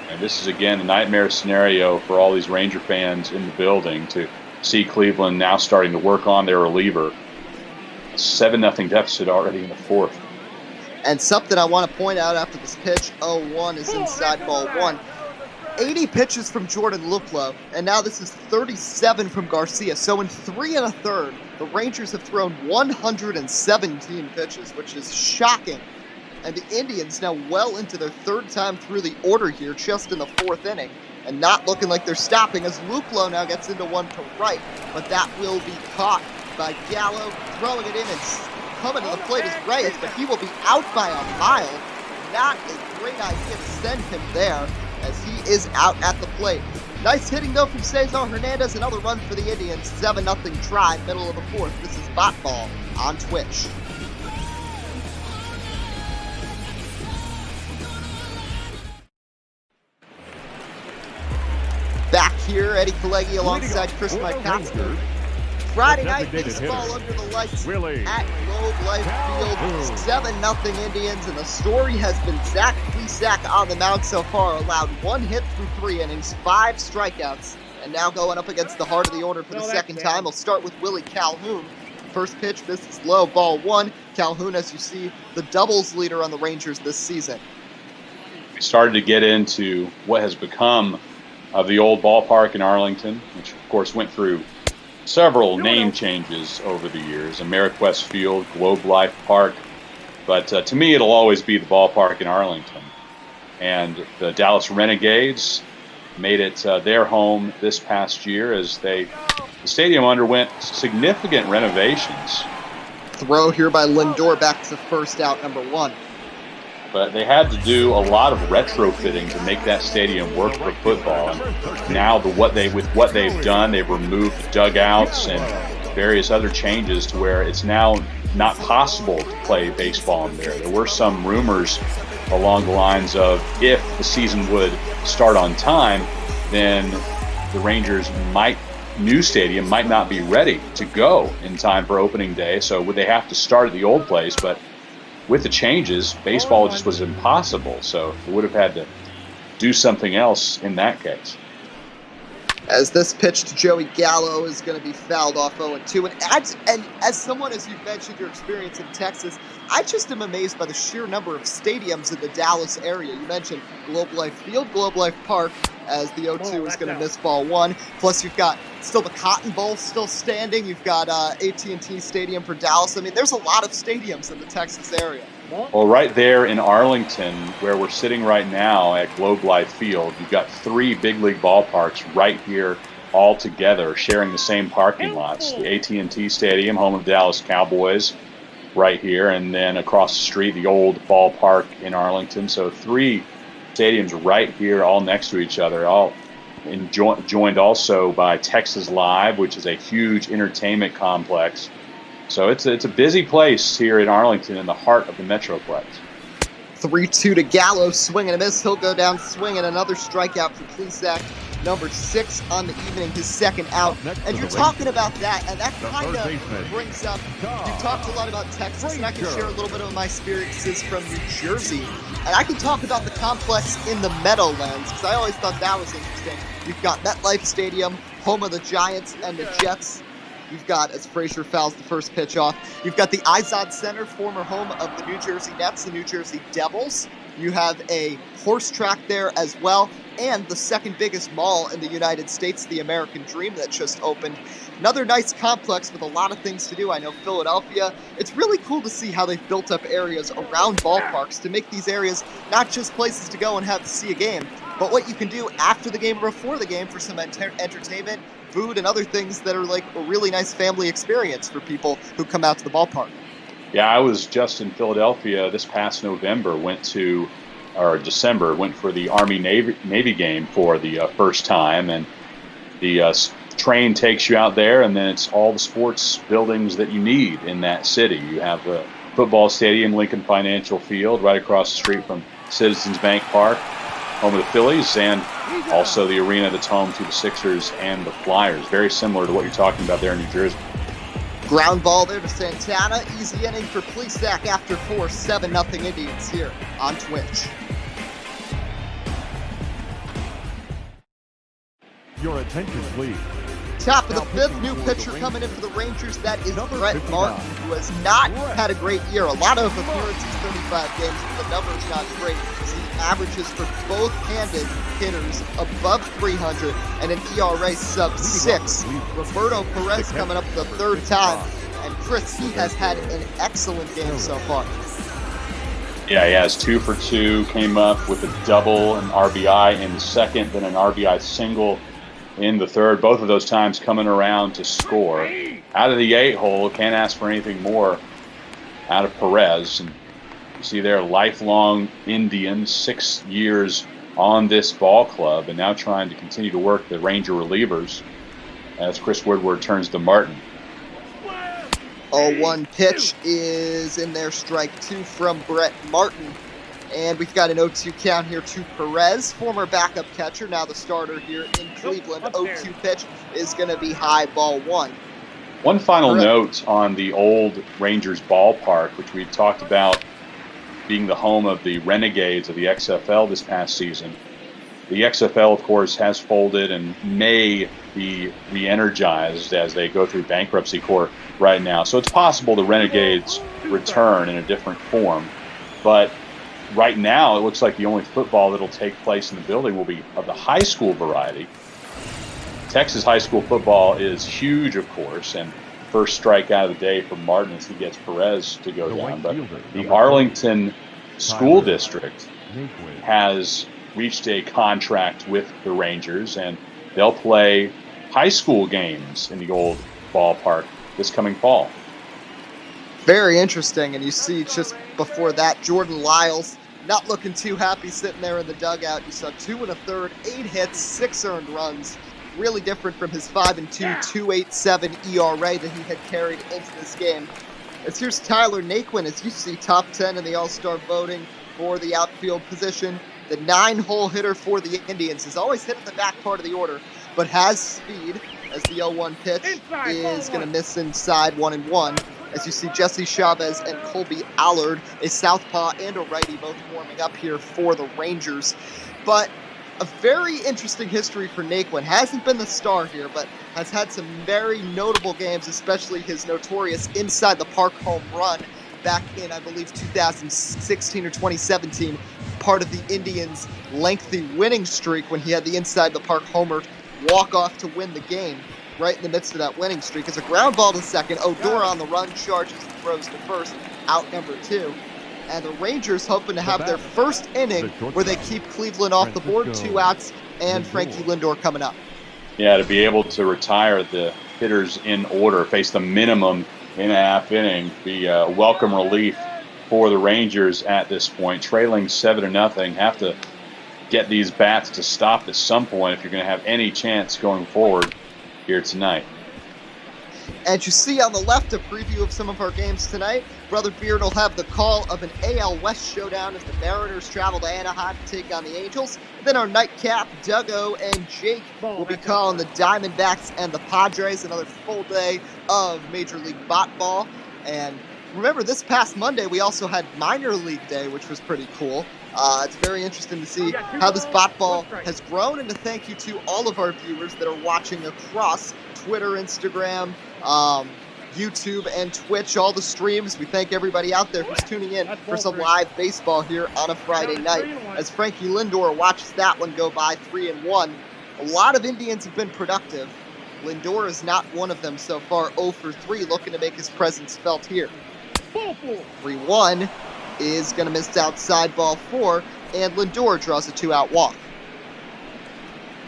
Speaker 15: And this is, again, a nightmare scenario for all these Ranger fans in the building to see Cleveland now starting to work on their reliever. 7-0 deficit already in the 4th.
Speaker 16: And something I want to point out after this pitch, 0-1 is inside ball 1. 80 pitches from Jordan Luplow, and now this is 37 from Garcia. So in 3 1/3, the Rangers have thrown 117 pitches, which is shocking. And the Indians now well into their 3rd time through the order here, just in the 4th inning, and not looking like they're stopping as Luplow now gets into one to right, but that will be caught by Gallo, throwing it in and coming to the plate is Reyes, but he will be out by a mile. Not a great idea to send him there, as he is out at the plate. Nice hitting though from Cesar Hernandez, another run for the Indians. 7-0 try, middle of the 4th. This is Botball on Twitch. Back here, Eddie Kalegi alongside Chris Mykowski. Friday night baseball under the lights at Globe Life Field. 7-0 Indians, and the story has been Zach Plesac on the mound so far. Allowed 1 hit through 3 innings, 5 strikeouts, and now going up against the heart of the order for the second time. We'll start with Willie Calhoun. First pitch, this is low, ball 1. Calhoun, as you see, the doubles leader on the Rangers this season.
Speaker 15: We started to get into what has become of the old ballpark in Arlington, which of course went through several name changes over the years. Ameriquest Field, Globe Life Park. But to me, it'll always be the ballpark in Arlington. And the Dallas Renegades made it their home this past year as the stadium underwent significant renovations.
Speaker 16: Throw here by Lindor back to first out, number 1.
Speaker 15: But they had to do a lot of retrofitting to make that stadium work for football. And now with what they've done, they've removed the dugouts and various other changes to where it's now not possible to play baseball in there. There were some rumors along the lines of if the season would start on time, then the Rangers' new stadium might not be ready to go in time for opening day. So would they have to start at the old place? But with the changes, baseball just was impossible. So they would have had to do something else in that case.
Speaker 16: As this pitch to Joey Gallo is going to be fouled off 0-2. And as someone, as you've mentioned, your experience in Texas, I just am amazed by the sheer number of stadiums in the Dallas area. You mentioned Globe Life Field, Globe Life Park, as the 0-2 is going to miss ball 1. Plus, you've got still the Cotton Bowl still standing. You've got AT&T Stadium for Dallas. I mean, there's a lot of stadiums in the Texas area.
Speaker 15: Well, right there in Arlington, where we're sitting right now at Globe Life Field, you've got 3 big league ballparks right here all together, sharing the same parking lots. The AT&T Stadium, home of the Dallas Cowboys, right here, and then across the street, the old ballpark in Arlington. So 3 stadiums right here, all next to each other, all joined also by Texas Live, which is a huge entertainment complex. So it's a busy place here in Arlington in the heart of the Metroplex.
Speaker 16: 3-2 to Gallo, swing and a miss. He'll go down swinging. Another strikeout for Plesac, number 6 on the evening, his second out. And you're talking about that, and that kind of brings up, you talked a lot about Texas, and I can share a little bit of my experiences from New Jersey. And I can talk about the complex in the Meadowlands, because I always thought that was interesting. You've got MetLife Stadium, home of the Giants and the Jets. You've got, as Frazier fouls the first pitch off, you've got the Izod Center, former home of the New Jersey Nets, the New Jersey Devils. You have a horse track there as well, and the second biggest mall in the United States, the American Dream, that just opened. Another nice complex with a lot of things to do. I know Philadelphia, it's really cool to see how they've built up areas around ballparks to make these areas not just places to go and have to see a game, but what you can do after the game or before the game for some entertainment, food, and other things that are like a really nice family experience for people who come out to the ballpark.
Speaker 15: Yeah, I was just in Philadelphia this past December, went for the Army-Navy game for the first time, and the train takes you out there, and then it's all the sports buildings that you need in that city. You have the football stadium, Lincoln Financial Field, right across the street from Citizens Bank Park, home of the Phillies, and also the arena that's home to the Sixers and the Flyers. Very similar to what you're talking about there in New Jersey.
Speaker 16: Ground ball there to Santana. Easy inning for Plesac after 4, 7-0 Indians here on Twitch.
Speaker 8: Your attention, please.
Speaker 16: Top of the 5th, new pitcher coming in for the Rangers. That is Brett Martin, who has not had a great year. A lot of appearances, 35 games, but the number's not great. He averages for both-handed hitters above 300 and an ERA sub-6. Roberto Perez coming up the 3rd time. And Chris, he has had an excellent game so far.
Speaker 15: Yeah, he has 2 for 2, came up with a double, an RBI in the second, then an RBI single in the 3rd. Both of those times coming around to score. Out of the 8-hole, can't ask for anything more out of Perez. And you see there, lifelong Indian, 6 years on this ball club, and now trying to continue to work the Ranger relievers as Chris Woodward turns to Martin.
Speaker 16: 0-1 pitch is in there, strike 2 from Brett Martin. And we've got an 0-2 count here to Perez, former backup catcher, now the starter here in Cleveland. 0-2 pitch is going to be high, ball 1.
Speaker 15: One final note on the old Rangers ballpark, which we talked about being the home of the Renegades of the XFL this past season. The XFL, of course, has folded and may be re-energized as they go through bankruptcy court right now. So it's possible the Renegades return in a different form. But right now, it looks like the only football that'll take place in the building will be of the high school variety. Texas high school football is huge, of course, and first strike out of the day for Martin as he gets Perez to go down. But the Arlington School District has reached a contract with the Rangers, and they'll play high school games in the old ballpark this coming fall.
Speaker 16: Very interesting. And you see just before that, Jordan Lyles not looking too happy sitting there in the dugout. You saw 2 1/3, 8 hits, 6 earned runs. Really different from his 5-2, 2.87 ERA that he had carried into this game. As here's Tyler Naquin, as you see, top 10 in the All-Star voting for the outfield position. The 9-hole hitter for the Indians is always hit at the back part of the order, but has speed, as the 0-1 pitch is going to miss inside 1-1. As you see, Jesse Chavez and Colby Allard, a southpaw and a righty, both warming up here for the Rangers. But a very interesting history for Naquin. Hasn't been the star here, but has had some very notable games, especially his notorious inside the park home run back in, I believe, 2016 or 2017, part of the Indians' lengthy winning streak when he had the inside the park homer walk off to win the game. Right in the midst of that winning streak is a ground ball to second. Odor on the run, charges and throws to first, out number 2. And the Rangers hoping to have their first inning where they keep Cleveland off the board, 2 outs, and Frankie Lindor coming up.
Speaker 15: Yeah, to be able to retire the hitters in order, face the minimum in a half inning, be a welcome relief for the Rangers at this point. Trailing 7-0, have to get these bats to stop at some point if you're going to have any chance going forward here tonight.
Speaker 16: And you see on the left a preview of some of our games tonight. Brother Beard will have the call of an AL West showdown as the Mariners travel to Anaheim to take on the Angels. And then our nightcap, Duggo and Jake will be calling the Diamondbacks and the Padres. Another full day of Major League Ball. And remember, this past Monday we also had Minor League Day, which was pretty cool. It's very interesting to see how this ball has grown, and to thank you to all of our viewers that are watching across Twitter, Instagram, YouTube, and Twitch, all the streams. We thank everybody out there who's tuning in for some live baseball here on a Friday night. As Frankie Lindor watches that one go by 3-1, a lot of Indians have been productive. Lindor is not one of them so far, 0 for 3, looking to make his presence felt here. 3-1 is going to miss outside ball 4, and Lindor draws a 2-out walk.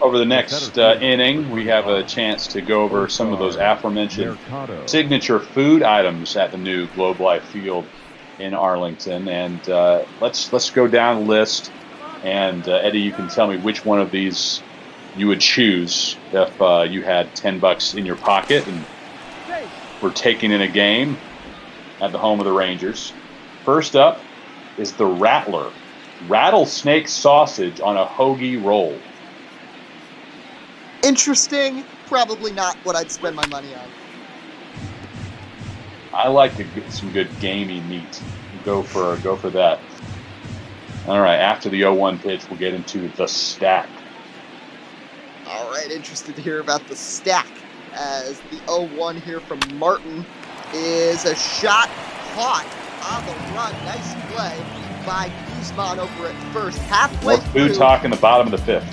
Speaker 15: Over the next inning, we have a chance to go over some of those aforementioned signature food items at the new Globe Life Field in Arlington. And let's go down the list. And Eddie, you can tell me which one of these you would choose if you had $10 in your pocket and were taking in a game at the home of the Rangers. First up is the Rattler, rattlesnake sausage on a hoagie roll.
Speaker 16: Interesting, probably not what I'd spend my money on.
Speaker 15: I like to get some good gamey meat. Go for that. All right, after the 0-1 pitch, we'll get into the stack.
Speaker 16: All right, interested to hear about the stack, as the 0-1 here from Morton is a shot caught on the run. Nice play by Guzman over at first. Halfway
Speaker 15: More food talk in the bottom of the 5th.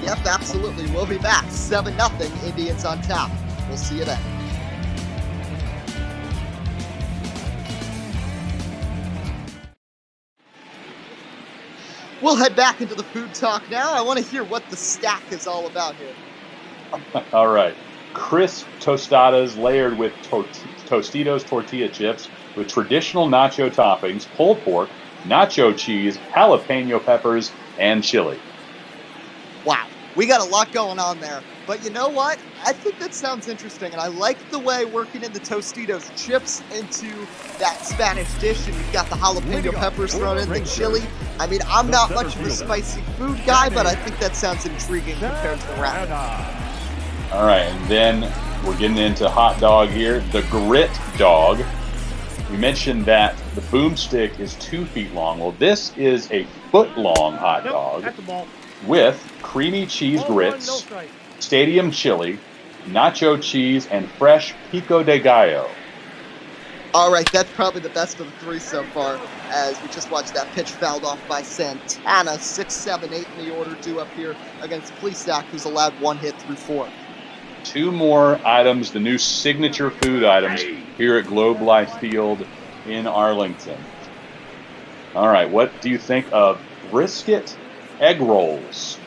Speaker 16: Yep, absolutely. We'll be back. 7-0, Indians on top. We'll see you then. We'll head back into the food talk now. I want to hear what the stack is all about here.
Speaker 15: All right. Crisp tostadas layered with Tostitos tortilla chips with traditional nacho toppings, pulled pork, nacho cheese, jalapeno peppers, and chili.
Speaker 16: Wow, we got a lot going on there. But you know what? I think that sounds interesting, and I like the way working in the Tostitos chips into that Spanish dish, and you've got the jalapeno peppers thrown in, the chili. I mean, I'm not much of a spicy food guy, but I think that sounds intriguing compared to the wrap.
Speaker 15: All right, and then we're getting into hot dog here, the grit dog. We mentioned that the boomstick is 2 feet long. Well, this is a foot-long hot dog with creamy cheese grits, stadium chili, nacho cheese, and fresh pico de gallo.
Speaker 16: All right, that's probably the best of the 3 so far, as we just watched that pitch fouled off by Santana. 6, 7, 8 in the order due up here against Plesac, who's allowed 1 hit through 4.
Speaker 15: 2 more items, the new signature food items here at Globe Life Field in Arlington. All right, what do you think of brisket egg rolls.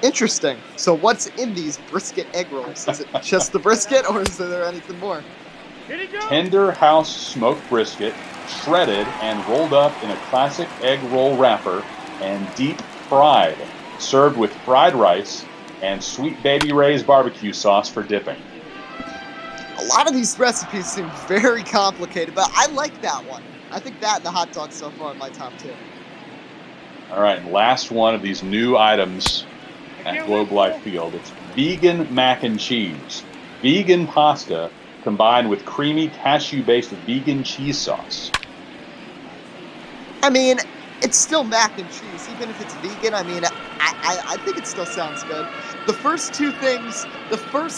Speaker 16: Interesting. So what's in these brisket egg rolls? Is it just the brisket, or is there anything more?
Speaker 15: Tender house smoked brisket, shredded and rolled up in a classic egg roll wrapper and deep fried, served with fried rice and Sweet Baby Ray's barbecue sauce for dipping.
Speaker 16: A lot of these recipes seem very complicated, but I like that one. I think that and the hot dog so far in my top 2.
Speaker 15: All right, and last one of these new items at Globe Life Field. It's vegan mac and cheese. Vegan pasta combined with creamy cashew-based vegan cheese sauce.
Speaker 16: I mean, it's still mac and cheese, even if it's vegan. I mean, I think it still sounds good. The first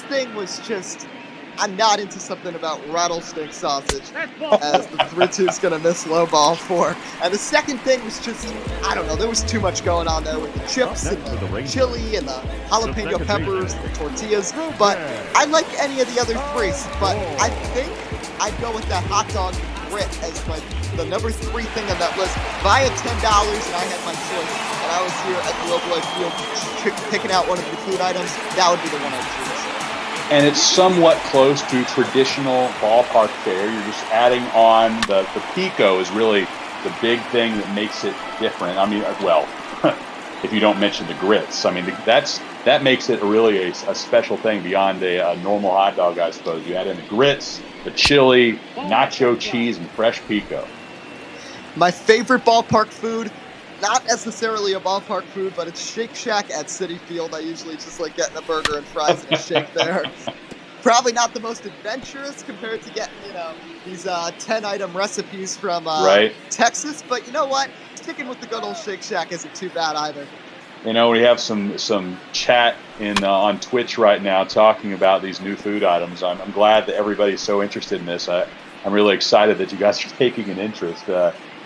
Speaker 16: thing was just, I'm not into something about rattlesnake sausage, as the 3-2's going to miss low ball for. And the second thing was just, I don't know, there was too much going on there with the chips and the chili and the jalapeno peppers and the tortillas. But I like any of the other 3, but I think I'd go with that hot dog grit as the number 3 thing on that list. If I had $10 and I had my choice, and I was here at the Globe Life Field picking out one of the food items, that would be the one I'd choose.
Speaker 15: And it's somewhat close to traditional ballpark fare. You're just adding on the pico is really the big thing that makes it different. I mean, well, if you don't mention the grits, I mean, that makes it really a special thing beyond a normal hot dog, I suppose. You add in the grits, the chili, nacho cheese, and fresh pico.
Speaker 16: My favorite ballpark food, not necessarily a ballpark food, but it's Shake Shack at Citi Field. I usually just like getting a burger and fries and a shake there. Probably not the most adventurous compared to getting, these 10-item recipes from Texas, but you know what? Sticking with the good old Shake Shack isn't too bad either.
Speaker 15: We have some chat on Twitch right now talking about these new food items. I'm glad that everybody's so interested in this. I'm really excited that you guys are taking an interest.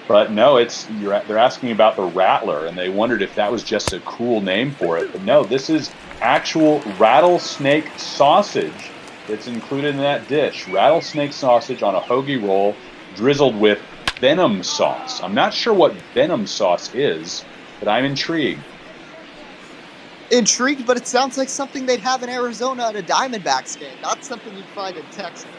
Speaker 15: But no, they're asking about the Rattler, and they wondered if that was just a cool name for it. But no, this is actual rattlesnake sausage that's included in that dish. Rattlesnake sausage on a hoagie roll, drizzled with venom sauce. I'm not sure what venom sauce is, but I'm intrigued.
Speaker 16: Intrigued, but it sounds like something they'd have in Arizona at a Diamondbacks game, not something you'd find in Texas.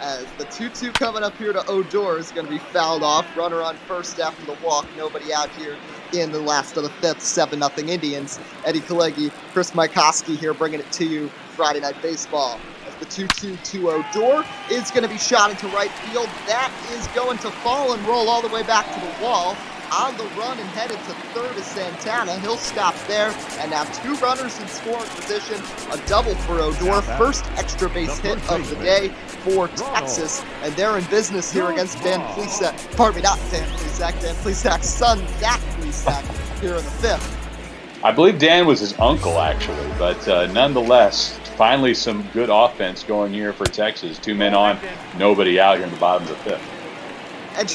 Speaker 16: As the 2-2 coming up here to Odor is going to be fouled off. Runner on first after the walk. Nobody out here in the last of the 5th. 7-0 Indians. Eddie Kalegi, Chris Mikoski here bringing it to you. Friday Night Baseball. As the 2-2 to Odor is going to be shot into right field. That is going to fall and roll all the way back to the wall. On the run and headed to third is Santana. He'll stop there. And now 2 runners in scoring position. A double for Odor. First extra base hit of the day for Texas. And they're in business here against Van Plesac. Pardon me, not Van Plesac. Van Plesac's son, Zach Plesac, here in the 5th.
Speaker 15: I believe Dan was his uncle, actually. But nonetheless, finally some good offense going here for Texas. 2 men on, nobody out here in the bottom of the 5th.
Speaker 16: And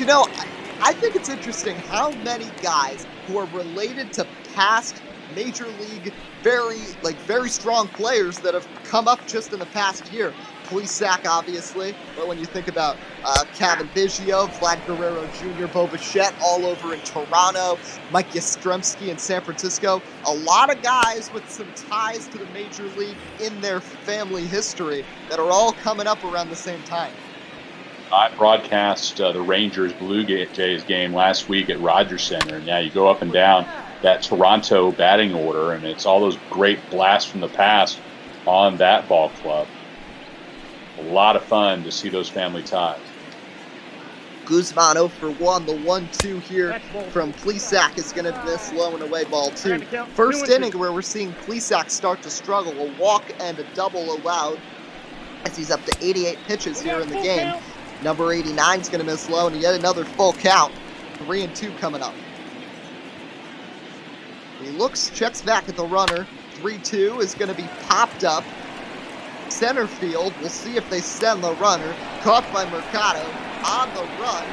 Speaker 16: I think it's interesting how many guys who are related to past major league, very strong players that have come up just in the past year. Plesac, obviously, but when you think about Kevin Biggio, Vlad Guerrero Jr., Bo Bichette all over in Toronto, Mike Yastrzemski in San Francisco, a lot of guys with some ties to the major league in their family history that are all coming up around the same time.
Speaker 15: I broadcast the Rangers Blue Jays game last week at Rogers Center, and you go up and down that Toronto batting order, and it's all those great blasts from the past on that ball club. A lot of fun to see those family ties.
Speaker 16: Guzman 0 for 1. The 1-2 here from Plesac is going to miss low and away ball 2. First inning where we're seeing Plesac start to struggle. A walk and a double allowed as he's up to 88 pitches here in the game. Number 89 is going to miss low, and yet another full count. 3-2 coming up. He looks, checks back at the runner. 3-2 is going to be popped up. Center field. We'll see if they send the runner. Caught by Mercado. On the run.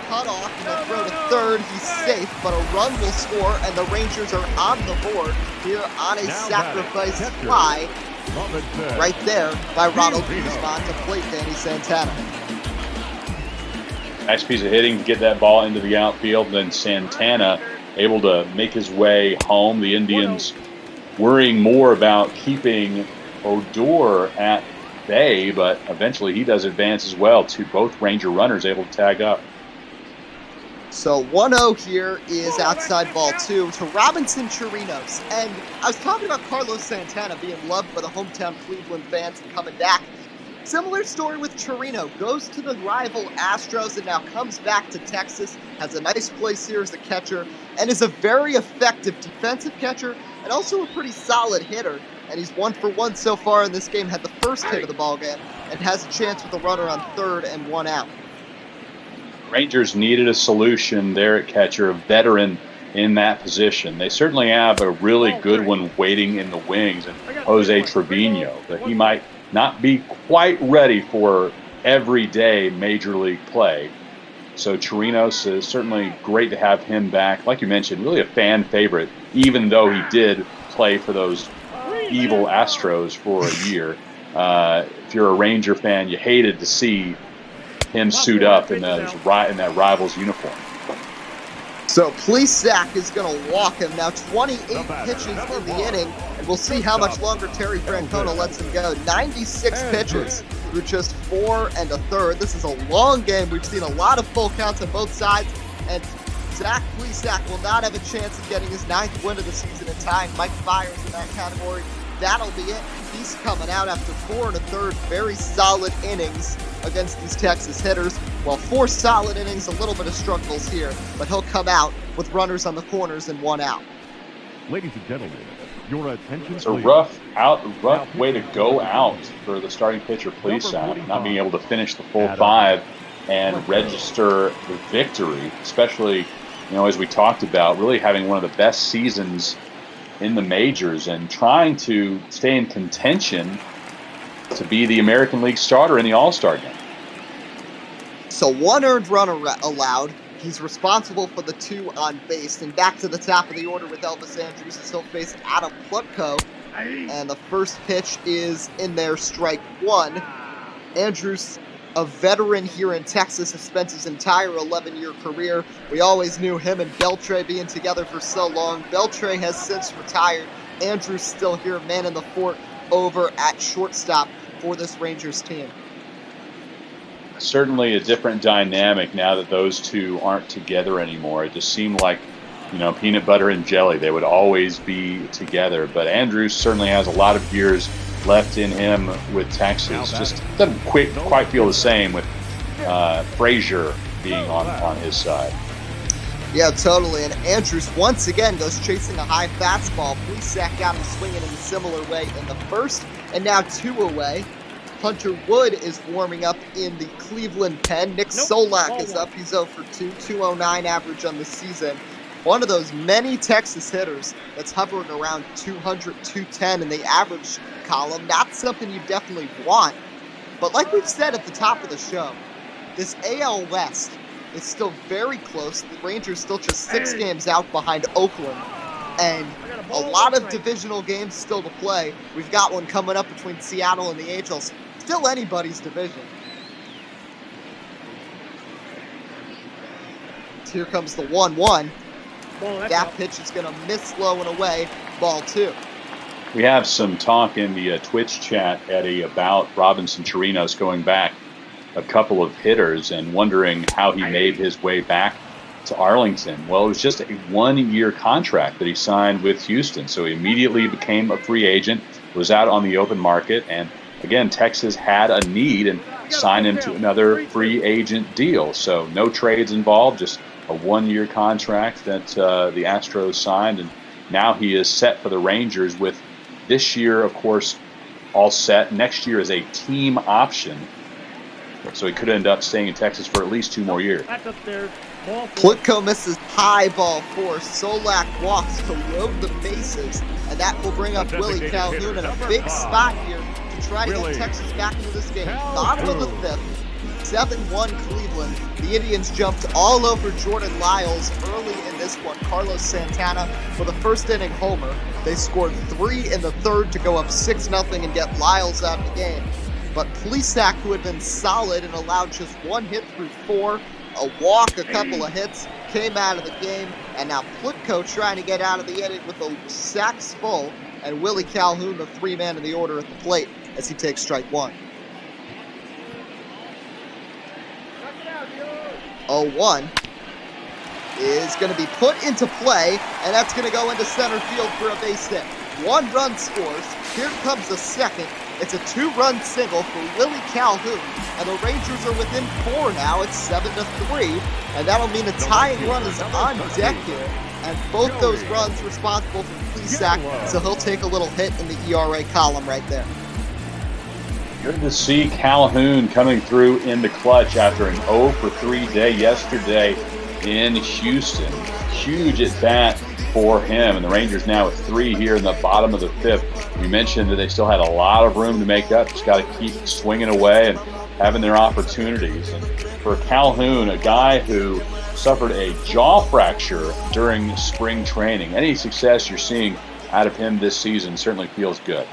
Speaker 16: Cut off, and they'll throw to third. He's safe, but a run will score, and the Rangers are on the board here on a sacrifice fly. Right there by Ronald Guzman to plate Danny Santana.
Speaker 15: Nice piece of hitting to get that ball into the outfield. Then Santana able to make his way home. The Indians worrying more about keeping Odor at bay, but eventually he does advance as well. To both Ranger runners able to tag up.
Speaker 16: So 1-0 here is outside ball 2 to Robinson Chirinos. And I was talking about Carlos Santana being loved by the hometown Cleveland fans and coming back. Similar story with Chirino. Goes to the rival Astros and now comes back to Texas. Has a nice place here as a catcher and is a very effective defensive catcher and also a pretty solid hitter. And he's 1 for 1 so far in this game. Had the first hit of the ballgame and has a chance with a runner on third and 1 out.
Speaker 15: Rangers needed a solution there at catcher, a veteran in that position. They certainly have a really good one waiting in the wings, and Jose Trevino, but he might not be quite ready for everyday major league play. So Chirinos is certainly great to have him back. Like you mentioned, really a fan favorite, even though he did play for those evil Astros for a year. If you're a Ranger fan, you hated to see him suit up in that rival's uniform.
Speaker 16: So Plesac is going to walk him. Now 28 pitches in the inning, and we'll see how much longer Terry Francona lets him go. 96 pitches through just 4 1/3. This is a long game. We've seen a lot of full counts on both sides, and Zach Plesac will not have a chance of getting his 9th win of the season and tying Mike Fiers in that category. That'll be it. He's coming out after 4 1/3 very solid innings against these Texas hitters. Well, 4 solid innings, a little bit of struggles here, but he'll come out with runners on the corners and 1 out.
Speaker 8: Ladies and gentlemen, your attention.
Speaker 15: It's a rough way to go out for the starting pitcher, Plesac, not being able to finish the full 5 and register the victory, especially, as we talked about, really having one of the best seasons in the majors and trying to stay in contention to be the American League starter in the All-Star game.
Speaker 16: So 1 earned run allowed. He's responsible for the 2 on base. And back to the top of the order with Elvis Andrus as he'll face Adam Plutko. And the first pitch is in there, strike 1. Andrus, a veteran here in Texas, has spent his entire 11-year career. We always knew him and Beltre being together for so long. Beltre has since retired. Andrus still here, man in the fort over at shortstop for this Rangers team.
Speaker 15: Certainly a different dynamic now that those two aren't together anymore. It just seemed like, peanut butter and jelly. They would always be together. But Andrus certainly has a lot of years left in him with Texas. Just doesn't quite feel the same with Frazier being on his side.
Speaker 16: Yeah, totally. And Andrus once again goes chasing a high fastball. Plesac got him swinging in a similar way in the first, and now 2 away. Hunter Wood is warming up in the Cleveland pen. Nick Solak is up. He's 0 for 2, 209 average on the season. One of those many Texas hitters that's hovering around 200, 210 in the average column. Not something you definitely want. But like we've said at the top of the show, this AL West is still very close. The Rangers still just 6 games out behind Oakland. And a lot of divisional games still to play. We've got one coming up between Seattle and the Angels. Still anybody's division. Here comes the 1-1. That pitch is going to miss low and away. Ball 2.
Speaker 15: We have some talk in the Twitch chat, Eddie, about Robinson Chirinos going back a couple of hitters and wondering how he made his way back to Arlington. Well, it was just a 1-year contract that he signed with Houston, so he immediately became a free agent, was out on the open market, and again, Texas had a need and signed him to another free agent deal. So no trades involved, just a 1-year contract that the Astros signed, and now he is set for the Rangers with this year, of course, all set. Next year is a team option, so he could end up staying in Texas for at least 2 more years.
Speaker 16: Plutko misses high ball 4. Solak walks to load the bases, and that will bring up Willie Calhoun in a big spot here to try to get Texas back into this game. Bottom of the 5th, 7-1 Cleveland. The Indians jumped all over Jordan Lyles early in this one. Carlos Santana for the first inning homer. They scored 3 in the 3rd to go up 6-0 and get Lyles out of the game. But Plesac, who had been solid and allowed just 1 hit through 4, a walk, a couple of hits, came out of the game, and now Plutko trying to get out of the inning with the sacks full, and Willie Calhoun, the 3-man in the order at the plate as he takes strike one. 0-1 is going to be put into play, and that's going to go into center field for a base hit. 1 run scores. Here comes the second. It's a 2-run single for Willie Calhoun, and the Rangers are within 4 now. It's 7-3, and that'll mean a tying run is on deck here, and both those runs responsible for Plesac, so he'll take a little hit in the ERA column right there.
Speaker 15: Good to see Calhoun coming through in the clutch after an 0-for-3 day yesterday in Houston. Huge at bat for him, and the Rangers now with 3 here in the bottom of the 5th. We mentioned that they still had a lot of room to make up. Just got to keep swinging away and having their opportunities. And for Calhoun, a guy who suffered a jaw fracture during spring training, any success you're seeing out of him this season certainly feels good.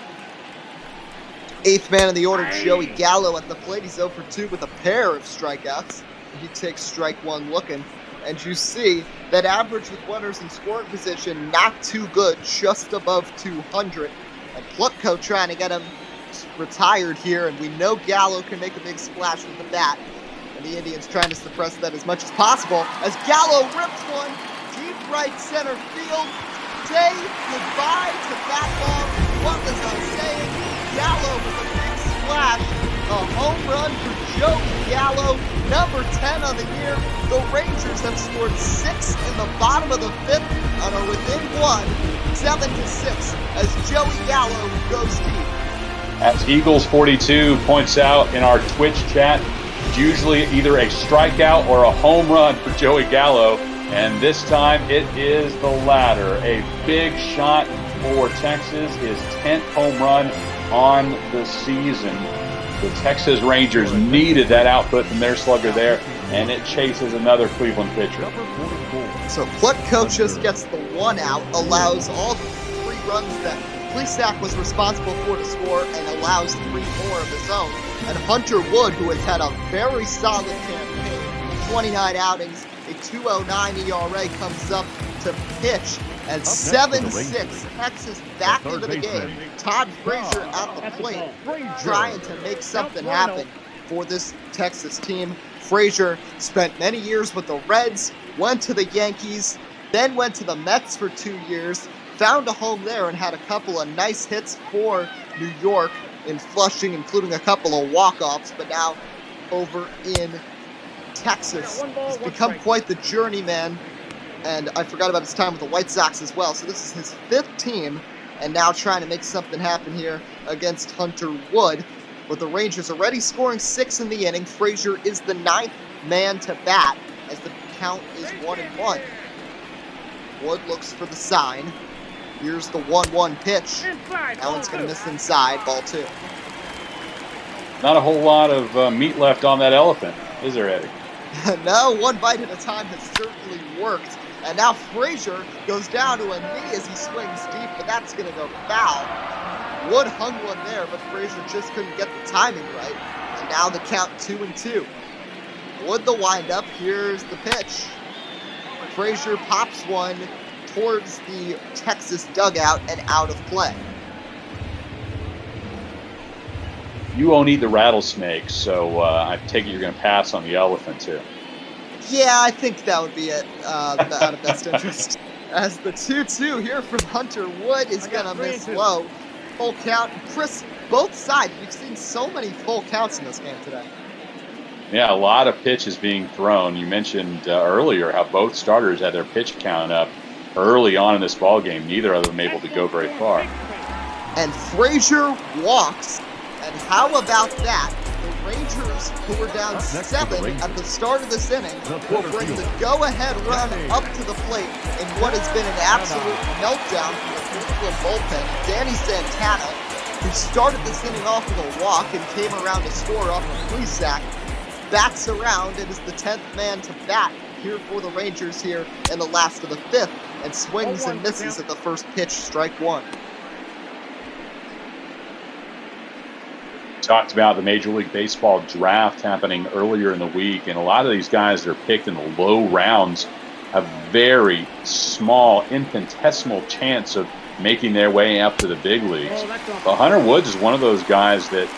Speaker 16: 8th man in the order, Joey Gallo at the plate. He's 0-for-2 with a pair of strikeouts. He takes strike one looking. And you see that average with runners in scoring position, not too good, just above 200. And Plutko trying to get him retired here, and we know Gallo can make a big splash with the bat. And the Indians trying to suppress that as much as possible as Gallo rips one deep right center field. Say goodbye to that ball. What was I saying? Gallo with a big splash. A home run for Joey Gallo, number 10 on the year. The Rangers have scored 6 in the bottom of the 5th and are within 1, 7-6, as Joey Gallo goes deep.
Speaker 15: As Eagles 42 points out in our Twitch chat, it's usually either a strikeout or a home run for Joey Gallo, and this time it is the latter. A big shot for Texas, his 10th home run on the season. The Texas Rangers needed that output from their slugger there, and it chases another Cleveland pitcher.
Speaker 16: So Plutko just gets the 1 out, allows all 3 runs that Plesac was responsible for to score, and allows 3 more of his own. And Hunter Wood, who has had a very solid campaign, 29 outings, a 2.09 ERA, comes up to pitch. And 7-6, Texas back into the game. Todd Frazier at the plate, trying to make something happen for this Texas team. Frazier spent many years with the Reds, went to the Yankees, then went to the Mets for 2 years, found a home there and had a couple of nice hits for New York in Flushing, including a couple of walk-offs, but now over in Texas. He's become quite the journeyman. And I forgot about his time with the White Sox as well. So this is his 5th team, and now trying to make something happen here against Hunter Wood. With the Rangers already scoring 6 in the inning, Frazier is the 9th man to bat as the count is 1-1. Wood looks for the sign. Here's the 1-1 pitch. Now it's going to miss inside, ball 2.
Speaker 15: Not a whole lot of meat left on that elephant, is there, Eddie?
Speaker 16: No, 1 bite at a time has certainly worked. And now Frazier goes down to a knee as he swings deep, but that's going to go foul. Wood hung one there, but Frazier just couldn't get the timing right. And now the count 2-2. Wood the windup. Here's the pitch. Frazier pops one towards the Texas dugout and out of play.
Speaker 15: You won't eat the rattlesnake, so I take it you're going to pass on the elephant, too.
Speaker 16: Yeah, I think that would be it, out of best interest. As the 2-2 here from Hunter Wood is going to miss low. Full count. Chris, both sides, we've seen so many full counts in this game today.
Speaker 15: Yeah, a lot of pitches being thrown. You mentioned earlier how both starters had their pitch count up early on in this ball game. Neither of them able to go very far.
Speaker 16: And Frazier walks. And how about that? The Rangers, who were down 7 at the start of this inning, will bring the go-ahead run up to the plate in what has been an absolute meltdown for the Cleveland bullpen. Danny Santana, who started this inning off with a walk and came around to score off of Plesac, bats around and is the 10th man to bat here for the Rangers here in the last of the 5th, and swings and misses at the first pitch, strike 1.
Speaker 15: talked about the Major League Baseball draft happening earlier in the week, and a lot of these guys that are picked in the low rounds have very small, infinitesimal chance of making their way up to the big leagues. But Hunter Woods is one of those guys that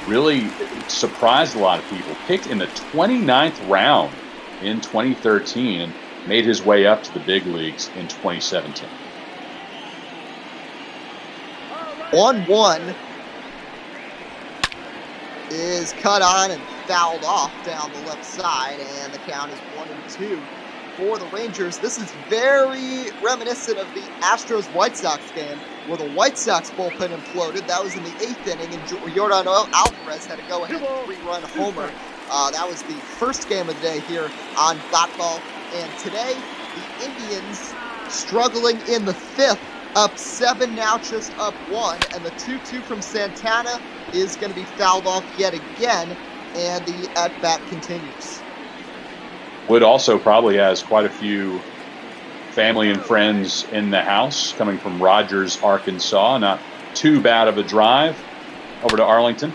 Speaker 15: really surprised a lot of people. Picked in the 29th round in 2013 and made his way up to the big leagues in 2017.
Speaker 16: 1-1 is cut on and fouled off down the left side, and the count is 1-2 for the Rangers. This is very reminiscent of the Astros-White Sox game where the White Sox bullpen imploded. That was in the 8th inning, and Yordan Alvarez had a go-ahead 3-run homer. That was the first game of the day here on Botball, and today the Indians struggling in the 5th, up 7 now, just up 1, and the 2-2 from Santana is going to be fouled off yet again, and the at-bat continues.
Speaker 15: Wood also probably has quite a few family and friends in the house coming from Rogers, Arkansas. Not too bad of a drive over to Arlington.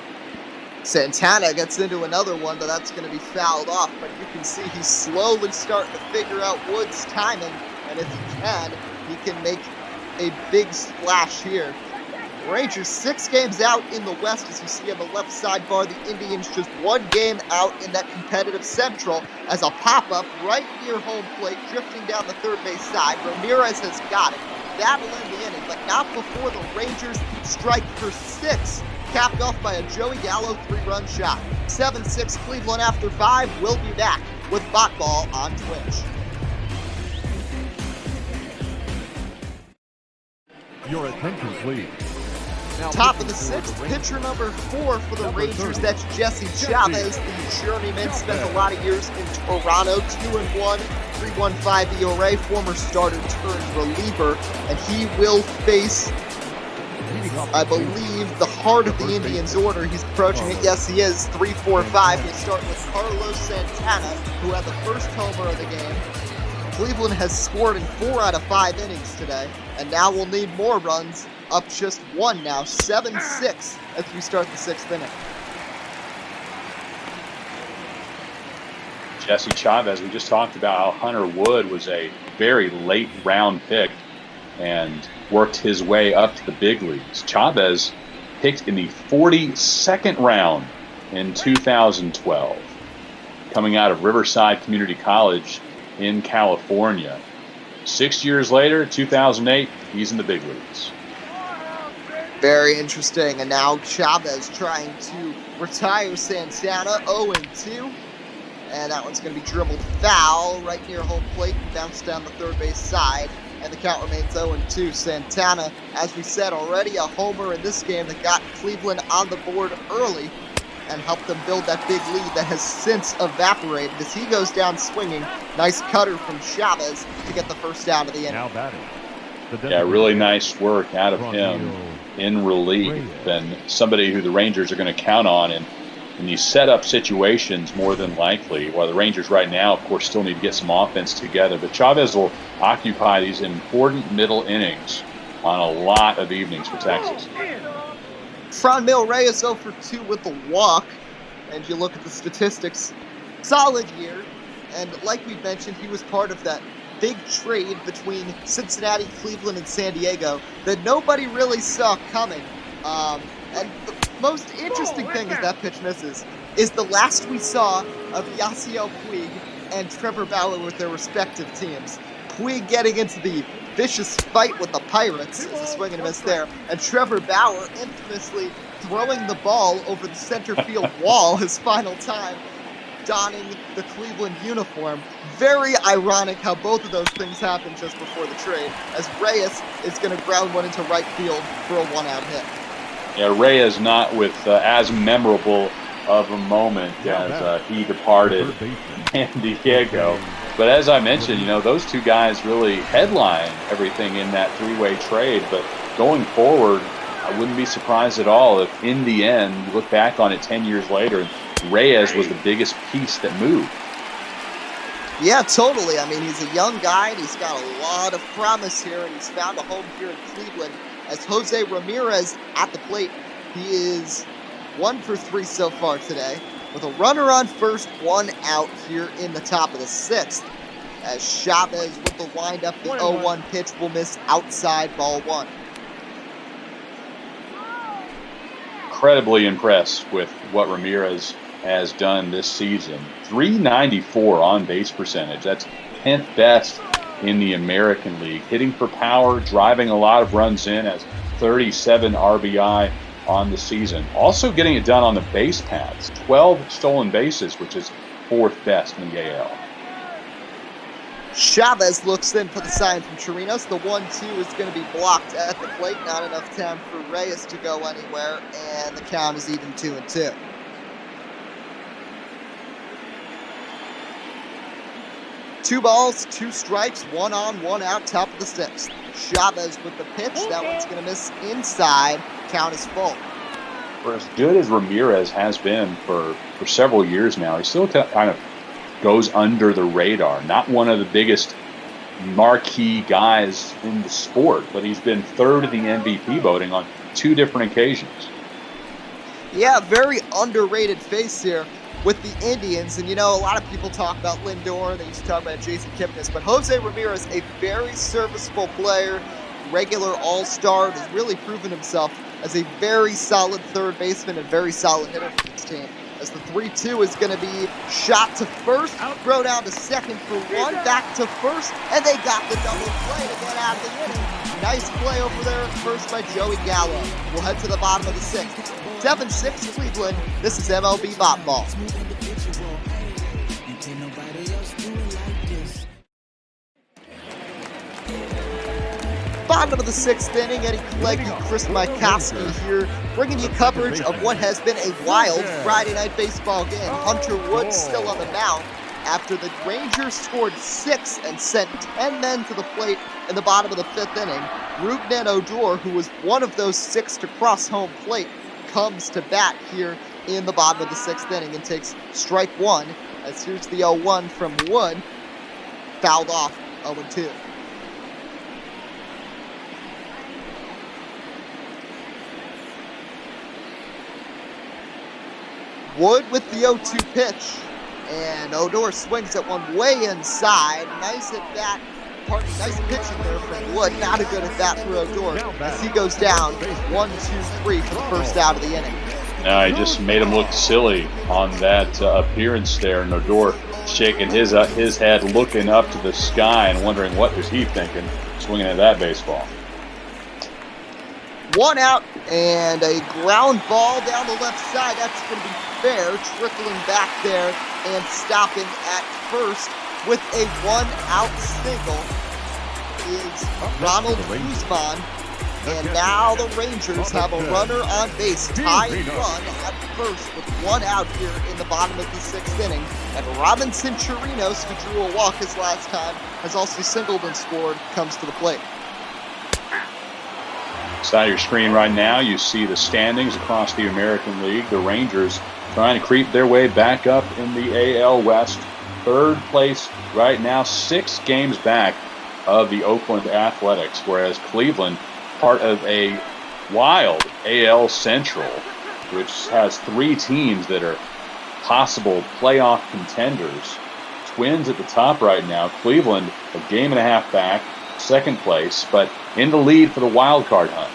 Speaker 16: Santana gets into another one, but that's going to be fouled off. But you can see he's slowly starting to figure out Wood's timing, and if he can make a big splash here. Rangers 6 games out in the West, as you see on the left sidebar. The Indians just 1 game out in that competitive Central as a pop-up right near home plate, drifting down the third base side. Ramirez has got it. That'll end the inning, but not before the Rangers strike for 6, capped off by a Joey Gallo 3-run shot. 7-6 Cleveland after 5. We'll be back with Botball on Twitch.
Speaker 8: Your attention, please.
Speaker 16: Top of the 6th, pitcher number 4 for the Rangers. That's Jesse Chavez, the journeyman. Spent a lot of years in Toronto. 2-1, 3.15 ERA, former starter turned reliever, and he will face, I believe, the heart of the Indians order. He's approaching it. Yes, he is. 3-4-5. He'll start with Carlos Santana, who had the first homer of the game. Cleveland has scored in 4 out of 5 innings today, and now we'll need more runs. Up just 1 now, 7-6 as we start the 6th inning.
Speaker 15: Jesse Chavez, we just talked about how Hunter Wood was a very late round pick and worked his way up to the big leagues. Chavez picked in the 42nd round in 2012, coming out of Riverside Community College in California. 6 years later, 2008, he's in the big leagues.
Speaker 16: Very interesting, and now Chavez trying to retire Santana, 0-2, and that one's going to be dribbled foul right near home plate and bounced down the third base side, and the count remains 0-2. Santana, as we said already, a homer in this game that got Cleveland on the board early and helped them build that big lead that has since evaporated as he goes down swinging. Nice cutter from Chavez to get the first down of the inning.
Speaker 8: Now batting.
Speaker 15: Yeah, really nice work out of him in relief, and somebody who the Rangers are going to count on in these setup situations more than likely. While the Rangers right now, of course, still need to get some offense together, but Chavez will occupy these important middle innings on a lot of evenings for Texas.
Speaker 16: Franmil Reyes 0 for 2 with the walk, and you look at the statistics, solid year, and like we mentioned, he was part of that big trade between Cincinnati, Cleveland, and San Diego that nobody really saw coming. And the most interesting thing is that pitch misses is the last we saw of Yasiel Puig and Trevor Bauer with their respective teams. Puig getting into the vicious fight with the Pirates is a swing and a miss there, and Trevor Bauer infamously throwing the ball over the center field wall his final time donning the Cleveland uniform. Very ironic how both of those things happened just before the trade, as Reyes is going to ground one into right field for a 1-out hit.
Speaker 15: Yeah, Reyes not with as memorable of a moment as he departed San Diego. But as I mentioned, those two guys really headline everything in that three-way trade. But going forward, I wouldn't be surprised at all if in the end, you look back on it 10 years later, Reyes was the biggest piece that moved.
Speaker 16: Yeah, totally. I mean, he's a young guy, and he's got a lot of promise here, and he's found a home here in Cleveland. As Jose Ramirez at the plate, he is 1 for 3 so far today, with a runner on first, 1 out here in the top of the 6th. As Chavez with the windup, the 0-1 pitch will miss outside, ball 1.
Speaker 15: Incredibly impressed with what Ramirez has done this season. 394 on base percentage. That's 10th best in the American League. Hitting for power, driving a lot of runs in, as 37 RBI on the season. Also getting it done on the base paths. 12 stolen bases, which is 4th best in the AL.
Speaker 16: Chavez looks in for the sign from Chirinos. The 1-2 is going to be blocked at the plate. Not enough time for Reyes to go anywhere, and the count is even 2-2. Two balls, 2 strikes, 1 on, 1 out, top of the 6th. Chavez with the pitch. That one's going to miss inside. Count is full.
Speaker 15: For as good as Ramirez has been for several years now, he still kind of goes under the radar. Not one of the biggest marquee guys in the sport, but he's been 3rd in the MVP voting on 2 different occasions.
Speaker 16: Yeah, very underrated face here with the Indians. And, you know, a lot of people talk about Lindor, they used to talk about Jason Kipnis, but Jose Ramirez, a very serviceable player, regular all-star, has really proven himself as a very solid third baseman and very solid hitter for this team. As the 3-2 is going to be shot to first, throw down to second for 1, back to first, and they got the double play to get out of the inning. Nice play over there at first by Joey Gallo. We'll head to the bottom of the 6th. 7-6 Cleveland. This is MLB Bot Ball. Bottom of the 6th inning, Eddie Klegge, Chris Maikowski here, bringing you coverage of what has been a wild Friday night baseball game. Hunter Wood still on the mound after the Rangers scored 6 and sent 10 men to the plate in the bottom of the 5th inning. Rougned Odor, who was one of those 6 to cross home plate, comes to bat here in the bottom of the 6th inning and takes strike 1. As here's the 0-1 from Wood, fouled off 0-2. Wood with the 0-2 pitch, and Odor swings at one way inside. Nice at bat, nice pitching there from Wood. Not a good at bat for Odor as he goes down 1-2-3 for the first out of the inning.
Speaker 15: No, he just made him look silly on that appearance there, and Odor shaking his head, looking up to the sky and wondering what was he thinking, swinging at that baseball.
Speaker 16: 1 out and a ground ball down the left side. That's going to be fair. Trickling back there and stopping at first with a 1-out single is Ronald Guzman. And now the Rangers have a runner on base, tying run at first with 1 out here in the bottom of the 6th inning. And Robinson Chirinos, who drew a walk his last time, has also singled and scored, comes to the plate.
Speaker 15: Side of your screen right now, you see the standings across the American League. The Rangers trying to creep their way back up in the AL West. 3rd place right now, 6 games back of the Oakland Athletics, whereas Cleveland, part of a wild AL Central, which has 3 teams that are possible playoff contenders. Twins at the top right now. Cleveland a game and a half back, 2nd place, but in the lead for the wild card hunt.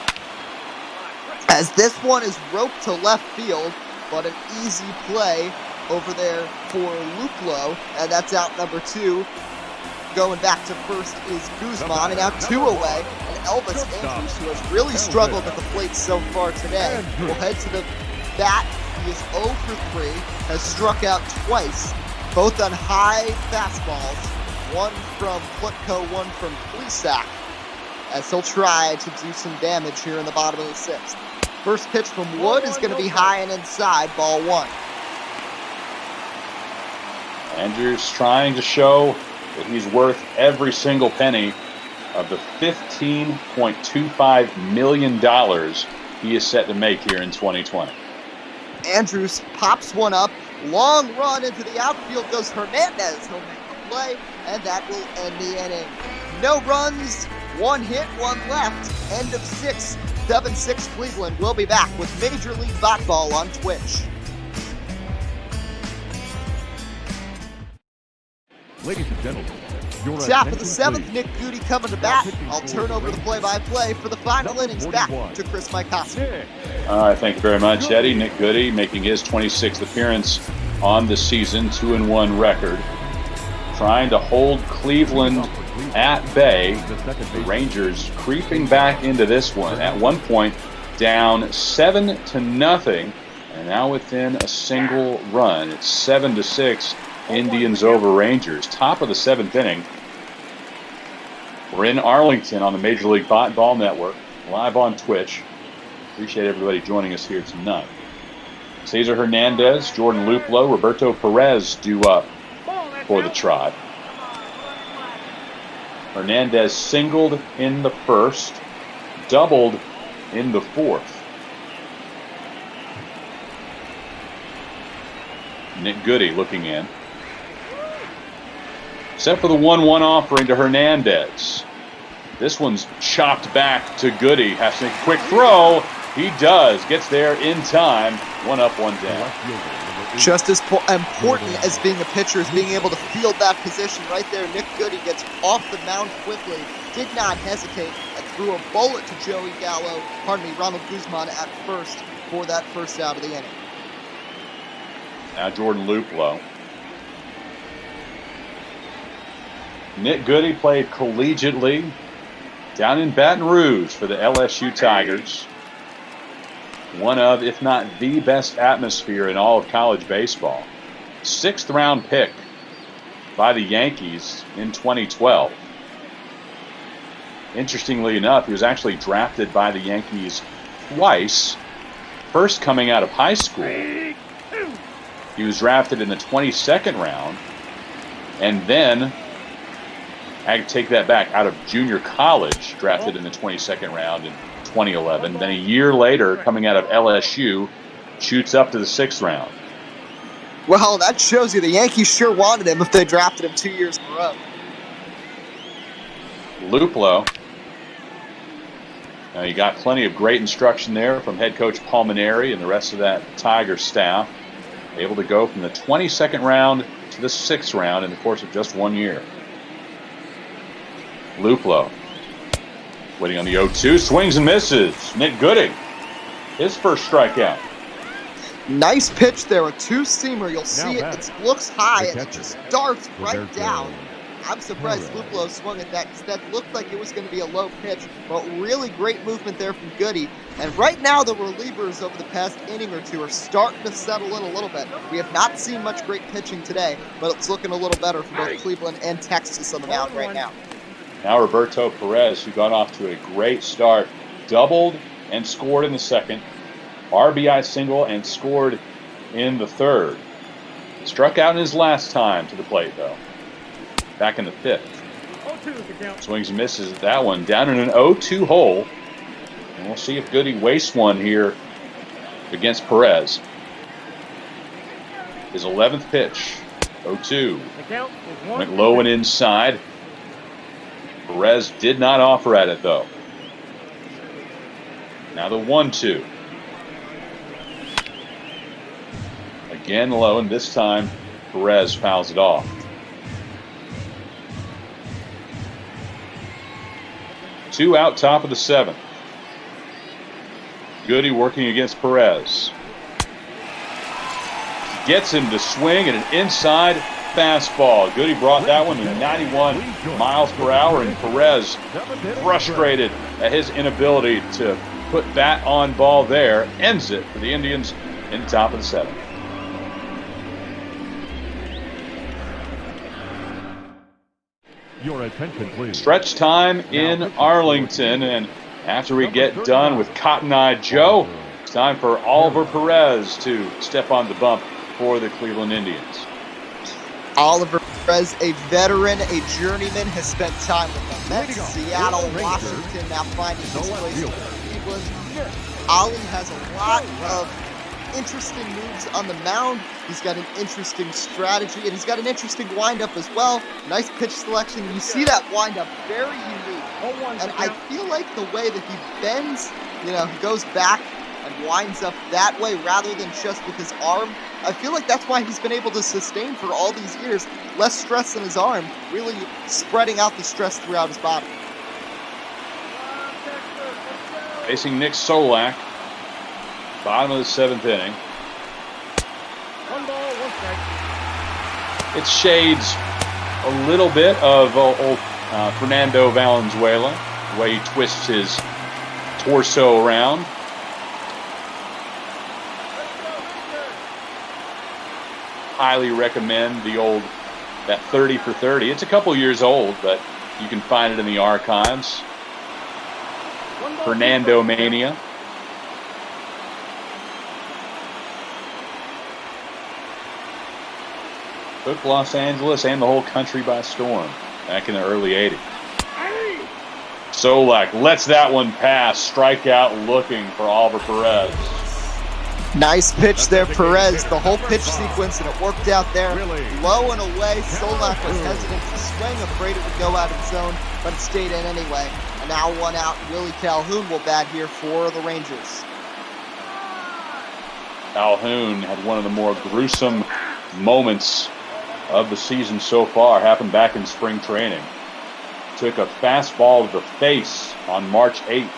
Speaker 16: As this one is roped to left field, but an easy play over there for Luplo, and that's out number 2. Going back to first is Guzman, and now 2 away. And Elvis Andrews, who has really struggled at the plate so far today, will head to the bat. He is 0 for 3, has struck out twice, both on high fastballs. 1 from Plutko, 1 from Plesac, as he'll try to do some damage here in the bottom of the 6th. First pitch from Wood is going to be high and inside, ball 1.
Speaker 15: Andrews trying to show that he's worth every single penny of the $15.25 million he is set to make here in 2020.
Speaker 16: Andrews pops one up, long run into the outfield goes Hernandez. He'll make the play, and that will end the inning. No runs, 1 hit, 1 left. End of 6. 7-6 Cleveland. We'll be back with Major League Ball on Twitch.
Speaker 8: Ladies and gentlemen, your
Speaker 16: Top of the
Speaker 8: attention,
Speaker 16: 7th,
Speaker 8: please.
Speaker 16: Nick Goody coming to bat. I'll turn over the play-by-play for the final innings. Back to Chris Mykowski.
Speaker 15: All right, thank you very much, Eddie. Nick Goody making his 26th appearance on the season, 2-1 record. Trying to hold Cleveland at bay. The Rangers creeping back into this one. At one point, down 7-0, and now within a single run. It's 7-6. Indians over Rangers. Top of the 7th inning. We're in Arlington on the Major League Ball Network, live on Twitch. Appreciate everybody joining us here tonight. Cesar Hernandez, Jordan Luplow, Roberto Perez due up for the Tribe. Hernandez singled in the first, doubled in the fourth. Nick Goody looking in. Set for the 1-1 offering to Hernandez. This one's chopped back to Goody. Has to make a quick throw. He does. Gets there in time. 1 up, 1 down.
Speaker 16: Just as important as being a pitcher is being able to field that position right there. Nick Goody gets off the mound quickly, did not hesitate, and threw a bullet to Ronald Guzman at first for that first out of the inning.
Speaker 15: Now Jordan Luplow. Nick Goody played collegiately down in Baton Rouge for the LSU Tigers. One of, if not the best atmosphere in all of college baseball. 6th round pick by the Yankees in 2012. Interestingly enough, he was actually drafted by the Yankees twice. First coming out of high school. He was drafted in the 22nd round. And then, I take that back, out of junior college, drafted in the 22nd round in 2011. Then a year later, coming out of LSU, shoots up to the 6th round.
Speaker 16: Well, that shows you the Yankees sure wanted him if they drafted him 2 years in a row.
Speaker 15: Luplow. Now, you got plenty of great instruction there from head coach Paul Maneri and the rest of that Tiger staff. Able to go from the 22nd round to the 6th round in the course of just 1 year. Luplow. Waiting on the 0-2. Swings and misses. Nick Goody. His first strikeout.
Speaker 16: Nice pitch there. A 2-seamer. You'll see it. It looks high and it just darts right down. I'm surprised Luplow swung at that because that looked like it was going to be a low pitch, but really great movement there from Goody. And right now the relievers over the past inning or two are starting to settle in a little bit. We have not seen much great pitching today, but it's looking a little better for both Cleveland and Texas on the mound right now.
Speaker 15: Now Roberto Perez, who got off to a great start, doubled and scored in the second, RBI single and scored in the third. Struck out in his last time to the plate, though. Back in the 5th. Swings and misses at that one. Down in an 0-2 hole. And we'll see if Goody wastes one here against Perez. His 11th pitch. 0-2. Went low and inside. Perez did not offer at it, though. Now the 1-2. Again low, and this time Perez fouls it off. 2 out, top of the 7th. Goody working against Perez. Gets him to swing at an inside fastball. Goody brought that one to 91 miles per hour, and Perez frustrated at his inability to put that on ball there. Ends it for the Indians in the top of the 7th.
Speaker 8: Your attention, please.
Speaker 15: Stretch time in Arlington, and after we get done with Cotton Eye Joe, it's time for Oliver Perez to step on the bump for the Cleveland Indians.
Speaker 16: Oliver Perez, a veteran, a journeyman, has spent time with the Mets, Seattle, Washington, now finding his place in Cleveland. Ollie has a lot of interesting moves on the mound. He's got an interesting strategy, and he's got an interesting windup as well. Nice pitch selection. You see that windup, very unique. And I feel like the way that he bends, he goes back and winds up that way rather than just with his arm. I feel like that's why he's been able to sustain for all these years. Less stress in his arm, really spreading out the stress throughout his body.
Speaker 15: Facing Nick Solak, bottom of the 7th inning.
Speaker 1: 1 ball, 1 strike.
Speaker 15: It shades a little bit of old Fernando Valenzuela, the way he twists his torso around. Highly recommend that 30 for 30. It's a couple years old, but you can find it in the archives. Fernando Mania. Took Los Angeles and the whole country by storm back in the early 80s. Solak lets that one pass. Strikeout looking for Oliver Perez.
Speaker 16: Nice pitch there, Perez. The whole pitch sequence, and it worked out there. Low and away. Solak was hesitant to swing, afraid it would go out of the zone, but it stayed in anyway. And now 1 out. Willie Calhoun will bat here for the Rangers.
Speaker 15: Calhoun had one of the more gruesome moments of the season so far. Happened back in spring training. Took a fastball to the face on March 8th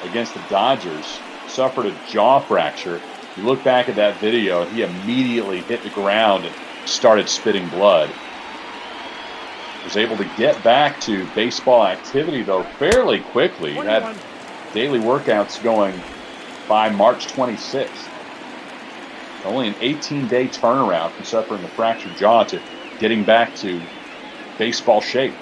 Speaker 15: against the Dodgers. Suffered a jaw fracture. You look back at that video, he immediately hit the ground and started spitting blood. Was able to get back to baseball activity, though, fairly quickly. He had daily workouts going by March 26th. Only an 18-day turnaround from suffering a fractured jaw to getting back to baseball shape.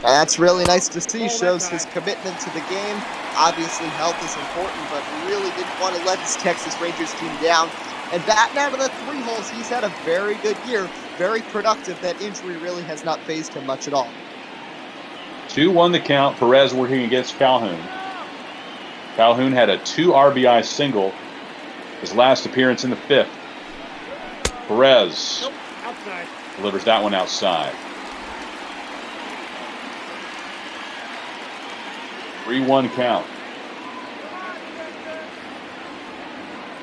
Speaker 16: That's really nice to see. Shows his commitment to the game. Obviously, health is important, but really didn't want to let his Texas Rangers team down. And batting out of the 3 holes, he's had a very good year. Very productive. That injury really has not fazed him much at all.
Speaker 15: 2-1 the count. Perez working against Calhoun. Calhoun had a 2 RBI single his last appearance in the 5th. Perez delivers that one outside. 3-1 count.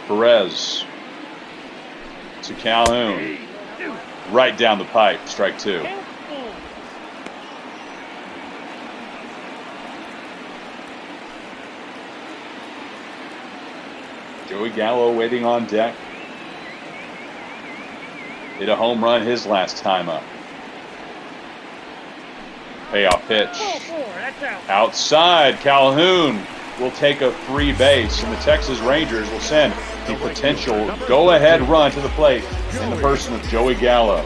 Speaker 15: Perez to Calhoun. Right down the pipe, strike 2. Joey Gallo waiting on deck. Hit a home run his last time up. Payoff pitch. Outside, Calhoun will take a free base, and the Texas Rangers will send the potential go-ahead run to the plate in the person of Joey Gallo.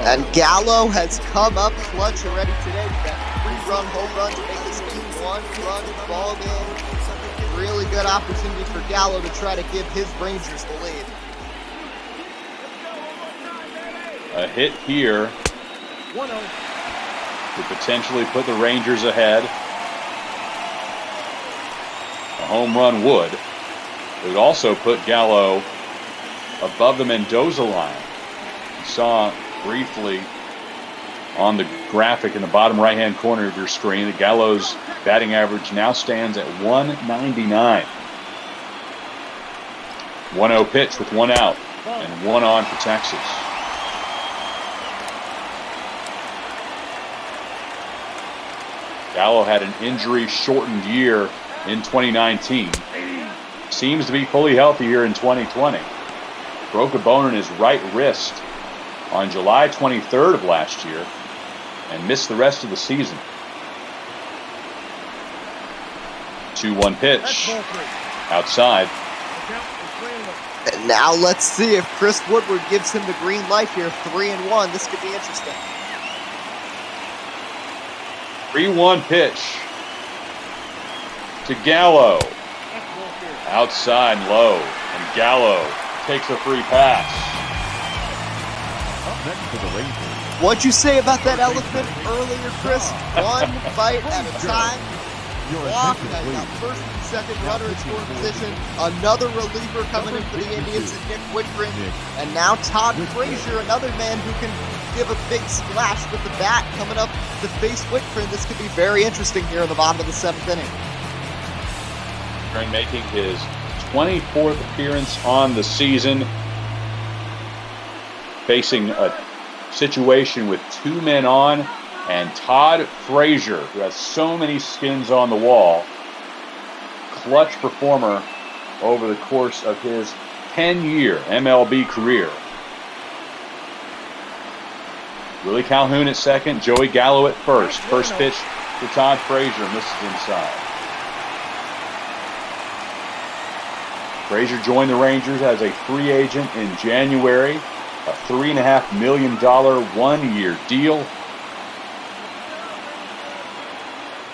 Speaker 16: And Gallo has come up clutch already today with that 3-run home run to make this team 1-run ball game. Really good opportunity for Gallo to try to give his Rangers the lead.
Speaker 15: A hit here
Speaker 1: 1-0.
Speaker 15: could potentially put the Rangers ahead. A home run would. It would also put Gallo above the Mendoza line. You saw briefly on the graphic in the bottom right-hand corner of your screen that Gallo's batting average now stands at 199. 1-0 pitch with 1 out and 1 on for Texas. Gallo had an injury-shortened year in 2019. Seems to be fully healthy here in 2020. Broke a bone in his right wrist on July 23rd of last year and missed the rest of the season. 2-1 pitch. Outside.
Speaker 16: And now let's see if Chris Woodward gives him the green light here. 3-1. This could be interesting.
Speaker 15: 3-1 pitch to Gallo. Outside low. And Gallo takes a free pass.
Speaker 8: Up next for the Rangers.
Speaker 16: What'd you say about that elephant earlier, Chris? 1 bite at a time. Walk, I got first and second runner in scoring position. Another reliever coming in for the Indians is Nick Whitgren. And now Todd Frazier, another man who can give a big splash with the bat coming up to face Whitgren. This could be very interesting here in the bottom of the 7th inning.
Speaker 15: Making his 24th appearance on the season, facing a situation with 2 men on, and Todd Frazier, who has so many skins on the wall, clutch performer over the course of his 10-year MLB career. Willie Calhoun at second, Joey Gallo at first. First pitch to Todd Frazier, misses inside. Frazier joined the Rangers as a free agent in January, a $3.5 million one-year deal.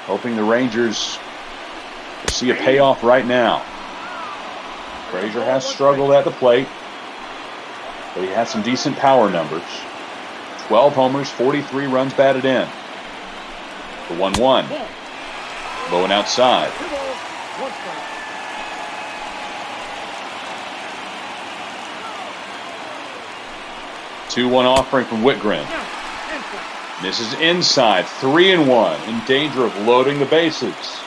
Speaker 15: Hoping the Rangers will see a payoff right now. Frazier has struggled at the plate, but he has some decent power numbers. 12 homers, 43 runs batted in. The 1-1. Low and outside. 2-1 offering from Whitgren. Misses inside. 3-1. In danger of loading the bases.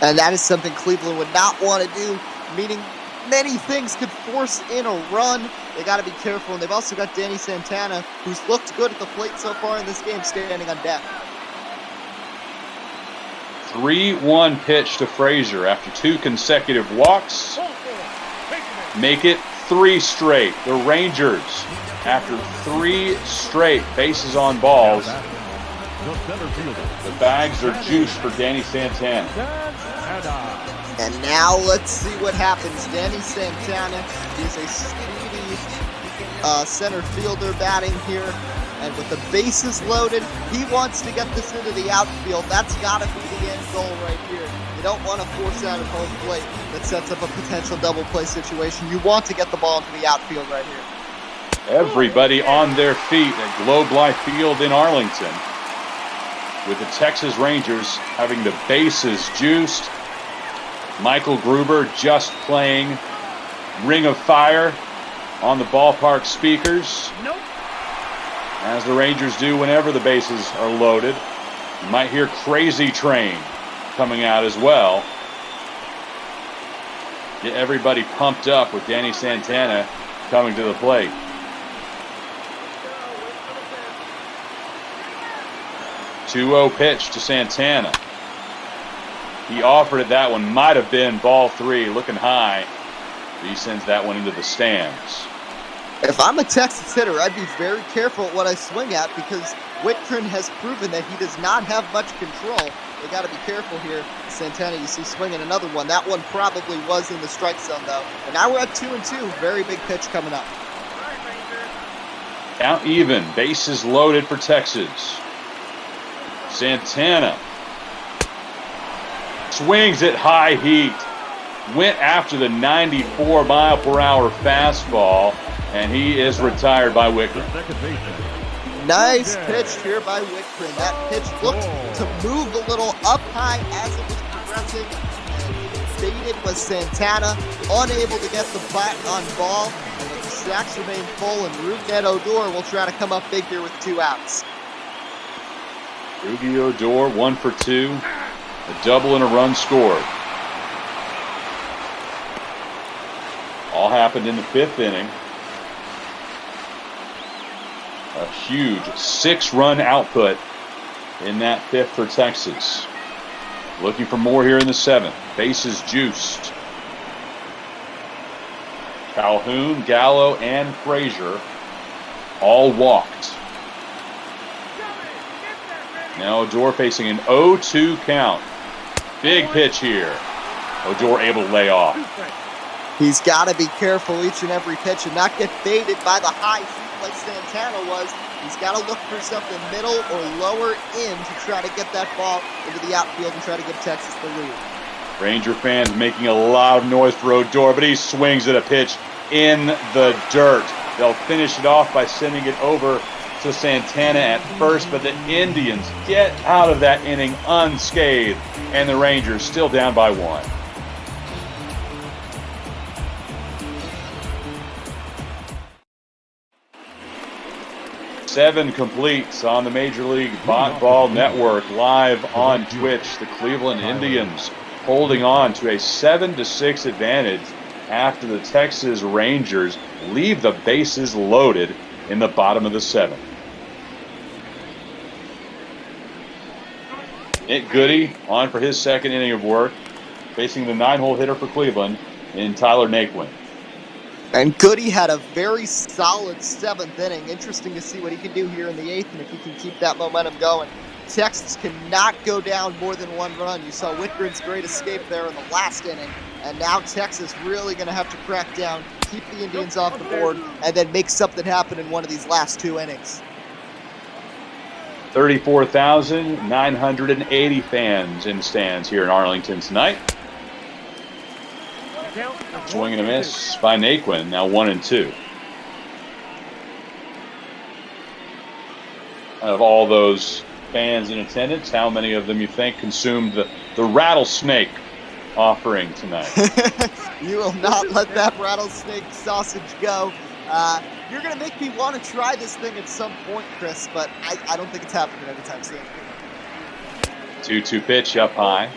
Speaker 16: And that is something Cleveland would not want to do, meaning many things could force in a run. They got to be careful. And they've also got Danny Santana, who's looked good at the plate so far in this game, standing on deck.
Speaker 15: 3-1 pitch to Frazier after 2 consecutive walks. Make it 3 straight. The Rangers, after 3 straight bases on balls, the bags are juiced for Danny Santana.
Speaker 16: And now let's see what happens. Danny Santana is a speedy center fielder batting here. And with the bases loaded, he wants to get this into the outfield. That's got to be the end goal right here. You don't want to force out at home plate that sets up a potential double play situation. You want to get the ball into the outfield right here.
Speaker 15: Everybody on their feet at Globe Life Field in Arlington, with the Texas Rangers having the bases juiced. Michael Gruber just playing Ring of Fire on the ballpark speakers. As the Rangers do whenever the bases are loaded. You might hear Crazy Train coming out as well. Get everybody pumped up with Danny Santana coming to the plate. Two-0 pitch to Santana. He offered it. That one might have been ball 3, looking high. He sends that one into the stands.
Speaker 16: If I'm a Texas hitter, I'd be very careful at what I swing at because Whitgren has proven that he does not have much control. They got to be careful here. Santana, you see swinging another one. That one probably was in the strike zone, though. And now we're at 2-2. Very big pitch coming up.
Speaker 15: Count even. Bases loaded for Texas. Santana swings at high heat. Went after the 94-mile-per-hour fastball, and he is retired by Whitgren.
Speaker 16: Nice pitch here by Whitgren. That pitch looked to move a little up high as it was progressing. Faded was Santana, unable to get the bat on ball. And with the stacks remain full, and Rougned Odor will try to come up big here with 2 outs.
Speaker 15: Rougned Odor, 1 for 2. A double and a run scored. All happened in the 5th inning. A huge 6-run output in that 5th for Texas. Looking for more here in the 7th. Bases juiced. Calhoun, Gallo, and Frazier all walked. Now Odor facing an 0-2 count. Big pitch here. Odor able to lay off.
Speaker 16: He's got to be careful each and every pitch and not get faded by the high heat like Santana was. He's got to look for something middle or lower in to try to get that ball into the outfield and try to give Texas the lead.
Speaker 15: Ranger fans making a lot of noise for Odor, but he swings at a pitch in the dirt. They'll finish it off by sending it over to Santana at first, but the Indians get out of that inning unscathed, and the Rangers still down by 1. 7 completes on the Major League Ball Network live on Twitch. The Cleveland Indians holding on to a 7-6 advantage after the Texas Rangers leave the bases loaded in the bottom of the 7th. Nick Goody on for his second inning of work, facing the 9-hole hitter for Cleveland in Tyler Naquin.
Speaker 16: And Goody had a very solid 7th inning. Interesting to see what he can do here in the 8th and if he can keep that momentum going. Texas cannot go down more than 1 run. You saw Whitgren's great escape there in the last inning. And now Texas really going to have to crack down, keep the Indians off the board, and then make something happen in one of these last 2 innings.
Speaker 15: 34,980 fans in the stands here in Arlington tonight. Swing and a miss by Naquin, now 1-2. Of all those fans in attendance, how many of them you think consumed the rattlesnake offering tonight?
Speaker 16: You will not let that rattlesnake sausage go. You're going to make me want to try this thing at some point, Chris, but I don't think it's happening anytime soon.
Speaker 15: 2-2 pitch up high.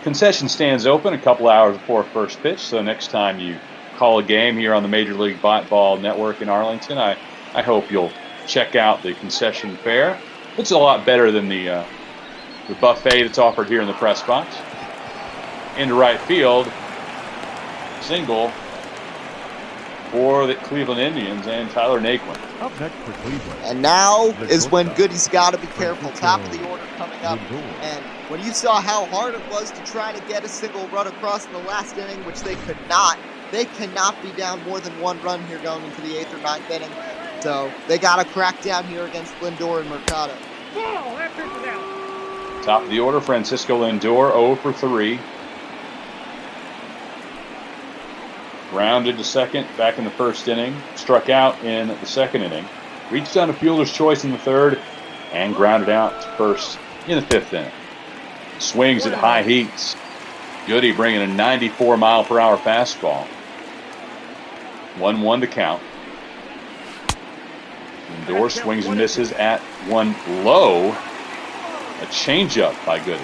Speaker 15: Concession stands open a couple hours before first pitch, so next time you call a game here on the Major League Ball Network in Arlington, I hope you'll check out the concession fare. It's a lot better than the buffet that's offered here in the press box. Into right field, single for the Cleveland Indians and Tyler Naquin.
Speaker 8: Up next for Cleveland.
Speaker 16: And now is when Goody's got to be careful. Top of the order coming up. And when you saw how hard it was to try to get a single run across in the last inning, which they could not, they cannot be down more than 1 run here going into the 8th or 9th inning. So they got to crack down here against Lindor and Mercado.
Speaker 15: Top of the order, Francisco Lindor, 0 for 3. Grounded to second back in the first inning. Struck out in the second inning. Reached on a fielder's choice in the 3rd and grounded out to first in the 5th inning. Swings at high heats. Goody bringing a 94-mile-per-hour fastball. 1-1 to count. Lindor swings and misses at 1 low. A changeup by Goody.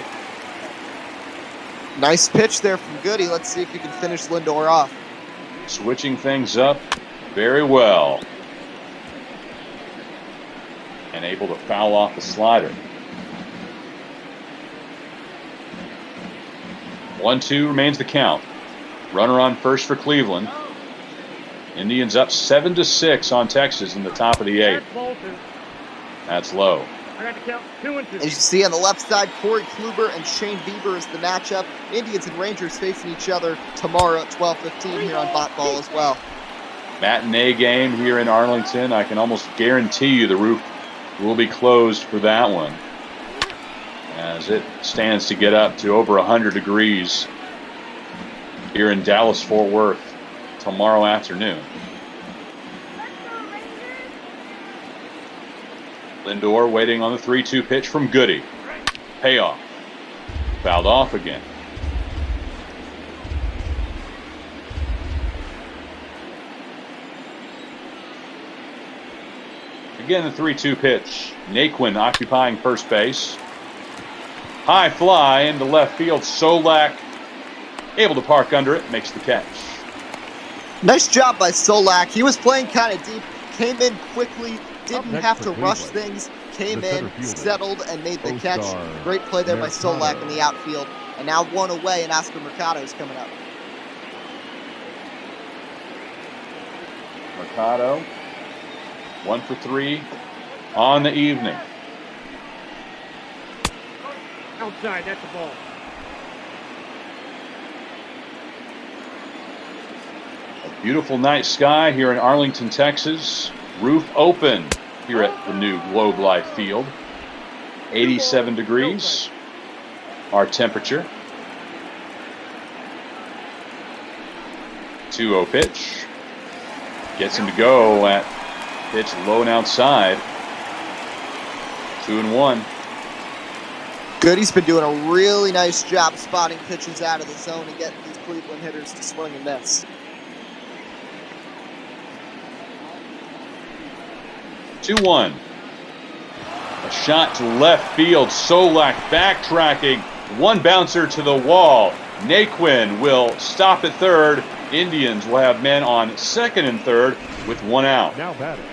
Speaker 16: Nice pitch there from Goody. Let's see if you can finish Lindor off.
Speaker 15: Switching things up very well. And able to foul off the slider. 1-2 remains the count. Runner on first for Cleveland. Indians up 7-6 on Texas in the top of the 8th. That's low.
Speaker 1: I got to count 2 and 2.
Speaker 16: As you see on the left side, Corey Kluber and Shane Bieber is the matchup. Indians and Rangers facing each other tomorrow at 12:15 here on Bot Ball as well.
Speaker 15: Matinee game here in Arlington. I can almost guarantee you the roof will be closed for that one, as it stands to get up to over 100 degrees here in Dallas-Fort Worth tomorrow afternoon. Lindor waiting on the 3-2 pitch from Goody. Payoff. Fouled off again. Again, the 3-2 pitch. Naquin occupying first base. High fly into left field. Solak able to park under it, makes the catch.
Speaker 16: Nice job by Solak. He was playing kind of deep, came in quickly, didn't have to rush things, came in, settled, and made the catch. Great play there by Solak in the outfield. And now 1 away, and Oscar Mercado is coming up.
Speaker 15: Mercado, 1 for 3 on the evening.
Speaker 1: Outside, that's the ball.
Speaker 15: A beautiful night sky here in Arlington, Texas. Roof open here at the new Globe Life Field. 87 degrees, our temperature. 2-0 pitch. Gets him to go at pitch low and outside. 2-1.
Speaker 16: Goody's been doing a really nice job spotting pitches out of the zone and getting these Cleveland hitters to swing and miss.
Speaker 15: 2-1. A shot to left field. Solak backtracking. One bouncer to the wall. Naquin will stop at third. Indians will have men on second and third with one out.
Speaker 8: Now batting.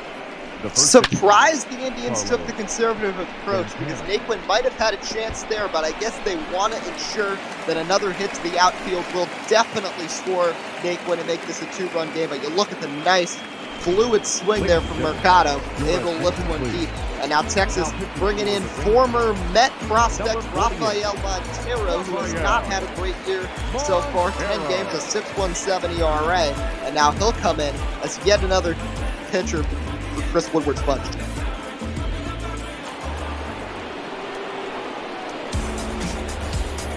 Speaker 16: Surprised the Indians took the conservative approach because Naquin might have had a chance there, but I guess they want to ensure that another hit to the outfield will definitely score Naquin and make this a 2-run game. But you look at the nice fluid swing there from Mercado, able to lift one deep. And now Texas bringing in former Met prospect Rafael Montero, who has not had a great year so far. 10 games, a 6.17 ERA, and now he'll come in as yet another pitcher for Chris Woodward's bunch.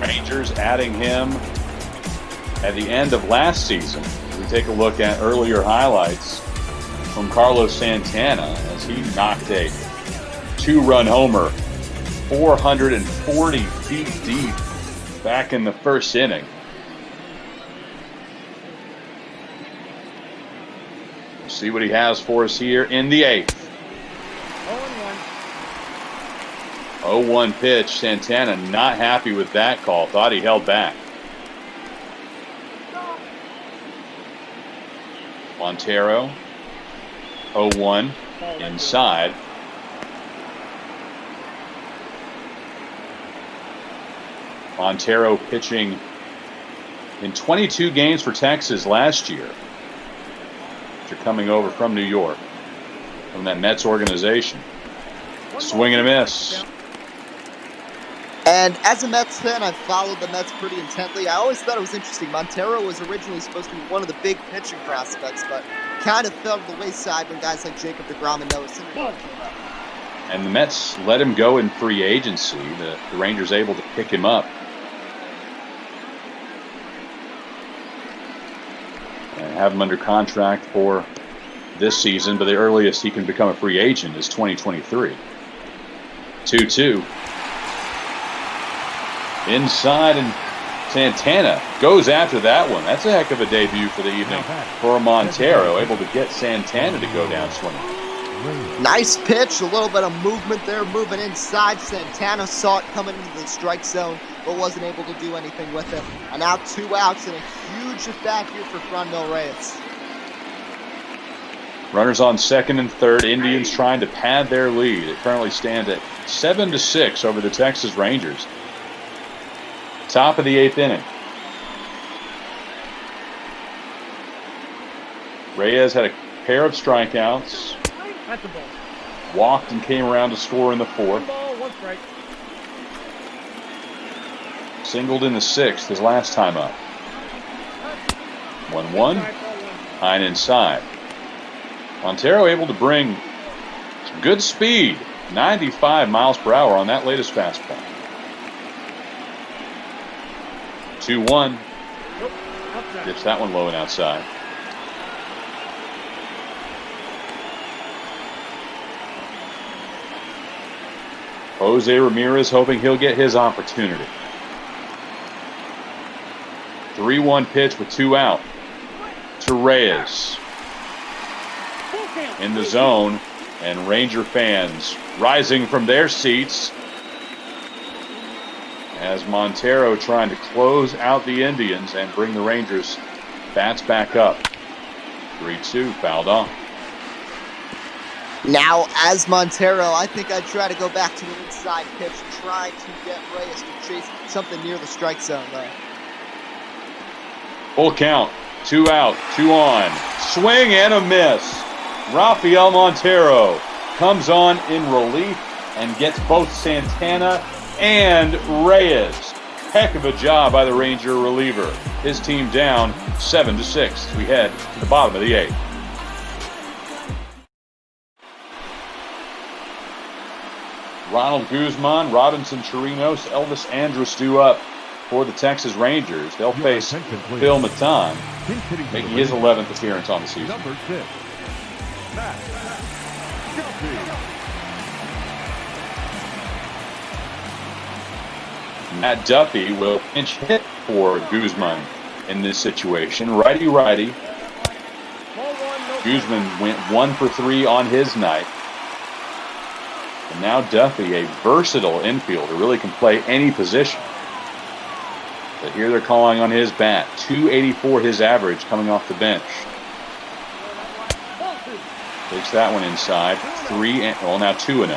Speaker 15: Rangers adding him at the end of last season. We take a look at earlier highlights from Carlos Santana as he knocked a 2-run homer 440 feet deep back in the first inning. We'll see what he has for us here in the 8th. 0-1 pitch. Santana not happy with that call. Thought he held back. Montero 0-1 inside. Montero pitching in 22 games for Texas last year. After coming over from New York, from that Mets organization. Swing and a miss.
Speaker 16: And as a Mets fan, I've followed the Mets pretty intently. I always thought it was interesting. Montero was originally supposed to be one of the big pitching prospects, but kind of fell to the wayside when guys like Jacob deGrom and Noah Syndergaard came up.
Speaker 15: And the Mets let him go in free agency. The Rangers able to pick him up. And have him under contract for this season, but the earliest he can become a free agent is 2023. 2-2. Inside, and Santana goes after that one. That's a heck of a debut for the evening for Montero, able to get Santana to go down swinging.
Speaker 16: Nice pitch, a little bit of movement there, moving inside. Santana saw it coming into the strike zone, but wasn't able to do anything with it. And now 2 outs and a huge at-bat here for Franmil Reyes.
Speaker 15: Runners on second and third. Indians trying to pad their lead. It currently stands at 7-6 over the Texas Rangers. Top of the 8th inning. Reyes had a pair of strikeouts.
Speaker 1: That's a ball.
Speaker 15: Walked and came around to score in the 4th.
Speaker 1: Ball, 1 strike.
Speaker 15: Singled in the 6th his last time up. 1-1. High and inside. Montero able to bring some good speed. 95 miles per hour on that latest fastball. 2-1. Gets that one low and outside. Jose Ramirez hoping he'll get his opportunity. 3-1 pitch with 2 out to Reyes. In the zone, and Ranger fans rising from their seats as Montero trying to close out the Indians and bring the Rangers bats back up. 3-2, fouled off.
Speaker 16: Now, as Montero, I think I'd try to go back to an inside pitch, try to get Reyes to chase something near the strike zone, though.
Speaker 15: Full count, 2 out, 2 on. Swing and a miss. Rafael Montero comes on in relief and gets both Santana and Reyes. Heck of a job by the Ranger reliever. His team down 7-6. We head to the bottom of the 8th. Ronald Guzman, Robinson Chirinos, Elvis Andrus due up for the Texas Rangers. They'll face Phil Matan, making his 11th appearance on the season.
Speaker 8: Number 6.
Speaker 15: Matt Duffy will pinch hit for Guzman in this situation. Righty-righty. Guzman went 1 for 3 on his night. And now Duffy, a versatile infielder, really can play any position. But here they're calling on his bat. 284 his average coming off the bench. Takes that one inside. Now 2-0.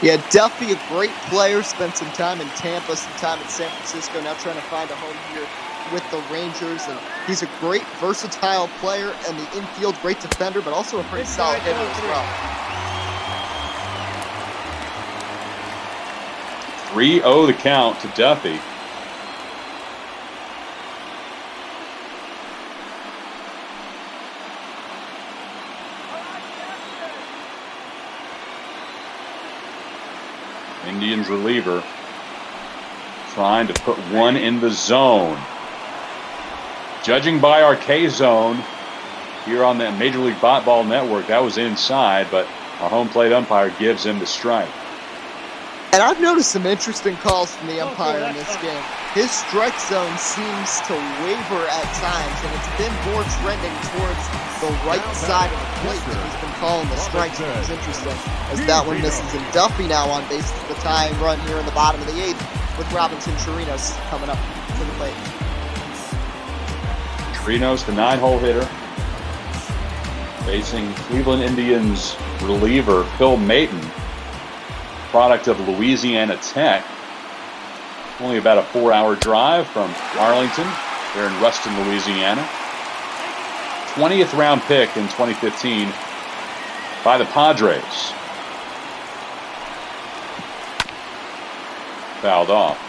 Speaker 16: Yeah, Duffy, a great player, spent some time in Tampa, some time in San Francisco, now trying to find a home here with the Rangers. And he's a great, versatile player in the infield, great defender, but also a pretty solid hitter as well.
Speaker 15: 3-0 the count to Duffy. Indians reliever trying to put one in the zone. Judging by our K zone here on the Major League Ball Network, that was inside, but our home plate umpire gives him the strike.
Speaker 16: And I've noticed some interesting calls from the umpire in this game. His strike zone seems to waver at times, and it's been more trending towards the right side of the plate that he's been calling the strike zone. It's interesting, as that one misses. And Duffy now on base for the tying run here in the bottom of the 8th, with Robinson Chirinos coming up to the plate.
Speaker 15: Chirinos, the 9-hole hitter, facing Cleveland Indians reliever Phil Mayton, product of Louisiana Tech. Only about a 4-hour drive from Arlington, there in Ruston, Louisiana. 20th round pick in 2015 by the Padres. Fouled off.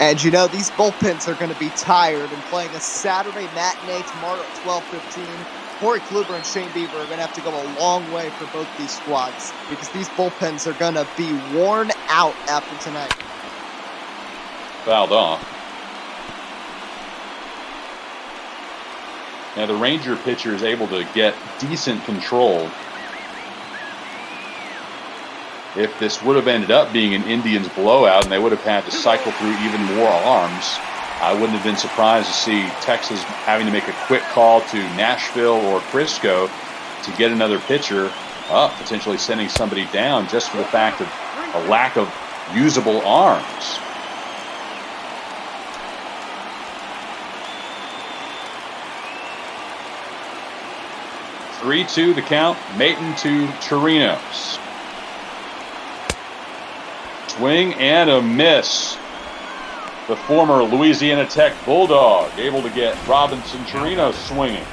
Speaker 16: And you know, these bullpens are going to be tired, and playing a Saturday matinee tomorrow at 12:15. Corey Kluber and Shane Bieber are going to have to go a long way for both these squads, because these bullpens are going to be worn out after tonight.
Speaker 15: Fouled off. Now the Ranger pitcher is able to get decent control. If this would have ended up being an Indians blowout and they would have had to cycle through even more arms, I wouldn't have been surprised to see Texas having to make a quick call to Nashville or Frisco to get another pitcher up, potentially sending somebody down just for the fact of a lack of usable arms. Three-two the count. Mayton to Chirinos. Swing and a miss. The former Louisiana Tech Bulldog able to get Robinson Chirinos swinging.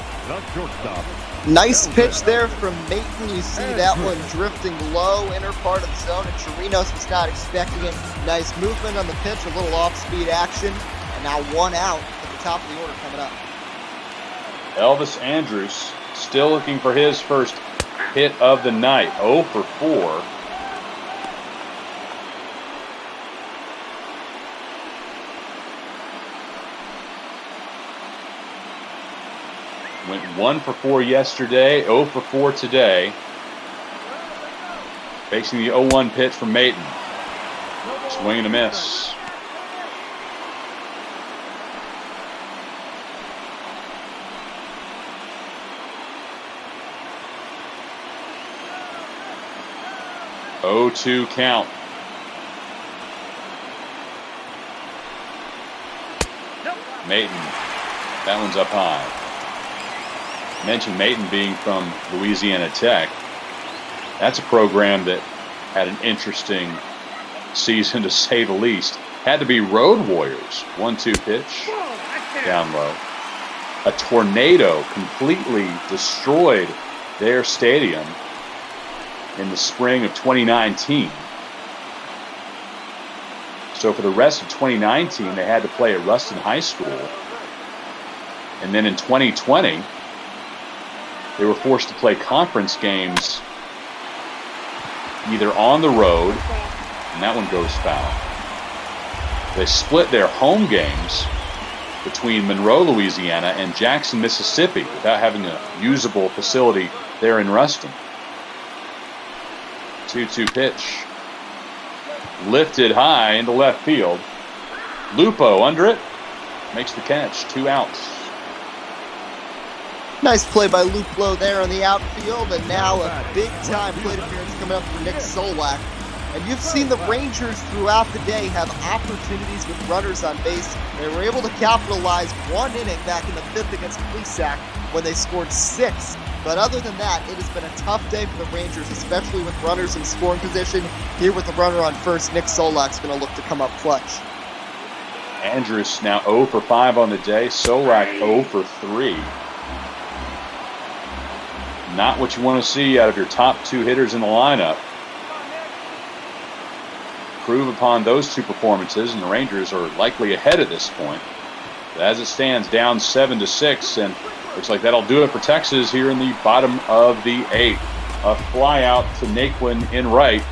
Speaker 16: Nice pitch there from Mayton. You see that one drifting low, inner part of the zone, and Chirinos was not expecting it. Nice movement on the pitch, a little off-speed action, and now one out at the top of the order coming up.
Speaker 15: Elvis Andrus still looking for his first hit of the night. 0 for 4. Went 1 for 4 yesterday, 0 for 4 today. Facing the 0-1 pitch from Mayton. Swing and a miss. (0-2) count. Mayton. That one's up high. I mentioned Mayton being from Louisiana Tech. That's a program that had an interesting season, to say the least. Had to be road warriors. 1-2 pitch. Down low. A tornado completely destroyed their stadium in the spring of 2019. So for the rest of 2019, they had to play at Ruston High School. And then in 2020, they were forced to play conference games either on the road, and that one goes foul. They split their home games between Monroe, Louisiana, and Jackson, Mississippi, without having a usable facility there in Ruston. 2-2 pitch. Lifted high into left field. Lupo under it. Makes the catch. 2 outs.
Speaker 16: Nice play by Luplo there on the outfield, and now a big-time plate appearance coming up for Nick Solak. And you've seen the Rangers throughout the day have opportunities with runners on base. They were able to capitalize one inning back in the 5th against Plesac when they scored 6. But other than that, it has been a tough day for the Rangers, especially with runners in scoring position. Here with the runner on first, Nick Solak's going to look to come up clutch.
Speaker 15: Andrus now 0 for 5 on the day. Solak 0 for 3. Not what you want to see out of your top 2 hitters in the lineup. Prove upon those 2 performances, and the Rangers are likely ahead at this point. But as it stands, down 7-6, and looks like that'll do it for Texas here in the bottom of the 8th. A fly out to Naquin in right,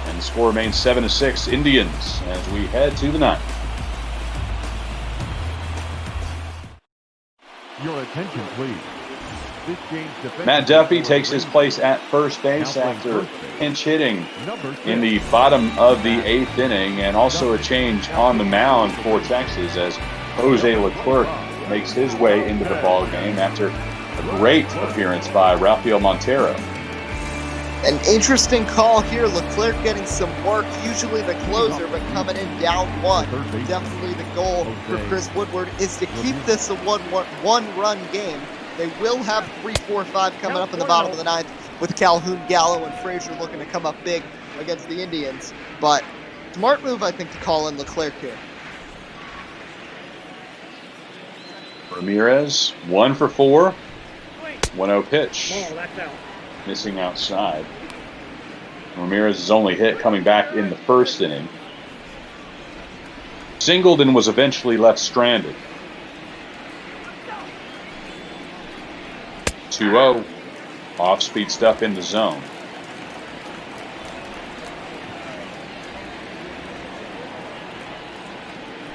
Speaker 15: and the score remains 7-6 Indians as we head to the 9th.
Speaker 8: Your attention, please. This game's defensive
Speaker 15: Matt Duffy takes his place at first base after pinch hitting in the bottom of the 8th inning, and also a change on the mound for Texas as Jose Leclerc makes his way into the ball game after a great appearance by Rafael Montero.
Speaker 16: An interesting call here. Leclerc getting some work, usually the closer, but coming in down 1. Definitely the goal for Chris Woodward is to keep this a one-run game. They will have 3, 4, 5 coming up in the bottom of the 9th with Calhoun, Gallo, and Frazier looking to come up big against the Indians. But smart move, I think, to call in Leclerc here.
Speaker 15: Ramirez 1 for 4. 1-0 pitch.
Speaker 1: That's out.
Speaker 15: Missing outside. Ramirez's only hit coming back in the 1st inning. Singleton was eventually left stranded. 2-0. Off-speed stuff in the zone.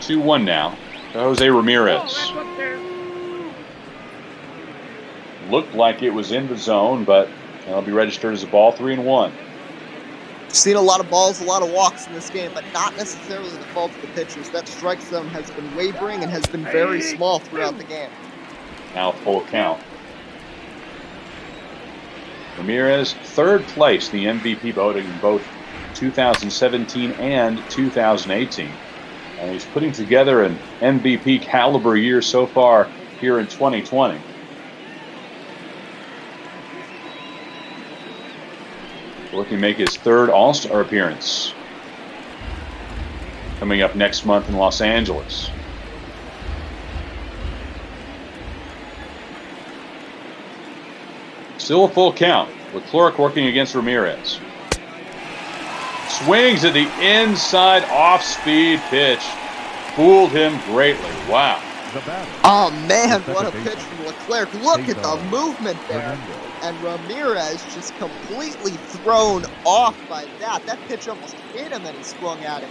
Speaker 15: Two-1 now to Jose Ramirez. Looked like it was in the zone, but it'll be registered as a ball. 3-1.
Speaker 16: Seen a lot of balls, a lot of walks in this game, but not necessarily the fault of the pitchers. That strike zone has been wavering and has been very small throughout the game.
Speaker 15: Now full count. Ramirez, 3rd place, the MVP voting in both 2017 and 2018. And he's putting together an MVP caliber year so far here in 2020. Looking to make his 3rd All-Star appearance. Coming up next month in Los Angeles. Still a full count. Leclerc working against Ramirez. Swings at the inside off-speed pitch. Fooled him greatly. Wow.
Speaker 16: Oh, man, what a pitch from Leclerc. Look at the movement there. And Ramirez just completely thrown off by that. That pitch almost hit him and he swung at it.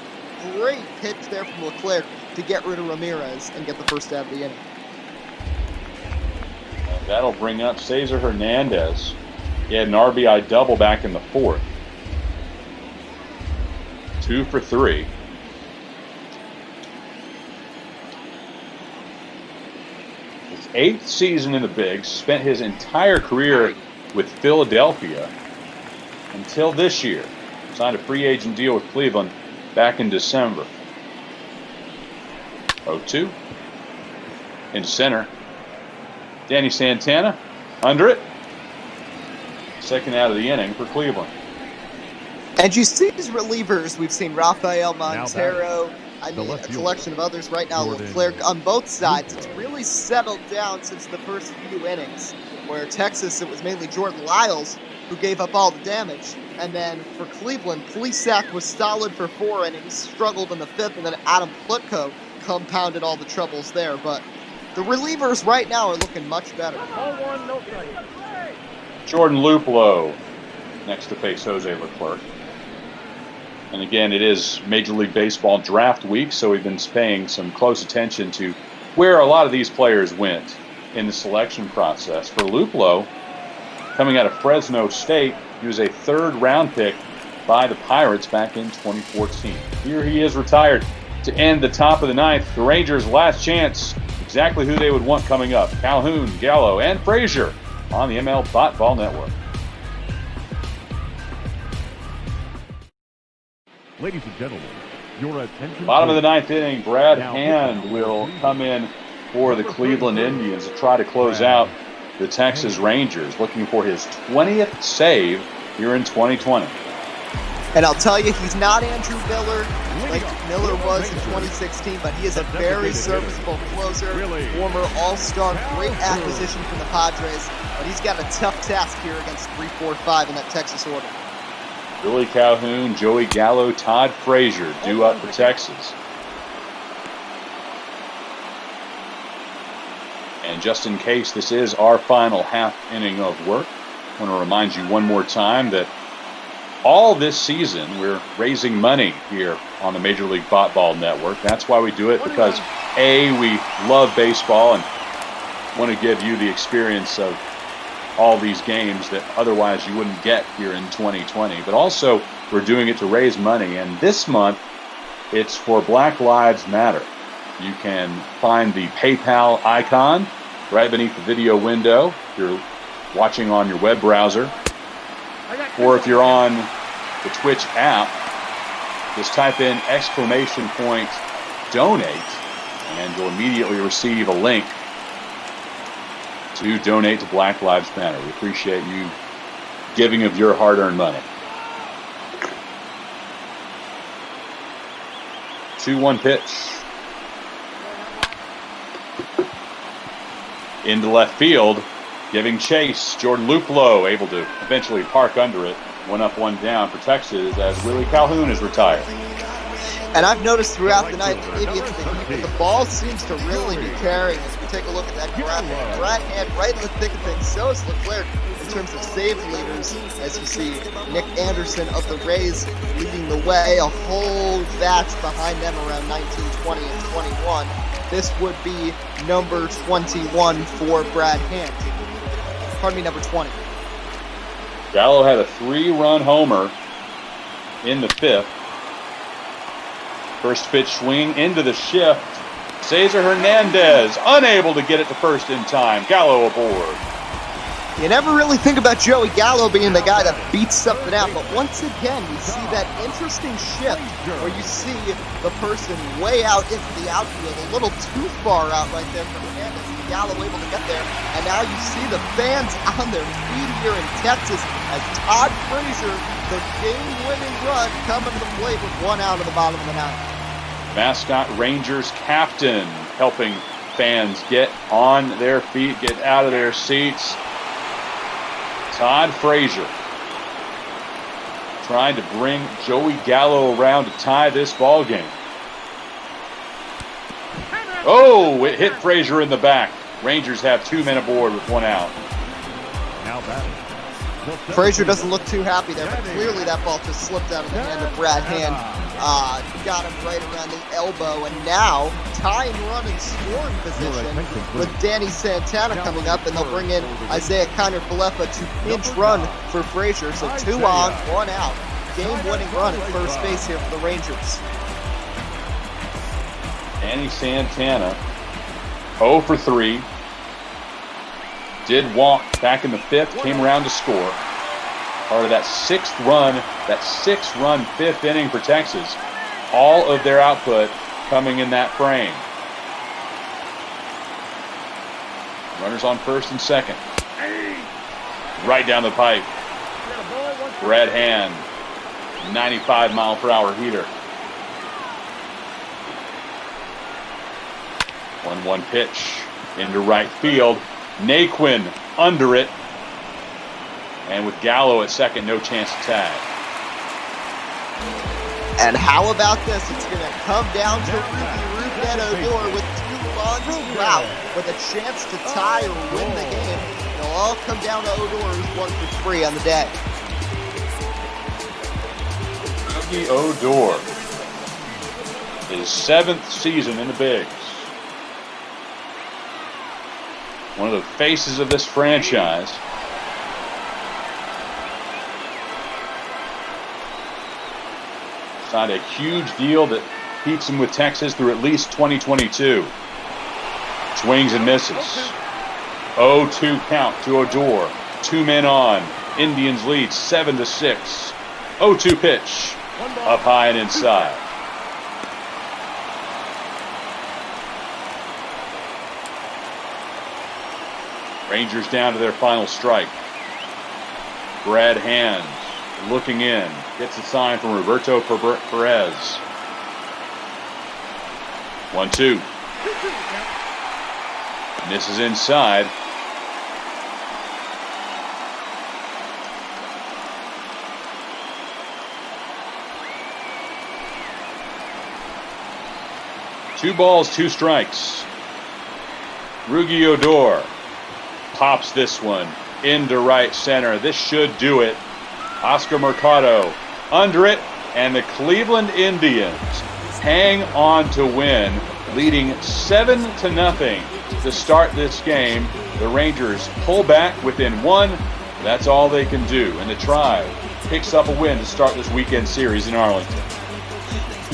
Speaker 16: Great pitch there from Leclerc to get rid of Ramirez and get the first out of the inning.
Speaker 15: That'll bring up Cesar Hernandez. He had an RBI double back in the 4th. 2 for 3. His 8th season in the Bigs, spent his entire career with Philadelphia until this year. Signed a free agent deal with Cleveland back in December. 0-2. Into center. Danny Santana, under it. 2nd out of the inning for Cleveland.
Speaker 16: And you see these relievers. We've seen Rafael Montero. I mean, a collection of others right now. Leclerc on both sides. It's really settled down since the first few innings, where Texas, it was mainly Jordan Lyles who gave up all the damage. And then for Cleveland, Plesac was solid for 4 innings, struggled in the 5th, and then Adam Plutko compounded all the troubles there. But the relievers right now are looking much better.
Speaker 15: Jordan Luplo next to face Jose Leclerc. And again, it is Major League Baseball draft week, so we've been paying some close attention to where a lot of these players went in the selection process. For Luplo, coming out of Fresno State, he was a 3rd round pick by the Pirates back in 2014. Here he is retired to end the top of the 9th. The Rangers' last chance exactly who they would want coming up. Calhoun, Gallo, and Frazier on the ML Ball Network.
Speaker 8: Ladies and gentlemen, your attention.
Speaker 15: Bottom of the ninth inning, Brad Hand will come in for the Cleveland Indians to try to close out the Texas Rangers, looking for his 20th save here in 2020.
Speaker 16: And I'll tell you, he's not Andrew Miller like Miller was in 2016, but he is a very serviceable closer, former All-Star, great acquisition from the Padres, but he's got a tough task here against 3-4-5 in that Texas order.
Speaker 15: Billy Calhoun, Joey Gallo, Todd Frazier due up for Texas. And just in case this is our final half inning of work, I want to remind you one more time that all this season we're raising money here on the Major League Ball Network. That's why we do it, because A, we love baseball and want to give you the experience of all these games that otherwise you wouldn't get here in 2020. But also, we're doing it to raise money. And this month, it's for Black Lives Matter. You can find the PayPal icon right beneath the video window if you're watching on your web browser. Or if you're on the Twitch app, just type in !donate and you'll immediately receive a link to donate to Black Lives Matter. We appreciate you giving of your hard-earned money. 2-1 pitch. Into left field, giving chase. Jordan Luplow able to eventually park under it. 1 up, 1 down for Texas as Willie Calhoun is retired.
Speaker 16: And I've noticed throughout the night, maybe it's the heat, but the ball seems to really be carrying as we take a look at that graphic. Brad Hand right in the thick of things. So is Leclerc in terms of save leaders, as you see Nick Anderson of the Rays leading the way. A whole batch behind them around 19, 20, and 21. This would be number 21 for Brad Hand. Pardon me, number 20.
Speaker 15: Gallo had a 3-run homer in the 5th. First pitch swing into the shift. Cesar Hernandez unable to get it to first in time. Gallo aboard.
Speaker 16: You never really think about Joey Gallo being the guy that beats something out, but once again, you see that interesting shift where you see the person way out into the outfield, a little too far out right there from Hernandez. Gallo able to get there, and now you see the fans on their feet here in Texas as Todd Frazier, the game-winning run, coming to the plate with 1 out of the bottom of the 9th.
Speaker 15: Mascot Rangers captain helping fans get on their feet, get out of their seats. Todd Frazier trying to bring Joey Gallo around to tie this ball game. Oh, it hit Frazier in the back. Rangers have 2 men aboard with 1 out.
Speaker 8: Now batting.
Speaker 16: Frazier doesn't look too happy there, but clearly that ball just slipped out of the hand of Brad Hand. Got him right around the elbow, and now tying run in scoring position with Danny Santana coming up, and they'll bring in Isaiah Kiner-Falefa to pinch run for Frazier. So 2 on, 1 out. Game-winning run at first base here for the Rangers.
Speaker 15: Danny Santana, 0 for 3. Did walk back in the 5th, came around to score. Part of that 6th run 5th inning for Texas. All of their output coming in that frame. Runners on first and second. Right down the pipe. Brad Hand, 95-mile-per-hour heater. 1-1 pitch into right field. Naquin under it. And with Gallo at second, no chance to tag.
Speaker 16: And how about this? It's going to come down to Ruben Odor with 2 on, 2 out, with a chance to tie or win the game. It'll all come down to Odor, who's 1 for 3 on the day.
Speaker 15: Ruben Odor, his 7th season in the bigs. One of the faces of this franchise. Signed a huge deal that keeps him with Texas through at least 2022. Swings and misses. 0-2 count to Odor. 2 men on. Indians lead 7-6. 0-2 pitch. Up high and inside. Rangers down to their final strike. Brad Hand looking in. Gets a sign from Roberto Perez. 1-2. Misses inside. Two balls, 2 strikes. Rugi Odor pops this one into right center. This should do it. Oscar Mercado under it, and the Cleveland Indians hang on to win, leading 7-0 to start this game. The Rangers pull back within 1. That's all they can do, and the Tribe picks up a win to start this weekend series in Arlington.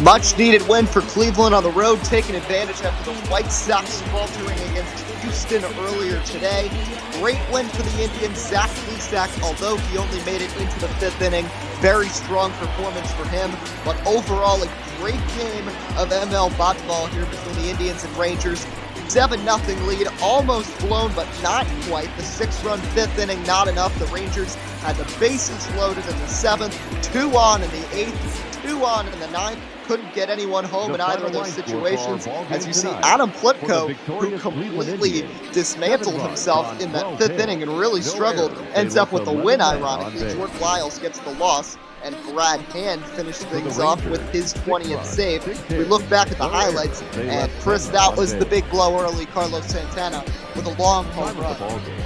Speaker 16: Much needed win for Cleveland on the road, taking advantage after the White Sox faltering against Houston earlier today. Great win for the Indians. Zach Plesac, although he only made it into the 5th inning, very strong performance for him. But overall, a great game of ML Baseball here between the Indians and Rangers. 7-0 lead, almost blown, but not quite. The 6-run 5th inning, not enough. The Rangers had the bases loaded in the 7th, 2 on in the 8th, 2 on in the 9th. Couldn't get anyone home in either of those situations. As you see, Adam Plutko, who completely dismantled himself in that 5th inning and really struggled, ends up with the win, ironically. Jordan Lyles gets the loss, and Brad Hand finished things off with his 20th save. We look back at the highlights, and Chris, that was the big blow early. Carlos Santana with a long home run.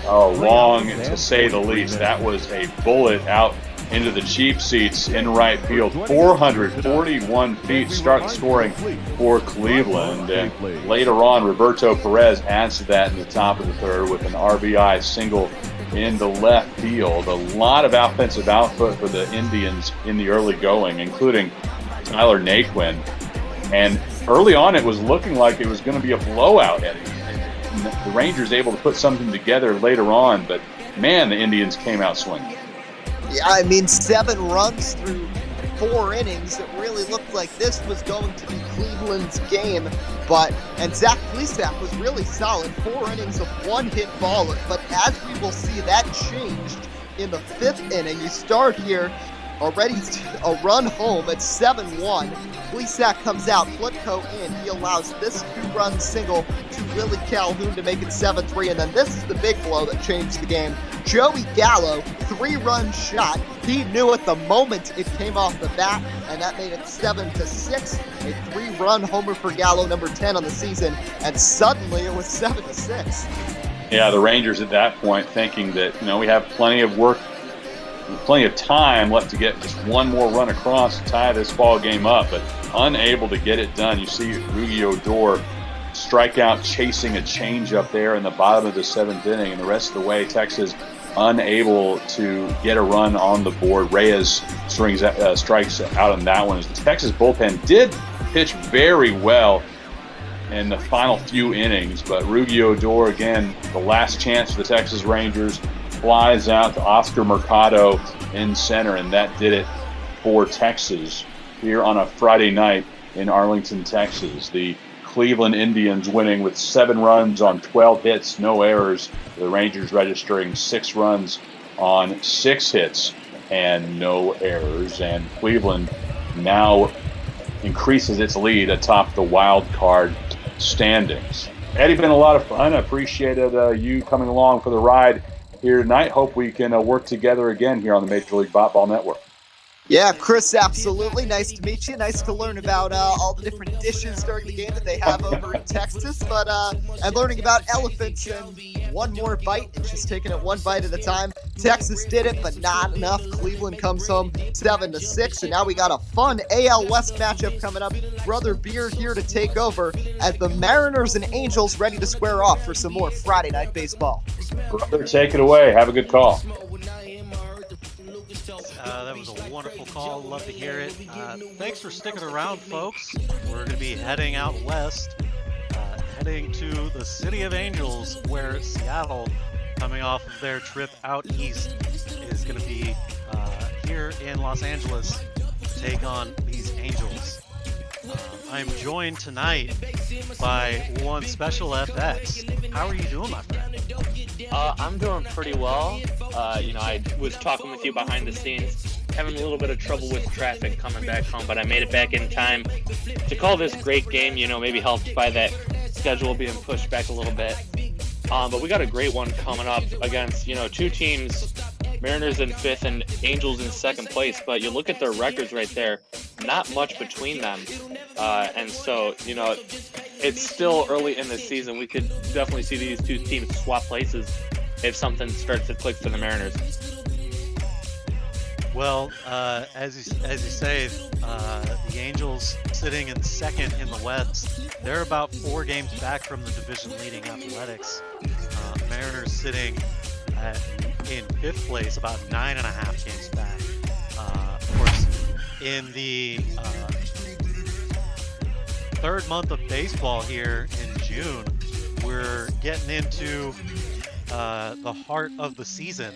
Speaker 15: Oh, long to say the least. That was a bullet out into the cheap seats in right field. 441 feet start scoring for Cleveland. And later on, Roberto Perez adds to that in the top of the 3rd with an RBI single in the left field. A lot of offensive output for the Indians in the early going, including Tyler Naquin. And early on, it was looking like it was going to be a blowout, Eddie. And the Rangers able to put something together later on, but man, the Indians came out swinging.
Speaker 16: Yeah, I mean, 7 runs through 4 innings. It really looked like this was going to be Cleveland's game. And Zach Plesac was really solid. 4 innings of 1-hit baller. But as we will see, that changed in the 5th inning. You start here, already a run home at 7-1. Plesac comes out, Plutko in. He allows this 2-run single to Willie Calhoun to make it 7-3. And then this is the big blow that changed the game. Joey Gallo, 3-run shot. He knew it the moment it came off the bat, and that made it 7-6. A 3-run homer for Gallo, number 10 on the season, and suddenly it was 7-6.
Speaker 15: Yeah, the Rangers at that point thinking that, we have plenty of work, plenty of time left to get just one more run across to tie this ball game up, but unable to get it done. You see Rugi Odor strikeout chasing a changeup there in the bottom of the 7th inning, and the rest of the way, Texas unable to get a run on the board. Reyes strikes out on that one. The Texas bullpen did pitch very well in the final few innings, but Rugi Odor, again, the last chance for the Texas Rangers, flies out to Oscar Mercado in center, and that did it for Texas here on a Friday night in Arlington, Texas. The Cleveland Indians winning with 7 runs on 12 hits, no errors. The Rangers registering 6 runs on 6 hits and no errors. And Cleveland now increases its lead atop the wild card standings. Eddie, been a lot of fun. I appreciated you coming along for the ride here tonight. Hope we can work together again here on the Major League Baseball Network.
Speaker 16: Yeah, Chris, absolutely. Nice to meet you. Nice to learn about all the different dishes during the game that they have over in Texas. But and learning about elephants and one more bite. It's just taking it one bite at a time. Texas did it, but not enough. Cleveland comes home 7-6. And now we got a fun AL West matchup coming up. Brother Beer here to take over as the Mariners and Angels ready to square off for some more Friday Night Baseball.
Speaker 15: Brother, take it away. Have a good call.
Speaker 17: That was a wonderful call. Love to hear it. Thanks for sticking around, folks. We're going to be heading out west, heading to the City of Angels, where Seattle, coming off of their trip out east, is going to be here in Los Angeles to take on these Angels. I'm joined tonight by one special FX. How are you doing, my friend?
Speaker 18: I'm doing pretty well. I was talking with you behind the scenes, having a little bit of trouble with traffic coming back home, but I made it back in time to call this great game, maybe helped by that schedule being pushed back a little bit. But we got a great one coming up against, two teams, Mariners in 5th and Angels in 2nd place, but you look at their records right there, not much between them. And so, it's still early in the season. We could definitely see these two teams swap places if something starts to click for the Mariners.
Speaker 17: Well, as you say, the Angels sitting in 2nd in the West, they're about 4 games back from the division-leading Athletics. Mariners sitting in 5th place, about 9.5 games back. Of course, in the 3rd month of baseball here in June, we're getting into the heart of the season.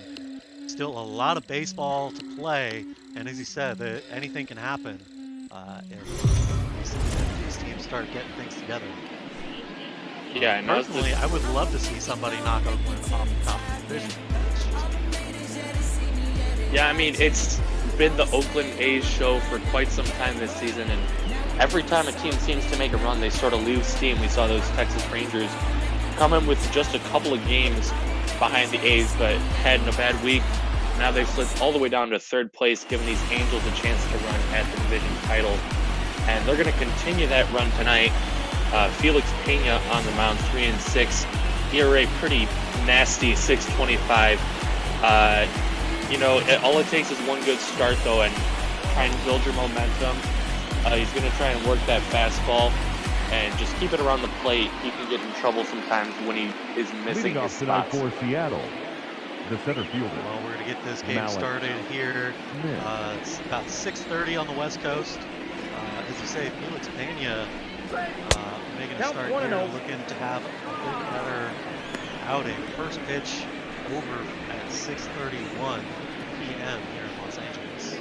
Speaker 17: Still a lot of baseball to play, and as you said, anything can happen if these teams start getting things together.
Speaker 18: Yeah, and
Speaker 17: personally, I would love to see somebody knock Oakland off the top of the division.
Speaker 18: Yeah, it's been the Oakland A's show for quite some time this season, and every time a team seems to make a run, they sort of lose steam. We saw those Texas Rangers come in with just a couple of games behind the A's, but had a bad week. Now they've slipped all the way down to 3rd place, giving these Angels a chance to run at the division title. And they're going to continue that run tonight. Felix Pena on the mound, 3-6. ERA pretty nasty, 6.25. All it takes is one good start, though, and try and build your momentum. He's going to try and work that fastball and just keep it around the plate. He can get in trouble sometimes when he is missing his spots.
Speaker 8: For Seattle, the center fielder.
Speaker 17: Well, we're going to get this game started here. It's about 6:30 on the West Coast. As you say, Felix Pena making a start here, looking to have a bit better outing. First pitch over at 6:31 p.m. here in Los Angeles.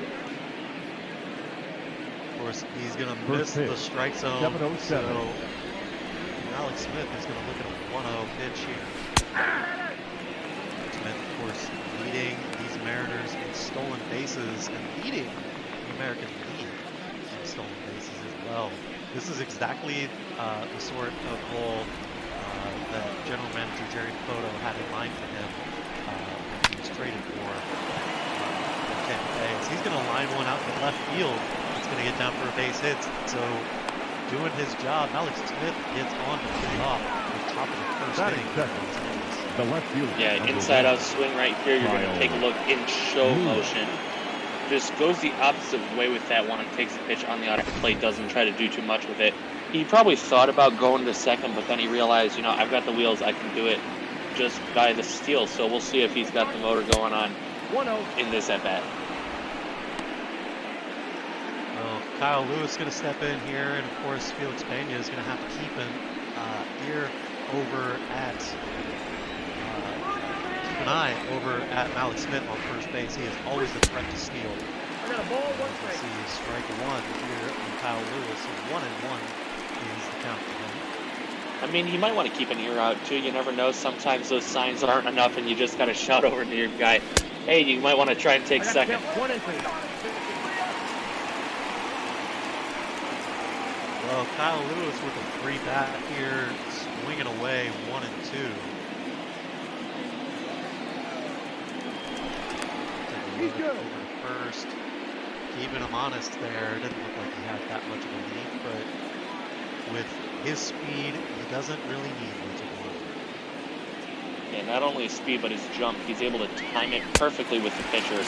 Speaker 17: Of course, he's going to miss the strike zone, so Alex Smith is going to look at a 1-0 pitch here. Smith, of course, leading these Mariners in stolen bases and leading the American League in stolen bases as well. This is exactly the sort of role that General Manager Jerry Dipoto had in mind for him when he was traded for Tampa Bay. So he's going to line one out to left field. It's going to get down for a base hit. So doing his job, Alex Smith gets on to lead off at the top of the 1st inning.
Speaker 8: The left fielder.
Speaker 18: Yeah, inside out swing right here. You're going to take a look in show motion. Just goes the opposite way with that one and takes the pitch on the outer plate. Doesn't try to do too much with it. He probably thought about going to second, but then he realized, I've got the wheels. I can do it just by the steal. So we'll see if he's got the motor going on in this at bat.
Speaker 17: Well, Kyle Lewis is going to step in here, and of course Felix Pena is going to have to keep him here over at keep an eye over at Alex Smith on first base. He is always a threat to steal.
Speaker 1: I got a ball, one strike.
Speaker 17: See strike 1 here on Kyle Lewis. So 1-1 is the count for him.
Speaker 18: You might want to keep an ear out too. You never know. Sometimes those signs aren't enough, and you just got to shout over to your guy, "Hey, you might want to try and take second."
Speaker 1: 1-2.
Speaker 17: Well, Kyle Lewis with a free bat here, swinging away 1-2.
Speaker 1: He's good.
Speaker 17: First, keeping him honest there. Didn't look like he had that much of a lead, but with his speed, he doesn't really need much of one.
Speaker 18: Yeah, not only his speed, but his jump. He's able to time it perfectly with the pitcher.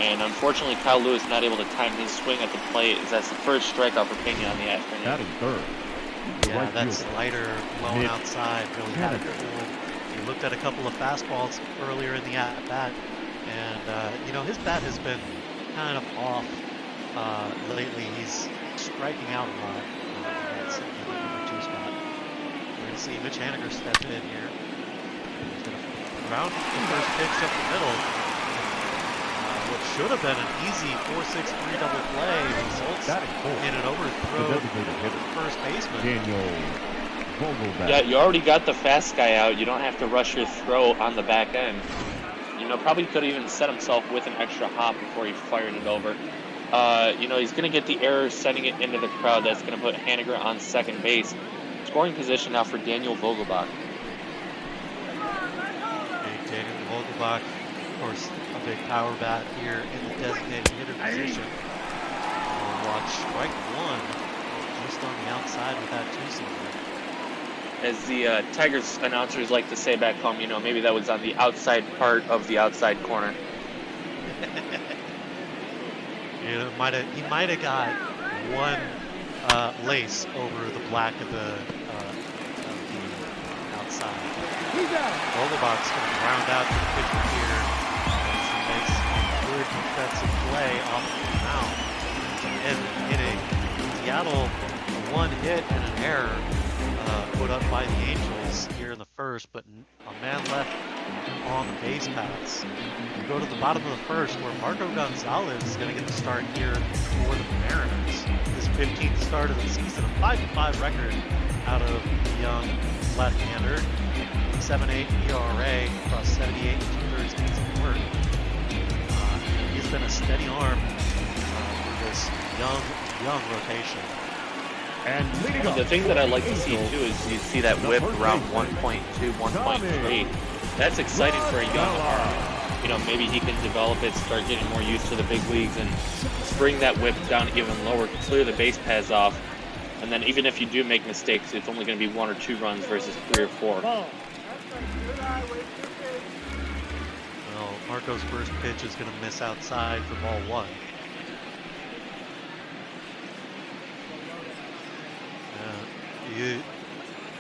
Speaker 18: And unfortunately, Kyle Lewis not able to time his swing at the plate. That's the first strikeout for Pena on the afternoon.
Speaker 8: That is third.
Speaker 17: Yeah, that slider blown outside really had it cool. He looked at a couple of fastballs earlier in the at-bat, and his bat has been kind of off lately. He's striking out a lot in that number 2 spot. to see Mitch Haniger step in here. He's going to ground the first pitch up the middle. What should have been an easy 4-6-3 double play results in an overthrow first baseman.
Speaker 18: Yeah, you already got the fast guy out. You don't have to rush your throw on the back end. You know, probably could have even set himself with an extra hop before he fired it over. You know, he's going to get the error setting it into the crowd. That's going to put Haniger on second base. Scoring position now for Daniel Vogelbach.
Speaker 17: Daniel Vogelbach, of course, a big power bat here in the designated hitter position. We'll watch strike one just on the outside with that two-seamer.
Speaker 18: As the Tigers announcers like to say back home, you know, maybe that was on the outside part of the outside corner.
Speaker 17: You know, he might have got one lace over the black of the outside. Vogelbach's going to round out the pitcher here as he makes a good defensive play off the mound to end the inning. Seattle, one hit and an error put up by the Angels here in the first, but a man left on the base paths. We go to the bottom of the first where Marco Gonzalez is going to get the start here for the Mariners. His 15th start of the season, a 5-5 record out of the young left-hander. 7.8 ERA across 78 and 2/3 innings of work. He's been a steady arm for this young rotation.
Speaker 18: And the thing that I like to see too is you see that whip around 1.2, 1.3. That's exciting for a young arm. You know, maybe he can develop it, start getting more used to the big leagues, and bring that whip down even lower, clear the base paths off, and then even if you do make mistakes, it's only going to be 1 or 2 runs versus 3 or 4.
Speaker 17: Well, Marco's first pitch is going to miss outside for ball 1.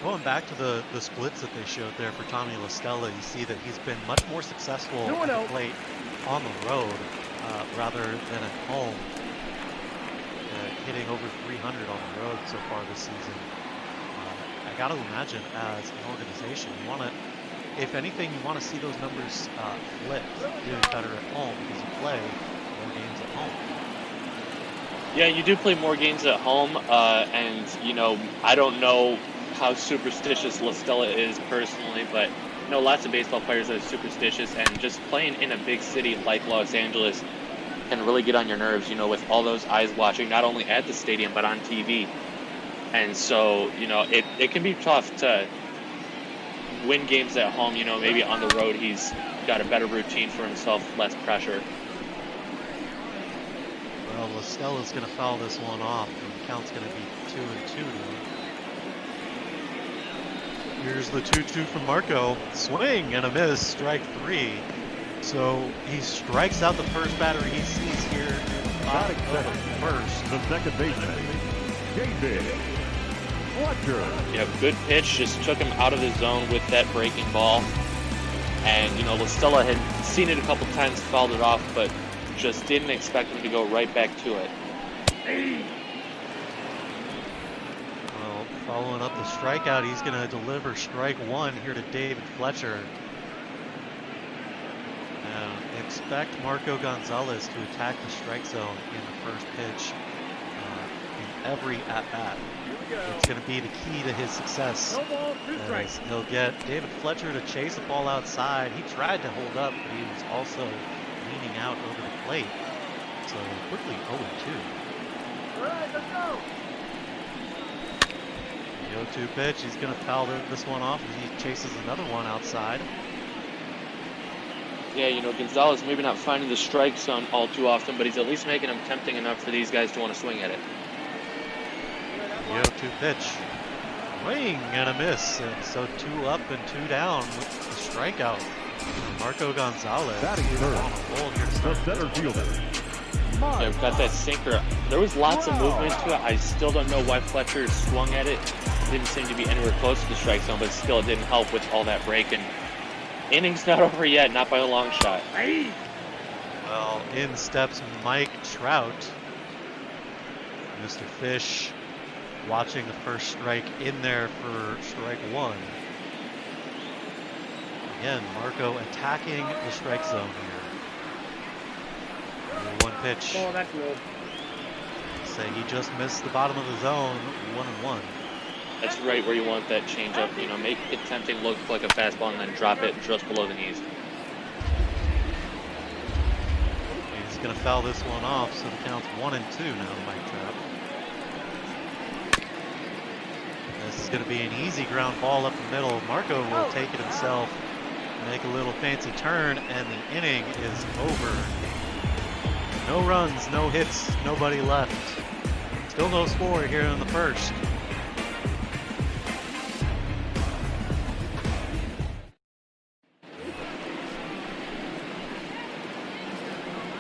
Speaker 17: Going back to the splits that they showed there for Tommy La Stella, you see that he's been much more successful at the plate on the road rather than at home. Hitting over 300 on the road so far this season. I got to imagine as an organization, you want to, if anything, you want to see those numbers flip, doing better at home because you play more games at home.
Speaker 18: Yeah, you do play more games at home, and, you know, I don't know how superstitious La Stella is personally, but, you know, lots of baseball players that are superstitious, and just playing in a big city like Los Angeles can really get on your nerves, you know, with all those eyes watching, not only at the stadium, but on TV. And so, you know, it can be tough to win games at home, you know, maybe on the road he's got a better routine for himself, less pressure.
Speaker 17: Well, La Stella's going to foul this one off, and the count's going to be 2-2 to him. Here's the 2-2 from Marco. Swing and a miss, strike 3. So he strikes out the first batter he sees here in the bottom of the first.
Speaker 8: The second baseman, David Fletcher.
Speaker 18: Yeah, good pitch, just took him out of the zone with that breaking ball. And, you know, La Stella had seen it a couple times, fouled it off, but just didn't expect him to go right back to it.
Speaker 17: Well, following up the strikeout, he's going to deliver strike 1 here to David Fletcher. Expect Marco Gonzalez to attack the strike zone in the first pitch in every at-bat. It's going to be the key to his success. As he'll get David Fletcher to chase the ball outside. He tried to hold up, but he was also leaning out over the plate. So quickly 0-2.
Speaker 1: All right, let's go.
Speaker 17: The 0-2 pitch, he's going to foul this one off as he chases another one outside.
Speaker 18: Yeah, you know, Gonzalez maybe not finding the strike zone all too often, but he's at least making them tempting enough for these guys to want to swing at it.
Speaker 17: The 0-2 pitch. Swing and a miss. And so 2 up and 2 down with the strikeout. Marco Gonzalez on a roll here to start.
Speaker 8: Center fielder.
Speaker 18: Yeah, we've got that sinker. There was lots of movement to it. I still don't know why Fletcher swung at it. Didn't seem to be anywhere close to the strike zone, but still it didn't help with all that breaking. Inning's not over yet, not by a long shot.
Speaker 17: Well, in steps Mike Trout. Mr. Fish watching the first strike in there for strike one. Again, Marco attacking the strike zone here. One pitch.
Speaker 1: Oh, that's low.
Speaker 17: Say he just missed the bottom of the zone, 1-1.
Speaker 18: That's right where you want that changeup. You know, make it tempting, look like a fastball, and then drop it just below the knees.
Speaker 17: He's going to foul this one off, so the count's 1-2 now, Mike Trout. This is going to be an easy ground ball up the middle. Marco will take it himself, make a little fancy turn, and the inning is over. No runs, no hits, nobody left. Still no score here in the first.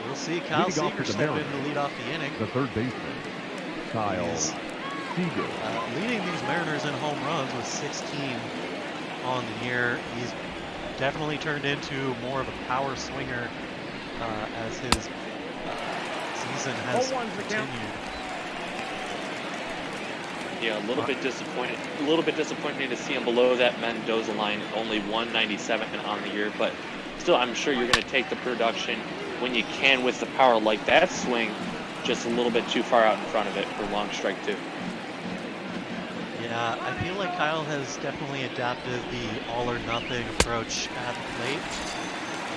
Speaker 17: We'll see Kyle Seager step in to lead off the inning.
Speaker 8: The third baseman, Kyle Seager.
Speaker 17: Leading these Mariners in home runs with 16 on the year. He's definitely turned into more of a power swinger as his season has continued.
Speaker 18: Yeah, a little bit disappointed. A little bit disappointing to see him below that Mendoza line, only 197 on the year. But still, I'm sure you're going to take the production when you can with the power like that swing, just a little bit too far out in front of it for long strike two.
Speaker 17: Yeah, I feel like Kyle has definitely adapted the all or nothing approach at the plate,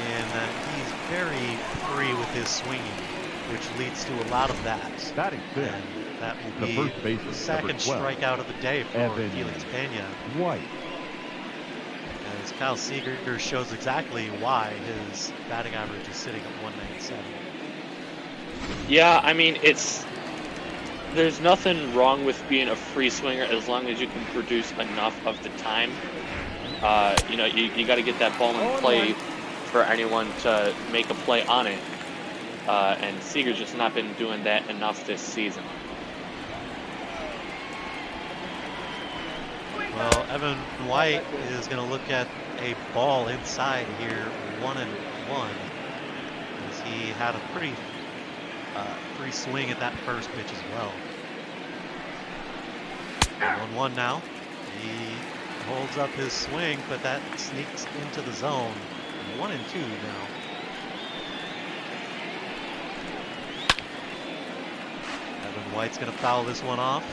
Speaker 17: and that he's very free with his swinging, which leads to a lot of that.
Speaker 8: Batting fifth.
Speaker 17: And that will be the second strikeout of the day for Felix Pena.
Speaker 8: White.
Speaker 17: As Kyle Seager shows exactly why his batting average is sitting at 197.
Speaker 18: Yeah, I mean, there's nothing wrong with being a free swinger as long as you can produce enough of the time. You know, you got to get that ball in play for anyone to make a play on it. And Seager's just not been doing that enough this season.
Speaker 17: Well, Evan White is going to look at a ball inside here, 1-1, as he had a pretty free swing at that first pitch as well. 1-1 now. He holds up his swing, but that sneaks into the zone. 1-2 now. Evan White's going to foul this one off.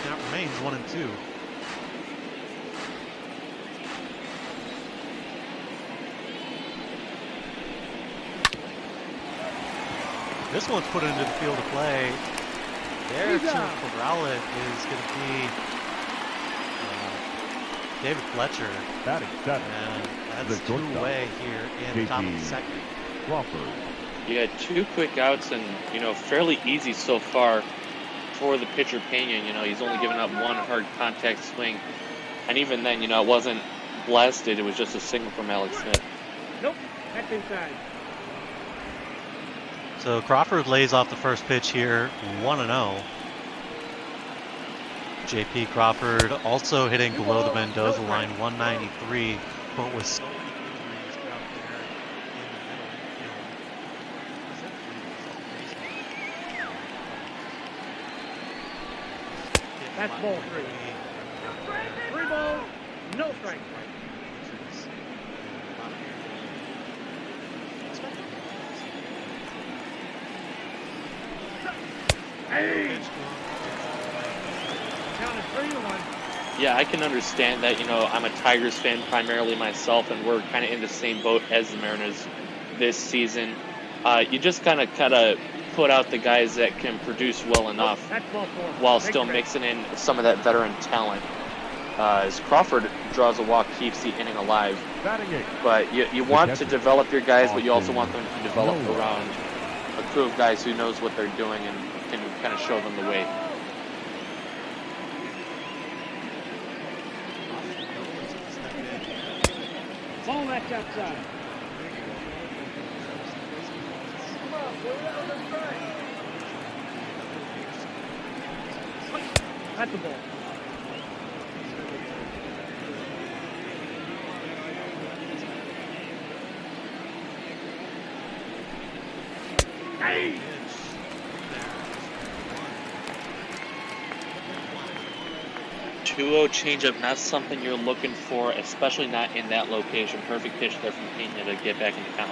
Speaker 17: That remains 1-2. This one's put into the field of play. There to corral it is going to be David Fletcher.
Speaker 8: Batting seven.
Speaker 17: And that's two away here in the top of the second.
Speaker 8: Crawford.
Speaker 18: Yeah, two quick outs and, you know, fairly easy so far for the pitcher Pena. You know, he's only given up one hard contact swing. And even then, you know, it wasn't blasted. It was just a single from Alex Smith.
Speaker 1: Nope, that's inside.
Speaker 17: So Crawford lays off the first pitch here, 1-0. JP Crawford also hitting below the Mendoza line, 193, but with so many injuries out there in the middle.
Speaker 1: That's ball three. 3 balls, no strike. Hey! Counted 3-1.
Speaker 18: Yeah, I can understand that. You know, I'm a Tigers fan primarily myself, and we're kind of in the same boat as the Mariners this season. You just kind of put out the guys that can produce well enough while still mixing in some of that veteran talent. As Crawford draws a walk, keeps the inning alive. But you want to develop your guys, but you also want them to develop around a crew of guys who knows what they're doing and can kind of show them the way.
Speaker 1: Ball that's outside. That's the ball. Hey!
Speaker 18: 2-0 changeup, not something you're looking for, especially not in that location. Perfect pitch there from Pena to get back in the count.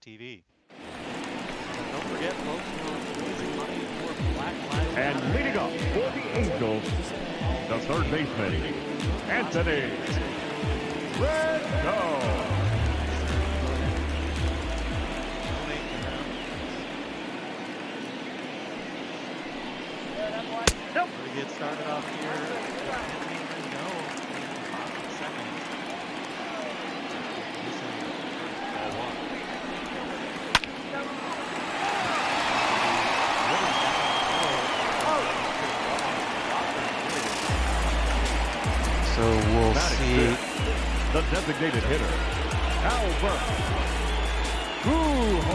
Speaker 17: TV. Don't forget, folks, we're raising money for Black Lives Matter.
Speaker 8: And leading up for the Angels, the third baseman, Anthony. Let's go.
Speaker 17: We get started off here.
Speaker 5: So we'll see.
Speaker 8: The designated hitter, Albert Pujols.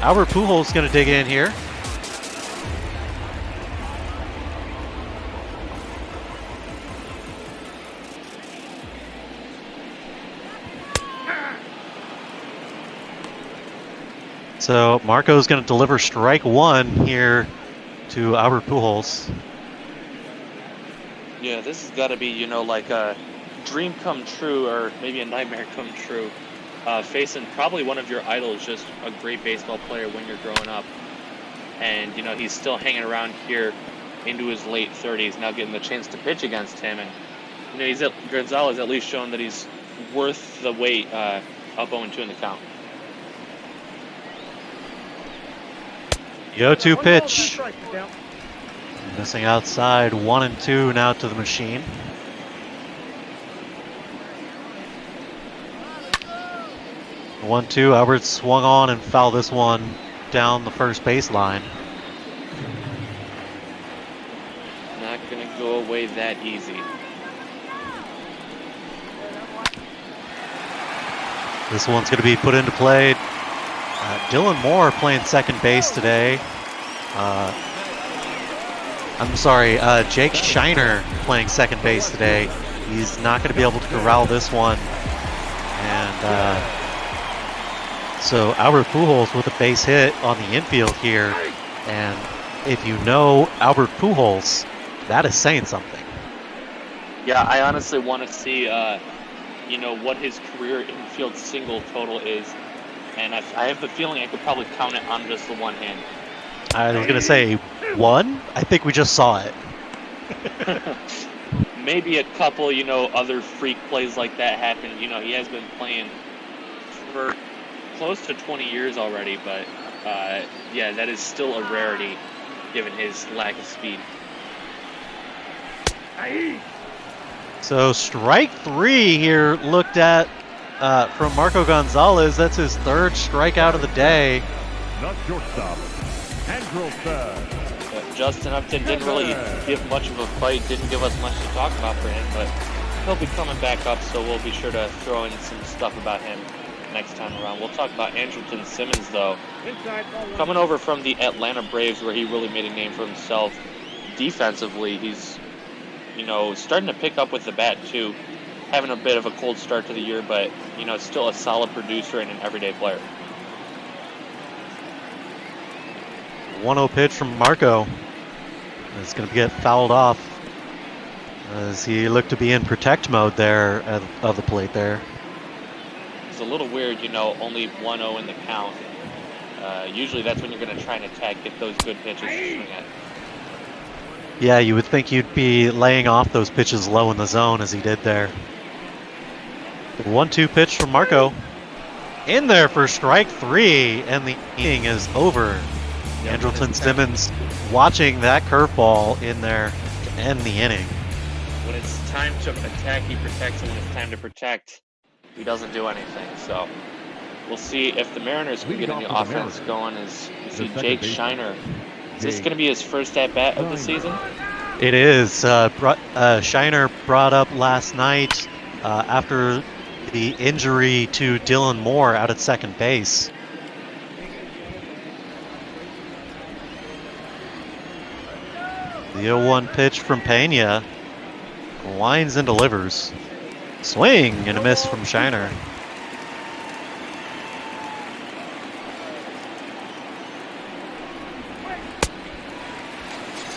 Speaker 5: Albert Pujols is going to dig in here. So Marco's going to deliver strike one here to Albert Pujols.
Speaker 18: Yeah, this has got to be, you know, like a dream come true, or maybe a nightmare come true. Facing probably one of your idols, just a great baseball player when you're growing up. And, you know, he's still hanging around here into his late 30s, now getting the chance to pitch against him. And, you know, Gonzalez at least shown that he's worth the wait, up 0-2 in the count.
Speaker 5: The 0-2 pitch. Missing outside, 1-2 now to the machine. The 1-2, Albert swung on and fouled this one down the first baseline.
Speaker 18: Not going to go away that easy.
Speaker 5: This one's going to be put into play. Dylan Moore playing second base today. I'm sorry, Jake Shiner playing second base today. He's not going to be able to corral this one. And so Albert Pujols with a base hit on the infield here. And if you know Albert Pujols, that is saying something.
Speaker 18: Yeah, I honestly want to see, you know, what his career infield single total is. And I have the feeling I could probably count it on just the one hand.
Speaker 5: I was going to say one. I think we just saw it.
Speaker 18: Maybe a couple, you know, other freak plays like that happen. You know, he has been playing for close to 20 years already, but yeah, that is still a rarity given his lack of speed.
Speaker 5: So strike three here looked at from Marco Gonzalez. That's his third strikeout of the day.
Speaker 8: Not shortstop, Andrelson.
Speaker 18: Justin Upton didn't really give much of a fight, didn't give us much to talk about for him, but he'll be coming back up, so we'll be sure to throw in some stuff about him next time around. We'll talk about Andrelton Simmons, though. Coming over from the Atlanta Braves, where he really made a name for himself defensively. He's, you know, starting to pick up with the bat, too. Having a bit of a cold start to the year, but, you know, still a solid producer and an everyday player.
Speaker 5: 1-0 pitch from Marco. It's going to get fouled off as he looked to be in protect mode there of the plate there.
Speaker 18: It's a little weird, you know, only 1-0 in the count. Usually that's when you're going to try and attack, get those good pitches to swing at.
Speaker 5: Yeah, you would think you'd be laying off those pitches low in the zone as he did there. The 1-2 pitch from Marco. In there for strike three, and the inning is over. Andrelton Simmons watching that curveball in there to end the inning.
Speaker 18: When it's time to attack, he protects, and when it's time to protect, he doesn't do anything. So we'll see if the Mariners can get a new offense going. As you see Jake Shiner. Is this going to be his first at-bat of the season?
Speaker 17: It is. Shiner brought up last night after the injury to Dylan Moore out at second base. The 0-1 pitch from Pena. Winds and delivers. Swing and a miss from Shiner.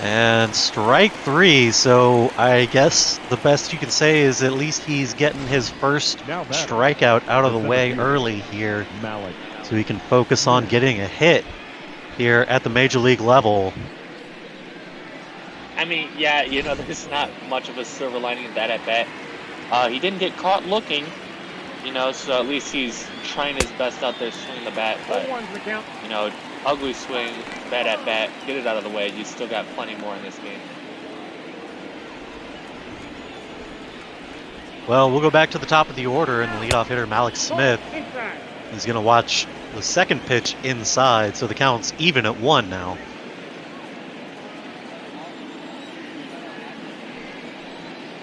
Speaker 17: And strike 3, so I guess the best you can say is at least he's getting his first strikeout out of the way early here, so he can focus on getting a hit here at the major league level.
Speaker 18: I mean, yeah, you know, there's not much of a silver lining in that at bat. He didn't get caught looking, you know, so at least he's trying his best out there swinging the bat. But, you know, ugly swing, bad at bat, get it out of the way. You still got plenty more in this game.
Speaker 17: Well, we'll go back to the top of the order, and the leadoff hitter, Malik Smith, is going to watch the second pitch inside, so the count's even at 1 now.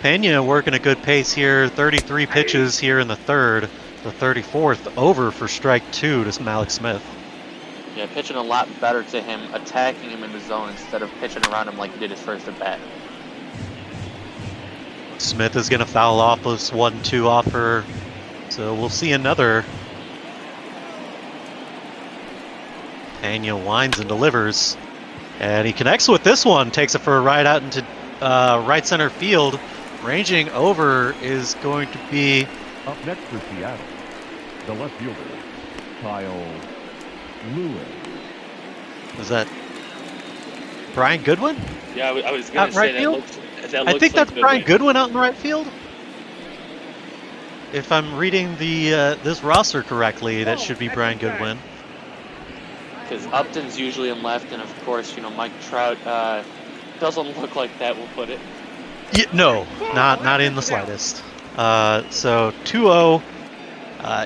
Speaker 17: Pena working a good pace here, 33 pitches here in the third, the 34th over for strike 2 to Malik Smith.
Speaker 18: Yeah, pitching a lot better to him, attacking him in the zone instead of pitching around him like he did his first at bat.
Speaker 17: Smith is going to foul off this 1-2 offer, so we'll see another. Pena winds and delivers, and he connects with this one, takes it for a ride out into right center field. Ranging over is going to be...
Speaker 8: Up next for Seattle, the left fielder, Kyle Lewis.
Speaker 17: Is that Brian Goodwin?
Speaker 18: Yeah, I was going to say
Speaker 17: right
Speaker 18: that
Speaker 17: field?
Speaker 18: looks
Speaker 17: I think that's
Speaker 18: like
Speaker 17: Brian Goodwin out in the right field. If I'm reading the this roster correctly, that should be Brian Goodwin.
Speaker 18: Because Upton's usually in left, and of course, you know, Mike Trout doesn't look like that, we'll put it.
Speaker 17: Yeah, no, not in the slightest. So 2-0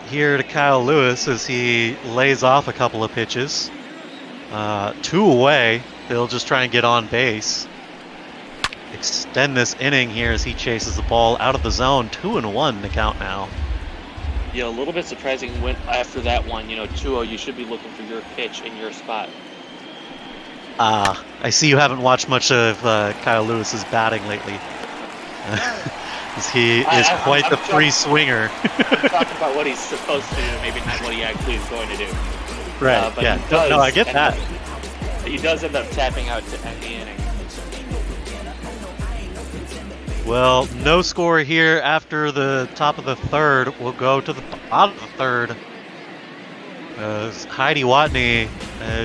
Speaker 17: here to Kyle Lewis as he lays off a couple of pitches. 2 away. They'll just try and get on base. Extend this inning here as he chases the ball out of the zone. 2-1 to count now.
Speaker 18: Yeah, a little bit surprising when after that one, you know, 2-0, you should be looking for your pitch in your spot.
Speaker 17: I see you haven't watched much of Kyle Lewis's batting lately. He is quite the free swinger.
Speaker 18: I'm talking about what he's supposed to do, maybe not what he actually is going to do.
Speaker 17: Right,
Speaker 18: but
Speaker 17: yeah. No, I get that.
Speaker 18: He does end up tapping out to end the inning.
Speaker 17: Well, no score here after the top of the third. We'll go to the bottom of the third. Heidi Watney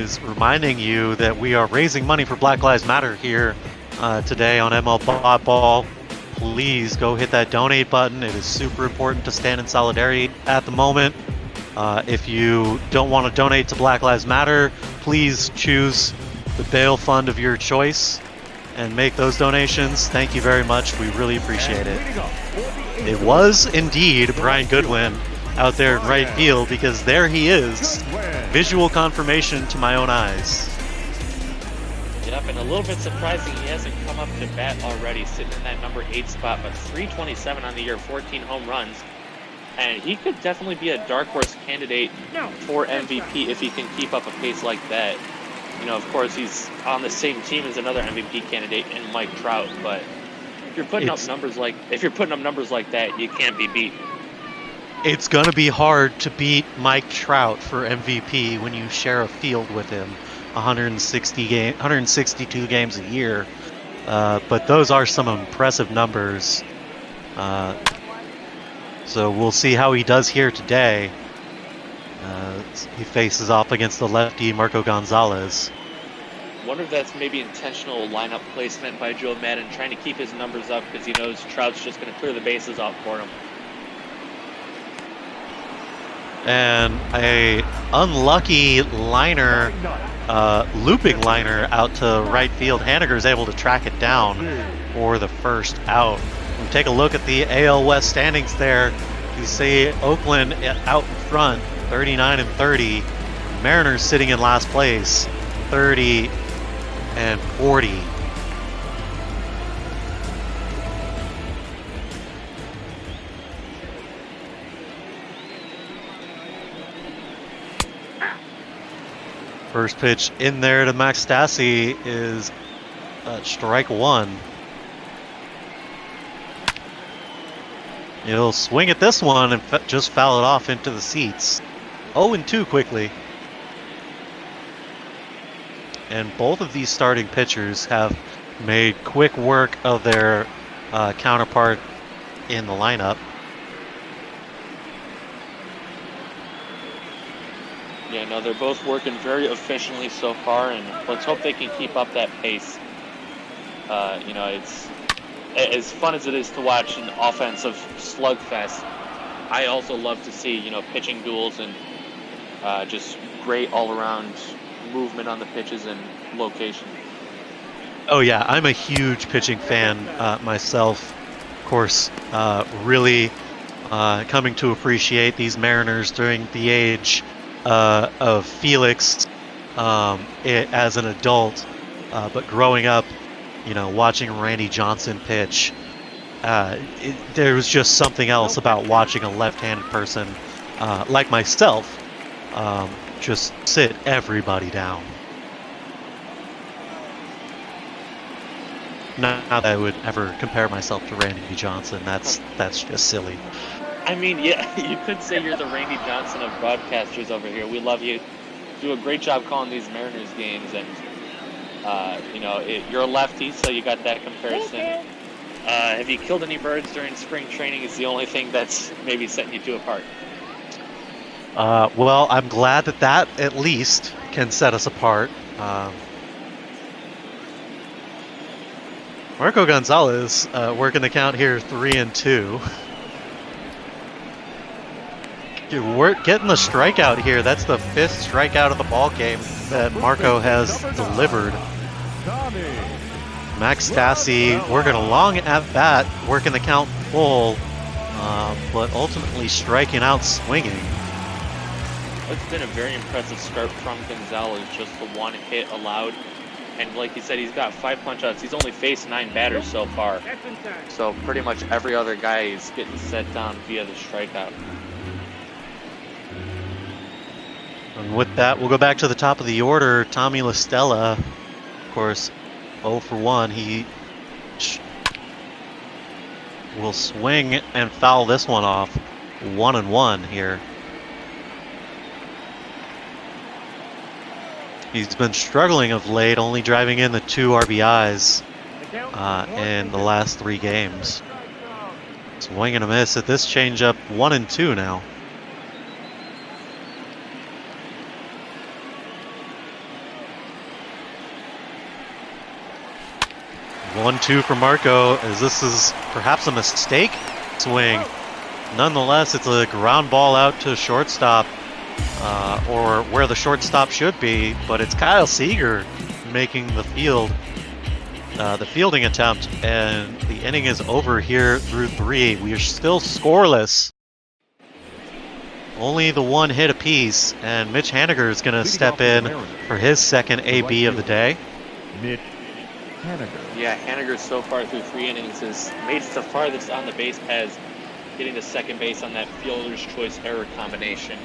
Speaker 17: is reminding you that we are raising money for Black Lives Matter here today on ML Ball. Please go hit that donate button. It is super important to stand in solidarity at the moment. If you don't want to donate to Black Lives Matter, please choose the bail fund of your choice and make those donations. Thank you very much. We really appreciate it. It was indeed Brian Goodwin out there in right field, because there he is. Visual confirmation to my own eyes.
Speaker 18: Yep, and a little bit surprising he hasn't come up to bat already, sitting in that number 8 spot, but 327 on the year, 14 home runs. And he could definitely be a dark horse candidate for MVP if he can keep up a pace like that. You know, of course, he's on the same team as another MVP candidate in Mike Trout, but if you're putting up numbers like that, you can't be beat.
Speaker 17: It's going to be hard to beat Mike Trout for MVP when you share a field with him 162 games a year. But those are some impressive numbers. So we'll see how he does here today. He faces off against the lefty Marco Gonzalez.
Speaker 18: Wonder if that's maybe intentional lineup placement by Joe Madden, trying to keep his numbers up because he knows Trout's just going to clear the bases out for him.
Speaker 17: And a unlucky liner, looping liner out to right field. Haniger is able to track it down for the first out. We take a look at the AL West standings there. You see Oakland out in front, 39-30. Mariners sitting in last place, 30-40. First pitch in there to Max Stassi is strike one. He'll swing at this one and just foul it off into the seats. 0-2 quickly. And both of these starting pitchers have made quick work of their counterpart in the lineup.
Speaker 18: Yeah, no, they're both working very efficiently so far, and let's hope they can keep up that pace. You know, it's as fun as it is to watch an offensive slugfest. I also love to see, you know, pitching duels and just great all-around movement on the pitches and location.
Speaker 17: Oh yeah, I'm a huge pitching fan myself. Of course, really coming to appreciate these Mariners during the age of Felix as an adult, but growing up, you know, watching Randy Johnson pitch, there was just something else about watching a left-handed person like myself just sit everybody down. Not that I would ever compare myself to Randy Johnson. That's just silly.
Speaker 18: I mean, yeah, you could say you're the Randy Johnson of broadcasters over here. We love you. Do a great job calling these Mariners games, and you know, you're a lefty, so you got that comparison. Have you killed any birds during spring training? Is the only thing that's maybe setting you two apart.
Speaker 17: Well, I'm glad that at least can set us apart. Marco Gonzalez working the count here, 3-2. We're getting the strikeout here. That's the 5th strikeout of the ball game that Marco has delivered. Max Stassi working a long at bat, working the count full, but ultimately striking out swinging.
Speaker 18: It's been a very impressive start from Gonzalez, just the one hit allowed. And like you said, he's got 5 punch-outs. He's only faced 9 batters so far. So pretty much every other guy is getting set down via the strikeout.
Speaker 17: And with that, we'll go back to the top of the order. Tommy LaStella, of course, 0 for 1. He will swing and foul this one off. 1-1 here. He's been struggling of late, only driving in the 2 RBIs in the last 3 games. Swing and a miss at this changeup, 1-2 now. One-two for Marco, as this is perhaps a mistake swing. Nonetheless, it's a ground ball out to shortstop. Or where the shortstop should be, but it's Kyle Seager making the fielding attempt, and the inning is over here through 3. We are still scoreless. Only the 1 hit apiece, and Mitch Haniger is going to step in for his second AB of the day.
Speaker 8: Mitch Haniger.
Speaker 18: Yeah, Haniger so far through 3 innings has made it the farthest on the base paths, getting to second base on that fielder's choice error combination.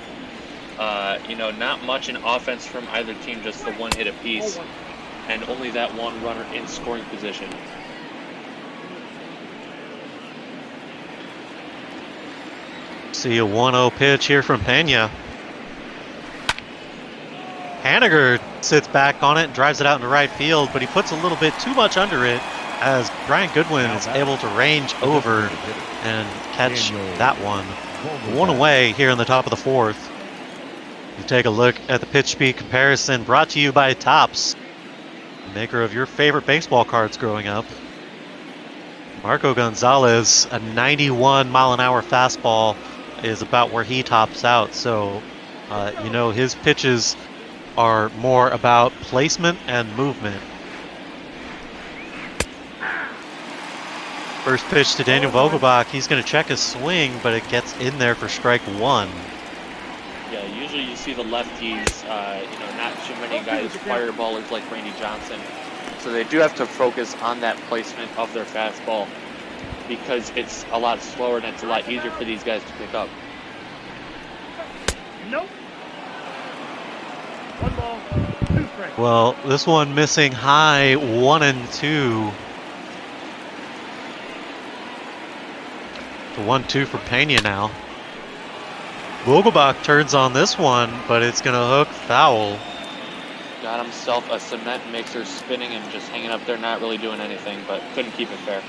Speaker 18: You know, not much in offense from either team, just the 1 hit apiece, and only that 1 runner in scoring position.
Speaker 17: See a 1-0 pitch here from Pena. Haniger sits back on it and drives it out into right field, but he puts a little bit too much under it as Brian Goodwin is able to range over and catch that one. 1 away here in the top of the 4th. You take a look at the pitch speed comparison brought to you by Topps, maker of your favorite baseball cards growing up. Marco Gonzalez, a 91 mile an hour fastball is about where he tops out. So, you know, his pitches are more about placement and movement. First pitch to Daniel Vogelbach. He's going to check his swing, but it gets in there for strike 1.
Speaker 18: Yeah, Usually you see the lefties, not too many guys fireballers like Randy Johnson. So they do have to focus on that placement of their fastball because it's a lot slower and it's a lot easier for these guys to pick up.
Speaker 1: Nope. 1 ball, 2 strikes.
Speaker 17: Well, this one missing high, 1-2. The 1-2 for Pena now. Vogelbach turns on this one, but it's going to hook foul.
Speaker 18: Got himself a cement mixer spinning and just hanging up there, not really doing anything, but couldn't keep it fair.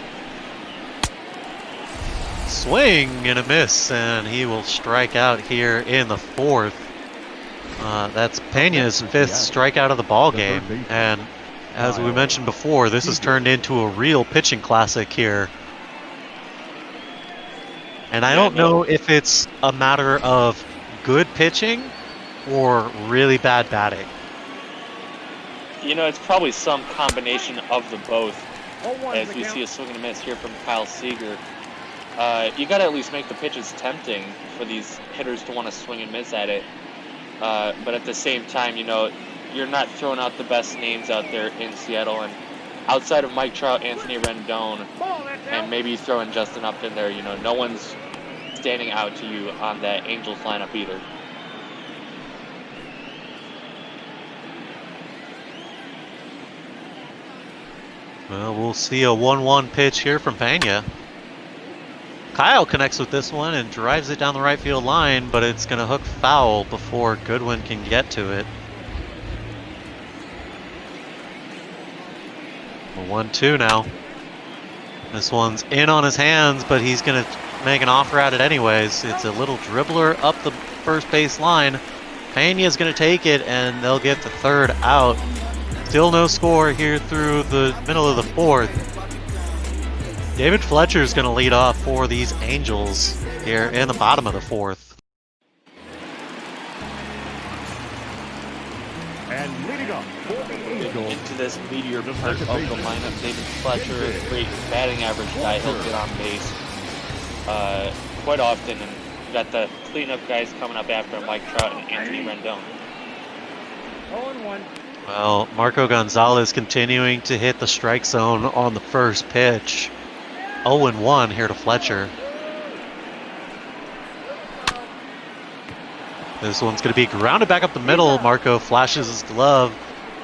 Speaker 17: Swing and a miss, and he will strike out here in the 4th. That's Pena's 5th strikeout of the ball game, and as we mentioned before, this has turned into a real pitching classic here. And I don't know if it's a matter of good pitching or really bad batting.
Speaker 18: It's probably some combination of the both. As we see a swing and a miss here from Kyle Seager. You got to at least make the pitches tempting for these hitters to want to swing and miss at it. But at the same time, you're not throwing out the best names out there in Seattle. And outside of Mike Trout, Anthony Rendon, and maybe throwing Justin Upton there, no one's standing out to you on that Angels lineup either.
Speaker 17: Well, we'll see a 1-1 pitch here from Pena. Kyle connects with this one and drives it down the right field line, but it's going to hook foul before Goodwin can get to it. A 1-2 now. This one's in on his hands, but he's going to make an offer at it anyways. It's a little dribbler up the first base line. Pena's going to take it, and they'll get the 3rd out. Still no score here through the middle of the 4th. David Fletcher is going to lead off for these Angels here in the bottom of the 4th.
Speaker 8: And leading up for the Angels.
Speaker 18: Into this meteor part of the lineup, David Fletcher, great batting average guy. He'll get on base quite often, and you got the cleanup guys coming up after Mike Trout and Anthony Rendon.
Speaker 1: 0-1.
Speaker 17: Well, Marco Gonzalez continuing to hit the strike zone on the first pitch. 0-1 here to Fletcher. This one's going to be grounded back up the middle. Marco flashes his glove,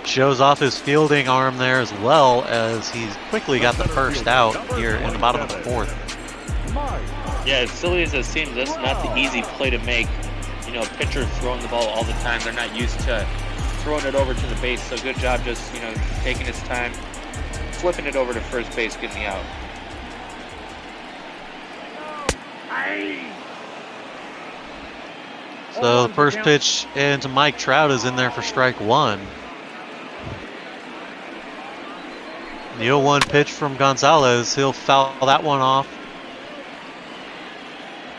Speaker 17: shows off his fielding arm there as well as he's quickly got the first out here in the bottom of the 4th.
Speaker 18: Yeah, as silly as it seems, that's not the easy play to make. Pitchers throwing the ball all the time. They're not used to throwing it over to the base, so good job just, taking his time, flipping it over to first base, getting the out.
Speaker 17: So the first pitch into Mike Trout is in there for strike 1. The 0-1 pitch from Gonzalez, he'll foul that one off.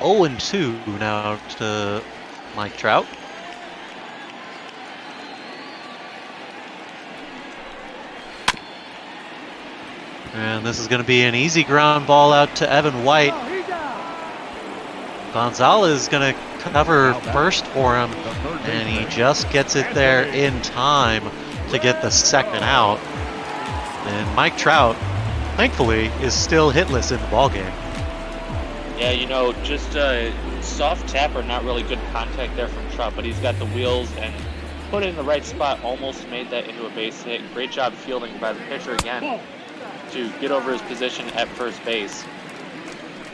Speaker 17: 0-2 now to Mike Trout. And this is going to be an easy ground ball out to Evan White. Gonzalez is going to cover first for him, and he just gets it there in time to get the 2nd out. And Mike Trout, thankfully, is still hitless in the ballgame.
Speaker 18: Yeah, just a soft tap or not really good contact there from Trout, but he's got the wheels and put it in the right spot, almost made that into a base hit. Great job fielding by the pitcher again to get over his position at first base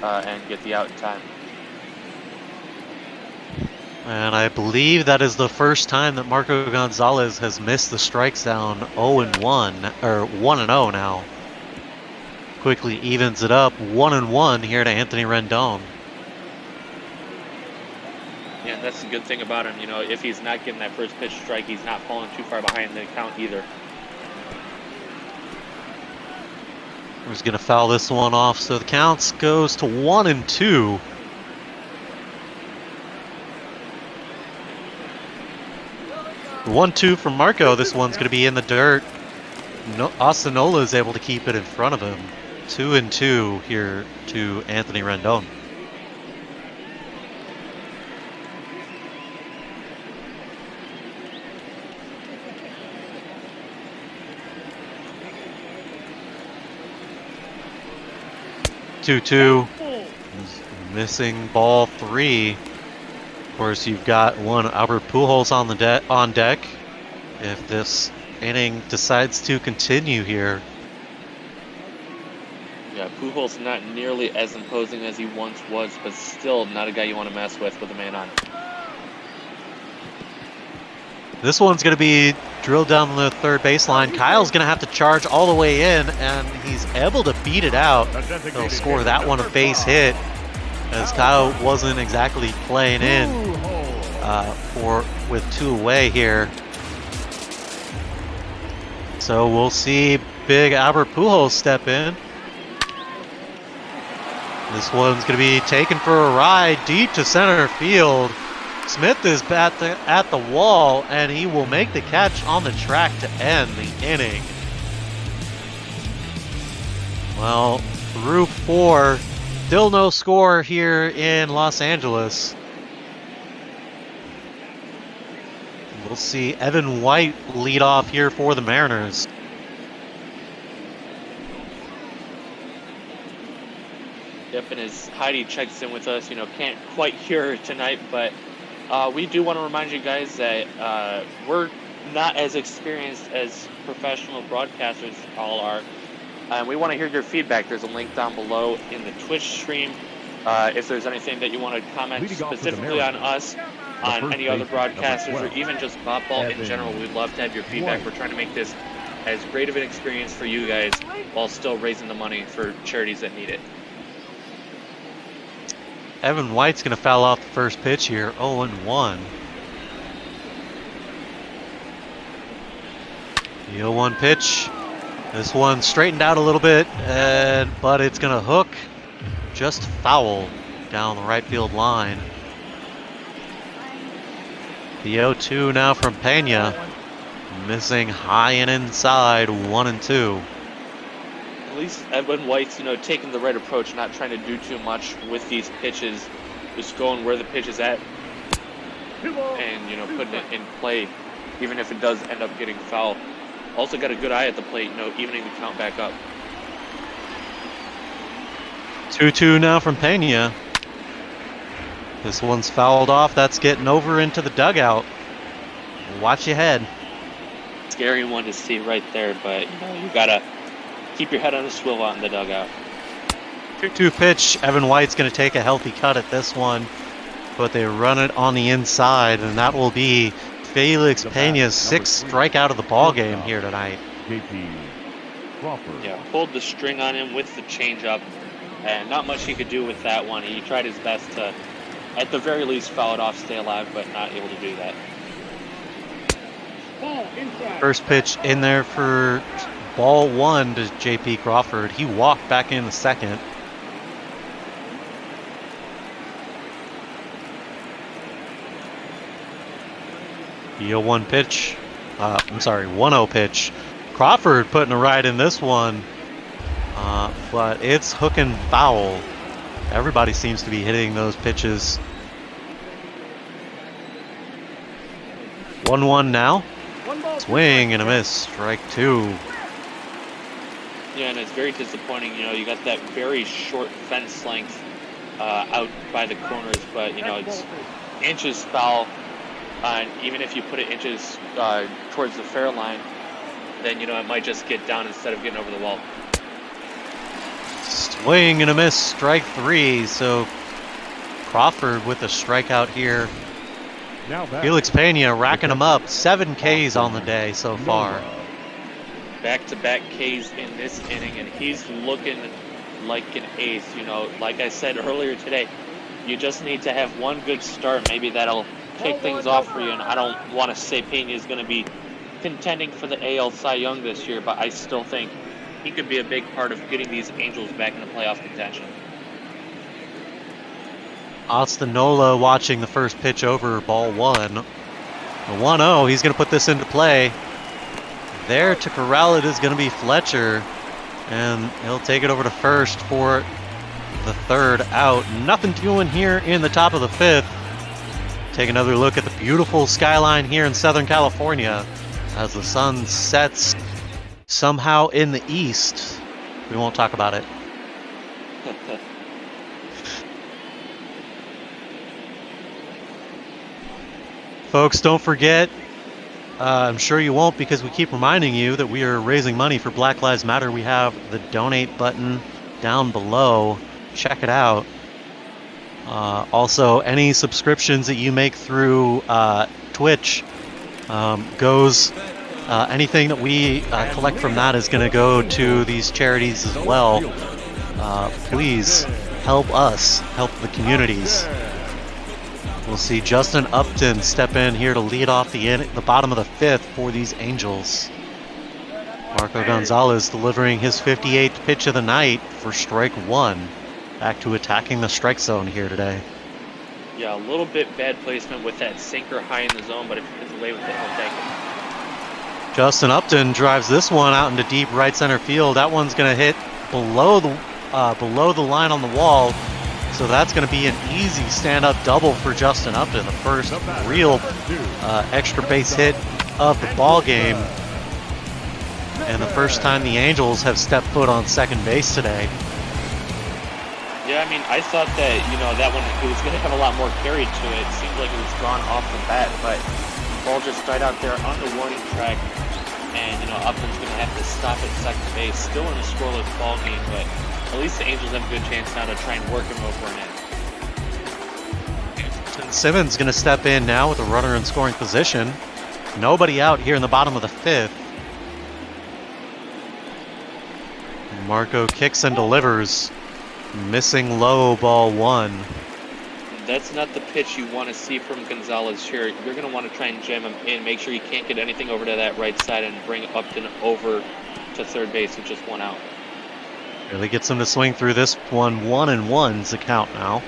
Speaker 18: and get the out in time.
Speaker 17: And I believe that is the first time that Marco Gonzalez has missed the strike zone. 0-1, or 1-0 now. Quickly evens it up, 1-1 here to Anthony Rendon.
Speaker 18: Yeah, that's the good thing about him. If he's not getting that first pitch strike, he's not falling too far behind the count either.
Speaker 17: He's going to foul this one off, so the counts goes to 1-2. The 1-2 from Marco. This one's going to be in the dirt. Osinola is able to keep it in front of him. 2-2 here to Anthony Rendon. 2-2. He's missing ball 3. Of course, you've got one Albert Pujols on deck. If this inning decides to continue here.
Speaker 18: Yeah, Pujols not nearly as imposing as he once was, but still not a guy you want to mess with a man on.
Speaker 17: This one's going to be drilled down the third baseline. Kyle's going to have to charge all the way in, and he's able to beat it out. He'll score that one a base hit, as Kyle wasn't exactly playing in with 2 away here. So we'll see big Albert Pujols step in. This one's going to be taken for a ride deep to center field. Smith is at the wall, and he will make the catch on the track to end the inning. Well, through 4, still no score here in Los Angeles. We'll see Evan White lead off here for the Mariners.
Speaker 18: Yep, and as Heidi checks in with us, can't quite hear her tonight, but we do want to remind you guys that we're not as experienced as professional broadcasters all are. And we want to hear your feedback. There's a link down below in the Twitch stream. If there's anything that you want to comment specifically on us, on any other broadcasters, or even just Bop-Ball in general, we'd love to have your feedback. We're trying to make this as great of an experience for you guys while still raising the money for charities that need it.
Speaker 17: Evan White's going to foul off the first pitch here, 0-1. The 0-1 pitch. This one straightened out a little bit, but it's going to hook just foul down the right field line. The 0-2 now from Pena. Missing high and inside, 1-2.
Speaker 18: At least Evan White's, taking the right approach, not trying to do too much with these pitches, just going where the pitch is at, and putting it in play, even if it does end up getting foul. Also got a good eye at the plate, evening the count back up.
Speaker 17: 2-2 now from Pena. This one's fouled off. That's getting over into the dugout. Watch your head.
Speaker 18: Scary one to see right there, but you gotta keep your head on a swivel out in the dugout.
Speaker 17: 2-2 pitch. Evan White's going to take a healthy cut at this one, but they run it on the inside, and that will be Felix Pena's 6th strikeout of the ball game here tonight.
Speaker 18: Yeah, pulled the string on him with the changeup, and not much he could do with that one. He tried his best to, at the very least, foul it off, stay alive, but not able to do that.
Speaker 17: First pitch in there for ball 1 to J.P. Crawford. He walked back in the second. The 0-1 pitch. 1-0 pitch. Crawford putting a ride in this one, but it's hooking foul. Everybody seems to be hitting those pitches. 1-1 now. Swing and a miss. Strike 2.
Speaker 18: Yeah, and it's very disappointing. You got that very short fence length out by the corners, but it's inches foul. And even if you put it inches towards the fair line, then it might just get down instead of getting over the wall.
Speaker 17: Swing and a miss. Strike 3. So Crawford with a strikeout here. Felix Pena racking them up. 7 Ks on the day so far.
Speaker 18: Back-to-back Ks in this inning, and he's looking like an ace. Like I said earlier today, you just need to have one good start. Maybe that'll take things off for you, and I don't want to say Pena is going to be contending for the AL Cy Young this year, but I still think he could be a big part of getting these Angels back in the playoff contention.
Speaker 17: Austin Nola watching the first pitch over ball 1. The 1-0, he's going to put this into play. There to corral it is going to be Fletcher, and he'll take it over to first for the 3rd out. Nothing doing here in the top of the 5th. Take another look at the beautiful skyline here in Southern California as the sun sets somehow in the east. We won't talk about it. Folks, don't forget, I'm sure you won't because we keep reminding you that we are raising money for Black Lives Matter. We have the donate button down below. Check it out. Also, any subscriptions that you make through Twitch goes, anything that we collect from that is going to go to these charities as well. Please help us, help the communities. We'll see Justin Upton step in here to lead off the bottom of the 5th for these Angels. Marco Gonzalez delivering his 58th pitch of the night for strike 1. Back to attacking the strike zone here today.
Speaker 18: Yeah, a little bit bad placement with that sinker high in the zone, but if he gets away with it, he'll take it.
Speaker 17: Justin Upton drives this one out into deep right center field. That one's going to hit below the line on the wall. So that's going to be an easy stand-up double for Justin Upton, the first real extra base hit of the ball game, and the first time the Angels have stepped foot on second base today.
Speaker 18: Yeah, I mean, I thought that, that one, it was going to have a lot more carry to it. It seemed like it was gone off the bat, but the ball just died out there on the warning track, and, Upton's going to have to stop at second base. Still in a scoreless ball game, but at least the Angels have a good chance now to try and work him over an end.
Speaker 17: Simmons going to step in now with a runner in scoring position. Nobody out here in the bottom of the 5th. Marco kicks and delivers. Missing low, ball 1.
Speaker 18: That's not the pitch you want to see from Gonzalez here. You're going to want to try and jam him in, make sure you can't get anything over to that right side, and bring Upton over to third base with just one out.
Speaker 17: Really gets him to swing through this one. 1-1's the count now.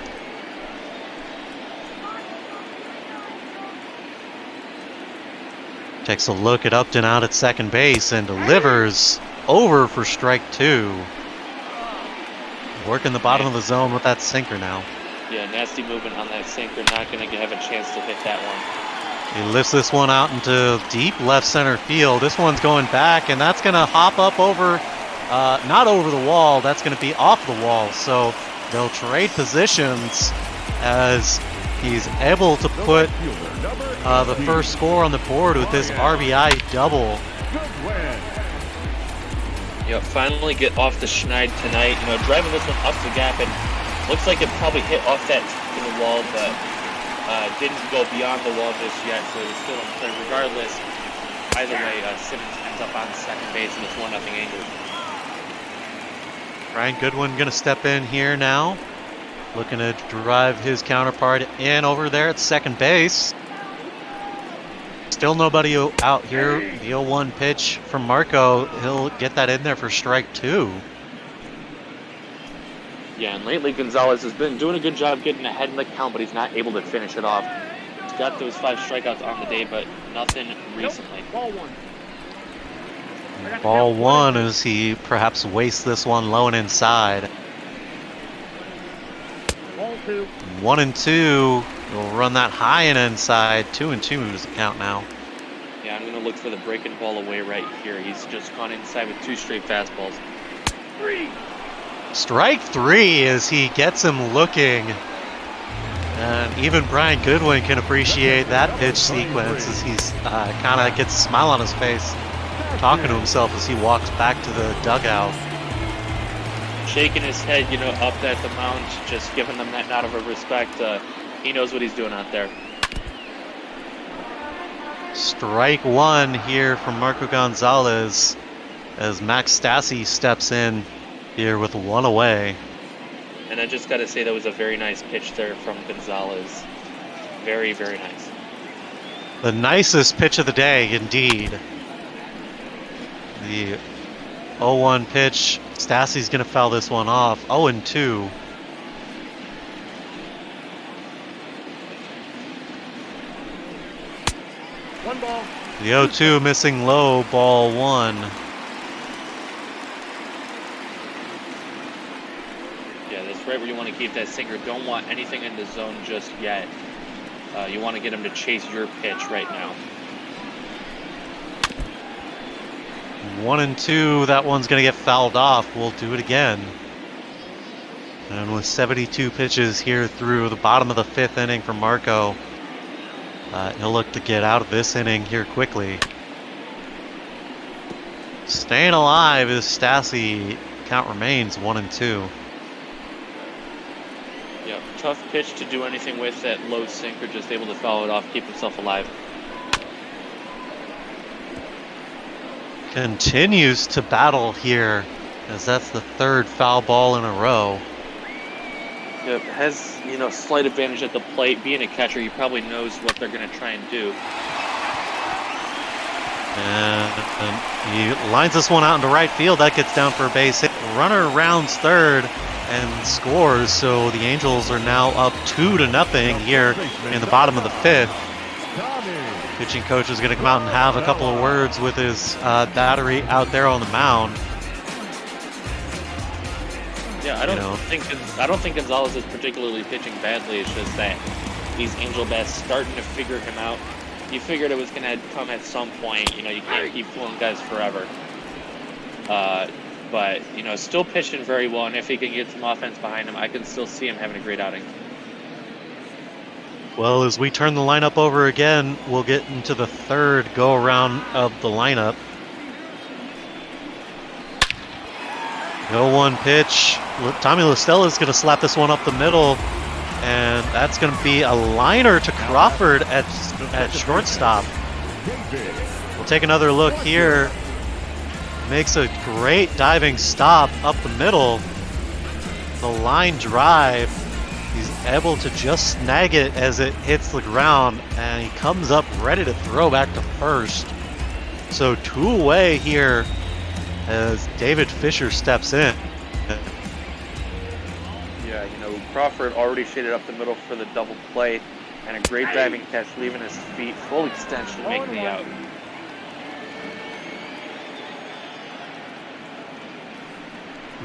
Speaker 17: Takes a look at Upton out at second base and delivers over for strike 2. Working the bottom of the zone with that sinker now.
Speaker 18: Yeah, nasty movement on that sinker. Not going to have a chance to hit that one.
Speaker 17: He lifts this one out into deep left center field. This one's going back, and that's going to hop up over, not over the wall. That's going to be off the wall. So they'll trade positions as he's able to put the first score on the board with this RBI double.
Speaker 18: Finally get off the schneid tonight. Driving this one up the gap, and looks like it probably hit off that to the wall, but didn't go beyond the wall just yet, so it was still in play. Regardless, either way, Simmons ends up on second base, and it's 1-0 Angels.
Speaker 17: Ryan Goodwin going to step in here now, looking to drive his counterpart in over there at second base. Still nobody out here. The 0-1 pitch from Marco. He'll get that in there for strike 2.
Speaker 18: Yeah, and lately Gonzalez has been doing a good job getting ahead in the count, but he's not able to finish it off. He's got those 5 strikeouts on the day, but nothing recently.
Speaker 17: Ball 1 as he perhaps wastes this one low and inside. 1-2. We'll run that high and inside. 2-2 is the count now.
Speaker 18: Yeah, I'm going to look for the breaking ball away right here. He's just gone inside with 2 straight fastballs. 3.
Speaker 17: Strike 3 as he gets him looking. And even Brian Goodwin can appreciate that pitch sequence as he's kind of gets a smile on his face, talking to himself as he walks back to the dugout.
Speaker 18: Shaking his head, up at the mound, just giving them that nod of respect. He knows what he's doing out there.
Speaker 17: Strike 1 here from Marco Gonzalez as Max Stassi steps in here with 1 away.
Speaker 18: And I just got to say that was a very nice pitch there from Gonzalez. Very, very nice.
Speaker 17: The nicest pitch of the day, indeed. The 0-1 pitch. Stassi's going to foul this one off. 0-2.
Speaker 1: One ball.
Speaker 17: The 0-2 missing low, ball 1.
Speaker 18: Yeah, that's right where you want to keep that sinker. Don't want anything in the zone just yet. You want to get him to chase your pitch right now.
Speaker 17: 1-2, that one's going to get fouled off. We'll do it again. And with 72 pitches here through the bottom of the 5th inning for Marco, he'll look to get out of this inning here quickly. Staying alive is Stassi. Count remains 1-2.
Speaker 18: Yeah, tough pitch to do anything with. That low sinker, just able to follow it off, keep himself alive.
Speaker 17: Continues to battle here, as that's the 3rd foul ball in a row.
Speaker 18: Yep, has, slight advantage at the plate. Being a catcher, he probably knows what they're going to try and do.
Speaker 17: And he lines this one out into right field. That gets down for a base hit. Runner rounds 3rd and scores. So the Angels are now up 2-0 here in the bottom of the 5th. Pitching coach is going to come out and have a couple of words with his battery out there on the mound.
Speaker 18: Yeah, I don't think Gonzalez is particularly pitching badly. It's just that these Angel bats starting to figure him out. You figured it was going to come at some point. You can't keep fooling guys forever. But still pitching very well. And if he can get some offense behind him, I can still see him having a great outing.
Speaker 17: Well, as we turn the lineup over again, we'll get into the 3rd go-around of the lineup. 0-1 pitch. Tommy LaStella is going to slap this one up the middle, and that's going to be a liner to Crawford at shortstop. We'll take another look here. Makes a great diving stop up the middle. The line drive. He's able to just snag it as it hits the ground, and he comes up ready to throw back to first. So 2 away here as David Fisher steps in.
Speaker 18: Yeah, Crawford already shaded up the middle for the double play, and a great diving catch, leaving his feet full extension, making the out.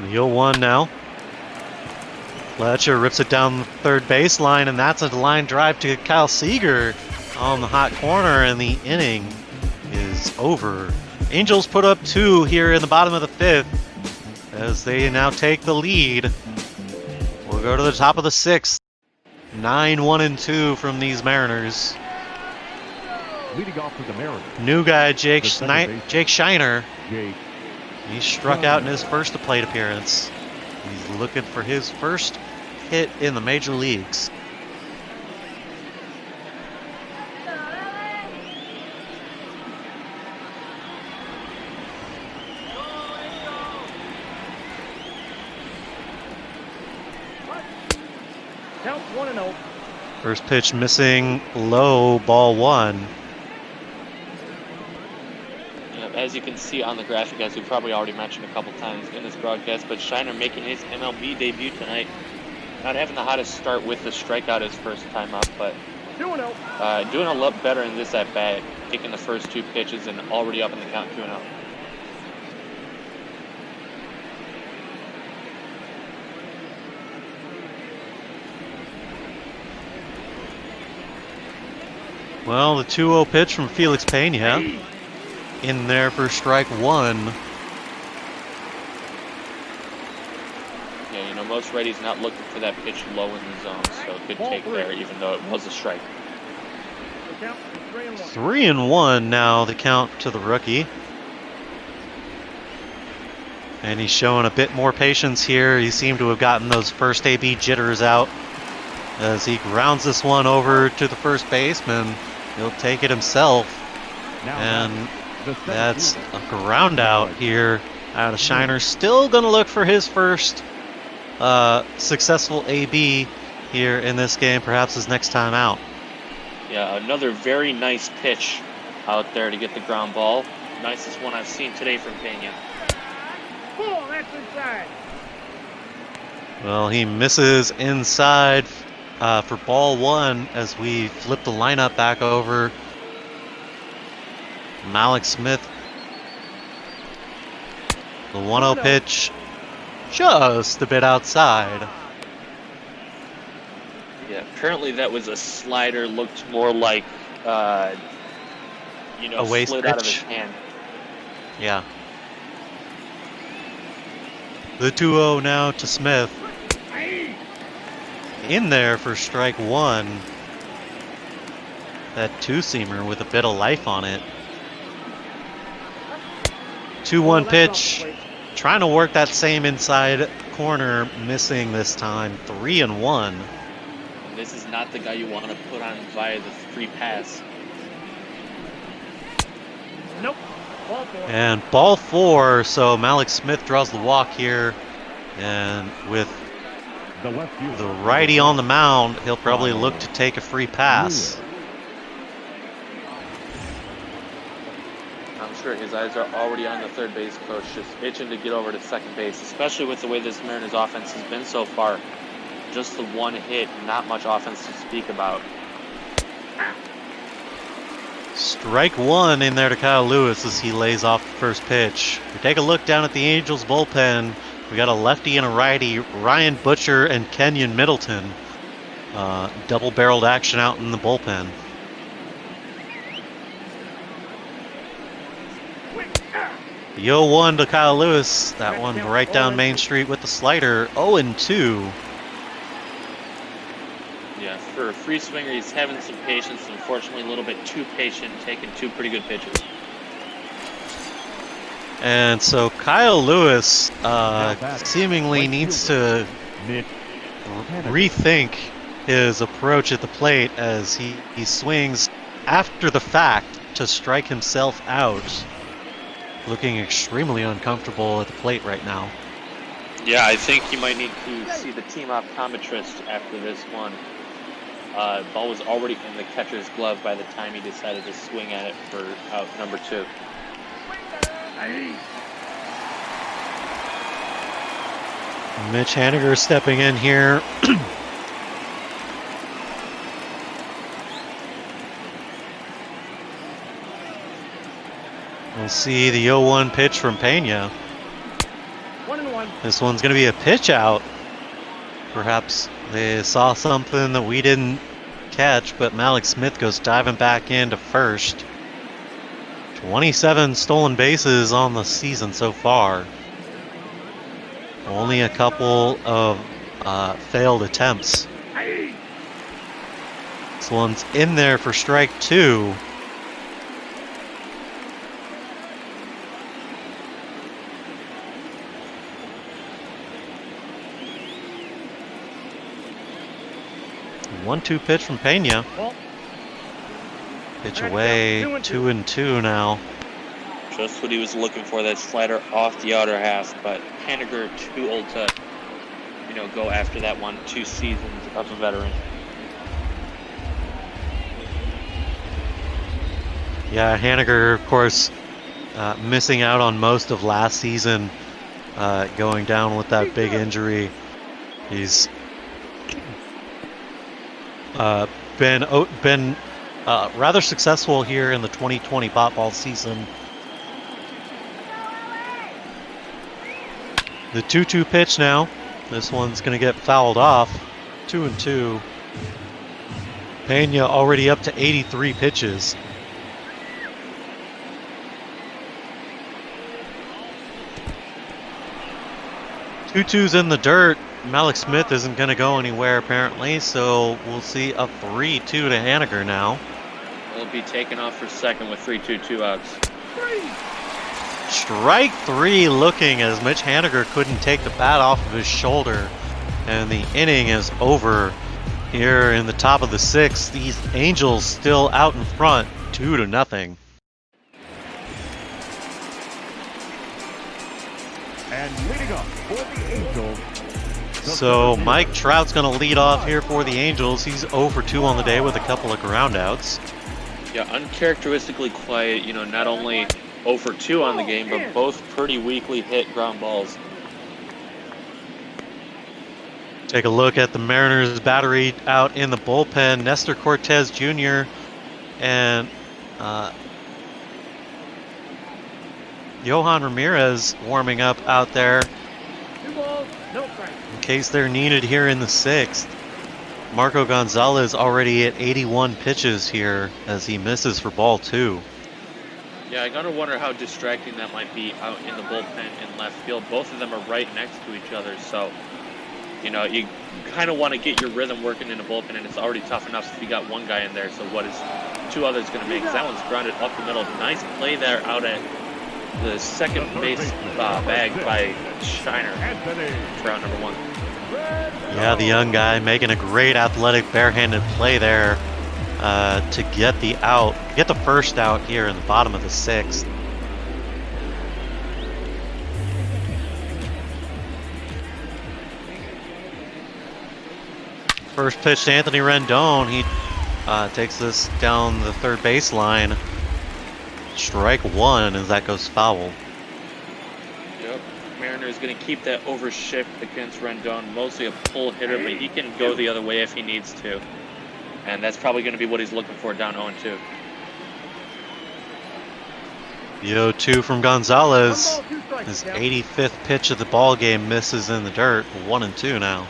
Speaker 17: The 0-1 now. Fletcher rips it down the 3rd baseline, and that's a line drive to Kyle Seager on the hot corner, and the inning is over. Angels put up 2 here in the bottom of the 5th as they now take the lead. We'll go to the top of the 6th. 9-1-2 from these Mariners.
Speaker 8: Leading off for the Mariners.
Speaker 17: New guy, Jake Shiner. He struck out in his first plate appearance. He's looking for his first hit in the major leagues.
Speaker 1: Count 1-0.
Speaker 17: First pitch missing, low, ball 1.
Speaker 18: As you can see on the graphic, as we probably already mentioned a couple times in this broadcast, but Shiner making his MLB debut tonight. Not having the hottest start with the strikeout his first time up, but doing a lot better in this at bat, taking the first 2 pitches and already up in the count 2-0.
Speaker 17: Well, the 2-0 pitch from Felix Pena in there for strike 1.
Speaker 18: Yeah, most righties not looking for that pitch low in the zone, so it could take there even though it was a strike.
Speaker 17: 3-1 now, the count to the rookie. And he's showing a bit more patience here. He seemed to have gotten those first AB jitters out as he grounds this one over to the first baseman. He'll take it himself. And that's a ground out here out of Shiner. Still going to look for his first successful AB here in this game, perhaps his next time out.
Speaker 18: Yeah, another very nice pitch out there to get the ground ball. Nicest one I've seen today from Pena.
Speaker 1: Ball, that's inside.
Speaker 17: Well, he misses inside for ball 1 as we flip the lineup back over. Malik Smith. The 1-0 pitch just a bit outside.
Speaker 18: Yeah, apparently that was a slider. Looked more like,
Speaker 17: a waist
Speaker 18: slid
Speaker 17: pitch
Speaker 18: out of his hand.
Speaker 17: Yeah. The 2-0 now to Smith. in there for strike one. That two-seamer with a bit of life on it. 2-1 pitch. Trying to work that same inside corner, missing this time. 3-1.
Speaker 18: This is not the guy you want to put on via the free pass.
Speaker 1: Nope. Ball four.
Speaker 17: And ball four, so Malik Smith draws the walk here. And with the righty on the mound, he'll probably look to take a free pass.
Speaker 18: I'm sure his eyes are already on the third base coach, just itching to get over to second base, especially with the way this Mariners offense has been so far. Just the one hit, not much offense to speak about.
Speaker 17: Strike one in there to Kyle Lewis as he lays off the first pitch. We take a look down at the Angels bullpen. We got a lefty and a righty, Ryan Butcher and Kenyon Middleton. Double-barreled action out in the bullpen. The 0-1 to Kyle Lewis. That one right down Main Street with the slider. 0-2.
Speaker 18: Yeah, for a free swinger, he's having some patience. Unfortunately, a little bit too patient, taking two pretty good pitches.
Speaker 17: And so Kyle Lewis seemingly needs to rethink his approach at the plate as he swings after the fact to strike himself out. Looking extremely uncomfortable at the plate right now.
Speaker 18: Yeah, I think he might need to see the team optometrist after this one. Ball was already in the catcher's glove by the time he decided to swing at it for out number 2.
Speaker 17: Mitch Haniger stepping in here. We'll see the 0-1 pitch from Pena.
Speaker 1: 1-1.
Speaker 17: This one's going to be a pitch out. Perhaps they saw something that we didn't catch, but Malik Smith goes diving back into first. 27 stolen bases on the season so far. Only a couple of failed attempts. This one's in there for strike 2. One-two pitch from Pena. Pitch away, 2-2 now.
Speaker 18: Just what he was looking for, that slider off the outer half, but Haniger too old to, go after that one. 2 seasons of a veteran.
Speaker 17: Yeah, Haniger, of course, missing out on most of last season, going down with that big injury. He's been rather successful here in the 2020 pot ball season. The 2-2 pitch now. This one's going to get fouled off. 2-2. Pena already up to 83 pitches. Two-two's in the dirt. Malik Smith isn't going to go anywhere apparently, so we'll see a 3-2 to Haniger now.
Speaker 18: He'll be taken off for second with 3-2 outs.
Speaker 17: Strike 3 looking as Mitch Haniger couldn't take the bat off of his shoulder. And the inning is over here in the top of the 6th. These Angels still out in front, 2-0.
Speaker 8: And leading up for the Angels.
Speaker 17: So Mike Trout's going to lead off here for the Angels. He's 0 for 2 on the day with a couple of groundouts.
Speaker 18: Yeah, uncharacteristically quiet. Not only 0 for 2 on the game, but both pretty weakly hit ground balls.
Speaker 17: Take a look at the Mariners battery out in the bullpen. Nestor Cortez Jr. and Johan Ramirez warming up out there.
Speaker 1: 2 balls, no strikes.
Speaker 17: In case they're needed here in the 6th. Marco Gonzalez already at 81 pitches here as he misses for ball 2.
Speaker 18: Yeah, I gotta wonder how distracting that might be out in the bullpen in left field. Both of them are right next to each other, so you kind of want to get your rhythm working in the bullpen, and it's already tough enough if you got one guy in there. So what is 2 others going to make? 'Cause that one's grounded up the middle. Nice play there out at the second base bag by Shiner for out number 1.
Speaker 17: Yeah, the young guy making a great athletic barehanded play there to get the first out here in the bottom of the 6th. First pitch to Anthony Rendon. He takes this down the third baseline. Strike 1 as that goes foul.
Speaker 18: Yep. Mariner's going to keep that overshift against Rendon. Mostly a pull hitter, but he can go the other way if he needs to. And that's probably going to be what he's looking for down 0-2.
Speaker 17: The 0-2 from Gonzalez. His 85th pitch of the ball game misses in the dirt. 1-2 now.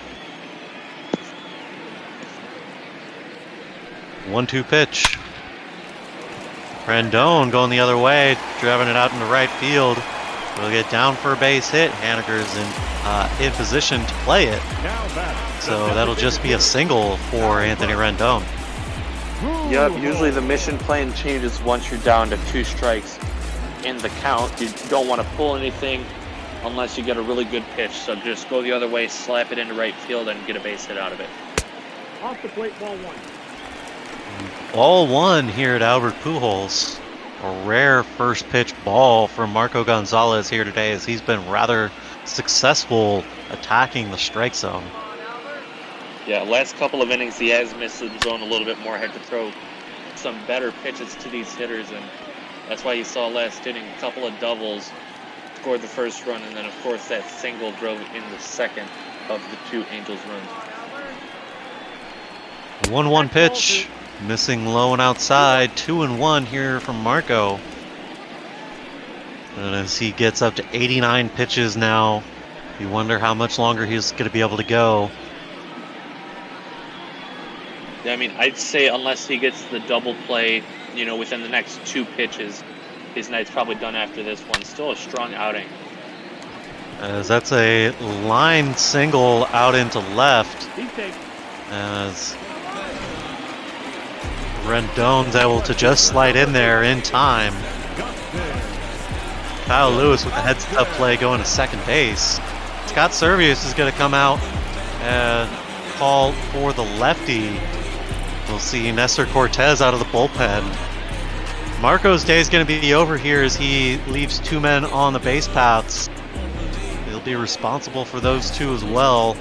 Speaker 17: 1-2 pitch. Rendon going the other way, driving it out into right field. Will get down for a base hit. Haniger's in position to play it. So that'll just be a single for Anthony Rendon.
Speaker 18: Yep, usually the mission plan changes once you're down to 2 strikes in the count. You don't want to pull anything unless you get a really good pitch. So just go the other way, slap it into right field, and get a base hit out of it.
Speaker 1: Off the plate, ball 1.
Speaker 17: Ball 1 here at Albert Pujols. A rare first pitch ball from Marco Gonzalez here today, as he's been rather successful attacking the strike zone.
Speaker 18: Yeah, last couple of innings he has missed the zone a little bit more. Had to throw some better pitches to these hitters, and that's why you saw last inning a couple of doubles, scored the first run, and then of course that single drove in the second of the 2 Angels runs.
Speaker 17: 1-1 pitch, missing low and outside. 2-1 here from Marco. And as he gets up to 89 pitches now, you wonder how much longer he's going to be able to go.
Speaker 18: Yeah, I mean, I'd say unless he gets the double play, within the next 2 pitches, his night's probably done after this one. Still a strong outing.
Speaker 17: As that's a line single out into left. As Rendon's able to just slide in there in time. Kyle Lewis with the heads-up play going to second base. Scott Servius is going to come out and call for the lefty. We'll see Nestor Cortez out of the bullpen. Marco's day is going to be over here as he leaves 2 men on the base paths. He'll be responsible for those 2 as well.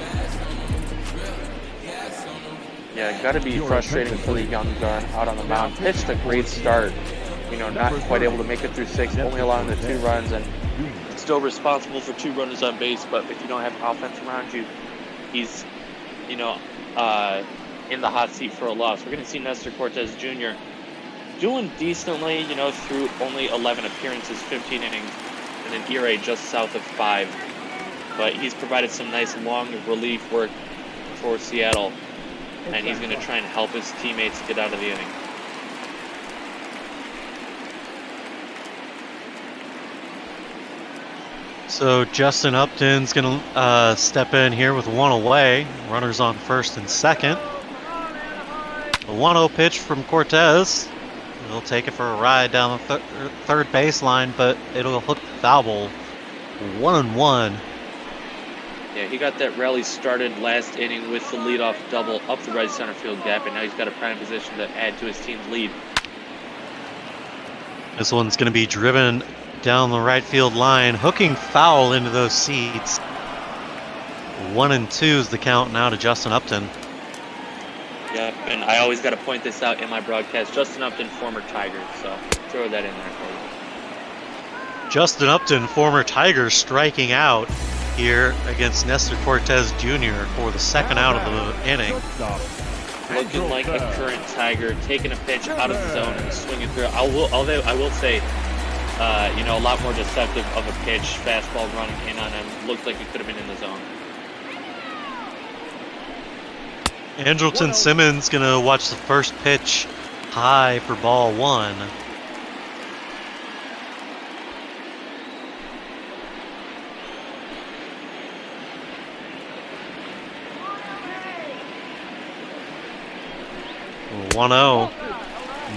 Speaker 18: Yeah, got to be frustrating for the young gun out on the mound. Pitched a great start. Not quite able to make it through 6, only allowing the 2 runs, and still responsible for 2 runners on base. But if you don't have offense around you, he's, in the hot seat for a loss. We're going to see Nestor Cortez Jr. doing decently, through only 11 appearances, 15 innings, and an ERA just south of 5. But he's provided some nice long relief work for Seattle, and he's going to try and help his teammates get out of the inning.
Speaker 17: So Justin Upton's going to step in here with 1 away. Runners on first and second. A 1-0 pitch from Cortez. He'll take it for a ride down the third baseline, but it'll hook the foul ball. 1-1.
Speaker 18: Yeah, he got that rally started last inning with the leadoff double up the right center field gap, and now he's got a prime position to add to his team's lead.
Speaker 17: This one's going to be driven down the right field line, hooking foul into those seats. 1-2 is the count now to Justin Upton.
Speaker 18: Yep, and I always got to point this out in my broadcast. Justin Upton, former Tiger, so throw that in there for you.
Speaker 17: Justin Upton, former Tiger, striking out here against Nestor Cortez Jr. for the second out of the inning.
Speaker 18: Looking like a current Tiger, taking a pitch out of the zone and swinging through. I will say, a lot more deceptive of a pitch, fastball running in on him. Looked like it could have been in the zone.
Speaker 17: Andrelton Simmons gonna watch the first pitch high for ball 1. 1-0.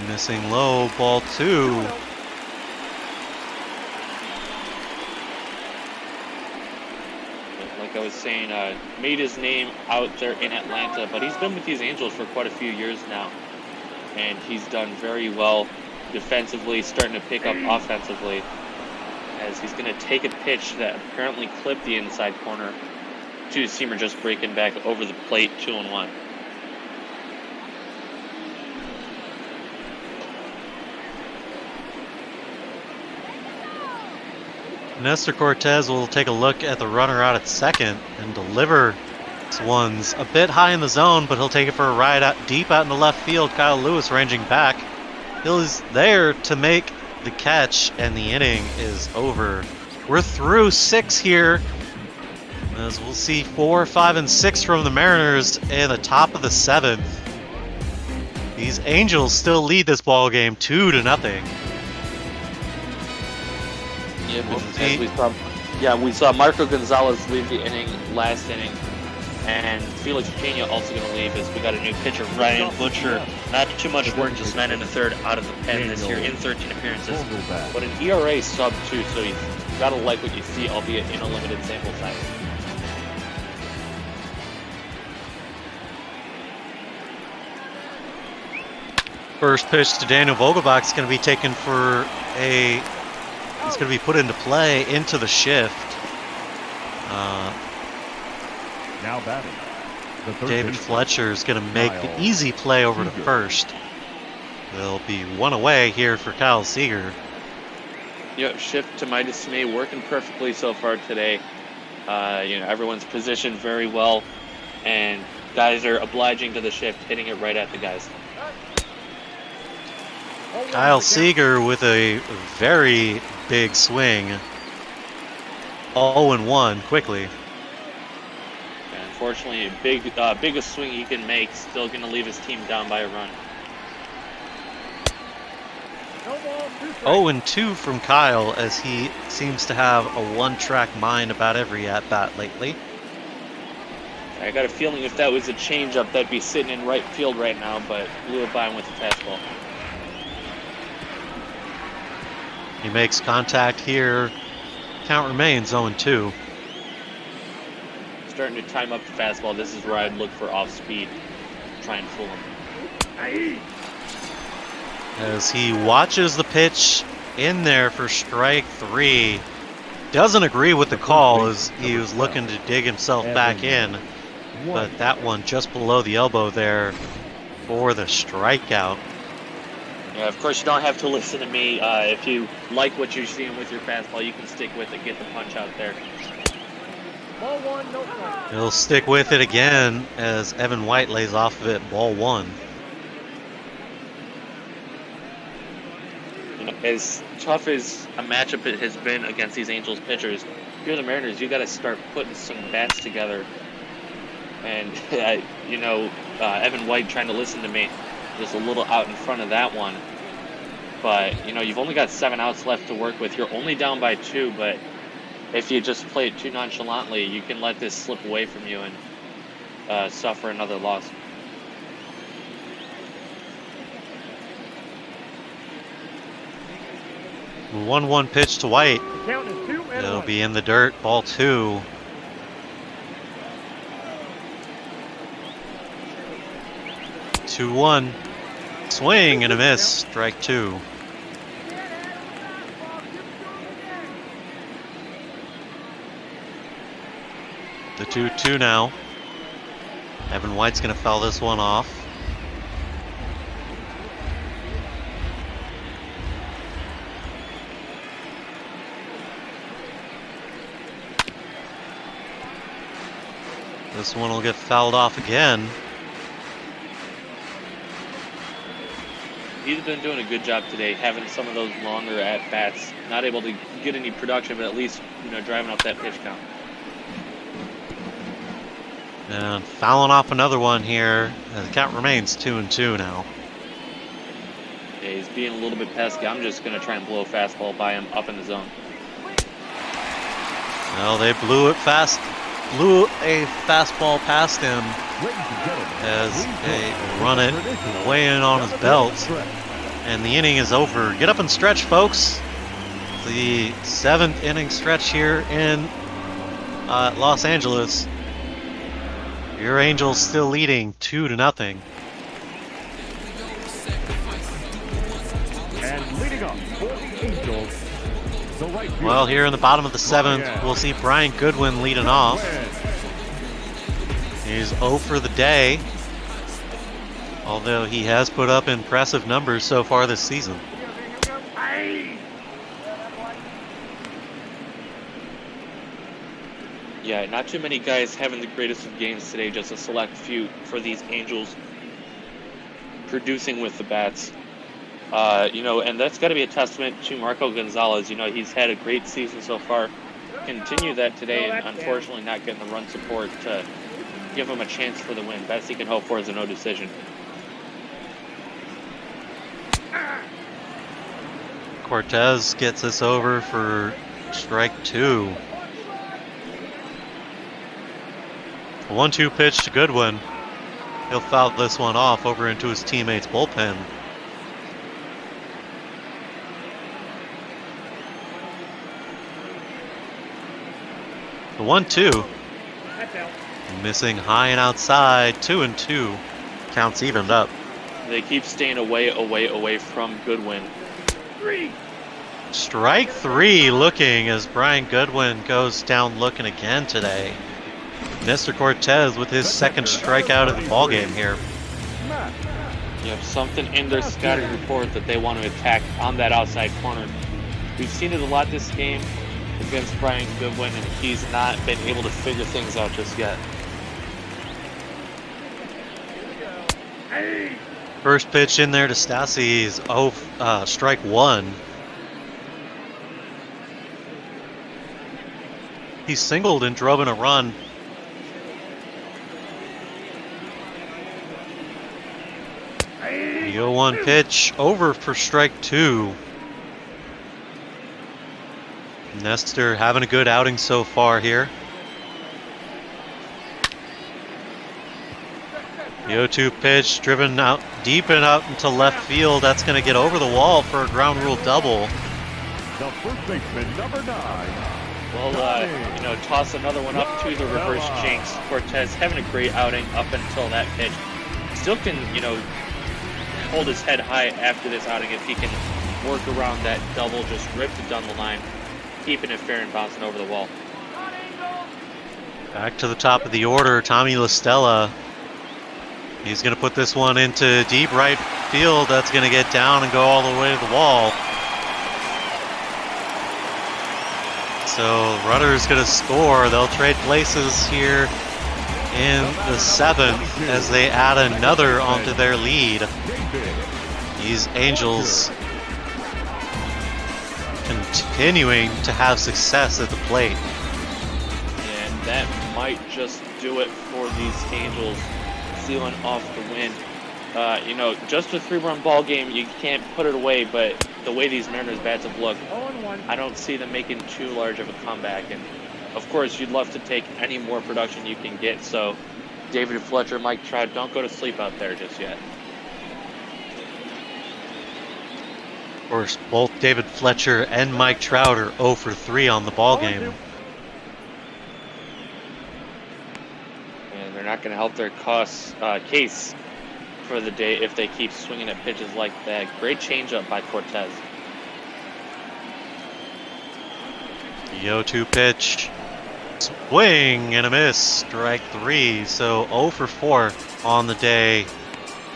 Speaker 17: Missing low, ball 2.
Speaker 18: Like I was saying, made his name out there in Atlanta, but he's been with these Angels for quite a few years now. And he's done very well defensively, starting to pick up offensively, as he's going to take a pitch that apparently clipped the inside corner. Two-seamer just breaking back over the plate, 2-1.
Speaker 17: Nestor Cortez will take a look at the runner out at second and deliver. This one's a bit high in the zone, but he'll take it for a ride out deep out in the left field. Kyle Lewis ranging back. He's there to make the catch, and the inning is over. We're through 6 here, as we'll see 4, 5, and 6 from the Mariners in the top of the 7th. These Angels still lead this ball game 2-0.
Speaker 18: Yeah, we saw Marco Gonzalez leave the inning last inning, and Felix Pena also going to leave as we got a new pitcher, Ryan Butcher. Not too much work, just 9 1/3 out of the pen this year in 13 appearances, but an ERA sub-2, so you got to like what you see, albeit in a limited sample size.
Speaker 17: First pitch to Daniel Vogelbach is going to be taken for a... It's going to be put into play into the shift.
Speaker 8: Now batting.
Speaker 17: David Fletcher is going to make the easy play over to first. There'll be 1 away here for Kyle Seager.
Speaker 18: Yep, shift to my dismay working perfectly so far today. Everyone's positioned very well, and guys are obliging to the shift, hitting it right at the guys.
Speaker 17: Kyle Seager with a very big swing. 0-1 quickly.
Speaker 18: And unfortunately, biggest swing he can make, still going to leave his team down by a run.
Speaker 17: 0-2 from Kyle, as he seems to have a one-track mind about every at-bat lately.
Speaker 18: I got a feeling if that was a changeup, that'd be sitting in right field right now, but blew it by him with the fastball.
Speaker 17: He makes contact here. Count remains 0-2.
Speaker 18: Starting to time up the fastball. This is where I'd look for off speed. Try and fool him.
Speaker 17: As he watches the pitch in there for strike 3. Doesn't agree with the call as he was looking to dig himself back in. But that one just below the elbow there for the strikeout.
Speaker 18: Yeah, of course you don't have to listen to me. If you like what you're seeing with your fastball, you can stick with it, get the punch out there.
Speaker 1: Ball 1, no strike.
Speaker 17: He'll stick with it again as Evan White lays off of it, ball 1.
Speaker 18: As tough as a matchup it has been against these Angels pitchers, if you're the Mariners, you got to start putting some bats together. And, Evan White trying to listen to me. Just a little out in front of that one. But, you've only got 7 outs left to work with. You're only down by 2, but if you just play it too nonchalantly, you can let this slip away from you and suffer another loss.
Speaker 17: The 1-1 pitch to White.
Speaker 1: Count is 2 and
Speaker 17: It'll
Speaker 1: 1.
Speaker 17: be in the dirt, ball 2. Two-one. Swing and a miss. Strike 2. The 2-2 now. Evan White's going to foul this one off. This one will get fouled off again.
Speaker 18: He's been doing a good job today, having some of those longer at-bats. Not able to get any production, but at least, driving up that pitch count.
Speaker 17: And fouling off another one here. The count remains 2-2 now.
Speaker 18: Yeah, he's being a little bit pesky. I'm just going to try and blow a fastball by him up in the zone.
Speaker 17: Well, they blew it fast blew a fastball past him as they run it way in on his belt. And the inning is over. Get up and stretch, folks. The 7th inning stretch here in Los Angeles. Your Angels still leading 2-0.
Speaker 8: And leading up for the Angels, the right fielder,
Speaker 17: Well, here in the bottom of the 7th, we'll see Brian Goodwin leading off. He's 0 for the day, although he has put up impressive numbers so far this season.
Speaker 18: Yeah, not too many guys having the greatest of games today, just a select few for these Angels producing with the bats. And that's got to be a testament to Marco Gonzalez. He's had a great season so far. Continue that today, and unfortunately not getting the run support to give him a chance for the win. Best he can hope for is a no decision.
Speaker 17: Cortez gets this over for strike 2. A 1-2 pitch to Goodwin. He'll foul this one off over into his teammate's bullpen. The 1-2. Missing high and outside. 2-2. Counts evened up.
Speaker 18: They keep staying away from Goodwin.
Speaker 17: Strike 3 looking as Brian Goodwin goes down looking again today. Nestor Cortez with his second strikeout of the ballgame here.
Speaker 18: You have something in their scouting report that they want to attack on that outside corner. We've seen it a lot this game against Brian Goodwin, and he's not been able to figure things out just yet.
Speaker 17: First pitch in there to Stassi's strike 1. He singled and drove in a run. The 0-1 pitch over for strike 2. Nestor having a good outing so far here. The 0-2 pitch driven out deep and out into left field. That's going to get over the wall for a ground rule double.
Speaker 8: The first baseman, number 9.
Speaker 18: Well, toss another one up to the reverse jinx. Cortez having a great outing up until that pitch. Still can, hold his head high after this outing if he can work around that double, just ripped it down the line, keeping it fair and bouncing over the wall.
Speaker 17: Back to the top of the order, Tommy LaStella. He's going to put this one into deep right field. That's going to get down and go all the way to the wall. So Rutter's going to score. They'll trade places here in the 7th as they add another onto their lead. These Angels continuing to have success at the plate.
Speaker 18: And that might just do it for these Angels, sealing off the win. Just a 3-run ball game, you can't put it away, but the way these Mariners bats have looked, I don't see them making too large of a comeback. And of course, you'd love to take any more production you can get. So David Fletcher, Mike Trout, don't go to sleep out there just yet.
Speaker 17: Of course, both David Fletcher and Mike Trout are 0 for 3 on the ball game.
Speaker 18: And they're not going to help their case for the day if they keep swinging at pitches like that. Great changeup by Cortez.
Speaker 17: The 0-2 pitch. Swing and a miss. Strike 3. So 0 for 4 on the day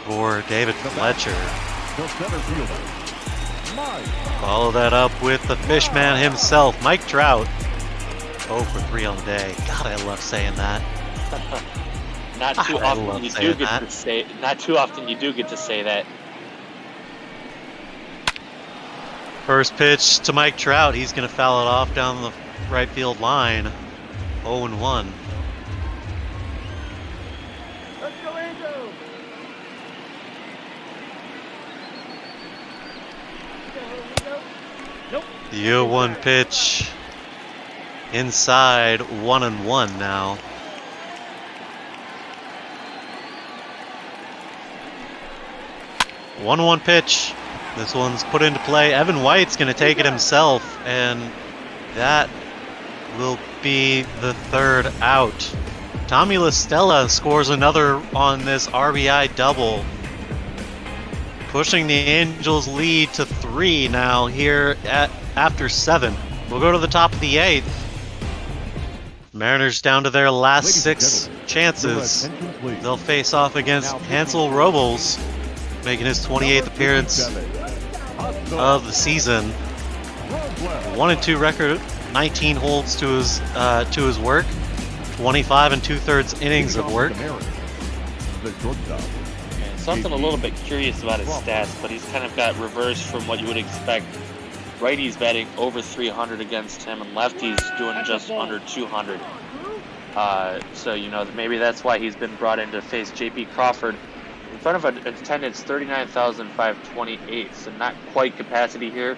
Speaker 17: for David Fletcher. Follow that up with the fishman himself, Mike Trout. 0 for 3 on the day. God, I love saying that.
Speaker 18: Not too often you do get to say. Not too often you do get to say that.
Speaker 17: First pitch to Mike Trout. He's going to foul it off down the right field line. 0-1.
Speaker 1: Let's go, Angels!
Speaker 17: The 0-1 pitch inside 1-1 now. One pitch. This one's put into play. Evan White's going to take it himself, and that will be the third out. Tommy LaStella scores another on this RBI double, pushing the Angels' lead to 3 now here after 7. We'll go to the top of the 8th. Mariners down to their last 6 chances. They'll face off against Hansel Robles, making his 28th appearance of the season. 1-2 record, 19 holds to his work, 25 2/3 innings of work.
Speaker 18: Something a little bit curious about his stats, but he's kind of got reversed from what you would expect. Righties batting over 300 against him, and lefties doing just under 200. So, you know, maybe that's why he's been brought in to face J.P. Crawford in front of an attendance 39,528. So not quite capacity here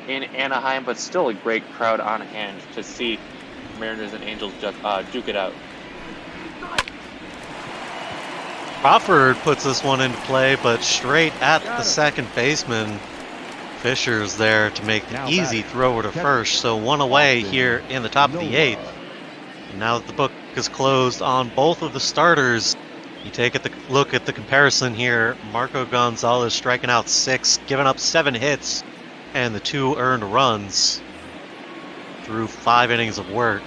Speaker 18: in Anaheim, but still a great crowd on hand to see Mariners and Angels duke it out.
Speaker 17: Crawford puts this one into play, but straight at the second baseman. Fisher's there to make the easy throw to first, so one away here in the top of the 8th. And now that the book is closed on both of the starters, you take a look at the comparison here. Marco Gonzalez striking out 6, giving up 7 hits, and the 2 earned runs through 5 innings of work.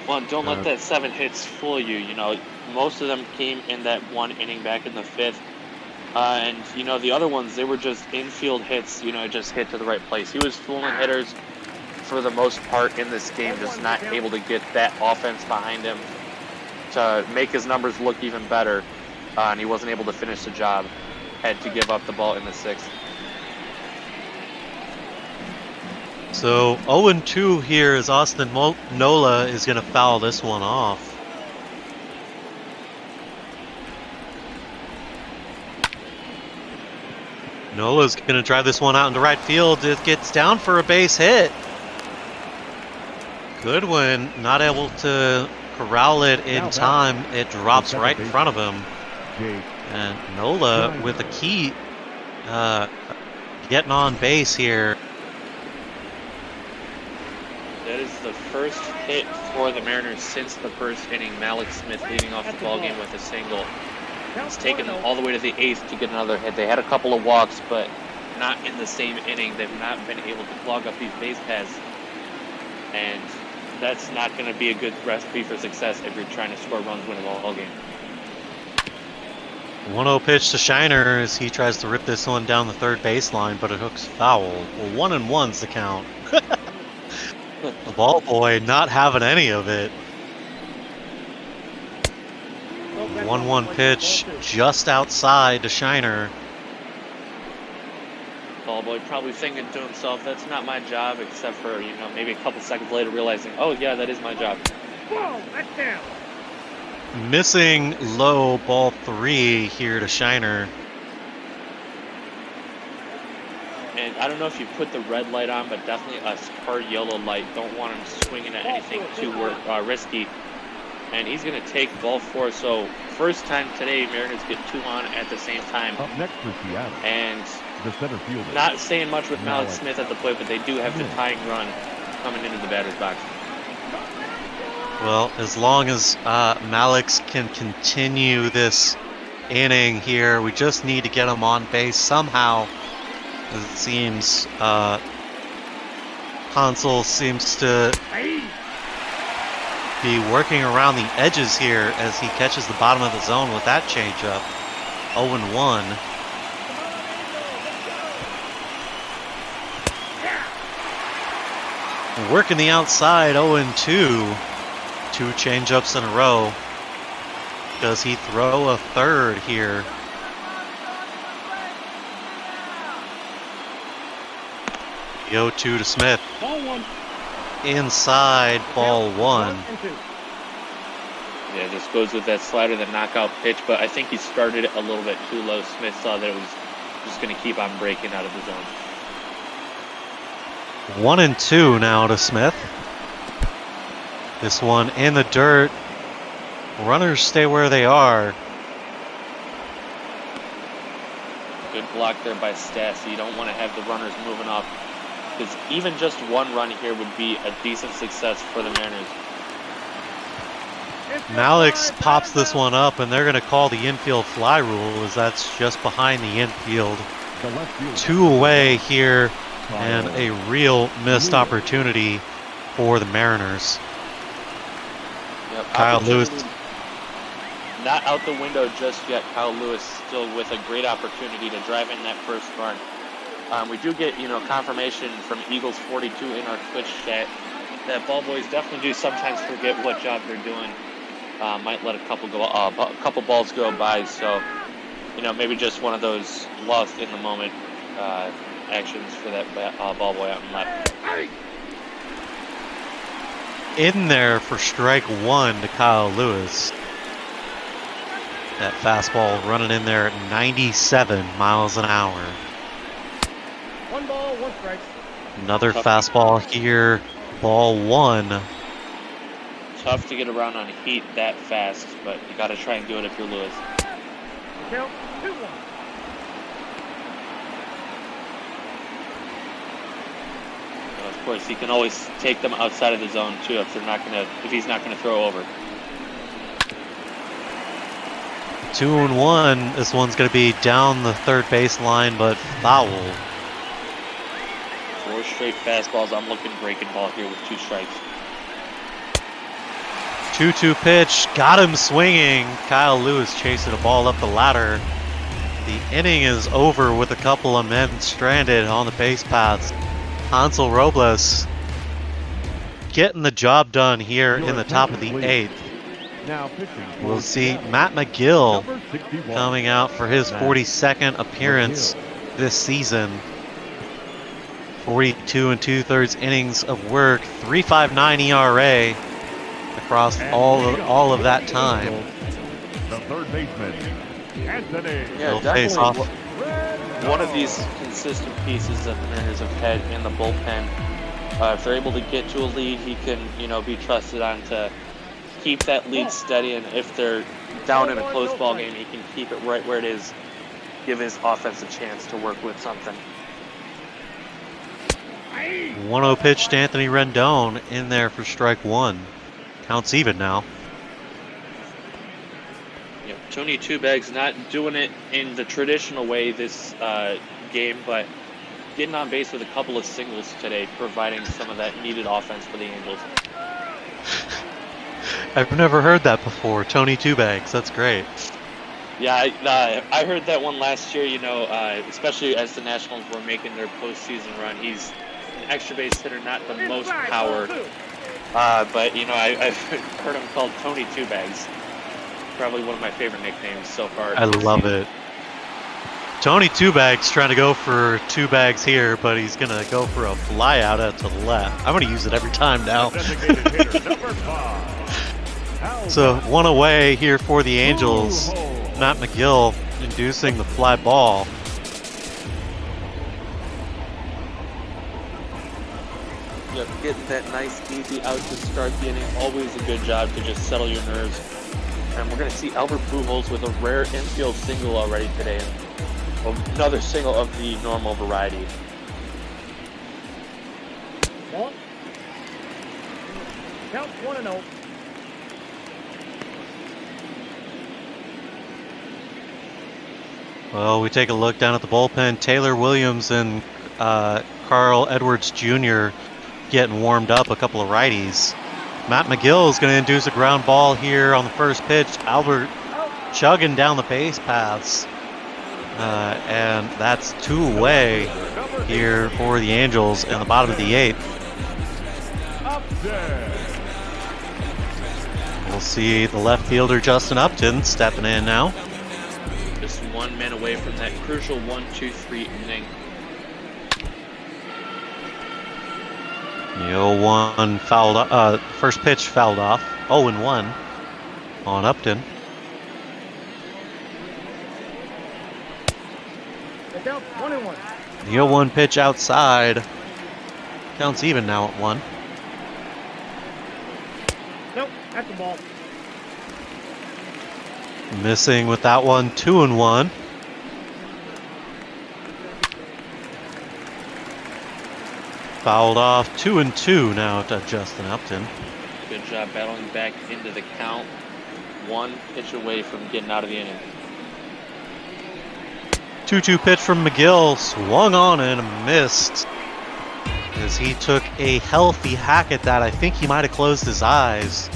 Speaker 18: Well, don't let that 7 hits fool you. You know, most of them came in that 1 inning back in the 5th. And, you know, the other ones, they were just infield hits, you know, just hit to the right place. He was fooling hitters for the most part in this game, just not able to get that offense behind him to make his numbers look even better. And he wasn't able to finish the job. Had to give up the ball in the 6th.
Speaker 17: So 0-2 here as Austin Nola is going to foul this one off. Nola's going to drive this one out into right field. It gets down for a base hit. Goodwin not able to corral it in time. It drops right in front of him. And Nola with a key getting on base here.
Speaker 18: That is the first hit for the Mariners since the first inning. Malik Smith leading off the ballgame with a single. It's taken them all the way to the 8th to get another hit. They had a couple of walks, but not in the same inning. They've not been able to clog up these base paths. And that's not going to be a good recipe for success if you're trying to score runs, win a ball game.
Speaker 17: 1-0 pitch to Shiner as he tries to rip this one down the third baseline, but it hooks foul. Well, 1-1's the count. The ball boy not having any of it. 1-1 pitch just outside to Shiner.
Speaker 18: Ballboy probably thinking to himself, that's not my job, except for, you know, maybe a couple seconds later realizing, oh yeah, that is my job.
Speaker 1: Whoa, that's down.
Speaker 17: Missing low, ball 3 here to Shiner.
Speaker 18: And I don't know if you put the red light on, but definitely a spur yellow light. Don't want him swinging at anything too risky. And he's going to take ball 4. So first time today, Mariners get 2 on at the same time.
Speaker 8: Up next for Seattle.
Speaker 18: And
Speaker 8: the center fielder.
Speaker 18: Not saying much with Malik Smith at the plate, but they do have the tying run coming into the batter's box.
Speaker 17: Well, as long as Malix can continue this inning here, we just need to get him on base somehow. As it seems, Hansel seems to be working around the edges here as he catches the bottom of the zone with that changeup. 0-1. Working the outside, 0-2. 2 changeups in a row. Does he throw a third here? The 0-2 to Smith.
Speaker 1: Ball 1.
Speaker 17: Inside, ball 1.
Speaker 18: Yeah, just goes with that slider, the knockout pitch, but I think he started it a little bit too low. Smith saw that it was just going to keep on breaking out of the zone.
Speaker 17: 1-2 now to Smith. This one in the dirt. Runners stay where they are.
Speaker 18: Good block there by Stassi. You don't want to have the runners moving up, because even just one run here would be a decent success for the Mariners.
Speaker 17: Malix pops this one up, and they're going to call the infield fly rule, as that's just behind the infield. 2 away here, and a real missed opportunity for the Mariners.
Speaker 18: Yep,
Speaker 17: Kyle Lewis.
Speaker 18: Not out the window just yet. Kyle Lewis still with a great opportunity to drive in that first run. We do get, confirmation from Eagles 42 in our Twitch chat that ball boys definitely do sometimes forget what job they're doing. Might let a couple balls go by. So, maybe just one of those lost in the moment actions for that ball boy out in left.
Speaker 17: In there for strike 1 to Kyle Lewis. That fastball running in there at 97 miles an hour.
Speaker 1: 1 ball, 1 strike.
Speaker 17: Another fastball here, ball 1.
Speaker 18: Tough to get around on heat that fast, but you got to try and do it if you're Lewis.
Speaker 1: Count 2-1.
Speaker 18: Of course, he can always take them outside of the zone too if he's not gonna throw over.
Speaker 17: 2-1. This one's going to be down the third base line, but foul.
Speaker 18: 4 straight fastballs. I'm looking breaking ball here with 2 strikes.
Speaker 17: 2-2 pitch. Got him swinging. Kyle Lewis chasing a ball up the ladder. The inning is over with a couple of men stranded on the base paths. Hansel Robles getting the job done here in the top of the 8th. We'll see Matt McGill coming out for his 42nd appearance this season. 42 2/3 innings of work, 3.59 ERA across all of that time.
Speaker 8: The third baseman, Anthony.
Speaker 18: Yeah, definitely one of these consistent pieces that the Mariners have had in the bullpen. If they're able to get to a lead, he can, be trusted on to keep that lead steady, and if they're down in a close ball game, he can keep it right where it is, give his offense a chance to work with something.
Speaker 17: 1-0 pitch to Anthony Rendon in there for strike 1. Counts even now.
Speaker 18: Yeah, Tony Two-Bags not doing it in the traditional way this game, but getting on base with a couple of singles today, providing some of that needed offense for the Angels.
Speaker 17: I've never heard that before. Tony Two-Bags, that's great.
Speaker 18: Yeah, I heard that one last year, especially as the Nationals were making their postseason run. He's an extra base hitter, not the most power. But, I've heard him called Tony Two-Bags. Probably one of my favorite nicknames so far.
Speaker 17: I love it. Tony Two-Bags trying to go for 2 bags here, but he's going to go for a fly out to the left. I'm going to use it every time now. So 1 away here for the Angels. Matt McGill inducing the fly ball.
Speaker 18: Yep, getting that nice, easy out to start the inning. Always a good job to just settle your nerves. And we're going to see Albert Pujols with a rare infield single already today. Another single of the normal variety.
Speaker 1: 1. Count 1-0.
Speaker 17: Well, we take a look down at the bullpen. Taylor Williams and Carl Edwards Jr. getting warmed up, a couple of righties. Matt McGill is going to induce a ground ball here on the first pitch. Albert chugging down the base paths. And that's 2 away here for the Angels in the bottom of the 8th. We'll see the left fielder Justin Upton stepping in now.
Speaker 18: Just 1 man away from that crucial 1-2-3 inning.
Speaker 17: The 0-1 fouled off. First pitch fouled off. 0-1 on Upton.
Speaker 1: Count 1-1.
Speaker 17: The 0-1 pitch outside. Counts even now at 1.
Speaker 1: At the ball.
Speaker 17: Missing with that one, 2-1. Fouled off, 2-2 now to Justin Upton.
Speaker 18: Good job battling back into the count. One pitch away from getting out of the inning.
Speaker 17: 2-2 pitch from McGill, swung on and missed. As he took a healthy hack at that, I think he might have closed his eyes.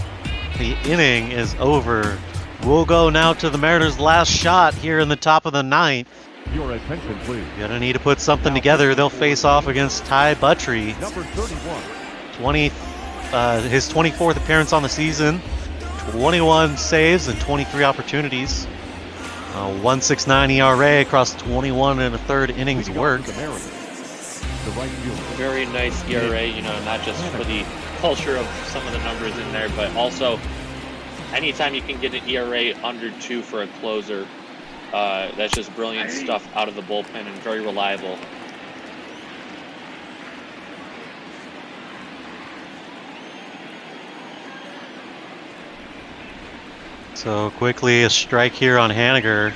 Speaker 17: The inning is over. We'll go now to the Mariners' last shot here in the top of the ninth.
Speaker 8: Your attention, please.
Speaker 17: Gonna need to put something together. They'll face off against Ty Buttrey.
Speaker 8: Number 31.
Speaker 17: His 24th appearance on the season. 21 saves and 23 opportunities. 1.69 ERA across 21 and a third innings work.
Speaker 18: Very nice ERA, you know, not just for the culture of some of the numbers in there, but also anytime you can get an ERA under 2 for a closer, that's just brilliant stuff out of the bullpen and very reliable.
Speaker 17: So quickly a strike here on Haniger.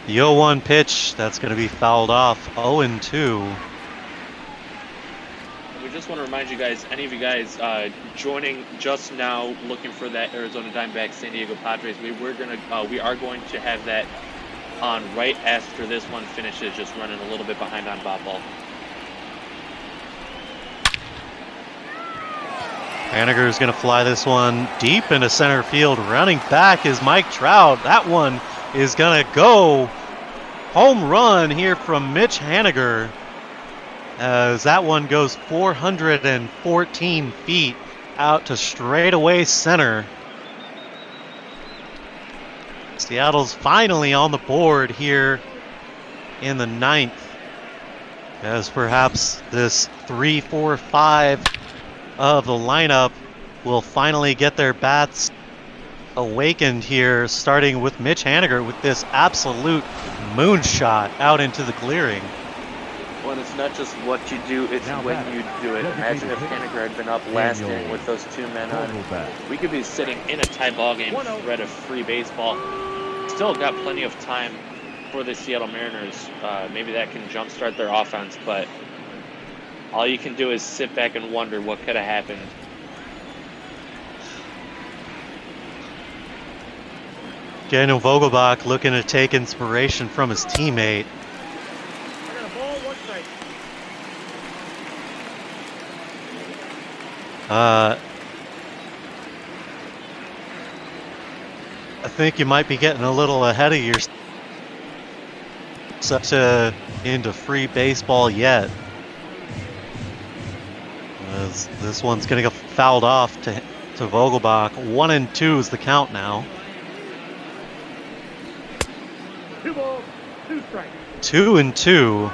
Speaker 17: The 0-1 pitch, that's going to be fouled off. 0-2.
Speaker 18: We just want to remind you guys, any of you guys joining just now, looking for that Arizona Diamondbacks San Diego Padres, we are going to have that on right after this one finishes, just running a little bit behind on Bob Ball.
Speaker 17: Haniger is going to fly this one deep into center field. Running back is Mike Trout. That one is going to go. Home run here from Mitch Haniger, as that one goes 414 feet out to straightaway center. Seattle's finally on the board here in the ninth, as perhaps this 3-4-5 of the lineup will finally get their bats awakened here, starting with Mitch Haniger with this absolute moonshot out into the clearing.
Speaker 18: Well, it's not just what you do, it's when you do it. Imagine if Haniger had been up last inning with those 2 men on. We could be sitting in a tie ball game, threat of free baseball. Still got plenty of time for the Seattle Mariners. Maybe that can jumpstart their offense, but all you can do is sit back and wonder what could have happened.
Speaker 17: Daniel Vogelbach looking to take inspiration from his teammate. I think you might be getting a little ahead of yourself into free baseball yet. As this one's going to get fouled off to Vogelbach. 1-2 is the count now.
Speaker 1: 2 balls, 2 strikes.
Speaker 17: 2-2.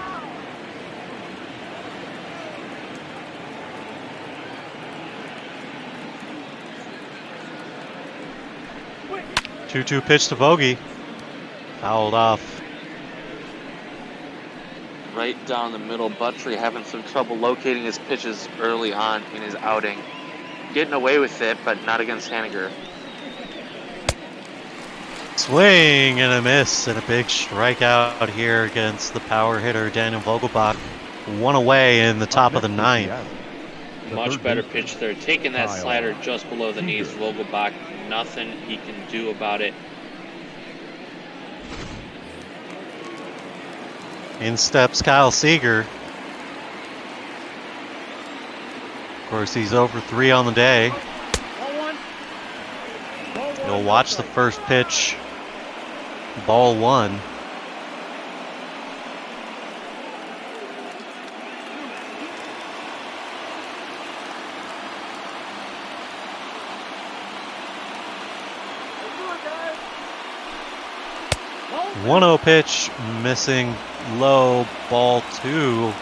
Speaker 1: Quick.
Speaker 17: 2-2 pitch to Vogie. Fouled off.
Speaker 18: Right down the middle, Buttrey having some trouble locating his pitches early on in his outing. Getting away with it, but not against Haniger.
Speaker 17: Swing and a miss, and a big strikeout here against the power hitter Daniel Vogelbach. 1 away in the top of the ninth.
Speaker 18: Much better pitch there. Taking that slider just below the knees, Vogelbach. Nothing he can do about it.
Speaker 17: In steps Kyle Seager. Of course, he's over 3 on the day. You'll watch the first pitch. Ball 1. One 1-0 pitch, missing low, ball 2.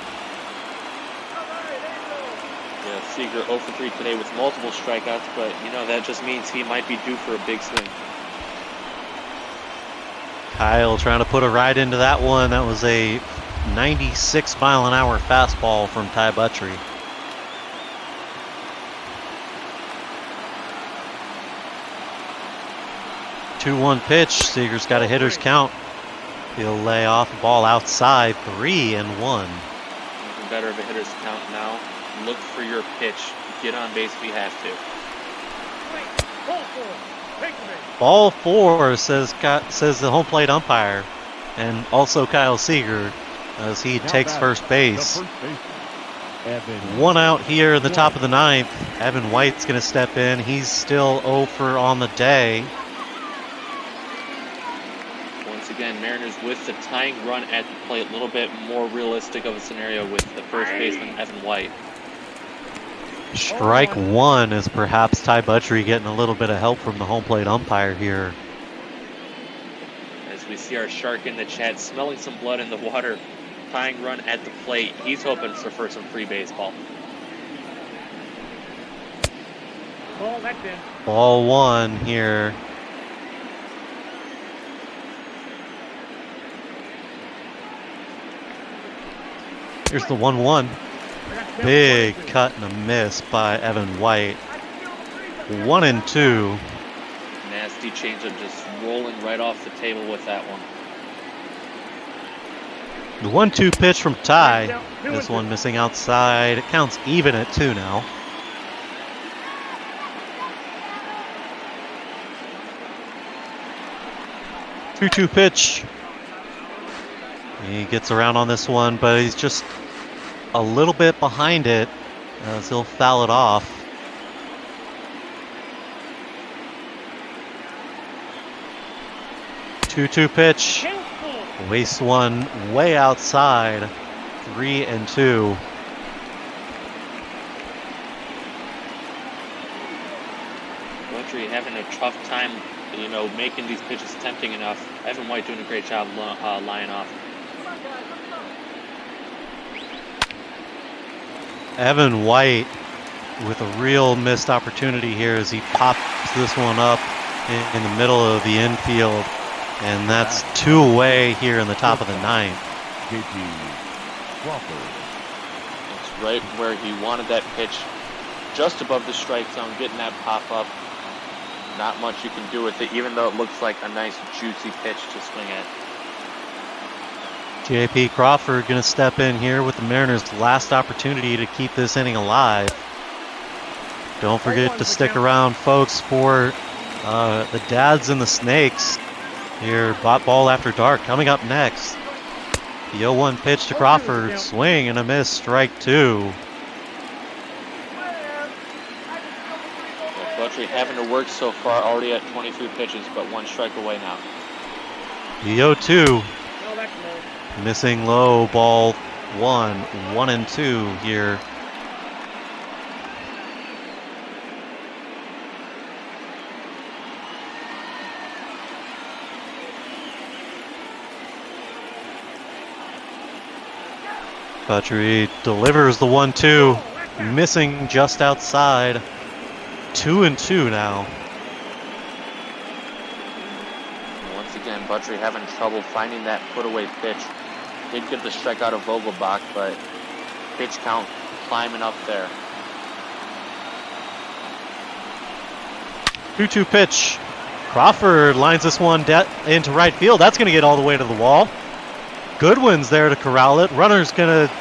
Speaker 18: Yeah, Seager 0 for 3 today with multiple strikeouts, but you know that just means he might be due for a big swing.
Speaker 17: Kyle trying to put a ride into that one. That was a 96-mile-an-hour fastball from Ty Buttrey. 2-1 pitch. Seager's got a hitter's count. He'll lay off the ball outside, 3-1.
Speaker 18: Even better of a hitter's count now. Look for your pitch. Get on base if you have to.
Speaker 17: Ball 4 says the home plate umpire, and also Kyle Seager as he takes first base. 1 out here in the top of the 9th. Evan White's going to step in. He's still 0 for on the day.
Speaker 18: Once again, Mariners with the tying run at the plate. A little bit more realistic of a scenario with the first baseman, Evan White.
Speaker 17: Strike 1 is perhaps Ty Buttrey getting a little bit of help from the home plate umpire here.
Speaker 18: As we see our shark in the chat smelling some blood in the water. Tying run at the plate. He's hoping for some free baseball.
Speaker 1: Ball, that's in.
Speaker 17: Ball 1 here. Here's the 1-1. Big cut and a miss by Evan White. 1-2.
Speaker 18: Nasty changeup just rolling right off the table with that one.
Speaker 17: The 1-2 pitch from Ty. This one missing outside. It counts even at 2 now. Two-two pitch. He gets around on this one, but he's just a little bit behind it as he'll foul it off. Two-two pitch. Wastes one way outside. 3-2.
Speaker 18: Buttrey having a tough time, making these pitches tempting enough. Evan White doing a great job lying off.
Speaker 17: Evan White with a real missed opportunity here as he pops this one up in the middle of the infield. And that's 2 away here in the top of the 9th.
Speaker 18: It's right where he wanted that pitch, just above the strike zone, getting that pop up. Not much you can do with it, even though it looks like a nice, juicy pitch to swing at.
Speaker 17: J.P. Crawford going to step in here with the Mariners' last opportunity to keep this inning alive. Don't forget to stick around, folks, for the Dads and the Snakes. Here, Ball After Dark coming up next. The 0-1 pitch to Crawford, swing and a miss, strike 2.
Speaker 18: Buttrey having to work so far, already at 23 pitches, but 1 strike away now.
Speaker 17: The 0-2, missing low, ball 1, 1-2 here. Buttrey delivers the 1-2, missing just outside. 2-2 now.
Speaker 18: Once again, Buttrey having trouble finding that put-away pitch. Did get the strikeout of Vogelbach, but pitch count climbing up there.
Speaker 17: 2-2 pitch. Crawford lines this one into right field. That's going to get all the way to the wall. Goodwin's there to corral it. Runner's going to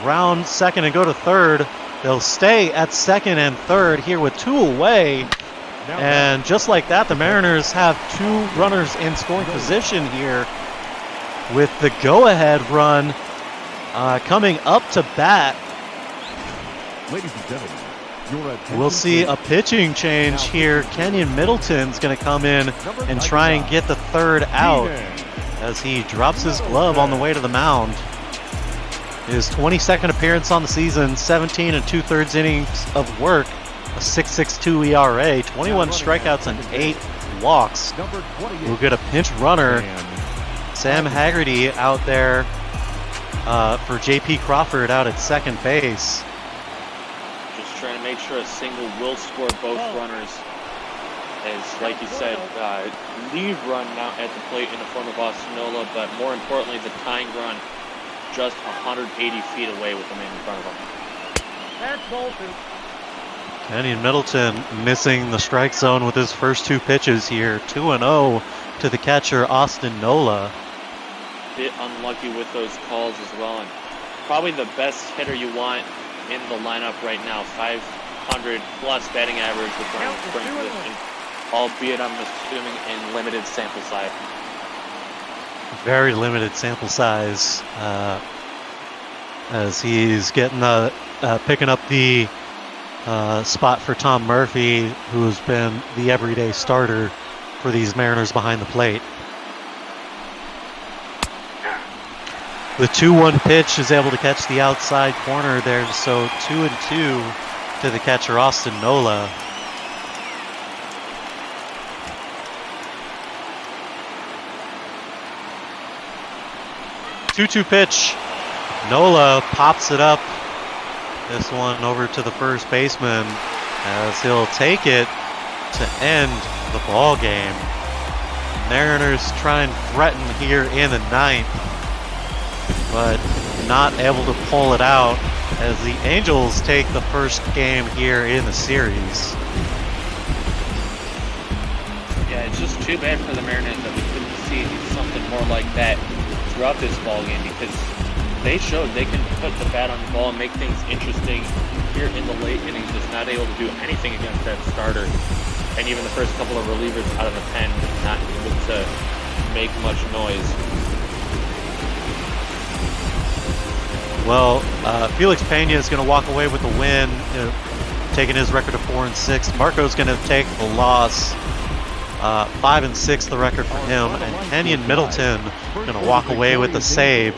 Speaker 17: round second and go to third. They'll stay at second and third here with 2 away. And just like that, the Mariners have 2 runners in scoring position here with the go-ahead run coming up to bat.
Speaker 8: Ladies and gentlemen,
Speaker 17: we'll see a pitching change here. Kenyon Middleton's going to come in and try and get the 3rd out as he drops his glove on the way to the mound. His 22nd appearance on the season, 17 2/3 innings of work, a 6.62 ERA, 21 strikeouts and 8 walks. We'll get a pinch runner, Sam Haggerty, out there for J.P. Crawford out at second base.
Speaker 18: Just trying to make sure a single will score both runners. As, like you said, lead run now at the plate in the form of Ostanola, but more importantly, the tying run just 180 feet away with the man in front of him.
Speaker 1: That's Bolton.
Speaker 17: Kenyon Middleton missing the strike zone with his first 2 pitches here. 2-0 to the catcher, Austin Nola.
Speaker 18: Bit unlucky with those calls as well, and probably the best hitter you want in the lineup right now. 500 plus batting average with runners in scoring position, albeit I'm assuming in limited sample size.
Speaker 17: Very limited sample size, as he's getting picking up the spot for Tom Murphy, who's been the everyday starter for these Mariners behind the plate. The 2-1 pitch is able to catch the outside corner there, so 2-2 to the catcher, Austin Nola. Two-two pitch. Nola pops it up. This one over to the first baseman as he'll take it to end the ball game. Mariners try and threaten here in the 9th, but not able to pull it out as the Angels take the first game here in the series.
Speaker 18: Yeah, it's just too bad for the Mariners that we couldn't see something more like that throughout this ball game, because they showed they can put the bat on the ball and make things interesting here in the late innings, just not able to do anything against that starter. And even the first couple of relievers out of the pen, not able to make much noise.
Speaker 17: Well, Felix Pena is going to walk away with the win, taking his record to 4-6. Marco's going to take the loss. 5-6 the record for him, and Kenyon Middleton going to walk away with the save.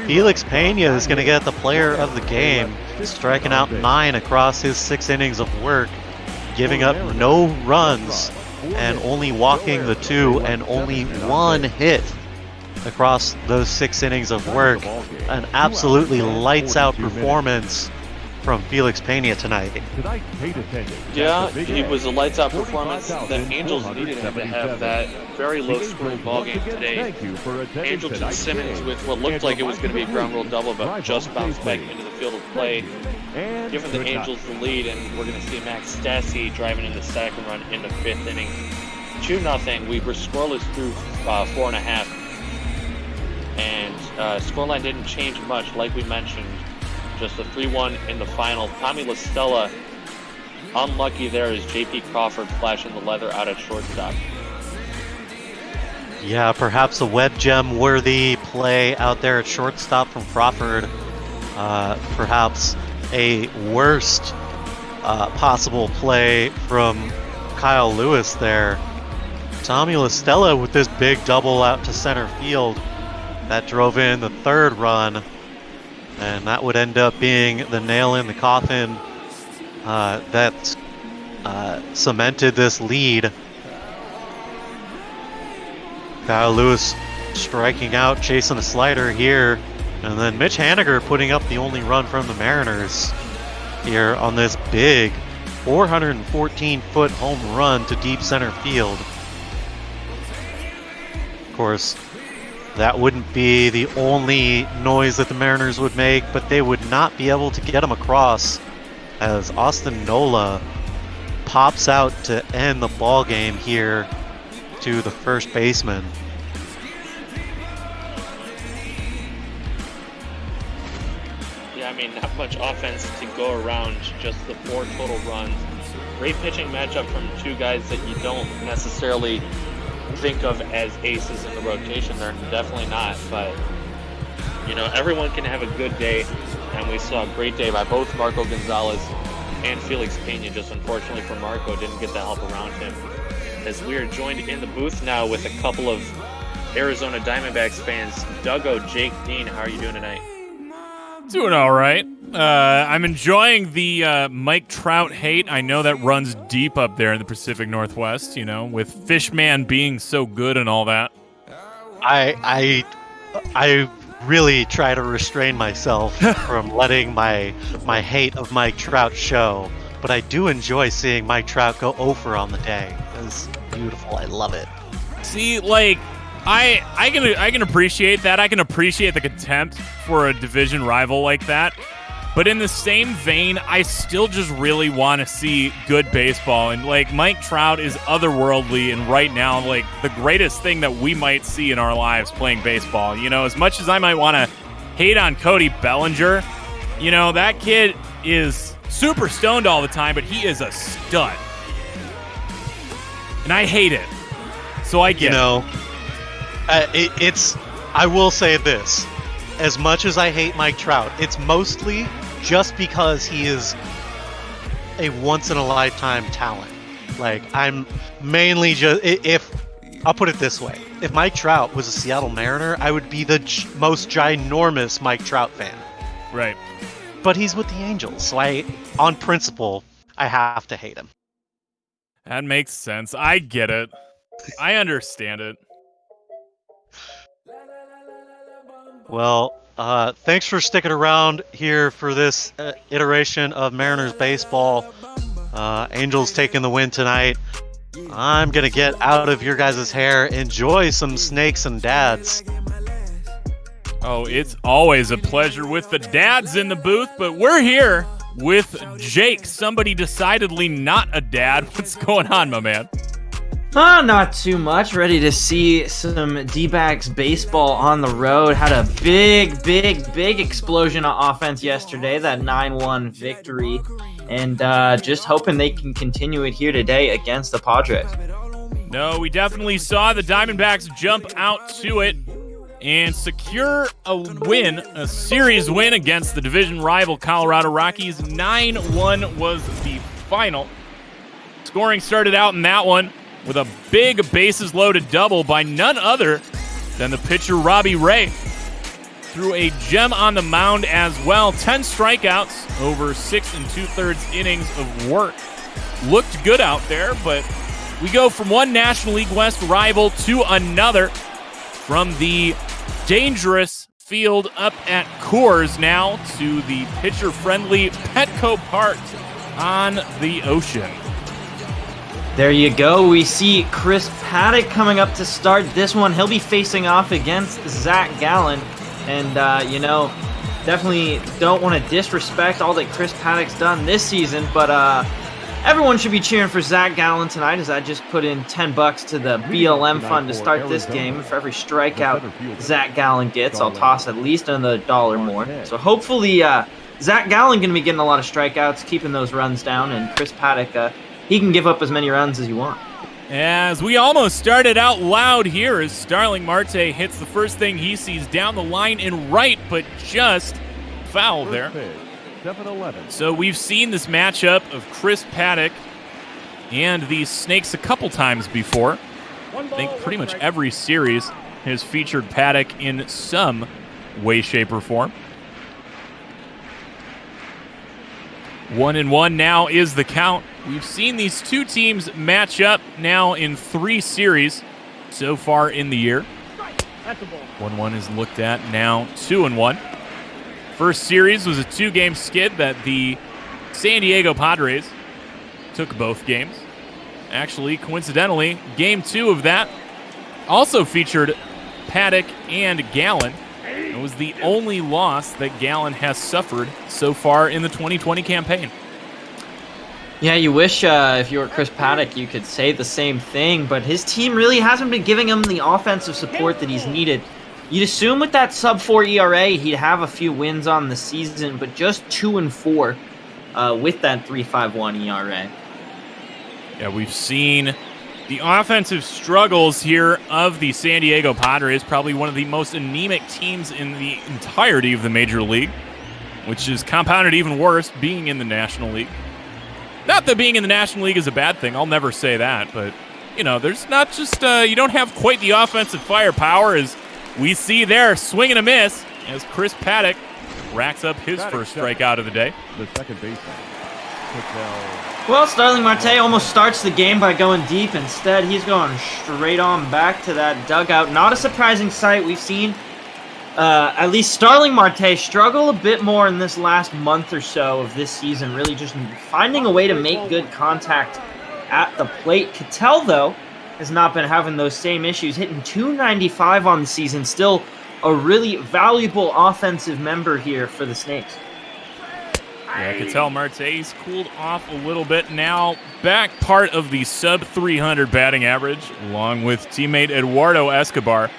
Speaker 17: Felix Pena is going to get the player of the game, striking out 9 across his 6 innings of work, giving up no runs and only walking the 2 and only 1 hit across those 6 innings of work. An absolutely lights out performance from Felix Pena tonight.
Speaker 18: Yeah, it was a lights out performance. The Angels needed him to have that very low scoring ball game today. Angelton Simmons with what looked like it was going to be a ground rule double, but just bounced back into the field of play, giving the Angels the lead, and we're going to see Max Stassi driving in the second run in the 5th inning. 2-0. We were scoreless through 4.5, and scoreline didn't change much, like we mentioned. Just a 3-1 in the final. Tommy La Stella, unlucky there as J.P. Crawford flashing the leather out at shortstop.
Speaker 17: Yeah, perhaps a web gem worthy play out there at shortstop from Crawford. Perhaps a worst possible play from Kyle Lewis there. Tommy La Stella with this big double out to center field that drove in the 3rd run. And that would end up being the nail in the coffin that cemented this lead. Kyle Lewis striking out, chasing a slider here. And then Mitch Haniger putting up the only run from the Mariners here on this big 414-foot home run to deep center field. Of course, that wouldn't be the only noise that the Mariners would make, but they would not be able to get him across as Austin Nola pops out to end the ball game here to the first baseman.
Speaker 18: Yeah, I mean, not much offense to go around, just the 4 total runs. Great pitching matchup from 2 guys that you don't necessarily think of as aces in the rotation. They're definitely not, but you know, everyone can have a good day, and we saw a great day by both Marco Gonzalez and Felix Pena. Just unfortunately for Marco, didn't get the help around him. As we are joined in the booth now with a couple of Arizona Diamondbacks fans. Duggo, Jake, Dean, how are you doing tonight?
Speaker 19: Doing all right. I'm enjoying the Mike Trout hate. I know that runs deep up there in the Pacific Northwest, you know, with Fishman being so good and all that.
Speaker 17: I really try to restrain myself from letting my hate of Mike Trout show, but I do enjoy seeing Mike Trout go over on the day. It's beautiful. I love it.
Speaker 19: See, like, I can appreciate that. I can appreciate the contempt for a division rival like that. But in the same vein, I still just really want to see good baseball. And, like, Mike Trout is otherworldly, and right now, like, the greatest thing that we might see in our lives playing baseball. You know, as much as I might want to hate on Cody Bellinger, you know, that kid is super stoned all the time, but he is a stud. And I hate it. So I get
Speaker 17: it. I will say this. As much as I hate Mike Trout, it's mostly just because he is a once-in-a-lifetime talent. Like, I'm mainly just... I'll put it this way. If Mike Trout was a Seattle Mariner, I would be the most ginormous Mike Trout fan.
Speaker 19: Right.
Speaker 17: But he's with the Angels, so on principle, I have to hate him.
Speaker 19: That makes sense. I get it. I understand it.
Speaker 17: Well, thanks for sticking around here for this iteration of Mariners baseball. Angels taking the win tonight. I'm going to get out of your guys' hair. Enjoy some snakes and dads.
Speaker 19: Oh, it's always a pleasure with the dads in the booth, but we're here with Jake, somebody decidedly not a dad. What's going on, my man?
Speaker 20: Not too much. Ready to see some D-backs baseball on the road. Had a big explosion of offense yesterday, that 9-1 victory. And just hoping they can continue it here today against the Padres.
Speaker 19: No, we definitely saw the Diamondbacks jump out to it and secure a win, a series win against the division rival Colorado Rockies. 9-1 was the final. Scoring started out in that one with a big bases-loaded double by none other than the pitcher Robbie Ray. Threw a gem on the mound as well. 10 strikeouts over 6 2/3 innings of work. Looked good out there, but we go from one National League West rival to another. From the dangerous field up at Coors now to the pitcher-friendly Petco Park on the ocean.
Speaker 20: There you go. We see Chris Paddock coming up to start this one. He'll be facing off against Zach Gallen. And, definitely don't want to disrespect all that Chris Paddock's done this season. But everyone should be cheering for Zach Gallen tonight, as I just put in $10 to the BLM fund to start this game. For every strikeout Zach Gallen gets, I'll toss at least another $1 more. So hopefully Zach Gallen going to be getting a lot of strikeouts, keeping those runs down. And Chris Paddock... he can give up as many runs as you want.
Speaker 19: As we almost started out loud here as Starling Marte hits the first thing he sees down the line in right, but just foul there. So we've seen this matchup of Chris Paddock and the Snakes a couple times before. I think pretty much every series has featured Paddock in some way, shape, or form. 1-1 now is the count. We've seen these two teams match up now in 3 series so far in the year. 1-1 is looked at now 2-1. First series was a 2-game skid that the San Diego Padres took both games. Actually, coincidentally, game 2 of that also featured Paddock and Gallen. It was the only loss that Gallen has suffered so far in the 2020 campaign.
Speaker 20: Yeah, you wish if you were Chris Paddock you could say the same thing, but his team really hasn't been giving him the offensive support that he's needed. You'd assume with that sub-4 ERA he'd have a few wins on the season, but just 2-4 with that 3.51 ERA.
Speaker 19: Yeah, we've seen the offensive struggles here of the San Diego Padres, probably one of the most anemic teams in the entirety of the Major League, which is compounded even worse being in the National League. Not that being in the National League is a bad thing, I'll never say that, but, there's not just, you don't have quite the offensive firepower as we see there, swing and a miss, as Chris Paddock racks up his first strikeout of the day.
Speaker 8: The second baseman.
Speaker 20: Well, Starling Marte almost starts the game by going deep. Instead, he's going straight on back to that dugout. Not a surprising sight. We've seen at least Starling Marte struggle a bit more in this last month or so of this season, really just finding a way to make good contact at the plate. Cattell, though, has not been having those same issues, hitting .295 on the season. Still a really valuable offensive member here for the Snakes.
Speaker 19: Yeah, Ketel Marte's cooled off a little bit now. Back part of the sub-300 batting average, along with teammate Eduardo Escobar.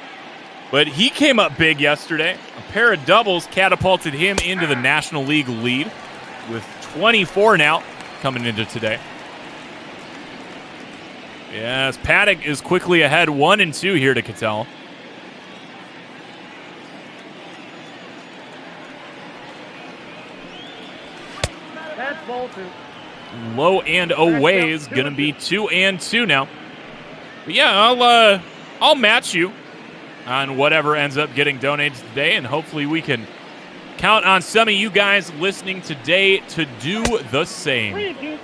Speaker 19: But he came up big yesterday. A pair of doubles catapulted him into the National League lead, with 24 now coming into today. Yes, Paddock is quickly ahead 1-2 here to Ketel.
Speaker 1: That's Bolton.
Speaker 19: Low and away is going to be 2-2 now. But yeah, I'll match you on whatever ends up getting donated today, and hopefully we can count on some of you guys listening today to do the same.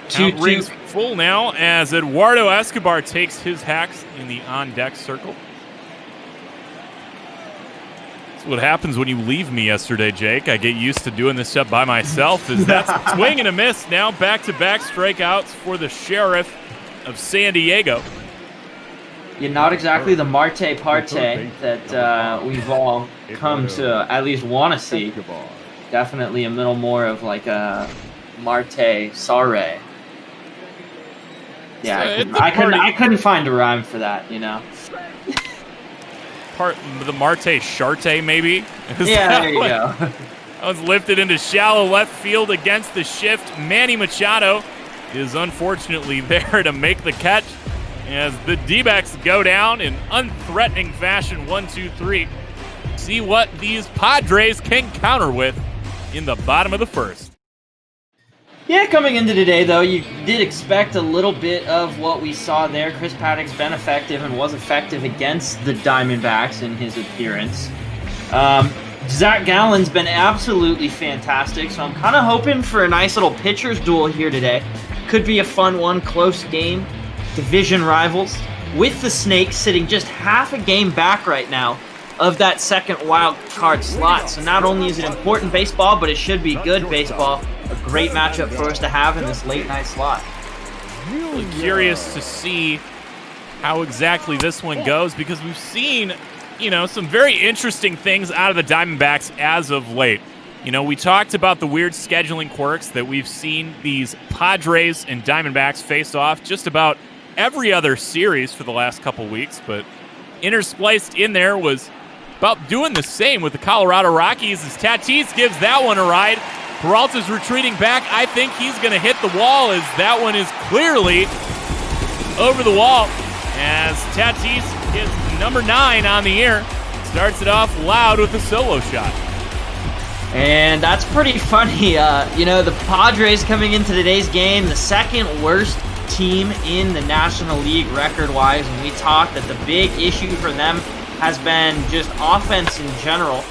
Speaker 19: Count rings full now as Eduardo Escobar takes his hacks in the on-deck circle. What happens when you leave me yesterday, Jake. I get used to doing this stuff by myself. That's a swing and a miss now. Back-to-back strikeouts for the Sheriff of San Diego.
Speaker 20: Yeah, not exactly the Marte Parte that we've all come to at least want to see. Definitely a little more of like a Marte Sare. Yeah, I couldn't find a rhyme for that, you know.
Speaker 19: The Marte Charte, maybe?
Speaker 20: Yeah, there you go.
Speaker 19: That was lifted into shallow left field against the shift. Manny Machado is unfortunately there to make the catch as the D-backs go down in unthreatening fashion. 1-2-3. See what these Padres can counter with in the bottom of the first.
Speaker 20: Yeah, coming into today, though, you did expect a little bit of what we saw there. Chris Paddock's been effective and was effective against the Diamondbacks in his appearance. Zach Gallen's been absolutely fantastic, so I'm kind of hoping for a nice little pitcher's duel here today. Could be a fun one, close game, division rivals, with the Snakes sitting just half a game back right now of that second wild card slot. So not only is it important baseball, but it should be good baseball. A great matchup for us to have in this late night slot.
Speaker 19: Really curious to see how exactly this one goes, because we've seen, some very interesting things out of the Diamondbacks as of late. We talked about the weird scheduling quirks that we've seen these Padres and Diamondbacks face off just about every other series for the last couple weeks, but interspliced in there was about doing the same with the Colorado Rockies as Tatis gives that one a ride. Peralta's retreating back. I think he's going to hit the wall as that one is clearly over the wall as Tatis gets number 9 on the year. Starts it off loud with a solo shot.
Speaker 20: And that's pretty funny. The Padres coming into today's game, the second worst team in the National League record-wise. And we talked that the big issue for them has been just offense in general.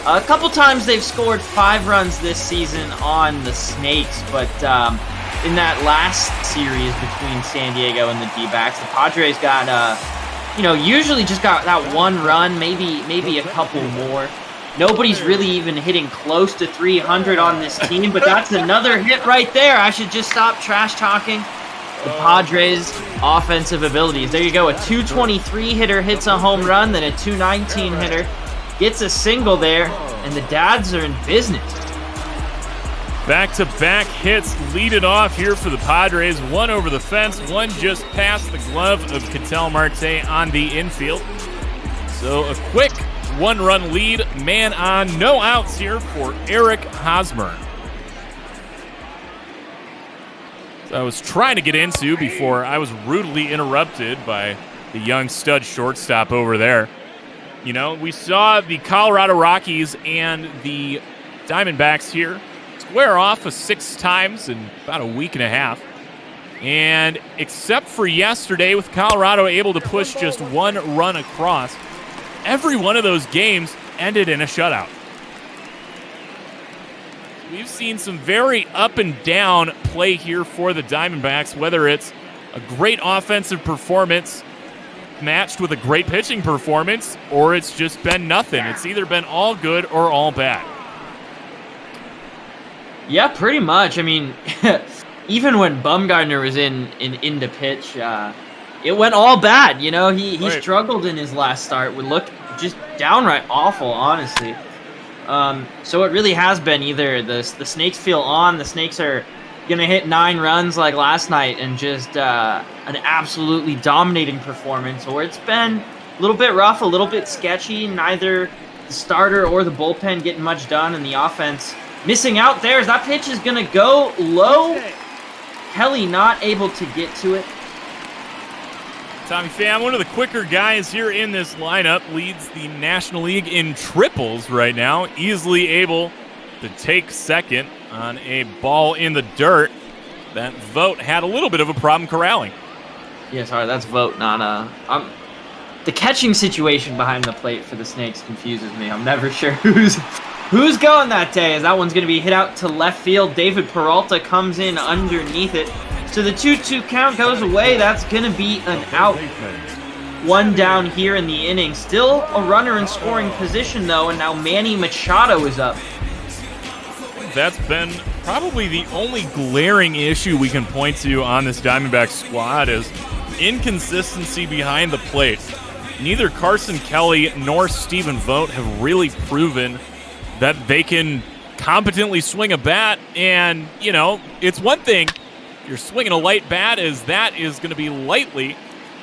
Speaker 20: A couple times they've scored 5 runs this season on the Snakes, but in that last series between San Diego and the D-backs, the Padres got, usually just got that 1 run, maybe a couple more. Nobody's really even hitting close to 300 on this team, but that's another hit right there. I should just stop trash talking the Padres' offensive abilities. There you go, a 223 hitter hits a home run, then a 219 hitter gets a single there, and the Dads are in business.
Speaker 19: Back-to-back hits lead it off here for the Padres. One over the fence, one just past the glove of Ketel Marte on the infield. So a quick 1-run lead, man on, no outs here for Eric Hosmer. So I was trying to get into before I was rudely interrupted by the young stud shortstop over there. We saw the Colorado Rockies and the Diamondbacks here square off 6 times in about a week and a half. And except for yesterday, with Colorado able to push just 1 run across, every one of those games ended in a shutout. We've seen some very up and down play here for the Diamondbacks, whether it's a great offensive performance matched with a great pitching performance, or it's just been nothing. It's either been all good or all bad.
Speaker 20: Yeah, pretty much. I mean, even when Bumgarner was in to pitch, it went all bad. He struggled in his last start. Would look just downright awful, honestly. So it really has been either the Snakes feel on, the Snakes are going to hit 9 runs like last night and just an absolutely dominating performance, or it's been a little bit rough, a little bit sketchy, neither the starter or the bullpen getting much done, and the offense missing out there. That pitch is going to go low. Kelly not able to get to it.
Speaker 19: Tommy Pham, one of the quicker guys here in this lineup, leads the National League in triples right now, easily able to take second on a ball in the dirt. That Vogt had a little bit of a problem corralling.
Speaker 20: Yeah, sorry, that's Vogt, not the catching situation behind the plate for the Snakes confuses me. I'm never sure who's going that day, as that one's going to be hit out to left field. David Peralta comes in underneath it. So the 2-2 count goes away. That's going to be an out. 1 down here in the inning. Still a runner in scoring position, though, and now Manny Machado is up.
Speaker 19: That's been probably the only glaring issue we can point to on this Diamondback squad is inconsistency behind the plate. Neither Carson Kelly nor Stephen Vogt have really proven that they can competently swing a bat. And, you know, it's one thing you're swinging a light bat, as that is going to be lightly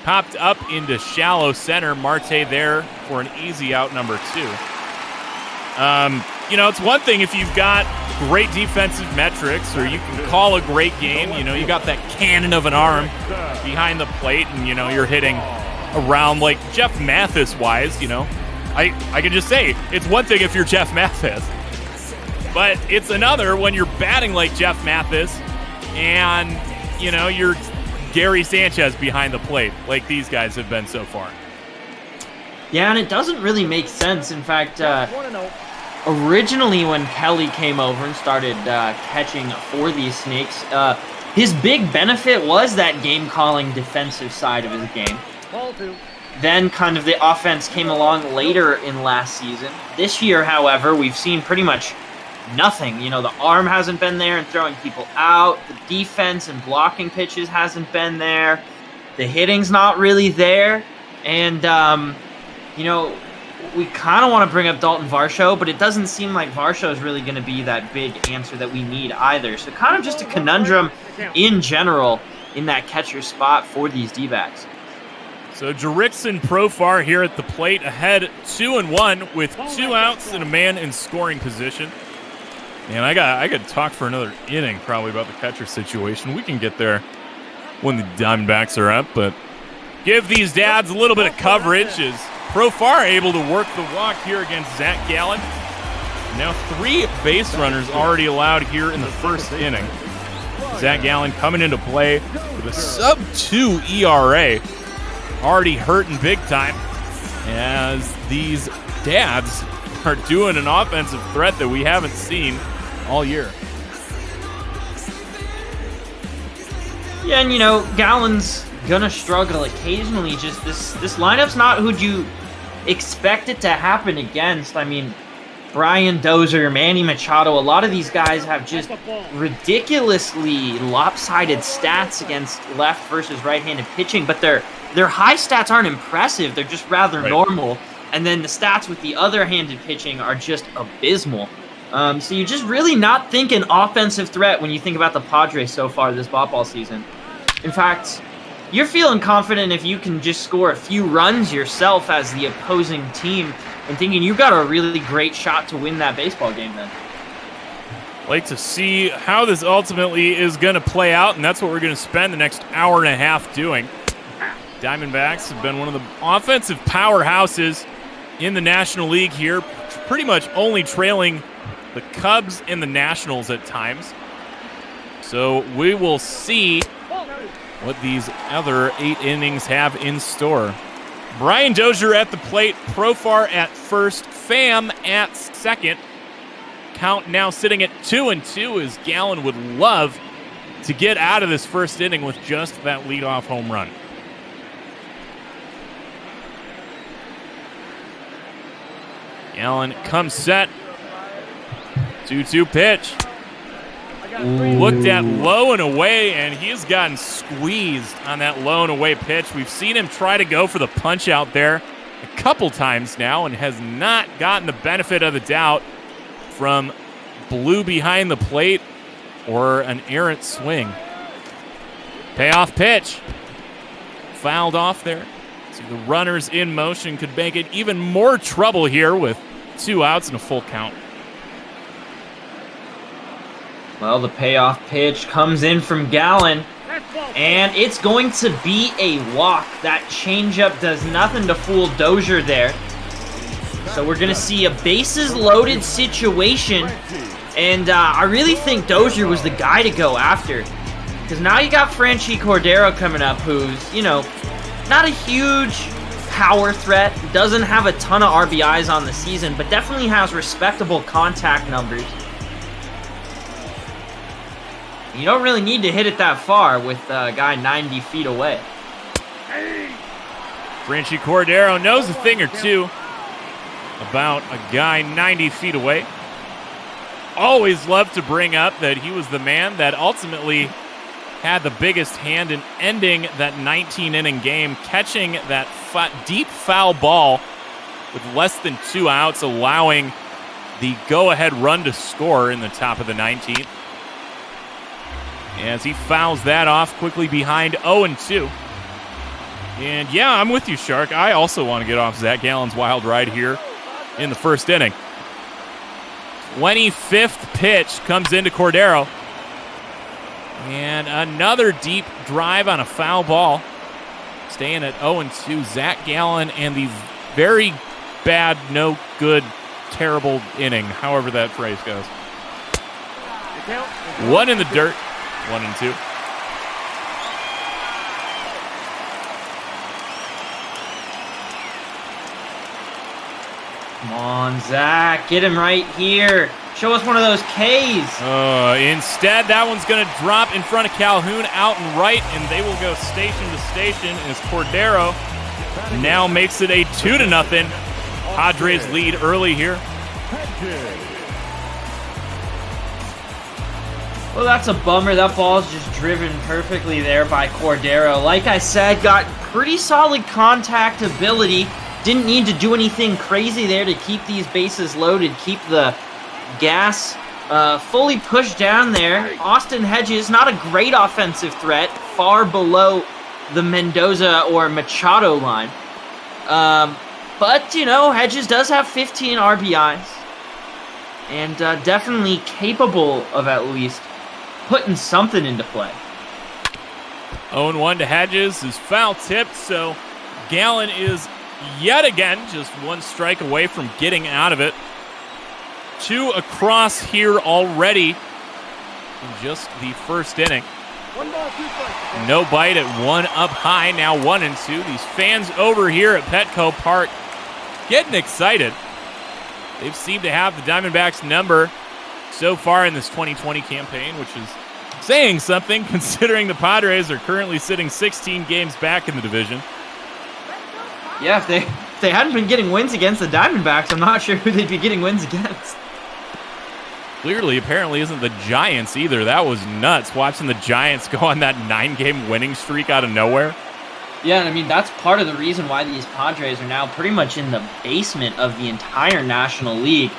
Speaker 19: popped up into shallow center. Marte there for an easy out, number 2. You know, it's one thing if you've got great defensive metrics, or you can call a great game. You know, you got that cannon of an arm behind the plate, and, you know, you're hitting around like Jeff Mathis-wise, you know. I can just say, it's one thing if you're Jeff Mathis, but it's another when you're batting like Jeff Mathis and, you know, you're Gary Sanchez behind the plate like these guys have been so far.
Speaker 20: Yeah, and it doesn't really make sense. In fact, originally when Kelly came over and started catching for these Snakes, his big benefit was that game-calling defensive side of his game. Then kind of the offense came along later in last season. This year, however, we've seen pretty much nothing. You know, the arm hasn't been there and throwing people out. The defense and blocking pitches hasn't been there. The hitting's not really there. And, you know, we kind of want to bring up Dalton Varsho, but it doesn't seem like Varsho is really going to be that big answer that we need either. So kind of just a conundrum in general in that catcher spot for these D-backs.
Speaker 19: So Jurickson Profar here at the plate, ahead 2-1 with 2 outs and a man in scoring position. And I got to talk for another inning probably about the catcher situation. We can get there when the Diamondbacks are up, but give these dads a little bit of coverage as Profar able to work the walk here against Zach Gallen. Now 3 base runners already allowed here in the first inning. Zach Gallen coming into play with a sub-2 ERA. Already hurting big time as these dads are doing an offensive threat that we haven't seen all year.
Speaker 20: Yeah, and you know, Gallen's gonna struggle occasionally. Just this lineup's not who'd you expect it to happen against. I mean, Brian Dozier, Manny Machado, a lot of these guys have just ridiculously lopsided stats against left versus right-handed pitching, but their high stats aren't impressive. They're just rather normal. And then the stats with the other-handed pitching are just abysmal. So you're just really not thinking offensive threat when you think about the Padres so far this ball season. In fact, you're feeling confident if you can just score a few runs yourself as the opposing team and thinking you've got a really great shot to win that baseball game then.
Speaker 19: Like to see how this ultimately is going to play out, and that's what we're going to spend the next hour and a half doing. Diamondbacks have been one of the offensive powerhouses in the National League here, pretty much only trailing the Cubs and the Nationals at times. So we will see what these other 8 innings have in store. Brian Dozier at the plate, Profar at first, Pham at second. Count now sitting at 2-2 as Gallen would love to get out of this first inning with just that leadoff home run. Gallen comes set. 2-2 pitch. Looked at low and away, and he's gotten squeezed on that low and away pitch. We've seen him try to go for the punch out there a couple times now and has not gotten the benefit of the doubt from blue behind the plate or an errant swing. Payoff pitch. Fouled off there. So the runners in motion could make it even more trouble here with 2 outs and a full count.
Speaker 20: Well, the payoff pitch comes in from Gallon, and it's going to be a walk. That changeup does nothing to fool Dozier there. So we're going to see a bases-loaded situation, and I really think Dozier was the guy to go after. Because now you got Franchi Cordero coming up, who's, you know, not a huge power threat, doesn't have a ton of RBIs on the season, but definitely has respectable contact numbers. You don't really need to hit it that far with a guy 90 feet away.
Speaker 19: Franchi Cordero knows a thing or two about a guy 90 feet away. Always loved to bring up that he was the man that ultimately had the biggest hand in ending that 19-inning game, catching that deep foul ball with less than 2 outs, allowing the go-ahead run to score in the top of the 19th. As he fouls that off quickly behind 0-2. And yeah, I'm with you, Shark. I also want to get off Zach Gallen's wild ride here in the first inning. 25th pitch comes into Cordero. And another deep drive on a foul ball. Staying at 0-2. Zach Gallen and the very bad, no good, terrible inning, however that phrase goes. 1 in the dirt. 1-2.
Speaker 20: Come on, Zach. Get him right here. Show us one of those Ks.
Speaker 19: Instead, that one's going to drop in front of Calhoun out and right, and they will go station to station as Cordero now makes it a 2-0. Padres lead early here.
Speaker 20: Well, that's a bummer. That ball's just driven perfectly there by Cordero. Like I said, got pretty solid contact ability. Didn't need to do anything crazy there to keep these bases loaded, keep the gas fully pushed down there. Austin Hedges, not a great offensive threat, far below the Mendoza or Machado line. But, you know, Hedges does have 15 RBIs and definitely capable of at least putting something into play.
Speaker 19: 0-1 to Hedges is foul tipped, so Gallen is yet again just 1 strike away from getting out of it. 2 across here already in just the first inning. No bite at 1 up high, now 1-2. These fans over here at Petco Park getting excited. They've seemed to have the Diamondbacks number so far in this 2020 campaign, which is saying something considering the Padres are currently sitting 16 games back in the division.
Speaker 20: Yeah, if they hadn't been getting wins against the Diamondbacks, I'm not sure who they'd be getting wins against.
Speaker 19: Clearly, apparently isn't the Giants either. That was nuts, watching the Giants go on that 9-game winning streak out of nowhere.
Speaker 20: Yeah, and I mean, that's part of the reason why these Padres are now pretty much in the basement of the entire National League.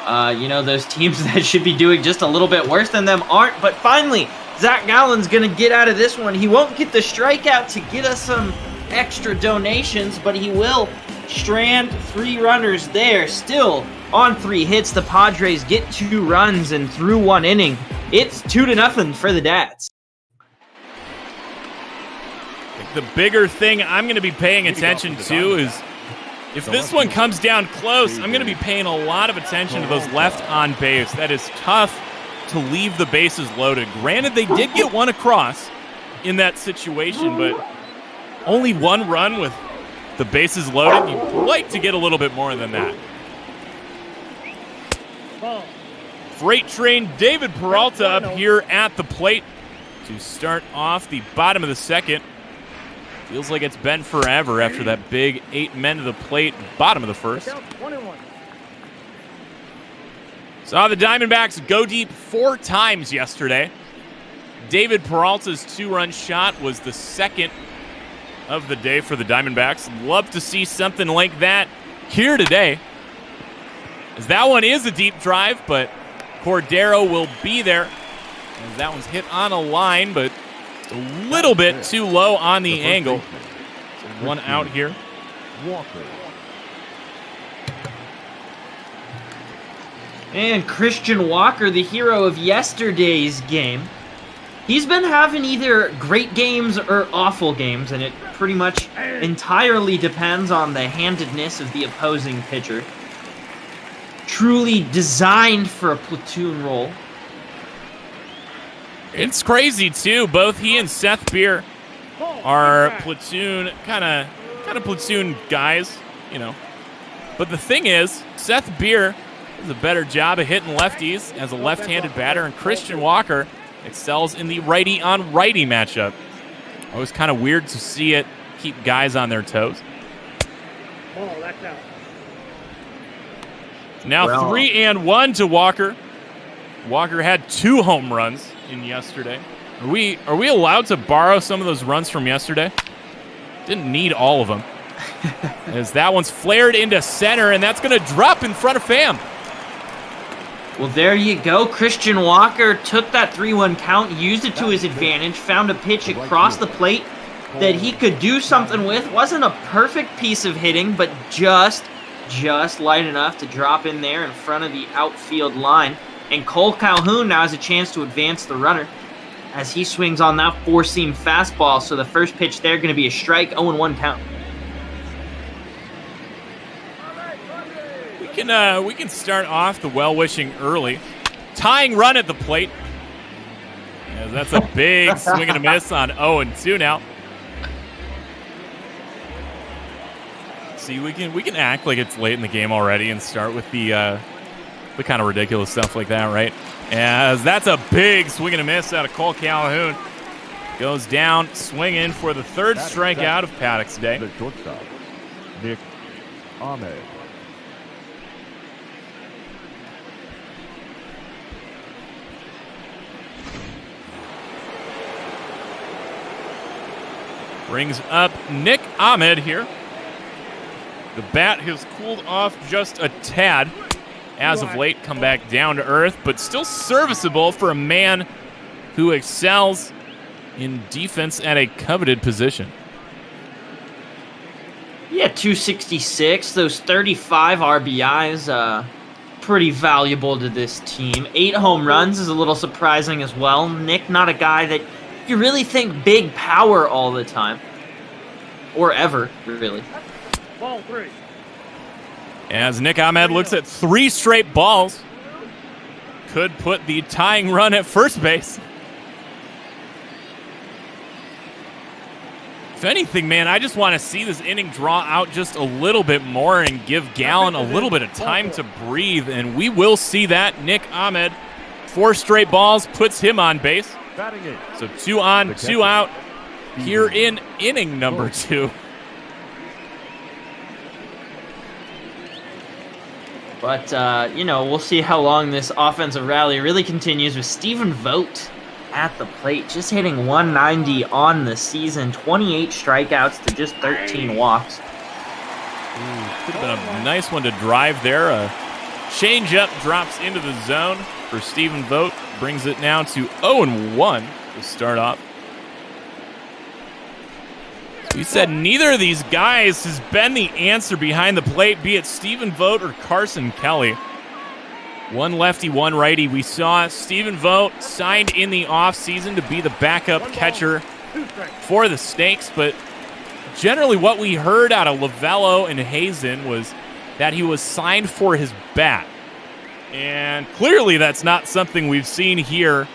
Speaker 20: You know, those teams that should be doing just a little bit worse than them aren't. But finally, Zach Gallen's going to get out of this one. He won't get the strikeout to get us some extra donations, but he will strand 3 runners there. Still on 3 hits, the Padres get 2 runs, and through 1 inning, it's 2-0 for the Dats.
Speaker 19: The bigger thing I'm going to be paying attention to is if this one comes down close, I'm going to be paying a lot of attention to those left on base. That is tough to leave the bases loaded. Granted, they did get 1 across in that situation, but only 1 run with the bases loaded. You'd like to get a little bit more than that. Freight train David Peralta up here at the plate to start off the bottom of the second. Feels like it's been forever after that big 8 men to the plate, bottom of the first. Saw the Diamondbacks go deep 4 times yesterday. David Peralta's 2-run shot was the second of the day for the Diamondbacks. Love to see something like that here today. As that one is a deep drive, but Cordero will be there. As that one's hit on a line, but a little bit too low on the angle. So one out here.
Speaker 8: Walker.
Speaker 20: And Christian Walker, the hero of yesterday's game. He's been having either great games or awful games, and it pretty much entirely depends on the handedness of the opposing pitcher. Truly designed for a platoon role.
Speaker 19: It's crazy, too. Both he and Seth Beer are platoon, kind of platoon guys, you know. But the thing is, Seth Beer does a better job of hitting lefties as a left-handed batter, and Christian Walker excels in the righty-on-righty matchup. Always kind of weird to see it keep guys on their toes.
Speaker 1: Ball, that's out.
Speaker 19: Now 3-1 to Walker. Walker had 2 home runs in yesterday. Are we allowed to borrow some of those runs from yesterday? Didn't need all of them. As that one's flared into center, and that's going to drop in front of Pham.
Speaker 20: Well, there you go. Christian Walker took that 3-1 count, used it to his advantage, found a pitch across the plate that he could do something with. Wasn't a perfect piece of hitting, but just light enough to drop in there in front of the outfield line. And Cole Calhoun now has a chance to advance the runner as he swings on that 4-seam fastball. So the first pitch there going to be a strike, 0-1 count.
Speaker 19: We can start off the well-wishing early. Tying run at the plate. Yeah, that's a big swing and a miss on 0-2 now. See, we can act like it's late in the game already and start with the kind of ridiculous stuff like that, right? As that's a big swing and a miss out of Cole Calhoun. Goes down, swinging for the third strikeout of Paddock's day.
Speaker 8: The shortstop, Nick Ahmed.
Speaker 19: Brings up Nick Ahmed here. The bat has cooled off just a tad as of late, come back down to earth, but still serviceable for a man who excels in defense at a coveted position.
Speaker 20: Yeah, 266, those 35 RBIs, pretty valuable to this team. 8 home runs is a little surprising as well. Nick, not a guy that you really think big power all the time. Or ever, really.
Speaker 1: Ball 3.
Speaker 19: As Nick Ahmed looks at 3 straight balls. Could put the tying run at first base. If anything, man, I just want to see this inning draw out just a little bit more and give Gallen a little bit of time to breathe, and we will see that. Nick Ahmed, 4 straight balls, puts him on base. So 2 on, 2 out here in inning number 2.
Speaker 20: But, we'll see how long this offensive rally really continues with Stephen Vogt at the plate, just hitting 190 on the season, 28 strikeouts to just 13 walks.
Speaker 19: Could have been a nice one to drive there. A changeup drops into the zone for Stephen Vogt, brings it now to 0-1 to start off. We said neither of these guys has been the answer behind the plate, be it Stephen Vogt or Carson Kelly. One lefty, one righty. We saw Stephen Vogt signed in the offseason to be the backup catcher for the Snakes, but generally what we heard out of Lavello and Hazen was that he was signed for his bat. And clearly that's not something we've seen here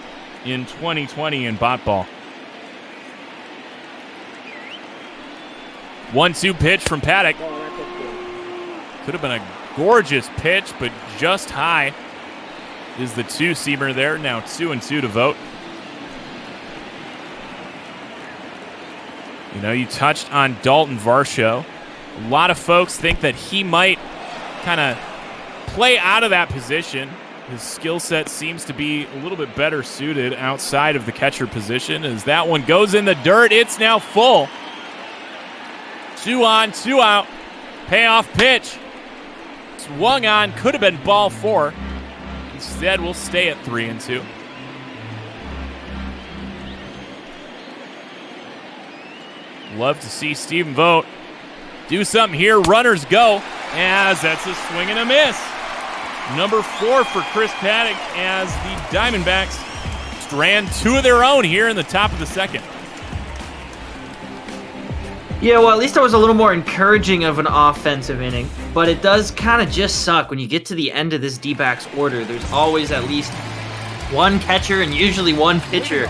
Speaker 19: in 2020 in bot ball. 1-2 pitch from Paddock. Could have been a gorgeous pitch, but just high is the 2-seamer there. Now 2-2 to Vogt. You know, you touched on Dalton Varsho. A lot of folks think that he might kind of play out of that position. His skill set seems to be a little bit better suited outside of the catcher position. As that one goes in the dirt, it's now full. 2 on, 2 out. Payoff pitch. swung on, could have been ball 4. Instead, we'll stay at 3-2. Love to see Stephen Vogt do something here. Runners go, as that's a swing and a miss. Number 4 for Chris Paddock, as the Diamondbacks ran 2 of their own here in the top of the second.
Speaker 20: Yeah, well, at least that was a little more encouraging of an offensive inning, but it does kind of just suck when you get to the end of this D-backs order. There's always at least one catcher and usually one pitcher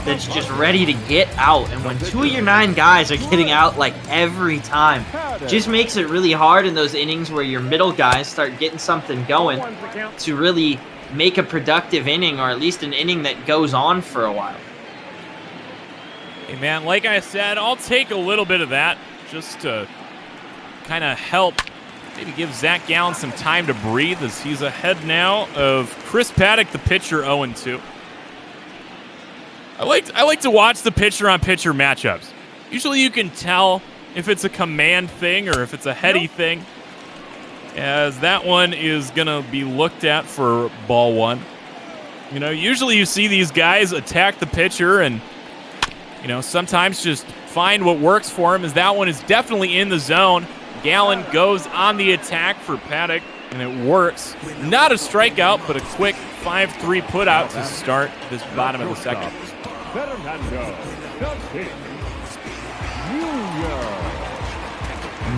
Speaker 20: that's just ready to get out, and when 2 of your 9 guys are getting out like every time, just makes it really hard in those innings where your middle guys start getting something going to really make a productive inning, or at least an inning that goes on for a while.
Speaker 19: Hey man, like I said, I'll take a little bit of that just to kind of help maybe give Zach Gallen some time to breathe, as he's ahead now of Chris Paddock, the pitcher, 0-2. I like to watch the pitcher-on-pitcher matchups. Usually you can tell if it's a command thing or if it's a heady thing, as that one is going to be looked at for ball 1. You know, usually you see these guys attack the pitcher and, you know, sometimes just find what works for him, as that one is definitely in the zone. Gallen goes on the attack for Paddock, and it works. Not a strikeout, but a quick 5-3 putout to start this bottom of the second.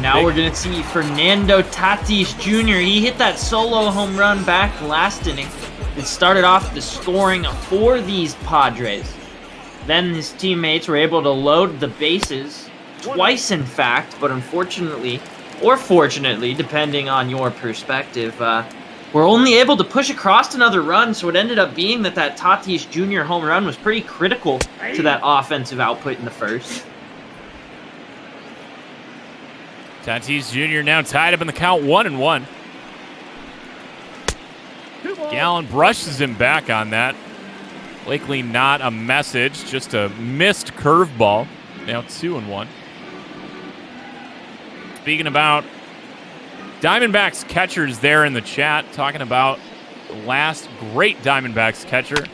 Speaker 20: Now we're going to see Fernando Tatis Jr. He hit that solo home run back last inning. It started off the scoring for these Padres. Then his teammates were able to load the bases twice, in fact, but unfortunately, or fortunately, depending on your perspective, we're only able to push across another run, so it ended up being that Tatis Jr. home run was pretty critical to that offensive output in the first.
Speaker 19: Tatis Jr. now tied up in the count, 1-1. Gallen brushes him back on that. Likely not a message, just a missed curveball. Now 2-1. Speaking about Diamondbacks catchers there in the chat, talking about the last great Diamondbacks catcher.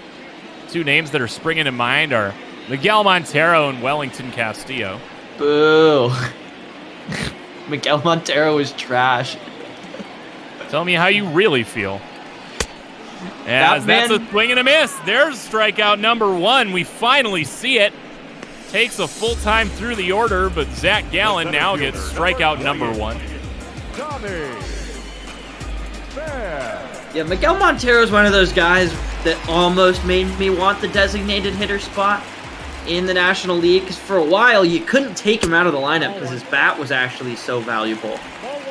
Speaker 19: 2 names that are springing to mind are Miguel Montero and Wellington Castillo.
Speaker 20: Boo. Miguel Montero is trash.
Speaker 19: Tell me how you really feel. As that's a swing and a miss. There's strikeout number 1. We finally see it. Takes a full time through the order, but Zach Gallen now gets strikeout number 1.
Speaker 20: Yeah, Miguel Montero is one of those guys that almost made me want the designated hitter spot in the National League, because for a while you couldn't take him out of the lineup because his bat was actually so valuable.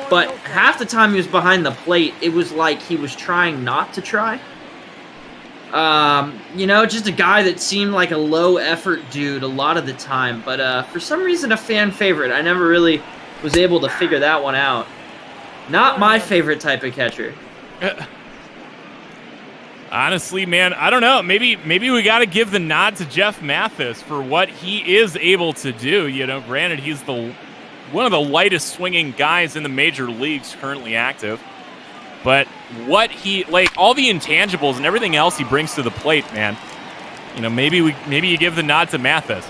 Speaker 20: But half the time he was behind the plate, it was like he was trying not to try. You know, just a guy that seemed like a low-effort dude a lot of the time. But for some reason, a fan favorite. I never really was able to figure that one out. Not my favorite type of catcher.
Speaker 19: Honestly, man, I don't know. Maybe we got to give the nod to Jeff Mathis for what he is able to do. You know, granted, he's one of the lightest swinging guys in the major leagues currently active. But what all the intangibles and everything else he brings to the plate, man. You know, maybe you give the nod to Mathis.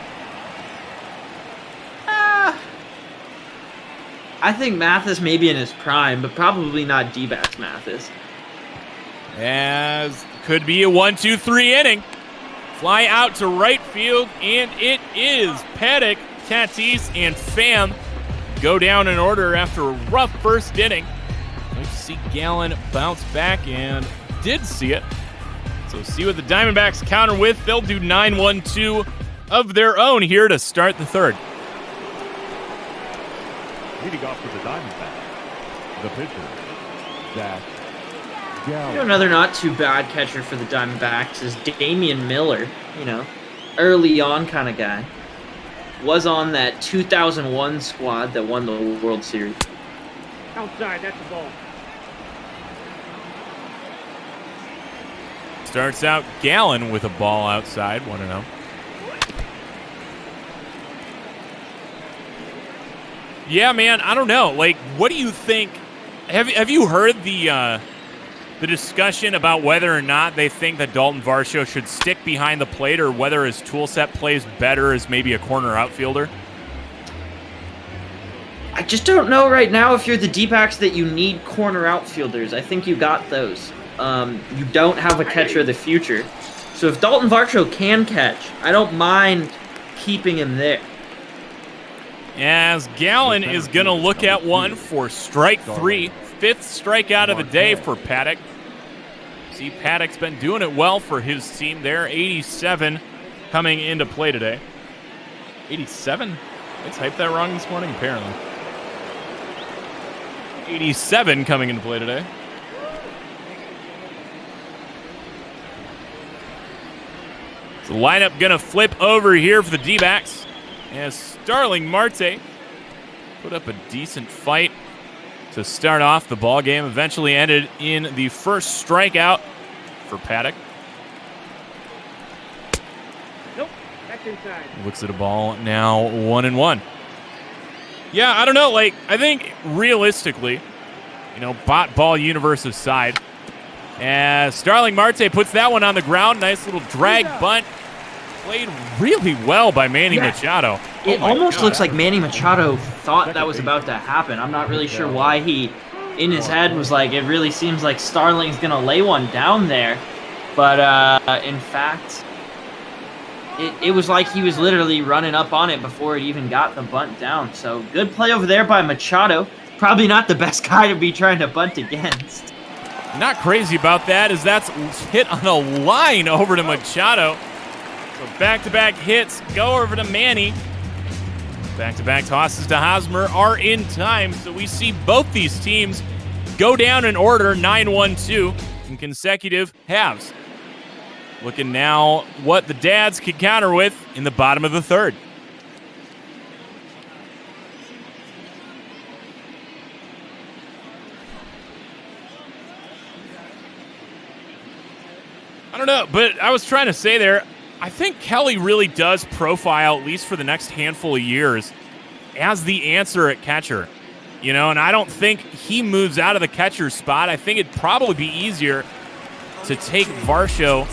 Speaker 20: I think Mathis may be in his prime, but probably not D-backs Mathis.
Speaker 19: As could be a 1-2-3 inning. Fly out to right field, and it is Paddock, Tatis, and Pham go down in order after a rough first inning. Let's see Gallen bounce back, and did see it. So see what the Diamondbacks counter with. They'll do 9-1-2 of their own here to start the third.
Speaker 8: Leading off for the Diamondbacks, the pitcher, Zach Gallen.
Speaker 20: You know, another not too bad catcher for the Diamondbacks is Damian Miller. You know, early on kind of guy. Was on that 2001 squad that won the World Series.
Speaker 1: Outside, that's the ball.
Speaker 19: Starts out Gallen with a ball outside, 1-0. Yeah, man, I don't know. Like, what do you think Have you heard the discussion about whether or not they think that Dalton Varsho should stick behind the plate or whether his tool set plays better as maybe a corner outfielder?
Speaker 20: I just don't know right now if you're the D-backs that you need corner outfielders. I think you got those. You don't have a catcher of the future. So if Dalton Varsho can catch, I don't mind keeping him there.
Speaker 19: As Gallen is going to look at one for strike 3. 5th strikeout of the day for Paddock. See, Paddock's been doing it well for his team there. 87 coming into play today. 87? I typed that wrong this morning, apparently. 87 coming into play today. So the lineup going to flip over here for the D-backs as Starling Marte put up a decent fight to start off the ball game. Eventually ended in the first strikeout for Paddock.
Speaker 1: Nope, that's inside.
Speaker 19: Looks at a ball now 1-1. Yeah, I don't know. Like, I think realistically, ball universe aside, as Starling Marte puts that one on the ground. Nice little drag bunt. Played really well by Manny Machado.
Speaker 20: It almost looks like Manny Machado thought that was about to happen. I'm not really sure why he, in his head, was like, it really seems like Starling's going to lay one down there. But, in fact, it was like he was literally running up on it before it even got the bunt down. So, good play over there by Machado. Probably not the best guy to be trying to bunt against.
Speaker 19: Not crazy about that, as that's hit on a line over to Machado. So back-to-back hits go over to Manny. Back-to-back tosses to Hosmer are in time, so we see both these teams go down in order 9-1-2 in consecutive halves. Looking now what the Dads can counter with in the bottom of the third. I don't know, but I was trying to say there, I think Kelly really does profile, at least for the next handful of years, as the answer at catcher. And I don't think he moves out of the catcher spot. I think it'd probably be easier to take Varsho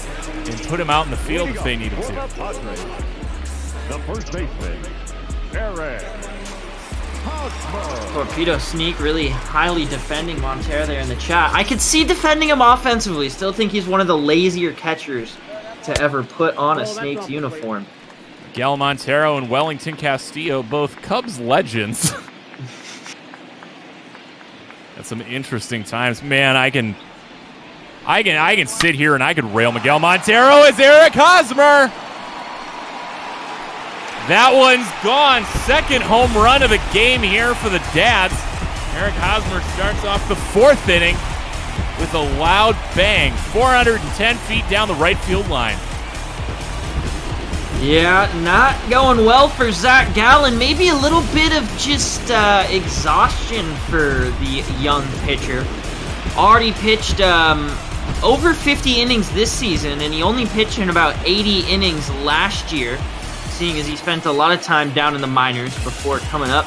Speaker 19: and put him out in the field if they needed to.
Speaker 8: The first baseman, ARI COL.
Speaker 20: Torpedo Sneak really highly defending Montero there in the chat. I could see defending him offensively. Still think he's one of the lazier catchers to ever put on a Snakes uniform.
Speaker 19: Miguel Montero and Wellington Castillo, both Cubs legends. That's some interesting times. Man, I can sit here and I could rail Miguel Montero as Eric Hosmer. That one's gone. Second home run of the game here for the Dads. Eric Hosmer starts off the 4th inning with a loud bang, 410 feet down the right field line.
Speaker 20: Yeah, not going well for Zach Gallen. Maybe a little bit of just exhaustion for the young pitcher. Already pitched over 50 innings this season, and he only pitched in about 80 innings last year, seeing as he spent a lot of time down in the minors before coming up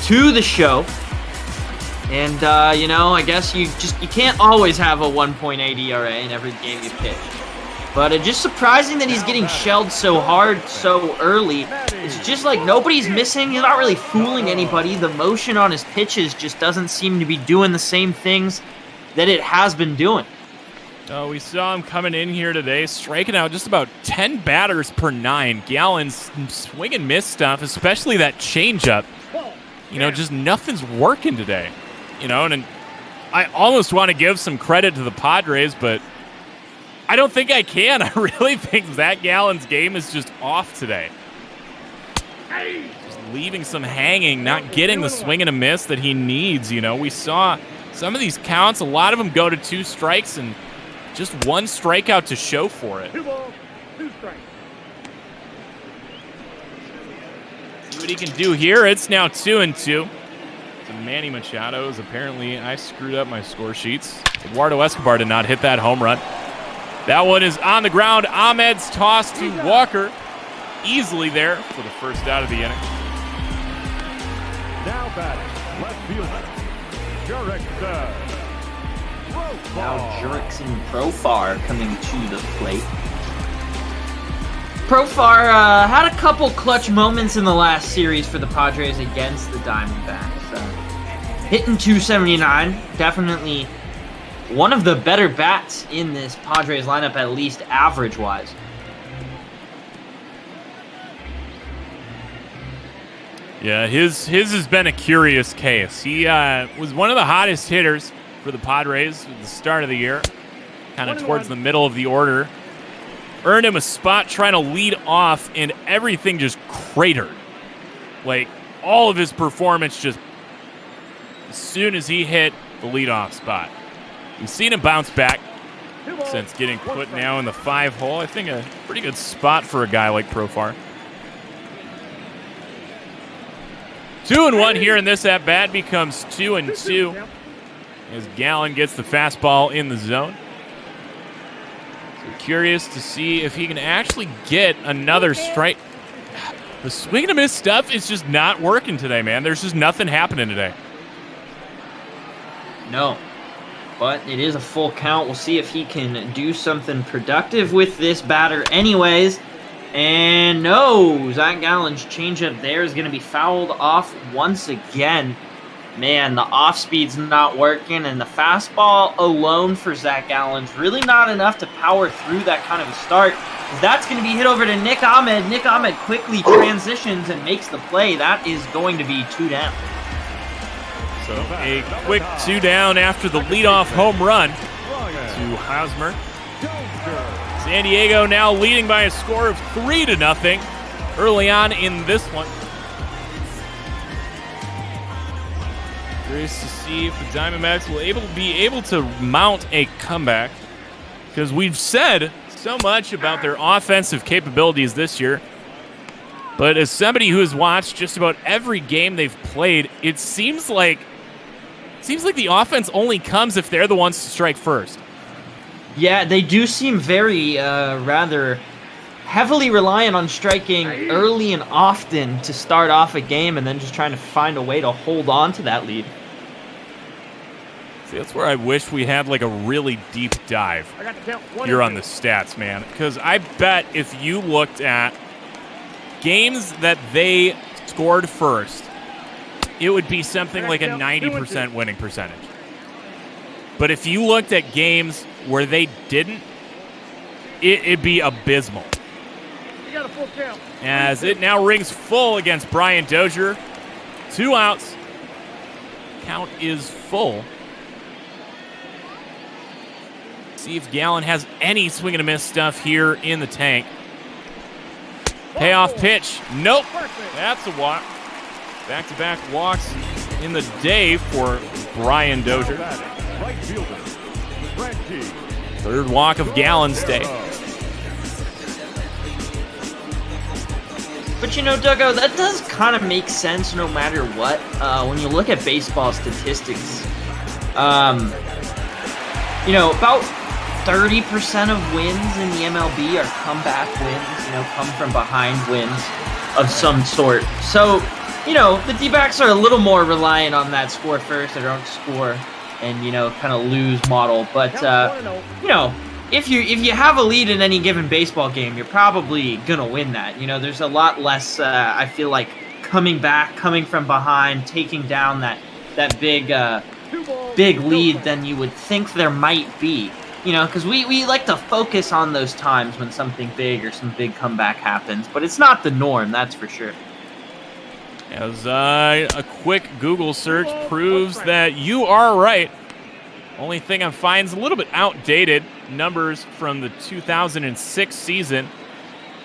Speaker 20: to the show. And, I guess you can't always have a 1.8 ERA in every game you pitch. But it's just surprising that he's getting shelled so hard so early. It's just like nobody's missing. He's not really fooling anybody. The motion on his pitches just doesn't seem to be doing the same things that it has been doing.
Speaker 19: Oh, we saw him coming in here today, striking out just about 10 batters per 9. Gallen's swing and miss stuff, especially that changeup. Just nothing's working today. And I almost want to give some credit to the Padres, but I don't think I can. I really think Zach Gallen's game is just off today. Just leaving some hanging, not getting the swing and a miss that he needs. We saw some of these counts, a lot of them go to 2 strikes and just 1 strikeout to show for it.
Speaker 1: 2 balls, 2 strikes.
Speaker 19: See what he can do here. It's now 2-2. Manny Machado's. Apparently, I screwed up my score sheets. Eduardo Escobar did not hit that home run. That one is on the ground. Ahmed's toss to Walker. Easily there for the first out of the inning.
Speaker 8: Now batting, left fielder,
Speaker 20: Now Jurickson Profar coming to the plate. Profar had a couple clutch moments in the last series for the Padres against the Diamondbacks. Hitting 279, definitely one of the better bats in this Padres lineup, at least average-wise.
Speaker 19: Yeah, his has been a curious case. He was one of the hottest hitters for the Padres at the start of the year, kind of towards the middle of the order. Earned him a spot trying to lead off, and everything just cratered. Like, all of his performance just, as soon as he hit the leadoff spot. We've seen him bounce back since getting put now in the 5-hole. I think a pretty good spot for a guy like Profar. 2-1 here in this at-bat becomes 2-2 as Gallen gets the fastball in the zone. So curious to see if he can actually get another strike. The swing and a miss stuff is just not working today, man. There's just nothing happening today.
Speaker 20: No, but it is a full count. We'll see if he can do something productive with this batter anyways. And no, Zach Gallen's changeup there is going to be fouled off once again. Man, the off-speed's not working, and the fastball alone for Zach Gallen's really not enough to power through that kind of a start. That's going to be hit over to Nick Ahmed. Nick Ahmed quickly transitions and makes the play. That is going to be 2 down.
Speaker 19: So a quick 2 down after the leadoff home run to Hosmer. San Diego now leading by a score of 3-0 early on in this one. Curious to see if the Diamondbacks will be able to mount a comeback, because we've said so much about their offensive capabilities this year. But as somebody who has watched just about every game they've played, it seems like the offense only comes if they're the ones to strike first.
Speaker 20: Yeah, they do seem very rather heavily reliant on striking early and often to start off a game, and then just trying to find a way to hold on to that lead.
Speaker 19: See, that's where I wish we had like a really deep dive here on the stats, man. Because I bet if you looked at games that they scored first, it would be something like a 90% winning percentage. But if you looked at games where they didn't, it'd be abysmal.
Speaker 1: You got a full count.
Speaker 19: As it now rings full against Brian Dozier. 2 outs. Count is full. See if Gallen has any swing and a miss stuff here in the tank. Payoff pitch. Nope. That's a walk. Back-to-back walks in the day for Brian Dozier. Third walk of Gallen's day.
Speaker 20: But you know, Duggo, that does kind of make sense no matter what. When you look at baseball statistics, you know, about 30% of wins in the MLB are comeback wins, you know, come from behind wins of some sort. So, you know, the D-backs are a little more reliant on that score first, or don't score and, you know, kind of lose model. But, you know, if you have a lead in any given baseball game, you're probably going to win that. You know, there's a lot less, I feel like, coming back, coming from behind, taking down that big lead than you would think there might be. You know, because we like to focus on those times when something big or some big comeback happens, but it's not the norm, that's for sure.
Speaker 19: As a quick Google search proves that you are right. Only thing I find is a little bit outdated numbers from the 2006 season.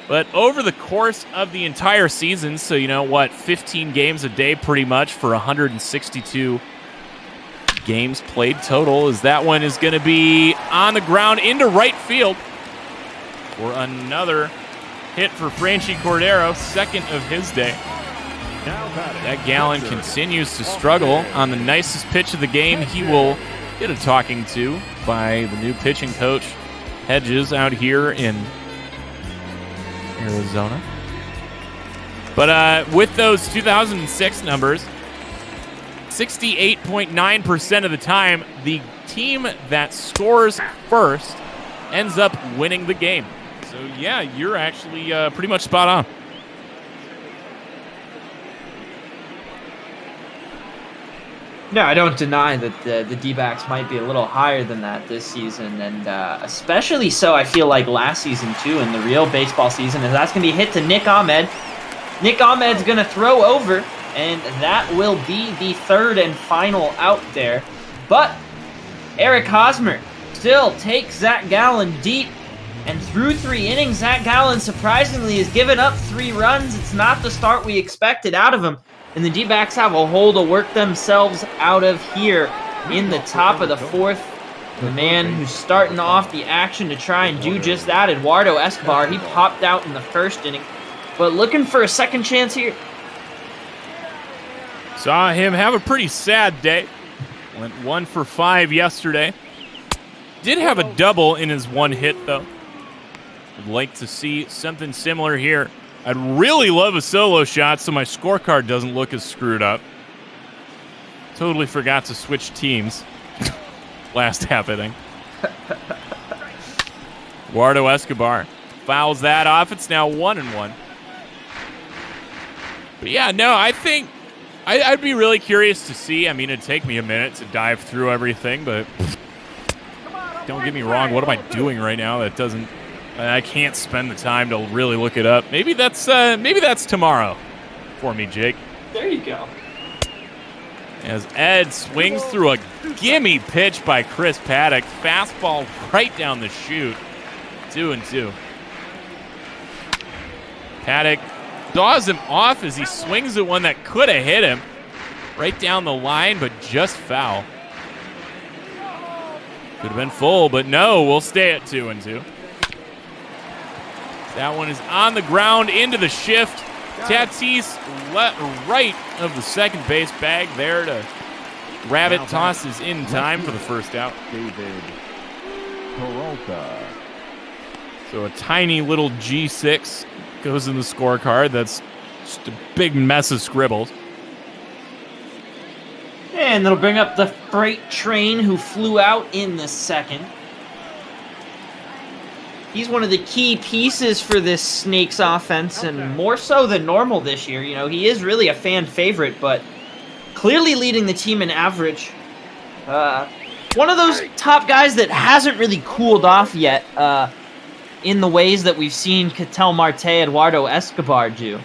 Speaker 19: But over the course of the entire season, so you know what, 15 games a day pretty much for 162 games played total, as that one is going to be on the ground into right field for another hit for Franchi Cordero, second of his day. That Gallen continues to struggle on the nicest pitch of the game. He will get a talking to by the new pitching coach, Hedges, out here in Arizona. But with those 2006 numbers, 68.9% of the time, the team that scores first ends up winning the game. So, yeah, you're actually pretty much spot on.
Speaker 20: No, I don't deny that the D-backs might be a little higher than that this season, and especially so I feel like last season, too, in the real baseball season, and that's going to be hit to Nick Ahmed. Nick Ahmed's going to throw over, and that will be the third and final out there. But Eric Hosmer still takes Zach Gallen deep, and through 3 innings, Zach Gallen surprisingly has given up 3 runs. It's not the start we expected out of him. And the D-backs have a hole to work themselves out of here in the top of the 4th. The man who's starting off the action to try and do just that, Eduardo Escobar. He popped out in the 1st inning, but looking for a second chance here.
Speaker 19: Saw him have a pretty sad day. Went 1 for 5 yesterday. Did have a double in his 1 hit, though. Would like to see something similar here. I'd really love a solo shot so my scorecard doesn't look as screwed up. Totally forgot to switch teams last half inning. Eduardo Escobar fouls that off. It's now 1-1. But yeah, no, I think I'd be really curious to see. I mean, it'd take me a minute to dive through everything, but don't get me wrong. What am I doing right now that doesn't... I can't spend the time to really look it up. Maybe that's tomorrow for me, Jake.
Speaker 20: There you go.
Speaker 19: As Ed swings through a gimme pitch by Chris Paddock. Fastball right down the chute. 2-2. Paddock daws him off as he swings at one that could have hit him. Right down the line, but just foul. Could have been full, but no, we'll stay at 2-2. That one is on the ground into the shift. Tatis right of the second base bag there to grab it. Tosses in time for the first out.
Speaker 8: David Peralta.
Speaker 19: So a tiny little G6 goes in the scorecard. That's just a big mess of scribbles.
Speaker 20: And that'll bring up the freight train who flew out in the 2nd. He's one of the key pieces for this Snakes offense, and more so than normal this year. You know, he is really a fan favorite, but clearly leading the team in average. One of those top guys that hasn't really cooled off yet in the ways that we've seen Ketel Marte, Eduardo Escobar do.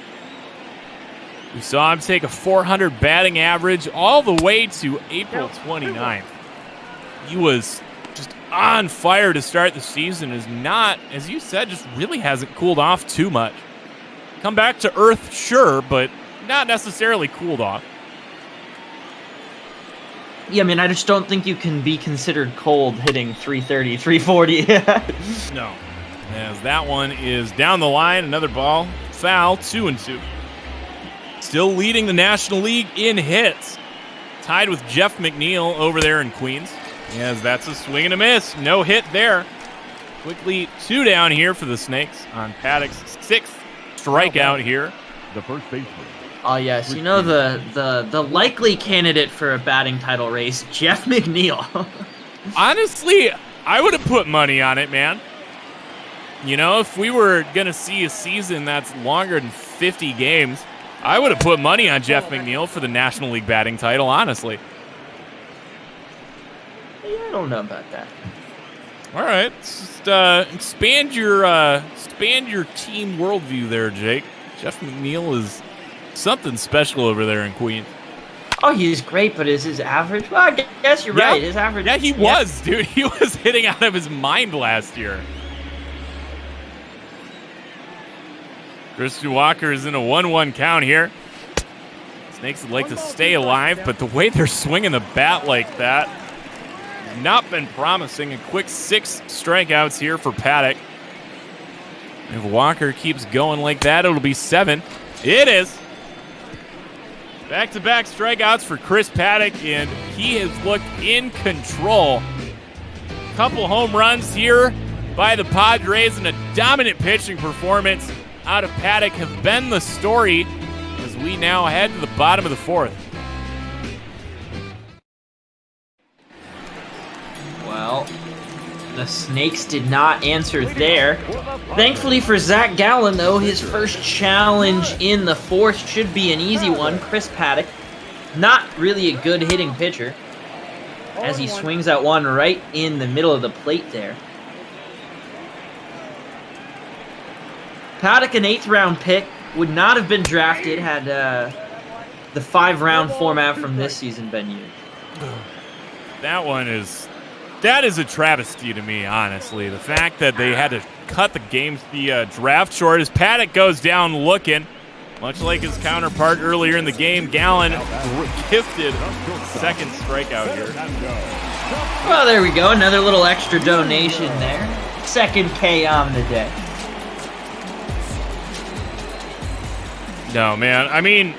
Speaker 19: We saw him take a 400 batting average all the way to April 29th. He was just on fire to start the season, is not, as you said, just really hasn't cooled off too much. Come back to earth, sure, but not necessarily cooled off.
Speaker 20: Yeah, I mean, I just don't think you can be considered cold hitting 330, 340.
Speaker 19: No. As that one is down the line, another ball, foul, 2-2. Still leading the National League in hits. Tied with Jeff McNeil over there in Queens. Yes, that's a swing and a miss. No hit there. Quickly 2 down here for the Snakes on Paddock's 6th strikeout here.
Speaker 8: The first baseman.
Speaker 20: Oh yes, you know the likely candidate for a batting title race, Jeff McNeil.
Speaker 19: Honestly, I would have put money on it, man. You know, if we were gonna see a season that's longer than 50 games, I would have put money on Jeff McNeil for the National League batting title, honestly.
Speaker 20: I don't know about that.
Speaker 19: All right, just expand your team worldview there, Jake. Jeff McNeil is something special over there in Queens.
Speaker 20: Oh, he's great, but is his average? Well, I guess you're right. His average.
Speaker 19: Yeah, he was, dude. He was hitting out of his mind last year. Christian Walker is in a 1-1 count here. Snakes would like to stay alive, but the way they're swinging the bat like that has not been promising. A quick 6 strikeouts here for Paddock. If Walker keeps going like that, it'll be 7. It is. Back-to-back strikeouts for Chris Paddock, and he has looked in control. Couple home runs here by the Padres, and a dominant pitching performance out of Paddock have been the story as we now head to the bottom of the 4th.
Speaker 20: The Snakes did not answer there. Thankfully for Zach Gallen, though, his first challenge in the fourth should be an easy one. Chris Paddock, not really a good hitting pitcher, as he swings at one right in the middle of the plate there. Paddock, an 8th round pick, would not have been drafted had the 5-round format from this season been used.
Speaker 19: That is a travesty to me, honestly. The fact that they had to cut the draft short as Paddock goes down looking, much like his counterpart earlier in the game. Gallen gifted second strikeout here.
Speaker 20: Well, there we go. Another little extra donation there. Second K on the day.
Speaker 19: No, man. I mean,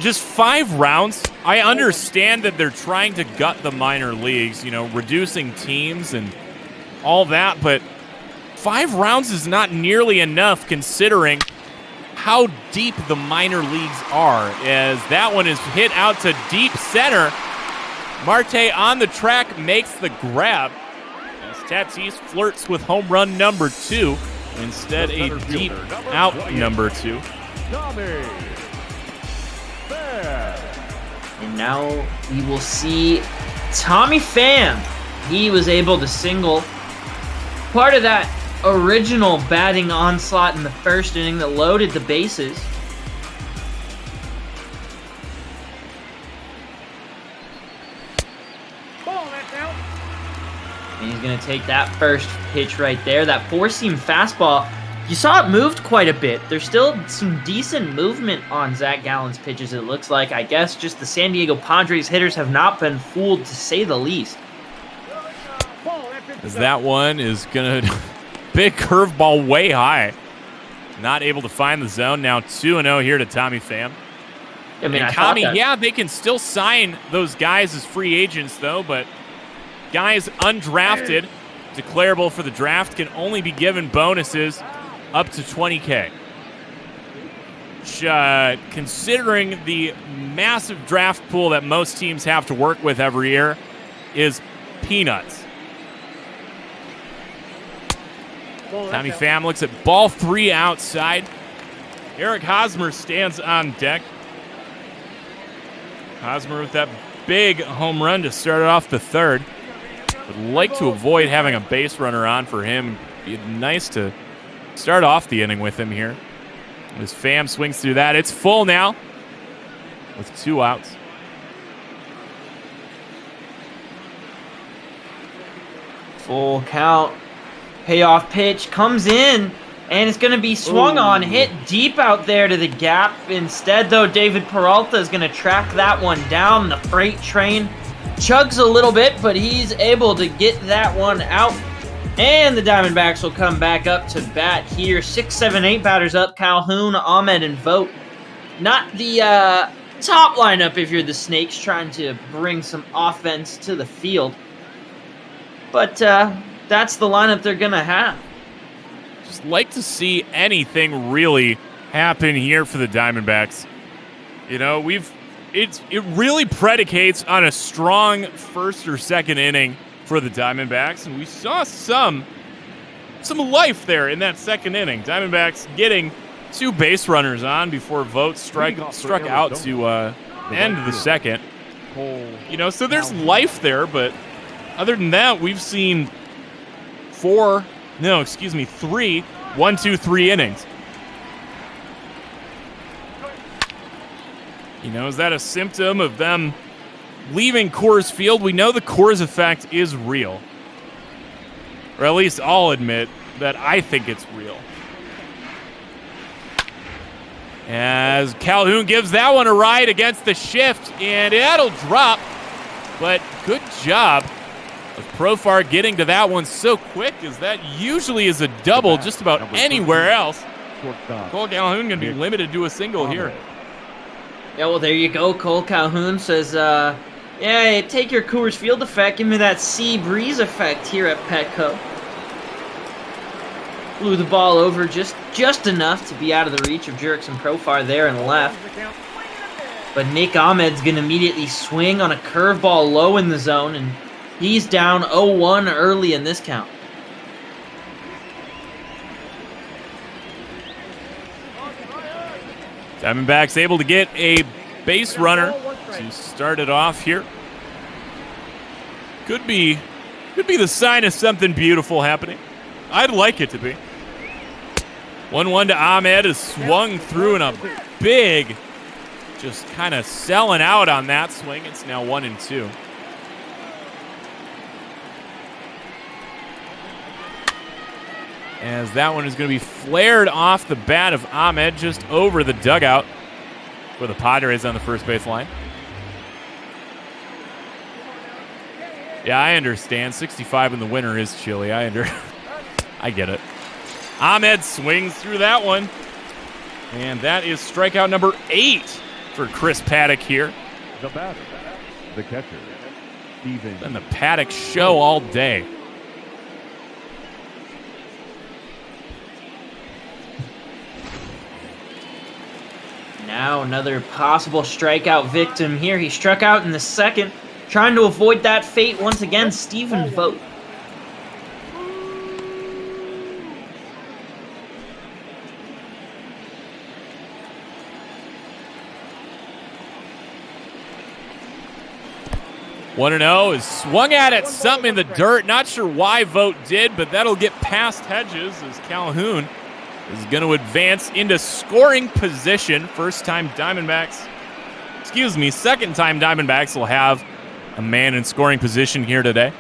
Speaker 19: just 5 rounds. I understand that they're trying to gut the minor leagues, reducing teams and all that, but 5 rounds is not nearly enough considering how deep the minor leagues are, as that one is hit out to deep center. Marte on the track makes the grab, as Tatis flirts with home run number 2, instead a deep out number 2.
Speaker 20: And now we will see Tommy Pham. He was able to single part of that original batting onslaught in the first inning that loaded the bases. And he's going to take that first pitch right there. That 4-seam fastball. You saw it moved quite a bit. There's still some decent movement on Zach Gallen's pitches, it looks like. I guess just the San Diego Padres hitters have not been fooled, to say the least.
Speaker 19: As that one is going to... Big curveball way high. Not able to find the zone. Now 2-0 here to Tommy Pham.
Speaker 20: I mean,
Speaker 19: Tommy, yeah, they can still sign those guys as free agents, though, but guys undrafted, declarable for the draft, can only be given bonuses up to $20K. Which, considering the massive draft pool that most teams have to work with every year, is peanuts. Tommy Pham looks at ball 3 outside. Eric Hosmer stands on deck. Hosmer with that big home run to start off the third. Would like to avoid having a base runner on for him. It'd be nice to start off the inning with him here. As Pham swings through that, it's full now with 2 outs.
Speaker 20: Full count. Payoff pitch comes in, and it's going to be swung on, hit deep out there to the gap. Instead, though, David Peralta is going to track that one down. The freight train chugs a little bit, but he's able to get that one out. And the Diamondbacks will come back up to bat here. 6, 7, 8 batters up. Calhoun, Ahmed, and Vogt. Not the top lineup if you're the Snakes, trying to bring some offense to the field. But that's the lineup they're going to have.
Speaker 19: Just like to see anything really happen here for the Diamondbacks. It really predicates on a strong first or second inning for the Diamondbacks, and we saw some life there in that second inning. Diamondbacks getting 2 base runners on before Vogt struck out to end the second. So there's life there, but other than that, we've seen 3 1-2-3 innings. Is that a symptom of them leaving Coors Field? We know the Coors effect is real. Or at least I'll admit that I think it's real. As Calhoun gives that one a ride against the shift, and that'll drop. But good job of Profar getting to that one so quick, as that usually is a double just about anywhere else. Cole Calhoun going to be limited to a single here.
Speaker 20: Yeah, well, there you go. Cole Calhoun says, yeah, take your Coors Field effect. Give me that sea breeze effect here at Petco. Blew the ball over just enough to be out of the reach of Jurickson Profar there and left. But Nick Ahmed's going to immediately swing on a curveball low in the zone, and He's down 0-1 early in this count.
Speaker 19: Diamondbacks able to get a base runner to start it off here. Could be the sign of something beautiful happening. I'd like it to be. 1-1 to Ahmed is swung through in a big, just kind of selling out on that swing. It's now 1-2. As that one is going to be flared off the bat of Ahmed just over the dugout for the Padres on the first base line. Yeah, I understand. 65 in the winter is chilly. I get it. Ahmed swings through that one. And that is strikeout number 8 for Chris Paddock here.
Speaker 8: The batter, the catcher, Steven.
Speaker 19: Been the Paddock show all day.
Speaker 20: Now another possible strikeout victim here. He struck out in the second, trying to avoid that fate once again, Stephen Vogt.
Speaker 19: One 1-0 is swung at it, something in the dirt. Not sure why Vogt did, but that'll get past Hedges as Calhoun is going to advance into scoring position. Second-time Diamondbacks will have a man in scoring position here today.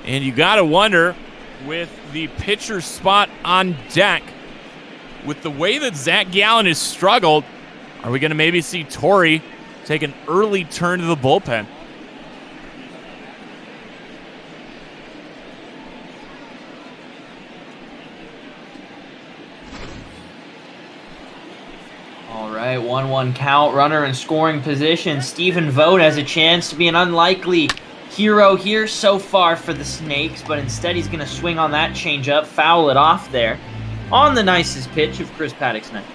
Speaker 19: And you got to wonder, with the pitcher spot on deck, with the way that Zach Gallen has struggled, are we going to maybe see Torrey take an early turn to the bullpen?
Speaker 20: All right, 1-1 count, runner in scoring position. Stephen Vogt has a chance to be an unlikely hero here so far for the Snakes, but instead he's going to swing on that changeup, foul it off there on the nicest pitch of Chris Paddock's night.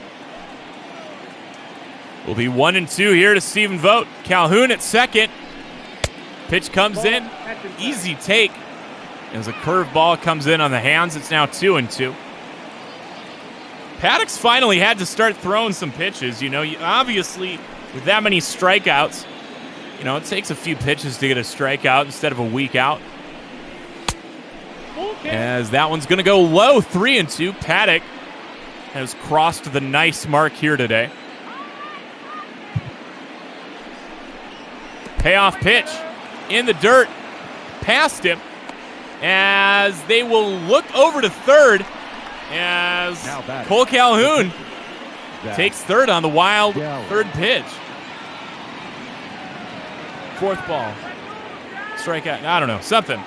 Speaker 19: Will be 1-2 here to Stephen Vogt. Calhoun at second. Pitch comes in, easy take. As a curveball comes in on the hands, it's now 2-2. Paddock's finally had to start throwing some pitches. Obviously, with that many strikeouts, it takes a few pitches to get a strikeout instead of a week out. As that one's going to go low, 3-2. Paddock has crossed the nice mark here today. Payoff pitch in the dirt, past him, as they will look over to third as Cole Calhoun takes third on the wild third pitch. Fourth ball. Strikeout. I don't know. Something.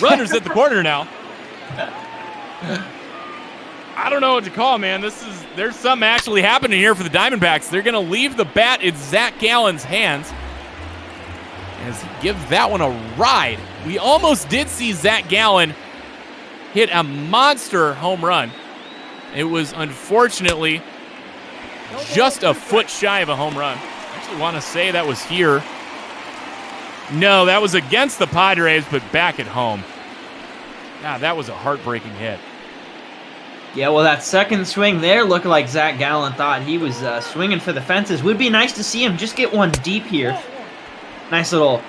Speaker 19: Runners at the corner now. I don't know what to call, man. There's something actually happening here for the Diamondbacks. They're going to leave the bat in Zach Gallen's hands as he gives that one a ride. We almost did see Zach Gallen hit a monster home run. It was unfortunately just a foot shy of a home run. I actually want to say that was here. No, that was against the Padres, but back at home. God, that was a heartbreaking hit.
Speaker 20: Yeah, well, that second swing there looked like Zach Gallen thought he was swinging for the fences. Would be nice to see him just get one deep here. Nice little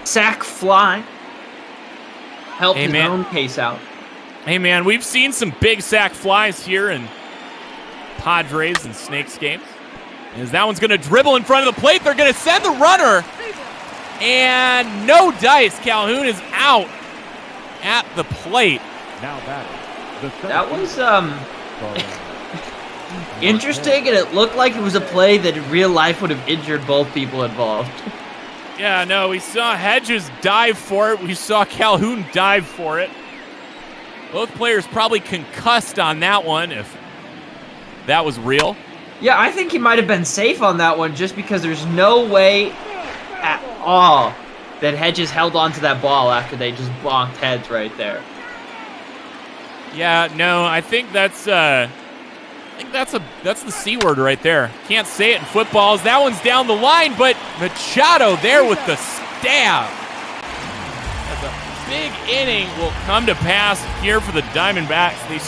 Speaker 20: sack fly. Helped his own case out.
Speaker 19: Hey, man, we've seen some big sack flies here in Padres and Snakes games. As that one's going to dribble in front of the plate, they're going to send the runner. And no dice. Calhoun is out at the plate.
Speaker 8: Now
Speaker 20: that was interesting, and it looked like it was a play that in real life would have injured both people involved.
Speaker 19: Yeah, no, we saw Hedges dive for it. We saw Calhoun dive for it. Both players probably concussed on that one, if that was real.
Speaker 20: Yeah, I think he might have been safe on that one just because there's no way at all that Hedges held onto that ball after they just bonked heads right there.
Speaker 19: Yeah, no, I think that's I think that's the C word right there. Can't say it in footballs. That one's down the line, but Machado there with the stab. The big inning will come to pass here for the Diamondbacks. They